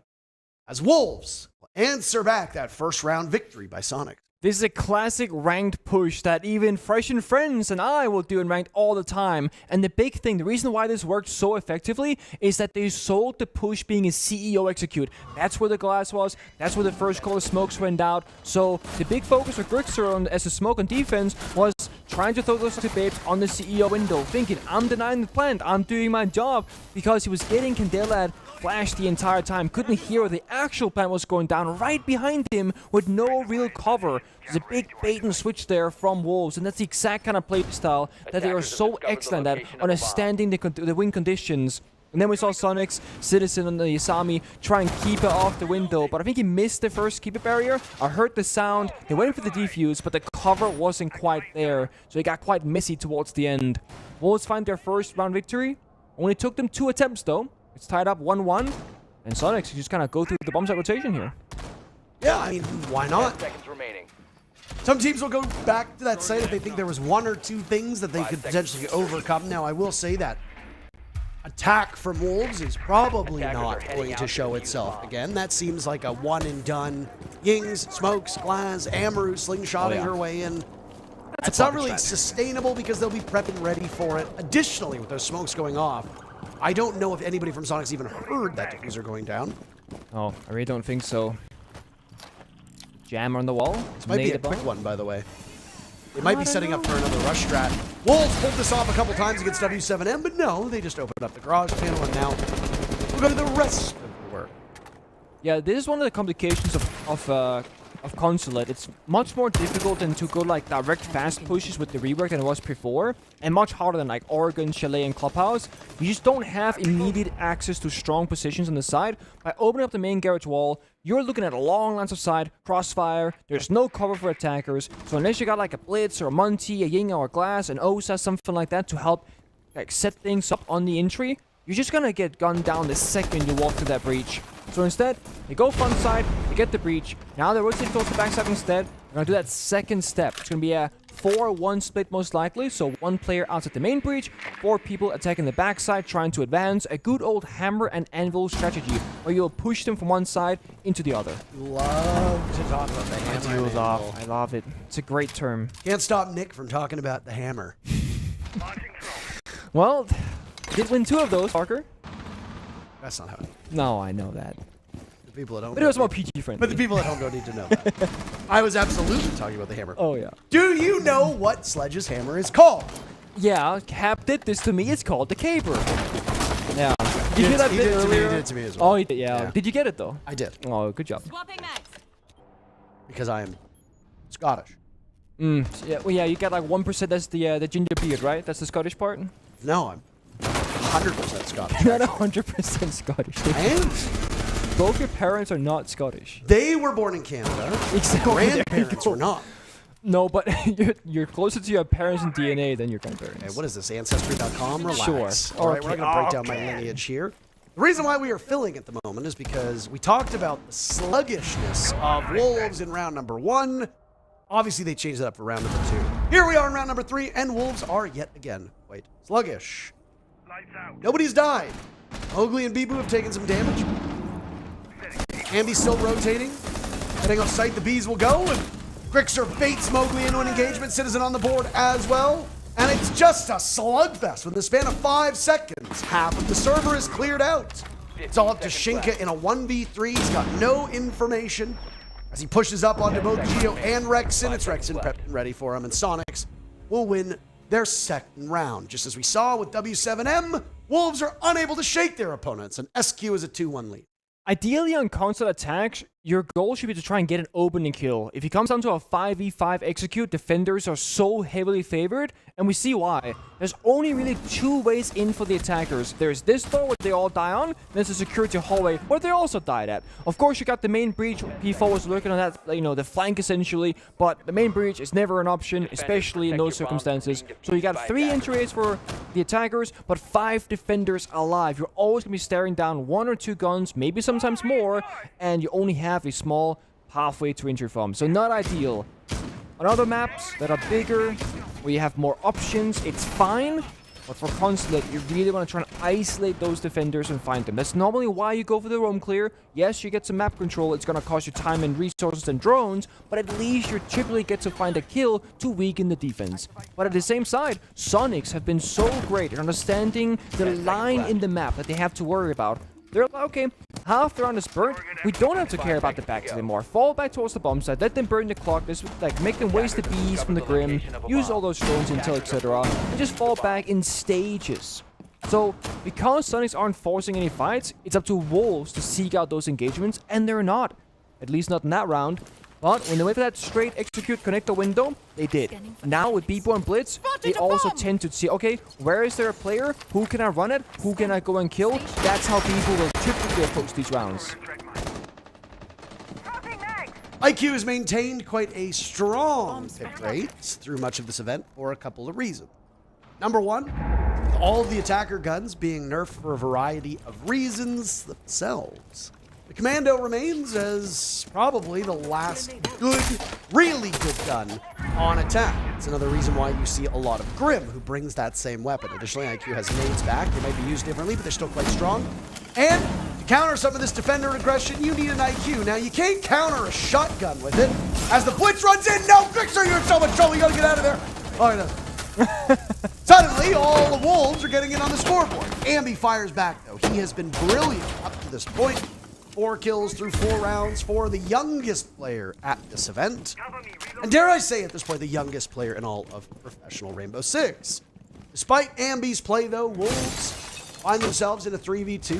as Wolves will answer back that first round victory by Sonic. This is a classic ranked push that even Fresh and Friends and I will do in ranked all the time. And the big thing, the reason why this worked so effectively is that they sold the push being a CEO execute. That's where the glass was. That's where the first call of smokes went out. So the big focus of Grixer as a smoke on defense was trying to throw those babes on the CEO window, thinking, I'm denying the plant, I'm doing my job, because he was getting Candela flash the entire time, couldn't hear where the actual plant was going down right behind him with no real cover. There's a big bait and switch there from Wolves, and that's the exact kind of play style that they are so excellent at, understanding the win conditions. And then we saw Sonic's Citizen on the Isami try and keep it off the window, but I think he missed the first keep it barrier. I heard the sound, they went for the defuse, but the cover wasn't quite there, so it got quite messy towards the end. Wolves find their first round victory. Only took them 2 attempts though. It's tied up 1-1, and Sonics just kind of go through the bomb site rotation here. Yeah, I mean, why not? Some teams will go back to that site if they think there was 1 or 2 things that they could potentially overcome. Now, I will say that attack from Wolves is probably not going to show itself again. That seems like a one and done. Yings, smokes, glass, Amaru slingshotting her way in. It's not really sustainable because they'll be prepping ready for it. Additionally, with those smokes going off, I don't know if anybody from Sonic's even heard that diffuser going down. Oh, I really don't think so. Jam on the wall. This might be a quick one, by the way. They might be setting up for another rush strat. Wolves pulled this off a couple times against W7M, but no, they just opened up the garage panel, and now we'll go to the rest of the work. Yeah, this is one of the complications of Consulate. It's much more difficult than to go like direct fast pushes with the rework than it was before, and much harder than like Oregon, Chalet, and Clubhouse. You just don't have immediate access to strong positions on the side. By opening up the main garage wall, you're looking at a long lines of sight, crossfire, there's no cover for attackers, so unless you got like a Blitz or a Monty, a Ying or a Glass, an Osa, something like that to help like set things up on the entry, you're just gonna get gunned down the second you walk through that breach. So instead, they go front side, they get the breach, now they're rotating towards the backside instead. They're gonna do that second step. It's gonna be a 4-1 split most likely, so 1 player outside the main breach, 4 people attacking the backside trying to advance. A good old hammer and anvil strategy where you'll push them from one side into the other. Love to talk about the hammer. I love it. It's a great term. Can't stop Nick from talking about the hammer. Well, did win 2 of those, Parker. That's not how it. No, I know that. The people at home. But it was more PG friendly. But the people at home don't need to know that. I was absolutely talking about the hammer. Oh yeah. Do you know what Sledge's hammer is called? Yeah, Cap did this to me. It's called the Caper. Yeah. Did you hear that He bit did it to me, earlier? he did it to me as well. Oh, he did, yeah. Did you get it though? I did. Oh, good job. Because I am Scottish. Yeah, well, yeah, you got like 1%. That's the ginger beard, right? That's the Scottish part. No, I'm 100% Scottish. You're not 100% Scottish. I am. Both your parents are not Scottish. They were born in Canada. Exactly. Grandparents were not. No, but you're closer to your parents in DNA than your grandparents. Hey, what is this, Ancestry.com? Relax. Sure. All right, we're not going to break down my lineage here. The reason why we are filling at the moment is because we talked about the sluggishness of Wolves in round number 1. Obviously, they changed it up for round number 2. Here we are in round number 3, and Wolves are yet again quite sluggish. Nobody's died. Mowgli and Bibu have taken some damage. Ambi's still rotating. Heading off site, the bees will go, and Grixer baits Mowgli into an engagement. Citizen on the board as well. And it's just a slugfest. Within the span of 5 seconds, half of the server is cleared out. It's all up to Shinka in a 1v3. He's got no information as he pushes up onto both Geo and Rexen. It's Rexen prepped and ready for him, and Sonics will win their second round. Just as we saw with W7M, Wolves are unable to shake their opponents, and SQ is a 2-1 lead. Ideally, on console attacks, your goal should be to try and get an opening kill. If it comes down to a 5v5 execute, defenders are so heavily favored, and we see why. There's only really two ways in for the attackers. There's this door where they all die on, and there's a security hallway where they also died at. Of course, you got the main breach. P4 was looking on that, the flank essentially, but the main breach is never an option, especially in those circumstances. So you got 3 entry for the attackers, but 5 defenders alive. You're always going to be staring down 1 or 2 guns, maybe sometimes more, and you only have a small pathway to entry from. So not ideal. On other maps that are bigger, where you have more options, it's fine. But for Consulate, you really want to try and isolate those defenders and find them. That's normally why you go for the roam clear. Yes, you get some map control. It's going to cost you time and resources and drones, but at least you typically get to find a kill to weaken the defense. But at the same side, Sonics have been so great at understanding the line in the map that they have to worry about. They're like, okay, half the round is burnt. We don't have to care about the backs anymore. Fall back towards the bomb site. Let them burn the clock. This make them waste the bees from the Grim. Use all those drones, intel, etc. And just fall back in stages. So, because Sonics aren't forcing any fights, it's up to Wolves to seek out those engagements, and they're not. At least not in that round. But when they went for that straight execute connector window, they did. Now with B-Bo and Blitz, they also tend to see, okay, where is there a player? Who can I run it? Who can I go and kill? That's how B-Bo will typically approach these rounds. IQ has maintained quite a strong pick rate through much of this event for a couple of reasons. Number one, all of the attacker guns being nerfed for a variety of reasons themselves. The Commando remains as probably the last good, really good gun on attack. It's another reason why you see a lot of Grim who brings that same weapon. Additionally, IQ has nades back. They might be used differently, but they're still quite strong. And to counter some of this defender aggression, you need an IQ. Now, you can't counter a shotgun with it. As the Blitz runs in, no, Fixer, you're in so much trouble. You gotta get out of there. Oh, no. Suddenly, all the Wolves are getting in on the scoreboard. Ambi fires back, though. He has been brilliant up to this point. 4 kills through 4 rounds for the youngest player at this event. And dare I say at this point, the youngest player in all of professional Rainbow Six. Despite Ambi's play, though, Wolves find themselves in a 3v2.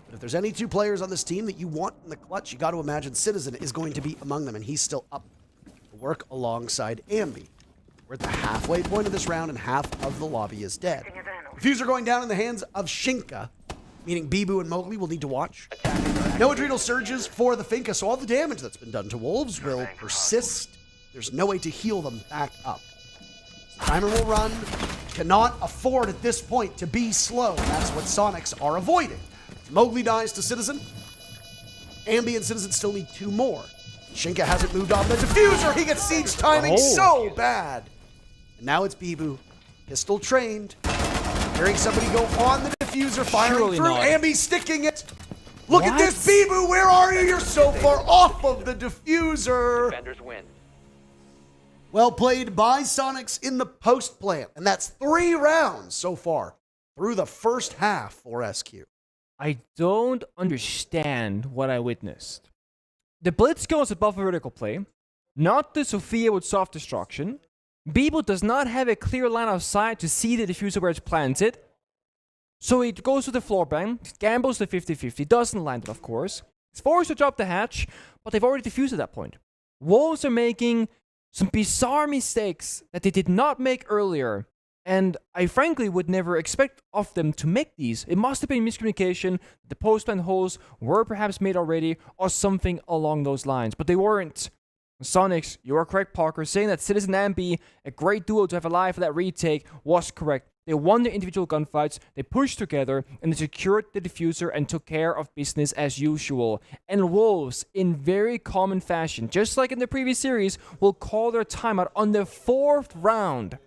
But if there's any 2 players on this team that you want in the clutch, you got to imagine Citizen is going to be among them, and he's still up to work alongside Ambi. We're at the halfway point of this round, and half of the lobby is dead. Diffuser going down in the hands of Shinka, meaning Bibu and Mowgli will need to watch. No adrenal surges for the Finka, so all the damage that's been done to Wolves will persist. There's no way to heal them back up. Timer will run. Cannot afford at this point to be slow. That's what Sonics are avoiding. Mowgli dies to Citizen. Ambi and Citizen still need 2 more. Shinka hasn't moved on the diffuser. He gets siege timing so bad. And now it's Bibu, pistol trained. Hearing somebody go on the diffuser, firing Surely through. not. Ambi sticking it. Look at this, Bibu. Where are you? You're so far off of the diffuser. Defenders win. Well played by Sonics in the post plant. And that's 3 rounds so far through the first half for SQ. I don't understand what I witnessed. The Blitz goes above a vertical play, not the Sophia with soft destruction. Bibu does not have a clear line of sight to see the diffuser where it's planted. So he goes to the floor bang, gambles the 50-50, doesn't land it, of course. He's forced to drop the hatch, but they've already defused at that point. Wolves are making some bizarre mistakes that they did not make earlier. And I frankly would never expect of them to make these. It must have been miscommunication. The post-plant holes were perhaps made already, or something along those lines. But they weren't. Sonics, you are correct, Parker. Saying that Citizen Ambi, a great duo to have alive for that retake, was correct. They won their individual gunfights, they pushed together, and they secured the diffuser and took care of business as usual. And Wolves, in very common fashion, just like in the previous series, will call their timeout on the 4th round.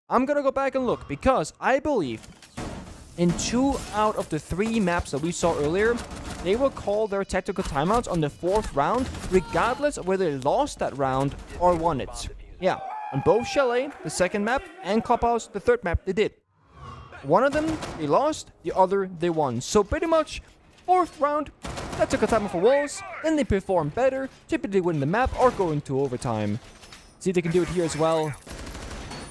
I'm gonna go back and look, because I believe in 2 out of the 3 maps that we saw earlier, they will call their tactical timeouts on the 4th round, regardless of whether they lost that round or won it. Yeah, on both Chalet, the 2nd map, and Clubhouse, the 3rd map, they did. One of them, they lost, the other, they won. So pretty much, 4th round, that took a time for Wolves, then they perform better, typically win the map or go into overtime. See if they can do it here as well.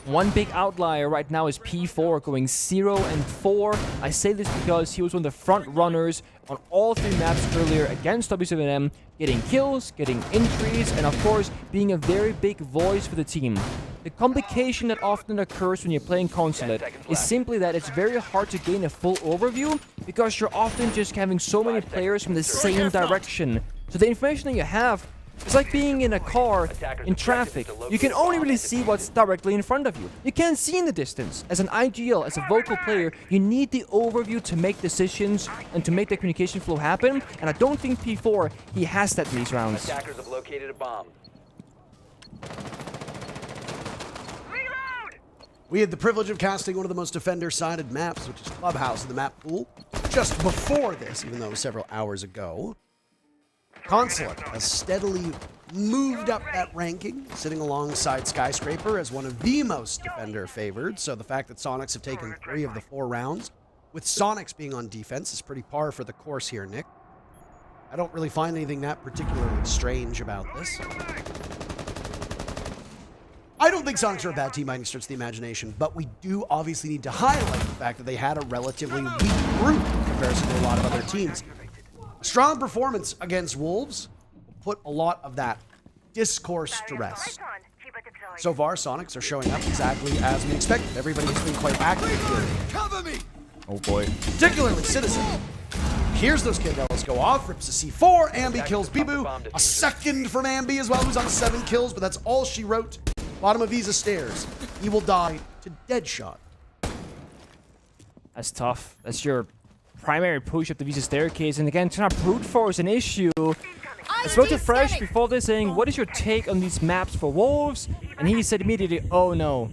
One big outlier right now is P4 going 0-4. I say this because he was one of the front runners on all 3 maps earlier against W7M, getting kills, getting entries, and of course being a very big voice for the team. The complication that often occurs when you're playing Consulate is simply that it's very hard to gain a full overview because you're often just having so many players from the same direction. So the information that you have, it's like being in a car in traffic. You can only really see what's directly in front of you. You can't see in the distance. As an IGL, as a vocal player, you need the overview to make decisions and to make the communication flow happen. And I don't think P4, he has that in these rounds. Attackers have located a bomb. We had the privilege of casting one of the most defender-sided maps, which is Clubhouse in the map pool, just before this, even though it was several hours ago. Consulate has steadily moved up that ranking, sitting alongside Skyscraper as one of the most defender-favored. So the fact that Sonics have taken 3 of the 4 rounds, with Sonics being on defense, is pretty par for the course here, Nick. I don't really find anything that particularly strange about this. I don't think Sonics are a bad team by any stretch of the imagination, but we do obviously need to highlight the fact that they had a relatively weak group in comparison to a lot of other teams. Strong performance against Wolves will put a lot of that discourse to rest. So far, Sonics are showing up exactly as we expected. Everybody has been quite active here. Cover me! Oh boy. Particularly Citizen. Here's those Candelas go off, rips a C4, Ambi kills Bibu. A second from Ambi as well, who's on 7 kills, but that's all she wrote. Bottom of Visa stairs. He will die to Deadshot. That's tough. That's your primary push up the Visa staircase, and again, to not brute force an issue. I spoke to Fresh before this saying, what is your take on these maps for Wolves? And he said immediately, oh no,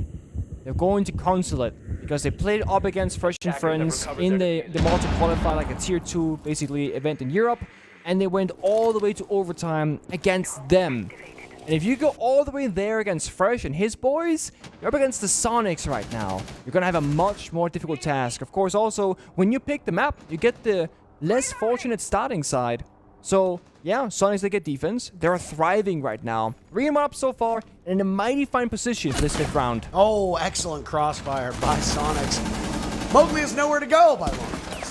they're going to Consulate because they played up against Fresh and Friends in the multi-qualifier, like a tier 2 basically event in Europe, and they went all the way to overtime against them. And if you go all the way there against Fresh and his boys, you're up against the Sonics right now. You're going to have a much more difficult task. Of course, also, when you pick the map, you get the less fortunate starting side. So, yeah, Sonics, they get defense. They're thriving right now. 3-1 up so far, and in a mighty fine position for this 5th round. Oh, excellent crossfire by Sonics. Mowgli has nowhere to go by long.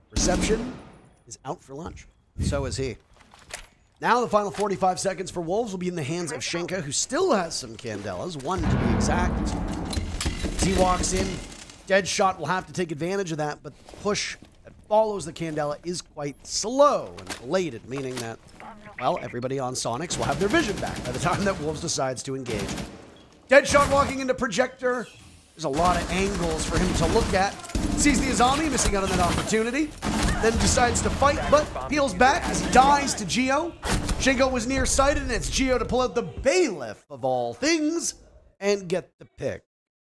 Reception is out for lunch. So is he. Now the final 45 seconds for Wolves will be in the hands of Shenka, who still has some Candelas, 1 to be exact. As he walks in, Deadshot will have to take advantage of that, but the push that follows the Candela is quite slow and belated, meaning that, well, everybody on Sonics will have their vision back by the time that Wolves decides to engage. Deadshot walking into Projector. There's a lot of angles for him to look at. Sees the Azami, missing out on that opportunity. Then decides to fight, but peels back as he dies to Geo. Shingo was nearsighted, and it's Geo to pull out the bailiff of all things and get the pick,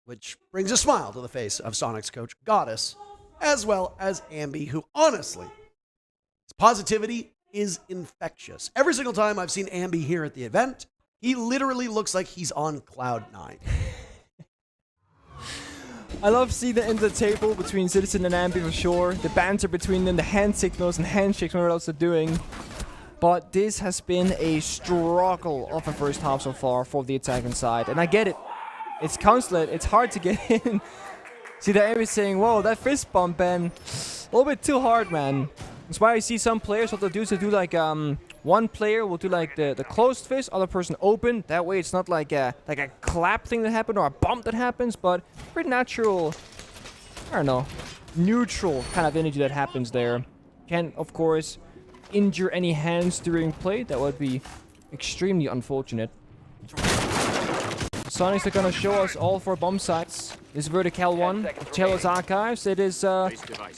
which brings a smile to the face of Sonic's coach, Goddess, as well as Ambi, who honestly, his positivity is infectious. Every single time I've seen Ambi here at the event, he literally looks like he's on cloud 9. I love seeing the end of the table between Citizen and Ambi for sure. The banter between them, the hand signals and handshakes, whatever else they're doing. But this has been a struggle of a first half so far for the attacking side. And I get it. It's Consulate. It's hard to get in. See that Ambi saying, whoa, that fist bump, Ben. A little bit too hard, man. That's why I see some players, what they'll do is they'll do like, one player will do like the closed fist, other person open. That way it's not like a clap thing that happened or a bump that happens, but pretty natural, I don't know, neutral kind of energy that happens there. Can, of course, injure any hands during play. That would be extremely unfortunate. Sonics are going to show us all 4 bomb sites. This Vertical one, Chalo's Archives, it is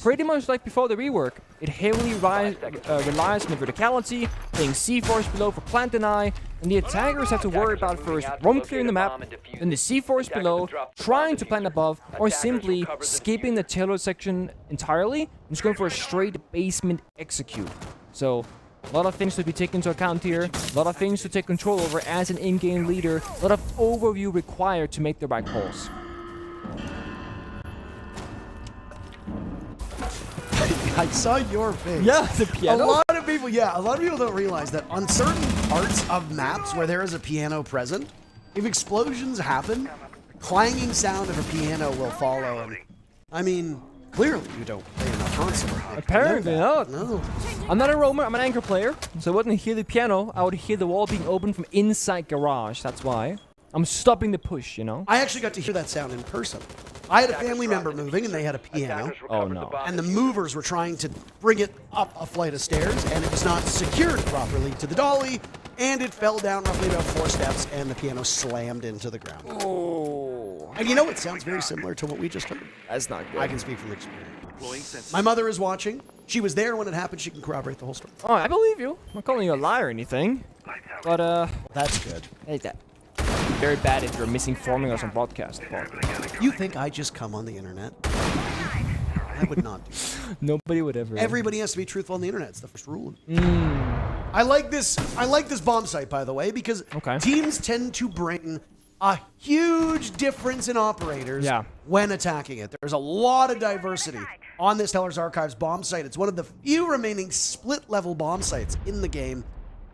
pretty much like before the rework. It heavily relies on the verticality, playing C-Force below for plant deny, and the attackers have to worry about first roam clearing the map, then the C-Force below, trying to plant above, or simply skipping the Chalo section entirely, and just going for a straight basement execute. So, a lot of things to be taken into account here, a lot of things to take control over as an in-game leader, a lot of overview required to make the right calls. I saw your face. Yeah, the piano. A lot of people don't realize that on certain parts of maps where there is a piano present, if explosions happen, the clanging sound of a piano will follow. And I mean, clearly you don't play enough Consulate. Apparently not. No. I'm not a roamer, I'm an anchor player, so I wouldn't hear the piano, I would hear the wall being opened from inside garage, that's why. I'm stopping the push, you know? I actually got to hear that sound in person. I had a family member moving and they had a piano. Oh no. And the movers were trying to bring it up a flight of stairs and it was not secured properly to the dolly and it fell down roughly about 4 steps and the piano slammed into the ground. Oh. And you know, it sounds very similar to what we just heard. That's not good. I can speak from experience. My mother is watching. She was there when it happened. She can corroborate the whole story. Oh, I believe you. I'm not calling you a liar or anything. But, that's good. Hey, that. Very bad if you're misinforming us on broadcast. You think I just come on the internet? I would not do that. Nobody would ever. Everybody has to be truthful on the internet. It's the first rule. I like this bomb site, by the way, because teams tend to bring a huge difference in operators when attacking it. There's a lot of diversity on this Teller's Archives bomb site. It's one of the few remaining split-level bomb sites in the game.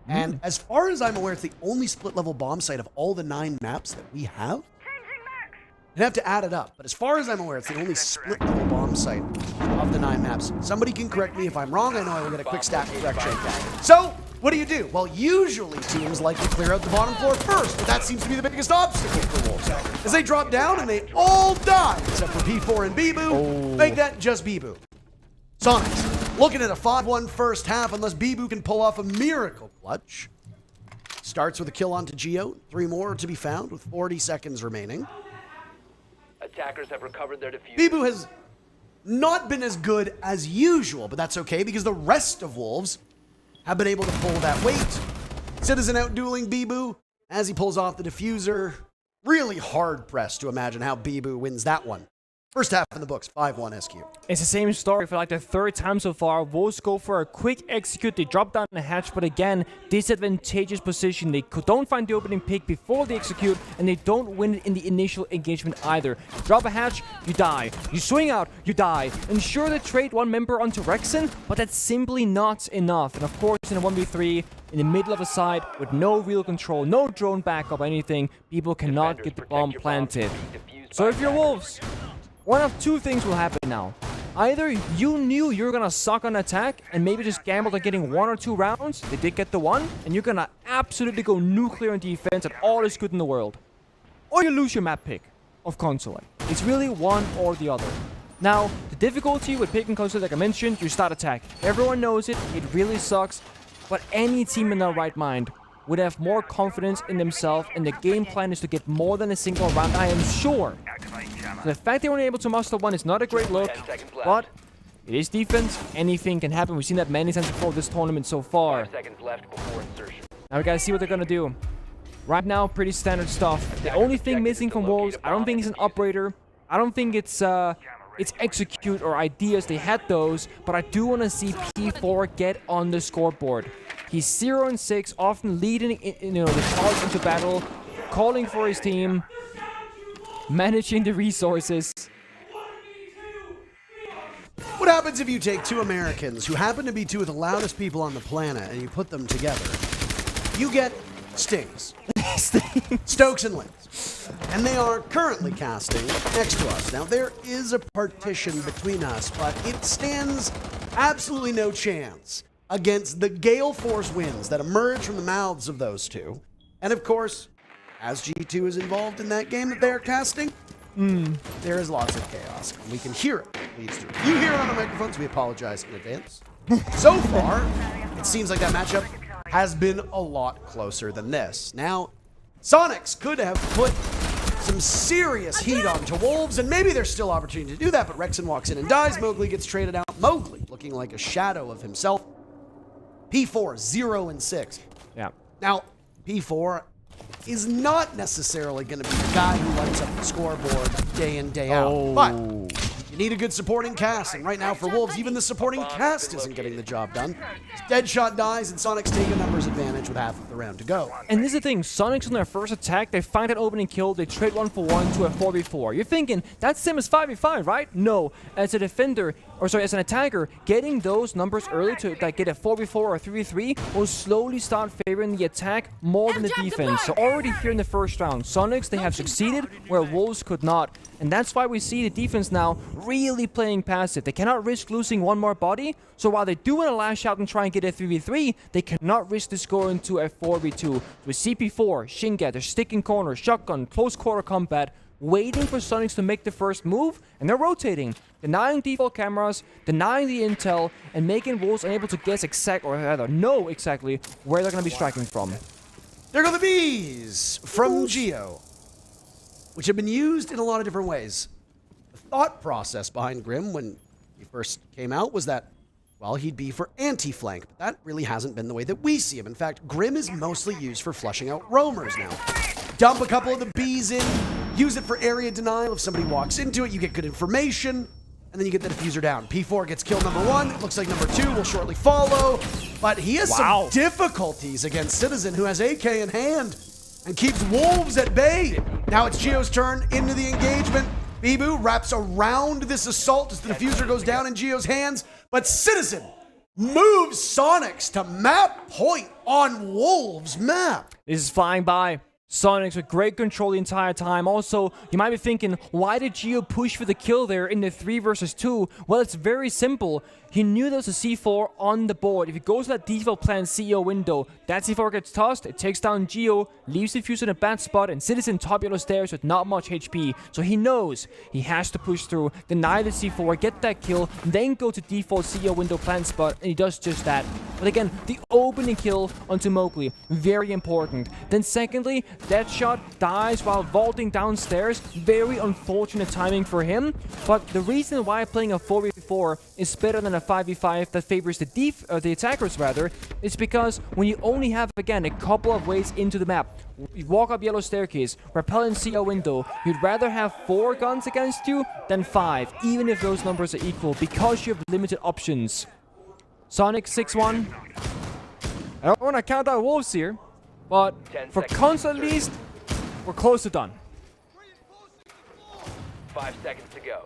And as far as I'm aware, it's the only split-level bomb site of all the 9 maps that we have. I'd have to add it up, but as far as I'm aware, it's the only split-level bomb site of the 9 maps. Somebody can correct me if I'm wrong. I know I will get a quick stat correction. So, what do? Well, usually teams like to clear out the bottom floor first, but that seems to be the biggest obstacle for Wolves. As they drop down and they all die, except for P4 and Bibu, make that just Bibu. Sonics, looking at a 5-1 first half unless Bibu can pull off a miracle clutch. Starts with a kill onto Geo. 3 more to be found with 40 seconds remaining. Attackers have recovered their defuse. Bibu has not been as good as usual, but that's okay because the rest of Wolves have been able to pull that weight. Citizen out-dueling Bibu as he pulls off the diffuser. Really hard-pressed to imagine how Bibu wins that one. First half in the books, 5-1 SQ. It's the same story for like the 3rd time so far. Wolves go for a quick execute. They drop down the hatch, but again, disadvantageous position. They don't find the opening pick before they execute, and they don't win it in the initial engagement either. You drop a hatch, you die. You swing out, you die. And sure, they trade 1 member onto Rexen, but that's simply not enough. And of course, in a 1v3, in the middle of a site, with no real control, no drone backup, anything, people cannot get the bomb planted. So if you're Wolves, one of 2 things will happen now. Either you knew you were gonna suck on attack and maybe just gambled on getting 1 or 2 rounds. They did get the 1, and you're gonna absolutely go nuclear in defense and all is good in the world. Or you lose your map pick of Consulate. It's really one or the other. Now, the difficulty with picking Consulate, like I mentioned, you start attack. Everyone knows it. It really sucks. But any team in their right mind would have more confidence in themselves, and the game plan is to get more than a single round, I am sure. So the fact they weren't able to muster 1 is not a great look, but it is defense. Anything can happen. We've seen that many times before this tournament so far. 5 seconds left before insertion. Now we gotta see what they're gonna do. Right now, pretty standard stuff. The only thing missing from Wolves, I don't think it's an operator. I don't think it's execute or ideas. They had those, but I do want to see P4 get on the scoreboard. He's 0-6, often leading the charge into battle, calling for his team, managing the resources. What happens if you take 2 Americans who happen to be 2 of the loudest people on the planet and you put them together? You get Stings. Stokes and Lins. And they are currently casting next to us. Now, there is a partition between us, but it stands absolutely no chance against the gale force winds that emerge from the mouths of those 2. And of course, as G2 is involved in that game that they're casting, there is lots of chaos. And we can hear it. You hear it on the microphones. We apologize in advance. So far, it seems like that matchup has been a lot closer than this. Now, Sonics could have put some serious heat onto Wolves, and maybe there's still opportunity to do that, but Rexen walks in and dies. Mowgli gets traded out. Mowgli looking like a shadow of himself. P4, 0-6. Yeah. Now, P4 is not necessarily going to be the guy who lights up the scoreboard day in, day out. But you need a good supporting cast, and right now for Wolves, even the supporting cast isn't getting the job done. Deadshot dies, and Sonics take a numbers advantage with half of the round to go. And this is the thing, Sonics on their first attack, they find an opening kill, they trade 1-for-1 to a 4v4. You're thinking, that's same as 5v5, right? No, as a defender, as an attacker, getting those numbers early to like get a 4v4 or 3v3 will slowly start favoring the attack more than the defense. So already here in the first round, Sonics, they have succeeded where Wolves could not. And that's why we see the defense now really playing passive. They cannot risk losing one more body. So while they do want to lash out and try and get a 3v3, they cannot risk this going into a 4v2. With CP4, Shinga, they're sticking corners, shotgun, close quarter combat, waiting for Sonics to make the first move, and they're rotating, denying default cameras, denying the intel, and making Wolves unable to guess or rather know exactly where they're going to be striking from. There go the bees from Geo, which have been used in a lot of different ways. The thought process behind Grim when he first came out was that, well, he'd be for anti-flank, but that really hasn't been the way that we see him. In fact, Grim is mostly used for flushing out roamers now. Dump a couple of the bees in, use it for area denial. If somebody walks into it, you get good information, and then you get the diffuser down. P4 gets kill number 1. It looks like number 2 will shortly follow, but he has some difficulties against Citizen, who has AK in hand and keeps Wolves at bay. Now it's Geo's turn into the engagement. Bibu wraps around this assault as the diffuser goes down in Geo's hands, but Citizen moves Sonics to map point on Wolves map. This is flying by. Sonics with great control the entire time. Also, you might be thinking, why did Geo push for the kill there in the 3 versus 2? Well, it's very simple. He knew there was a C4 on the board. If he goes to that default plan CEO window, that C4 gets tossed, it takes down Geo, leaves the fuse in a bad spot, and Citizen top yellow stairs with not much HP. So he knows he has to push through, deny the C4, get that kill, then go to default CEO window plan spot, and he does just that. But again, the opening kill onto Mowgli, very important. Then secondly, that shot dies while vaulting downstairs. Very unfortunate timing for him. But the reason why playing a 4v4 is better than a 5v5 that favors the attackers rather, is because when you only have, again, a couple of ways into the map, you walk up yellow staircase, rappel in CO window, you'd rather have 4 guns against you than 5, even if those numbers are equal, because you have limited options. Sonic 6-1. I don't want to count out Wolves here, but for Consulate at least, we're close to done. 5 seconds to go.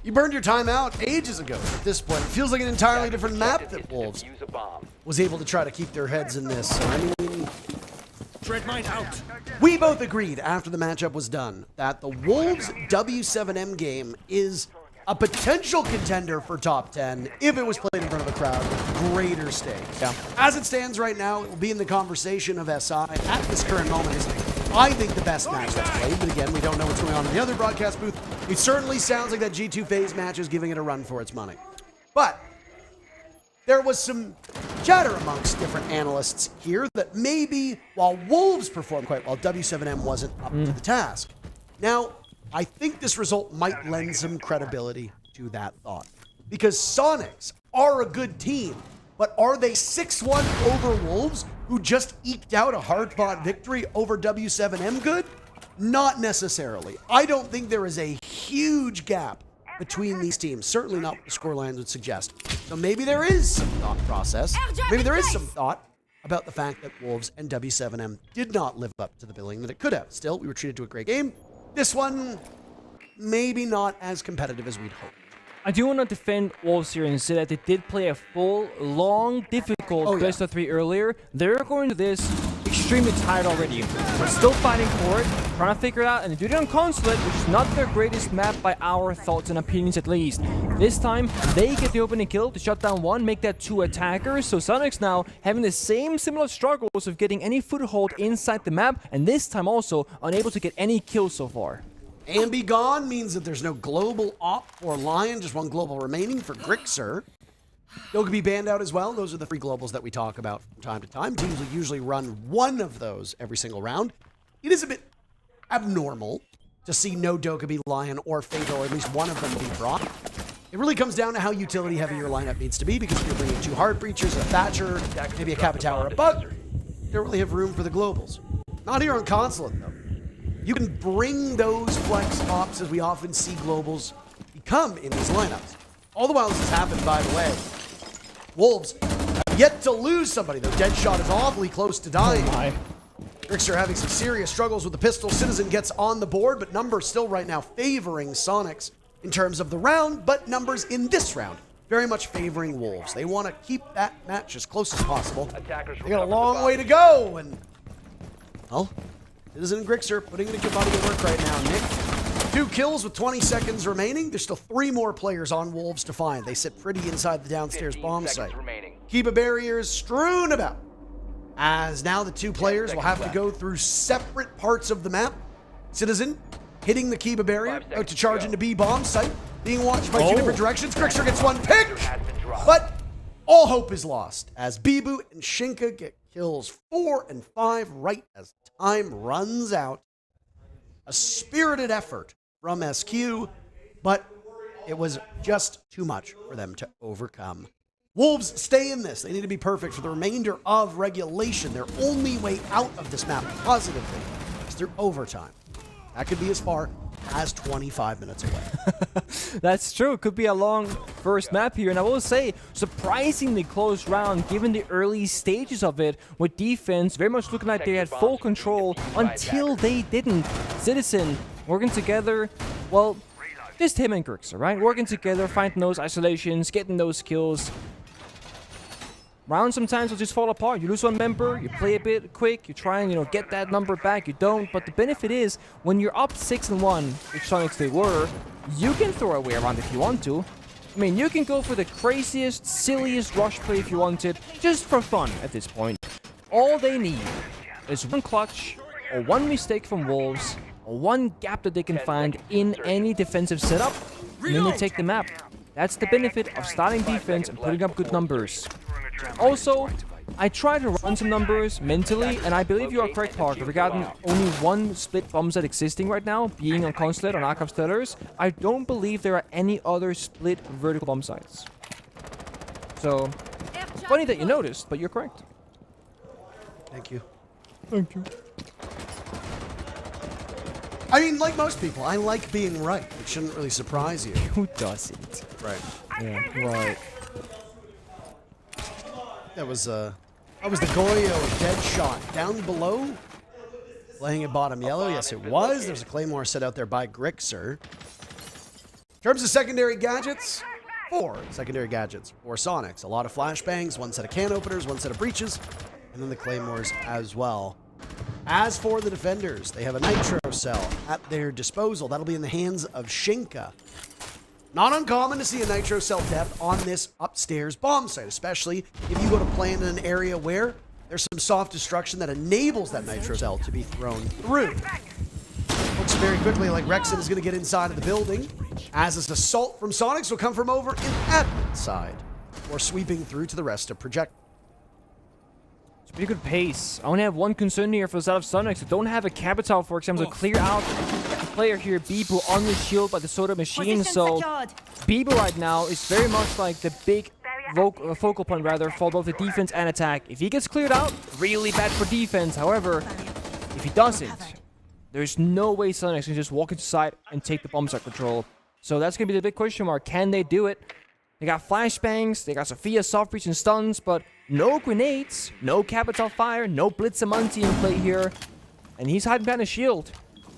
You burned your time out ages ago at this point. It feels like an entirely different map that Wolves was able to try to keep their heads in this. So, I mean, Dreadmite out. We both agreed after the matchup was done that the Wolves W7M game is a potential contender for top 10 if it was played in front of a crowd with greater stakes. Yeah. As it stands right now, it will be in the conversation of SI at this current moment. Is, I think, the best match that's played, but again, we don't know what's going on in the other broadcast booth. It certainly sounds like that G2 FaZe match is giving it a run for its money. But there was some chatter amongst different analysts here that maybe while Wolves performed quite well, W7M wasn't up to the task. Now, I think this result might lend some credibility to that thought. Because Sonics are a good team, but are they 6-1 over Wolves, who just eked out a hard-fought victory over W7M good? Not necessarily. I don't think there is a huge gap between these teams. Certainly not what the scorelines would suggest. So maybe there is some thought process. Maybe there is some thought about the fact that Wolves and W7M did not live up to the billing that it could have. Still, we were treated to a great game. This one, maybe not as competitive as we'd hoped. I do want to defend Wolves here and say that they did play a full, long, difficult best of 3 earlier. They're going to this extremely tired already. They're still fighting for it, trying to figure it out, and they do it on Consulate, which is not their greatest map by our thoughts and opinions at least. This time, they get the opening kill to shut down 1, make that 2 attackers, so Sonics now having the same similar struggles of getting any foothold inside the map, and this time also unable to get any kills so far. And be gone means that there's no global op for Lion, just 1 global remaining for Grixer. They'll be banned out as well. Those are the 3 globals that we talk about from time to time. Teams will usually run 1 of those every single round. It is a bit abnormal to see no Dokkaebi, Lion, or Fatal, or at least one of them be brought. It really comes down to how utility heavy your lineup needs to be, because if you're bringing 2 Hard Breachers, a Thatcher, maybe a Kappa Tower, a Bug, you don't really have room for the globals. Not here on Consulate, though. You can bring those flex ops, as we often see globals become in these lineups. All the while this has happened, by the way, Wolves have yet to lose somebody, though. Deadshot is awfully close to dying. Grixer having some serious struggles with the pistol. Citizen gets on the board, but numbers still right now favoring Sonics. in terms of the round, but numbers in this round very much favoring Wolves. They want to keep that match as close as possible. They got a long way to go, and well, Citizen and Grixer putting in a good body of work right now. Nick, 2 kills with 20 seconds remaining. There's still 3 more players on Wolves to find. They sit pretty inside the downstairs bomb site. Kiba barriers strewn about, as now the 2 players will have to go through separate parts of the map. Citizen hitting the Kiba barrier, out to charge into B bomb site, being watched by 2 different directions. Grixer gets 1 pick, but all hope is lost as Bibu and Shinka get kills 4 and 5 right as time runs out. A spirited effort from SQ, but it was just too much for them to overcome. Wolves stay in this. They need to be perfect for the remainder of regulation. Their only way out of this map positively is through overtime. That could be as far as 25 minutes away. That's true. It could be a long first map here. And I will say, surprisingly close round given the early stages of it, with defense very much looking like they had full control until they didn't. Citizen working together, well, just him and Grixer, right? Working together, finding those isolations, getting those kills. Rounds sometimes will just fall apart. You lose 1 member, you play a bit quick, you try and, get that number back, you don't. But the benefit is, when you're up 6-1, which Sonics they were, you can throw away a round if you want to. I mean, you can go for the craziest, silliest rush play if you wanted, just for fun at this point. All they need is 1 clutch, or 1 mistake from Wolves, or 1 gap that they can find in any defensive setup, and then they take the map. That's the benefit of starting defense and putting up good numbers. Also, I try to run some numbers mentally, and I believe you are correct, Parker, regarding only 1 split bomb set existing right now, being on Consulate on Archive Stellars. I don't believe there are any other split vertical bomb sites. So, funny that you noticed, but you're correct. Thank you. Thank you. I mean, like most people, I like being right. It shouldn't really surprise you. Who doesn't? Right. Yeah, right. That was the Goyo dead shot down below. Playing at bottom yellow. Yes, it was. There's a Claymore set out there by Grixer. In terms of secondary gadgets, 4 secondary gadgets for Sonics. A lot of flashbangs, 1 set of can openers, 1 set of breaches, and then the Claymores as well. As for the defenders, they have a Nitro Cell at their disposal. That'll be in the hands of Shinka. Not uncommon to see a Nitro Cell depth on this upstairs bomb site, especially if you go to plan in an area where there's some soft destruction that enables that Nitro Cell to be thrown through. Looks very quickly like Rexon is going to get inside of the building, as this assault from Sonics will come from over in admin side, or sweeping through to the rest of Project. It's pretty good pace. I only have 1 concern here for the side of Sonics. They don't have a Capital, for example, to clear out the player here, Bibu, on the shield by the Soda Machine. So Bibu right now is very much like the big focal point, rather, for both the defense and attack. If he gets cleared out, really bad for defense. However, if he doesn't, there's no way Sonics can just walk into side and take the bomb site control. So that's going to be the big question mark. Can they do it? They got flashbangs, they got Sophia soft breach and stuns, but no grenades, no Capital Fire, no Blitzamanti in play here. And he's hiding behind a shield.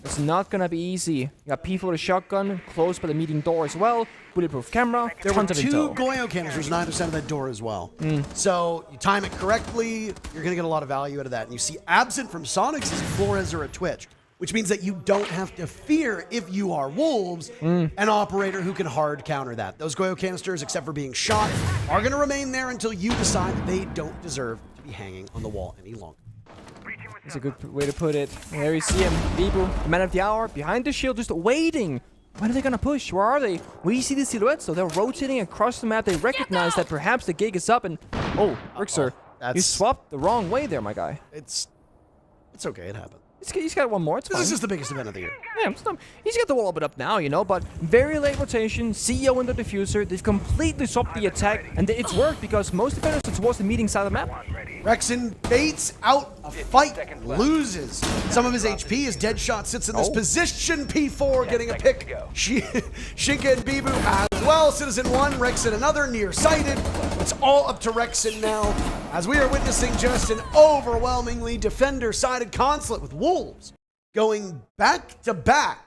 It's not going to be easy. You got P4 with a shotgun, close by the meeting door as well. Bulletproof camera. There were 2 Goyo canisters on either side of that door as well. So you time it correctly, you're going to get a lot of value out of that. And you see absent from Sonics is Flores or a Twitch, which means that you don't have to fear, if you are Wolves, an operator who can hard counter that. Those Goyo canisters, except for being shot, are going to remain there until you decide that they don't deserve to be hanging on the wall any longer. That's a good way to put it. There you see him, Bibu, the man of the hour, behind the shield, just waiting. When are they going to push? Where are they? We see the silhouettes, so they're rotating across the map. They recognize that perhaps the gig is up, and oh, Grixer, you swapped the wrong way there, my guy. It's okay, it happened. He's got 1 more. It's fine. This is the biggest event of the year. Yeah, he's got the wall bit up now, but very late rotation, CEO in the diffuser. They've completely swapped the attack, and it's worked because most defenders are towards the meeting side of the map. Rexon baits out a fight, loses some of his HP. His dead shot sits in this position. P4 getting a pick. Shinka and Bibu as well. Citizen 1, Rexon another, nearsighted. It's all up to Rexon now, as we are witnessing just an overwhelmingly defender-sided Consulate with Wolves going back-to-back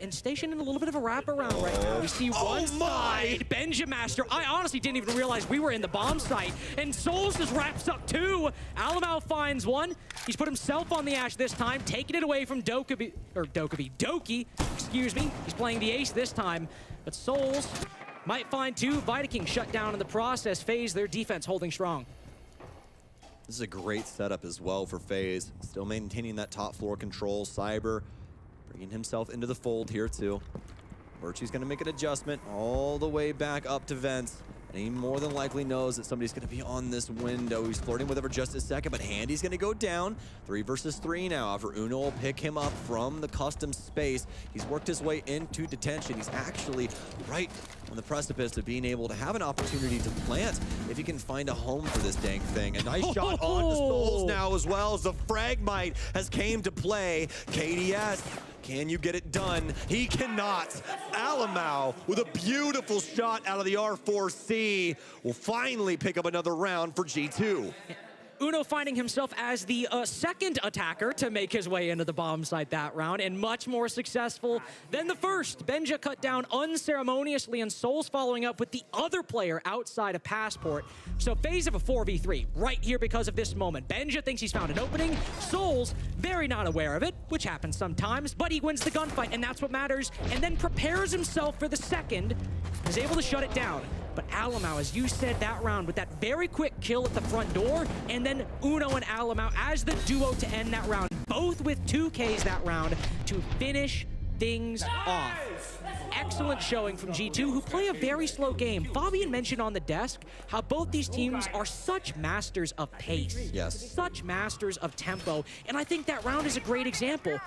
and stationed in a little bit of a wraparound right now. We see one side, Benjamaster. I honestly didn't even realize we were in the bomb site, and Souls just wraps up two. Alamau finds one. He's put himself on the Ash this time, taking it away from Doki, excuse me. He's playing the Ace this time, but Souls might find two. Viking shut down in the process. FaZe, their defense holding strong. This is a great setup as well for FaZe. Still maintaining that top floor control. Cyber bringing himself into the fold here too. Virtue's gonna make an adjustment all the way back up to Vents. And he more than likely knows that somebody's gonna be on this window. He's flirting with it for just a second, but Handy's gonna go down. 3 versus 3 now after Uno will pick him up from the custom space. He's worked his way into detention. He's actually right on the precipice of being able to have an opportunity to plant if he can find a home for this dang thing. A nice shot on to Souls now as well as the Fragmite has came to play. KDS, can you get it done? He cannot. Alamau with a beautiful shot out of the R4C will finally pick up another round for G2. Uno finding himself as the second attacker to make his way into the bomb site that round, and much more successful than the first. Benja cut down unceremoniously, and Souls following up with the other player outside of Passport. So FaZe have a 4v3 right here because of this moment. Benja thinks he's found an opening. Souls, very not aware of it, which happens sometimes, but he wins the gunfight, and that's what matters, and then prepares himself for the second, is able to shut it down. But Alamau, as you said that round, with that very quick kill at the front door, and then Uno and Alamau as the duo to end that round, both with 2 Ks that round to finish things off. Excellent showing from G2, who play a very slow game. Fabian mentioned on the desk how both these teams are such masters of pace. Yes. Such masters of tempo, and I think that round is a great example.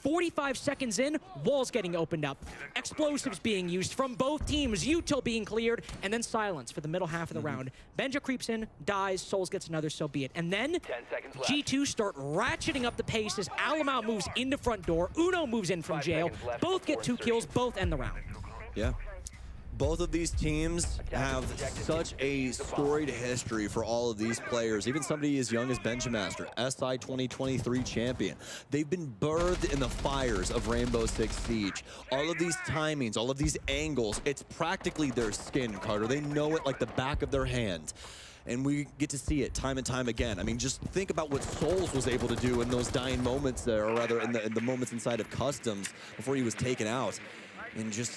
45 seconds in, walls getting opened up, explosives being used from both teams, util being cleared, and then silence for the middle half of the round. Benja creeps in, dies, Souls gets another, so be it. And then G2 start ratcheting up the pace as Alamau moves into front door, Uno moves in from jail, both get 2 kills, both end the round. Yeah. Both of these teams have such a storied history for all of these players. Even somebody as young as Benjamaster, SI 2023 champion. They've been birthed in the fires of Rainbow Six Siege. All of these timings, all of these angles, it's practically their skin, Carter. They know it like the back of their hand. And we get to see it time and time again. I mean, just think about what Souls was able to do in those dying moments there, or rather in the moments inside of Customs before he was taken out. And just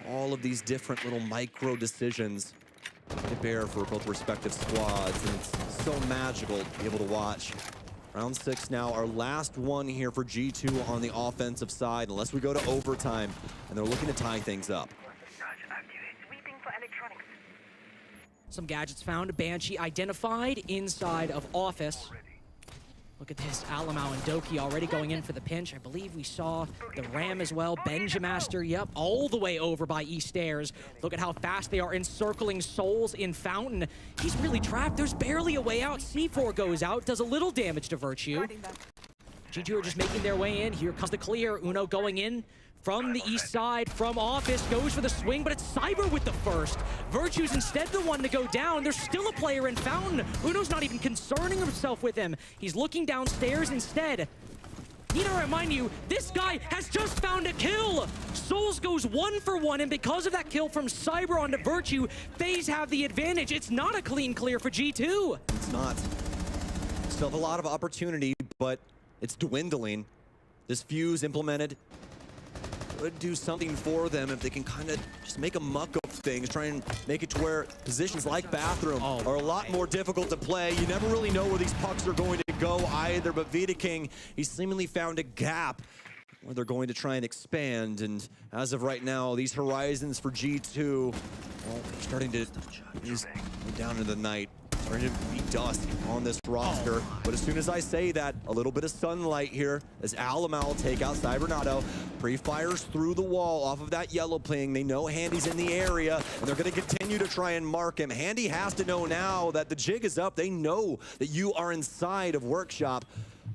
all of these different little micro decisions to bear for both respective squads, and it's so magical to be able to watch. Round 6 now, our last one here for G2 on the offensive side, unless we go to overtime, and they're looking to tie things up. Some gadgets found, Banshee identified inside of office. Look at this, Alamau and Doki already going in for the pinch. I believe we saw the Ram as well. Benjamaster, yep, all the way over by East Stairs. Look at how fast they are encircling Souls in Fountain. He's really trapped. There's barely a way out. C4 goes out, does a little damage to Virtue. G2 are just making their way in. Here comes the clear. Uno going in from the east side, from office, goes for the swing, but it's Cyber with the first. Virtue's instead the one to go down. There's still a player in Fountain. Uno's not even concerning himself with him. He's looking downstairs instead. Need to remind you, this guy has just found a kill. Souls goes 1 for 1, and because of that kill from Cyber onto Virtue, FaZe have the advantage. It's not a clean clear for G2. It's not. Still have a lot of opportunity, but it's dwindling. This fuse implemented would do something for them if they can kind of just make a muck of things, try and make it to where positions like bathroom are a lot more difficult to play. You never really know where these pucks are going to go either, but Vita King, he's seemingly found a gap where they're going to try and expand, and as of right now, these horizons for G2, well, they're starting to just go down into the night. Starting to be dusk on this roster. But as soon as I say that, a little bit of sunlight here as Alamau will take out Cybernato. Pre-fires through the wall off of that yellow ping. They know Handy's in the area, and they're going to continue to try and mark him. Handy has to know now that the jig is up. They know that you are inside of Workshop.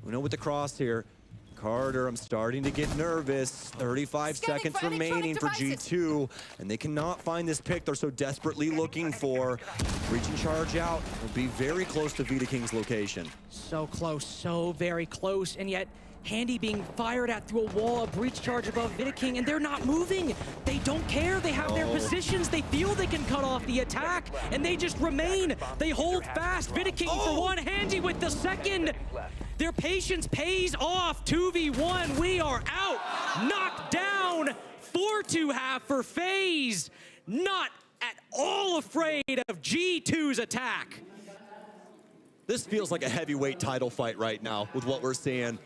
We know with the crosshair. Carter, I'm starting to get nervous. 35 seconds remaining for G2, and they cannot find this pick they're so desperately looking for. Reach and charge out will be very close to Vita King's location. So close, so very close, and yet Handy being fired at through a wall, a breach charge above Vidiking, and they're not moving. They don't care. They have their positions. They feel they can cut off the attack, and they just remain. They hold fast. Vidiking for one, Handy with the second. Their patience pays off. 2v1, we are out. Knocked down. 4-2 for FaZe. Not at all afraid of G2's attack. This feels like a heavyweight title fight right now with what we're seeing.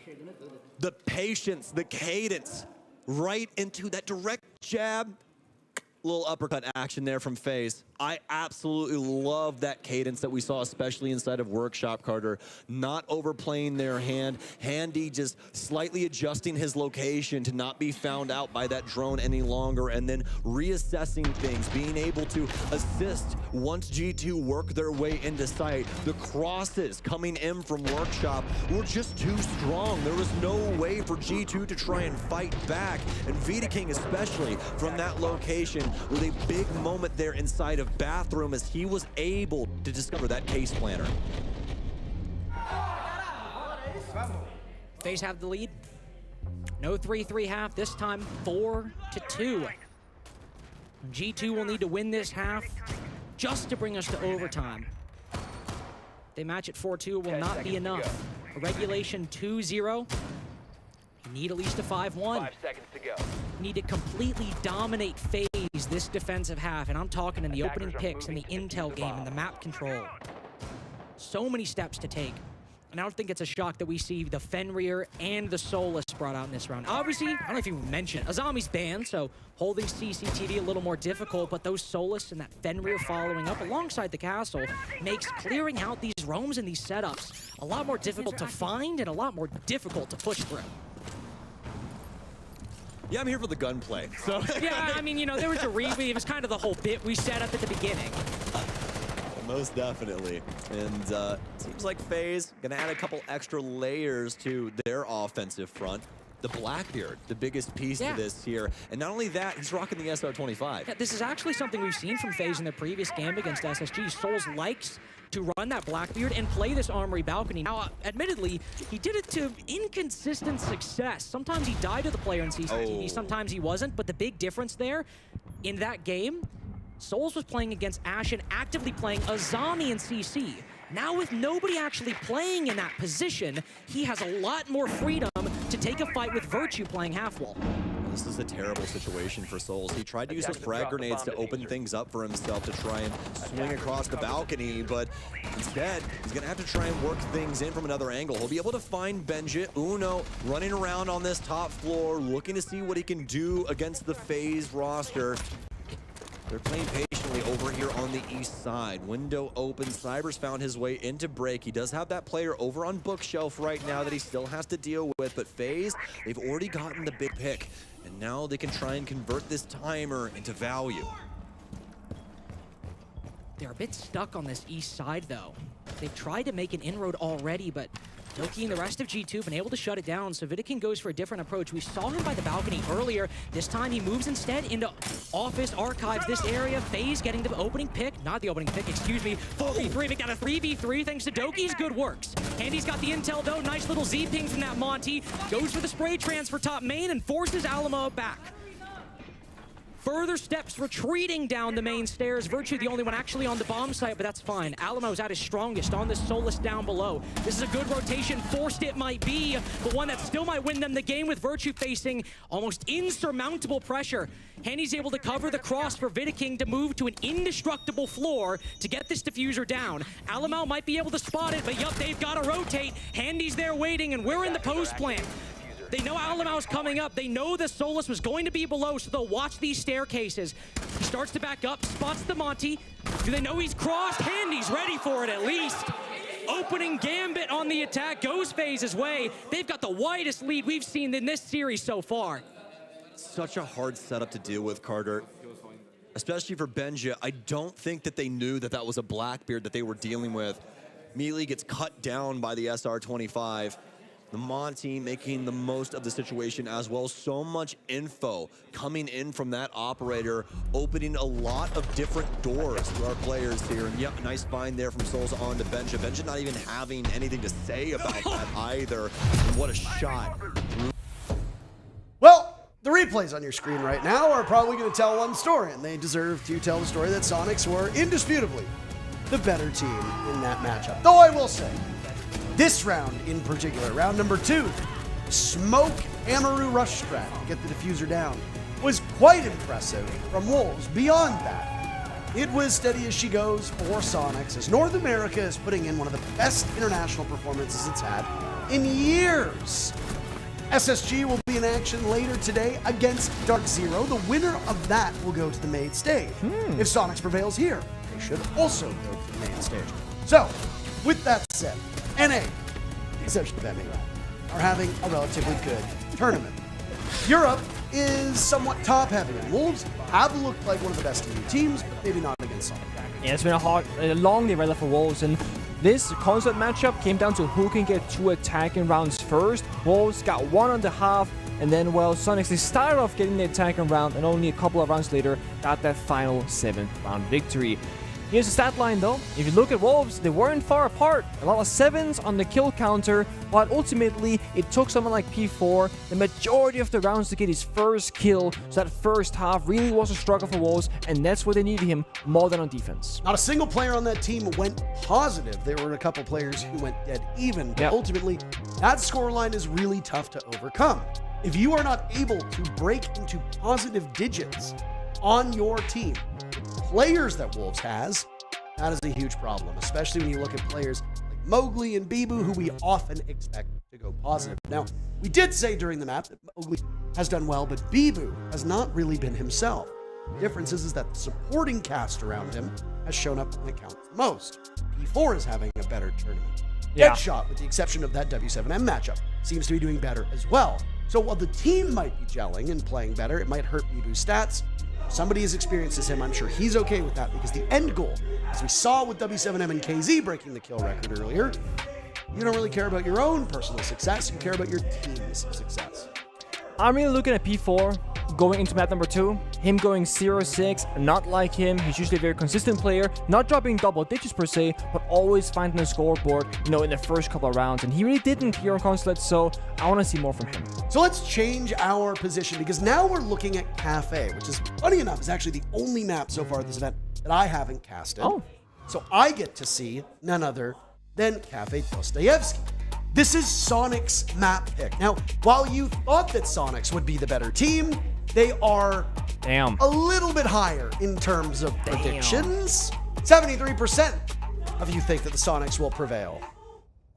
The patience, the cadence, right into that direct jab. Little uppercut action there from FaZe. I absolutely love that cadence that we saw, especially inside of Workshop, Carter. Not overplaying their hand. Handy just slightly adjusting his location to not be found out by that drone any longer, and then reassessing things, being able to assist once G2 work their way into sight. The crosses coming in from Workshop were just too strong. There was no way for G2 to try and fight back, and Vidiking especially from that location with a big moment there inside of Bathroom as he was able to discover that case planner. FaZe have the lead. No 3-3 half, this time 4-2. G2 will need to win this half just to bring us to overtime. They match at 4-2, will not be enough. A regulation 2-0. You need at least a 5-1. 5 seconds to go. You need to completely dominate FaZe this defensive half, and I'm talking in the opening picks, and the intel game, and the map control. So many steps to take. And I don't think it's a shock that we see the Fenrir and the Solus brought out in this round. Obviously, I don't know if you mentioned, Azami's banned, so holding CCTV a little more difficult, but those Solus and that Fenrir following up alongside the castle makes clearing out these roams and these setups a lot more difficult to find and a lot more difficult to push through. Yeah, I'm here for the gunplay. So yeah, I mean, you know, there was a reweave. It was kind of the whole bit we set up at the beginning. Most definitely. And seems like FaZe gonna add a couple extra layers to their offensive front. The Blackbeard, the biggest piece to this here. And not only that, he's rocking the SR-25. Yeah, this is actually something we've seen from FaZe in the previous game against SSG. Souls likes to run that Blackbeard and play this Armory balcony. Now, admittedly, he did it to inconsistent success. Sometimes he died to the player in CCTV, sometimes he wasn't, but the big difference there in that game, Souls was playing against Ashen, actively playing Azami and CC. Now with nobody actually playing in that position, he has a lot more freedom to take a fight with Virtue playing half wall. This is a terrible situation for Souls. He tried to use those frag grenades to open things up for himself to try and swing across the balcony, but instead, he's gonna have to try and work things in from another angle. He'll be able to find Benjit, Uno, running around on this top floor, looking to see what he can do against the FaZe roster. They're playing patiently over here on the east side. Window open. Cyber's found his way into break. He does have that player over on bookshelf right now that he still has to deal with, but FaZe, they've already gotten the big pick, and now they can try and convert this timer into value. They're a bit stuck on this east side, though. They've tried to make an inroad already, but Doki and the rest of G2 have been able to shut it down, so Vidiking goes for a different approach. We saw him by the balcony earlier. This time he moves instead into office archives, this area. FaZe getting the opening pick, not the opening pick, excuse me. 4v3, we got a 3v3 thanks to Doki's good works. Handy's got the intel though, nice little Z ping from that Monty. Goes for the spray transfer top main and forces Alamo back. Further steps retreating down the main stairs. Virtue the only one actually on the bomb site, but that's fine. Alamo's at his strongest on this Solus down below. This is a good rotation. Forced it might be, but one that still might win them the game with Virtue facing almost insurmountable pressure. Handy's able to cover the cross for Vidiking to move to an indestructible floor to get this diffuser down. Alamo might be able to spot it, but yup, they've got to rotate. Handy's there waiting, and we're in the post plant. They know Alamo's coming up. They know the Solus was going to be below, so they'll watch these staircases. He starts to back up, spots the Monty. Do they know he's crossed? Handy's ready for it at least. Opening gambit on the attack goes FaZe's way. They've got the widest lead we've seen in this series so far. Such a hard setup to deal with, Carter. Especially for Benja. I don't think that they knew that that was a Blackbeard that they were dealing with. Melee gets cut down by the SR-25. The Monty making the most of the situation as well. So much info coming in from that operator, opening a lot of different doors for our players here. And yep, nice find there from Souls on to Benja. Benja not even having anything to say about that either. And what a shot. Well, the replays on your screen right now are probably going to tell one story, and they deserve to tell the story that Sonics were indisputably the better team in that matchup. Though I will say, this round in particular, round number 2, Smoke Amaru Rush strat to get the diffuser down, was quite impressive from Wolves. Beyond that, it was steady as she goes for Sonics, as North America is putting in one of the best international performances it's had in years. SSG will be in action later today against Dark Zero. The winner of that will go to the main stage. If Sonics prevails here, they should also go to the main stage. So, with that said, NA, exception of MA, are having a relatively good tournament. Europe is somewhat top-heavy, and Wolves have looked like one of the best EU teams, but maybe not against Sonic. Yeah, it's been a long day rather for Wolves, and this Consulate matchup came down to who can get 2 attacking rounds first. Wolves got 1.5, and then, well, Sonics, they started off getting the attacking round, and only a couple of rounds later got that final 7th round victory. Here's the stat line though. If you look at Wolves, they weren't far apart. A lot of 7s on the kill counter, but ultimately it took someone like P4 the majority of the rounds to get his first kill. So that first half really was a struggle for Wolves, and that's where they needed him more than on defense. Not a single player on that team went positive. There were a couple players who went dead even, but ultimately that scoreline is really tough to overcome. If you are not able to break into positive digits on your team, players that Wolves has, that is a huge problem, especially when you look at players like Mowgli and Bibu, who we often expect to go positive. Now, we did say during the map that Mowgli has done well, but Bibu has not really been himself. The difference is that the supporting cast around him has shown up when it counts the most. P4 is having a better tournament. Deadshot, with the exception of that W7M matchup, seems to be doing better as well. So while the team might be gelling and playing better, it might hurt Bibu's stats. Somebody as experienced as him, I'm sure he's okay with that, because the end goal, as we saw with W7M and KZ breaking the kill record earlier, you don't really care about your own personal success, you care about your team's success. I'm really looking at P4 going into map number 2. Him going 0-6, not like him. He's usually a very consistent player, not dropping double digits per se, but always finding the scoreboard, you know, in the first couple of rounds. And he really didn't here on Consulate, so I want to see more from him. So let's change our position, because now we're looking at Cafe, which is, funny enough, is actually the only map so far this event that I haven't casted. Oh. So I get to see none other than Cafe Dostoevsky. This is Sonic's map pick. Now, while you thought that Sonics would be the better team, they are a little bit higher in terms of predictions. 73% of you think that the Sonics will prevail.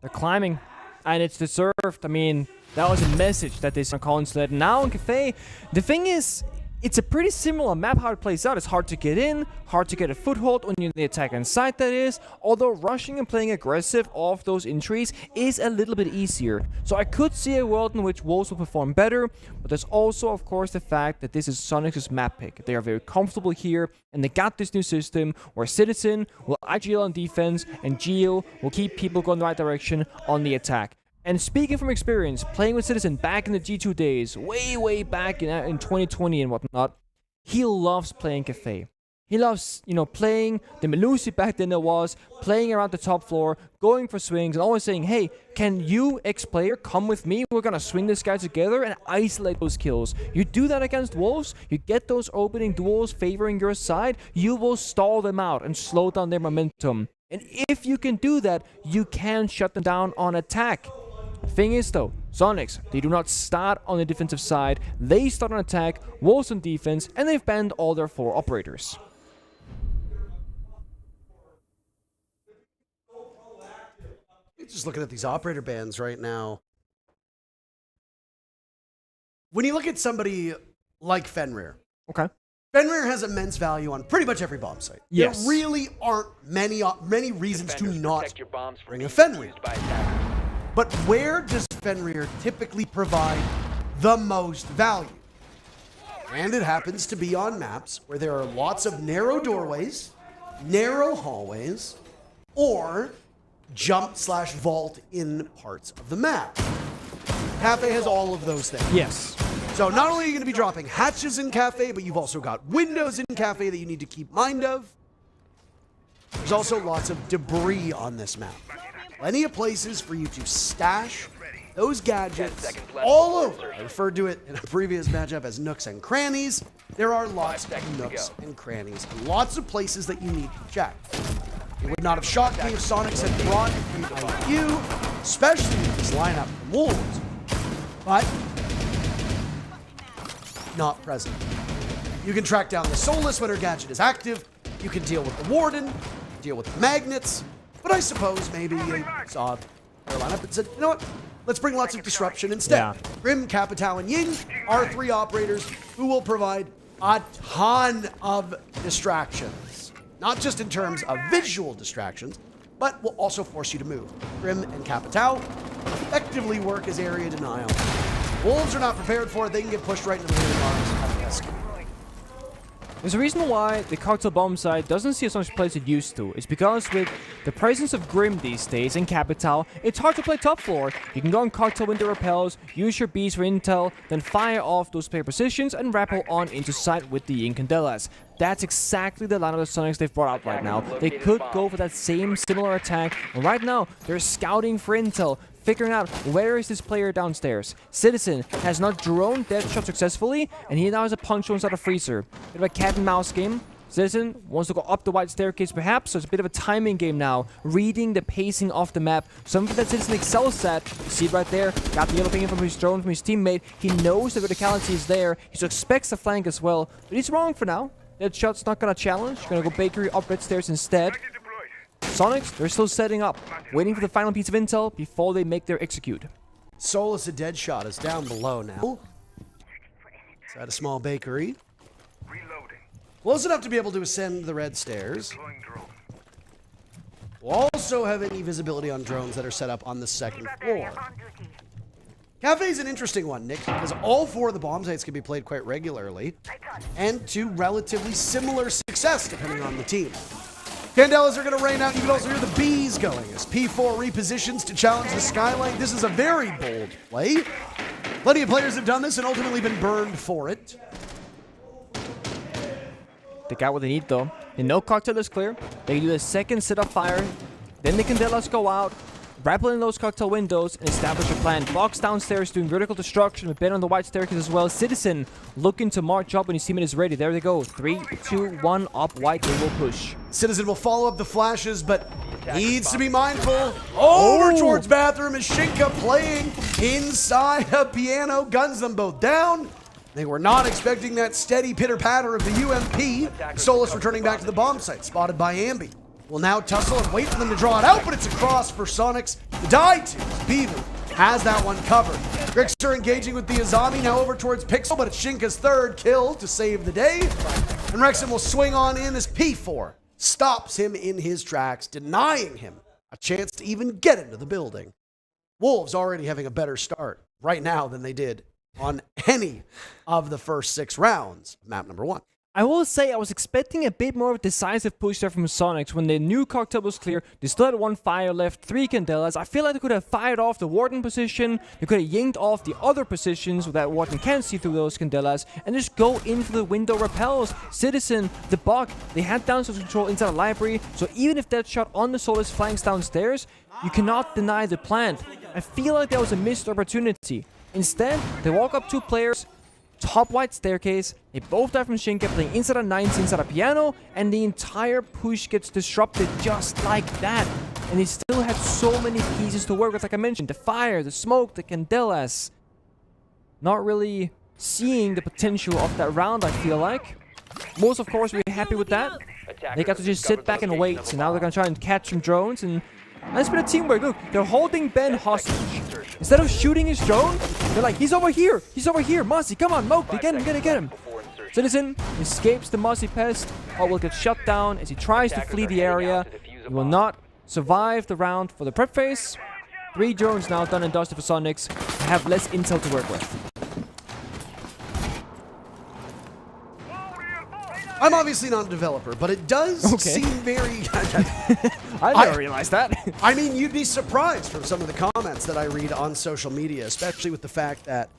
They're climbing, and it's deserved. I mean, that was a message that they saw on Consulate. Now in Cafe, the thing is, it's a pretty similar map how it plays out. It's hard to get in, hard to get a foothold when you're in the attacking side, that is. Although rushing and playing aggressive off those entries is a little bit easier. So I could see a world in which Wolves will perform better, but there's also, of course, the fact that this is Sonic's map pick. They are very comfortable here, and they got this new system where Citizen will IGL on defense, and Geo will keep people going the right direction on the attack. And speaking from experience, playing with Citizen back in the G2 days, way back in 2020 and whatnot, he loves playing Cafe. He loves, you know, playing the Melusi back then there was, playing around the top floor, going for swings, and always saying, hey, can you, ex-player, come with me? We're gonna swing this guy together and isolate those kills. You do that against Wolves, you get those opening duels favoring your side, you will stall them out and slow down their momentum. And if you can do that, you can shut them down on attack. Thing is though, Sonics, they do not start on the defensive side, they start on attack, Wolves on defense, and they've banned all their 4 operators. Just looking at these operator bans right now. When you look at somebody like Fenrir. Okay. Fenrir has immense value on pretty much every bomb site. Yes. There really aren't many reasons to not bring a Fenrir. But where does Fenrir typically provide the most value? And it happens to be on maps where there are lots of narrow doorways, narrow hallways, or jump/vault in parts of the map. Cafe has all of those things. Yes. So not only are you going to be dropping hatches in Cafe, but you've also got windows in Cafe that you need to keep mind of. There's also lots of debris on this map. Plenty of places for you to stash those gadgets all over. I referred to it in a previous matchup as nooks and crannies. There are lots of nooks and crannies and lots of places that you need to check. It would not have shocked me if Sonics had brought an IQ, especially with this lineup from Wolves, but not present. You can track down the Soulless when her gadget is active. You can deal with the Warden, deal with the Magnets, but I suppose maybe you saw their lineup and said, you know what? Let's bring lots of disruption instead. Yeah. Grim, Capitao, and Ying are 3 operators who will provide a ton of distractions. Not just in terms of visual distractions, but will also force you to move. Grim and Capitao effectively work as area denial. Wolves are not prepared for it. They can get pushed right into the leading arms at risk. There's a reason why the cocktail bomb side doesn't see as much play as it used to. It's because with the presence of Grim these days and Capitao, it's hard to play top floor. You can go on cocktail window repels, use your bees for intel, then fire off those player positions and rappel on into sight with the Incandelas. That's exactly the line of the Sonics they've brought out right now. They could go for that same similar attack, and right now they're scouting for intel, figuring out where is this player downstairs. Citizen has not drone Deadshot successfully, and he now has a punctual inside a freezer. Bit of a cat and mouse game. Citizen wants to go up the white staircase perhaps, so it's a bit of a timing game now, reading the pacing of the map. Something that Citizen excels at. You see it right there, got the yellow ping from his drone from his teammate. He knows the verticality is there, he expects the flank as well, but he's wrong for now. Deadshot's not gonna challenge, gonna go Bakery up red stairs instead. Sonics, they're still setting up, waiting for the final piece of intel before they make their execute. Solus a Deadshot is down below now. It's at a small bakery. Close enough to be able to ascend the red stairs. We'll also have any visibility on drones that are set up on the second floor. Cafe's an interesting one, Nick, because all 4 of the bomb sites can be played quite regularly, and to relatively similar success depending on the team. Candelas are going to rain out. You can also hear the bees going as P4 repositions to challenge the Skylight. This is a very bold play. Plenty of players have done this and ultimately been burned for it. They got what they need though. They know cocktail is clear. They can do the second setup fire. Then the Candelas go out, rappel in those cocktail windows, and establish a plan. Box downstairs doing vertical destruction with Ben on the white staircase as well. Citizen looking to march up when his teammate is ready. There they go. 3, 2, 1 up white. They will push. Citizen will follow up the flashes, but needs to be mindful. Over towards bathroom is Shinka playing inside a piano. Guns them both down. They were not expecting that steady pitter-patter of the UMP. Solus returning back to the bomb site, spotted by Ambi. Will now tussle and wait for them to draw it out, but it's a cross for Sonics. The die to Beaver has that one covered. Grixer engaging with the Azami, now over towards Pixel, but it's Shinka's 3rd kill to save the day. And Rexon will swing on in as P4 stops him in his tracks, denying him a chance to even get into the building. Wolves already having a better start right now than they did on any of the first 6 rounds of map number 1. I will say I was expecting a bit more of a decisive push there from Sonics when the new cocktail was clear. They still had 1 fire left, 3 Candelas. I feel like they could have fired off the Warden position. They could have yanked off the other positions that Warden can't see through those Candelas and just go in for the window repels. Citizen, the Bug, they had downside control inside the library. So even if that shot on the Solus flanks downstairs, you cannot deny the plant. I feel like that was a missed opportunity. Instead, they walk up 2 players, top white staircase, they both die from Shinka playing inside a 90, inside a piano, and the entire push gets disrupted just like that. And they still had so many pieces to work with, like I mentioned, the fire, the smoke, the Candelas. Not really seeing the potential of that round, I feel like. Most, of course, we're happy with that. They got to just sit back and wait, so now they're gonna try and catch some drones, and that's been a teamwork. Look, they're holding Ben hostage. Instead of shooting his drone, they're like, he's over here, Mossy, come on, Moke, get him. Citizen escapes the Mossy pest, but will get shut down as he tries to flee the area. He will not survive the round for the prep phase. 3 drones now done and dusted for Sonics. They have less intel to work with. I'm obviously not a developer, but it does seem very... I never realized that. I mean, you'd be surprised from some of the comments that I read on social media, especially with the fact that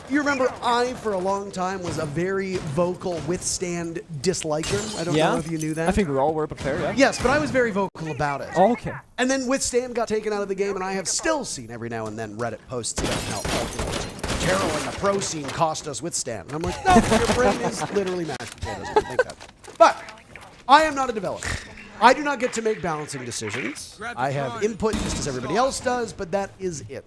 you remember I, for a long time, was a very vocal Withstand disliker. I don't know if you knew that. I think we all were, but fair, yeah. Yes, but I was very vocal about it. Oh, okay. And then Withstand got taken out of the game, and I have still seen every now and then Reddit posts about how Terrell and the pro scene cost us Withstand. And I'm like, no, your brain is literally mashed potatoes. I don't think that. But I am not a developer. I do not get to make balancing decisions. I have input just as everybody else does, but that is it.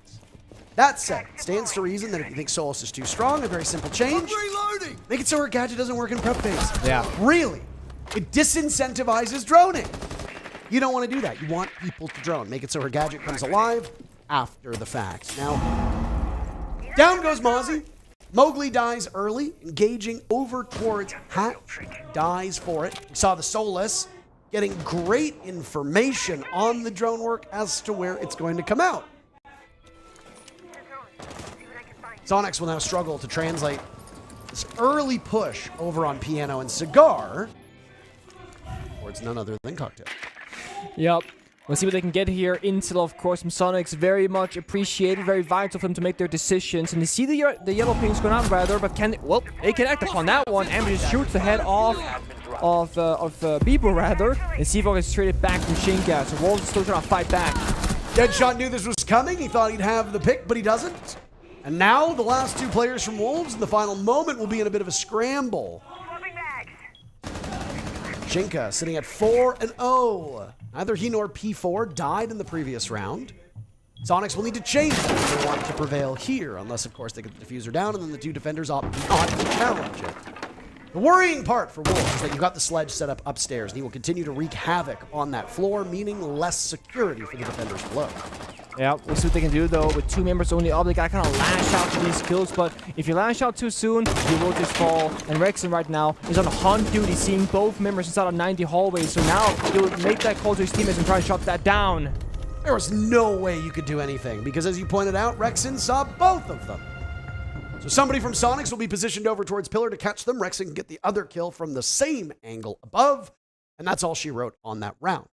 That said, it stands to reason that if you think Solus is too strong, a very simple change, make it so her gadget doesn't work in prep phase. Yeah. Really. It disincentivizes droning. You don't want to do that. You want people to drone. Make it so her gadget comes alive after the fact. Now, down goes Mozzie. Mowgli dies early, engaging over towards Hatch. Dies for it. We saw the Solus getting great information on the drone work as to where it's going to come out. Sonics will now struggle to translate this early push over on Piano and Cigar towards none other than Cocktail. Yep. We'll see what they can get here. Intel, of course, from Sonics, very much appreciated, very vital for them to make their decisions. And they see the yellow pings going on, rather, but can they, well, they can act upon that one. Amber just shoots the head off of Bieber, rather, and Seafox gets traded back from Shinka. So Wolves is still trying to fight back. Deadshot knew this was coming. He thought he'd have the pick, but he doesn't. And now the last two players from Wolves in the final moment will be in a bit of a scramble. Shinka sitting at 4-0. Neither he nor P4 died in the previous round. Sonics will need to change that if they want to prevail here, unless, of course, they get the diffuser down and then the two defenders opt not to challenge it. The worrying part for Wolves is that you've got the sledge set up upstairs, and he will continue to wreak havoc on that floor, meaning less security for the defenders below. Yeah, we'll see what they can do, though. With two members only up, they gotta kind of lash out to these kills, but if you lash out too soon, you will just fall. And Rexon right now is on hunt duty, seeing both members inside of 90 hallways, so now he will make that call to his teammates and try to shut that down. There was no way you could do anything, because as you pointed out, Rexon saw both of them. So somebody from Sonics will be positioned over towards Pillar to catch them. Rexon can get the other kill from the same angle above, and that's all she wrote on that round.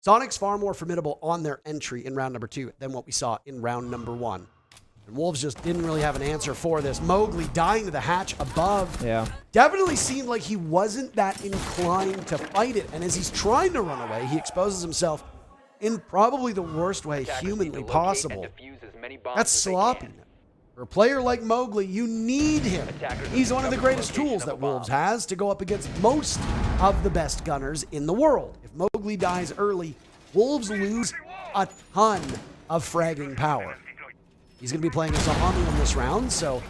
Sonics far more formidable on their entry in round number 2 than what we saw in round number 1. And Wolves just didn't really have an answer for this. Mowgli dying to the hatch above. Yeah. Definitely seemed like he wasn't that inclined to fight it. And as he's trying to run away, he exposes himself in probably the worst way humanly possible. That's sloppy. For a player like Mowgli, you need him. He's one of the greatest tools that Wolves has to go up against most of the best gunners in the world. If Mowgli dies early, Wolves lose a ton of fragging power. He's going to be playing as Ahami in this round, so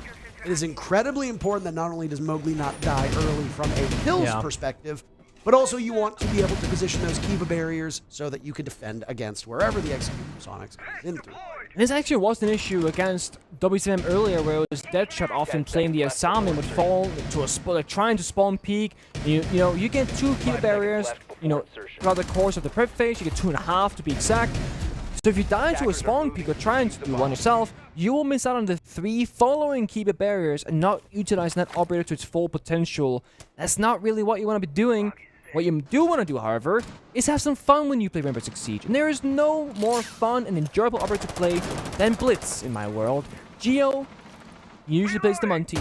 it is incredibly important that not only does Mowgli not die early from a kills perspective, but also you want to be able to position those Kiva barriers so that you can defend against wherever the execute from Sonics comes into. This actually was an issue against W7M earlier, where it was Deadshot often playing the Asami would fall to a like trying to spawn peak. You know, you get 2 Kiva barriers, you know, throughout the course of the prep phase. You get 2.5 to be exact. So if you die to a spawn peak or trying to do one yourself, you will miss out on the 3 following Kiva barriers and not utilizing that operator to its full potential. That's not really what you want to be doing. What you do want to do, however, is have some fun when you play Rainbow Six Siege. And there is no more fun and enjoyable operator to play than Blitz in my world. Geo usually plays the Munty,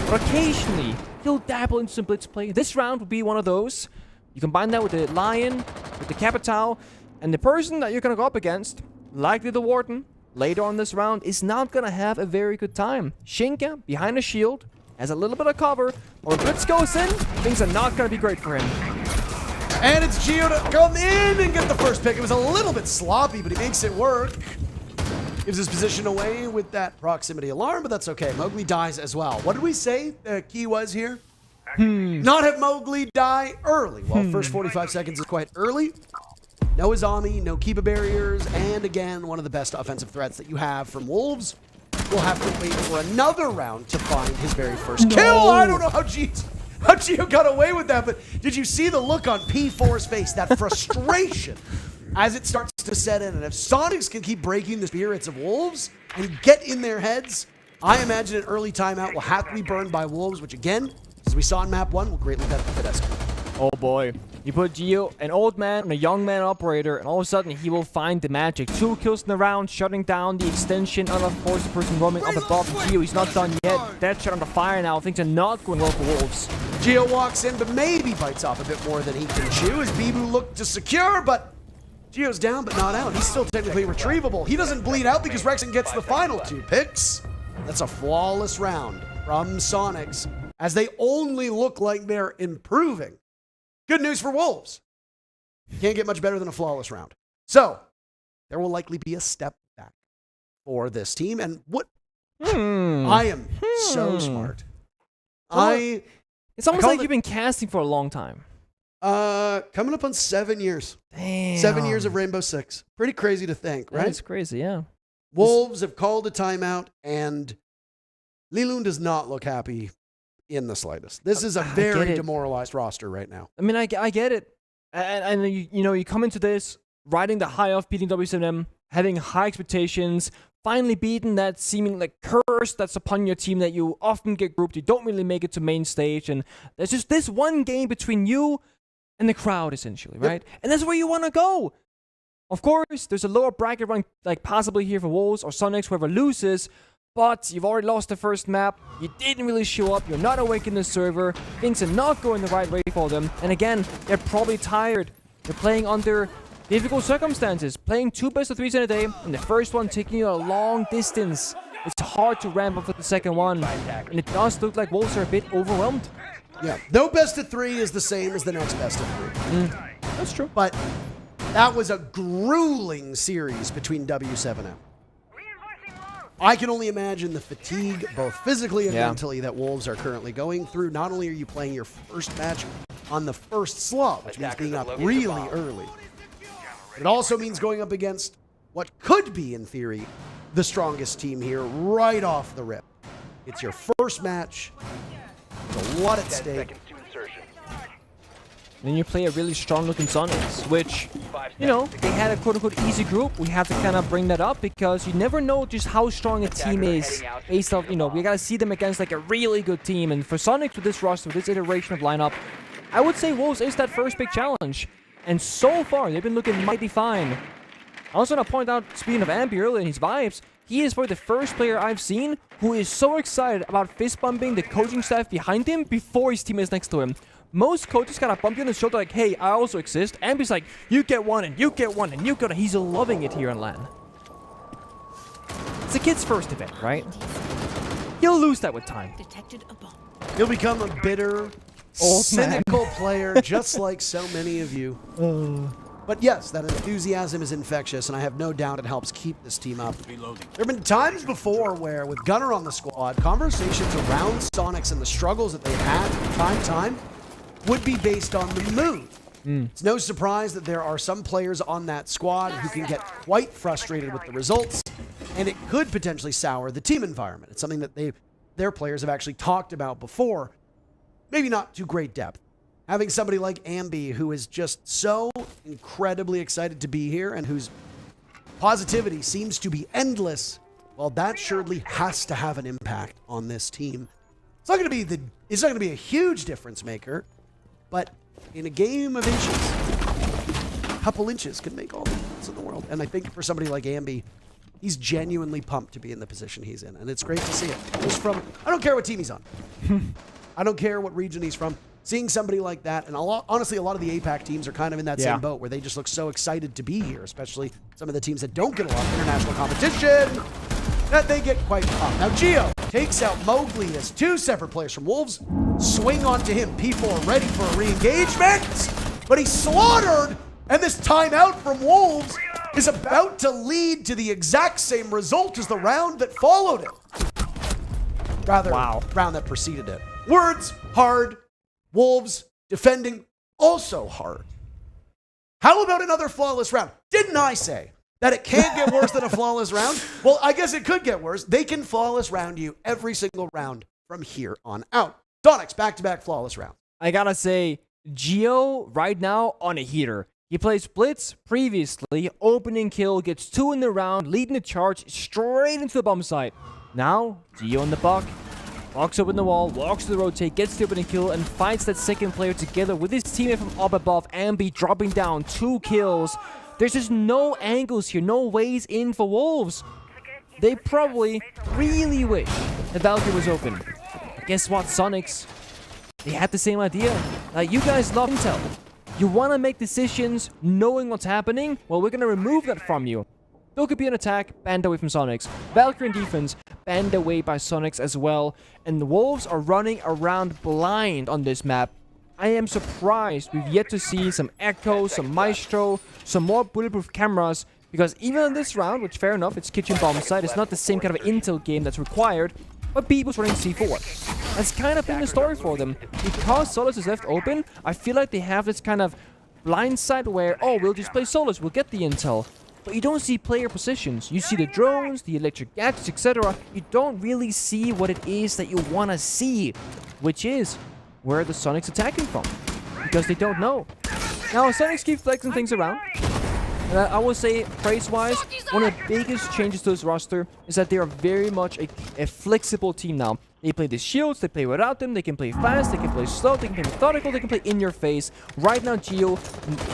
but occasionally he'll dabble into some Blitz play. This round will be one of those. You combine that with the Lion, with the Capital, and the person that you're going to go up against, likely the Warden, later on this round, is not going to have a very good time. Shinka, behind a shield, has a little bit of cover, or Blitz goes in, things are not going to be great for him. And it's Geo to come in and get the first pick. It was a little bit sloppy, but he makes it work. Gives his position away with that proximity alarm, but that's okay. Mowgli dies as well. What did we say the key was here? Not have Mowgli die early. Well, first 45 seconds is quite early. No Azami, no Kiba barriers, and again, one of the best offensive threats that you have from Wolves. We'll have to wait for another round to find his very first kill. I don't know how Geo got away with that, but did you see the look on P4's face? That frustration as it starts to set in. And if Sonics can keep breaking the spirits of Wolves and get in their heads, I imagine an early timeout will have to be burned by Wolves, which again, As we saw in map 1, will greatly benefit us. Oh boy. You put Gio, an old man and a young man operator, and all of a sudden he will find the magic. 2 kills in the round, shutting down the extension, and of course the person roaming up above Gio. He's not done yet. Dead shot on the fire now. Things are not going well for Wolves. Gio walks in, but maybe bites off a bit more than he can chew as Bibu looked to secure, but Gio's down but not out. He's still technically retrievable. He doesn't bleed out because Rexon gets the final 2 picks. That's a flawless round from Sonics as they only look like they're improving. Good news for Wolves. Can't get much better than a flawless round. So, there will likely be a step back for this team. And what? I am so smart. It's almost like you've been casting for a long time. Coming up on 7 years. Damn. 7 years of Rainbow Six. Pretty crazy to think, right? That's crazy, yeah. Wolves have called a timeout, and Lilun does not look happy in the slightest. This is a very demoralized roster right now. I mean, I get it. And you come into this, riding the high of beating W7M, having high expectations, finally beating that seeming like curse that's upon your team that you often get grouped, you don't really make it to main stage, and there's just this one game between you and the crowd, essentially, right? Yep. And that's where you want to go. Of course, there's a lower bracket run, like possibly here for Wolves or Sonics, whoever loses, but you've already lost the first map, you didn't really show up, you're not awake in the server, things are not going the right way for them, and again, they're probably tired. They're playing under difficult circumstances, playing 2 best-of-3s in a day, and the first one taking you a long distance. It's hard to ramp up for the second one, and it does look like Wolves are a bit overwhelmed. Yeah, no best-of-3 is the same as the next best-of-3. That's true. But that was a grueling series between W7M. I can only imagine the fatigue, both physically and mentally, that Wolves are currently going through. Not only are you playing your first match on the first slot, which means being up really early, it also means going up against what could be, in theory, the strongest team here right off the rip. It's your first match. There's a lot at stake. Then you play a really strong-looking Sonics, which, they had a quote-unquote easy group. We have to kind of bring that up because you never know just how strong a team is based off, we got to see them against like a really good team. And for Sonics with this roster, with this iteration of lineup, I would say Wolves is that first big challenge. And so far, they've been looking mighty fine. I also want to point out, speaking of Ambi earlier and his vibes, he is probably the first player I've seen who is so excited about fist bumping the coaching staff behind him before his teammates next to him. Most coaches kind of bump you on the shoulder like, hey, I also exist. Ambi's like, you get one, and you get one, and you get one. He's loving it here on LAN. It's a kid's first event, right? He'll lose that with time. He'll become a bitter, cynical player, just like so many of you. But yes, that enthusiasm is infectious, and I have no doubt it helps keep this team up. There have been times before where, with Gunnar on the squad, conversations around Sonics and the struggles that they've had from time would be based on the mood. It's no surprise that there are some players on that squad who can get quite frustrated with the results, and it could potentially sour the team environment. It's something that their players have actually talked about before, maybe not to great depth. Having somebody like Ambi, who is just so incredibly excited to be here and whose positivity seems to be endless, well, that surely has to have an impact on this team. It's not going to be a huge difference maker, but in a game of inches, a couple inches can make all the difference in the world. And I think for somebody like Ambi, he's genuinely pumped to be in the position he's in, and it's great to see it. Just from, I don't care what team he's on. I don't care what region he's from. Seeing somebody like that, and honestly, a lot of the APAC teams are kind of in that same boat where they just look so excited to be here, especially some of the teams that don't get a lot of international competition, that they get quite pumped. Now, Gio takes out Mowgli as 2 separate players from Wolves swing onto him. P4 ready for a re-engagement, but he's slaughtered, and this timeout from Wolves is about to lead to the exact same result as the round that followed it. Rather, round that preceded it. Words, hard. Wolves defending also hard. How about another flawless round? Didn't I say that it can't get worse than a flawless round? Well, I guess it could get worse. They can flawless round you every single round from here on out. Sonics, back-to-back flawless round. I gotta say, Gio right now on a heater. He plays Blitz previously, opening kill, gets 2 in the round, leading the charge straight into the bomb site. Now, Gio in the buck. Walks up in the wall, walks to the rotate, gets the opening kill, and fights that second player together with his teammate from up above. Ambi dropping down, 2 kills. There's just no angles here, no ways in for Wolves. They probably really wish that Valkyrie was open. But guess what, Sonics? They had the same idea. You guys love intel. You want to make decisions knowing what's happening? Well, we're going to remove that from you. Still could be an attack, banned away from Sonics. Valkyrie in defense, banned away by Sonics as well. And the Wolves are running around blind on this map. I am surprised we've yet to see some Echo, some Maestro, some more bulletproof cameras. Because even in this round, which fair enough, it's kitchen bomb site, it's not the same kind of intel game that's required. But B was running C4. That's kind of been the story for them. Because Solus is left open, I feel like they have this kind of blind side where, oh, we'll just play Solus, we'll get the intel. But you don't see player positions. You see the drones, the electric gadgets, etc. You don't really see what it is that you want to see, which is where the Sonics attacking from. Because they don't know. Now, Sonics keep flexing things around. I will say, praise-wise, one of the biggest changes to this roster is that they are very much a flexible team now. They play the shields, they play without them, they can play fast, they can play slow, they can play methodical, they can play in your face. Right now, Geo,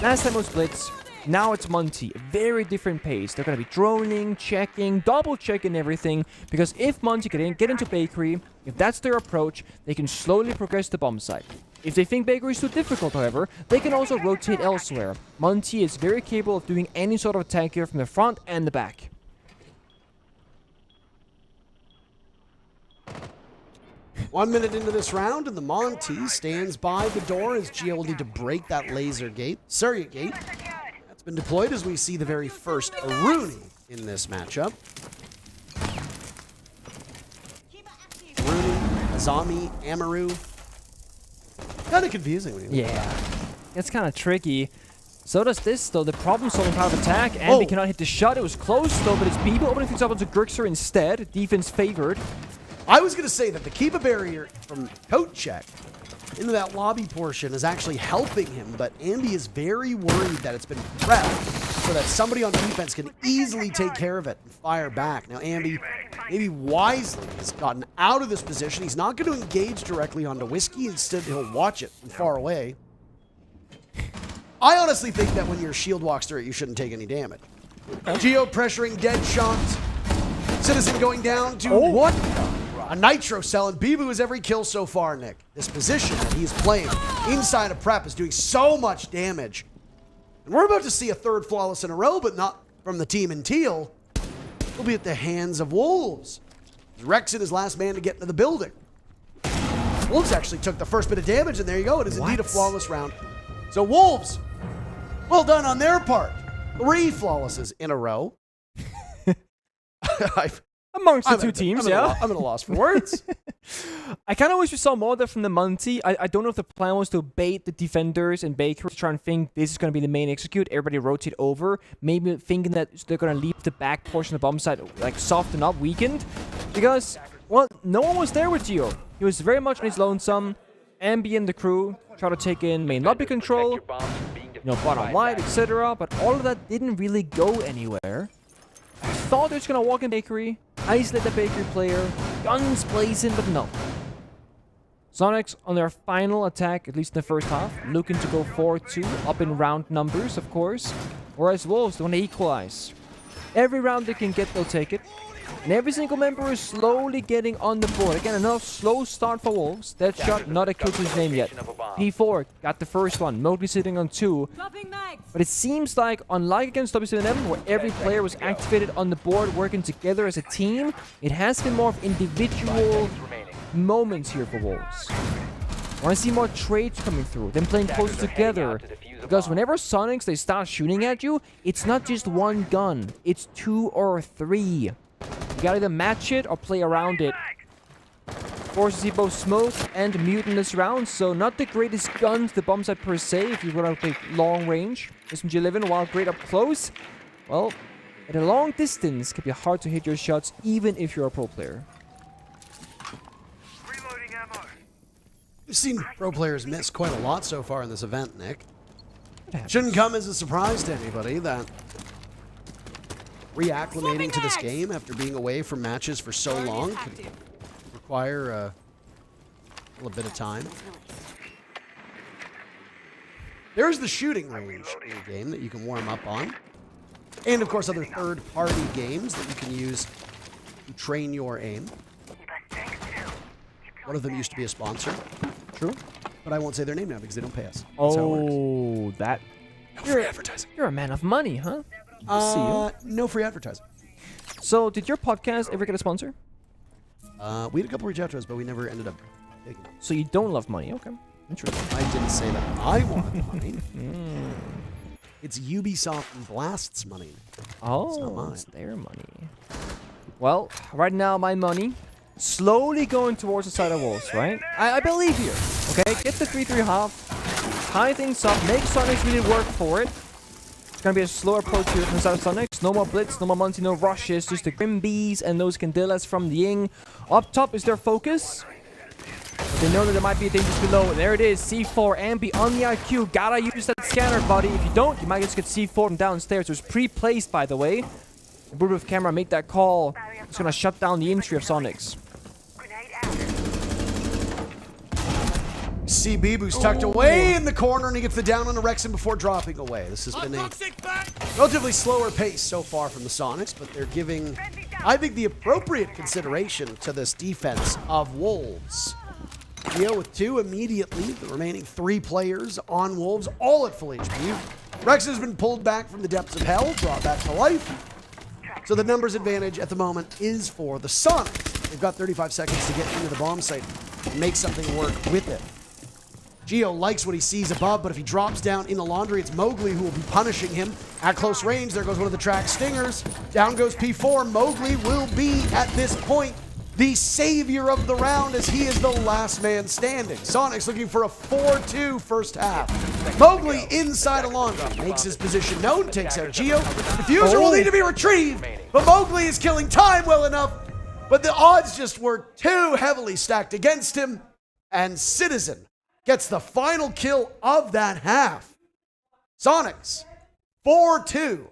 last time it was Blitz, now it's Monty. A very different pace. They're going to be droning, checking, double-checking everything, because if Monty can get into Bakery, if that's their approach, they can slowly progress the bomb site. If they think Bakery is too difficult, however, they can also rotate elsewhere. Monty is very capable of doing any sort of attack here from the front and the back. One minute into this round, and the Monty stands by the door as Gio will need to break that laser gate, surrogate gate. That's been deployed as we see the very first Rooney in this matchup. Rooney, Azami, Amaru. Kind of confusing when you look at that. It's kind of tricky. So does this, though. The problem-solving power of attack. Ambi cannot hit the shot. It was close, though, but it's Bibo opening things up onto Grixer instead. Defense favored. I was going to say that the keep a barrier from coat check into that lobby portion is actually helping him, but Ambi is very worried that it's been prepped so that somebody on defense can easily take care of it and fire back. Now, Ambi, maybe wisely, has gotten out of this position. He's not going to engage directly onto Whiskey. Instead, he'll watch it from far away. I honestly think that when your shield walks through it, you shouldn't take any damage. Geo pressuring dead shots. Citizen going down to what? A Nitro cell, and Bibu is every kill so far, Nick. This position that he's playing inside of prep is doing so much damage. And we're about to see a third flawless in a row, but not from the team in teal. It'll be at the hands of Wolves. Rexon is last man to get into the building. Wolves actually took the first bit of damage, and there you go. It is indeed a flawless round. So Wolves, well done on their part. 3 flawlesses in a row. Amongst the two teams, yeah. I'm at a loss for words. I kind of wish we saw more of that from the Monty. I don't know if the plan was to bait the defenders and Baker to try and think this is going to be the main execute. Everybody rotate over. Maybe thinking that they're going to leave the back portion of the bomb site like softened up, weakened. Because, well, no one was there with Gio. He was very much on his lonesome. Ambi and the crew try to take in main lobby control, bottom light, etc. But all of that didn't really go anywhere. I thought they were just going to walk in Bakery, isolate the Bakery player, guns blazing, but no. Sonics on their final attack, at least in the first half, looking to go 4-2, up in round numbers, of course. Whereas Wolves, they want to equalize. Every round they can get, they'll take it. And every single member is slowly getting on the board. Again, another slow start for Wolves. That shot, not a kill to his name yet. P4 got the first one. Mowgli sitting on 2. But it seems like, unlike against W7M, where every player was activated on the board working together as a team, it has been more of individual moments here for Wolves. I want to see more trades coming through, them playing closer together. Because whenever Sonics, they start shooting at you, it's not just one gun. It's 2 or 3. You gotta either match it or play around it. Of course, you see both Smoke and Mute in this round, so not the greatest guns, the bomb site per se, if you want to play long range. SMG11, while great up close, well, at a long distance, it can be hard to hit your shots, even if you're a pro player. We've seen pro players miss quite a lot so far in this event, Nick. Shouldn't come as a surprise to anybody that reacclimating to this game after being away from matches for so long could require a bit of time. There's the shooting range in the game that you can warm up on. And, of course, other third-party games that you can use to train your aim. One of them used to be a sponsor. True. But I won't say their name now because they don't pay us. Oh, that. No free advertising. You're a man of money, huh? No free advertising. So, did your podcast ever get a sponsor? We had a couple reach out to us, but we never ended up taking it. So you don't love money? Okay. Interesting. I didn't say that I wanted money. It's Ubisoft and Blast's money. Oh, it's not mine. It's their money. Well, right now my money slowly going towards the side of Wolves, right? I believe here. Okay, get the 3-3 half, tie things up, make Sonics really work for it. It's gonna be a slow approach here from the side of Sonics. No more blitz, no more Monty, no rushes, just the Grim Bees and those Candillas from the Ying. Up top is their focus. But they know that there might be a danger below. And there it is, C4, Ambi on the IQ. Gotta use that scanner, buddy. If you don't, you might just get C4 from downstairs. It was pre-placed, by the way. The Bluetooth camera made that call. It's gonna shut down the entry of Sonics. See Bibu's tucked away in the corner, and he gets the down on the Rexon before dropping away. This has been a relatively slower pace so far from the Sonics, but they're giving, I think, the appropriate consideration to this defense of Wolves. Geo with 2 immediately, the remaining 3 players on Wolves, all at full HP. Rexon has been pulled back from the depths of hell, brought back to life. So the numbers advantage at the moment is for the Sonics. They've got 35 seconds to get into the bomb site and make something work with it. Geo likes what he sees above, but if he drops down in the laundry, it's Mowgli who will be punishing him. At close range, there goes one of the track stingers. Down goes P4. Mowgli will be, at this point, the savior of the round as he is the last man standing. Sonics looking for a 4-2 first half. Mowgli inside a laundry, makes his position known, takes out Geo. Diffuser will need to be retrieved, but Mowgli is killing time well enough, but the odds just were too heavily stacked against him, and Citizen gets the final kill of that half. Sonics, 4-2.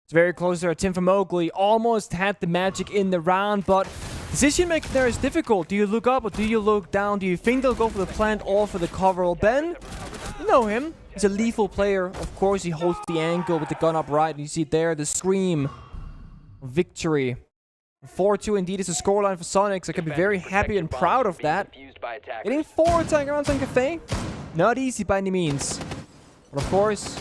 It's very close there. Tim from Mowgli almost had the magic in the round, but decision making there is difficult. Do you look up or do you look down? Do you think they'll go for the plant or for the cover? Well, Ben, you know him. He's a lethal player. Of course, he holds the angle with the gun upright. And you see there the scream of victory. 4-2 indeed is the scoreline for Sonics. I can be very happy and proud of that. Getting 4 attack rounds on Cafe, not easy by any means. But of course,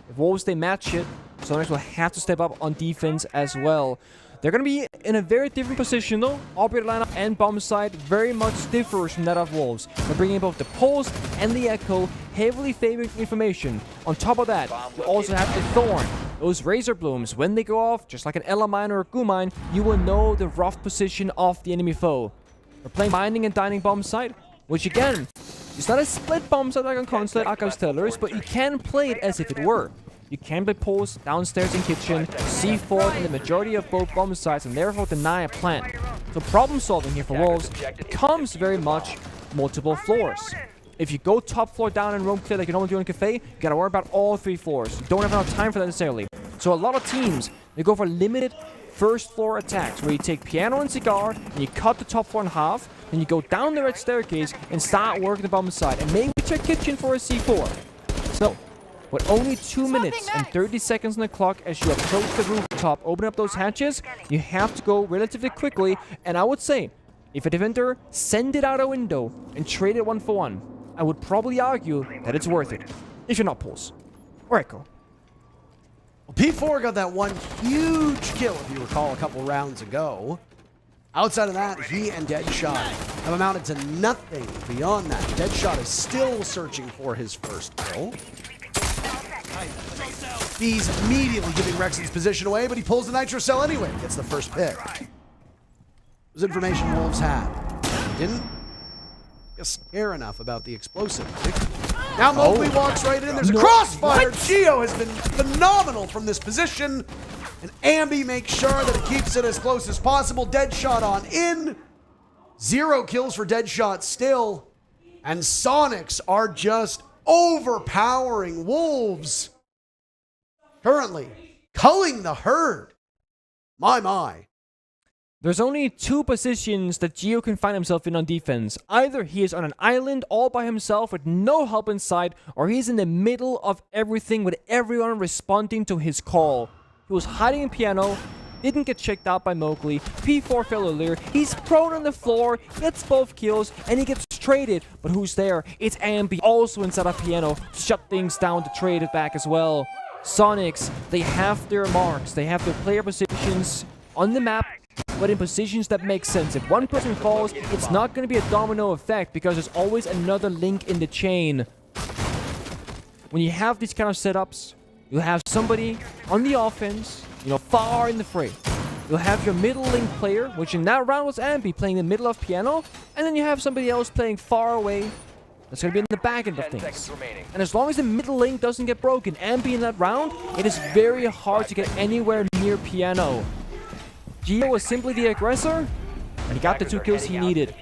if Wolves they match it, Sonics will have to step up on defense as well. They're going to be in a very different position though. Operator lineup and bomb site very much differs from that of Wolves. They're bringing both the Pulse and the Echo, heavily favoring information. On top of that, you also have the Thorn. Those Razor Blooms, when they go off, just like an Ella Mine or a Goo Mine, you will know the rough position of the enemy foe. They're playing Binding and Dining bomb site, which again, it's not a split bomb site like on Consulate Archives Tellers, but you can play it as if it were. You can play Pulse downstairs in kitchen, C4 in the majority of both bomb sites, and therefore deny a plant. So problem solving here for Wolves becomes very much multiple floors. If you go top floor down and roam clear like you normally do in Cafe, you gotta worry about all 3 floors. You don't have enough time for that necessarily. So a lot of teams, they go for limited first floor attacks where you take Piano and Cigar and you cut the top floor in half, then you go down the red staircase and start working the bomb side and maybe check kitchen for a C4. So with only 2 minutes and 30 seconds on the clock as you approach the rooftop, open up those hatches, you have to go relatively quickly. And I would say, if a defender, send it out a window and trade it 1-for-1. I would probably argue that it's worth it. If you're not Pulse or Echo. Well, P4 got that one huge kill, if you recall, a couple rounds ago. Outside of that, he and Deadshot have amounted to nothing beyond that. Deadshot is still searching for his first kill. He's immediately giving Rexon's position away, but he pulls the Nitro Cell anyway. Gets the first pick. It was information Wolves had. Didn't care enough about the explosive. Now Mowgli walks right in. There's a crossfire. Geo has been phenomenal from this position. And Ambi makes sure that it keeps it as close as possible. Deadshot on in. 0 kills for Deadshot still. And Sonics are just overpowering Wolves. Currently, culling the herd. My. There's only two positions that Gio can find himself in on defense. Either he is on an island all by himself with no help in sight, or he's in the middle of everything with everyone responding to his call. He was hiding in piano, didn't get checked out by Mowgli. P4 fell earlier. He's prone on the floor, gets both kills, and he gets traded. But who's there? It's Ambi, also inside of piano. Shut things down to trade it back as well. Sonics, they have their marks. They have their player positions on the map, but in positions that make sense. If one person falls, it's not going to be a domino effect because there's always another link in the chain. When you have these kind of setups, you have somebody on the offense, far in the fray. You'll have your middle link player, which in that round was Ambi, playing the middle of piano, and then you have somebody else playing far away. That's going to be in the back end of things. And as long as the middle link doesn't get broken, Ambi in that round, it is very hard to get anywhere near piano. Gio was simply the aggressor, and he got the 2 kills he needed.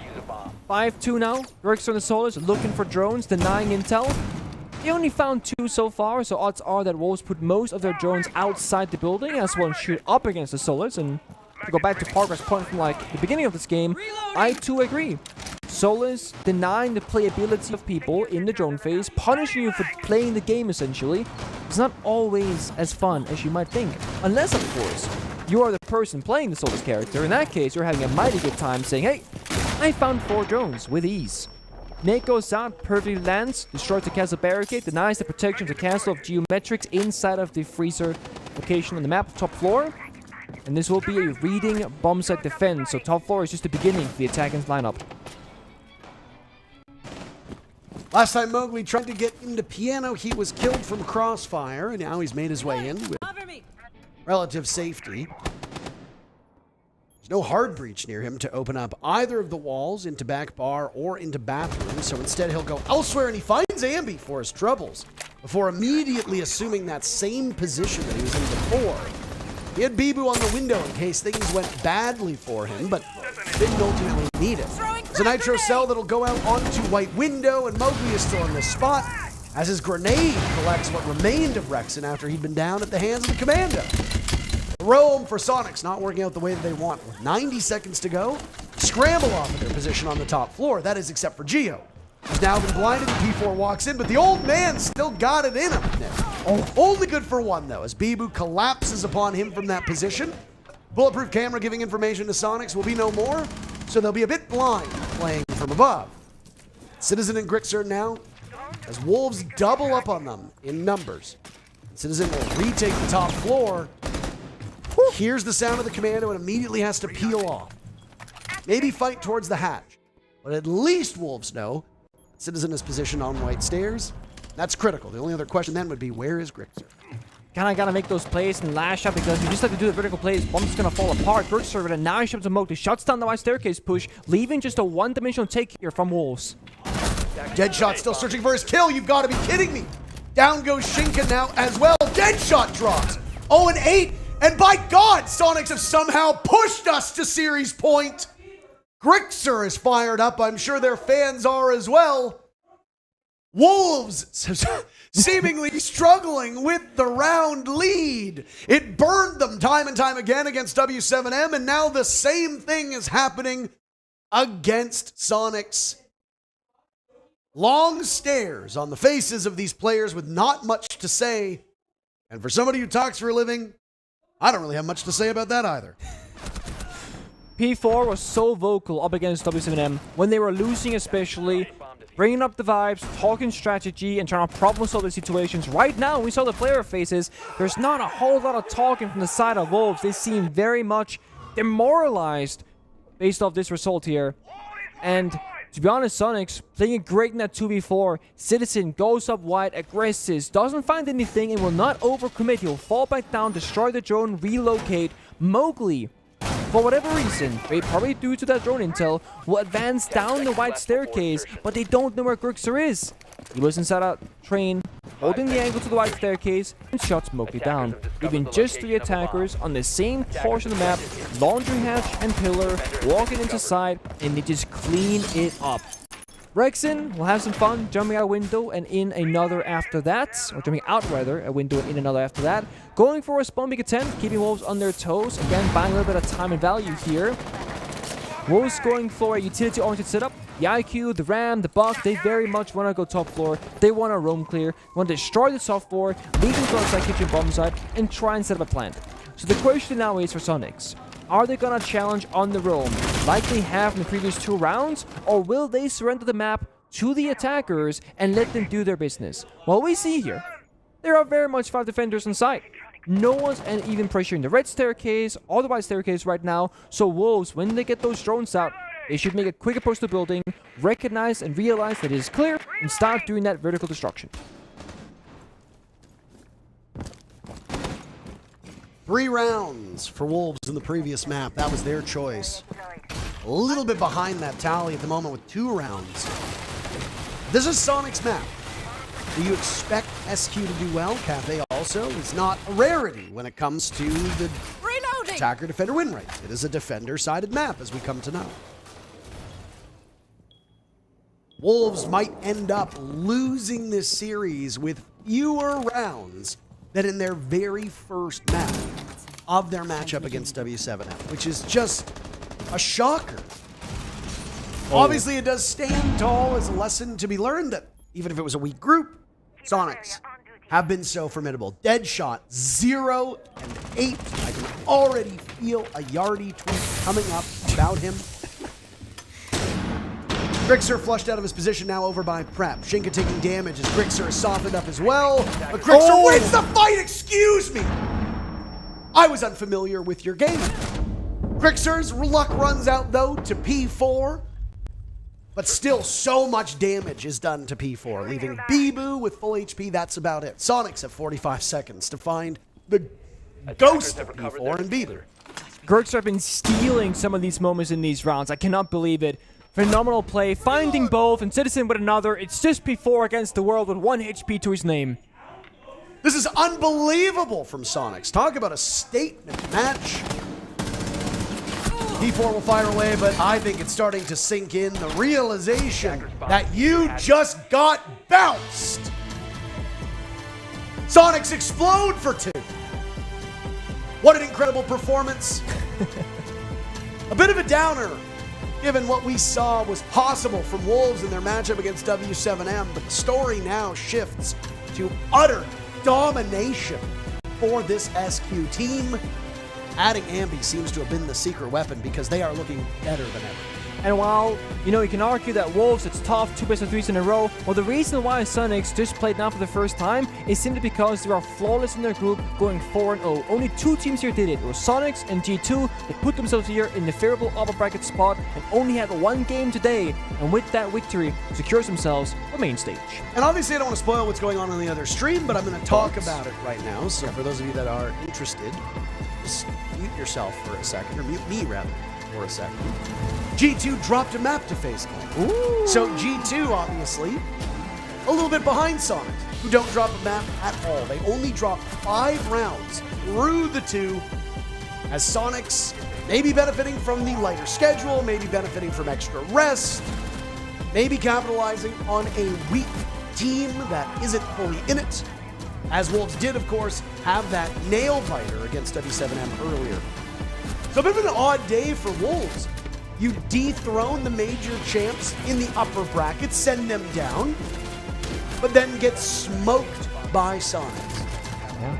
5-2 now. Grixer and the Solis looking for drones, denying intel. They only found 2 so far, so odds are that Wolves put most of their drones outside the building as one shoot up against the Solis. And to go back to Progress point from the beginning of this game, I too agree. Solis denying the playability of people in the drone phase, punishing you for playing the game essentially, is not always as fun as you might think. Unless, of course, you are the person playing the Solis character. In that case, you're having a mighty good time saying, hey, I found 4 drones with ease. Nate goes out, perfectly lands, destroys the castle barricade, denies the protection of the castle of geometrics inside of the freezer location on the map, top floor. And this will be a reading bomb site defense, so top floor is just the beginning of the attacking's lineup. Last time Mowgli tried to get into piano, he was killed from crossfire, and now he's made his way in with relative safety. There's no hard breach near him to open up either of the walls into back bar or into bathroom, so instead he'll go elsewhere, and he finds Ambi for his troubles before immediately assuming that same position that he was in before. He had Bibu on the window in case things went badly for him, but didn't ultimately need it. There's a nitro cell that'll go out onto white window, and Mowgli is still in this spot as his grenade collects what remained of Rexon after he'd been down at the hands of the commando. Roam for Sonics not working out the way that they want. With 90 seconds to go, scramble off of their position on the top floor. That is except for Gio, who's now been blinded. P4 walks in, but the old man still got it in him. Only good for one, though, as Bibu collapses upon him from that position. Bulletproof camera giving information to Sonics will be no more, so they'll be a bit blind playing from above. Citizen and Grixer now, as Wolves double up on them in numbers. Citizen will retake the top floor. Hears the sound of the commando and immediately has to peel off. Maybe fight towards the hatch, but at least Wolves know Citizen is positioned on white stairs. That's critical. The only other question then would be, where is Grixer? Kinda gotta make those plays and lash out because you just have to do the vertical plays. Bomb's gonna fall apart. Grixer with a nice shot to Mowgli shuts down the white staircase push, leaving just a one-dimensional take here from Wolves. Deadshot still searching for his kill. You've got to be kidding me. Down goes Shinka now as well. Deadshot drops. 0-8. And by God, Sonics have somehow pushed us to series point. Grixer is fired up. I'm sure their fans are as well. Wolves seemingly struggling with the round lead. It burned them time and time again against W7M, and now the same thing is happening against Sonics. Long stares on the faces of these players with not much to say. And for somebody who talks for a living, I don't really have much to say about that either. P4 was so vocal up against W7M when they were losing, especially bringing up the vibes, talking strategy, and trying to problem solve the situations. Right now, we saw the player faces. There's not a whole lot of talking from the side of Wolves. They seem very much demoralized based off this result here. And to be honest, Sonics playing it great in that 2v4. Citizen goes up wide, aggressives, doesn't find anything, and will not overcommit. He'll fall back down, destroy the drone, relocate. Mowgli, for whatever reason, probably due to that drone intel, will advance down the white staircase, but they don't know where Grixer is. He was inside a train, holding the angle to the white staircase, and shuts Mowgli down, leaving just 3 attackers on the same portion of the map, laundry hatch and pillar, walking into side, and they just clean it up. Rexin will have some fun jumping out a window and in another after that, or jumping out rather, a window and in another after that. Going for a spawn peek attempt, keeping Wolves on their toes. Again, buying a little bit of time and value here. Wolves going for a utility-oriented setup. The IQ, the RAM, the Buck, they very much want to go top floor. They want to roam clear, want to destroy the soft floor, leave them to outside kitchen bomb side, and try and set up a plant. So the question now is for Sonics. Are they going to challenge on the roam like they have in the previous 2 rounds, or will they surrender the map to the attackers and let them do their business? Well, we see here, there are very much 5 defenders on site. No one's even pressuring the red staircase or the white staircase right now, so Wolves, when they get those drones out, they should make a quick approach to the building, recognize and realize that it is clear, and start doing that vertical destruction. 3 rounds for Wolves in the previous map. That was their choice. A little bit behind that tally at the moment with 2 rounds. This is Sonic's map. Do you expect SQ to do well? Cafe also is not a rarity when it comes to the attacker-defender win rate. It is a defender-sided map, as we come to know. Wolves might end up losing this series with fewer rounds than in their very first map of their matchup against W7M, which is just a shocker. Obviously, it does stand tall as a lesson to be learned that even if it was a weak group, Sonics have been so formidable. Deadshot 0 and 8. I can already feel a Yardy tweet coming up about him. Grixer flushed out of his position, now over by Prep. Shinka taking damage as Grixer is softened up as well. But Grixer wins the fight, excuse me! I was unfamiliar with your game. Grixer's luck runs out though to P4. But still, so much damage is done to P4, leaving Bibu with full HP. That's about it. Sonics have 45 seconds to find the ghost of P4 and Bibu. Grixer have been stealing some of these moments in these rounds. I cannot believe it. Phenomenal play, finding both and Citizen with another. It's just P4 against the world with 1 HP to his name. This is unbelievable from Sonics. Talk about a statement match. P4 will fire away, but I think it's starting to sink in. The realization that you just got bounced. Sonics explode for 2. What an incredible performance. A bit of a downer, given what we saw was possible from Wolves in their matchup against W7M, but the story now shifts to utter domination for this SQ team. Adding Ambi seems to have been the secret weapon because they are looking better than ever. And while, you can argue that Wolves, it's tough, 2 best-of-3s in a row, well, the reason why Sonics just played now for the first time is simply because they are flawless in their group, going 4-0. Only 2 teams here did it. It was Sonics and G2. They put themselves here in the favorable upper bracket spot and only had 1 game today. And with that victory, secures themselves the main stage. And obviously, I don't want to spoil what's going on the other stream, but I'm going to talk about it right now. So for those of you that are interested, just mute yourself for a second, or mute me rather. For a second. G2 dropped a map to FaZe. So G2, obviously, a little bit behind Sonics, who don't drop a map at all. They only drop 5 rounds through the 2, as Sonics may be benefiting from the lighter schedule, maybe benefiting from extra rest, maybe capitalizing on a weak team that isn't fully in it, as Wolves did, of course, have that nail-biter against W7M earlier. So a bit of an odd day for Wolves. You dethrone the major champs in the upper bracket, send them down, but then get smoked by Sonics. Yeah.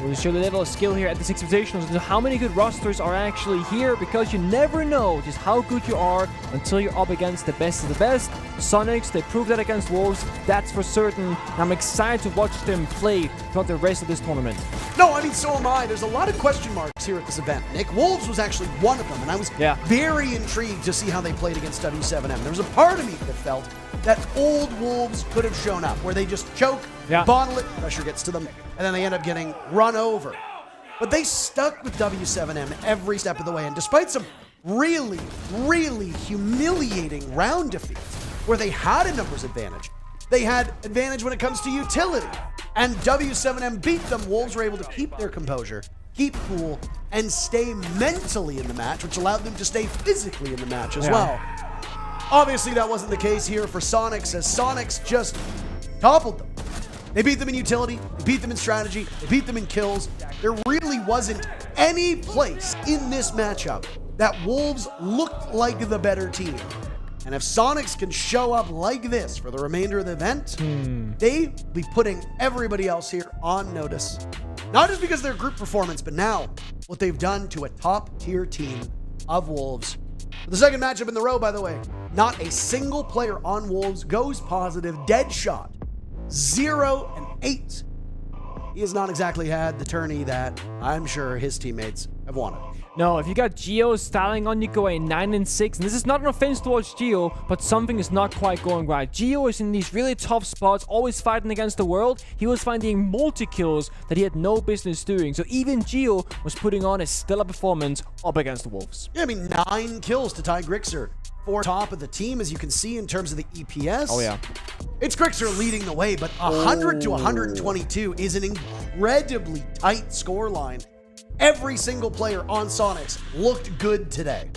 We'll show the level of skill here at the Six Invitationals, how many good rosters are actually here, because you never know just how good you are until you're up against the best of the best. Sonics, they proved that against Wolves, that's for certain. And I'm excited to watch them play throughout the rest of this tournament. No, I mean, so am I. There's a lot of question marks here at this event, Nick. Wolves was actually one of them, and I was very intrigued to see how they played against W7M. There was a part of me that felt that old Wolves could have shown up, where they just choke, bottle it, pressure gets to them, and then they end up getting run over. But they stuck with W7M every step of the way, and despite some really, really humiliating round defeats, where they had a numbers advantage, they had advantage when it comes to utility, and W7M beat them. Wolves were able to keep their composure, keep cool, and stay mentally in the match, which allowed them to stay physically in the match as well. Obviously, that wasn't the case here for Sonics, as Sonics just toppled them. They beat them in utility, they beat them in strategy, they beat them in kills. There really wasn't any place in this matchup that Wolves looked like the better team. And if Sonics can show up like this for the remainder of the event, they'll be putting everybody else here on notice. Not just because of their group performance, but now what they've done to a top-tier team of Wolves. For the second matchup in the row, by the way, not a single player on Wolves goes positive. Deadshot, 0 and 8. He has not exactly had the tourney that I'm sure his teammates have wanted. No, if you got Geo styling on you going 9 and 6, and this is not an offense towards Geo, but something is not quite going right. Geo is in these really tough spots, always fighting against the world. He was finding multi-kills that he had no business doing. So even Geo was putting on a stellar performance up against the Wolves. Yeah, I mean, 9 kills to tie Grixer for top of the team, as you can see in terms of the EPS. Oh, yeah. It's Grixer leading the way, but 100 to 122 is an incredibly tight scoreline. Every single player on Sonics looked good today.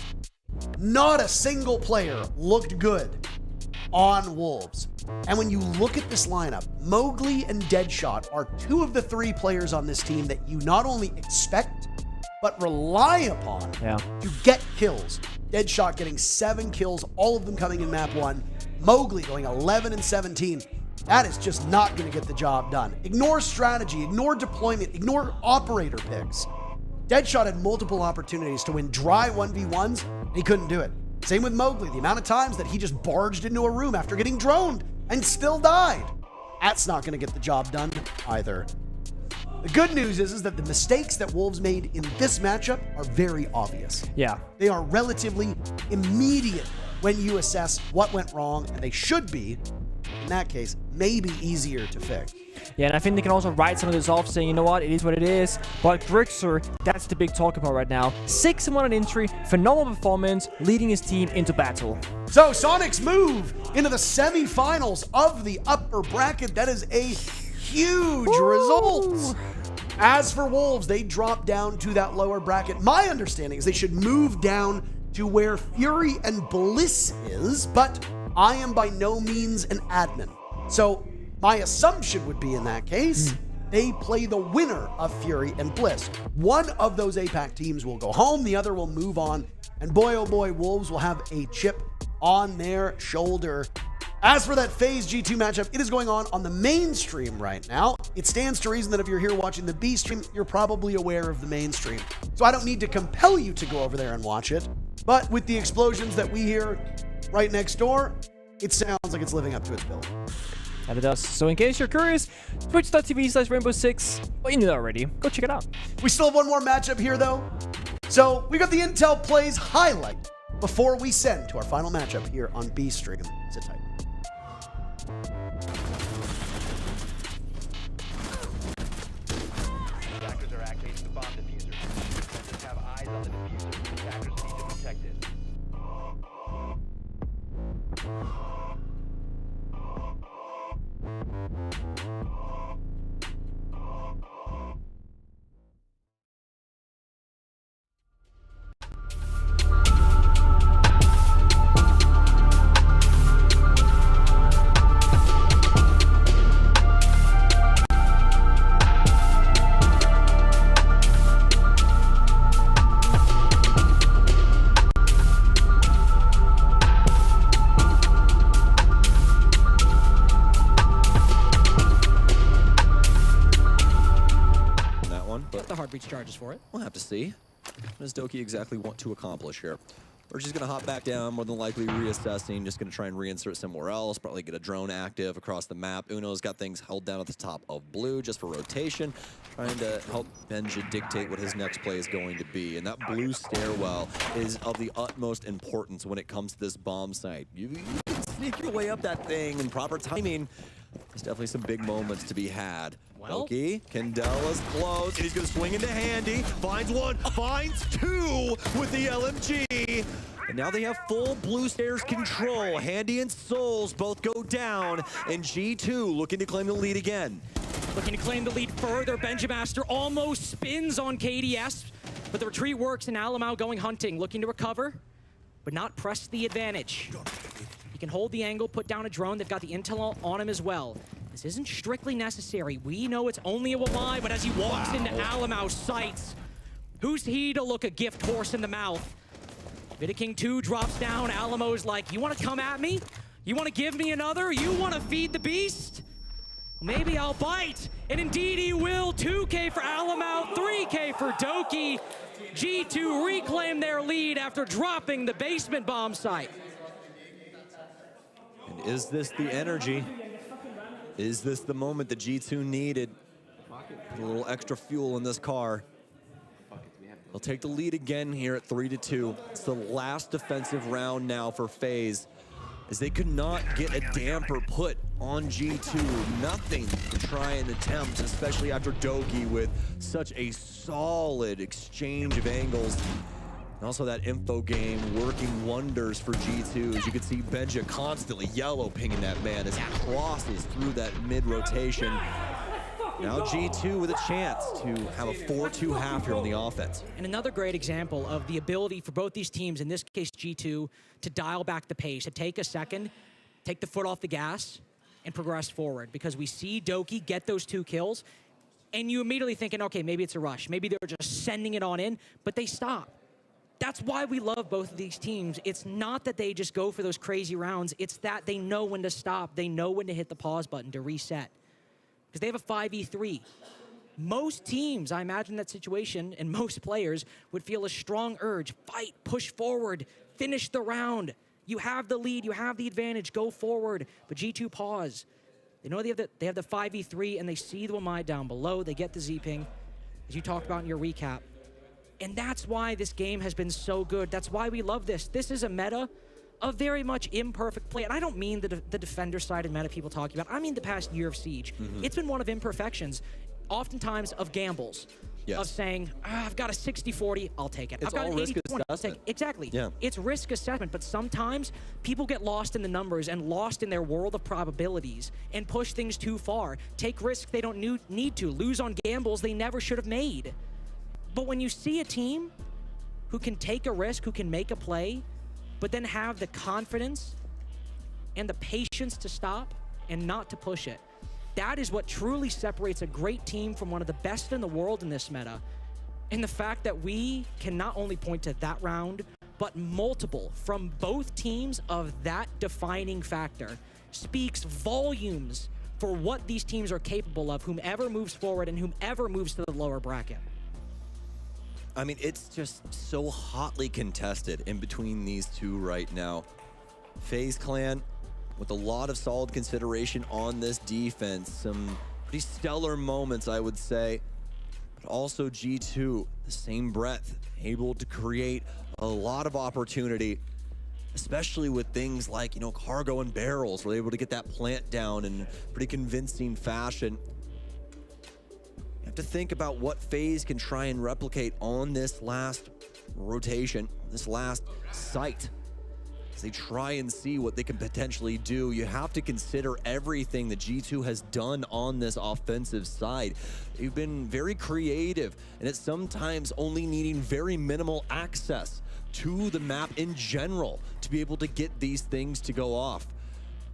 Not a single player looked good on Wolves. And when you look at this lineup, Mowgli and Deadshot are 2 of the 3 players on this team that you not only expect, but rely upon to get kills. Deadshot getting 7 kills, all of them coming in map 1. Mowgli going 11 and 17. That is just not going to get the job done. Ignore strategy, ignore deployment, ignore operator picks. Deadshot had multiple opportunities to win dry 1v1s, and he couldn't do it. Same with Mowgli, the amount of times that he just barged into a room after getting droned and still died. That's not going to get the job done either. The good news is that the mistakes that Wolves made in this matchup are very obvious. Yeah. They are relatively immediate when you assess what went wrong, and they should be, in that case, maybe easier to fix. Yeah, and I think they can also write some of this off, saying, you know what, it is what it is. But Grixer, that's the big talk about right now. 6-1 on entry, phenomenal performance, leading his team into battle. So Sonics move into the semifinals of the upper bracket. That is a huge result. As for Wolves, they drop down to that lower bracket. My understanding is they should move down to where Fury and Bliss is, but I am by no means an admin. So my assumption would be in that case, they play the winner of Fury and Bliss. One of those APAC teams will go home, the other will move on, and boy oh boy, Wolves will have a chip on their shoulder. As for that FaZe G2 matchup, it is going on the main stream right now. It stands to reason that if you're here watching the B stream, you're probably aware of the main stream. So I don't need to compel you to go over there and watch it, but with the explosions that we hear right next door, it sounds like it's living up to its bill. And it does. So in case you're curious, twitch.tv/Rainbow6, well, you knew that already. Go check it out. We still have one more matchup here, though. So we got the Intel Plays highlight before we send to our final matchup here on B Stream. Sit tight. Attackers are activating the bomb diffuser. Defenders have eyes on the diffuser. Attackers need to protect it. Breach charges for it. We'll have to see. What does Doki exactly want to accomplish here? Or she's going to hop back down, more than likely reassessing, just going to try and reinsert somewhere else, probably get a drone active across the map. Uno's got things held down at the top of blue just for rotation, trying to help Benja dictate what his next play is going to be. And that blue stairwell is of the utmost importance when it comes to this bomb site. You can sneak your way up that thing in proper timing. There's definitely some big moments to be had. Well, Doki, Candela's close, and he's going to swing into Handy. Finds one, finds 2 with the LMG. And now they have full blue stairs control. Handy and Souls both go down, and G2 looking to claim the lead again. Looking to claim the lead further. Benjamaster almost spins on KDS, but the retreat works, and Alamau going hunting, looking to recover, but not press the advantage. can hold the angle, put down a drone. They've got the intel on him as well. This isn't strictly necessary. We know it's only a Wamai, but as he walks into Alamau's sights, who's he to look a gift horse in the mouth? Vidaking 2 drops down. Alamo's like, you want to come at me? You want to give me another? You want to feed the beast? Maybe I'll bite. And indeed he will. 2K for Alamau, 3K for Doki. G2 reclaim their lead after dropping the basement bomb site. And is this the energy? Is this the moment that G2 needed? Put a little extra fuel in this car. They'll take the lead again here at 3-2. It's the last defensive round now for FaZe, as they could not get a damper put on G2. Nothing to try and attempt, especially after Doki with such a solid exchange of angles. And also that info game working wonders for G2. As you can see, Benja constantly yellow pinging that man as he crosses through that mid-rotation. Now G2 with a chance to have a 4-2 half here on the offense. And another great example of the ability for both these teams, in this case G2, to dial back the pace, to take a second, take the foot off the gas, and progress forward. Because we see Doki get those 2 kills, and you immediately thinking, okay, maybe it's a rush. Maybe they're just sending it on in, but they stop. That's why we love both of these teams. It's not that they just go for those crazy rounds. It's that they know when to stop. They know when to hit the pause button to reset. Because they have a 5v3. Most teams, I imagine that situation, and most players would feel a strong urge. Fight, push forward, finish the round. You have the lead, you have the advantage, go forward. But G2 pause. They know they have the 5v3, and they see the Wamai down below. They get the Z-ping, as you talked about in your recap. And that's why this game has been so good. That's why we love this. This is a meta of very much imperfect play. And I don't mean the defender side of meta people talking about. I mean the past year of Siege. It's been one of imperfections, oftentimes of gambles. Yes. Of saying, I've got a 60-40, I'll take it. It's I've got all an risk 80-20, I'll take assessment. it. Exactly. Yeah. It's risk assessment, but sometimes people get lost in the numbers and lost in their world of probabilities and push things too far. Take risks they don't need to. Lose on gambles they never should have made. But when you see a team who can take a risk, who can make a play, but then have the confidence and the patience to stop and not to push it, that is what truly separates a great team from one of the best in the world in this meta. And the fact that we can not only point to that round, but multiple from both teams of that defining factor speaks volumes for what these teams are capable of, whomever moves forward and whomever moves to the lower bracket. I mean, it's just so hotly contested in between these two right now. FaZe Clan with a lot of solid consideration on this defense. Some pretty stellar moments, I would say. But also G2, the same breadth, able to create a lot of opportunity, especially with things like, cargo and barrels. We're able to get that plant down in pretty convincing fashion. You have to think about what FaZe can try and replicate on this last rotation, this last site. As they try and see what they can potentially do, you have to consider everything that G2 has done on this offensive side. They've been very creative, and it's sometimes only needing very minimal access to the map in general to be able to get these things to go off.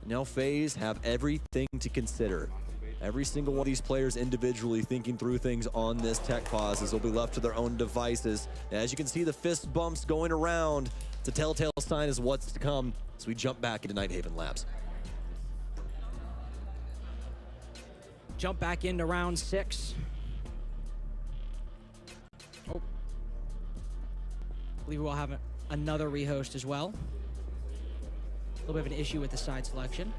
Now FaZe have everything to consider. Every single one of these players individually thinking through things on this tech pause, as they'll be left to their own devices. And as you can see, the fist bumps going around. It's a telltale sign as what's to come as we jump back into Nighthaven Labs. Jump back into round 6. Oh. I believe we'll have another rehost as well. A little bit of an issue with the side selection.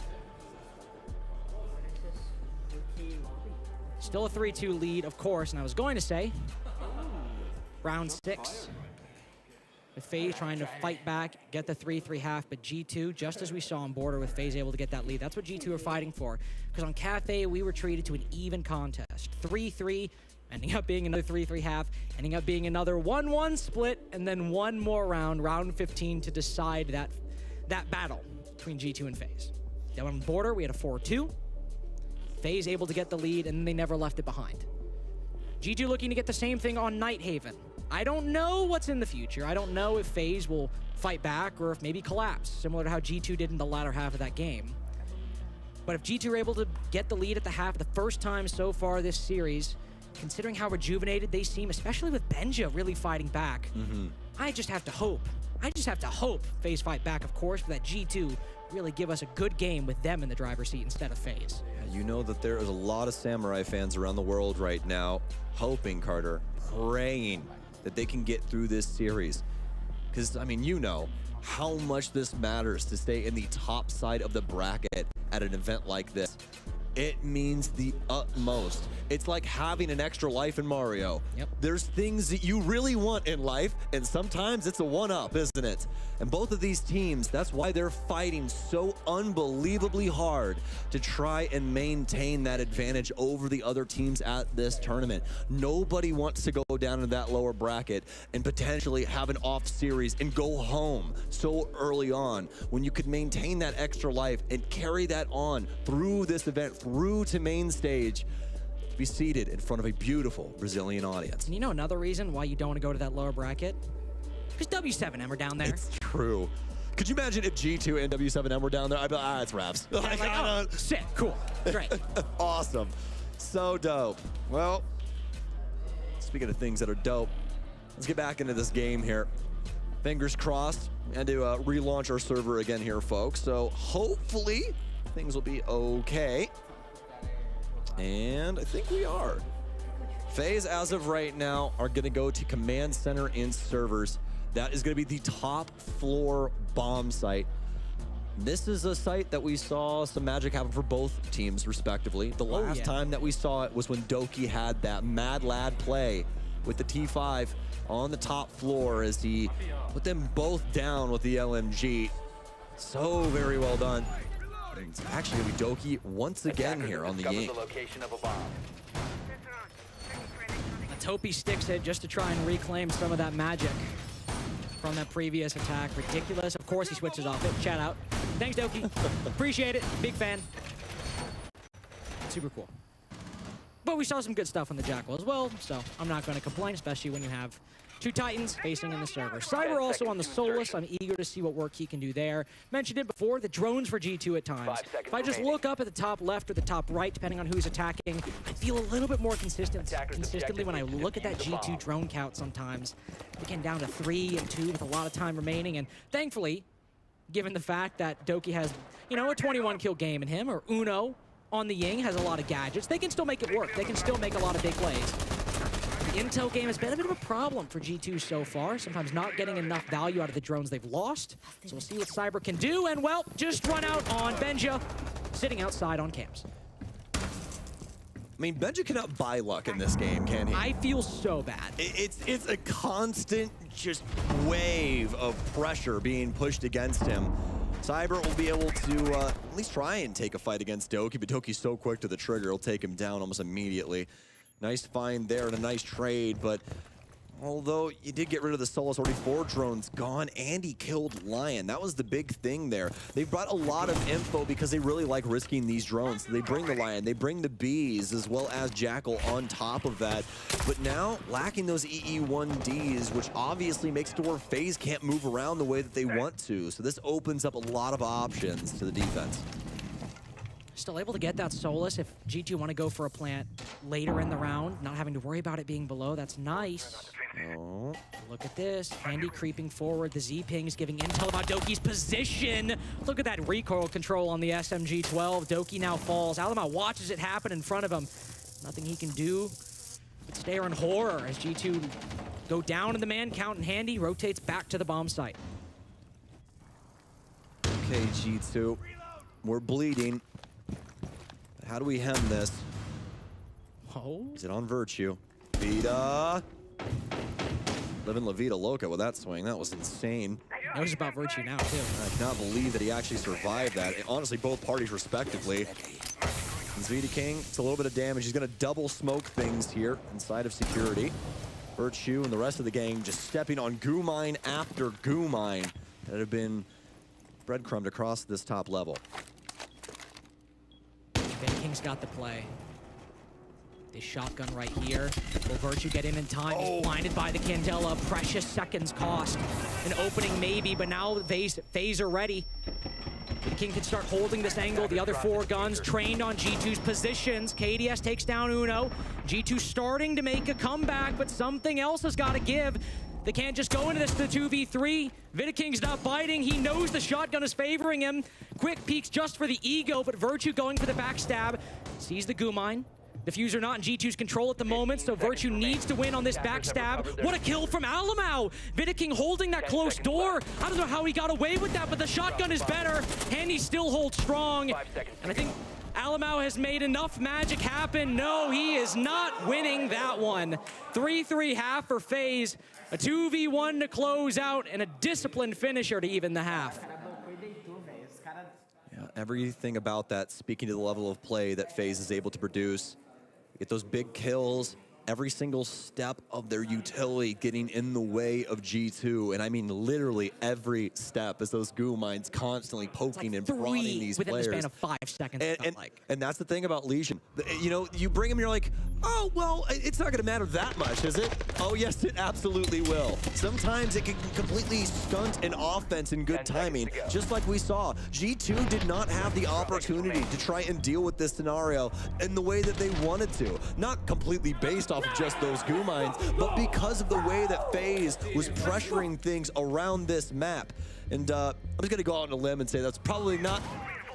Still a 3-2 lead, of course, and I was going to say, round 6. With FaZe trying to fight back, get the 3-3 half, but G2, just as we saw on Border with FaZe able to get that lead, that's what G2 are fighting for. Because on Cafe, we were treated to an even contest. 3-3, ending up being another 3-3 half, ending up being another 1-1 split, and then one more round, round 15, to decide that battle between G2 and FaZe. Then on Border, we had a 4-2. FaZe able to get the lead, and they never left it behind. G2 looking to get the same thing on Nighthaven. I don't know what's in the future. I don't know if FaZe will fight back or if maybe collapse, similar to how G2 did in the latter half of that game. But if G2 are able to get the lead at the half the first time so far this series, considering how rejuvenated they seem, especially with Benja really fighting back, I just have to hope. I just have to hope FaZe fight back, of course, but that G2 really give us a good game with them in the driver's seat instead of FaZe. Yeah, you know that there is a lot of Samurai fans around the world right now hoping, Carter, praying that they can get through this series. Because, I mean, you know how much this matters to stay in the top side of the bracket at an event like this. It means the utmost. It's like having an extra life in Mario. There's things that you really want in life, and sometimes it's a one-up, isn't it? And both of these teams, that's why they're fighting so unbelievably hard to try and maintain that advantage over the other teams at this tournament. Nobody wants to go down in that lower bracket and potentially have an off series and go home so early on when you could maintain that extra life and carry that on through this event, through to main stage, be seated in front of a beautiful Brazilian audience. And you know another reason why you don't want to go to that lower bracket? Because W7M are down there. It's true. Could you imagine if G2 and W7M were down there? I'd be like, it's Raps. Oh, sick, cool, great. Awesome. So dope. Well, speaking of things that are dope, let's get back into this game here. Fingers crossed, and to relaunch our server again here, folks. So hopefully things will be okay. And I think we are. FaZe, as of right now, are going to go to Command Center in servers. That is going to be the top floor bomb site. This is a site that we saw some magic happen for both teams, respectively. The last time that we saw it was when Doki had that mad lad play with the T5 on the top floor as he put them both down with the LMG. So very well done. It's actually going to be Doki once again here on the Ying. Let's hope he sticks it just to try and reclaim some of that magic from that previous attack. Ridiculous. Of course he switches off it. Chat out. Thanks, Doki. Appreciate it. Big fan. Super cool. But we saw some good stuff on the Jackal as well, so I'm not going to complain, especially when you have two Titans facing in the server. Cyber also on the Solus. I'm eager to see what work he can do there. Mentioned it before, the drones for G2 at times. If I just look up at the top left or the top right, depending on who's attacking, I feel a little bit more consistently when I look at that G2 drone count sometimes. Again, down to 3 and 2 with a lot of time remaining. And thankfully, given the fact that Doki has, you know, a 21 kill game in him, or Uno on the Ying has a lot of gadgets, they can still make it work. They can still make a lot of big plays. The intel game has been a bit of a problem for G2 so far, sometimes not getting enough value out of the drones they've lost. So we'll see what Cyber can do, and well, just run out on Benja, sitting outside on cams. I mean, Benja cannot buy luck in this game, can he? I feel so bad. It's a constant just wave of pressure being pushed against him. Cyber will be able to at least try and take a fight against Doki, but Doki's so quick to the trigger, he'll take him down almost immediately. Nice find there and a nice trade, but although you did get rid of the Solus, already 4 drones gone, and he killed Lion. That was the big thing there. They brought a lot of info because they really like risking these drones. They bring the Lion, they bring the Bees, as well as Jackal on top of that. But now, lacking those EE1Ds, which obviously makes it to where FaZe can't move around the way that they want to. So this opens up a lot of options to the defense. Still able to get that Solus if G2 want to go for a plant later in the round, not having to worry about it being below. That's nice. Oh. Look at this. Handy creeping forward. The Z-Ping is giving intel about Doki's position. Look at that recoil control on the SMG-12. Doki now falls. Alama watches it happen in front of him. Nothing he can do but stare in horror as G2 go down in the man count, and Handy rotates back to the bomb site. Okay, G2. We're bleeding. How do we hem this? Oh. Is it on Virtue? Vita. Living La Vida Loca with that swing. That was insane. That was about Virtue now, too. I cannot believe that he actually survived that. And honestly, both parties respectively. Zvita King, it's a little bit of damage. He's going to double smoke things here inside of security. Virtue and the rest of the gang just stepping on goo mine after goo mine that have been breadcrumbed across this top level. Ben King's got the play. This shotgun right here. Will Virtue get in time? He's blinded by the Candela. Precious seconds cost. An opening maybe, but now FaZe are ready. The King can start holding this angle. The other 4 guns trained on G2's positions. KDS takes down Uno. G2 starting to make a comeback, but something else has got to give. They can't just go into this to 2v3. Vidaking's not biting. He knows the shotgun is favoring him. Quick peeks just for the ego, but Virtue going for the backstab. Sees the goo mine. Diffuser not in G2's control at the moment, so Virtue needs to win on this backstab. What a kill from Alamau! Vidaking holding that close door. I don't know how he got away with that, but the shotgun is better. Handy still holds strong. And I think Alamau has made enough magic happen. No, he is not winning that one. 3-3 half for FaZe. A 2v1 to close out, and a disciplined finisher to even the half. Yeah, everything about that speaking to the level of play that FaZe is able to produce. Get those big kills, every single step of their utility getting in the way of G2. And I mean literally every step as those goo mines constantly poking and prodding these within players. Within the span of 5 seconds, and that's the thing about Legion. You know, you bring them, you're like, oh, well, it's not going to matter that much, is it? Oh, yes, it absolutely will. Sometimes it can completely stunt an offense in good timing, just like we saw. G2 did not have the opportunity to try and deal with this scenario in the way that they wanted to. Not completely based off of just those goo mines, but because of the way that FaZe was pressuring things around this map. And I'm just going to go out on a limb and say that's probably not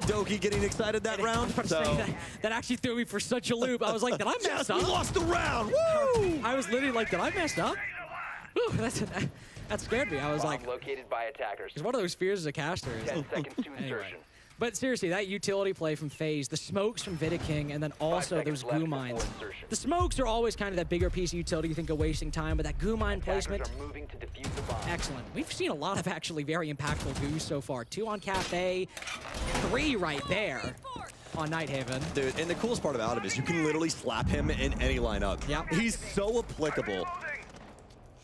Doki getting excited that round. So. That actually threw me for such a loop. I was like, did I mess yes, up? We lost the round. Woo! I was literally like, did I mess up? Whew, that scared me. I was like, located by attackers. It's one of those fears as a caster. 10 seconds to insertion. But seriously, that utility play from FaZe, the smokes from Vidaking, and then also those goo mines. The smokes are always kind of that bigger piece of utility you think of wasting time, but that goo mine placement, excellent. We've seen a lot of actually very impactful goos so far. 2 on Cafe, 3 right there on Nighthaven. Dude, and the coolest part about him is you can literally slap him in any lineup. Yep. He's so applicable.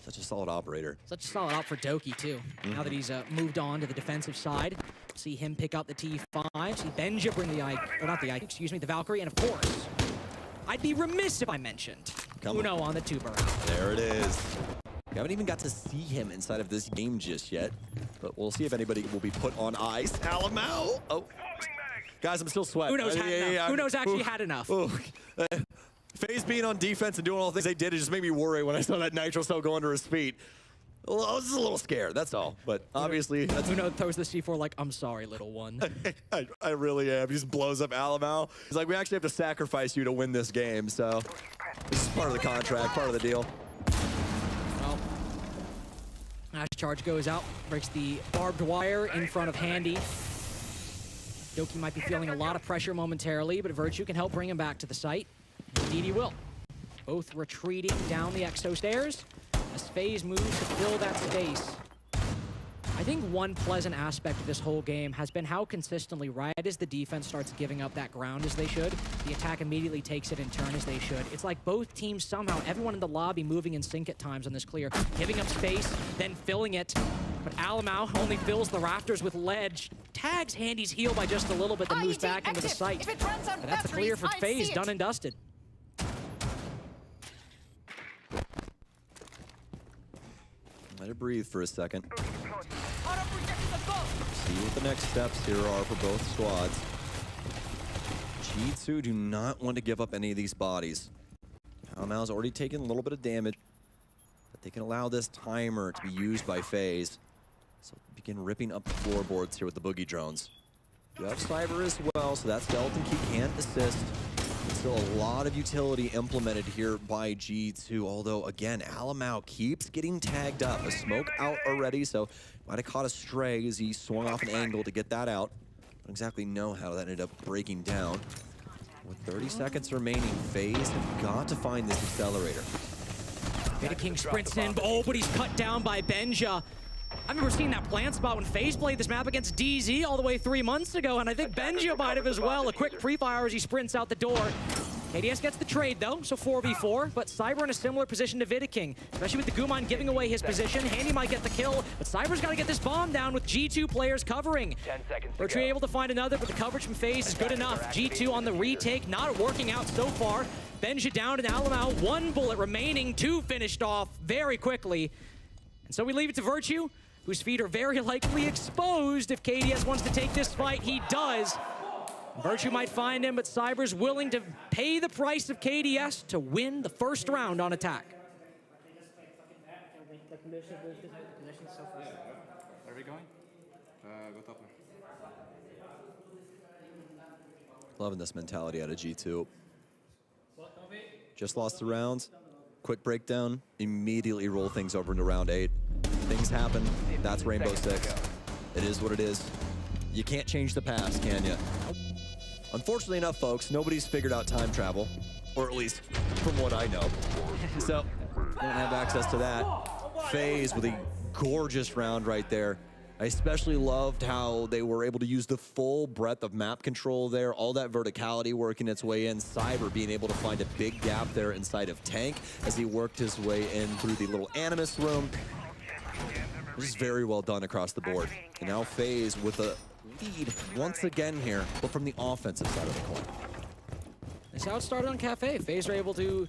Such a solid operator. Such a solid op for Doki, too. Now that he's moved on to the defensive side. See him pick up the T5. See Benja bring the Ike, or not the Ike, excuse me, the Valkyrie. And of course, I'd be remiss if I mentioned Uno on the tuber. There it is. We haven't even got to see him inside of this game just yet, but we'll see if anybody will be put on ice. Alamau! Oh. Guys, I'm still sweating. Uno's had enough. Uno's actually had enough. FaZe being on defense and doing all the things they did, it just made me worry when I saw that Nitro cell go under his feet. I was just a little scared, that's all. But obviously... Uno throws the C4 like, I'm sorry, little one. I really am. He just blows up Alamau. He's like, we actually have to sacrifice you to win this game, so... This is part of the contract, part of the deal. Well, Ash charge goes out, breaks the barbed wire in front of Handy. Doki might be feeling a lot of pressure momentarily, but Virtue can help bring him back to the site. Indeed he will. Both retreating down the Exo stairs as FaZe moves to fill that space. I think one pleasant aspect of this whole game has been how consistently, right as the defense starts giving up that ground as they should, the attack immediately takes it in turn as they should. It's like both teams somehow, everyone in the lobby moving in sync at times on this clear, giving up space, then filling it. But Alamau only fills the rafters with ledge, tags Handy's heel by just a little bit, then moves back into the site. But that's a clear for FaZe, done and dusted. Let it breathe for a second. See what the next steps here are for both squads. G2 do not want to give up any of these bodies. Alamau's already taken a little bit of damage, but they can allow this timer to be used by FaZe. So begin ripping up the floorboards here with the boogie drones. You have Cyber as well, so that skeleton key can assist. There's still a lot of utility implemented here by G2, although again, Alamau keeps getting tagged up. A smoke out already, so might have caught a stray as he swung off an angle to get that out. Don't exactly know how that ended up breaking down. With 30 seconds remaining, FaZe have got to find this accelerator. Vidaking sprints in, but he's cut down by Benja. I remember seeing that plant spot when FaZe played this map against DZ all the way 3 months ago, and I think Benja might have as well. A quick pre-fire as he sprints out the door. KDS gets the trade though, so 4v4, but Cyber in a similar position to Vidiking, especially with the Gumon giving away his position. Handy might get the kill, but Cyber's got to get this bomb down with G2 players covering. 10 seconds to Virtue go. able to find another, but the coverage from FaZe is good enough. G2 on the retake, not working out so far. Benja down and Alamau, 1 bullet remaining, 2 finished off very quickly. And so we leave it to Virtue, whose feet are very likely exposed. If KDS wants to take this fight, he does. Virtue might find him, but Cyber's willing to pay the price of KDS to win the first round on attack. Where are we going? Go top. Loving this mentality out of G2. Just lost the round. Quick breakdown. Immediately roll things over into round 8. Things happen. That's Rainbow Six. It is what it is. You can't change the past, can you? Unfortunately enough, folks, nobody's figured out time travel. Or at least from what I know. So, don't have access to that. FaZe with a gorgeous round right there. I especially loved how they were able to use the full breadth of map control there, all that verticality working its way in, Cyber being able to find a big gap there inside of Tank as he worked his way in through the little Animus room. This is very well done across the board. And now FaZe with a lead once again here, but from the offensive side of the coin. That's how it started on Cafe. FaZe were able to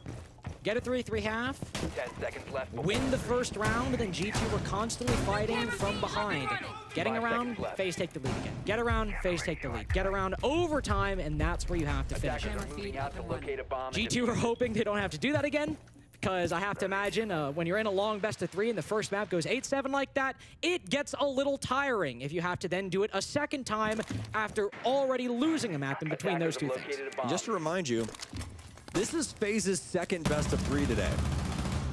get a 3-3 half, 10 seconds left. win the first round, and then G2 were constantly fighting from behind. Getting 5 around, seconds left. FaZe take the lead again. Get around, FaZe take the lead. Get around overtime, and that's where you have to finish Attackers it. are moving out to locate a bomb. G2 are hoping they don't have to do that again, because I have to imagine when you're in a long best-of-3 and the first map goes 8-7 like that, it gets a little tiring if you have to then do it a second time after already losing a map in between those two things. And just to remind you, this is FaZe's second best-of-3 today.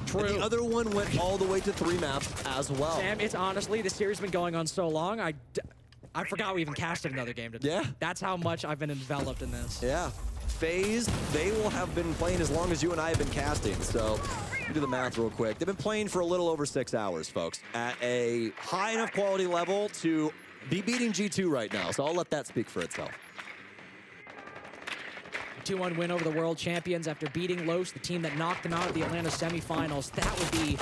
True. And the other one went all the way to 3 maps as well. Sam, it's honestly, this series has been going on so long, I forgot we even casted another game today. Yeah. That's how much I've been enveloped in this. Yeah. FaZe, they will have been playing as long as you and I have been casting. So, do the math real quick. They've been playing for a little over 6 hours, folks, at a high enough quality level to be beating G2 right now. So I'll let that speak for itself. 2-1 win over the world champions after beating Los, the team that knocked them out of the Atlanta semifinals. That would be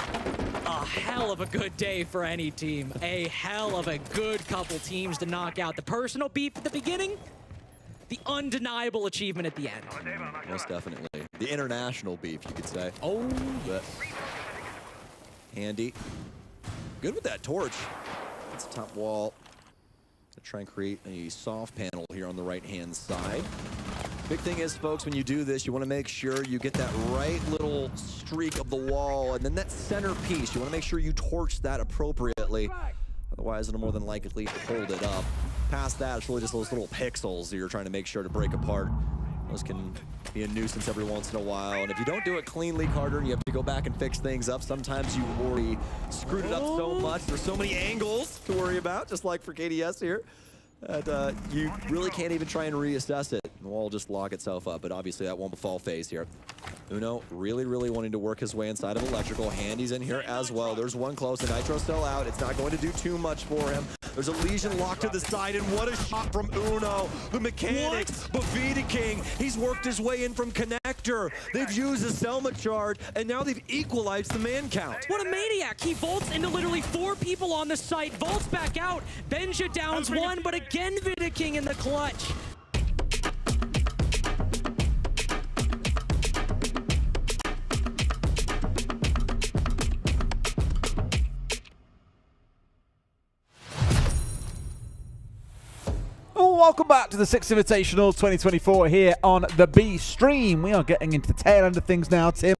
a hell of a good day for any team. A hell of a good couple teams to knock out. The personal beef at the beginning, the undeniable achievement at the end. Most definitely. The international beef, you could say. Oh, but Handy. Good with that torch. It's a top wall. To try and create a soft panel here on the right-hand side. Big thing is, folks, when you do this, you want to make sure you get that right little streak of the wall, and then that center piece, you want to make sure you torch that appropriately. Otherwise, it'll more than likely hold it up. Past that, it's really just those little pixels that you're trying to make sure to break apart. Those can be a nuisance every once in a while. And if you don't do it cleanly, Carter, and you have to go back and fix things up, sometimes you've already screwed it up so much. There's so many angles to worry about, just like for KDS here, that you really can't even try and reassess it. The wall will just lock itself up, but obviously that won't befall FaZe here. Uno really, really wanting to work his way inside of Electrical. Handy's in here as well. There's one close, the Nitro still out. It's not going to do too much for him. There's a Legion locked to the side, and what a shot from Uno. The mechanics, but Vidiking, he's worked his way in from Connector. They've used a Selma charge, and now they've equalized the man count. What a maniac. He vaults into literally 4 people on the site, vaults back out. Benja downs 1, but again Vidiking in the clutch. Welcome back to the 6th Invitational 2024 here on the B stream. We are getting into the tail end of things now, Tim.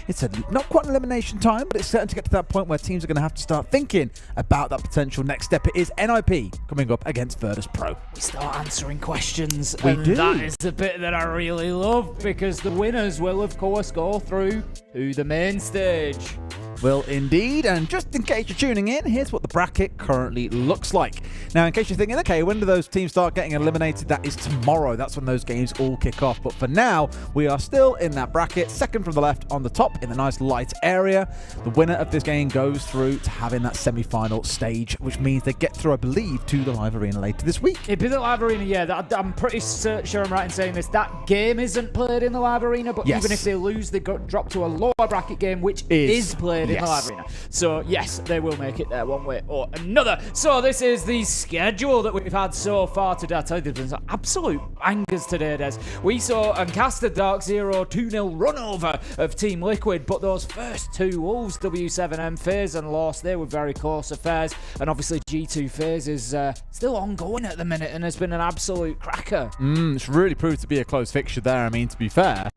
It's not quite an elimination time, but it's starting to get to that point where teams are going to have to start thinking about that potential next step. It is NIP coming up against Virtus Pro. We start answering questions, We and do. that is the bit that I really love, because the winners will, of course, go through to the main stage. will indeed. And just in case you're tuning in, here's what the bracket currently looks like. Now, in case you're thinking, okay, when do those teams start getting eliminated? That is tomorrow. That's when those games all kick off. But for now, we are still in that bracket, second from the left on the top in the nice light area. The winner of this game goes through to having that semi-final stage, which means they get through, I believe, to the live arena later this week. It'd be the live arena, yeah. I'm pretty sure I'm right in saying this. That game isn't played in the live arena, but even if they lose, they drop to a lower bracket game, which is played in the live arena. So, yes, they will make it there one way or another. So, this is the schedule that we've had so far today. I tell you, there's been some absolute bangers today, Des. We saw Ancaster Dark Zero 2-0 run over of Team Liquid, but those first two, Wolves, W7M, FaZe and Lost, they were very close affairs. And obviously, G2 FaZe is still ongoing at the minute and has been an absolute cracker. It's really proved to be a close fixture there. I mean, to be fair,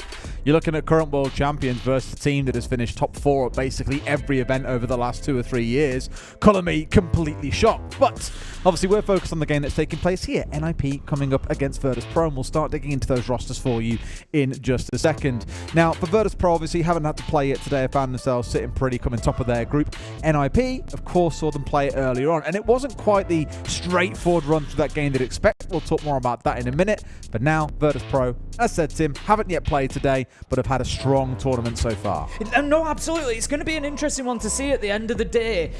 you're looking at current world champions versus a team that has finished top 4 at basically every event over the last 2 or 3 years. Colour me completely shocked. But obviously, we're focused on the game that's taking place here. NIP coming up against Virtus Pro, and we'll start digging into those rosters for you in just a second. Now, for Virtus Pro, obviously, haven't had to play it today. Found themselves sitting pretty, coming top of their group. NIP, of course, saw them play it earlier on, and it wasn't quite the straightforward run through that game they'd expect. We'll talk more about that in a minute. But now, Virtus Pro, as said, Tim, haven't yet played today, but have had a strong tournament so far. No, absolutely. It's going to be an interesting one to see at the end of the day.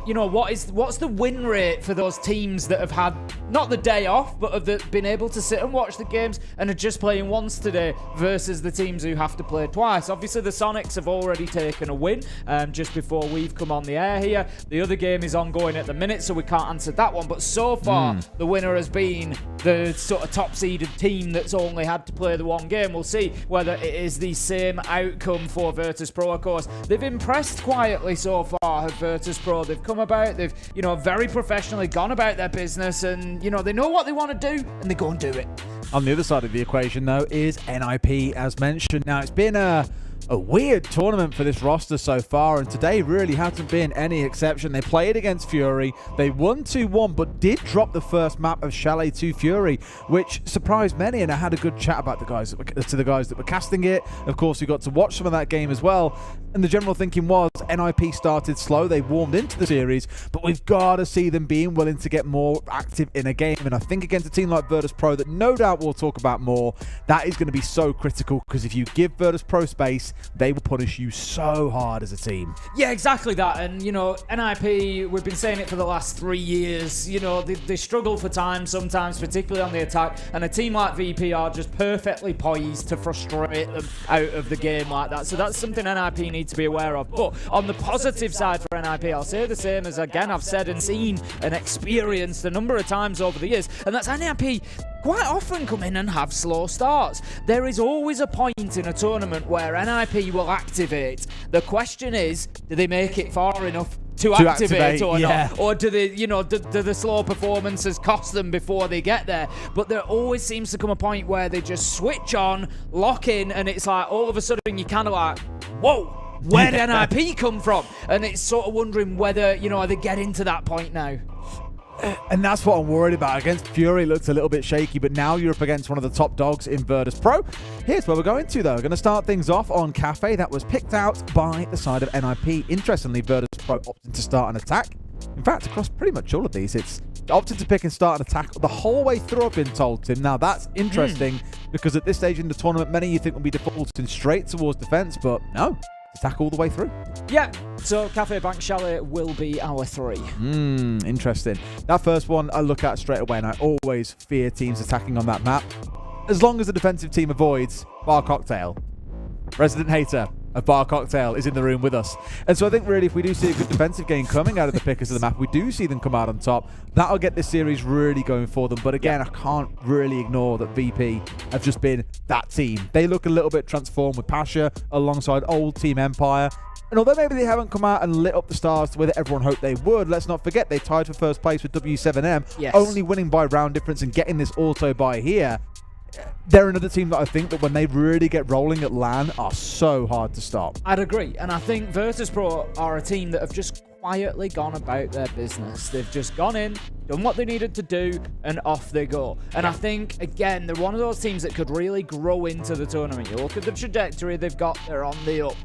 You know, what's the win rate for those teams that have had, not the day off, but have been able to sit and watch the games and are just playing once today versus the teams who have to play twice? Obviously, the Sonics have already taken a win just before we've come on the air here. The other game is ongoing at the minute, so we can't answer that one. But so far, the winner has been the sort of top-seeded team that's only had to play the one game. We'll see whether it is the same outcome for Virtus Pro. Of course, they've impressed quietly so far, have Virtus Pro. They've come about, they've, you know, very professionally gone about their business, and, you know, they know what they want to do, and they go and do it. On the other side of the equation, though, is NIP, as mentioned. Now, it's been a weird tournament for this roster so far, and today really hasn't been any exception. They played against Fury, they won 2-1, but did drop the first map of Chalet to Fury, which surprised many, and I had a good chat about the guys that were casting it. Of course, we got to watch some of that game as well, and the general thinking was NIP started slow, they warmed into the series, but we've got to see them being willing to get more active in a game, and I think against a team like Virtus Pro that no doubt we'll talk about more, that is going to be so critical, because if you give Virtus Pro space, they will punish you so hard as a team. Yeah, exactly that. And, you know, NIP, we've been saying it for the last 3 years, you know, they struggle for time sometimes, particularly on the attack, and a team like VP are just perfectly poised to frustrate them out of the game like that. So that's something NIP need to be aware of. But on the positive side for NIP, I'll say the same as, again, I've said and seen and experienced a number of times over the years, and that's NIP quite often come in and have slow starts. There is always a point in a tournament where NIP will activate. The question is, do they make it far enough to activate or not? Or do they, you know, do the slow performances cost them before they get there? But there always seems to come a point where they just switch on, lock in, and it's like all of a sudden you kind of like, whoa, where did NIP come from? And it's sort of wondering whether, you know, are they getting to that point now? And that's what I'm worried about. Against Fury, it looks a little bit shaky, but now you're up against one of the top dogs in Virtus Pro. Here's where we're going to, though. We're going to start things off on Cafe. That was picked out by the side of NIP. Interestingly, Virtus Pro opted to start an attack. In fact, across pretty much all of these, it's opted to pick and start an attack the whole way through, I've been told, Tim. Now, that's interesting because at this stage in the tournament, many you think will be defaulting straight towards defense, but no. Attack all the way through. Yeah, so Cafe Bank Chalet will be our 3. Interesting. That first one I look at straight away, and I always fear teams attacking on that map. As long as the defensive team avoids Bar Cocktail. Resident hater of Bar Cocktail is in the room with us. And so I think really if we do see a good defensive game coming out of the pickers of the map, we do see them come out on top, that'll get this series really going for them. But again, I can't really ignore that VP have just been that team. They look a little bit transformed with Pasha alongside old Team Empire. And although maybe they haven't come out and lit up the stars the way that everyone hoped they would, let's not forget they tied for first place with W7M, only winning by round difference and getting this auto buy here. They're another team that I think that when they really get rolling at LAN are so hard to stop. I'd agree, and I think Virtus Pro are a team that have just quietly gone about their business. They've just gone in, done what they needed to do, and off they go. And I think, again, they're one of those teams that could really grow into the tournament. You look at the trajectory they've got, they're on the up.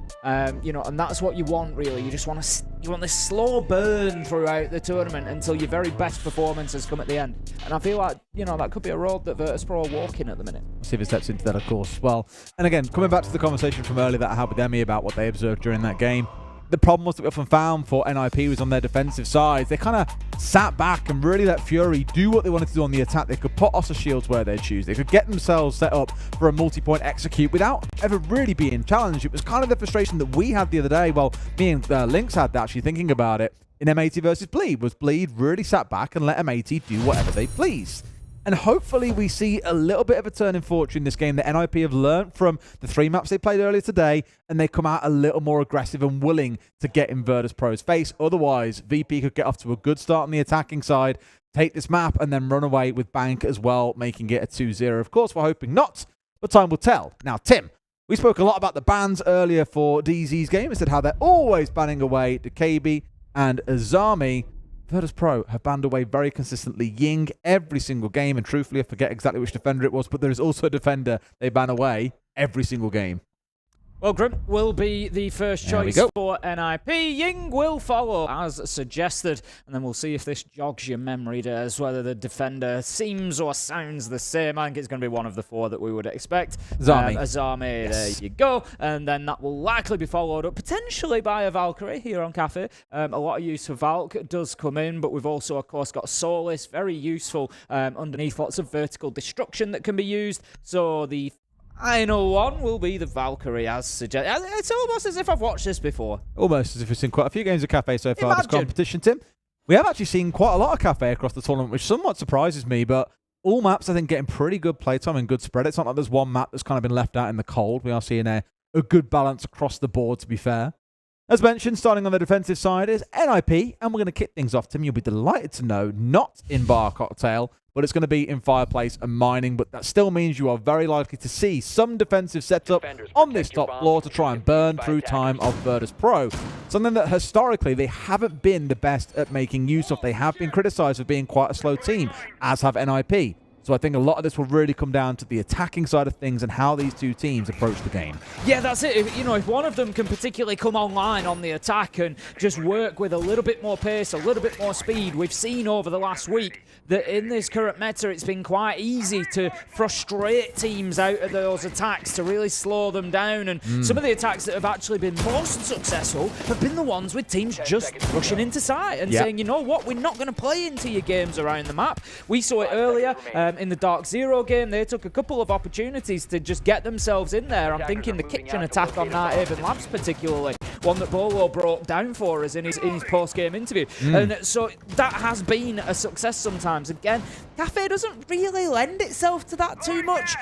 You know, and that's what you want, really. You just want this slow burn throughout the tournament until your very best performances come at the end. And I feel like, you know, that could be a road that Virtus.pro are walking at the minute. See if it steps into that, of course. Well, and again, coming back to the conversation from earlier that I had with Emmy about what they observed during that game, the problem was that we often found for NIP was on their defensive side. They kind of sat back and really let Fury do what they wanted to do on the attack. They could put Ossa shields where they choose. They could get themselves set up for a multi-point execute without ever really being challenged. It was kind of the frustration that we had the other day. Well, me and Lynx had that, actually thinking about it, in M80 versus Bleed, was Bleed really sat back and let M80 do whatever they pleased. And hopefully we see a little bit of a turn in fortune this game. The NIP have learned from the 3 maps they played earlier today, and they come out a little more aggressive and willing to get in Virtus.pro's face. Otherwise, VP could get off to a good start on the attacking side, take this map, and then run away with Bank as well, making it a 2-0. Of course, we're hoping not, but time will tell. Now, Tim, we spoke a lot about the bans earlier for DZ's game. We said how they're always banning away DKB and Azami. Virtus.pro have banned away very consistently Ying every single game, and truthfully, I forget exactly which defender it was, but there is also a defender they ban away every single game. Well, Grim will be the first choice for NIP. Ying will follow, as suggested, and then we'll see if this jogs your memory as whether the defender seems or sounds the same. I think it's going to be one of the 4 that we would expect. Azami. Azami, Yes. there you go. And then that will likely be followed up potentially by a Valkyrie here on Cafe. A lot of use for Valk does come in, but we've also, of course, got Solis, very useful underneath. Lots of vertical destruction that can be used. So the final one will be the Valkyrie, as suggested. It's almost as if I've watched this before. Almost as if we've seen quite a few games of Cafe so far this competition, Tim. We have actually seen quite a lot of Cafe across the tournament, which somewhat surprises me, but all maps, I think, getting pretty good playtime and good spread. It's not like there's one map that's kind of been left out in the cold. We are seeing a good balance across the board, to be fair. As mentioned, starting on the defensive side is NIP, and we're going to kick things off, Tim. You'll be delighted to know, not in Bar Cocktail, but it's going to be in Fireplace and Mining, but that still means you are very likely to see some defensive setup on this top floor to try and burn through time of Virtus.pro. Something that historically they haven't been the best at making use of. They have been criticised for being quite a slow team, as have NIP. So I think a lot of this will really come down to the attacking side of things and how these two teams approach the game. Yeah, that's it. If one of them can particularly come online on the attack and just work with a little bit more pace, a little bit more speed, we've seen over the last week that in this current meta, it's been quite easy to frustrate teams out of those attacks, to really slow them down. And some of the attacks that have actually been most successful have been the ones with teams just rushing into sight and saying, you know what, we're not going to play into your games around the map. We saw it earlier in the Dark Zero game. They took a couple of opportunities to just get themselves in there. I'm thinking the kitchen attack on that Haven Labs particularly, one that Bolo broke down for us in his post-game interview. And so that has been a success sometimes. Again, Cafe doesn't really lend itself to that too much.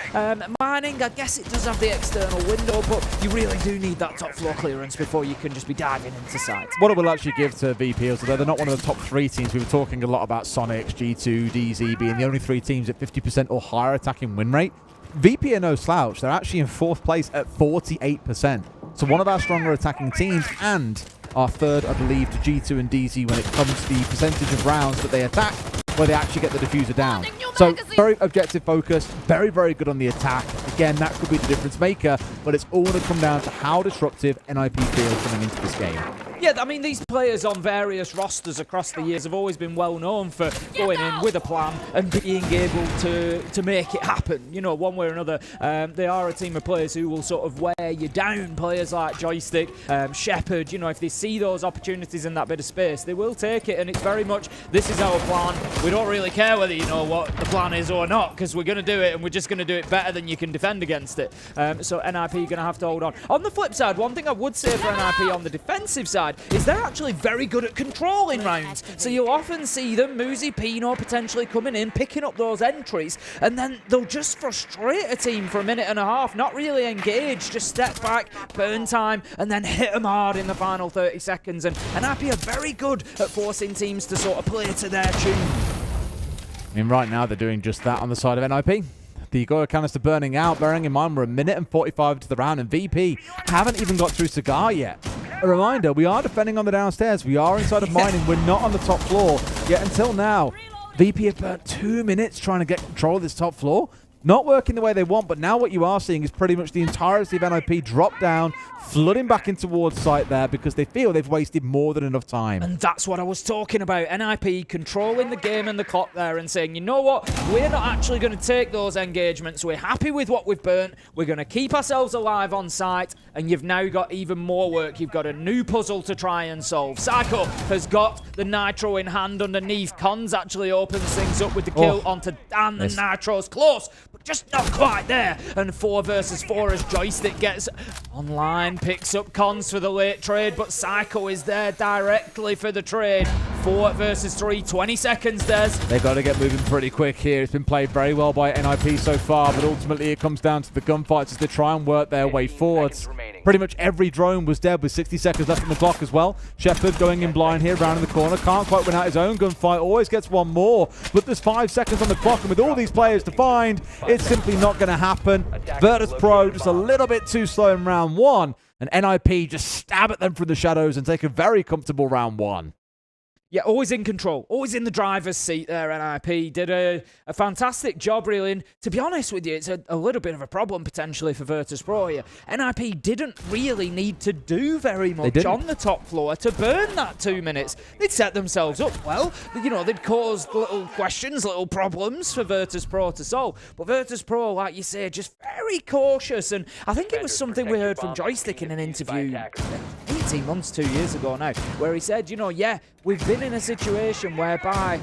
Mining, I guess it does have the external window, but you really do need that top floor clearance before you can just be diving into sight. What it will actually give to VP, although they're not one of the top 3 teams. We were talking a lot about Sonic, G2, DZ being the only 3 teams at 50% or higher attacking win rate. VP are no slouch. They're actually in 4th place at 48%. So one of our stronger attacking teams, and our 3rd, I believe, to G2 and DZ when it comes to the percentage of rounds that they attack, where they actually get the diffuser down. So very objective focus, very, very good on the attack. Again, that could be the difference maker, but it's all going to come down to how disruptive NIP feels coming into this game. Yeah, I mean, these players on various rosters across the years have always been well known for going in with a plan and being able to make it happen, you know, one way or another. They are a team of players who will sort of wear you down. Players like Joystick, Shepard, you know, if they see those opportunities in that bit of space, they will take it, and it's very much, this is our plan. We don't really care whether you know what the plan is or not, because we're going to do it, and we're just going to do it better than you can defend against it. So NIP are going to have to hold on. On the flip side, one thing I would say for NIP on the defensive side is they're actually very good at controlling rounds. So you'll often see them, Muzi, Pino potentially coming in, picking up those entries, and then they'll just frustrate a team for a minute and a half, not really engage, just step back, burn time, and then hit them hard in the final 30 seconds. And NIP are very good at forcing teams to sort of play to their tune. I mean, right now they're doing just that on the side of NIP. The Goya canister burning out, bearing in mind we're a minute and 45 to the round, and VP haven't even got through Cigar yet. A reminder, we are defending on the downstairs. We are inside of mining. We're not on the top floor. Yet until now, VP have burnt 2 minutes trying to get control of this top floor. Not working the way they want, but now what you are seeing is pretty much the entirety of NIP drop down, flooding back in towards site there because they feel they've wasted more than enough time. And that's what I was talking about. NIP controlling the game and the clock there and saying, you know what, we're not actually going to take those engagements. We're happy with what we've burnt. We're going to keep ourselves alive on site. And you've now got even more work. You've got a new puzzle to try and solve. Psycho has got the Nitro in hand underneath. Cons actually opens things up with the kill onto Dan. The Nitro's close, but just not quite there. And 4 versus 4 as Joystick gets online, picks up Cons for the late trade, but Psycho is there directly for the trade. 4 versus 3, 20 seconds, Des. They've got to get moving pretty quick here. It's been played very well by NIP so far, but ultimately it comes down to the gunfights as they try and work their way forwards. Pretty much every drone was dead with 60 seconds left on the clock as well. Shepard going in blind here, round in the corner. Can't quite win out his own gunfight. Always gets one more, but there's 5 seconds on the clock, and with all these players to find, it's simply not going to happen. Virtus Pro just a little bit too slow in round 1, and NIP just stab at them from the shadows and take a very comfortable round 1. Yeah, always in control, always in the driver's seat there, NIP. Did a fantastic job, really. And to be honest with you, it's a little bit of a problem, potentially, for Virtus Pro here. NIP didn't really need to do very much on the top floor to burn that 2 minutes. They'd set themselves up well. You know, they'd caused little questions, little problems for Virtus Pro to solve. But Virtus Pro, like you say, just very cautious. And I think it was something we heard from Joystick in an interview 18 months, 2 years ago now, where he said, you know, yeah, we've been in a situation whereby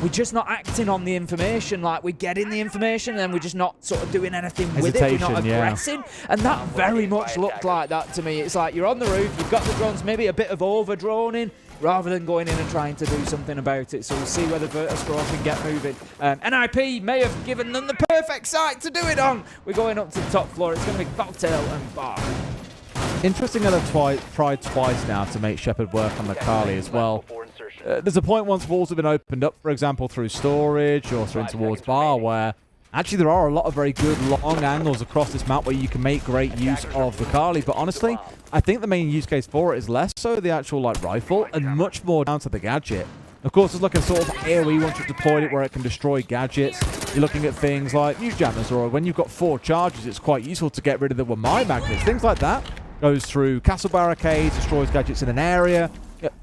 we're just not acting on the information. Like, we're getting the information and then we're just not sort of doing anything with it. We're not aggressing. And that very much looked like that to me. It's like you're on the roof, you've got the drones, maybe a bit of over-droning, rather than going in and trying to do something about it. So we'll see whether Virtus Pro can get moving. NIP may have given them the perfect site to do it on. We're going up to the top floor. It's going to be cocktail and bar. Interesting that they've tried twice now to make Shepard work on the Kali as well. There's a point once walls have been opened up, for example, through storage or through towards bar, where actually there are a lot of very good long angles across this map where you can make great use of the Kali. But honestly, I think the main use case for it is less so the actual rifle and much more down to the gadget. Of course, it's like a sort of AoE once you've deployed it where it can destroy gadgets. You're looking at things like news jammers, or when you've got 4 charges, it's quite useful to get rid of the Wamai magnets, things like that. Goes through castle barricades, destroys gadgets in an area.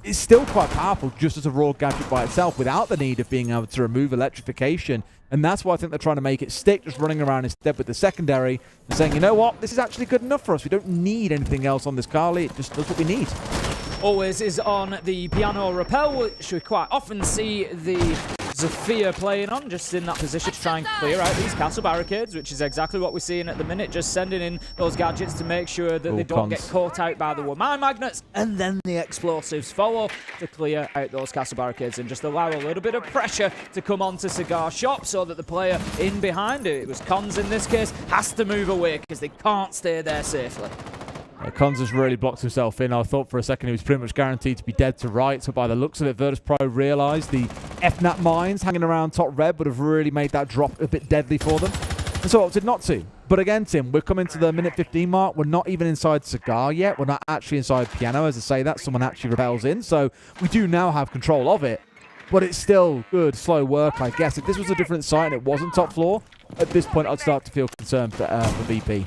It's still quite powerful just as a raw gadget by itself without the need of being able to remove electrification. And that's why I think they're trying to make it stick, just running around instead with the secondary and saying, you know what, this is actually good enough for us. We don't need anything else on this Kali. It just does what we need. Always is on the piano rappel, which we quite often see the Zofia playing on, just in that position to try and clear out these castle barricades, which is exactly what we're seeing at the minute, just sending in those gadgets to make sure that they don't get caught out by the Wamai magnets, and then the explosives follow to clear out those castle barricades and just allow a little bit of pressure to come onto Cigar Shop so that the player in behind it was Cons in this case, has to move away because they can't stay there safely. Cons has really blocked himself in. I thought for a second he was pretty much guaranteed to be dead to right. So by the looks of it, Virtus Pro realised the FNAT mines hanging around top red would have really made that drop a bit deadly for them. And so opted not to. But again, Tim, we're coming to the minute 15 mark. We're not even inside Cigar yet. We're not actually inside Piano. As I say that, someone actually repels in. So we do now have control of it. But it's still good, slow work, I guess. If this was a different site and it wasn't top floor, at this point I'd start to feel concerned for VP.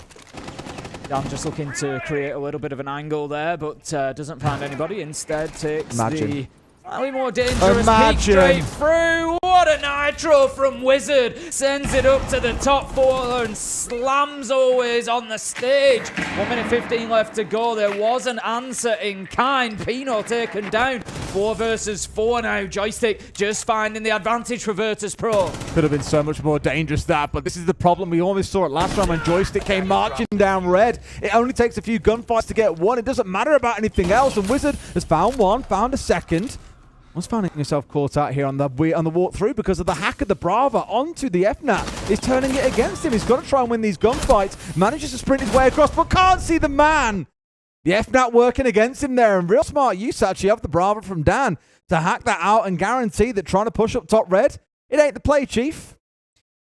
Dan just looking to create a little bit of an angle there, but doesn't find anybody. Instead takes the slightly more dangerous peek straight through. What a nitro from Wizard. Sends it up to the top 4 and slams always on the stage. 1 minute 15 left to go. There was an answer in kind. Pino taken down. 4 versus 4 now. Joystick just finding the advantage for Virtus Pro. Could have been so much more dangerous that, but this is the problem. We almost saw it last time when Joystick came marching down red. It only takes a few gunfights to get one. It doesn't matter about anything else. And Wizard has found one, found a second. Was finding himself caught out here on the walk through because of the hack of the Brava onto the FNAT. He's turning it against him. He's got to try and win these gunfights. Manages to sprint his way across, but can't see the man. The FNAT working against him there, and real smart use actually of the Brava from Dan to hack that out and guarantee that trying to push up top red, it ain't the play, Chief.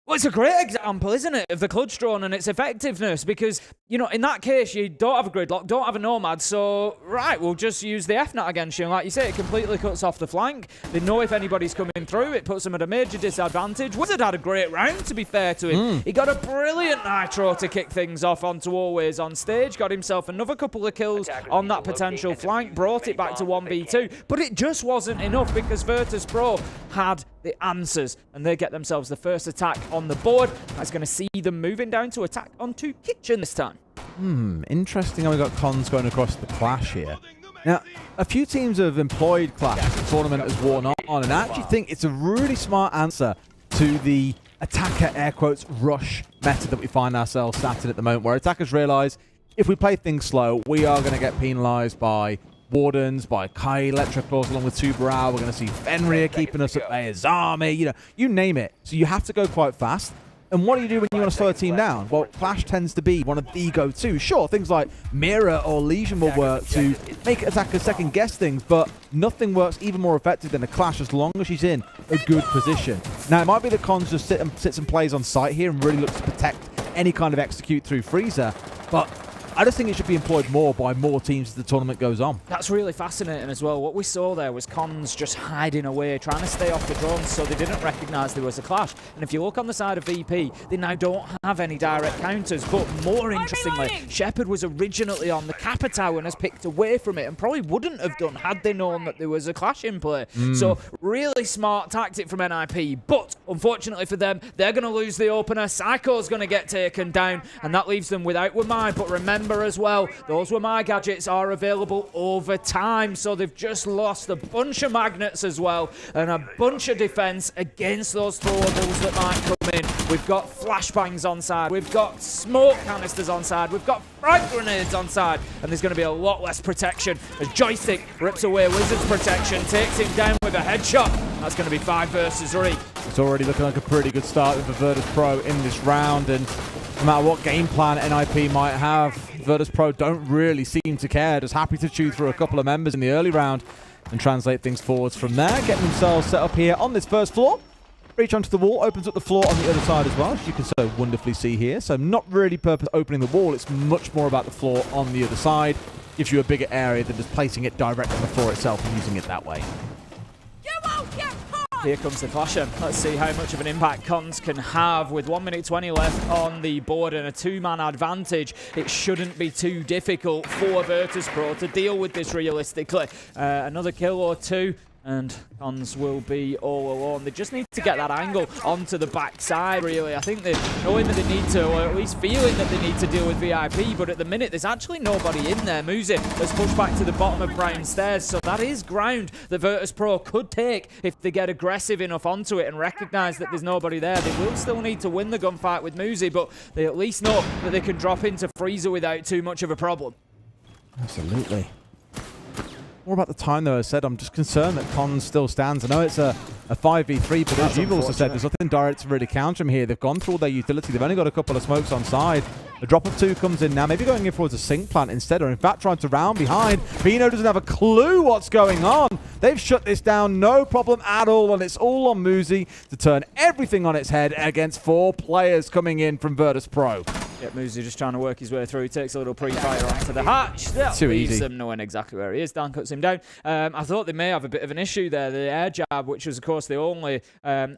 Well, it's a great example, isn't it, of the clutch drone and its effectiveness, because, you know, in that case, you don't have a gridlock, don't have a nomad, so, right, we'll just use the FNAT against you, and like you say, it completely cuts off the flank. They know if anybody's coming through, it puts them at a major disadvantage. Wizard had a great round, to be fair to him. He got a brilliant nitro to kick things off onto Always on stage, got himself another couple of kills on that potential flank, brought it back to 1v2, but it just wasn't enough because Virtus Pro had the answers, and they get themselves the first attack on the board. That's going to see them moving down to attack onto Kitchen this time. Interesting how we got cons going across the Clash here. Now, a few teams have employed Clash as the tournament has worn on, and I actually think it's a really smart answer to the attacker, air quotes, rush method that we find ourselves sat in at the moment, where attackers realise if we play things slow, we are going to get penalised by Wardens, by Kai Electroclaws along with Tubarao. We're going to see Fenrir keeping us at bay, Azami, you know, you name it. So you have to go quite fast. And what do you do when you want to slow a team down? Well, Clash tends to be one of the go-to. Sure, things like Mirror or Legion will work to make attackers second-guess things, but nothing works even more effective than a Clash as long as she's in a good position. Now, it might be that Cons just sits and plays on site here and really looks to protect any kind of execute through Freezer, but I just think it should be employed more by more teams as the tournament goes on. That's really fascinating as well. What we saw there was Cons just hiding away, trying to stay off the drones so they didn't recognise there was a clash. And if you look on the side of VP, they now don't have any direct counters. But more interestingly, Shepard was originally on the Kappa Tower and has picked away from it and probably wouldn't have done had they known that there was a clash in play. So really smart tactic from NIP. But unfortunately for them, they're going to lose the opener. Psycho's going to get taken down, and that leaves them without Wamai. But remember as well, those Wamai gadgets are available over time, so they've just lost a bunch of magnets as well and a bunch of defense against those throwables that might come in. We've got flashbangs on side, we've got smoke canisters on side, we've got frag grenades on side, and there's going to be a lot less protection as Joystick rips away Wizard's protection, takes him down with a headshot. That's going to be 5 versus 3. It's already looking like a pretty good start with the Virtus Pro in this round, and no matter what game plan NIP might have, Virtus Pro don't really seem to care. Just happy to chew through a couple of members in the early round and translate things forwards from there. Getting themselves set up here on this first floor. Reach onto the wall, opens up the floor on the other side as well, as you can so wonderfully see here. So not really purpose opening the wall, it's much more about the floor on the other side. Gives you a bigger area than just placing it direct on the floor itself and using it that way. Here comes the clasher. Let's see how much of an impact Cons can have with 1 minute 20 left on the board and a 2-man advantage. It shouldn't be too difficult for Virtus Pro to deal with this realistically. Another kill or two, and Cons will be all alone. They just need to get that angle onto the backside, really. I think they're knowing that they need to, or at least feeling that they need to deal with VIP, but at the minute, there's actually nobody in there. Muzi has pushed back to the bottom of Prime Stairs, so that is ground that Virtus Pro could take if they get aggressive enough onto it and recognise that there's nobody there. They will still need to win the gunfight with Muzi, but they at least know that they can drop into Freezer without too much of a problem. Absolutely. More about the time, though, as I said, I'm just concerned that Cons still stands. I know it's a 5v3, but as you've also said, there's nothing direct to really counter him here. They've gone through all their utility. They've only got a couple of smokes on side. A drop of 2 comes in now, maybe going in towards a sink plant instead, or in fact trying to round behind. Bino doesn't have a clue what's going on. They've shut this down, no problem at all, and it's all on Muzi to turn everything on its head against 4 players coming in from Virtus Pro. Yep, Muzi just trying to work his way through. He takes a little pre-fire onto the hatch. That Too leaves easy. them knowing exactly where he is. Dan cuts him down. I thought they may have a bit of an issue there. The air jab, which was, of course, the only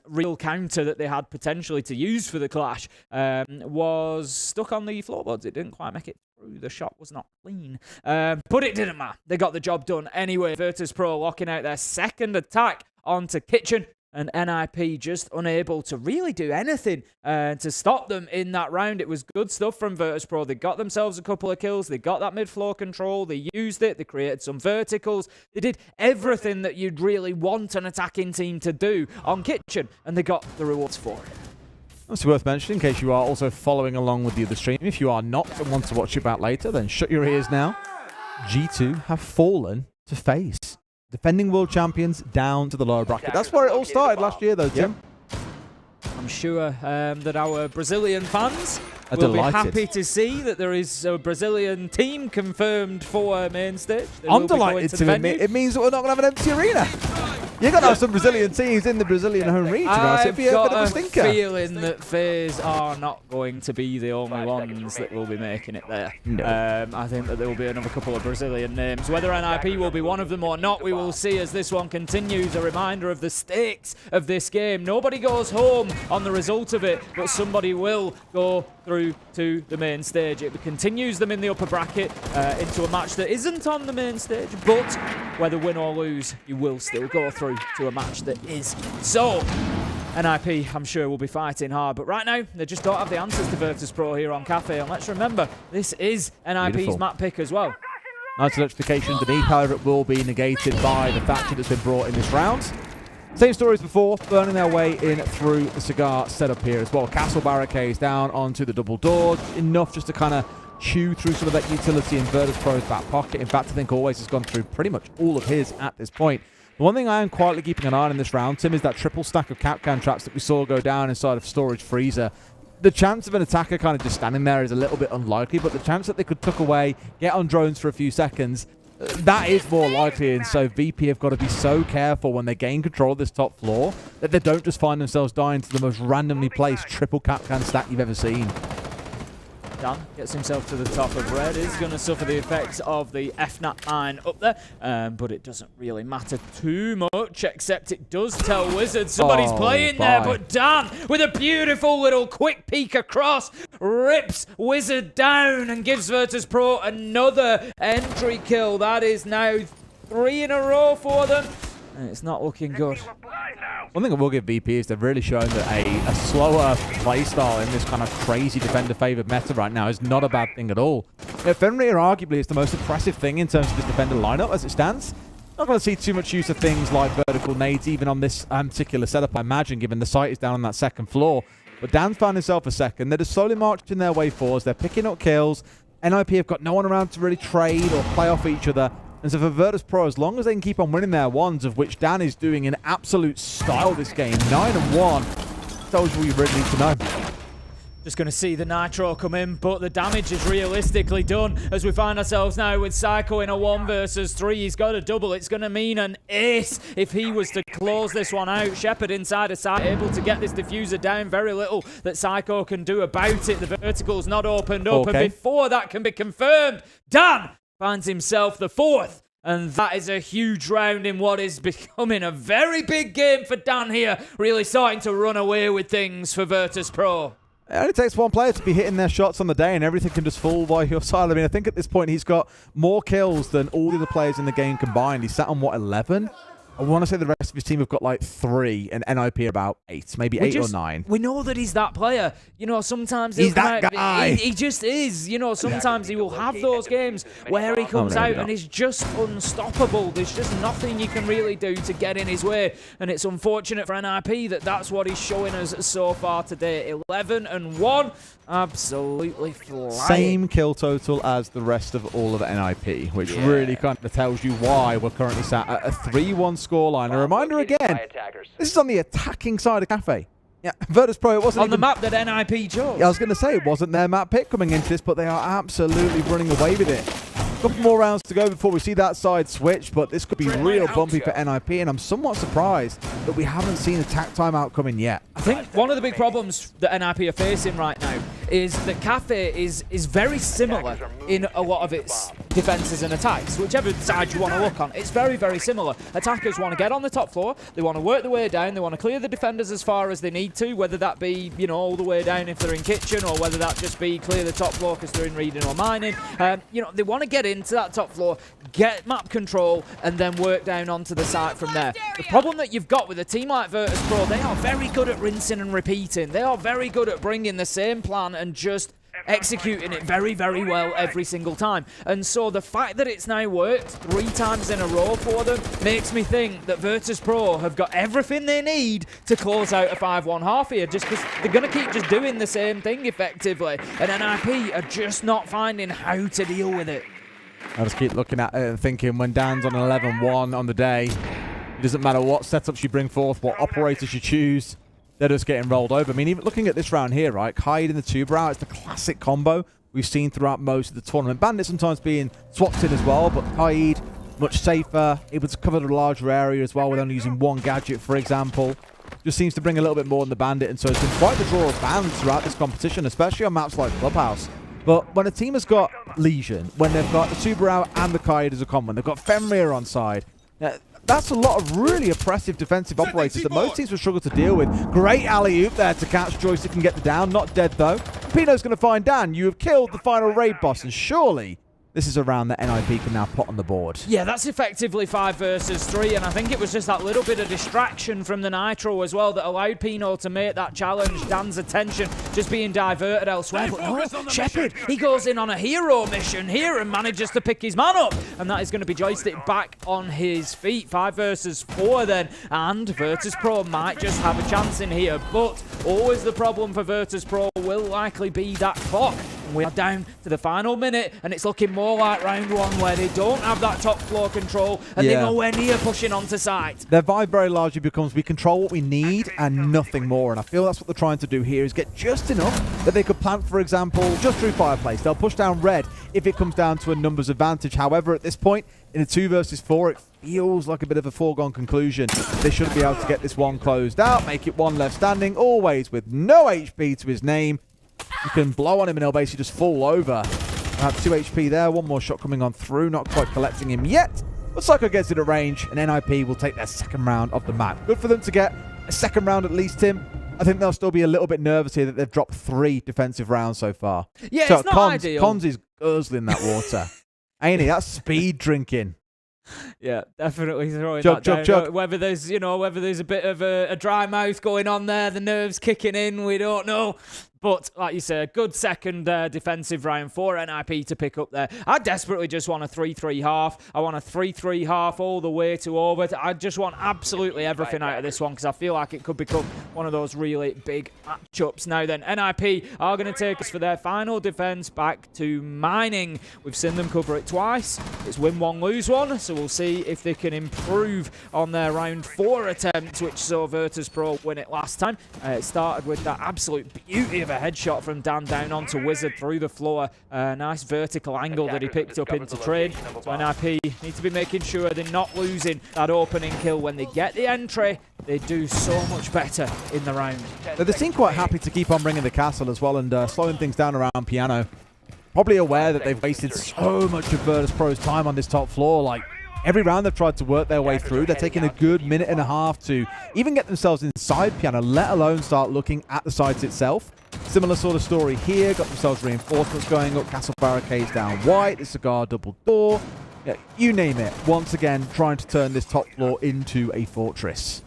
real counter that they had potentially to use for the clash, was stuck on the floorboards. It didn't quite make it through. The shot was not clean. But it didn't matter. They got the job done anyway. Virtus Pro locking out their second attack onto Kitchen. And NIP just unable to really do anything to stop them in that round. It was good stuff from Virtus Pro. They got themselves a couple of kills. They got that mid-floor control. They used it. They created some verticals. They did everything that you'd really want an attacking team to do on Kitchen, and they got the rewards for it. It's worth mentioning, in case you are also following along with the other stream. If you are not and want to watch it back later, then shut your ears now. G2 have fallen to FaZe. Defending world champions down to the lower bracket. That's where it all started last year, though, Tim. I'm sure that our Brazilian fans Are will delighted. be happy to see that there is a Brazilian team confirmed for main stage. They I'm will be going delighted to to the admit venue. it means that we're not going to have an empty arena. You're going to have some Brazilian teams in the Brazilian home region. So it'd be a bit of a stinker. Feeling that FaZe are not going to be the only ones that will be making it there. No. I think that there will be another couple of Brazilian names. Whether NIP will be one of them or not, we will see as this one continues. A reminder of the stakes of this game. Nobody goes home on the result of it, but somebody will go through to the main stage. It continues them in the upper bracket into a match that isn't on the main stage, but whether win or lose, you will still go through to a match that is. So, NIP, I'm sure, will be fighting hard, but right now, they just don't have the answers to Virtus.pro here on Cafe, and let's remember, this is NIP's Beautiful. map pick as well. Nice electrification underneath, however, it will be negated by the thatcher that's been brought in this round. Same story as before, burning their way in through the cigar setup here as well. Castle barricades down onto the double door, enough just to kind of chew through some of that utility in Virtus.pro's back pocket. In fact, I think Always has gone through pretty much all of his at this point. The one thing I am quietly keeping an eye on in this round, Tim, is that triple stack of Capcan traps that we saw go down inside of Storage Freezer. The chance of an attacker kind of just standing there is a little bit unlikely, but the chance that they could tuck away, get on drones for a few seconds, that is more likely. And so VP have got to be so careful when they gain control of this top floor that they don't just find themselves dying to the most randomly placed triple Capcan stack you've ever seen. Dan gets himself to the top of red. Is going to suffer the effects of the FNAT mine up there, but it doesn't really matter too much, except it does tell Wizard somebody's playing there. But Dan, with a beautiful little quick peek across, rips Wizard down and gives Virtus.pro another entry kill. That is now 3 in a row for them, and it's not looking good. One thing I will give VP is they've really shown that a slower playstyle in this kind of crazy defender-favored meta right now is not a bad thing at all. Fenrir arguably is the most impressive thing in terms of this defender lineup as it stands. Not going to see too much use of things like vertical nades even on this particular setup, I imagine, given the site is down on that second floor. But Dan's found himself a second. They're just slowly marching their way forwards. They're picking up kills. NIP have got no one around to really trade or play off each other. And so for Virtus.pro, as long as they can keep on winning their ones, of which Dan is doing in absolute style this game, 9-1, tells you what you really need to know. Just going to see the Nitro come in, but the damage is realistically done as we find ourselves now with Psycho in a 1 versus 3. He's got a double. It's going to mean an ace if he was to close this one out. Shepard inside a site, able to get this diffuser down. Very little that Psycho can do about it. The vertical's not opened up, and before that can be confirmed, Dan finds himself the 4th. And that is a huge round in what is becoming a very big game for Dan here. Really starting to run away with things for Virtus.pro. It only takes one player to be hitting their shots on the day and everything can just fall by your side. I mean, I think at this point he's got more kills than all the other players in the game combined. He's sat on, what, 11? I want to say the rest of his team have got like 3 and NIP are about 8, maybe 8 or 9. We know that he's that player. You know, sometimes he's that guy. He just is. You know, sometimes he will have those games where he comes out and is just unstoppable. There's just nothing you can really do to get in his way. And it's unfortunate for NIP that that's what he's showing us so far today. 11-1. Absolutely flying. Same kill total as the rest of all of NIP, which really kind of tells you why we're currently sat at a 3-1 scoreline. A reminder again, this is on the attacking side of Cafe. Yeah, Virtus.pro, it wasn't on the map that NIP chose. Yeah, I was going to say, it wasn't their map pick coming into this, but they are absolutely running away with it. A couple more rounds to go before we see that side switch, but this could be real bumpy for NIP, and I'm somewhat surprised that we haven't seen attack timeout coming yet. I think one of the big problems that NIP are facing right now is that Cafe is very similar in a lot of its defenses and attacks. Whichever side you want to look on, it's very, very similar. Attackers want to get on the top floor, they want to work their way down, they want to clear the defenders as far as they need to, whether that be, you know, all the way down if they're in kitchen, or whether that just be clear the top floor because they're in reading or mining. You know, they want to get into that top floor, get map control, and then work down onto the site from there. The problem that you've got with a team like Virtus.pro, they are very good at rinsing and repeating. They are very good at bringing the same plan and just executing it very, very well every single time. And so the fact that it's now worked 3 times in a row for them makes me think that Virtus.pro have got everything they need to close out a 5-1 half here, just because they're going to keep just doing the same thing effectively. And NIP are just not finding how to deal with it. I just keep looking at it and thinking, when Dan's on an 11-1 on the day, it doesn't matter what setups you bring forth, what operators you choose, they're just getting rolled over. I mean, even looking at this round here, right? Kaid in the 2-brow, it's the classic combo we've seen throughout most of the tournament. Bandit sometimes being swapped in as well, but Kaid much safer, able to cover the larger area as well with only using one gadget, for example. Just seems to bring a little bit more in the Bandit, and so it's been quite the draw of bans throughout this competition, especially on maps like Clubhouse. But when a team has got Legion, when they've got the Subaru and the Kaid as a common, they've got Fenrir on side, that's a lot of really oppressive defensive operators that most teams will struggle to deal with. Great alley-oop there to catch Joystick and get the down. Not dead, though. Pino's going to find Dan. You have killed the final raid boss, and surely this is a round that NIP can now put on the board. Yeah, that's effectively 5 versus 3, and I think it was just that little bit of distraction from the Nitro as well that allowed Pino to make that challenge. Dan's attention just being diverted elsewhere. But no, Shepard, he goes in on a hero mission here and manages to pick his man up, and that is going to be Joystick back on his feet. 5 versus 4 then, and Virtus.pro might just have a chance in here, but always the problem for Virtus.pro will likely be that clock. We are down to the final minute, and it's looking more like round 1 where they don't have that top floor control, and they're nowhere near pushing onto site. Their vibe very largely becomes we control what we need and nothing more, and I feel that's what they're trying to do here, is get just enough that they could plant, for example, just through Fireplace. They'll push down red if it comes down to a numbers advantage. However, at this point, in a 2 versus 4, it feels like a bit of a foregone conclusion. They should be able to get this one closed out, make it 1 left standing, always with no HP to his name. You can blow on him and he'll basically just fall over. 2 HP there, 1 more shot coming on through, not quite collecting him yet. But Psycho gets it at range, and NIP will take their 2nd round of the map. Good for them to get a 2nd round at least, Tim. I think they'll still be a little bit nervous here that they've dropped 3 defensive rounds so far. Yeah, so it's not ideal. Cons is guzzling that water. Ain't he? That's speed drinking. Yeah, definitely throwing that down. Whether there's, whether there's a bit of a dry mouth going on there, the nerves kicking in, we don't know. But, like you said, good 2nd defensive round for NIP to pick up there. I desperately just want a 3-3 half. I want a 3-3 half all the way to over. I just want absolutely everything out of this one because I feel like it could become one of those really big matchups. Now then, NIP are going to take us for their final defense back to mining. We've seen them cover it twice. It's win 1, lose 1. So we'll see if they can improve on their round 4 attempt, which saw Virtus.pro win it last time. It started with that absolute beauty of a headshot from Dan down onto Wizard through the floor. Nice vertical angle that he picked up into trade. So NIP need to be making sure they're not losing that opening kill. When they get the entry, they do so much better in the round. They seem quite happy to keep on bringing the castle as well and slowing things down around Piano. Probably aware that they've wasted so much of Virtus.pro's time on this top floor. Like, every round they've tried to work their way through. They're taking a good minute and a half to even get themselves inside Piano, let alone start looking at the sites itself. Similar sort of story here. Got themselves reinforcements going up, castle barricades down white, the cigar double door. Yeah, you name it. Once again, trying to turn this top floor into a fortress.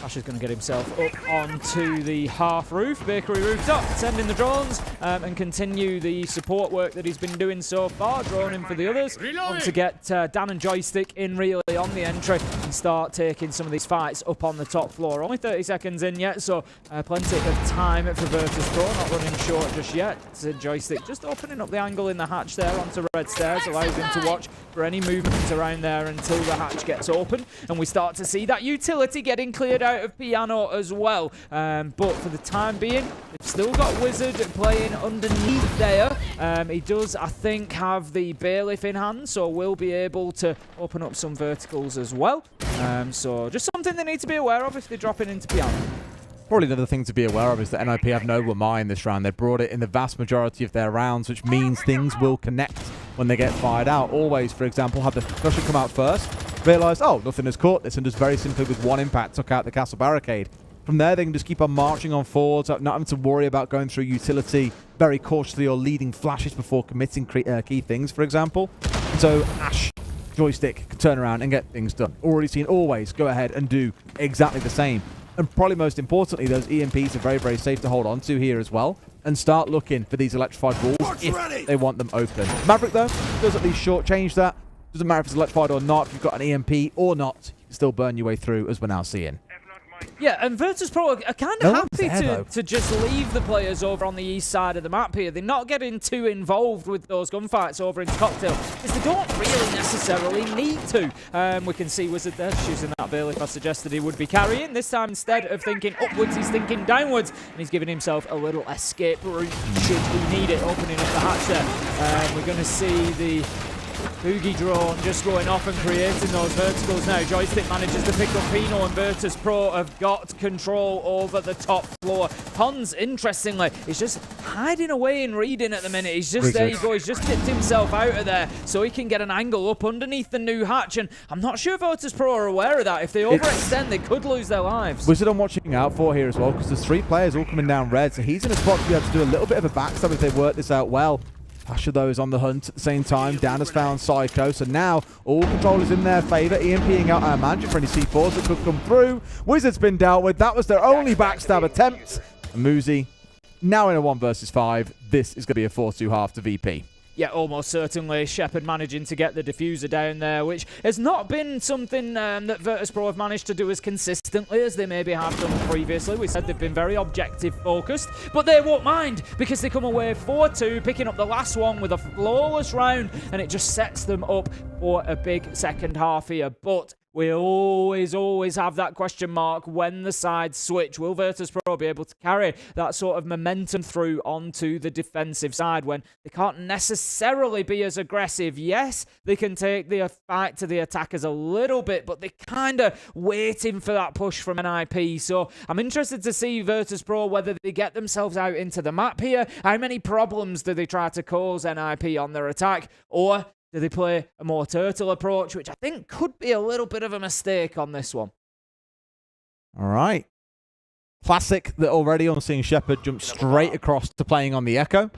Ash is going to get himself up onto the half roof, bakery rooftop, sending the drones and continue the support work that he's been doing so far, droning for the others. Want to get Dan and Joystick in really on the entry and start taking some of these fights up on the top floor. Only 30 seconds in yet, so plenty of time for Virtus.pro, not running short just yet. So Joystick just opening up the angle in the hatch there onto red stairs, allows him to watch for any movement around there until the hatch gets open, and we start to see that utility getting cleared out of Piano as well. But for the time being, they've still got Wizard playing underneath there. He does, I think, have the Bailiff in hand, so will be able to open up some verticals as well. So just something they need to be aware of if they're dropping into Piano. Probably another thing to be aware of is that NIP have no Wamai in this round. They brought it in the vast majority of their rounds, which means things will connect when they get fired out. Always, for example, have the concussion come out first, realise, oh, nothing has caught this, and just very simply with 1 impact took out the castle barricade. From there, they can just keep on marching on forwards, not having to worry about going through utility very cautiously or leading flashes before committing key things, for example. So Ash, Joystick can turn around and get things done. Already seen Always go ahead and do exactly the same. And probably most importantly, those EMPs are very, very safe to hold on to here as well and start looking for these electrified walls if they want them open. Maverick, though, does at least shortchange that. Doesn't matter if it's electrified or not. If you've got an EMP or not, you can still burn your way through, as we're now seeing. Yeah, and Virtus.pro are kind of happy to just leave the players over on the east side of the map here. They're not getting too involved with those gunfights over in Cocktail because they don't really necessarily need to. We can see Wizard there choosing that Bailiff I suggested he would be carrying. This time, instead of thinking upwards, he's thinking downwards, and he's giving himself a little escape route should he need it, opening up the hatch there. We're going to see the Boogie drone just going off and creating those verticals now. Joystick manages to pick up Pino, and Virtus Pro have got control over the top floor. Cons, interestingly, is just hiding away in reading at the minute. He's just, there you go, he's just tipped himself out of there so he can get an angle up underneath the new hatch, and I'm not sure Virtus Pro are aware of that. If they overextend, they could lose their lives. Wizard I'm watching out for here as well, because there's 3 players all coming down red, so he's in a spot to be able to do a little bit of a backstab if they work this out well. Pasha, though, is on the hunt at the same time. Dan has found Psycho, so now all control is in their favour. EMPing out Mansion for any C4s that could come through. Wizard's been dealt with. That was their only backstab attempt. And Muzi, now in a 1 versus 5. This is going to be a 4-2 half to VP. Yeah, almost certainly. Shepard managing to get the diffuser down there, which has not been something that Virtus Pro have managed to do as consistently as they maybe have done previously. We said they've been very objective-focused, but they won't mind because they come away 4-2, picking up the last one with a flawless round, and it just sets them up for a big second half here. But we always have that question mark when the sides switch. Will Virtus Pro be able to carry that sort of momentum through onto the defensive side when they can't necessarily be as aggressive? Yes, they can take the fight to the attackers a little bit, but they're kind of waiting for that push from NIP. So I'm interested to see Virtus Pro whether they get themselves out into the map here. How many problems do they try to cause NIP on their attack? Or do they play a more turtle approach, which I think could be a little bit of a mistake on this one? All right. Classic that already I'm seeing Shepard jump straight across to playing on the Echo.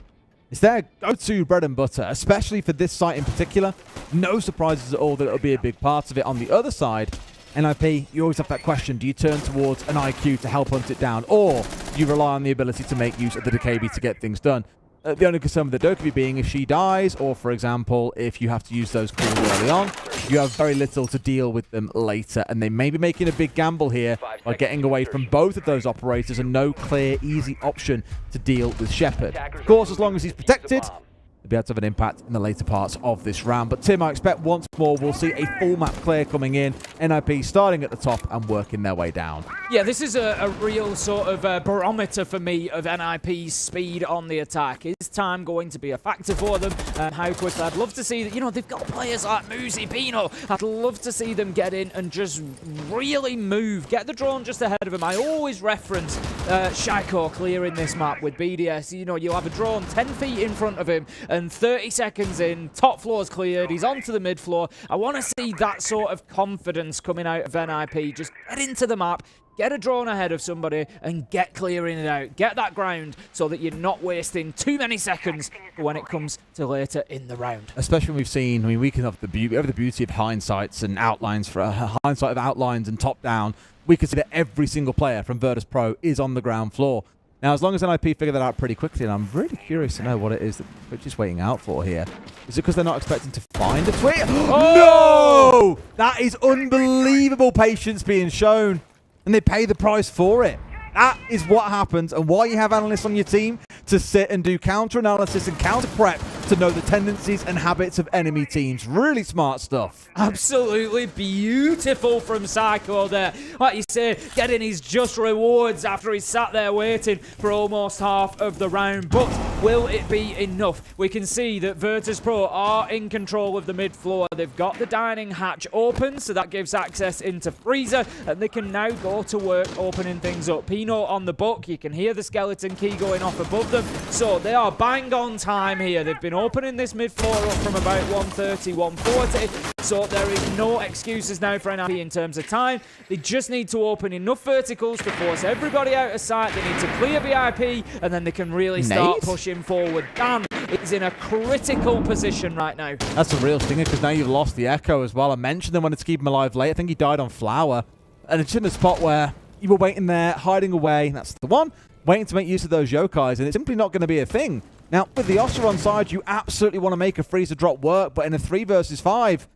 It's their go-to bread and butter, especially for this site in particular. No surprises at all that it'll be a big part of it. On the other side, NIP, you always have that question. Do you turn towards an IQ to help hunt it down, or do you rely on the ability to make use of the DKB to get things done? The only concern with the Dokkaebi being if she dies, or for example, if you have to use those calls early on, you have very little to deal with them later. And they may be making a big gamble here by getting away from both of those operators and no clear, easy option to deal with Shepard. Of course, as long as he's protected, they'll be able to have an impact in the later parts of this round. But Tim, I expect once more we'll see a full map clear coming in. NIP starting at the top and working their way down. Yeah, this is a real sort of barometer for me of NIP's speed on the attack. Is time going to be a factor for them? How quickly? I'd love to see that, you know, they've got players like Muzi, Pino. I'd love to see them get in and just really move. Get the drone just ahead of him. I always reference Shaiko clearing this map with BDS. You know, you'll have a drone 10 feet in front of him, and 30 seconds in, top floor's cleared, he's onto the mid floor. I want to see that sort of confidence coming out of NIP. Just get into the map, get a drone ahead of somebody, and get clearing it out. Get that ground so that you're not wasting too many seconds when it comes to later in the round. Especially when we've seen, I mean, we can have the beauty of hindsights and outlines for hindsight of outlines and top down. We can see that every single player from Virtus Pro is on the ground floor. Now, as long as NIP figure that out pretty quickly, and I'm really curious to know what it is that Twitch is waiting out for here. Is it because they're not expecting to find a tweet? Oh! No! That is unbelievable patience being shown, and they pay the price for it. That is what happens, and why you have analysts on your team to sit and do counter-analysis and counter-prep to know the tendencies and habits of enemy teams. Really smart stuff. Absolutely beautiful from Psycho there. Like you say, getting his just rewards after he's sat there waiting for almost half of the round. But will it be enough? We can see that Virtus Pro are in control of the mid floor. They've got the dining hatch open, so that gives access into Freezer, and they can now go to work opening things up. Pino on the book, you can hear the skeleton key going off above them, so they are bang on time here. They've been opening this mid floor up from about 130, 140, so there is no excuses now for NIP in terms of time. They just need to open enough verticals to force everybody out of sight. They need to clear VIP, and then they can really start pushing forward. Dan is in a critical position right now. That's a real stinger, because now you've lost the Echo as well. I mentioned them, wanted to keep him alive late. I think he died on Flower, and it's in a spot where you were waiting there, hiding away, that's the one, waiting to make use of those yokais, and it's simply not going to be a thing. Now, with the Oscar on side, you absolutely want to make a Freezer drop work, but in a 3 versus 5,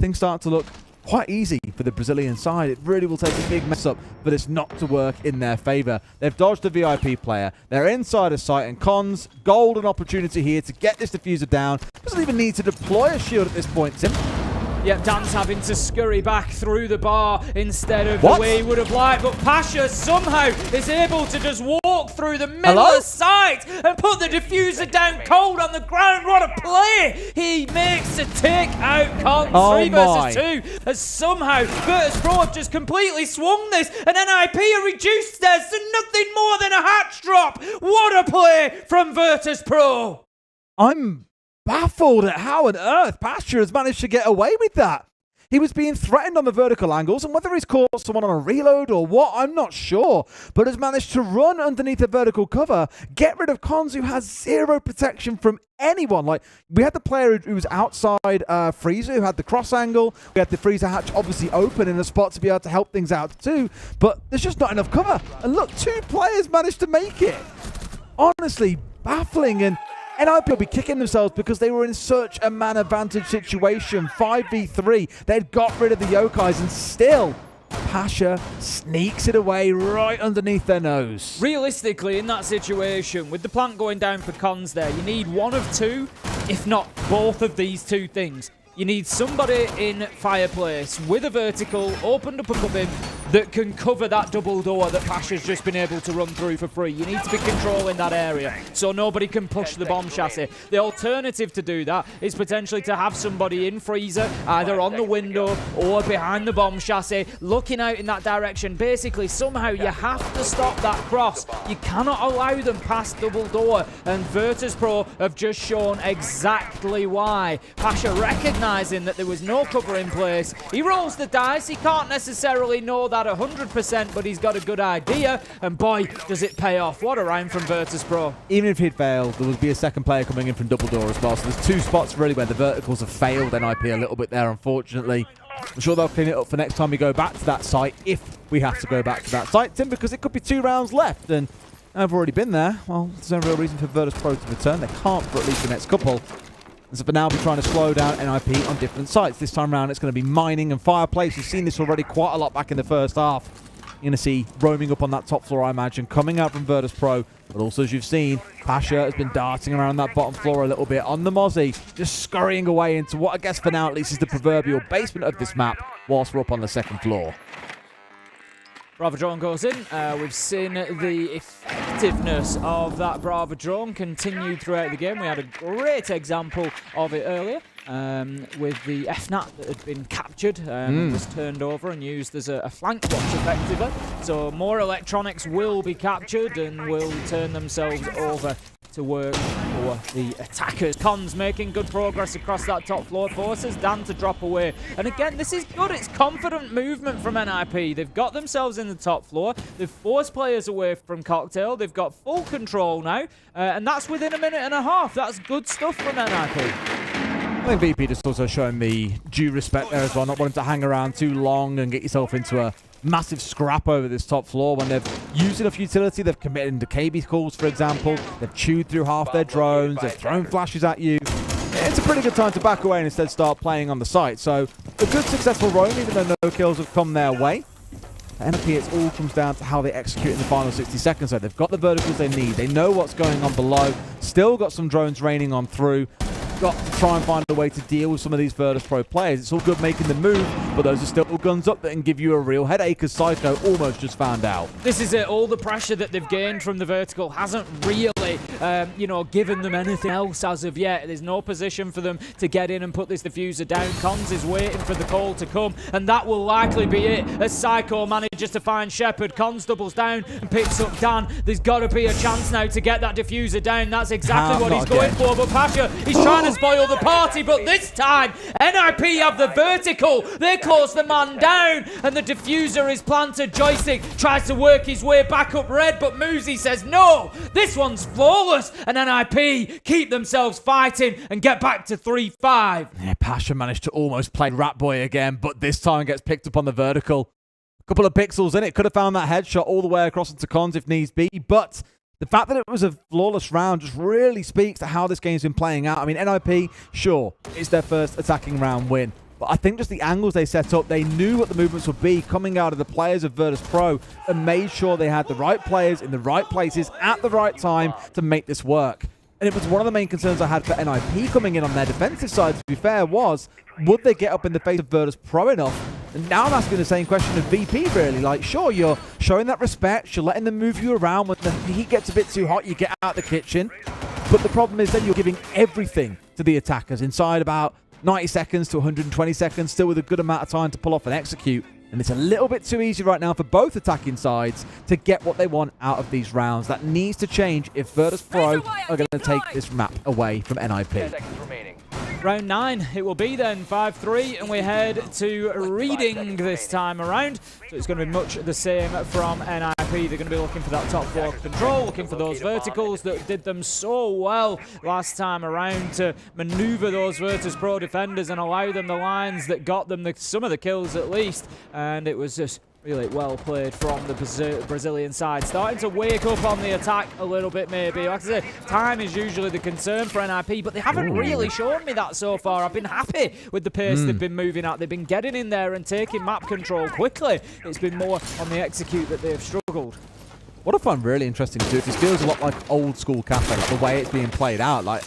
things start to look quite easy for the Brazilian side. It really will take a big mess up for this not to work in their favor. They've dodged a VIP player. They're inside of sight, and Cons, golden opportunity here to get this diffuser down. Doesn't even need to deploy a shield at this point, Tim. Yep, Dan's having to scurry back through the bar instead of the way he would have liked. But Pasha somehow is able to just walk through the middle of the site and put the diffuser down cold on the ground. What a play way he makes to take out Cons. Oh 3 my. versus 2 as somehow Virtus.pro have just completely swung this, and NIP are reduced theirs to nothing more than a hatch drop. What a play from Virtus.pro. I'm baffled at how on earth Pasture has managed to get away with that. He was being threatened on the vertical angles, and whether he's caught someone on a reload or what, I'm not sure, but has managed to run underneath a vertical cover, get rid of Cons, who has zero protection from anyone. Like, we had the player who was outside Freezer, who had the cross angle. We had the Freezer hatch obviously open in a spot to be able to help things out too, but there's just not enough cover. And look, 2 players managed to make it. Honestly, baffling, and NIP will be kicking themselves because they were in such a man advantage situation. 5v3. They'd got rid of the Yokais, and still Pasha sneaks it away right underneath their nose. Realistically, in that situation, with the plant going down for Cons there, you need one of 2, if not both of these 2 things. You need somebody in Fireplace with a vertical, opened up above him, that can cover that double door that Pasha's just been able to run through for free. You need to be controlling that area so nobody can push the bomb chassis. The alternative to do that is potentially to have somebody in Freezer, either on the window or behind the bomb chassis, looking out in that direction. Basically, somehow you have to stop that cross. You cannot allow them past double door, and Virtus.pro have just shown exactly why. Pasha recognising that there was no cover in place. He rolls the dice. He can't necessarily know that 100%, but he's got a good idea, and boy, does it pay off. What a round from Virtus.pro. Even if he'd failed, there would be a second player coming in from double door as well, so there's 2 spots really where the verticals have failed NIP a little bit there, unfortunately. I'm sure they'll clean it up for next time we go back to that site, if we have to go back to that site, Tim, because it could be 2 rounds left, and I've already been there. Well, there's no real reason for Virtus.pro to return. They can't for at least the next couple. And so for now, we're trying to slow down NIP on different sites. This time around, it's going to be mining and fireplace. We've seen this already quite a lot back in the first half. You're going to see roaming up on that top floor, I imagine, coming out from Virtus.pro. But also, as you've seen, Pasha has been darting around that bottom floor a little bit on the Mozzie, just scurrying away into what I guess for now at least is the proverbial basement of this map, whilst we're up on the second floor. Bravo drone goes in. We've seen the effectiveness of that Bravo drone continued throughout the game. We had a great example of it earlier with the FNAT that had been captured and was turned over and used as a flank watch effectively. So more electronics will be captured and will turn themselves over to work for the attackers. Cons making good progress across that top floor, forces Dan to drop away. And again, this is good. It's confident movement from NIP. They've got themselves in the top floor. They've forced players away from Cocktail. They've got full control now. And that's within a minute and a half. That's good stuff from NIP. I think VP just also showing the due respect there as well, not wanting to hang around too long and get yourself into a massive scrap over this top floor when they've used enough utility. They've committed into KB calls, for example. They've chewed through half their drones. They've thrown flashes at you. It's a pretty good time to back away and instead start playing on the site. So a good successful roam, even though no kills have come their way. For NIP, it all comes down to how they execute in the final 60 seconds. So they've got the verticals they need. They know what's going on below. Still got some drones raining on through. Got to try and find a way to deal with some of these Virtus.pro players. It's all good making the move, but those are still guns up that can give you a real headache, as Psycho almost just found out. This is it. All the pressure that they've gained from the vertical hasn't really, given them anything else as of yet. There's no position for them to get in and put this diffuser down. Cons is waiting for the call to come, and that will likely be it as Psycho manages to find Shepard. Cons doubles down and picks up Dan. There's got to be a chance now to get that diffuser down. That's exactly what he's going for, but Pasha, he's trying to spoil the party, but this time NIP have the vertical. They close the man down, and the diffuser is planted. Joystick tries to work his way back up red, but Muzi says no, this one's flawless, and NIP keep themselves fighting and get back to 3-5. Yeah, Pasha managed to almost play Rat Boy again, but this time gets picked up on the vertical. A couple of pixels in it, could have found that headshot all the way across into Cons if needs be, but the fact that it was a flawless round just really speaks to how this game's been playing out. I mean, NIP, sure, it's their first attacking round win, but I think just the angles they set up, they knew what the movements would be coming out of the players of Virtus.pro and made sure they had the right players in the right places at the right time to make this work. And it was one of the main concerns I had for NIP coming in on their defensive side, to be fair, was would they get up in the face of Virtus.pro enough? And now I'm asking the same question of VP, really. Like, sure, you're showing that respect, you're letting them move you around. When the heat gets a bit too hot, you get out the kitchen. But the problem is then you're giving everything to the attackers inside about 90 seconds to 120 seconds, still with a good amount of time to pull off and execute. And it's a little bit too easy right now for both attacking sides to get what they want out of these rounds. That needs to change if Virtus Pro are going to take this map away from NIP. Round 9, it will be then 5-3, and we head to Reading this time around. So it's going to be much the same from NIP. They're going to be looking for that top floor control, looking for those verticals that did them so well last time around to maneuver those Virtus Pro defenders and allow them the lines that got them some of the kills at least. And it was just really well played from the Brazilian side. Starting to wake up on the attack a little bit maybe. Like I said, time is usually the concern for NIP, but they haven't really shown me that so far. I've been happy with the pace they've been moving at. They've been getting in there and taking map control quickly. It's been more on the execute that they've struggled. What I find really interesting too, this feels a lot like old school Cafe, the way it's being played out. Like,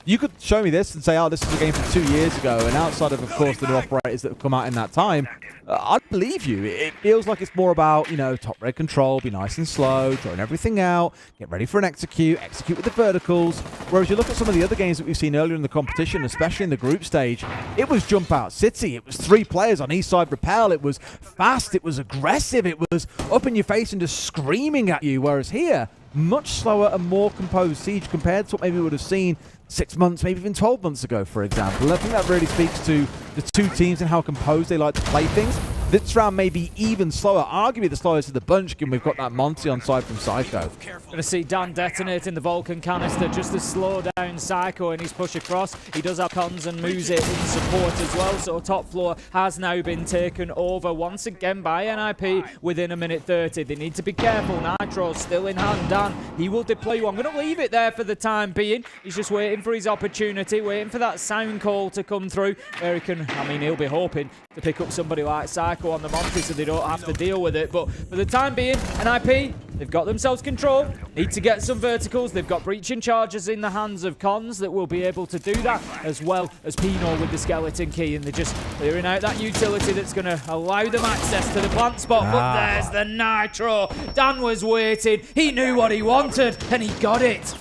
you could show me this and say, oh, this is a game from 2 years ago, and outside of course, the new operators that have come out in that time, I'd believe you. It feels like it's more about, you know, top red control, be nice and slow, drone everything out, get ready for an execute with the verticals. Whereas you look at some of the other games that we've seen earlier in the competition, especially in the group stage, it was jump out city. It was 3 players on each side repel. It was fast. It was aggressive. It was up in your face and just screaming at you. Whereas here, much slower and more composed siege compared to what maybe we would have seen 6 months, maybe even 12 months ago, for example. I think that really speaks to the two teams and how composed they like to play things. This round may be even slower, arguably the slowest of the bunch, given we've got that Monty on side from Psycho. Going to see Dan detonating the Vulcan canister just to slow down Psycho in his push across. He does have Cons and Muzi in support as well, so top floor has now been taken over once again by NIP within a minute 30. They need to be careful. Nitro's still in hand. Dan, he will deploy you. I'm going to leave it there for the time being. He's just waiting for his opportunity, waiting for that sound call to come through where he can, I mean, he'll be hoping to pick up somebody like Psycho on the Monty so they don't have to deal with it. But for the time being, NIP, they've got themselves control, need to get some verticals. They've got breaching charges in the hands of Cons that will be able to do that, as well as Pino with the skeleton key, and they're just clearing out that utility that's going to allow them access to the plant spot. But there's the Nitro. Dan was waiting. He knew what he wanted, and he got it.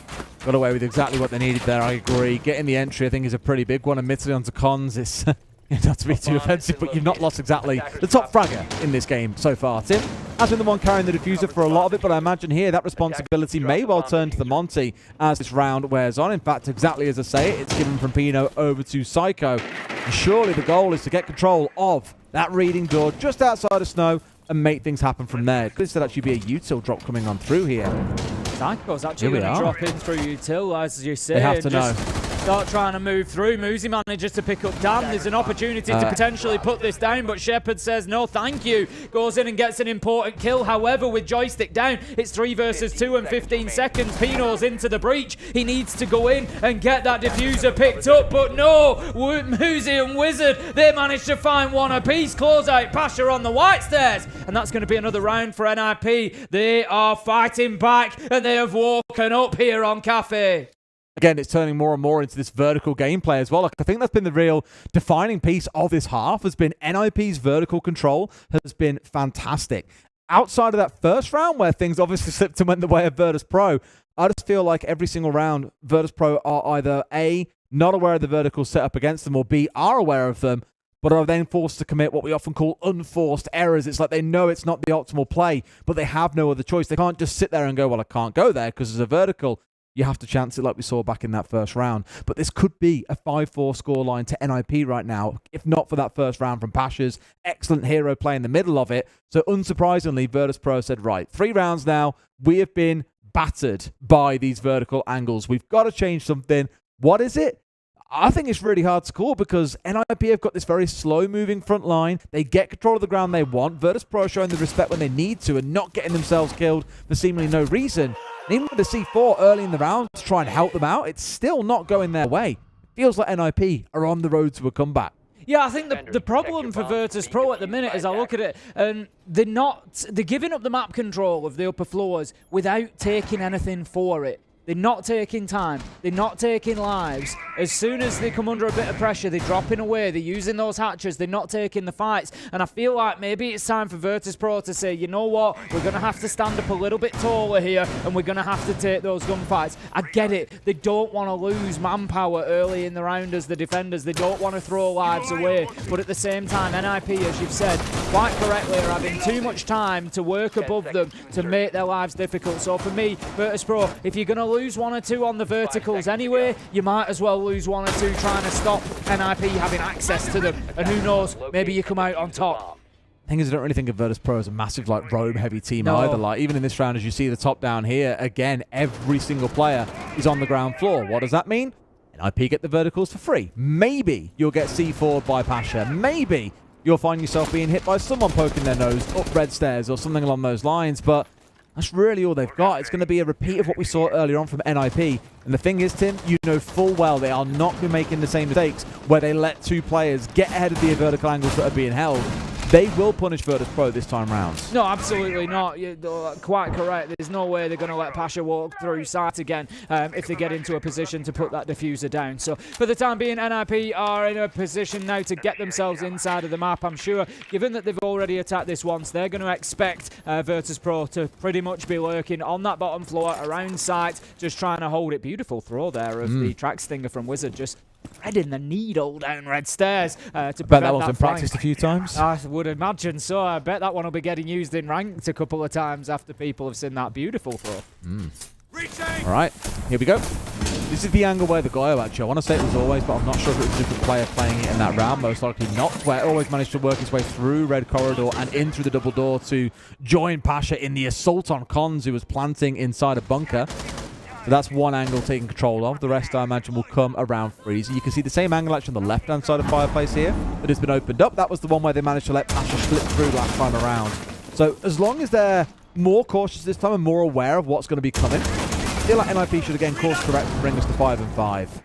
Got away with exactly what they needed there, I agree. Getting the entry, I think, is a pretty big one. Admittedly, onto Cons, it's not to be too offensive, but you've not lost exactly the top fragger in this game so far. Tim has been the one carrying the diffuser for a lot of it, but I imagine here that responsibility may well turn to the Monty as this round wears on. In fact, exactly as I say it, it's given from Pino over to Psycho. And surely the goal is to get control of that reading door just outside of Snow and make things happen from there. Could instead actually be a util drop coming on through here. Psycho's actually going to drop in through util, as you say. They have to know. Start trying to move through. Muzi manages to pick up Dan. There's an opportunity to potentially put this down, but Shepard says no thank you. Goes in and gets an important kill. However, with joystick down, it's 3 versus 2 and 15 seconds. Pino's into the breach. He needs to go in and get that diffuser picked up, but no. Muzi and Wizard, they managed to find one apiece. Close out Pasha on the white stairs, and that's going to be another round for NIP. They are fighting back, and they have woken up here on Cafe. Again, it's turning more and more into this vertical gameplay as well. Like, I think that's been the real defining piece of this half, has been NIP's vertical control has been fantastic. Outside of that first round, where things obviously slipped and went the way of Virtus Pro, I just feel like every single round, Virtus Pro are either A, not aware of the vertical setup against them, or B, are aware of them, but are then forced to commit what we often call unforced errors. It's like they know it's not the optimal play, but they have no other choice. They can't just sit there and go, well, I can't go there because there's a vertical. You have to chance it like we saw back in that first round. But this could be a 5-4 scoreline to NIP right now, if not for that first round from Pasha's excellent hero play in the middle of it. So unsurprisingly, Virtus Pro said, right, 3 rounds now. We have been battered by these vertical angles. We've got to change something. What is it? I think it's really hard to call because NIP have got this very slow-moving front line. They get control of the ground they want. Virtus Pro showing the respect when they need to and not getting themselves killed for seemingly no reason. And even with the C4 early in the round to try and help them out, it's still not going their way. It feels like NIP are on the road to a comeback. Yeah, I think the problem for Virtus Pro at the minute, as I look at it, they're giving up the map control of the upper floors without taking anything for it. They're not taking time. They're not taking lives. As soon as they come under a bit of pressure, they're dropping away. They're using those hatchers. They're not taking the fights. And I feel like maybe it's time for Virtus Pro to say, you know what? We're going to have to stand up a little bit taller here, and we're going to have to take those gunfights. I get it. They don't want to lose manpower early in the round as the defenders. They don't want to throw lives away. But at the same time, NIP, as you've said, quite correctly, are having too much time to work above them to make their lives difficult. So for me, Virtus Pro, if you're going to lose 1 or 2 on the verticals anyway, you might as well lose 1 or 2 trying to stop NIP having access to them. And who knows, maybe you come out on top. Thing is, I don't really think of Virtus Pro as a massive like roam heavy team either. Like even in this round, as you see the top down here, again, every single player is on the ground floor. What does that mean? NIP get the verticals for free. Maybe you'll get C4'd by Pasha. Maybe you'll find yourself being hit by someone poking their nose up red stairs or something along those lines. But that's really all they've got. It's going to be a repeat of what we saw earlier on from NIP. And the thing is, Tim, you know full well they are not going to be making the same mistakes where they let 2 players get ahead of the vertical angles that are being held. They will punish Virtus Pro this time round. No, absolutely not. You're quite correct. There's no way they're going to let Pasha walk through sight again if they get into a position to put that diffuser down. So for the time being, NIP are in a position now to get themselves inside of the map. I'm sure, given that they've already attacked this once, they're going to expect Virtus Pro to pretty much be lurking on that bottom floor around sight, just trying to hold it. Beautiful throw there of the track stinger from Wizard, just threading the needle down red stairs to prevent bet that was that been practiced a few times. I would imagine so. I bet that one will be getting used in ranked a couple of times after people have seen that beautiful throw. All right, here we go. This is the angle where the guy, actually, I want to say it was always, but I'm not sure if it was a different player playing it in that round. Most likely not, where always managed to work his way through red corridor and in through the double door to join Pasha in the assault on Cons, who was planting inside a bunker. So that's one angle taking control of. The rest, I imagine, will come around Freezer. You can see the same angle actually on the left-hand side of Fireplace here that has been opened up. That was the one where they managed to let Pasha slip through last time around. So as long as they're more cautious this time and more aware of what's going to be coming, I feel like NIP should again course correct and bring us to 5 and 5.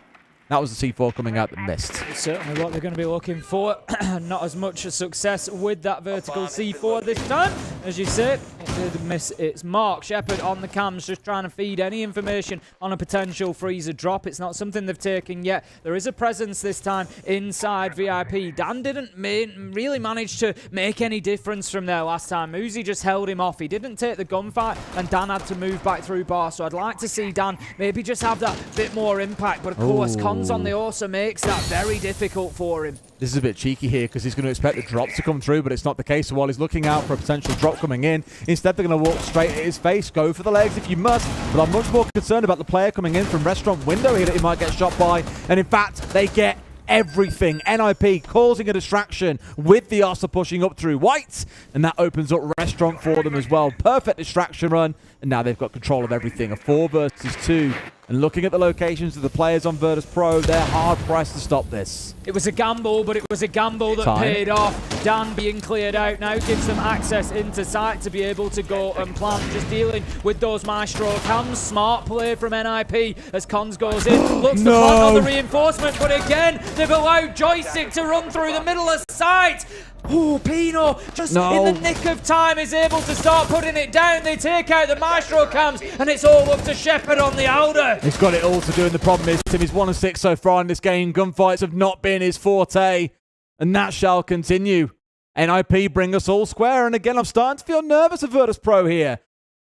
That was the C4 coming out that missed. It's certainly what they're going to be looking for. Not as much success with that vertical C4 this time. As you said, it did miss its mark. Shepard on the cams just trying to feed any information on a potential Freezer drop. It's not something they've taken yet. There is a presence this time inside VIP. Dan didn't really manage to make any difference from there last time. Uzi just held him off. He didn't take the gunfight, and Dan had to move back through bar. So I'd like to see Dan maybe just have that bit more impact. But of course, Cons on the Orsa makes that very difficult for him. This is a bit cheeky here because he's going to expect the drop to come through, but it's not the case. So while he's looking out for a potential drop coming in, instead they're going to walk straight at his face. Go for the legs if you must, but I'm much more concerned about the player coming in from restaurant window here that he might get shot by. And in fact, they get everything. NIP causing a distraction with the Orsa pushing up through white, and that opens up restaurant for them as well. Perfect distraction run, and now they've got control of everything. A 4 versus 2. And looking at the locations of the players on Virtus Pro, they're hard-pressed to stop this. It was a gamble, but it was a gamble that paid off. Dan being cleared out now gives them access into sight to be able to go and plant. Just dealing with those Maestro cams. Smart play from NIP as Cons goes in. Looks to plant on the reinforcement, but again, they've allowed Joystick to run through the middle of sight. Oh, Pino, just in the nick of time, is able to start putting it down. They take out the Maestro cams, and it's all up to Shepard on the outer. He's got it all to do, and the problem is, Tim, he's 1 and 6 so far in this game. Gunfights have not been his forte, and that shall continue. NIP bring us all square, and again, I'm starting to feel nervous of Virtus Pro here.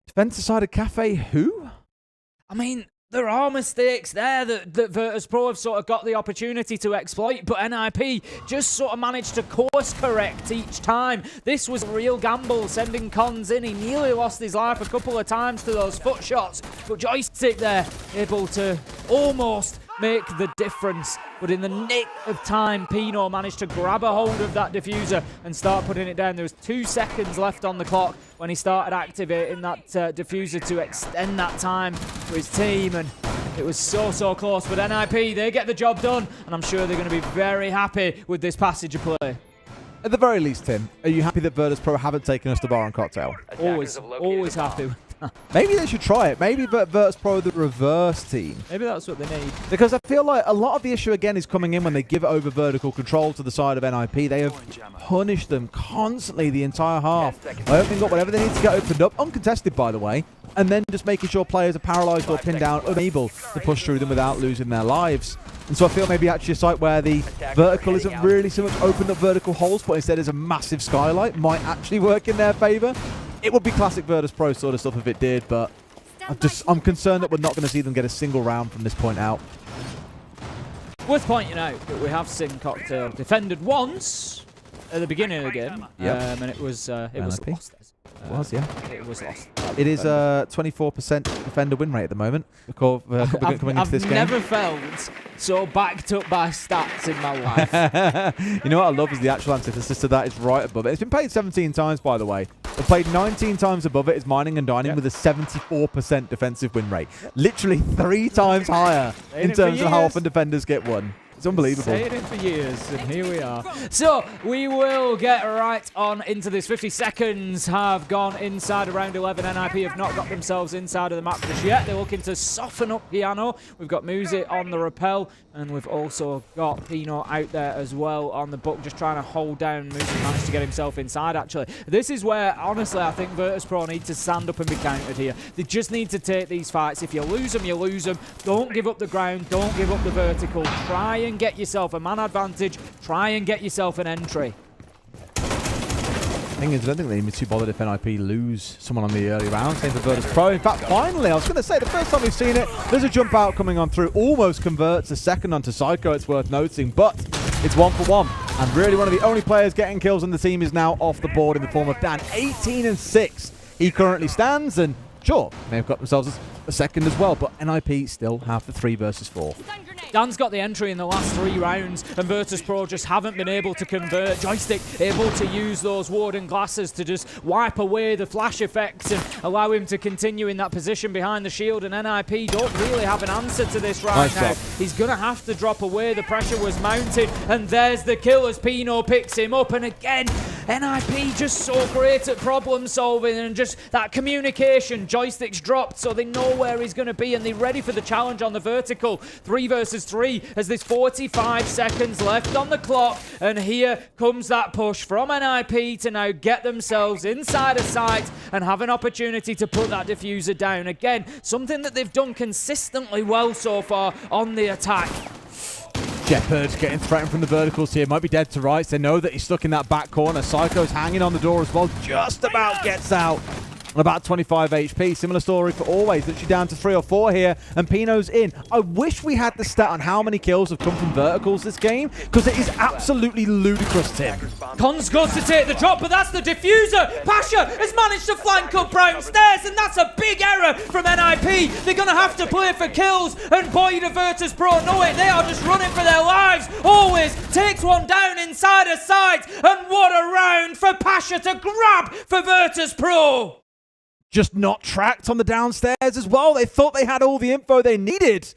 Defense-decided Cafe, who? I mean, there are mistakes there that Virtus Pro have sort of got the opportunity to exploit, but NIP just sort of managed to course correct each time. This was a real gamble, sending Cons in. He nearly lost his life a couple of times to those foot shots, but Joystick there, able to almost make the difference. But in the nick of time, Pino managed to grab a hold of that diffuser and start putting it down. There was 2 seconds left on the clock when he started activating that diffuser to extend that time for his team, and it was so close. But NIP, they get the job done, and I'm sure they're going to be very happy with this passage of play. At the very least, Tim, are you happy that Virtus Pro haven't taken us to bar and cocktail? Always happy with that. Maybe they should try it. Maybe Virtus Pro the reverse team. Maybe that's what they need. Because I feel like a lot of the issue, again, is coming in when they give it over vertical control to the side of NIP. They have punished them constantly the entire half by opening up whatever they need to get opened up. Uncontested, by the way. and then just making sure players are paralyzed or pinned down, unable to push through them without losing their lives. And so I feel maybe actually a site where the vertical isn't really so much opened up vertical holes, but instead is a massive skylight might actually work in their favor. It would be classic Virtus Pro sort of stuff if it did, but I'm concerned that we're not going to see them get a single round from this point out. Worth pointing out that we have seen Cocktail defended once at the beginning of the game, and it was lost. It was, yeah. It was lost. It is a 24% defender win rate at the moment. Coming into this game. I've never felt so backed up by stats in my life. You know what I love is the actual antithesis to that is right above it. It's been played 17 times, by the way. They've played 19 times above it is Mining and Dining with a 74% defensive win rate. Literally 3 times higher in terms of how often defenders get won. It's unbelievable. Saying it for years, and here we are. So we will get right on into this. 50 seconds have gone inside of round 11. NIP have not got themselves inside of the map just yet. They're looking to soften up Piano. We've got Muzi on the rappel, and we've also got Pino out there as well on the book, just trying to hold down. Muzi managed to get himself inside, actually. This is where, honestly, I think Virtus Pro need to stand up and be countered here. They just need to take these fights. If you lose them, you lose them. Don't give up the ground. Don't give up the vertical. Try and get yourself a man advantage. Try and get yourself an entry. Thing is, I don't think they need too bothered if NIP lose someone on the early round. Same for Virtus Pro. In fact, finally, I was going to say, the first time we've seen it, there's a jump out coming on through. Almost converts a second onto Psycho, it's worth noting. But it's 1-for-1. And really one of the only players getting kills on the team is now off the board in the form of Dan. 18-6 he currently stands. And sure, may have got themselves a second as well. But NIP still have the 3 versus 4. Dan's got the entry in the last 3 rounds, and Virtus Pro just haven't been able to convert. Joystick able to use those warden glasses to just wipe away the flash effects and allow him to continue in that position behind the shield, and NIP don't really have an answer to this right now. He's going to have to drop away. The pressure was mounted, and there's the kill as Pino picks him up. And again, NIP just so great at problem solving and just that communication. Joystick's dropped, so they know where he's going to be, and they're ready for the challenge on the vertical. 3 versus 3 as there's 45 seconds left on the clock, and here comes that push from NIP to now get themselves inside a site and have an opportunity to put that diffuser down. Again, something that they've done consistently well so far on the attack. Jeopard getting threatened from the verticals here. Might be dead to rights. They know that he's stuck in that back corner. Psycho's hanging on the door as well. Just about gets out. On about 25 HP. Similar story for Always. Literally down to 3 or 4 here. And Pino's in. I wish we had the stat on how many kills have come from verticals this game, because it is absolutely ludicrous, Tim. Cons goes to take the drop, but that's the diffuser. Pasha has managed to flank up downstairs, and that's a big error from NIP. They're going to have to play for kills, and boy, the Virtus Pro know it. They are just running for their lives. Always takes one down inside a site, and what a round for Pasha to grab for Virtus Pro. Just not tracked on the downstairs as well. They thought they had all the info they needed.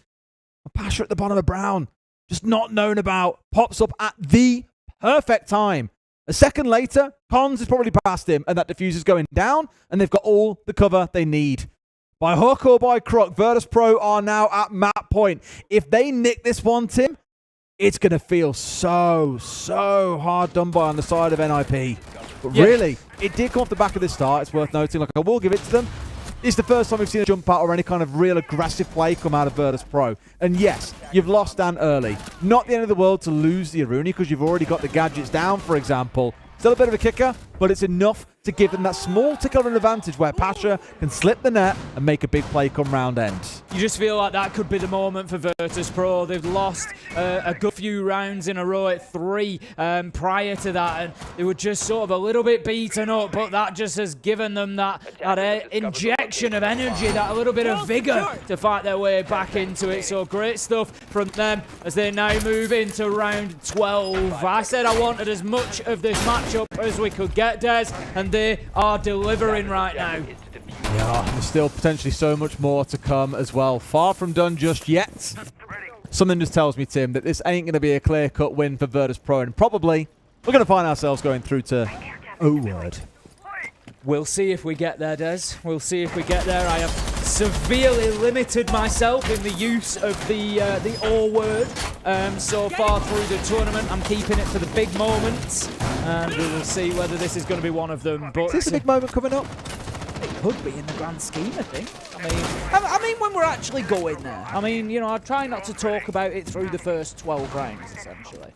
Pasha at the bottom of Brown, just not known about, pops up at the perfect time. A second later, Cons is probably past him, and that diffuser's going down, and they've got all the cover they need. By hook or by crook, Virtus Pro are now at map point. If they nick this one, Tim, it's going to feel so hard done by on the side of NIP. But really, it did come off the back of this start. It's worth noting. Like, I will give it to them. It's the first time we've seen a jump out or any kind of real aggressive play come out of Virtus Pro. And yes, you've lost Dan early. Not the end of the world to lose the Aruni, because you've already got the gadgets down, for example. Still a bit of a kicker, but it's enough to give them that small tickle of an advantage where Pasha can slip the net and make a big play come round end. You just feel like that could be the moment for Virtus Pro. They've lost a good few rounds in a row at 3 prior to that, and they were just sort of a little bit beaten up, but that just has given them that injection of energy, that a little bit of vigor to fight their way back into it. So great stuff from them as they now move into round 12. I said I wanted as much of this matchup as we could get, Des, and they are delivering right now. Yeah, there's still potentially so much more to come as well. Far from done just yet. Something just tells me, Tim, that this ain't going to be a clear-cut win for Virtus Pro, and probably we're going to find ourselves going through to O-word. We'll see if we get there, Des. We'll see if we get there. I have severely limited myself in the use of the O-word so far through the tournament. I'm keeping it for the big moments, and we will see whether this is going to be one of them. But is this a big moment coming up? could be in the grand scheme of things. I mean, when we're actually going there. I mean, you know, I try not to talk about it through the first 12 rounds, essentially.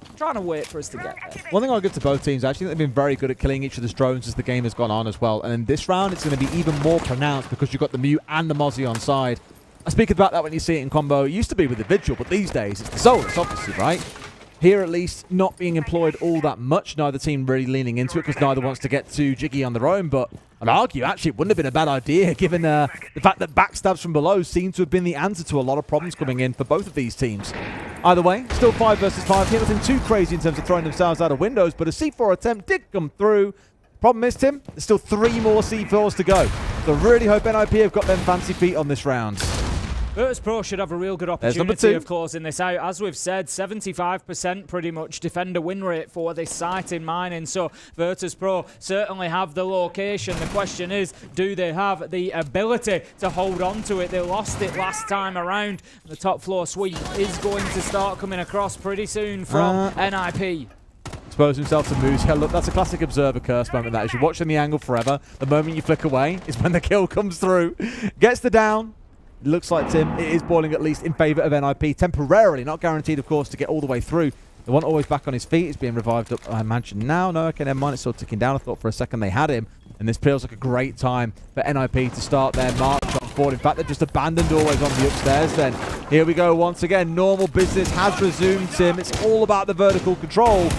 I'm trying to wait for us to get there. One thing I'll give to both teams, actually, they've been very good at killing each other's drones as the game has gone on as well. And in this round, it's going to be even more pronounced because you've got the Mute and the Mozzie on side. I speak about that when you see it in combo. It used to be with the Vigil, but these days it's the Solus, obviously, right? Here, at least, not being employed all that much. Neither team really leaning into it because neither wants to get too jiggy on their own. But I'd argue, actually, it wouldn't have been a bad idea given the fact that backstabs from below seem to have been the answer to a lot of problems coming in for both of these teams. Either way, still 5 versus 5 here. Nothing too crazy in terms of throwing themselves out of windows, but a C4 attempt did come through. Problem is, Tim, there's still 3 more C4s to go. So really hope NIP have got them fancy feet on this round. Virtus.pro should have a real good opportunity of closing this out. As we've said, 75% pretty much defender win rate for this site in mining. So Virtus.pro certainly have the location. The question is, do they have the ability to hold on to it? They lost it last time around. The top floor sweep is going to start coming across pretty soon from NIP. Expose himself to moves. Yeah, look, that's a classic observer curse moment. That is, you're watching the angle forever. The moment you flick away is when the kill comes through. Gets the down. Looks like, Tim, it is boiling at least in favour of NIP. Temporarily, not guaranteed, of course, to get all the way through. The one always back on his feet is being revived up, I imagine, now. No, okay, never mind. It's still ticking down. I thought for a second they had him. And this feels like a great time for NIP to start their march on forward. In fact, they've just abandoned always on the upstairs then. Here we go once again. Normal business has resumed, Tim. It's all about the vertical control.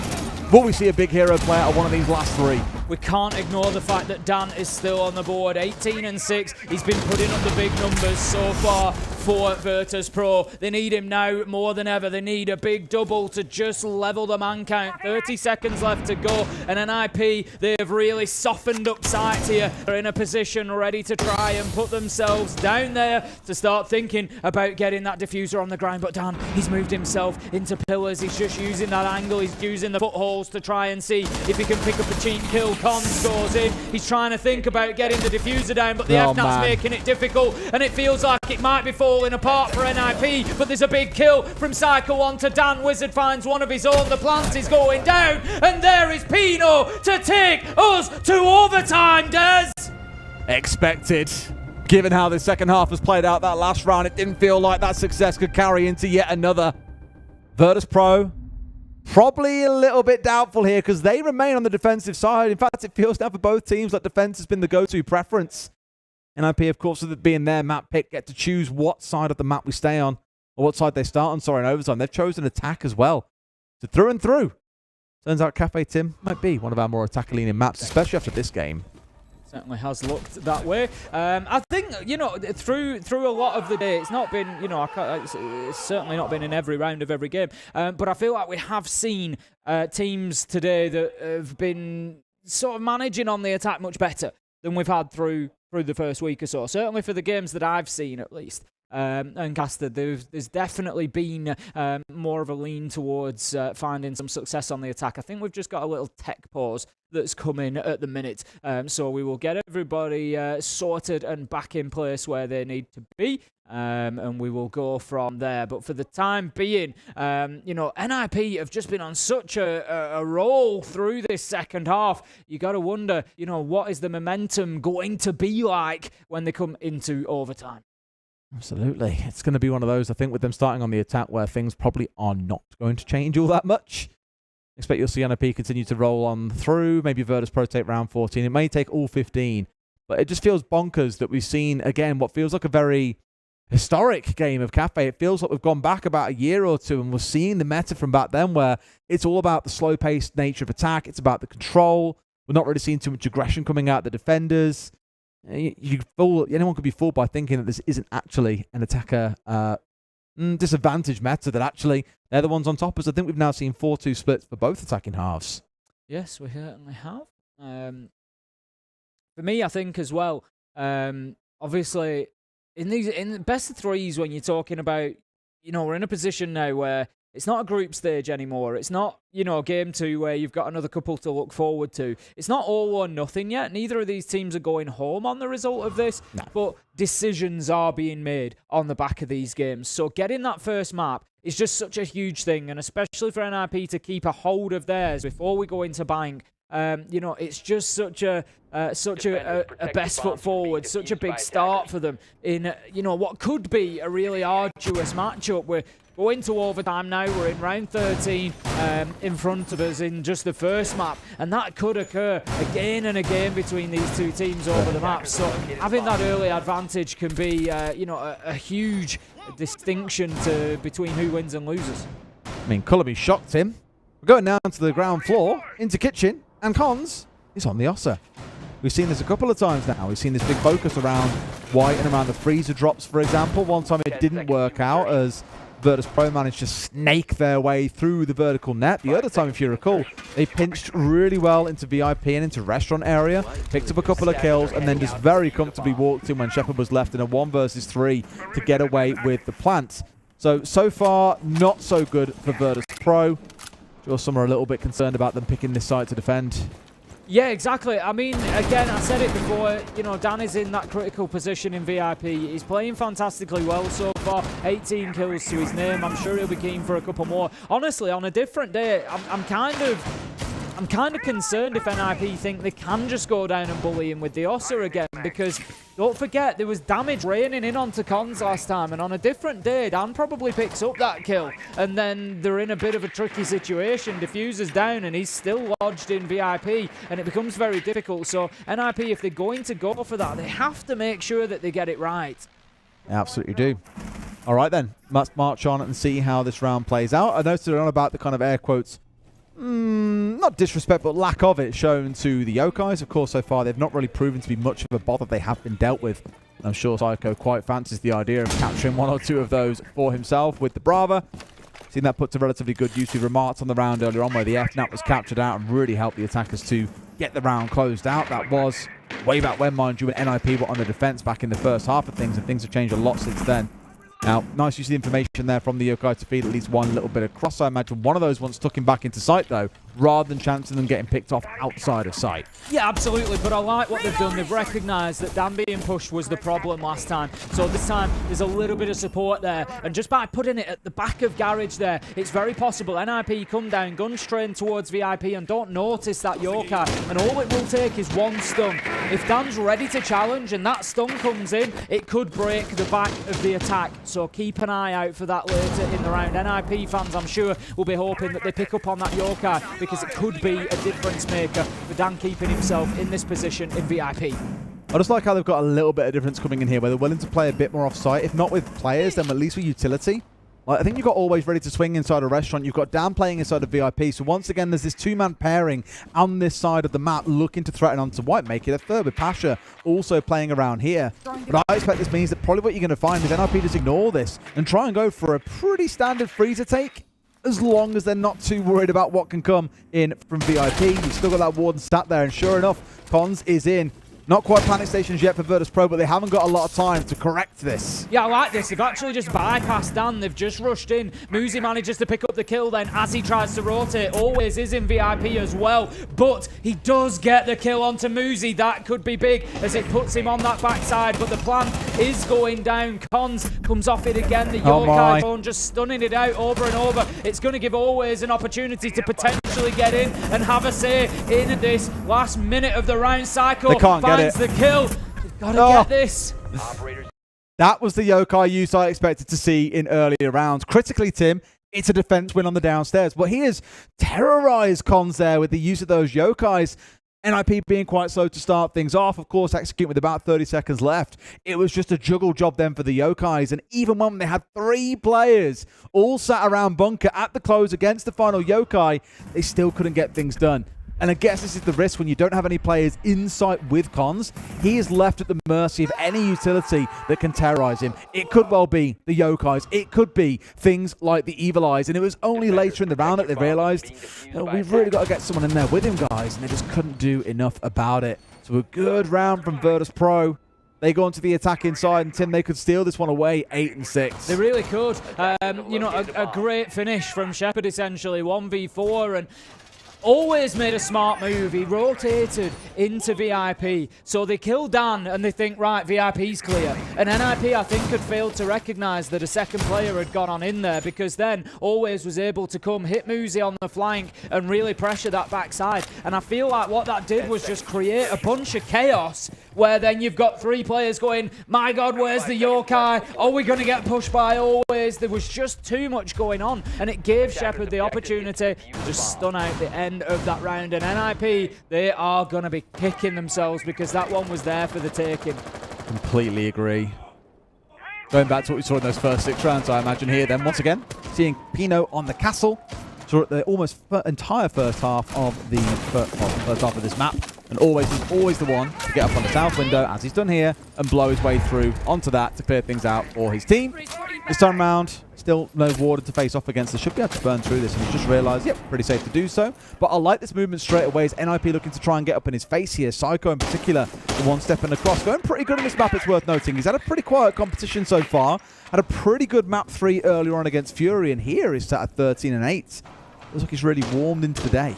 Will we see a big hero player at one of these last 3? We can't ignore the fact that Dan is still on the board. 18 and 6. He's been putting up the big numbers so far for Virtus.pro. They need him now more than ever. They need a big double to just level the man count. 30 seconds left to go. And NIP, they've really softened up sights here. They're in a position ready to try and put themselves down there to start thinking about getting that diffuser on the ground. But Dan, he's moved himself into pillars. He's just using that angle. He's using the footholds to try and see if he can pick up a cheap kill. Cons goes in. He's trying to think about getting the diffuser down, but the FNAF's making it difficult, and it feels like it might be falling apart for NIP, but there's a big kill from Cycle 1 to Dan. Wizard finds one of his own. The plant is going down, and there is Pino to take us to overtime, Des! Expected. Given how the second half has played out that last round, it didn't feel like that success could carry into yet another. Virtus.pro probably a little bit doubtful here because they remain on the defensive side. In fact, it feels now for both teams like defense has been the go-to preference. NIP, of course, with it being their map pick, get to choose what side of the map we stay on, or what side they start on, sorry, in overtime. They've chosen attack as well. So through and through. Turns out Cafe, Tim, might be one of our more attacker-leaning maps, especially after this game. Certainly has looked that way. I think, you know, through a lot of the day, it's not been, you know, it's certainly not been in every round of every game. But I feel like we have seen teams today that have been sort of managing on the attack much better than we've had through the first week or so. Certainly for the games that I've seen, at least. And Caster, there's definitely been more of a lean towards finding some success on the attack. I think we've just got a little tech pause that's coming at the minute. So we will get everybody sorted and back in place where they need to be. And we will go from there. But for the time being, you know, NIP have just been on such a roll through this second half. You got to wonder, you know, what is the momentum going to be like when they come into overtime? Absolutely. It's going to be one of those, I think, with them starting on the attack where things probably are not going to change all that much. Expect you'll see NIP continue to roll on through. Maybe Virtus.pro take round 14. It may take all 15. But it just feels bonkers that we've seen, again, what feels like a very historic game of Cafe. It feels like we've gone back about a year or two and we're seeing the meta from back then where it's all about the slow-paced nature of attack. It's about the control. We're not really seeing too much aggression coming out of the defenders. Anyone could be fooled by thinking that this isn't actually an attacker disadvantage meta, that actually they're the ones on top. As I think we've now seen 4-2 splits for both attacking halves. Yes, we certainly have. For me, I think as well, obviously, in the best of threes, when you're talking about, you know, we're in a position now where it's not a group stage anymore. It's not, you know, game 2 where you've got another couple to look forward to. It's not all or nothing yet. Neither of these teams are going home on the result of this, but decisions are being made on the back of these games. So getting that first map is just such a huge thing, and especially for NIP to keep a hold of theirs before we go into Bank. You know, it's just such a best foot forward, such a big start for them in, you know, what could be a really arduous matchup. We're going to overtime now. We're in round 13 in front of us in just the first map, and that could occur again and again between these two teams over the map. So having that early advantage can be, you know, a huge distinction between who wins and loses. I mean, Culleby shocked him. We're going down to the ground floor, into kitchen, and Cons is on the Ossa. We've seen this a couple of times now. We've seen this big focus around White and around the freezer drops, for example. One time it didn't work out as Virtus Pro managed to snake their way through the vertical net. The other time, if you recall, they pinched really well into VIP and into restaurant area, picked up a couple of kills, and then just very comfortably walked in when Shepard was left in a 1 versus 3 to get away with the plant. So far, not so good for Virtus Pro. Sure, some are a little bit concerned about them picking this site to defend. Yeah, exactly. I mean, again, I said it before, you know, Dan is in that critical position in VIP. He's playing fantastically well so far. 18 kills to his name. I'm sure he'll be keen for a couple more. Honestly, on a different day, I'm kind of concerned if NIP think they can just go down and bully him with the Ossa again, because don't forget there was damage raining in onto Cons last time, and on a different day Dan probably picks up that kill, and then they're in a bit of a tricky situation. Diffuser's down and he's still lodged in VIP, and it becomes very difficult. So NIP, if they're going to go for that, they have to make sure that they get it right. They absolutely do. All right then, let's march on and see how this round plays out. I noticed they're on about the kind of air quotes, not disrespect, but lack of it shown to the Yokais. Of course, so far, they've not really proven to be much of a bother. They have been dealt with. I'm sure Psycho quite fancies the idea of capturing 1 or 2 of those for himself with the Brava. Seen that put to relatively good use. We remarked on the round earlier on where the FNAP was captured out and really helped the attackers to get the round closed out. That was way back when, mind you, when NIP were on the defense back in the first half of things, and things have changed a lot since then. Now, nice use of the information there from the Yokai to feed at least one little bit of cross. I imagine one of those ones took him back into sight, though, rather than chancing them getting picked off outside of sight. Yeah, absolutely, but I like what they've done. They've recognised that Dan being pushed was the problem last time. So this time, there's a little bit of support there. And just by putting it at the back of Garage there, it's very possible NIP come down, gun strain towards VIP, and don't notice that Yokai. And all it will take is one stun. If Dan's ready to challenge and that stun comes in, it could break the back of the attack. So keep an eye out for that later in the round. NIP fans, I'm sure, will be hoping that they pick up on that Yokai, because it could be a difference maker for Dan keeping himself in this position in VIP. I just like how they've got a little bit of difference coming in here, where they're willing to play a bit more off-site, if not with players, then at least with utility. Like, I think you've got Always ready to swing inside a restaurant. You've got Dan playing inside a VIP. So once again, there's this 2-man pairing on this side of the map looking to threaten onto White, make it a third with Pasha also playing around here. But I expect this means that probably what you're going to find is NIP just ignore this and try and go for a pretty standard freezer take, as long as they're not too worried about what can come in from VIP. You've still got that Warden sat there, and sure enough, Cons is in. Not quite panic stations yet for Virtus Pro, but they haven't got a lot of time to correct this. Yeah, I like this. They've actually just bypassed Dan. They've just rushed in. Muzi manages to pick up the kill then as he tries to rotate. Always is in VIP as well, but he does get the kill onto Muzi. That could be big as it puts him on that backside, but the plan is going down. Cons comes off it again. The Yokai phone just stunning it out over and over. It's going to give Always an opportunity to potentially get in and have a say in this last minute of the round. Psycho they can't get it. the kill. They've got to get this. That was the Yokai use I expected to see in earlier rounds. Critically, Tim, it's a defense win on the downstairs, but he has terrorized Cons there with the use of those Yokais. NIP being quite slow to start things off, of course, execute with about 30 seconds left. It was just a juggle job then for the Yokais, and even when they had 3 players all sat around bunker at the close against the final Yokai, they still couldn't get things done. And I guess this is the risk when you don't have any players in sight with Cons. He is left at the mercy of any utility that can terrorize him. It could well be the Yokais. It could be things like the Evil Eyes. And it was only later in the round that they realized, we've really got to get someone in there with him, guys. And they just couldn't do enough about it. So a good round from Virtus Pro. They go into the attack inside, and Tim, they could steal this one away 8-6. They really could. You know, a great finish from Shepard, essentially. 1v4, and always made a smart move. He rotated into VIP. So they kill Dan and they think, right, VIP's clear. And NIP, I think, had failed to recognise that a second player had gone on in there, because then Always was able to come, hit Muzi on the flank and really pressure that backside. And I feel like what that did was just create a bunch of chaos, where then you've got 3 players going, my God, where's the Yokai? Are we going to get pushed by Always? There was just too much going on, and it gave Shepard the opportunity to just stun out the end of that round. And NIP, they are going to be kicking themselves, because that one was there for the taking. Completely agree. Going back to what we saw in those first 6 rounds, I imagine here then, once again, seeing Pino on the castle. So the almost entire first half of the first half of this map, and Always is always the one to get up on the south window, as he's done here, and blow his way through onto that to clear things out for his team. This time round, still no Warden to face off against. They should be able to burn through this, and he's just realised, yep, pretty safe to do so. But I like this movement straight away, as NIP looking to try and get up in his face here. Psycho in particular, the one stepping across. Going pretty good in this map, it's worth noting. He's had a pretty quiet competition so far. Had a pretty good map 3 earlier on against Fury, and here he's sat at 13 and 8. Looks like he's really warmed into the day.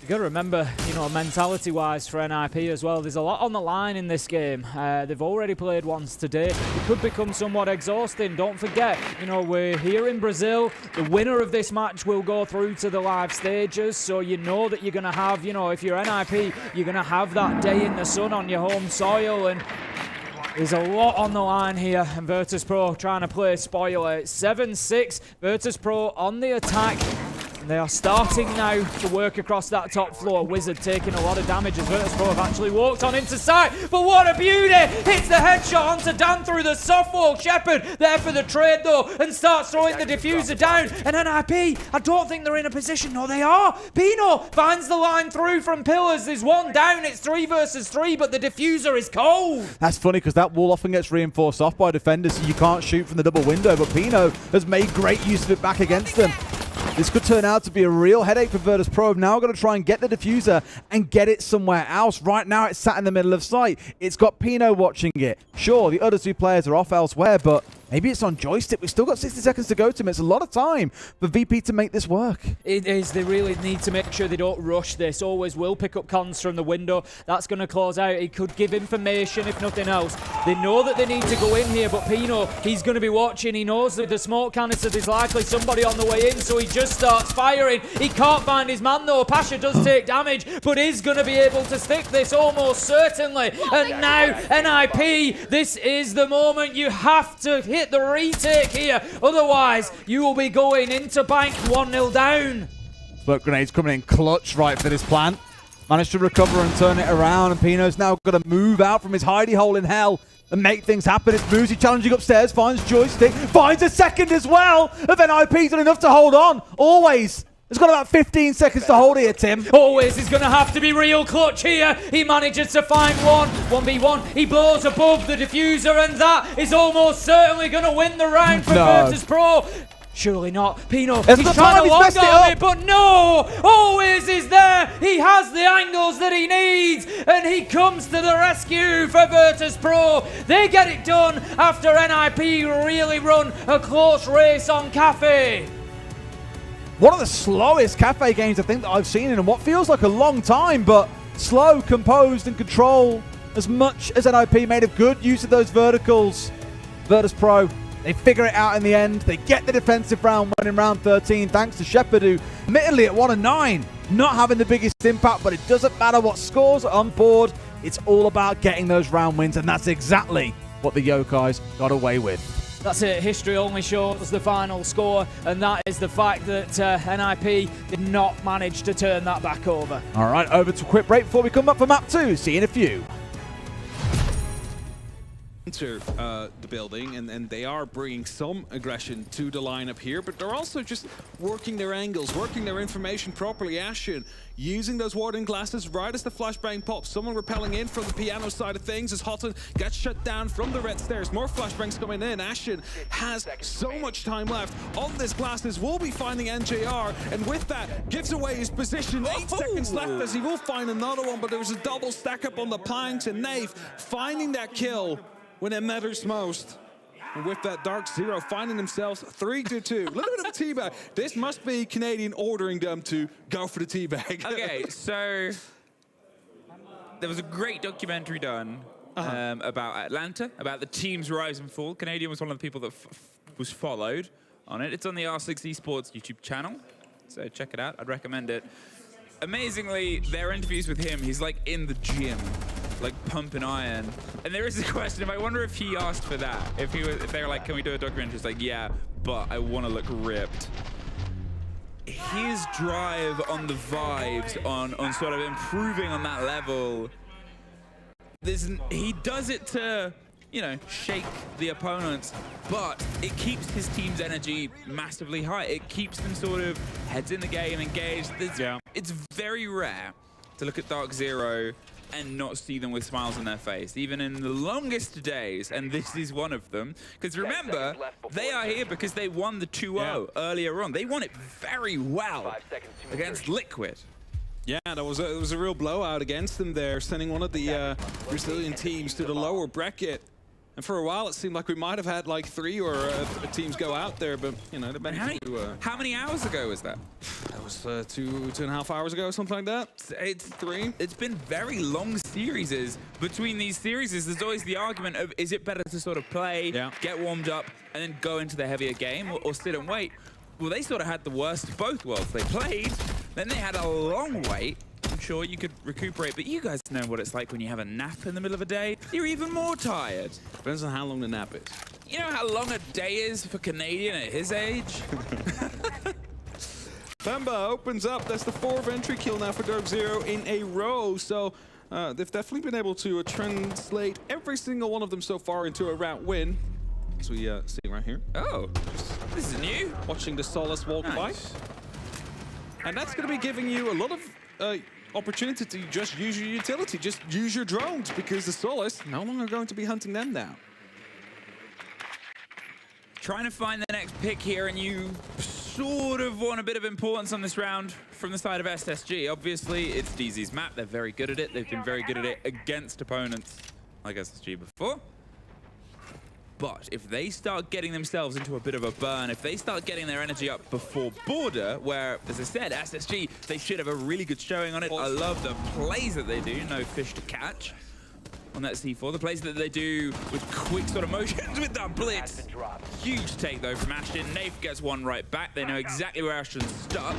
You got to remember, you know, mentality-wise for NIP as well, there's a lot on the line in this game. They've already played once today. It could become somewhat exhausting. Don't forget, you know, we're here in Brazil. The winner of this match will go through to the live stages, so you know that you're going to have, you know, if you're NIP, you're going to have that day in the sun on your home soil, and there's a lot on the line here, and Virtus.pro trying to play spoiler. It's 7-6, Virtus.pro on the attack. They are starting now to work across that top floor. Wizard taking a lot of damage as Virtus.pro have actually walked on into sight. But what a beauty! Hits the headshot onto Dan through the soft wall. Shepard there for the trade though, and starts throwing the diffuser down. And NIP, I don't think they're in a position. No, they are. Pino finds the line through from pillars. There's one down. It's 3 versus 3, but the diffuser is cold. That's funny, because that wall often gets reinforced off by defenders, so you can't shoot from the double window. But Pino has made great use of it back against them. This could turn out to be a real headache for Virtus.pro. Now got to try and get the diffuser and get it somewhere else. Right now it's sat in the middle of sight. It's got Pino watching it. Sure, the other 2 players are off elsewhere, but maybe it's on joystick. We've still got 60 seconds to go to him. It's a lot of time for VP to make this work. It is. They really need to make sure they don't rush this. Always will pick up cons from the window. That's going to close out. He could give information, if nothing else. They know that they need to go in here, but Pino, he's going to be watching. He knows that the smoke canister, there's likely somebody on the way in, so he just starts firing. He can't find his man, though. Pasha does take damage, but is going to be able to stick this almost certainly. And now, NIP, this is the moment. You have to hit the retake here, otherwise you will be going into bank 1-0 down. Smoke grenades coming in clutch right for this plant. Managed to recover and turn it around, and Pino's now got to move out from his hidey hole in hell and make things happen. It's Muzi challenging upstairs, finds joystick, finds a second as well of NIP's done enough to hold on. Always. He's got about 15 seconds to hold here, Tim. Always is going to have to be real clutch here. He manages to find 1v1. He blows above the diffuser, and that is almost certainly going to win the round for Virtus.pro. Surely not. Pino, he's trying to long on it, but no! Always is there. He has the angles that he needs, and he comes to the rescue for Virtus.pro. They get it done after NIP really run a close race on Cafe. One of the slowest Cafe games I think that I've seen in what feels like a long time, but slow, composed, and control. As much as NIP made a good use of those verticals, Virtus.pro, they figure it out in the end. They get the defensive round win in round 13, thanks to Shepard, who, admittedly at 1-9, not having the biggest impact, but it doesn't matter what scores are on board. It's all about getting those round wins, and that's exactly what the Yokais got away with. That's it. History only shows the final score, and that is the fact that NIP did not manage to turn that back over. All right, over to a quick break before we come up for map 2. See you in a few. Enter the building, and they are bringing some aggression to the lineup here, but they're also just working their angles, working their information properly. Ashen using those warding glasses right as the flashbang pops. Someone repelling in from the piano side of things as Houghton gets shut down from the red stairs. More flashbangs coming in. Ashen has so much time left on this glasses. Will be finding NJR, and with that gives away his position. 8 seconds left as he will find another one, but there's a double stack up on the planks, and Nave finding that kill when it matters most. And with that, Dark Zero finding themselves 3-2. A little bit of a teabag. This must be Canadian ordering them to go for the teabag. Okay, so there was a great documentary done about Atlanta, about the team's rise and fall. Canadian was one of the people that was followed on it. It's on the R6 Esports YouTube channel, so check it out. I'd recommend it. Amazingly, their interviews with him, he's like in the gym, like pumping iron. And there is a question, I wonder if he asked for that. If they were like, can we do a documentary? He's like, yeah, but I want to look ripped. His drive on the vibes, on sort of improving on that level, he does it to, you know, shake the opponents, but it keeps his team's energy massively high. It keeps them sort of heads in the game, engaged. It's very rare to look at Dark Zero and not see them with smiles on their face, even in the longest days, and this is one of them. Because remember, they are here because they won the 2-0 earlier on. They won it very well against Liquid. Yeah, it was a real blowout against them there, sending one of the Brazilian teams to the lower bracket. And for a while, it seemed like we might have had like 3 teams go out there, but you know, how many hours ago was that? That was 2.5 hours ago, something like that. It's 3. It's been very long series. Between these series, there's always the argument of, is it better to sort of play, get warmed up, and then go into the heavier game, or sit and wait? Well, they sort of had the worst of both worlds. They played, then they had a long wait. I'm sure you could recuperate, but you guys know what it's like when you have a nap in the middle of a day. You're even more tired. Depends on how long the nap is. You know how long a day is for Canadian at his age? Bamba opens up. That's the 4th entry kill now for Dark Zero in a row. So they've definitely been able to translate every single one of them so far into a round win. As we see right here. Oh, this is new. Watching the Solace walk by. And that's going to be giving you a lot of opportunity to just use your utility, just use your drones, because the Solace no longer going to be hunting them down. Trying to find the next pick here, and you sort of want a bit of importance on this round from the side of SSG. Obviously, it's DZ's map. They're very good at it. They've been very good at it against opponents like SSG before. But if they start getting themselves into a bit of a burn, if they start getting their energy up before Border, where, as I said, SSG, they should have a really good showing on it. I love the plays that they do, no fish to catch on that C4. The plays that they do with quick sort of motions with that blitz. Huge take, though, from Ashton. Nafe gets one right back. They know exactly where Ashton's stuck.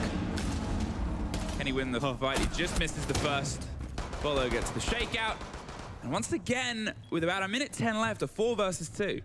Can he win the fight? He just misses the first. Bolo gets the shakeout. And once again, with about 1:10 left, a 4 versus 2.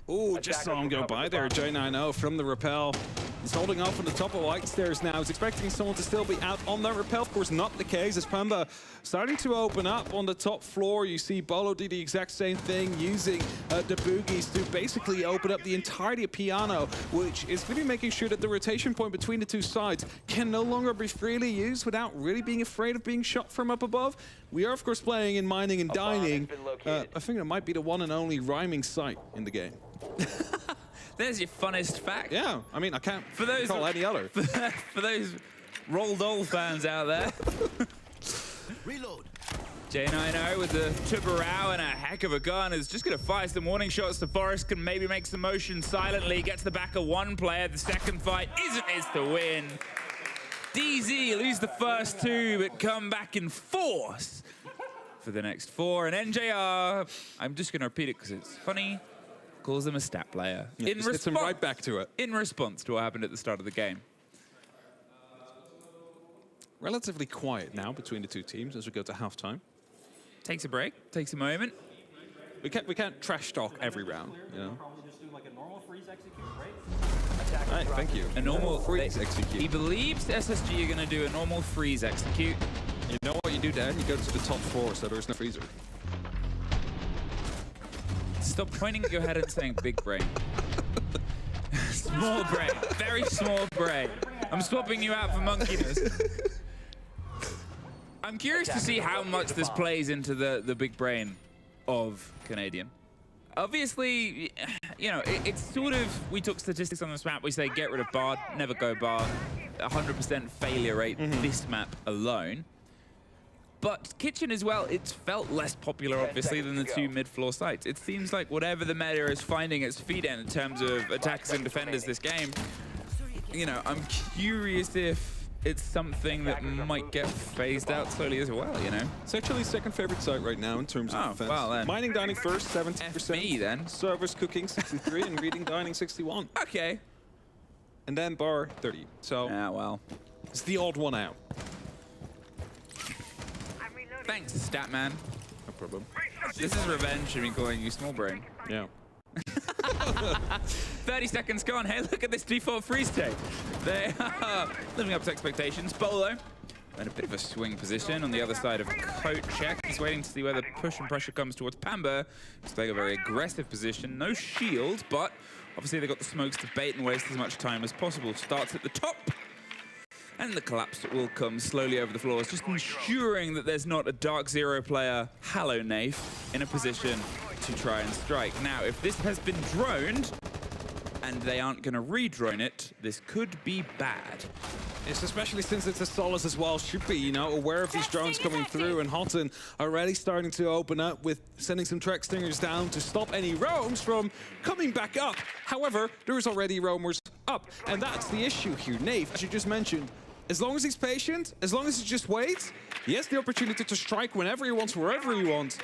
Ooh, just saw him go by there. J90 from the rappel. He's holding off on the top of White Stairs now. He's expecting someone to still be out on that rappel. Of course, not the case, as Pamba starting to open up on the top floor. You see Bolo do the exact same thing, using the boogies to basically open up the entirety of Piano, which is really making sure that the rotation point between the two sides can no longer be freely used without really being afraid of being shot from up above. We are, of course, playing in Mining and Dining. I think it might be the one and only rhyming site in the game. There's your funnest fact. Yeah, I mean, I can't call any other. For those Roll fans out there. Reload. J90 with the Tubarao and a heck of a gun is just going to fire some warning shots. The Forest can maybe make some motion silently. Gets the back of one player. The second fight isn't his to win. DZ lose the first 2, but come back in force for the next 4. And NJR, I'm just going to repeat it because it's funny, calls him a stat player. Yeah, gets him right back to it. In response to what happened at the start of the game. Relatively quiet now between the two teams as we go to halftime. Takes a break, takes a moment. We can't trash talk every round, you know. Right, thank you. A normal freeze execute. He believes SSG are going to do a normal freeze execute. You know what you do, Dan? You go to the top floor so there's no freezer. Stop pointing at your head and saying big brain. Small brain. Very small brain. I'm swapping you out for monkeyness. I'm curious to see how much this plays into the big brain of Canadian. Obviously, you know, it's sort of, we took statistics on this map. We say get rid of Bard, never go Bard. 100% failure rate this map alone. But Kitchen as well, it's felt less popular, obviously, than the two mid-floor sites. It seems like whatever the meta is finding its feet in terms of attackers and defenders this game, you know, I'm curious if it's something that might get phased out slowly as well, you know? It's actually second favorite site right now in terms of defense. Well then. Mining dining first, 70%. Me then. Servers cooking 63 and reading dining 61. Okay. And then bar 30. So yeah, well, it's the odd one out. Thanks, Statman. No problem. This is revenge for me calling you small brain. Yeah. 30 seconds gone. Hey, look at this default freeze state. They are living up to expectations. Bolo in a bit of a swing position on the other side of coat check. He's waiting to see where the push and pressure comes towards Pamba. He's playing a very aggressive position. No shield, but obviously they've got the smokes to bait and waste as much time as possible. Starts at the top. And the collapse will come slowly over the floors, just ensuring that there's not a Dark Zero player, Hallow Nafe, in a position to try and strike. Now, if this has been droned, and they aren't going to re-drone it, this could be bad. It's especially since it's a Solace as well, should be, you know, aware of these drones coming through, and Houghton already starting to open up with sending some Trek Stingers down to stop any roams from coming back up. However, there is already roamers up, and that's the issue here. Nave, as you just mentioned, as long as he's patient, as long as he just waits, he has the opportunity to strike whenever he wants, wherever he wants.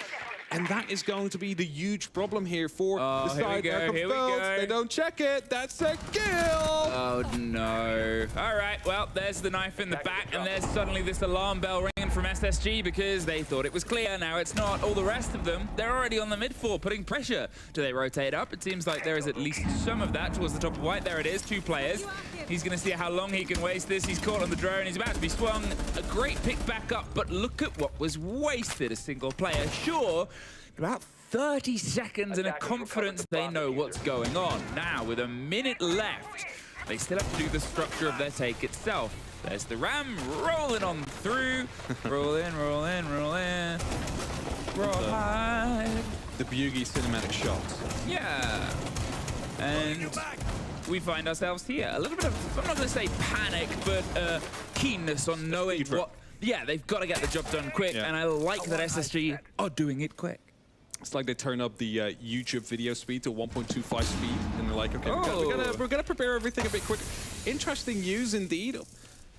And that is going to be the huge problem here for the side. Here we go. They don't check it. That's a kill. Oh, no. All right, well, there's the knife in the back, and there's suddenly this alarm bell ringing from SSG because they thought it was clear. Now it's not. All the rest of them, they're already on the mid-4, putting pressure. Do they rotate up? It seems like there is at least some of that towards the top of white. There it is, 2 players. He's going to see how long he can waste this. He's caught on the drone. He's about to be swung. A great pick back up, but look at what was wasted. A single player. Sure, about 30 seconds and a confidence they know what's going on. Now, with a minute left, they still have to do the structure of their take itself. There's the Ram rolling on through. Roll in, roll in, roll in. Roll high. The Bugie cinematic shots. Yeah. And we find ourselves here. A little bit of, I'm not going to say panic, but keenness on knowing what... Yeah, they've got to get the job done quick, and I like that SSG are doing it quick. It's like they turn up the YouTube video speed to 1.25 speed, and they're like, okay, we're gonna prepare everything a bit quicker. Interesting use indeed.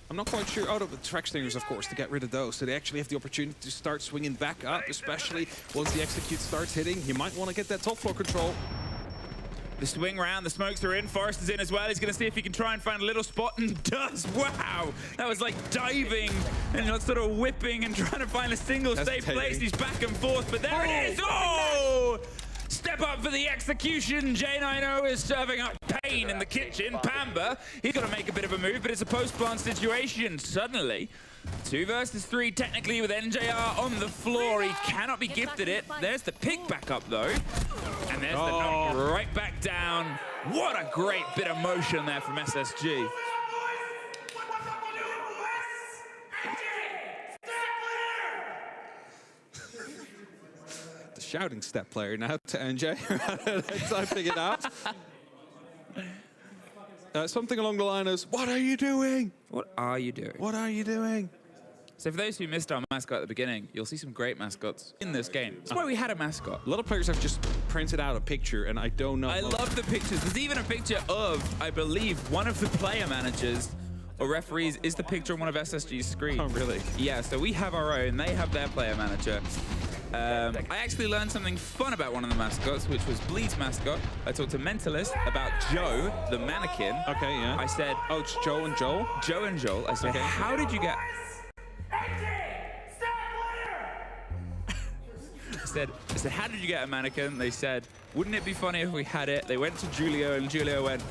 I'm not quite sure. Oh, the Trek Stingers, of course, to get rid of those. So they actually have the opportunity to start swinging back up, especially once the execute starts hitting. You might want to get that top floor control. The swing round, the smokes are in, Forrest is in as well. He's going to see if he can try and find a little spot, and does. Wow! That was like diving and sort of whipping and trying to find a single safe place. He's back and forth, but there it is! Oh! Step up for the execution. J90 is serving up pain in the kitchen. Pamba, he's got to make a bit of a move, but it's a post-plant situation. Suddenly, 2 versus 3 technically with NJR on the floor. He cannot be gifted it. There's the pick back up though. And there's the knock right back down. What a great bit of motion there from SSG. The shouting step player now to NJ. Typing it out. Something along the line is, what are you doing? What are you doing? What are you doing? So for those who missed our mascot at the beginning, you'll see some great mascots in this game. That's why we had a mascot. A lot of players have just printed out a picture, and I don't know. I love the pictures. There's even a picture of, I believe, one of the player managers or referees is the picture on one of SSG's screens. Oh, really? Yeah, so we have our own. They have their player manager. I actually learned something fun about one of the mascots, which was Bleed's mascot. I talked to Mentalist about Joe, the mannequin. Okay, yeah. I said... Oh, it's Joe and Joel? Joe and Joel. I said, okay. How did you get... I said, how did you get a mannequin? They said, wouldn't it be funny if we had it? They went to Julio, and Julio went,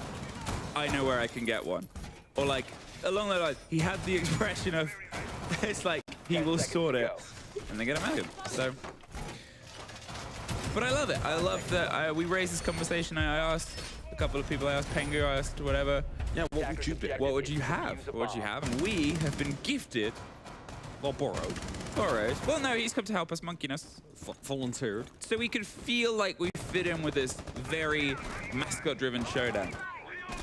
I know where I can get one. Or like, along those lines, he had the expression of, it's like, he will sort it. And they get a mannequin. So, but I love it. I love that we raised this conversation. I asked a couple of people, I asked Pengu, I asked whatever. Yeah, what would you pick? What would you have? What would you have? And we have been gifted, well, borrowed. Well, no, he's come to help us, Monkiness. Volunteered. So we could feel like we fit in with this very mascot-driven showdown.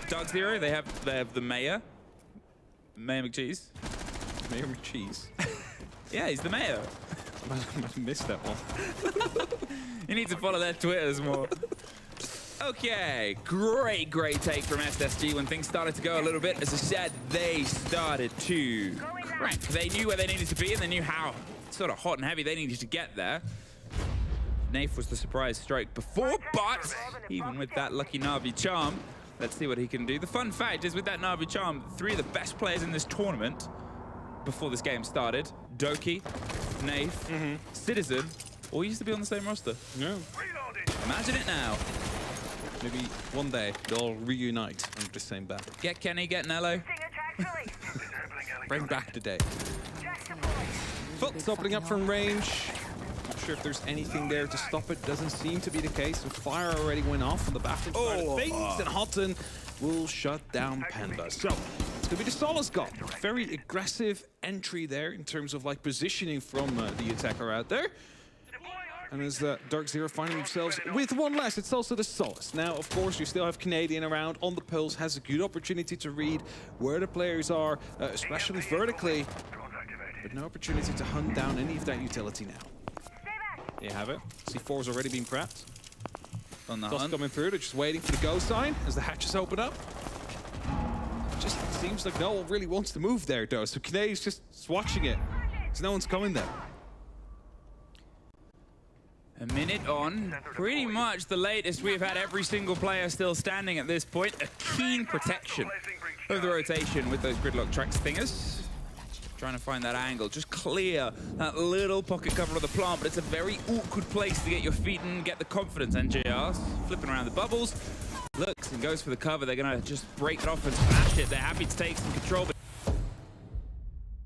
Dark Zero, they have the Mayor. Mayor McCheese. Mayor McCheese. Yeah, he's the mayor. I missed that one. You need to follow their Twitters more. Okay, great take from SSG when things started to go a little bit. As I said, they started to crank. They knew where they needed to be and they knew how sort of hot and heavy they needed to get there. Nafe was the surprise strike before, but even with that lucky Na'Vi charm, let's see what he can do. The fun fact is with that Na'Vi charm, 3 of the best players in this tournament before this game started, Doki, Nafe, Citizen, all used to be on the same roster. Yeah. Imagine it now. Maybe one day they'll reunite under the same banner. Get Kenny, get Nello. Bring back the day. Foot's opening up from range. Not sure if there's anything there to stop it. Doesn't seem to be the case. The fire already went off on the back end side of things, and Houghton will shut down Panda. So it's gonna be the Solace God. Very aggressive entry there in terms of like positioning from the attacker out there. And as Dark Zero finding themselves with one less, it's also the Solace. Now, of course, you still have Canadian around on the pulse, has a good opportunity to read where the players are, especially vertically, but no opportunity to hunt down any of that utility now. There you have it. C4's already been prepped. On the Dust hunt. coming through, they're just waiting for the go sign as the hatches open up. Just seems like no one really wants to move there, though, so Canadian's just watching it. So no one's coming there. A minute on, pretty much the latest we've had every single player still standing at this point. A keen protection of the rotation with those gridlock tracks thingers. Trying to find that angle, just clear that little pocket cover of the plant, but it's a very awkward place to get your feet in, get the confidence. NJR's flipping around the bubbles, looks and goes for the cover. They're gonna just break it off and smash it. They're happy to take some control, but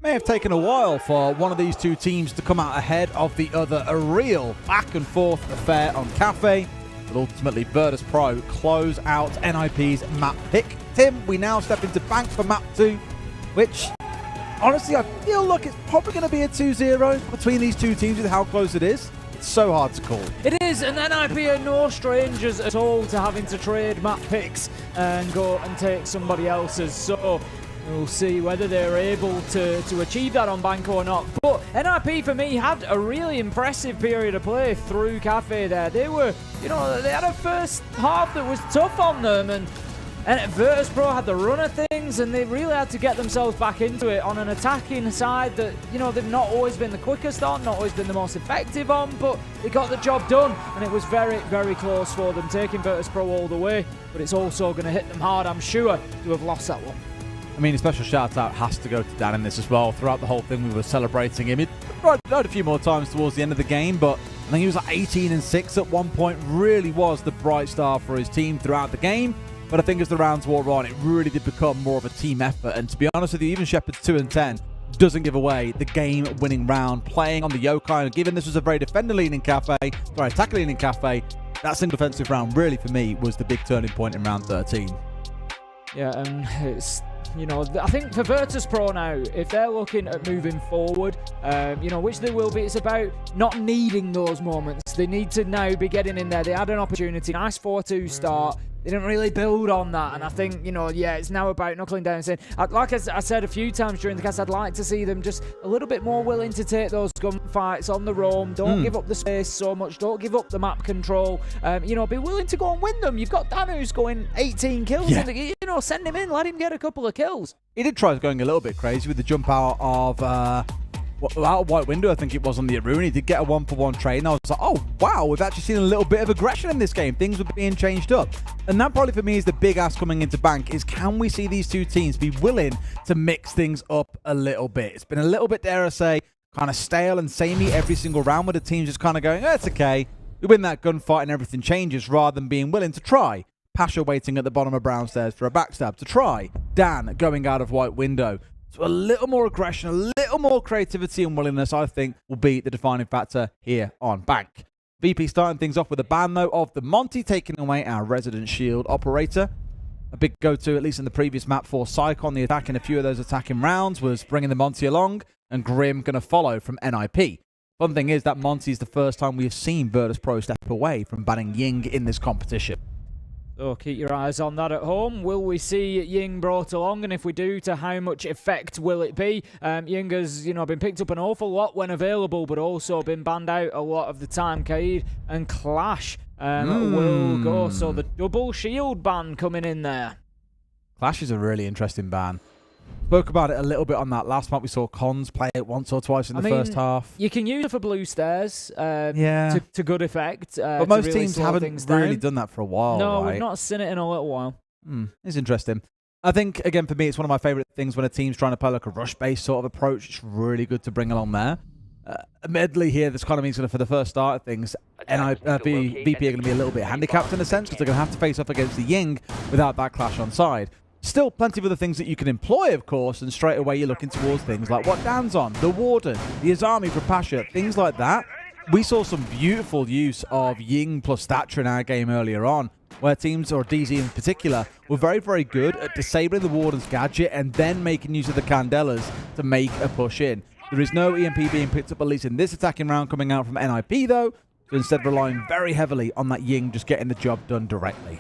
May have taken a while for one of these two teams to come out ahead of the other. A real back and forth affair on Cafe, but ultimately Virtus Pro close out NIP's map pick. Tim, we now step into Bank for map 2, which honestly I feel like it's probably going to be a 2-0 between these two teams with how close it is. It's so hard to call. It is, and NIP are no strangers at all to having to trade map picks and go and take somebody else's. So we'll see whether they're able to achieve that on Bank or not. But NIP, for me, had a really impressive period of play through Cafe there. They were, you know, they had a first half that was tough on them, and Virtus Pro had the run of things, and they really had to get themselves back into it on an attacking side that, you know, they've not always been the quickest on, not always been the most effective on, but they got the job done, and it was very, very close for them, taking Virtus Pro all the way. But it's also going to hit them hard, I'm sure, to have lost that one. I mean, a special shout-out has to go to Dan in this as well. Throughout the whole thing, we were celebrating him. He died a few more times towards the end of the game, but I think he was like 18-6 at one point. Really was the bright star for his team throughout the game. But I think as the rounds wore on, it really did become more of a team effort. And to be honest with you, even Shepard's 2-10 doesn't give away the game-winning round. Playing on the Yokai, and given this was a very defender-leaning Cafe, sorry, attacker-leaning Cafe, that single defensive round really, for me, was the big turning point in round 13. Yeah, it's, you know, I think for Virtus Pro now, if they're looking at moving forward, you know, which they will be, it's about not needing those moments. They need to now be getting in there. They had an opportunity, nice 4-2 start. They didn't really build on that, and I think, you know, yeah, it's now about knuckling down and saying, like I said a few times during the cast, I'd like to see them just a little bit more willing to take those gunfights on the roam. Don't give up the space so much. Don't give up the map control. You know, be willing to go and win them. You've got Dan who's going 18 kills. Yeah. You know, send him in, let him get a couple of kills. He did try going a little bit crazy with the jump out of White Window, I think it was, on the Aruna. He did get a 1-for-1 trade, and I was like, oh, wow, we've actually seen a little bit of aggression in this game. Things were being changed up. And that probably for me is the big ask coming into Bank, is can we see these two teams be willing to mix things up a little bit? It's been a little bit, dare I say, kind of stale and samey every single round, where the team's just kind of going, it's okay. We win that gunfight and everything changes, rather than being willing to try. Pasha waiting at the bottom of Brown Stairs for a backstab to try. Dan going out of White Window. So a little more aggression, a little more creativity and willingness, I think, will be the defining factor here on Bank. VP starting things off with a ban, though, of the Monty, taking away our resident shield operator. A big go-to, at least in the previous map, for Psych on the attack in a few of those attacking rounds was bringing the Monty along, and Grim going to follow from NIP. Fun thing is that Monty is the first time we've seen Virtus Pro step away from banning Ying in this competition. So keep your eyes on that at home. Will we see Ying brought along? And if we do, to how much effect will it be? Ying has, been picked up an awful lot when available, but also been banned out a lot of the time. Kaid and Clash will go. So the double shield ban coming in there. Clash is a really interesting ban. Spoke about it a little bit on that last map. We saw Cons play it once or twice in the first half. You can use it for blue stairs yeah. to good effect. But most teams haven't really done that for a while, No, right? we've not seen it in a little while. It's interesting. I think, again, for me, it's one of my favourite things when a team's trying to play like a rush-based sort of approach. It's really good to bring along there. Admittedly here, this kind of means for the first start of things, VP are going to be a little bit handicapped in a sense because they're going to have to face off against the Ying without that Clash on side. Still plenty of other things that you can employ, of course, and straight away you're looking towards things like what Dan's on, the Warden, the Azami for Pasha, things like that. We saw some beautiful use of Ying plus Stature in our game earlier on, where teams, or DZ in particular, were very, very good at disabling the Warden's gadget and then making use of the Candelas to make a push in. There is no EMP being picked up, at least in this attacking round coming out from NIP, though, so instead relying very heavily on that Ying just getting the job done directly.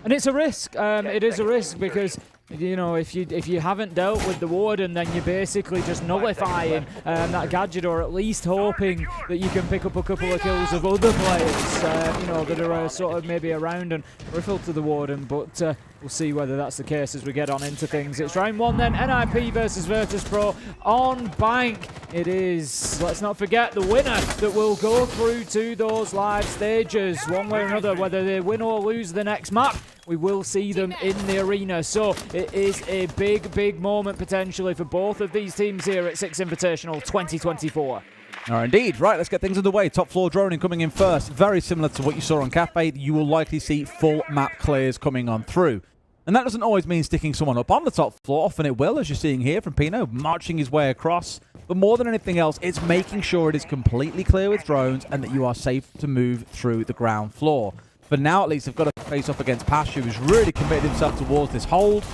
And it's a risk. It is a risk because, if you haven't dealt with the Warden, then you're basically just nullifying that gadget, or at least hoping that you can pick up a couple of kills of other players, that are sort of maybe around and peripheral to the Warden. But we'll see whether that's the case as we get on into things. It's round one then, NIP versus Virtus.pro on Bank. It is, let's not forget, the winner that will go through to those live stages. One way or another, whether they win or lose the next map, we will see them in the arena. So it is a big, big moment potentially for both of these teams here at Six Invitational 2024. Indeed. Right, let's get things underway. Top floor droning coming in first. Very similar to what you saw on Cafe. You will likely see full map clears coming on through. And that doesn't always mean sticking someone up on the top floor. Often it will, as you're seeing here from Pino, marching his way across. But more than anything else, it's making sure it is completely clear with drones and that you are safe to move through the ground floor. For now, at least, they've got to face off against Pasha, who's really committed himself towards this hold.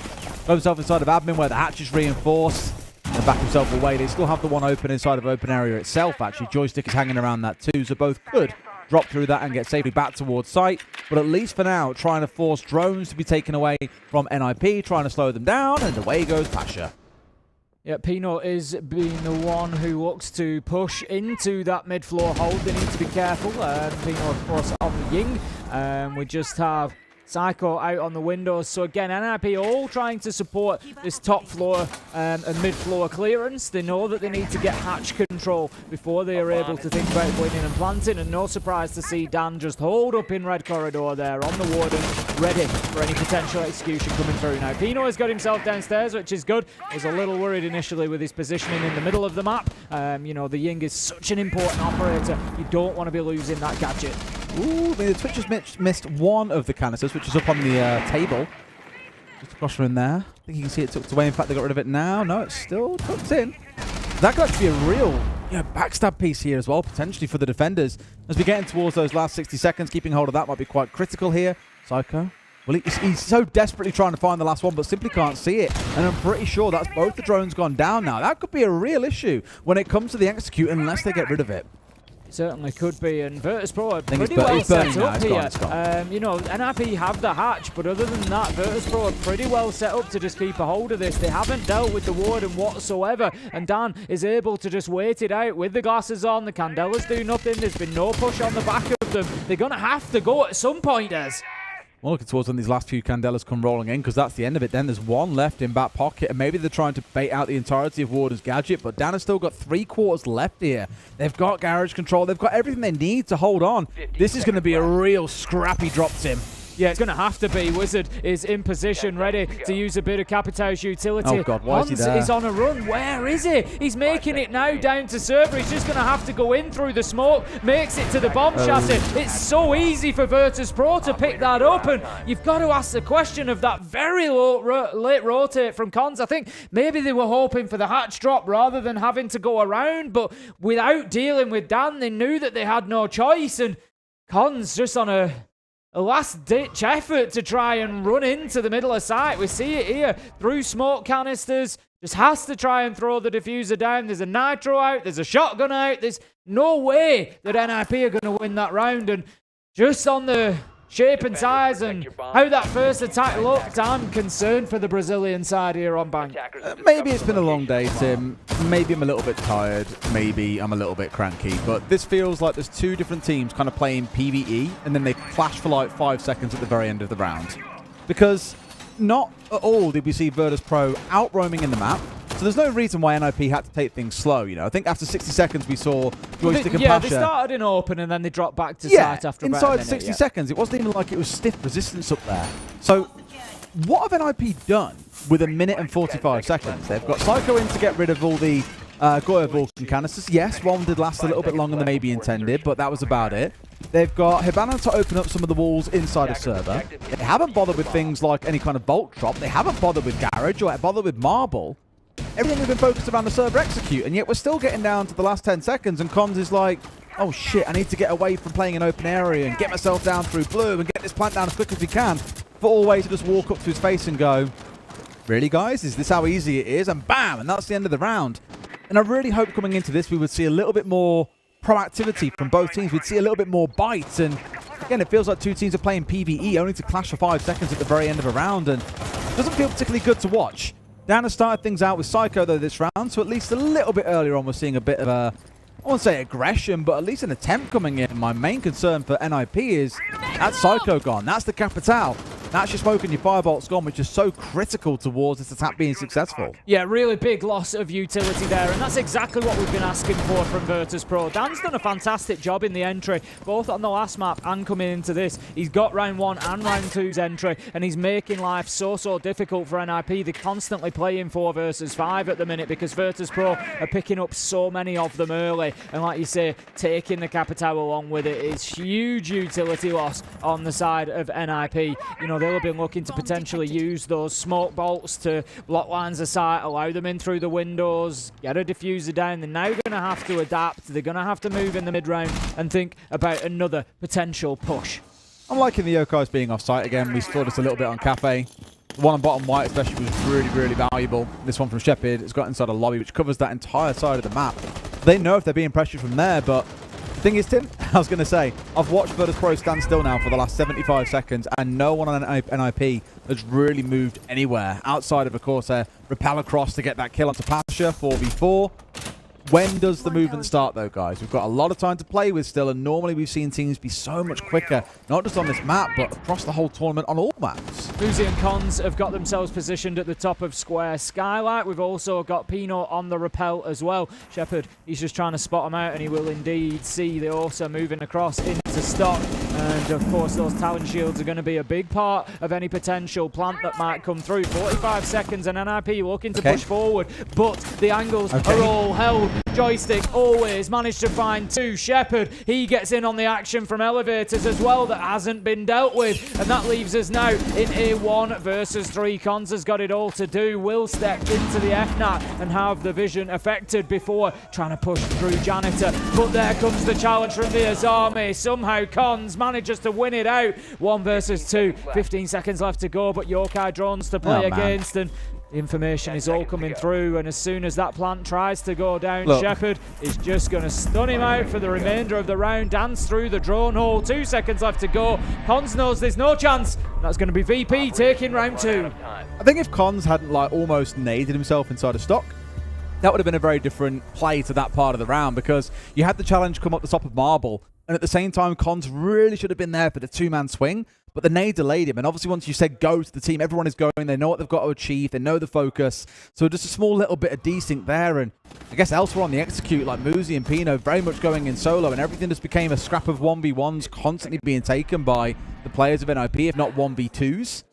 Got himself inside of admin where the hatch is reinforced. And back himself away. They still have the one open inside of open area itself, actually. Joystick is hanging around that too, so both could drop through that and get safely back towards site. But at least for now, trying to force drones to be taken away from NIP, trying to slow them down, and away goes Pasha. Yeah, Pino is being the one who looks to push into that mid-floor hold. They need to be careful. Pino, of course, on the Ying. We just have Psycho out on the windows. So again, NIP all trying to support this top floor and mid-floor clearance. They know that they need to get hatch control before they are able to think about winning and planting. And no surprise to see Dan just hold up in red corridor there on the Warden, ready for any potential execution coming through. Now, Pino has got himself downstairs, which is good. I was a little worried initially with his positioning in the middle of the map. The Ying is such an important operator. You don't want to be losing that gadget. Ooh, the Twitch has missed one of the canisters, which is up on the table. Just across from there. I think you can see it tucked away. In fact, they got rid of it now. No, it's still tucked in. That could actually be a real backstab piece here as well, potentially for the defenders. As we get in towards those last 60 seconds, keeping hold of that might be quite critical here. Psycho. Well, he's so desperately trying to find the last one, but simply can't see it. And I'm pretty sure that's both the drones gone down now. That could be a real issue when it comes to the execute unless they get rid of it. Certainly could be, and Virtus.pro are pretty well set up here. NIP have the hatch, but other than that, Virtus.pro are pretty well set up to just keep a hold of this. They haven't dealt with the Warden whatsoever, and Dan is able to just wait it out with the glasses on. The Candelas do nothing. There's been no push on the back of them. They're going to have to go at some point, as. Well, looking towards when these last few Candelas come rolling in, because that's the end of it. Then there's one left in back pocket, and maybe they're trying to bait out the entirety of Warden's gadget, but Dan has still got 3/4 left here. They've got garage control. They've got everything they need to hold on. This is going to be a real scrappy drop, Tim. Yeah, it's going to have to be. Wizard is in position, ready to use a bit of Capitão's utility. Oh, God, why is he there? Is on a run. Where is he? He's making it now down to server. He's just going to have to go in through the smoke. Makes it to the bomb chassis. It's so easy for Virtus.pro to pick that up, and you've got to ask the question of that very late rotate from Cons. I think maybe they were hoping for the hatch drop rather than having to go around, but without dealing with Dan, they knew that they had no choice, and Cons just on a last-ditch effort to try and run into the middle of site. We see it here through smoke canisters. Just has to try and throw the diffuser down. There's a nitro out. There's a shotgun out. There's no way that NIP are going to win that round. And just on the shape and size and how that first attack looked, I'm concerned for the Brazilian side here on bank. Maybe it's been a long day, Tim. Maybe I'm a little bit tired. Maybe I'm a little bit cranky. But this feels like there's two different teams kind of playing PvE, and then they clash for like 5 seconds at the very end of the round. Because not at all did we see Virtus Pro out roaming in the map. So there's no reason why NIP had to take things slow, you know. I think after 60 seconds we saw Joystick and Pasha. They started in open and then they dropped back to site after about inside a minute, 60 seconds. It wasn't even like it was stiff resistance up there. So what have NIP done with 1 minute and 45 seconds? They've got Psycho in to get rid of all the Goya Vulcan canisters. Yes, one did last a little bit longer than maybe intended, but that was about it. They've got Hibana to open up some of the walls inside a server. They haven't bothered with things like any kind of bolt drop. They haven't bothered with Garage or bothered with Marble. Everything has been focused around the server execute, and yet we're still getting down to the last 10 seconds, and Cons is like, oh shit, I need to get away from playing an open area and get myself down through blue and get this plant down as quick as we can. But always to just walk up to his face and go, really guys, is this how easy it is? And bam, and that's the end of the round. And I really hope coming into this we would see a little bit more proactivity from both teams. We'd see a little bit more bites, and again, it feels like two teams are playing PvE only to clash for 5 seconds at the very end of a round, and it doesn't feel particularly good to watch. Dan has started things out with Psycho, though, this round, so at least a little bit earlier on we're seeing a bit of a, I won't say aggression, but at least an attempt coming in. My main concern for NIP is that's Psycho gone. That's the Capital. That's your smoke and your firebolt's gone, which is so critical towards this attack being successful. Yeah, really big loss of utility there, and that's exactly what we've been asking for from Virtus Pro. Dan's done a fantastic job in the entry, both on the last map and coming into this. He's got round 1 and round 2's entry, and he's making life so difficult for NIP. They're constantly playing 4 versus 5 at the minute because Virtus Pro are picking up so many of them early, and like you say, taking the Capital along with it is huge utility loss on the side of NIP. You know, they'll have been looking to potentially use those smoke bolts to block lines of sight, allow them in through the windows, get a diffuser down. They're now going to have to adapt. They're going to have to move in the mid-round and think about another potential push. I'm liking the Yokais being off-site again. We saw this a little bit on Cafe. The one on bottom white especially was really valuable. This one from Shepard, it's got inside a lobby which covers that entire side of the map. They know if they're being pressured from there, but the thing is, Tim, I was going to say, I've watched Virtus Pro stand still now for the last 75 seconds, and no one on NIP has really moved anywhere outside of course, repel across to get that kill onto Pasha, 4v4. When does the movement start, though, guys? We've got a lot of time to play with still, and normally we've seen teams be so much quicker, not just on this map, but across the whole tournament on all maps. Uzi and Cons have got themselves positioned at the top of Square Skylight. We've also got Pino on the rappel as well. Shepard, he's just trying to spot him out, and he will indeed see the Orsa moving across into stock. And, of course, those talent shields are going to be a big part of any potential plant that might come through. 45 seconds, and NIP looking to push forward, but the angles are all held. Joystick always managed to find 2. Shepard, he gets in on the action from elevators as well that hasn't been dealt with, and that leaves us now in a 1 versus 3. Cons has got it all to do. Will step into the FNAT and have the vision affected before trying to push through Janitor, but there comes the challenge from the Azami. Somehow Cons manages to win it out. 1 versus 2, 15 seconds left to go, but Yokai drones to play against, and the information is all coming through, and as soon as that plant tries to go down, Shepard is just going to stun him out for the remainder of the round. Dance through the drone hole. 2 seconds left to go. Cons knows there's no chance. That's going to be VP taking round 2. I think if Cons hadn't almost naded himself inside a stock, that would have been a very different play to that part of the round, because you had the challenge come up the top of Marble, and at the same time, Cons really should have been there for the 2-man swing. But the nade delayed him, and obviously once you said go to the team, everyone is going, they know what they've got to achieve, they know the focus, so just a small little bit of desync there, and I guess elsewhere on the execute, like Muzi and Pino very much going in solo, and everything just became a scrap of 1v1s constantly being taken by the players of NIP, if not 1v2s.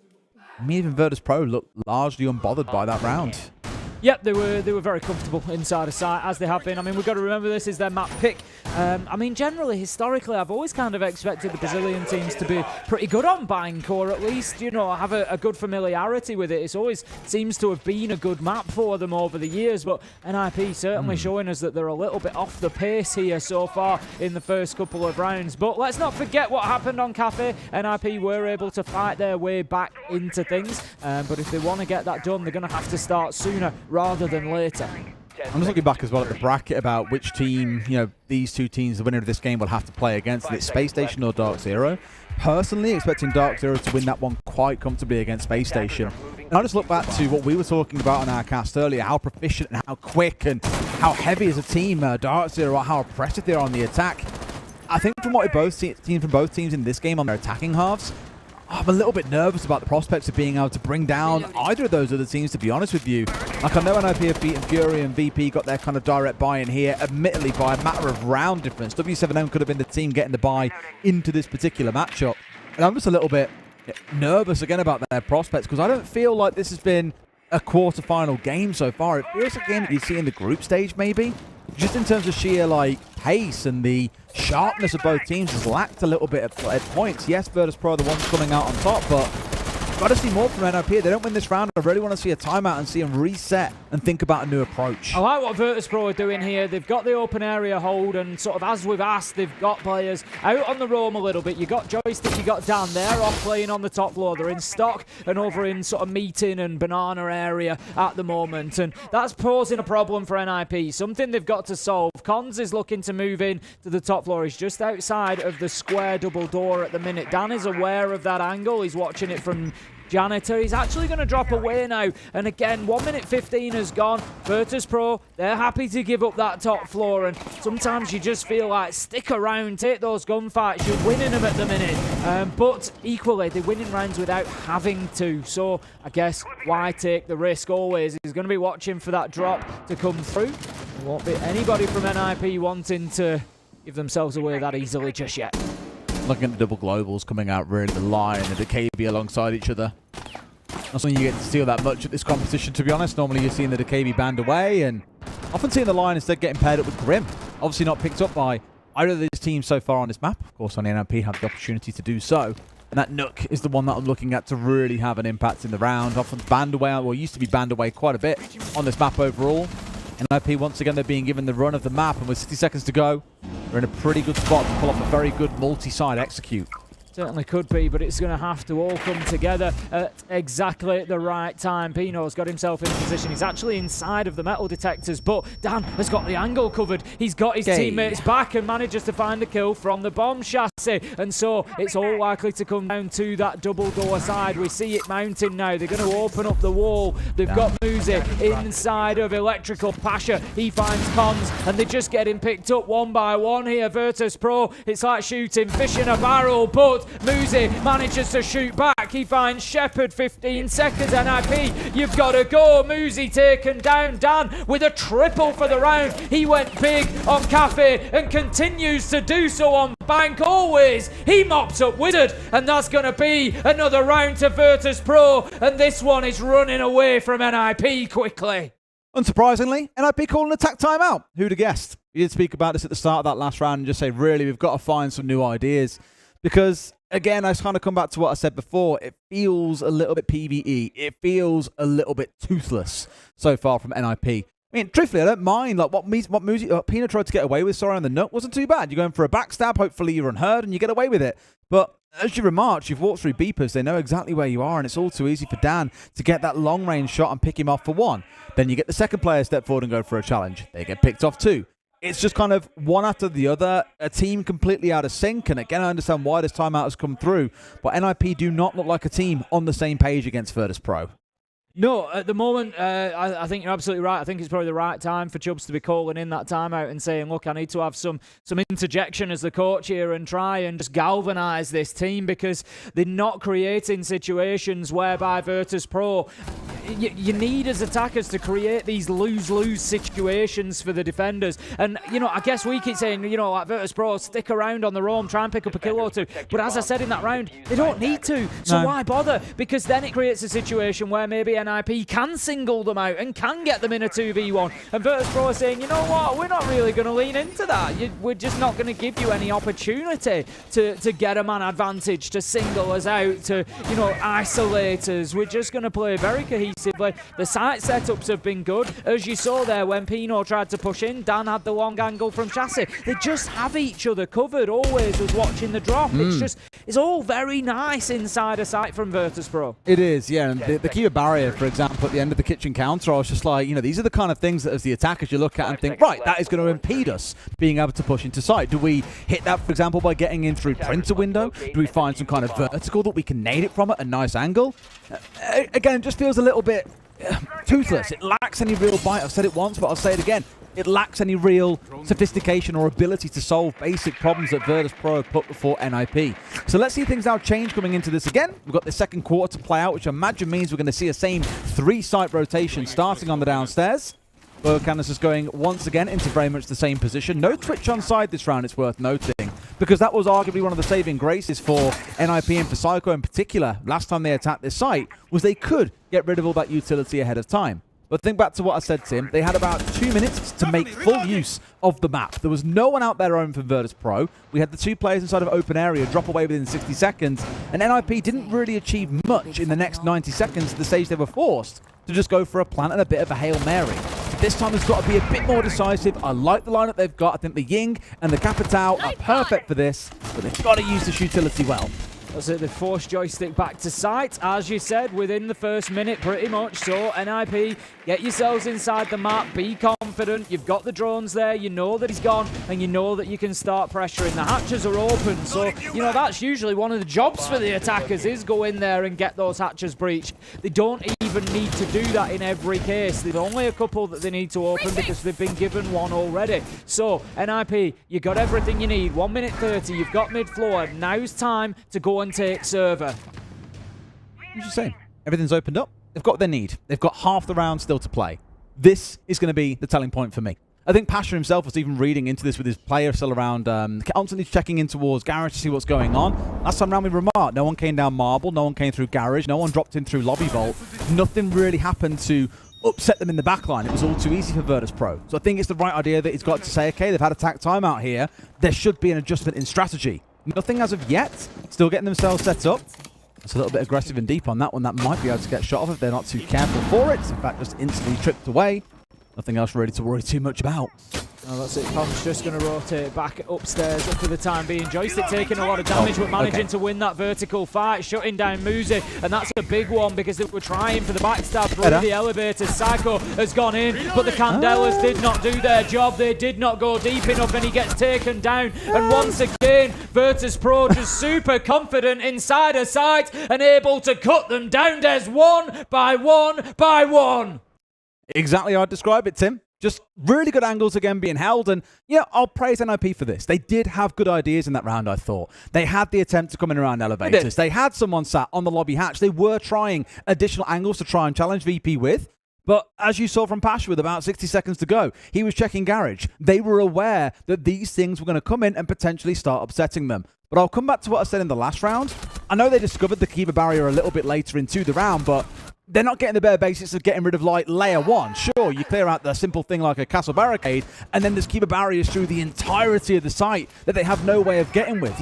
I mean, even Virtus Pro looked largely unbothered by that round. Yep, they were very comfortable inside of sight, as they have been. I mean, we've got to remember this is their map pick. I mean, generally, historically, I've always kind of expected the Brazilian teams to be pretty good on bank, or at least, you know, have a good familiarity with it. It's always seems to have been a good map for them over the years, but NIP certainly showing us that they're a little bit off the pace here so far in the first couple of rounds. But let's not forget what happened on Cafe. NIP were able to fight their way back into things, but if they want to get that done, they're going to have to start sooner rather than later. I'm just looking back as well at the bracket about which team, you know, these two teams, the winner of this game, will have to play against. And it's Space Station or Dark Zero. personally expecting Dark Zero to win that one quite comfortably against Space Station. And I just look back to what we were talking about on our cast earlier, how proficient and how quick and how heavy as a team Dark Zero are, how oppressive they are on the attack. I think from what we both seen from both teams in this game on their attacking halves, I'm a little bit nervous about the prospects of being able to bring down either of those other teams, to be honest with you. Like, I know NIP have beaten Fury and VP, got their kind of direct buy-in here, admittedly by a matter of round difference. W7M could have been the team getting the buy into this particular matchup. And I'm just a little bit nervous again about their prospects, because I don't feel like this has been a quarterfinal game so far. It feels like a game that you see in the group stage, maybe. Just in terms of sheer, like, pace and the sharpness of both teams has lacked a little bit at points. Yes, Virtus.pro are the ones coming out on top, but got to see more from NIP. If they don't win this round, I really want to see a timeout and see them reset and think about a new approach. I like what Virtus.pro are doing here. They've got the open area hold, and sort of as we've asked, they've got players out on the roam a little bit. You got Joystick, you got Dan. They're off playing on the top floor. They're in stock and over in sort of meeting and banana area at the moment, and that's posing a problem for NIP. Something they've got to solve. Cons is looking to move in to the top floor. He's just outside of the square double door at the minute. Dan is aware of that angle. He's watching it from Janitor. He's actually going to drop away now. And again, 1 minute 15 has gone. Virtus.pro, they're happy to give up that top floor. And sometimes you just feel like, stick around, take those gunfights. You're winning them at the minute. But equally, they're winning rounds without having to. So I guess, why take the risk always? He's going to be watching for that drop to come through. There won't be anybody from NIP wanting to give themselves away that easily just yet. Looking at the double globals coming out, really, the Lion and the KB alongside each other. Not something you get to see that much at this competition, to be honest. Normally you're seeing the KB band away, and often seeing the Lion instead getting paired up with Grim. Obviously not picked up by either of these teams so far on this map. Of course, only NIP have the opportunity to do so. And that Nook is the one that I'm looking at to really have an impact in the round. Often banned away, well, used to be banned away quite a bit on this map overall. NIP, once again, they're being given the run of the map, and with 60 seconds to go, they're in a pretty good spot to pull off a very good multi-side execute. Certainly could be, but it's going to have to all come together at exactly the right time. Pino's got himself in position. He's actually inside of the metal detectors, but Dan has got the angle covered. He's got his teammates back and manages to find the kill from the bomb chassis. And so it's all likely to come down to that double door side. We see it mounting now. They're going to open up the wall. They've got Muzi inside of Electrical. Pasha, he finds Cons, and they're just getting picked up one by one here. Virtus.pro, it's like shooting fish in a barrel, but Muzi manages to shoot back. He finds Shepard, 15 seconds. NIP, you've got to go. Muzi taken down. Dan with a triple for the round. He went big on Cafe and continues to do so on Bank always. He mops up Wizard, and that's going to be another round to Virtus.pro, and this one is running away from NIP quickly. Unsurprisingly, NIP calling attack timeout. Who'd have guessed? We did speak about this at the start of that last round and just say, really, we've got to find some new ideas. Because, again, I just kind of come back to what I said before. It feels a little bit PvE. It feels a little bit toothless so far from NIP. I mean, truthfully, I don't mind. Like, what Pino tried to get away with, sorry, on the Nook wasn't too bad. You're going for a backstab. Hopefully you're unheard and you get away with it. But as you remarked, you've walked through beepers. They know exactly where you are, and it's all too easy for Dan to get that long-range shot and pick him off for one. Then you get the second player step forward and go for a challenge. They get picked off too. It's just kind of one after the other, a team completely out of sync. And again, I understand why this timeout has come through, but NIP do not look like a team on the same page against Virtus.pro. No, at the moment, I think you're absolutely right. I think it's probably the right time for Chubbs to be calling in that timeout and saying, look, I need to have some interjection as the coach here and try and just galvanise this team, because they're not creating situations whereby Virtus.pro, you need as attackers to create these lose-lose situations for the defenders. And, you know, I guess we keep saying, you know, like Virtus.pro, stick around on the roam, try and pick up a kill or two. But as I said in that round, they don't need to. So why bother? Because then it creates a situation where maybe NIP can single them out and can get them in a 2v1. And Virtus.pro are saying, you know what, we're not really going to lean into that. We're just not going to give you any opportunity to get a man advantage, to single us out, to, you know, isolate us. We're just going to play very cohesively. The site setups have been good. As you saw there, when Pino tried to push in, Dan had the long angle from Chassis. They just have each other covered. Always was watching the drop. It's all very nice inside a site from Virtus.pro. It is, yeah. And the key barrier here, for example, at the end of the kitchen counter, I was just like, these are the kind of things that as the attackers you look at and think, right, that is going to impede us being able to push into site. Do we hit that, for example, by getting in through printer window? Do we find some kind of vertical that we can nade it from at a nice angle? Again, it just feels a little bit toothless. It lacks any real bite. I've said it once, but I'll say it again. It lacks any real sophistication or ability to solve basic problems that Virtus.pro have put before NIP. So let's see things now change coming into this again. We've got the second quarter to play out, which I imagine means we're going to see a same 3-site rotation starting on the downstairs. Candace is going once again into very much the same position. No Twitch on side this round, it's worth noting, because that was arguably one of the saving graces for NIP and for Psycho in particular last time they attacked this site, was they could get rid of all that utility ahead of time. But think back to what I said, Tim. They had about 2 minutes to make full use of the map. There was no one out there owned for Virtus.pro. We had the 2 players inside of open area drop away within 60 seconds, and NIP didn't really achieve much in the next 90 seconds to the stage they were forced to just go for a plant and a bit of a Hail Mary. This time it's got to be a bit more decisive. I like the lineup they've got. I think the Ying and the Capitao are perfect for this, but they've got to use this utility well. That's it, they force joystick back to site, as you said, within the first minute pretty much. So NIP, get yourselves inside the map, be confident, you've got the drones there, you know that he's gone, and you know that you can start pressuring. The hatches are open, so that's usually one of the jobs for the attackers, is go in there and get those hatches breached. They don't even need to do that in every case. There's only a couple that they need to open because they've been given one already. So NIP, you got everything you need, 1 minute 30, you've got mid-floor, now's time to go and take server. What you saying? Everything's opened up. They've got what they need. They've got half the round still to play. This is going to be the telling point for me. I think Pasha himself was even reading into this with his player still around, constantly checking in towards Garage to see what's going on. Last time round we remarked, no one came down Marble, no one came through Garage, no one dropped in through Lobby Vault. Nothing really happened to upset them in the backline. It was all too easy for Virtus.pro. So I think it's the right idea that he's got to say, okay, they've had attack timeout here. There should be an adjustment in strategy. Nothing as of yet. Still getting themselves set up. It's a little bit aggressive and deep on that one. That might be able to get shot off if they're not too careful for it. In fact, just instantly tripped away. Nothing else really to worry too much about. Oh, that's it. Com's just going to rotate back upstairs up for the time being. Joystick taking a lot of damage, but managing to win that vertical fight, shutting down Muzi, and that's a big one because they were trying for the backstab through the elevators. Psycho has gone in, but the Candelas did not do their job. They did not go deep enough, and he gets taken down. And once again, Virtus.pro just super confident inside a site and able to cut them down. There's one by one by one. Exactly how I'd describe it, Tim. Just really good angles again being held, and I'll praise NIP for this. They did have good ideas in that round, I thought. They had the attempt to come in around elevators. They had someone sat on the lobby hatch. They were trying additional angles to try and challenge VP with, but as you saw from Pasha with about 60 seconds to go, he was checking Garage. They were aware that these things were going to come in and potentially start upsetting them. But I'll come back to what I said in the last round. I know they discovered the Kiva barrier a little bit later into the round, but they're not getting the bare basics of getting rid of, like, layer 1. Sure, you clear out the simple thing like a castle barricade, and then there's Kiva barriers through the entirety of the site that they have no way of getting with.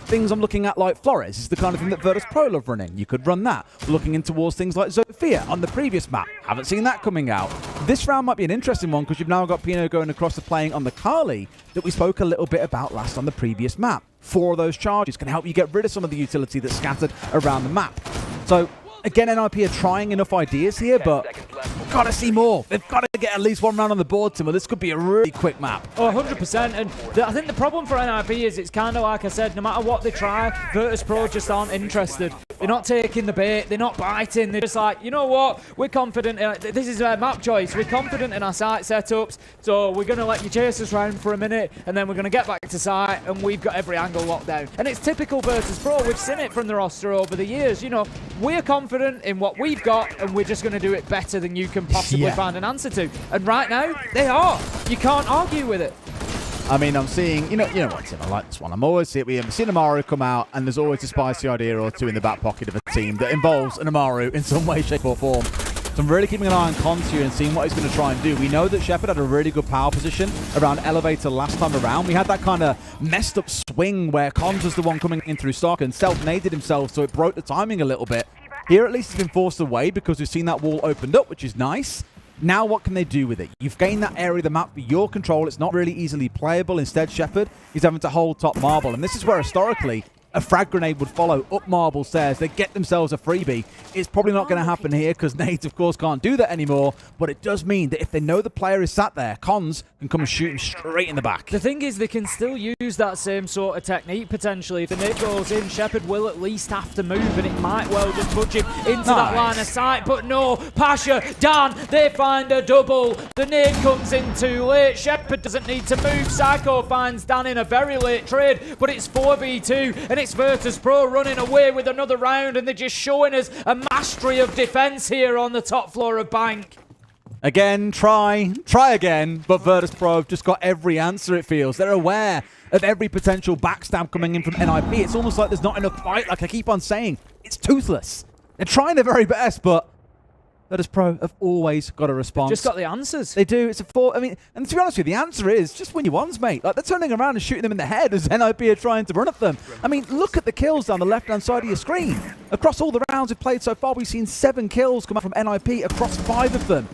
Things I'm looking at like Flores is the kind of thing that Virtus.pro love running. You could run that. We're looking in towards things like Zofia on the previous map. Haven't seen that coming out. This round might be an interesting one because you've now got Pino going across to playing on the Carly that we spoke a little bit about last on the previous map. 4 of those charges can help you get rid of some of the utility that's scattered around the map. So again, NIP are trying enough ideas here, but we've got to see more. They've got to get at least one round on the board, Tim, or this could be a really quick map. Oh, 100%. And I think the problem for NIP is it's kind of like I said, no matter what they try, Virtus.pro just aren't interested. They're not taking the bait. They're not biting. They're just like, you know what? We're confident. This is our map choice. We're confident in our site setups, so we're going to let you chase us around for a minute, and then we're going to get back to site, and we've got every angle locked down. And it's typical Virtus.pro. We've seen it from the roster over the years. We're confident in what we've got, and we're just going to do it better than you can possibly find an answer to. And right now, they are. You can't argue with it. I mean, I'm seeing, you know what, Tim, I like this one. I'm always seeing, we have seen Amaru come out, and there's always a spicy idea or two in the back pocket of a team that involves an Amaru in some way, shape, or form. So I'm really keeping an eye on Cons here and seeing what he's going to try and do. We know that Shepard had a really good power position around Elevator last time around. We had that kind of messed up swing where Cons was the one coming in through stock and self-naded himself, so it broke the timing a little bit. Here, at least, he's been forced away because we've seen that wall opened up, which is nice. Now what can they do with it? You've gained that area of the map for your control. It's not really easily playable. Instead, Shepard is having to hold top Marble. And this is where, historically, a frag grenade would follow up marble stairs. They get themselves a freebie. It's probably not going to happen here because nades, of course, can't do that anymore. But it does mean that if they know the player is sat there, Cons can come and shoot him straight in the back. The thing is, they can still use that same sort of technique potentially. If the nade goes in, Shepard will at least have to move, and it might well just budge him into that line of sight. But no, Pasha, Dan, they find a double. The nade comes in too late. Shepard doesn't need to move. Psycho finds Dan in a very late trade, but it's 4v2, and it's Virtus Pro running away with another round, and they're just showing us a mastery of defense here on the top floor of Bank. Again, try again, but Virtus Pro have just got every answer, it feels. They're aware of every potential backstab coming in from NIP. It's almost like there's not enough fight, like I keep on saying. It's toothless. They're trying their very best, but Virtus Pro have always got a response. Just got the answers. They do. It's a 4. I mean, and to be honest with you, the answer is just win your ones, mate. Like, they're turning around and shooting them in the head as NIP are trying to run at them. I mean, look at the kills down the left-hand side of your screen. Across all the rounds we've played so far, we've seen 7 kills come out from NIP across 5 of them.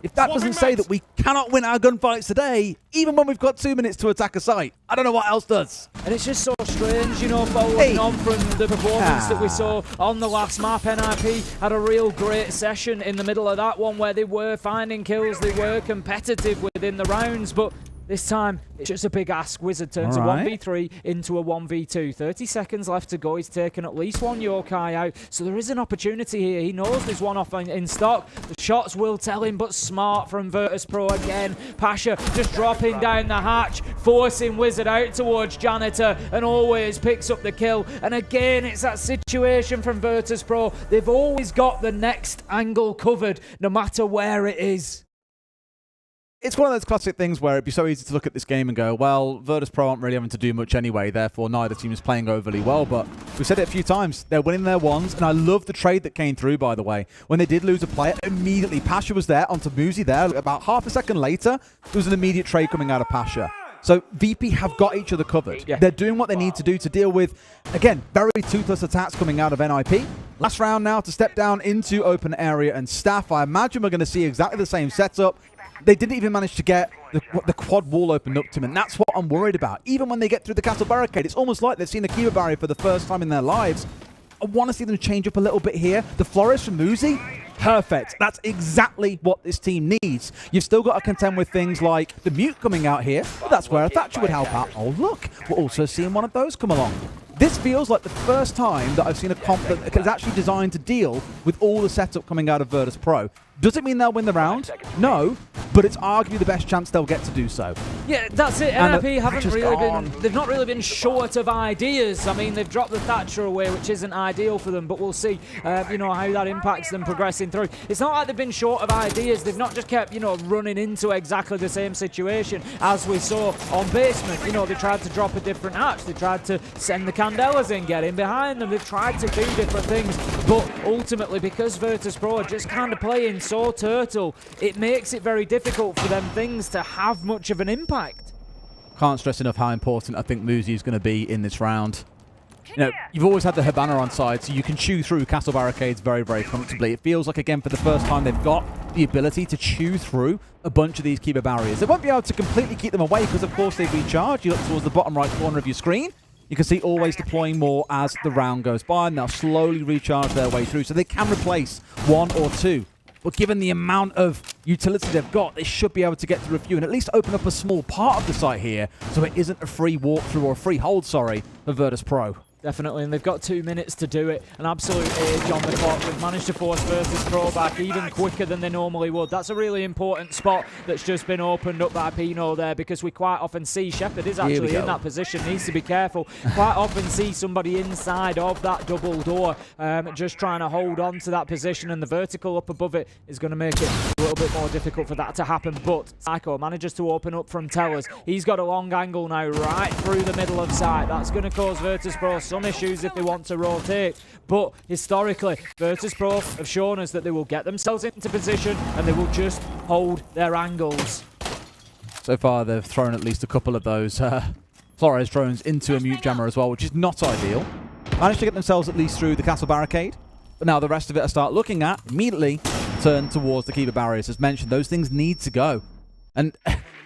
If that doesn't say that we cannot win our gunfights today, even when we've got 2 minutes to attack a site, I don't know what else does. And it's just so strange, you know, following on from the performance that we saw on the last map. NIP had a real great session in the middle of that one where they were finding kills, they were competitive within the rounds, but this time, it's just a big ask. Wizard turns a 1v3 into a 1v2. 30 seconds left to go. He's taken at least one Yokai out. So there is an opportunity here. He knows there's one off in stock. The shots will tell him, but smart from Virtus Pro again. Pasha just dropping down the hatch, forcing Wizard out towards Janitor, and always picks up the kill. And again, it's that situation from Virtus Pro. They've always got the next angle covered, no matter where it is. It's one of those classic things where it'd be so easy to look at this game and go, well, Virtus Pro aren't really having to do much anyway, therefore neither team is playing overly well. But we've said it a few times, they're winning their ones, and I love the trade that came through, by the way. When they did lose a player, immediately Pasha was there onto Muzi there. About half a second later, there was an immediate trade coming out of Pasha. So VP have got each other covered. Yeah. They're doing what they need to do to deal with, again, very toothless attacks coming out of NIP. Last round now to step down into open area and staff. I imagine we're going to see exactly the same setup. They didn't even manage to get the quad wall opened up to him, and that's what I'm worried about. Even when they get through the castle barricade, it's almost like they've seen a Kiva barrier for the first time in their lives. I want to see them change up a little bit here. The Flores from Muzi, perfect. That's exactly what this team needs. You've still got to contend with things like the mute coming out here, but that's where a Thatcher would help out. Oh, look, we're also seeing one of those come along. This feels like the first time that I've seen a comp that is actually designed to deal with all the setup coming out of Virtus Pro. Does it mean they'll win the round? No, but it's arguably the best chance they'll get to do so. Yeah, that's it. NIP they've not really been short of ideas. I mean, they've dropped the Thatcher away, which isn't ideal for them, but we'll see, you know, how that impacts them progressing through. It's not like they've been short of ideas. They've not just kept, you know, running into exactly the same situation as we saw on Basement. You know, they tried to drop a different hatch. They tried to send the Candelas in, get in behind them. They've tried to do different things, but ultimately, because Virtus Pro are just kind of playing so turtle, it makes it very difficult for them things to have much of an impact. Can't stress enough how important I think Muzi is going to be in this round. You know, you've always had the Habana on side, so you can chew through castle barricades very, very comfortably. It feels like, again, for the first time, they've got the ability to chew through a bunch of these Kiva barriers. They won't be able to completely keep them away because, of course, they've recharged. You look towards the bottom right corner of your screen. You can see always deploying more as the round goes by, and they'll slowly recharge their way through, so they can replace 1 or 2. But given the amount of utility they've got, they should be able to get through a few and at least open up a small part of the site here, so it isn't a free walkthrough or a free hold, sorry, for Virtus Pro. Definitely, and they've got 2 minutes to do it. An absolute age on the clock. They've managed to force Virtus Pro back even quicker than they normally would. That's a really important spot that's just been opened up by Pino there, because we quite often see Shepard is actually in that position, needs to be careful. Quite often see somebody inside of that double door, just trying to hold on to that position, and the vertical up above it is going to make it a little bit more difficult for that to happen. But Psycho manages to open up from Tellers. He's got a long angle now right through the middle of site. That's going to cause Virtus Pro some issues if they want to rotate, but historically Virtus Pro have shown us that they will get themselves into position and they will just hold their angles. So far they've thrown at least a couple of those Flores drones into a mute jammer as well, which is not ideal. Managed to get themselves at least through the castle barricade, but now the rest of it I start looking at immediately turn towards the Kiva barriers. As mentioned, those things need to go, and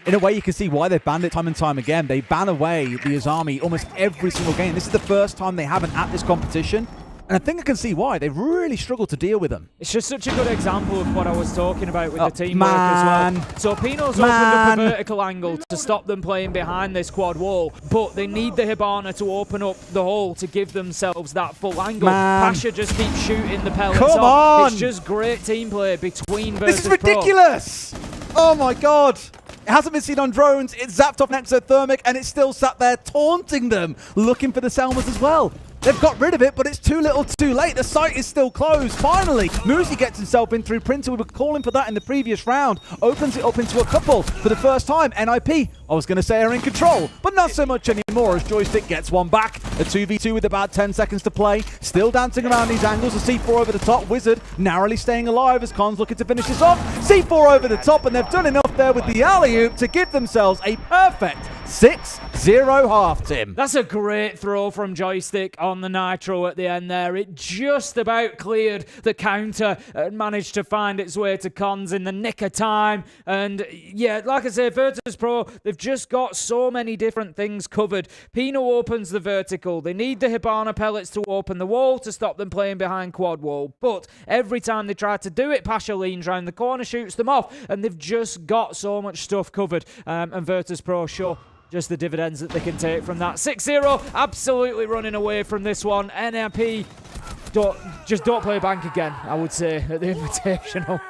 in a way, you can see why they've banned it time and time again. They ban away the Azami almost every single game. This is the first time they haven't at this competition. And I think I can see why. They've really struggled to deal with them. It's just such a good example of what I was talking about with the teamwork as well. So Pino's opened up a vertical angle to stop them playing behind this quad wall, but they need the Hibana to open up the hole to give themselves that full angle. Pasha just keeps shooting the pellets Come off. on! It's just great team play between This versus is ridiculous! Oh my god! It hasn't been seen on drones, it's zapped off an exothermic, and it's still sat there taunting them, looking for the Selmas as well. They've got rid of it, but it's too little too late. The site is still closed. Finally, Muzi gets himself in through Printer. We were calling for that in the previous round. Opens it up into a couple for the first time. NIP, I was going to say, are in control, but not so much anymore as Joystick gets one back. A 2v2 with about 10 seconds to play. Still dancing around these angles. A C4 over the top. Wizard narrowly staying alive as Con's looking to finish this off. C4 over the top, and they've done enough there with the alley-oop to give themselves a perfect 6-0 half, Tim. That's a great throw from Joystick on the Nitro at the end there. It just about cleared the counter and managed to find its way to Cons in the nick of time. And yeah, like I say, Virtus Pro, they've just got so many different things covered. Pino opens the vertical. They need the Hibana pellets to open the wall to stop them playing behind quad wall. But every time they try to do it, Pasha leans round the corner, shoots them off, and they've just got so much stuff covered. And Virtus Pro show just the dividends that they can take from that. 6-0, absolutely running away from this one. NRP, don't play bank again, I would say, at the Invitational.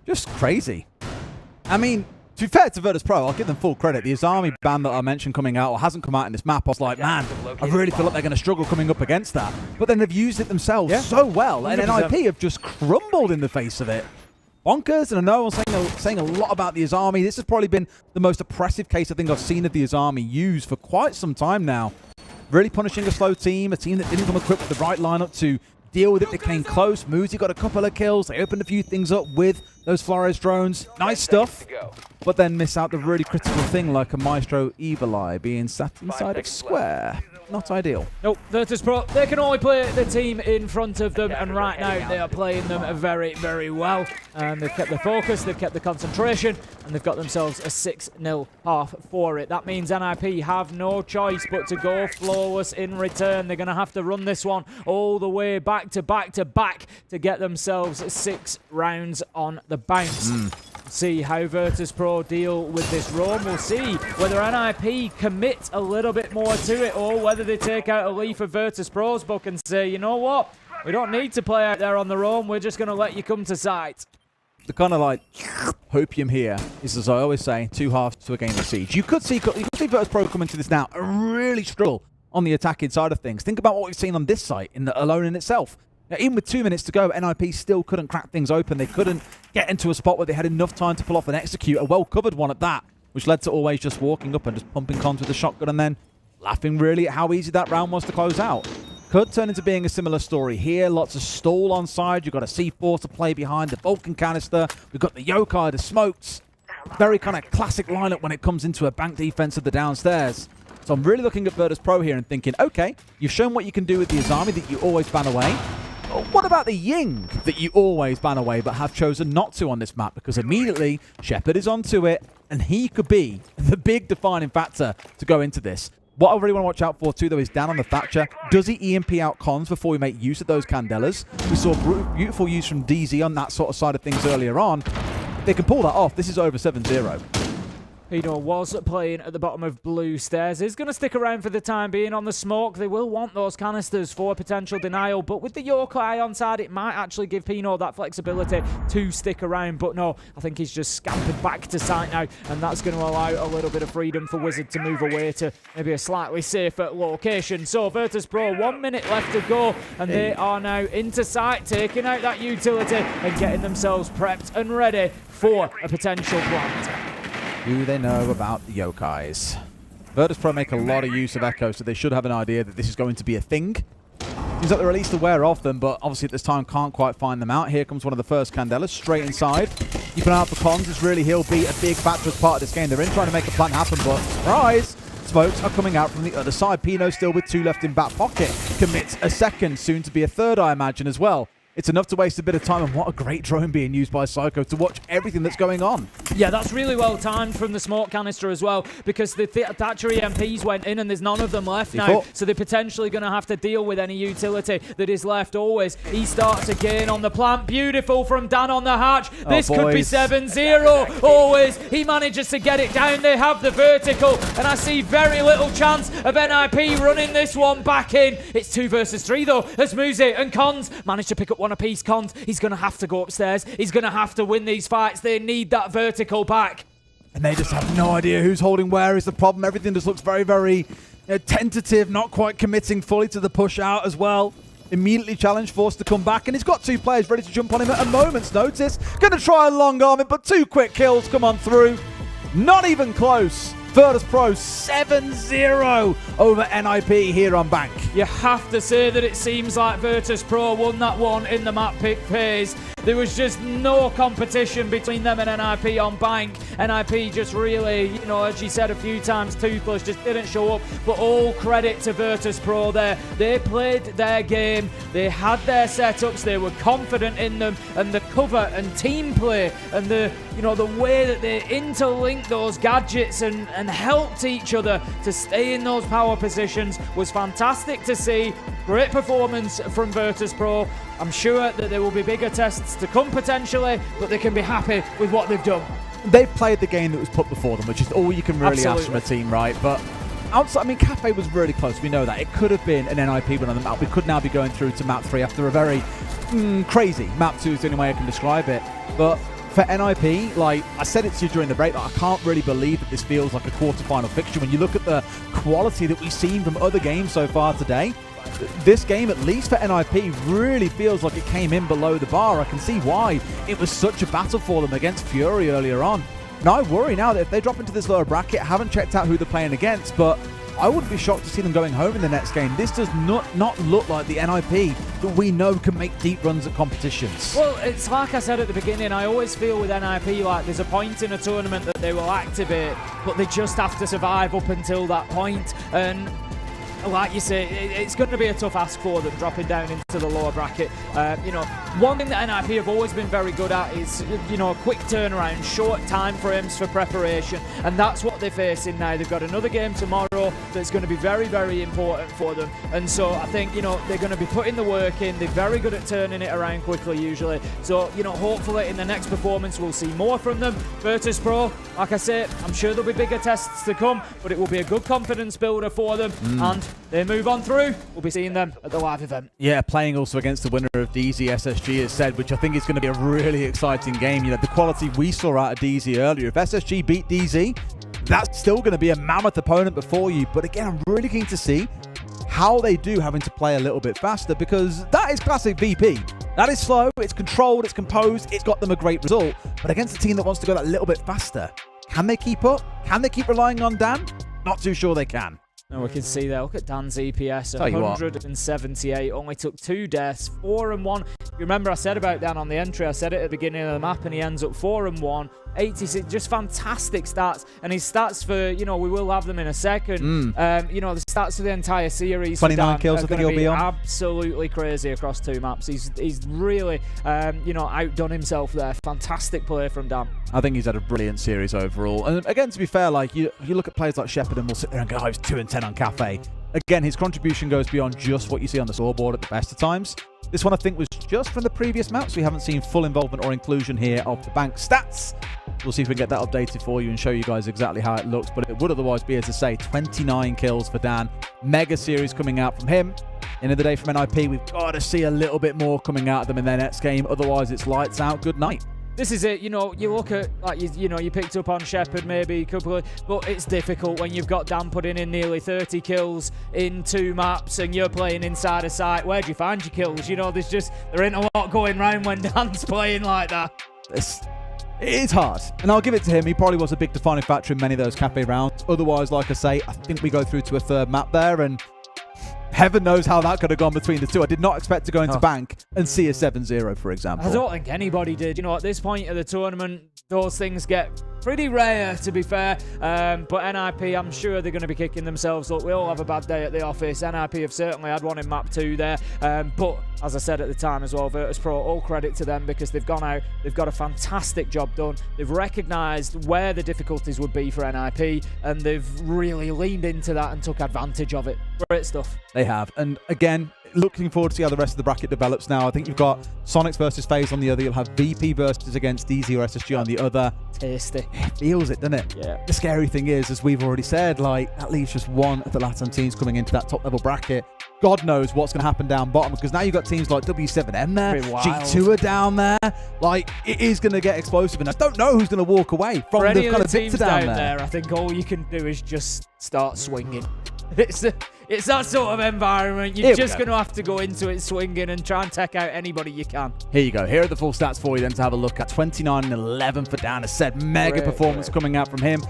Just crazy. I mean, to be fair to Virtus Pro, I'll give them full credit. The Azami ban that I mentioned coming out, or hasn't come out in this map, I was like, man, I really feel like they're going to struggle coming up against that. But then they've used it themselves so well, 100%. And NIP have just crumbled in the face of it. Bonkers, and I know I'm saying a lot about the Azami. This has probably been the most oppressive case I think I've seen of the Azami used for quite some time now. Really punishing a slow team, a team that didn't come equipped with the right lineup to deal with it. They came close. Muzi got a couple of kills. They opened a few things up with those Flores drones. Nice stuff. But then miss out the really critical thing like a Maestro Evil Eye being sat inside of Square. Not ideal. Nope, Virtus Pro, they can only play the team in front of them, and right now they are playing them very, very well. They've kept the focus, they've kept the concentration, and they've got themselves a 6-0 half for it. That means NIP have no choice but to go flawless in return. They're going to have to run this one all the way back to back to back to get themselves 6 rounds on the bounce. See how Virtus Pro deal with this roam. We'll see whether NIP commit a little bit more to it, or whether they take out a leaf of Virtus Pro's book and say, you know what, we don't need to play out there on the roam, we're just going to let you come to site. The kind of like hopium here is, as I always say, 2 halves to a game of Siege. You could see Virtus Pro come into this now and really struggle on the attacking side of things. Think about what we've seen on this site alone in itself. Now, even with 2 minutes to go, NIP still couldn't crack things open. They couldn't get into a spot where they had enough time to pull off and execute a well-covered one at that, which led to always just walking up and just pumping Cons with the shotgun and then laughing really at how easy that round was to close out. Could turn into being a similar story here. Lots of stall on side. You've got a C4 to play behind the Vulcan canister. We've got the Yokai, the smokes. Very kind of classic lineup when it comes into a bank defense of the downstairs. So I'm really looking at Virtus Pro here and thinking, okay, you've shown what you can do with the Azami that you always ban away. What about the Ying that you always ban away but have chosen not to on this map? Because immediately, Shepard is onto it, and he could be the big defining factor to go into this. What I really want to watch out for too, though, is down on the Thatcher. Does he EMP out Cons before we make use of those Candelas? We saw beautiful use from DZ on that sort of side of things earlier on. If they can pull that off, this is over 7-0. Pino was playing at the bottom of blue stairs. He's going to stick around for the time being on the smoke. They will want those canisters for potential denial, but with the Yokai on side, it might actually give Pino that flexibility to stick around. But no, I think he's just scampered back to site now, and that's going to allow a little bit of freedom for Wizard to move away to maybe a slightly safer location. So Virtus Pro, 1 minute left to go, and they are now into site, taking out that utility and getting themselves prepped and ready for a potential plant. Do they know about the Yokais? Virtus Pro make a lot of use of Echo, so they should have an idea that this is going to be a thing. Seems like they're at least aware of them, but obviously at this time can't quite find them out. Here comes one of the first Candelas, straight inside. Keep an eye out for Cons, as really he'll be a big factor as part of this game. They're in trying to make a plan happen, but surprise! Smokes are coming out from the other side. Pino still with 2 left in back pocket. Commits a second, soon to be a third, I imagine, as well. it's enough to waste a bit of time. And what a great drone being used by Psycho to watch everything that's going on. Yeah, that's really well timed from the smoke canister as well, because the Thatcher EMPs went in and there's none of them left now, so they're potentially going to have to deal with any utility that is left always. He starts again on the plant. Beautiful from Dan on the hatch. This could be 7-0. Always. He manages to get it down. They have the vertical, and I see very little chance of NIP running this one back in. It's 2 versus 3 though, as Muzi and Cons manage to pick up one apiece. Cons, he's going to have to go upstairs. He's going to have to win these fights. They need that vertical back. And they just have no idea who's holding where is the problem. Everything just looks very, very tentative, not quite committing fully to the push out as well. Immediately challenged, forced to come back, and he's got 2 players ready to jump on him at a moment's notice. Going to try and long arm it, but 2 quick kills come on through. Not even close. Virtus Pro 7-0 over NIP here on Bank. You have to say that it seems like Virtus Pro won that one in the map pick phase. There was just no competition between them and NIP on Bank. NIP just really, as you said a few times, Toothless just didn't show up. But all credit to Virtus Pro there. They played their game. They had their setups. They were confident in them. And the cover and team play and the way that they interlinked those gadgets and helped each other to stay in those power positions was fantastic to see. Great performance from Virtus Pro. I'm sure that there will be bigger tests to come potentially, but they can be happy with what they've done. They've played the game that was put before them, which is all you can really ask from a team, right? But outside, Cafe was really close. We know that. It could have been an NIP win on the map. We could now be going through to map 3 after a very crazy map 2 is the only way I can describe it. But for NIP, I said it to you during the break, I can't really believe that this feels like a quarterfinal fixture. When you look at the quality that we've seen from other games so far today, this game, at least for NIP, really feels like it came in below the bar. I can see why it was such a battle for them against Fury earlier on. Now I worry now that if they drop into this lower bracket, I haven't checked out who they're playing against, but I wouldn't be shocked to see them going home in the next game. This does not look like the NIP that we know can make deep runs at competitions. Well, it's like I said at the beginning, I always feel with NIP like there's a point in a tournament that they will activate, but they just have to survive up until that point. And like you say, it's going to be a tough ask for them dropping down into the lower bracket. One thing that NIP have always been very good at is, a quick turnaround, short time frames for preparation, and that's what they're facing now. They've got another game tomorrow that's going to be very, very important for them, and so I think, they're going to be putting the work in. They're very good at turning it around quickly usually, so, hopefully in the next performance we'll see more from them. Virtus Pro, like I say, I'm sure there'll be bigger tests to come, but it will be a good confidence builder for them, and they move on through. We'll be seeing them at the live event. Yeah, playing also against the winner of DZ SSG has said, which I think is going to be a really exciting game. The quality we saw out of DZ earlier. If SSG beat DZ, that's still going to be a mammoth opponent before you. But again, I'm really keen to see how they do having to play a little bit faster, because that is classic VP. That is slow, it's controlled, it's composed, it's got them a great result. But against a team that wants to go that little bit faster, can they keep up? Can they keep relying on Dan? Not too sure they can. And we can see there, look at Dan's EPS, 178, only took 2 deaths, 4-1. You remember I said about Dan on the entry, I said it at the beginning of the map, and he ends up 4-1. 86, just fantastic stats, and his stats for, we will have them in a second. The stats for the entire series, 29 kills, I think he'll be on. Absolutely crazy across 2 maps. He's really, outdone himself there. Fantastic play from Dan. I think he's had a brilliant series overall. And again, to be fair, you look at players like Shepard and we'll sit there and go, oh, he's 2-10 on Cafe. Again, his contribution goes beyond just what you see on the scoreboard at the best of times. This one, I think, was just from the previous maps. We haven't seen full involvement or inclusion here of the Bank stats. We'll see if we can get that updated for you and show you guys exactly how it looks. But it would otherwise be, as I say, 29 kills for Dan. Mega series coming out from him. End of the day from NIP, we've got to see a little bit more coming out of them in their next game. Otherwise, it's lights out. Good night. This is it, you look at, you picked up on Shepard maybe a couple of, but it's difficult when you've got Dan putting in nearly 30 kills in 2 maps and you're playing inside a site. Where do you find your kills? There ain't a lot going round when Dan's playing like that. It is hard, and I'll give it to him. He probably was a big defining factor in many of those Cafe rounds. Otherwise, like I say, I think we go through to a 3rd map there, and heaven knows how that could have gone between the two. I did not expect to go into Bank and see a 7-0, for example. I don't think anybody did. At this point of the tournament, those things get pretty rare, to be fair. But NIP, I'm sure they're going to be kicking themselves up. We all have a bad day at the office. NIP have certainly had one in map 2 there. But as I said at the time as well, Virtus.pro, all credit to them because they've gone out, they've got a fantastic job done. They've recognised where the difficulties would be for NIP, and they've really leaned into that and took advantage of it. Great stuff. They have. And again, looking forward to see how the rest of the bracket develops now. I think you've got Sonics versus FaZe on the other. You'll have VP versus against DZ or SSG on the other. Tasty. It feels it, doesn't it? Yeah. The scary thing is, as we've already said, like, that leaves just one of the LATAM teams coming into that top level bracket. God knows what's going to happen down bottom, because now you've got teams like W7M there, G2 are down there. Like, it is going to get explosive, and I don't know who's going to walk away from the kind of victor down there. I think all you can do is just start swinging. It's that sort of environment. You're just going to have to go into it swinging and try and take out anybody you can. Here you go. Here are the full stats for you then to have a look at. 29 and 11 for Dan. As said, mega performance coming out from him.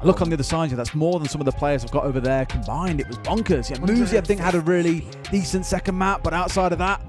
Look on the other side, that's more than some of the players have got over there combined. It was bonkers. Yeah, Muzi, I think, had a really decent second map, but outside of that,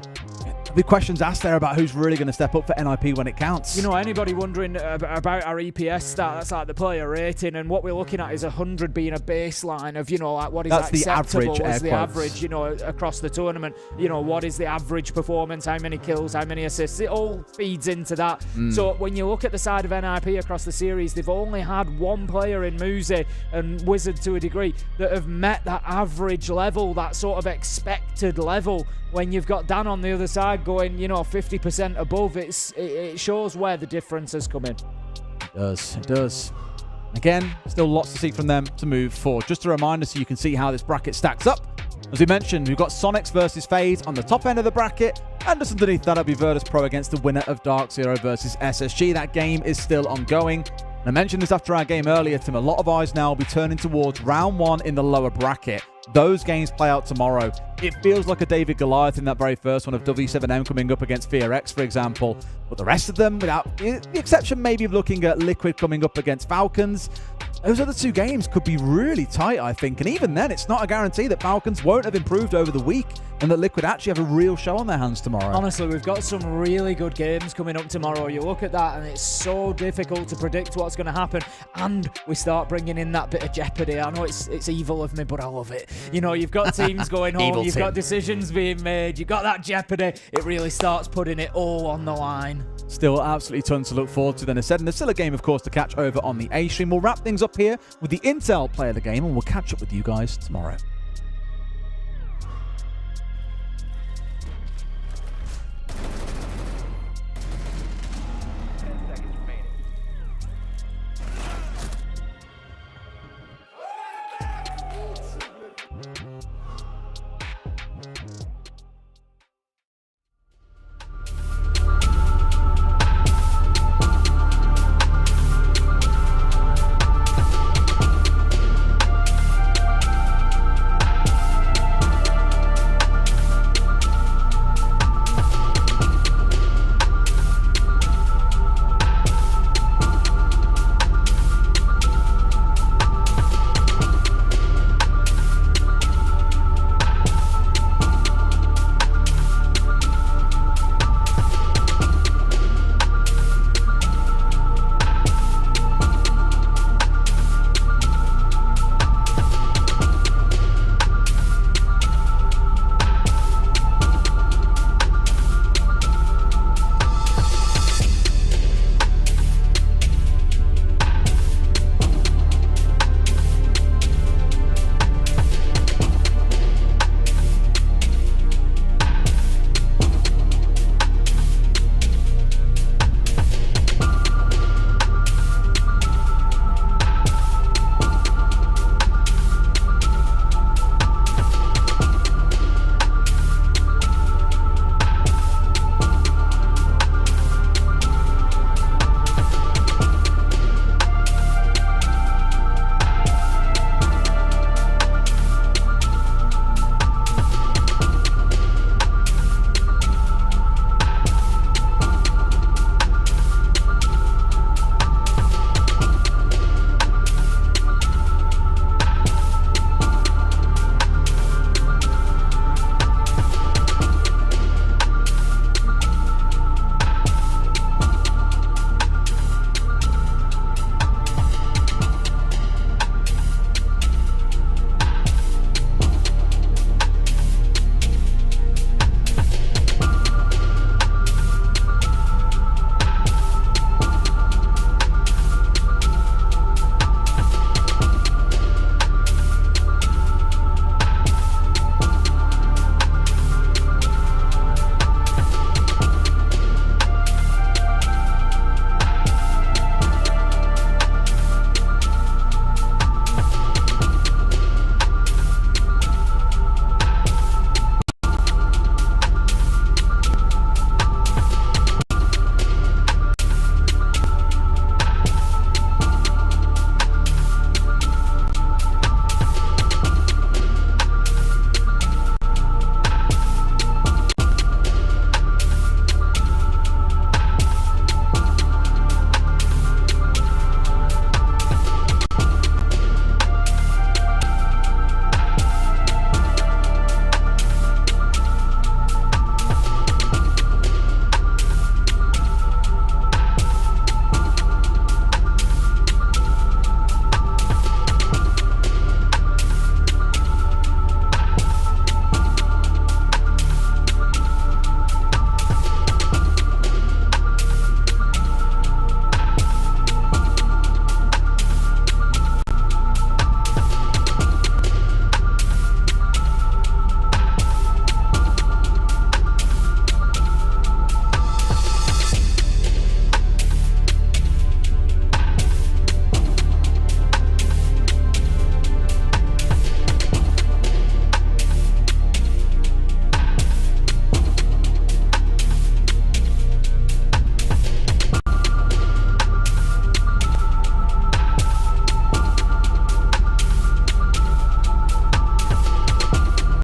the questions asked there about who's really going to step up for NIP when it counts. You know, anybody wondering about our EPS stat, that's like the player rating, and what we're looking at is 100 being a baseline of, you know, like what is that's acceptable the average, as the average, you know, across the tournament. You know, what is the average performance, how many kills, how many assists, it all feeds into that. So when you look at the side of NIP across the series, they've only had one player in Muzi and Wizard to a degree that have met that average level, that sort of expected level. When you've got Dan on the other side going, you know, 50% above, it shows where the difference has come in. It does. It does. Again, still lots to see from them to move forward. Just a reminder so you can see how this bracket stacks up. As we mentioned, we've got Sonics versus FaZe on the top end of the bracket, and just underneath that, it'll be Virtus.pro against the winner of Dark Zero versus SSG. That game is still ongoing. And I mentioned this after our game earlier, Tim. A lot of eyes now will be turning towards round 1 in the lower bracket. Those games play out tomorrow. It feels like a David Goliath in that very first one of W7M coming up against Fear X, for example. But the rest of them, without the exception maybe of looking at Liquid coming up against Falcons, those other 2 games could be really tight, I think. And even then, it's not a guarantee that Falcons won't have improved over the week and that Liquid actually have a real show on their hands tomorrow. Honestly, we've got some really good games coming up tomorrow. You look at that and it's so difficult to predict what's going to happen. And we start bringing in that bit of jeopardy. I know it's evil of me, but I love it. You know, you've got teams going home, you've got decisions being made, you've got that jeopardy. It really starts putting it all on the line. Still absolutely tons to look forward to then, as said, and there's still a game, of course, to catch over on the A stream. We'll wrap things up here with the Intel Player of the Game, and we'll catch up with you guys tomorrow.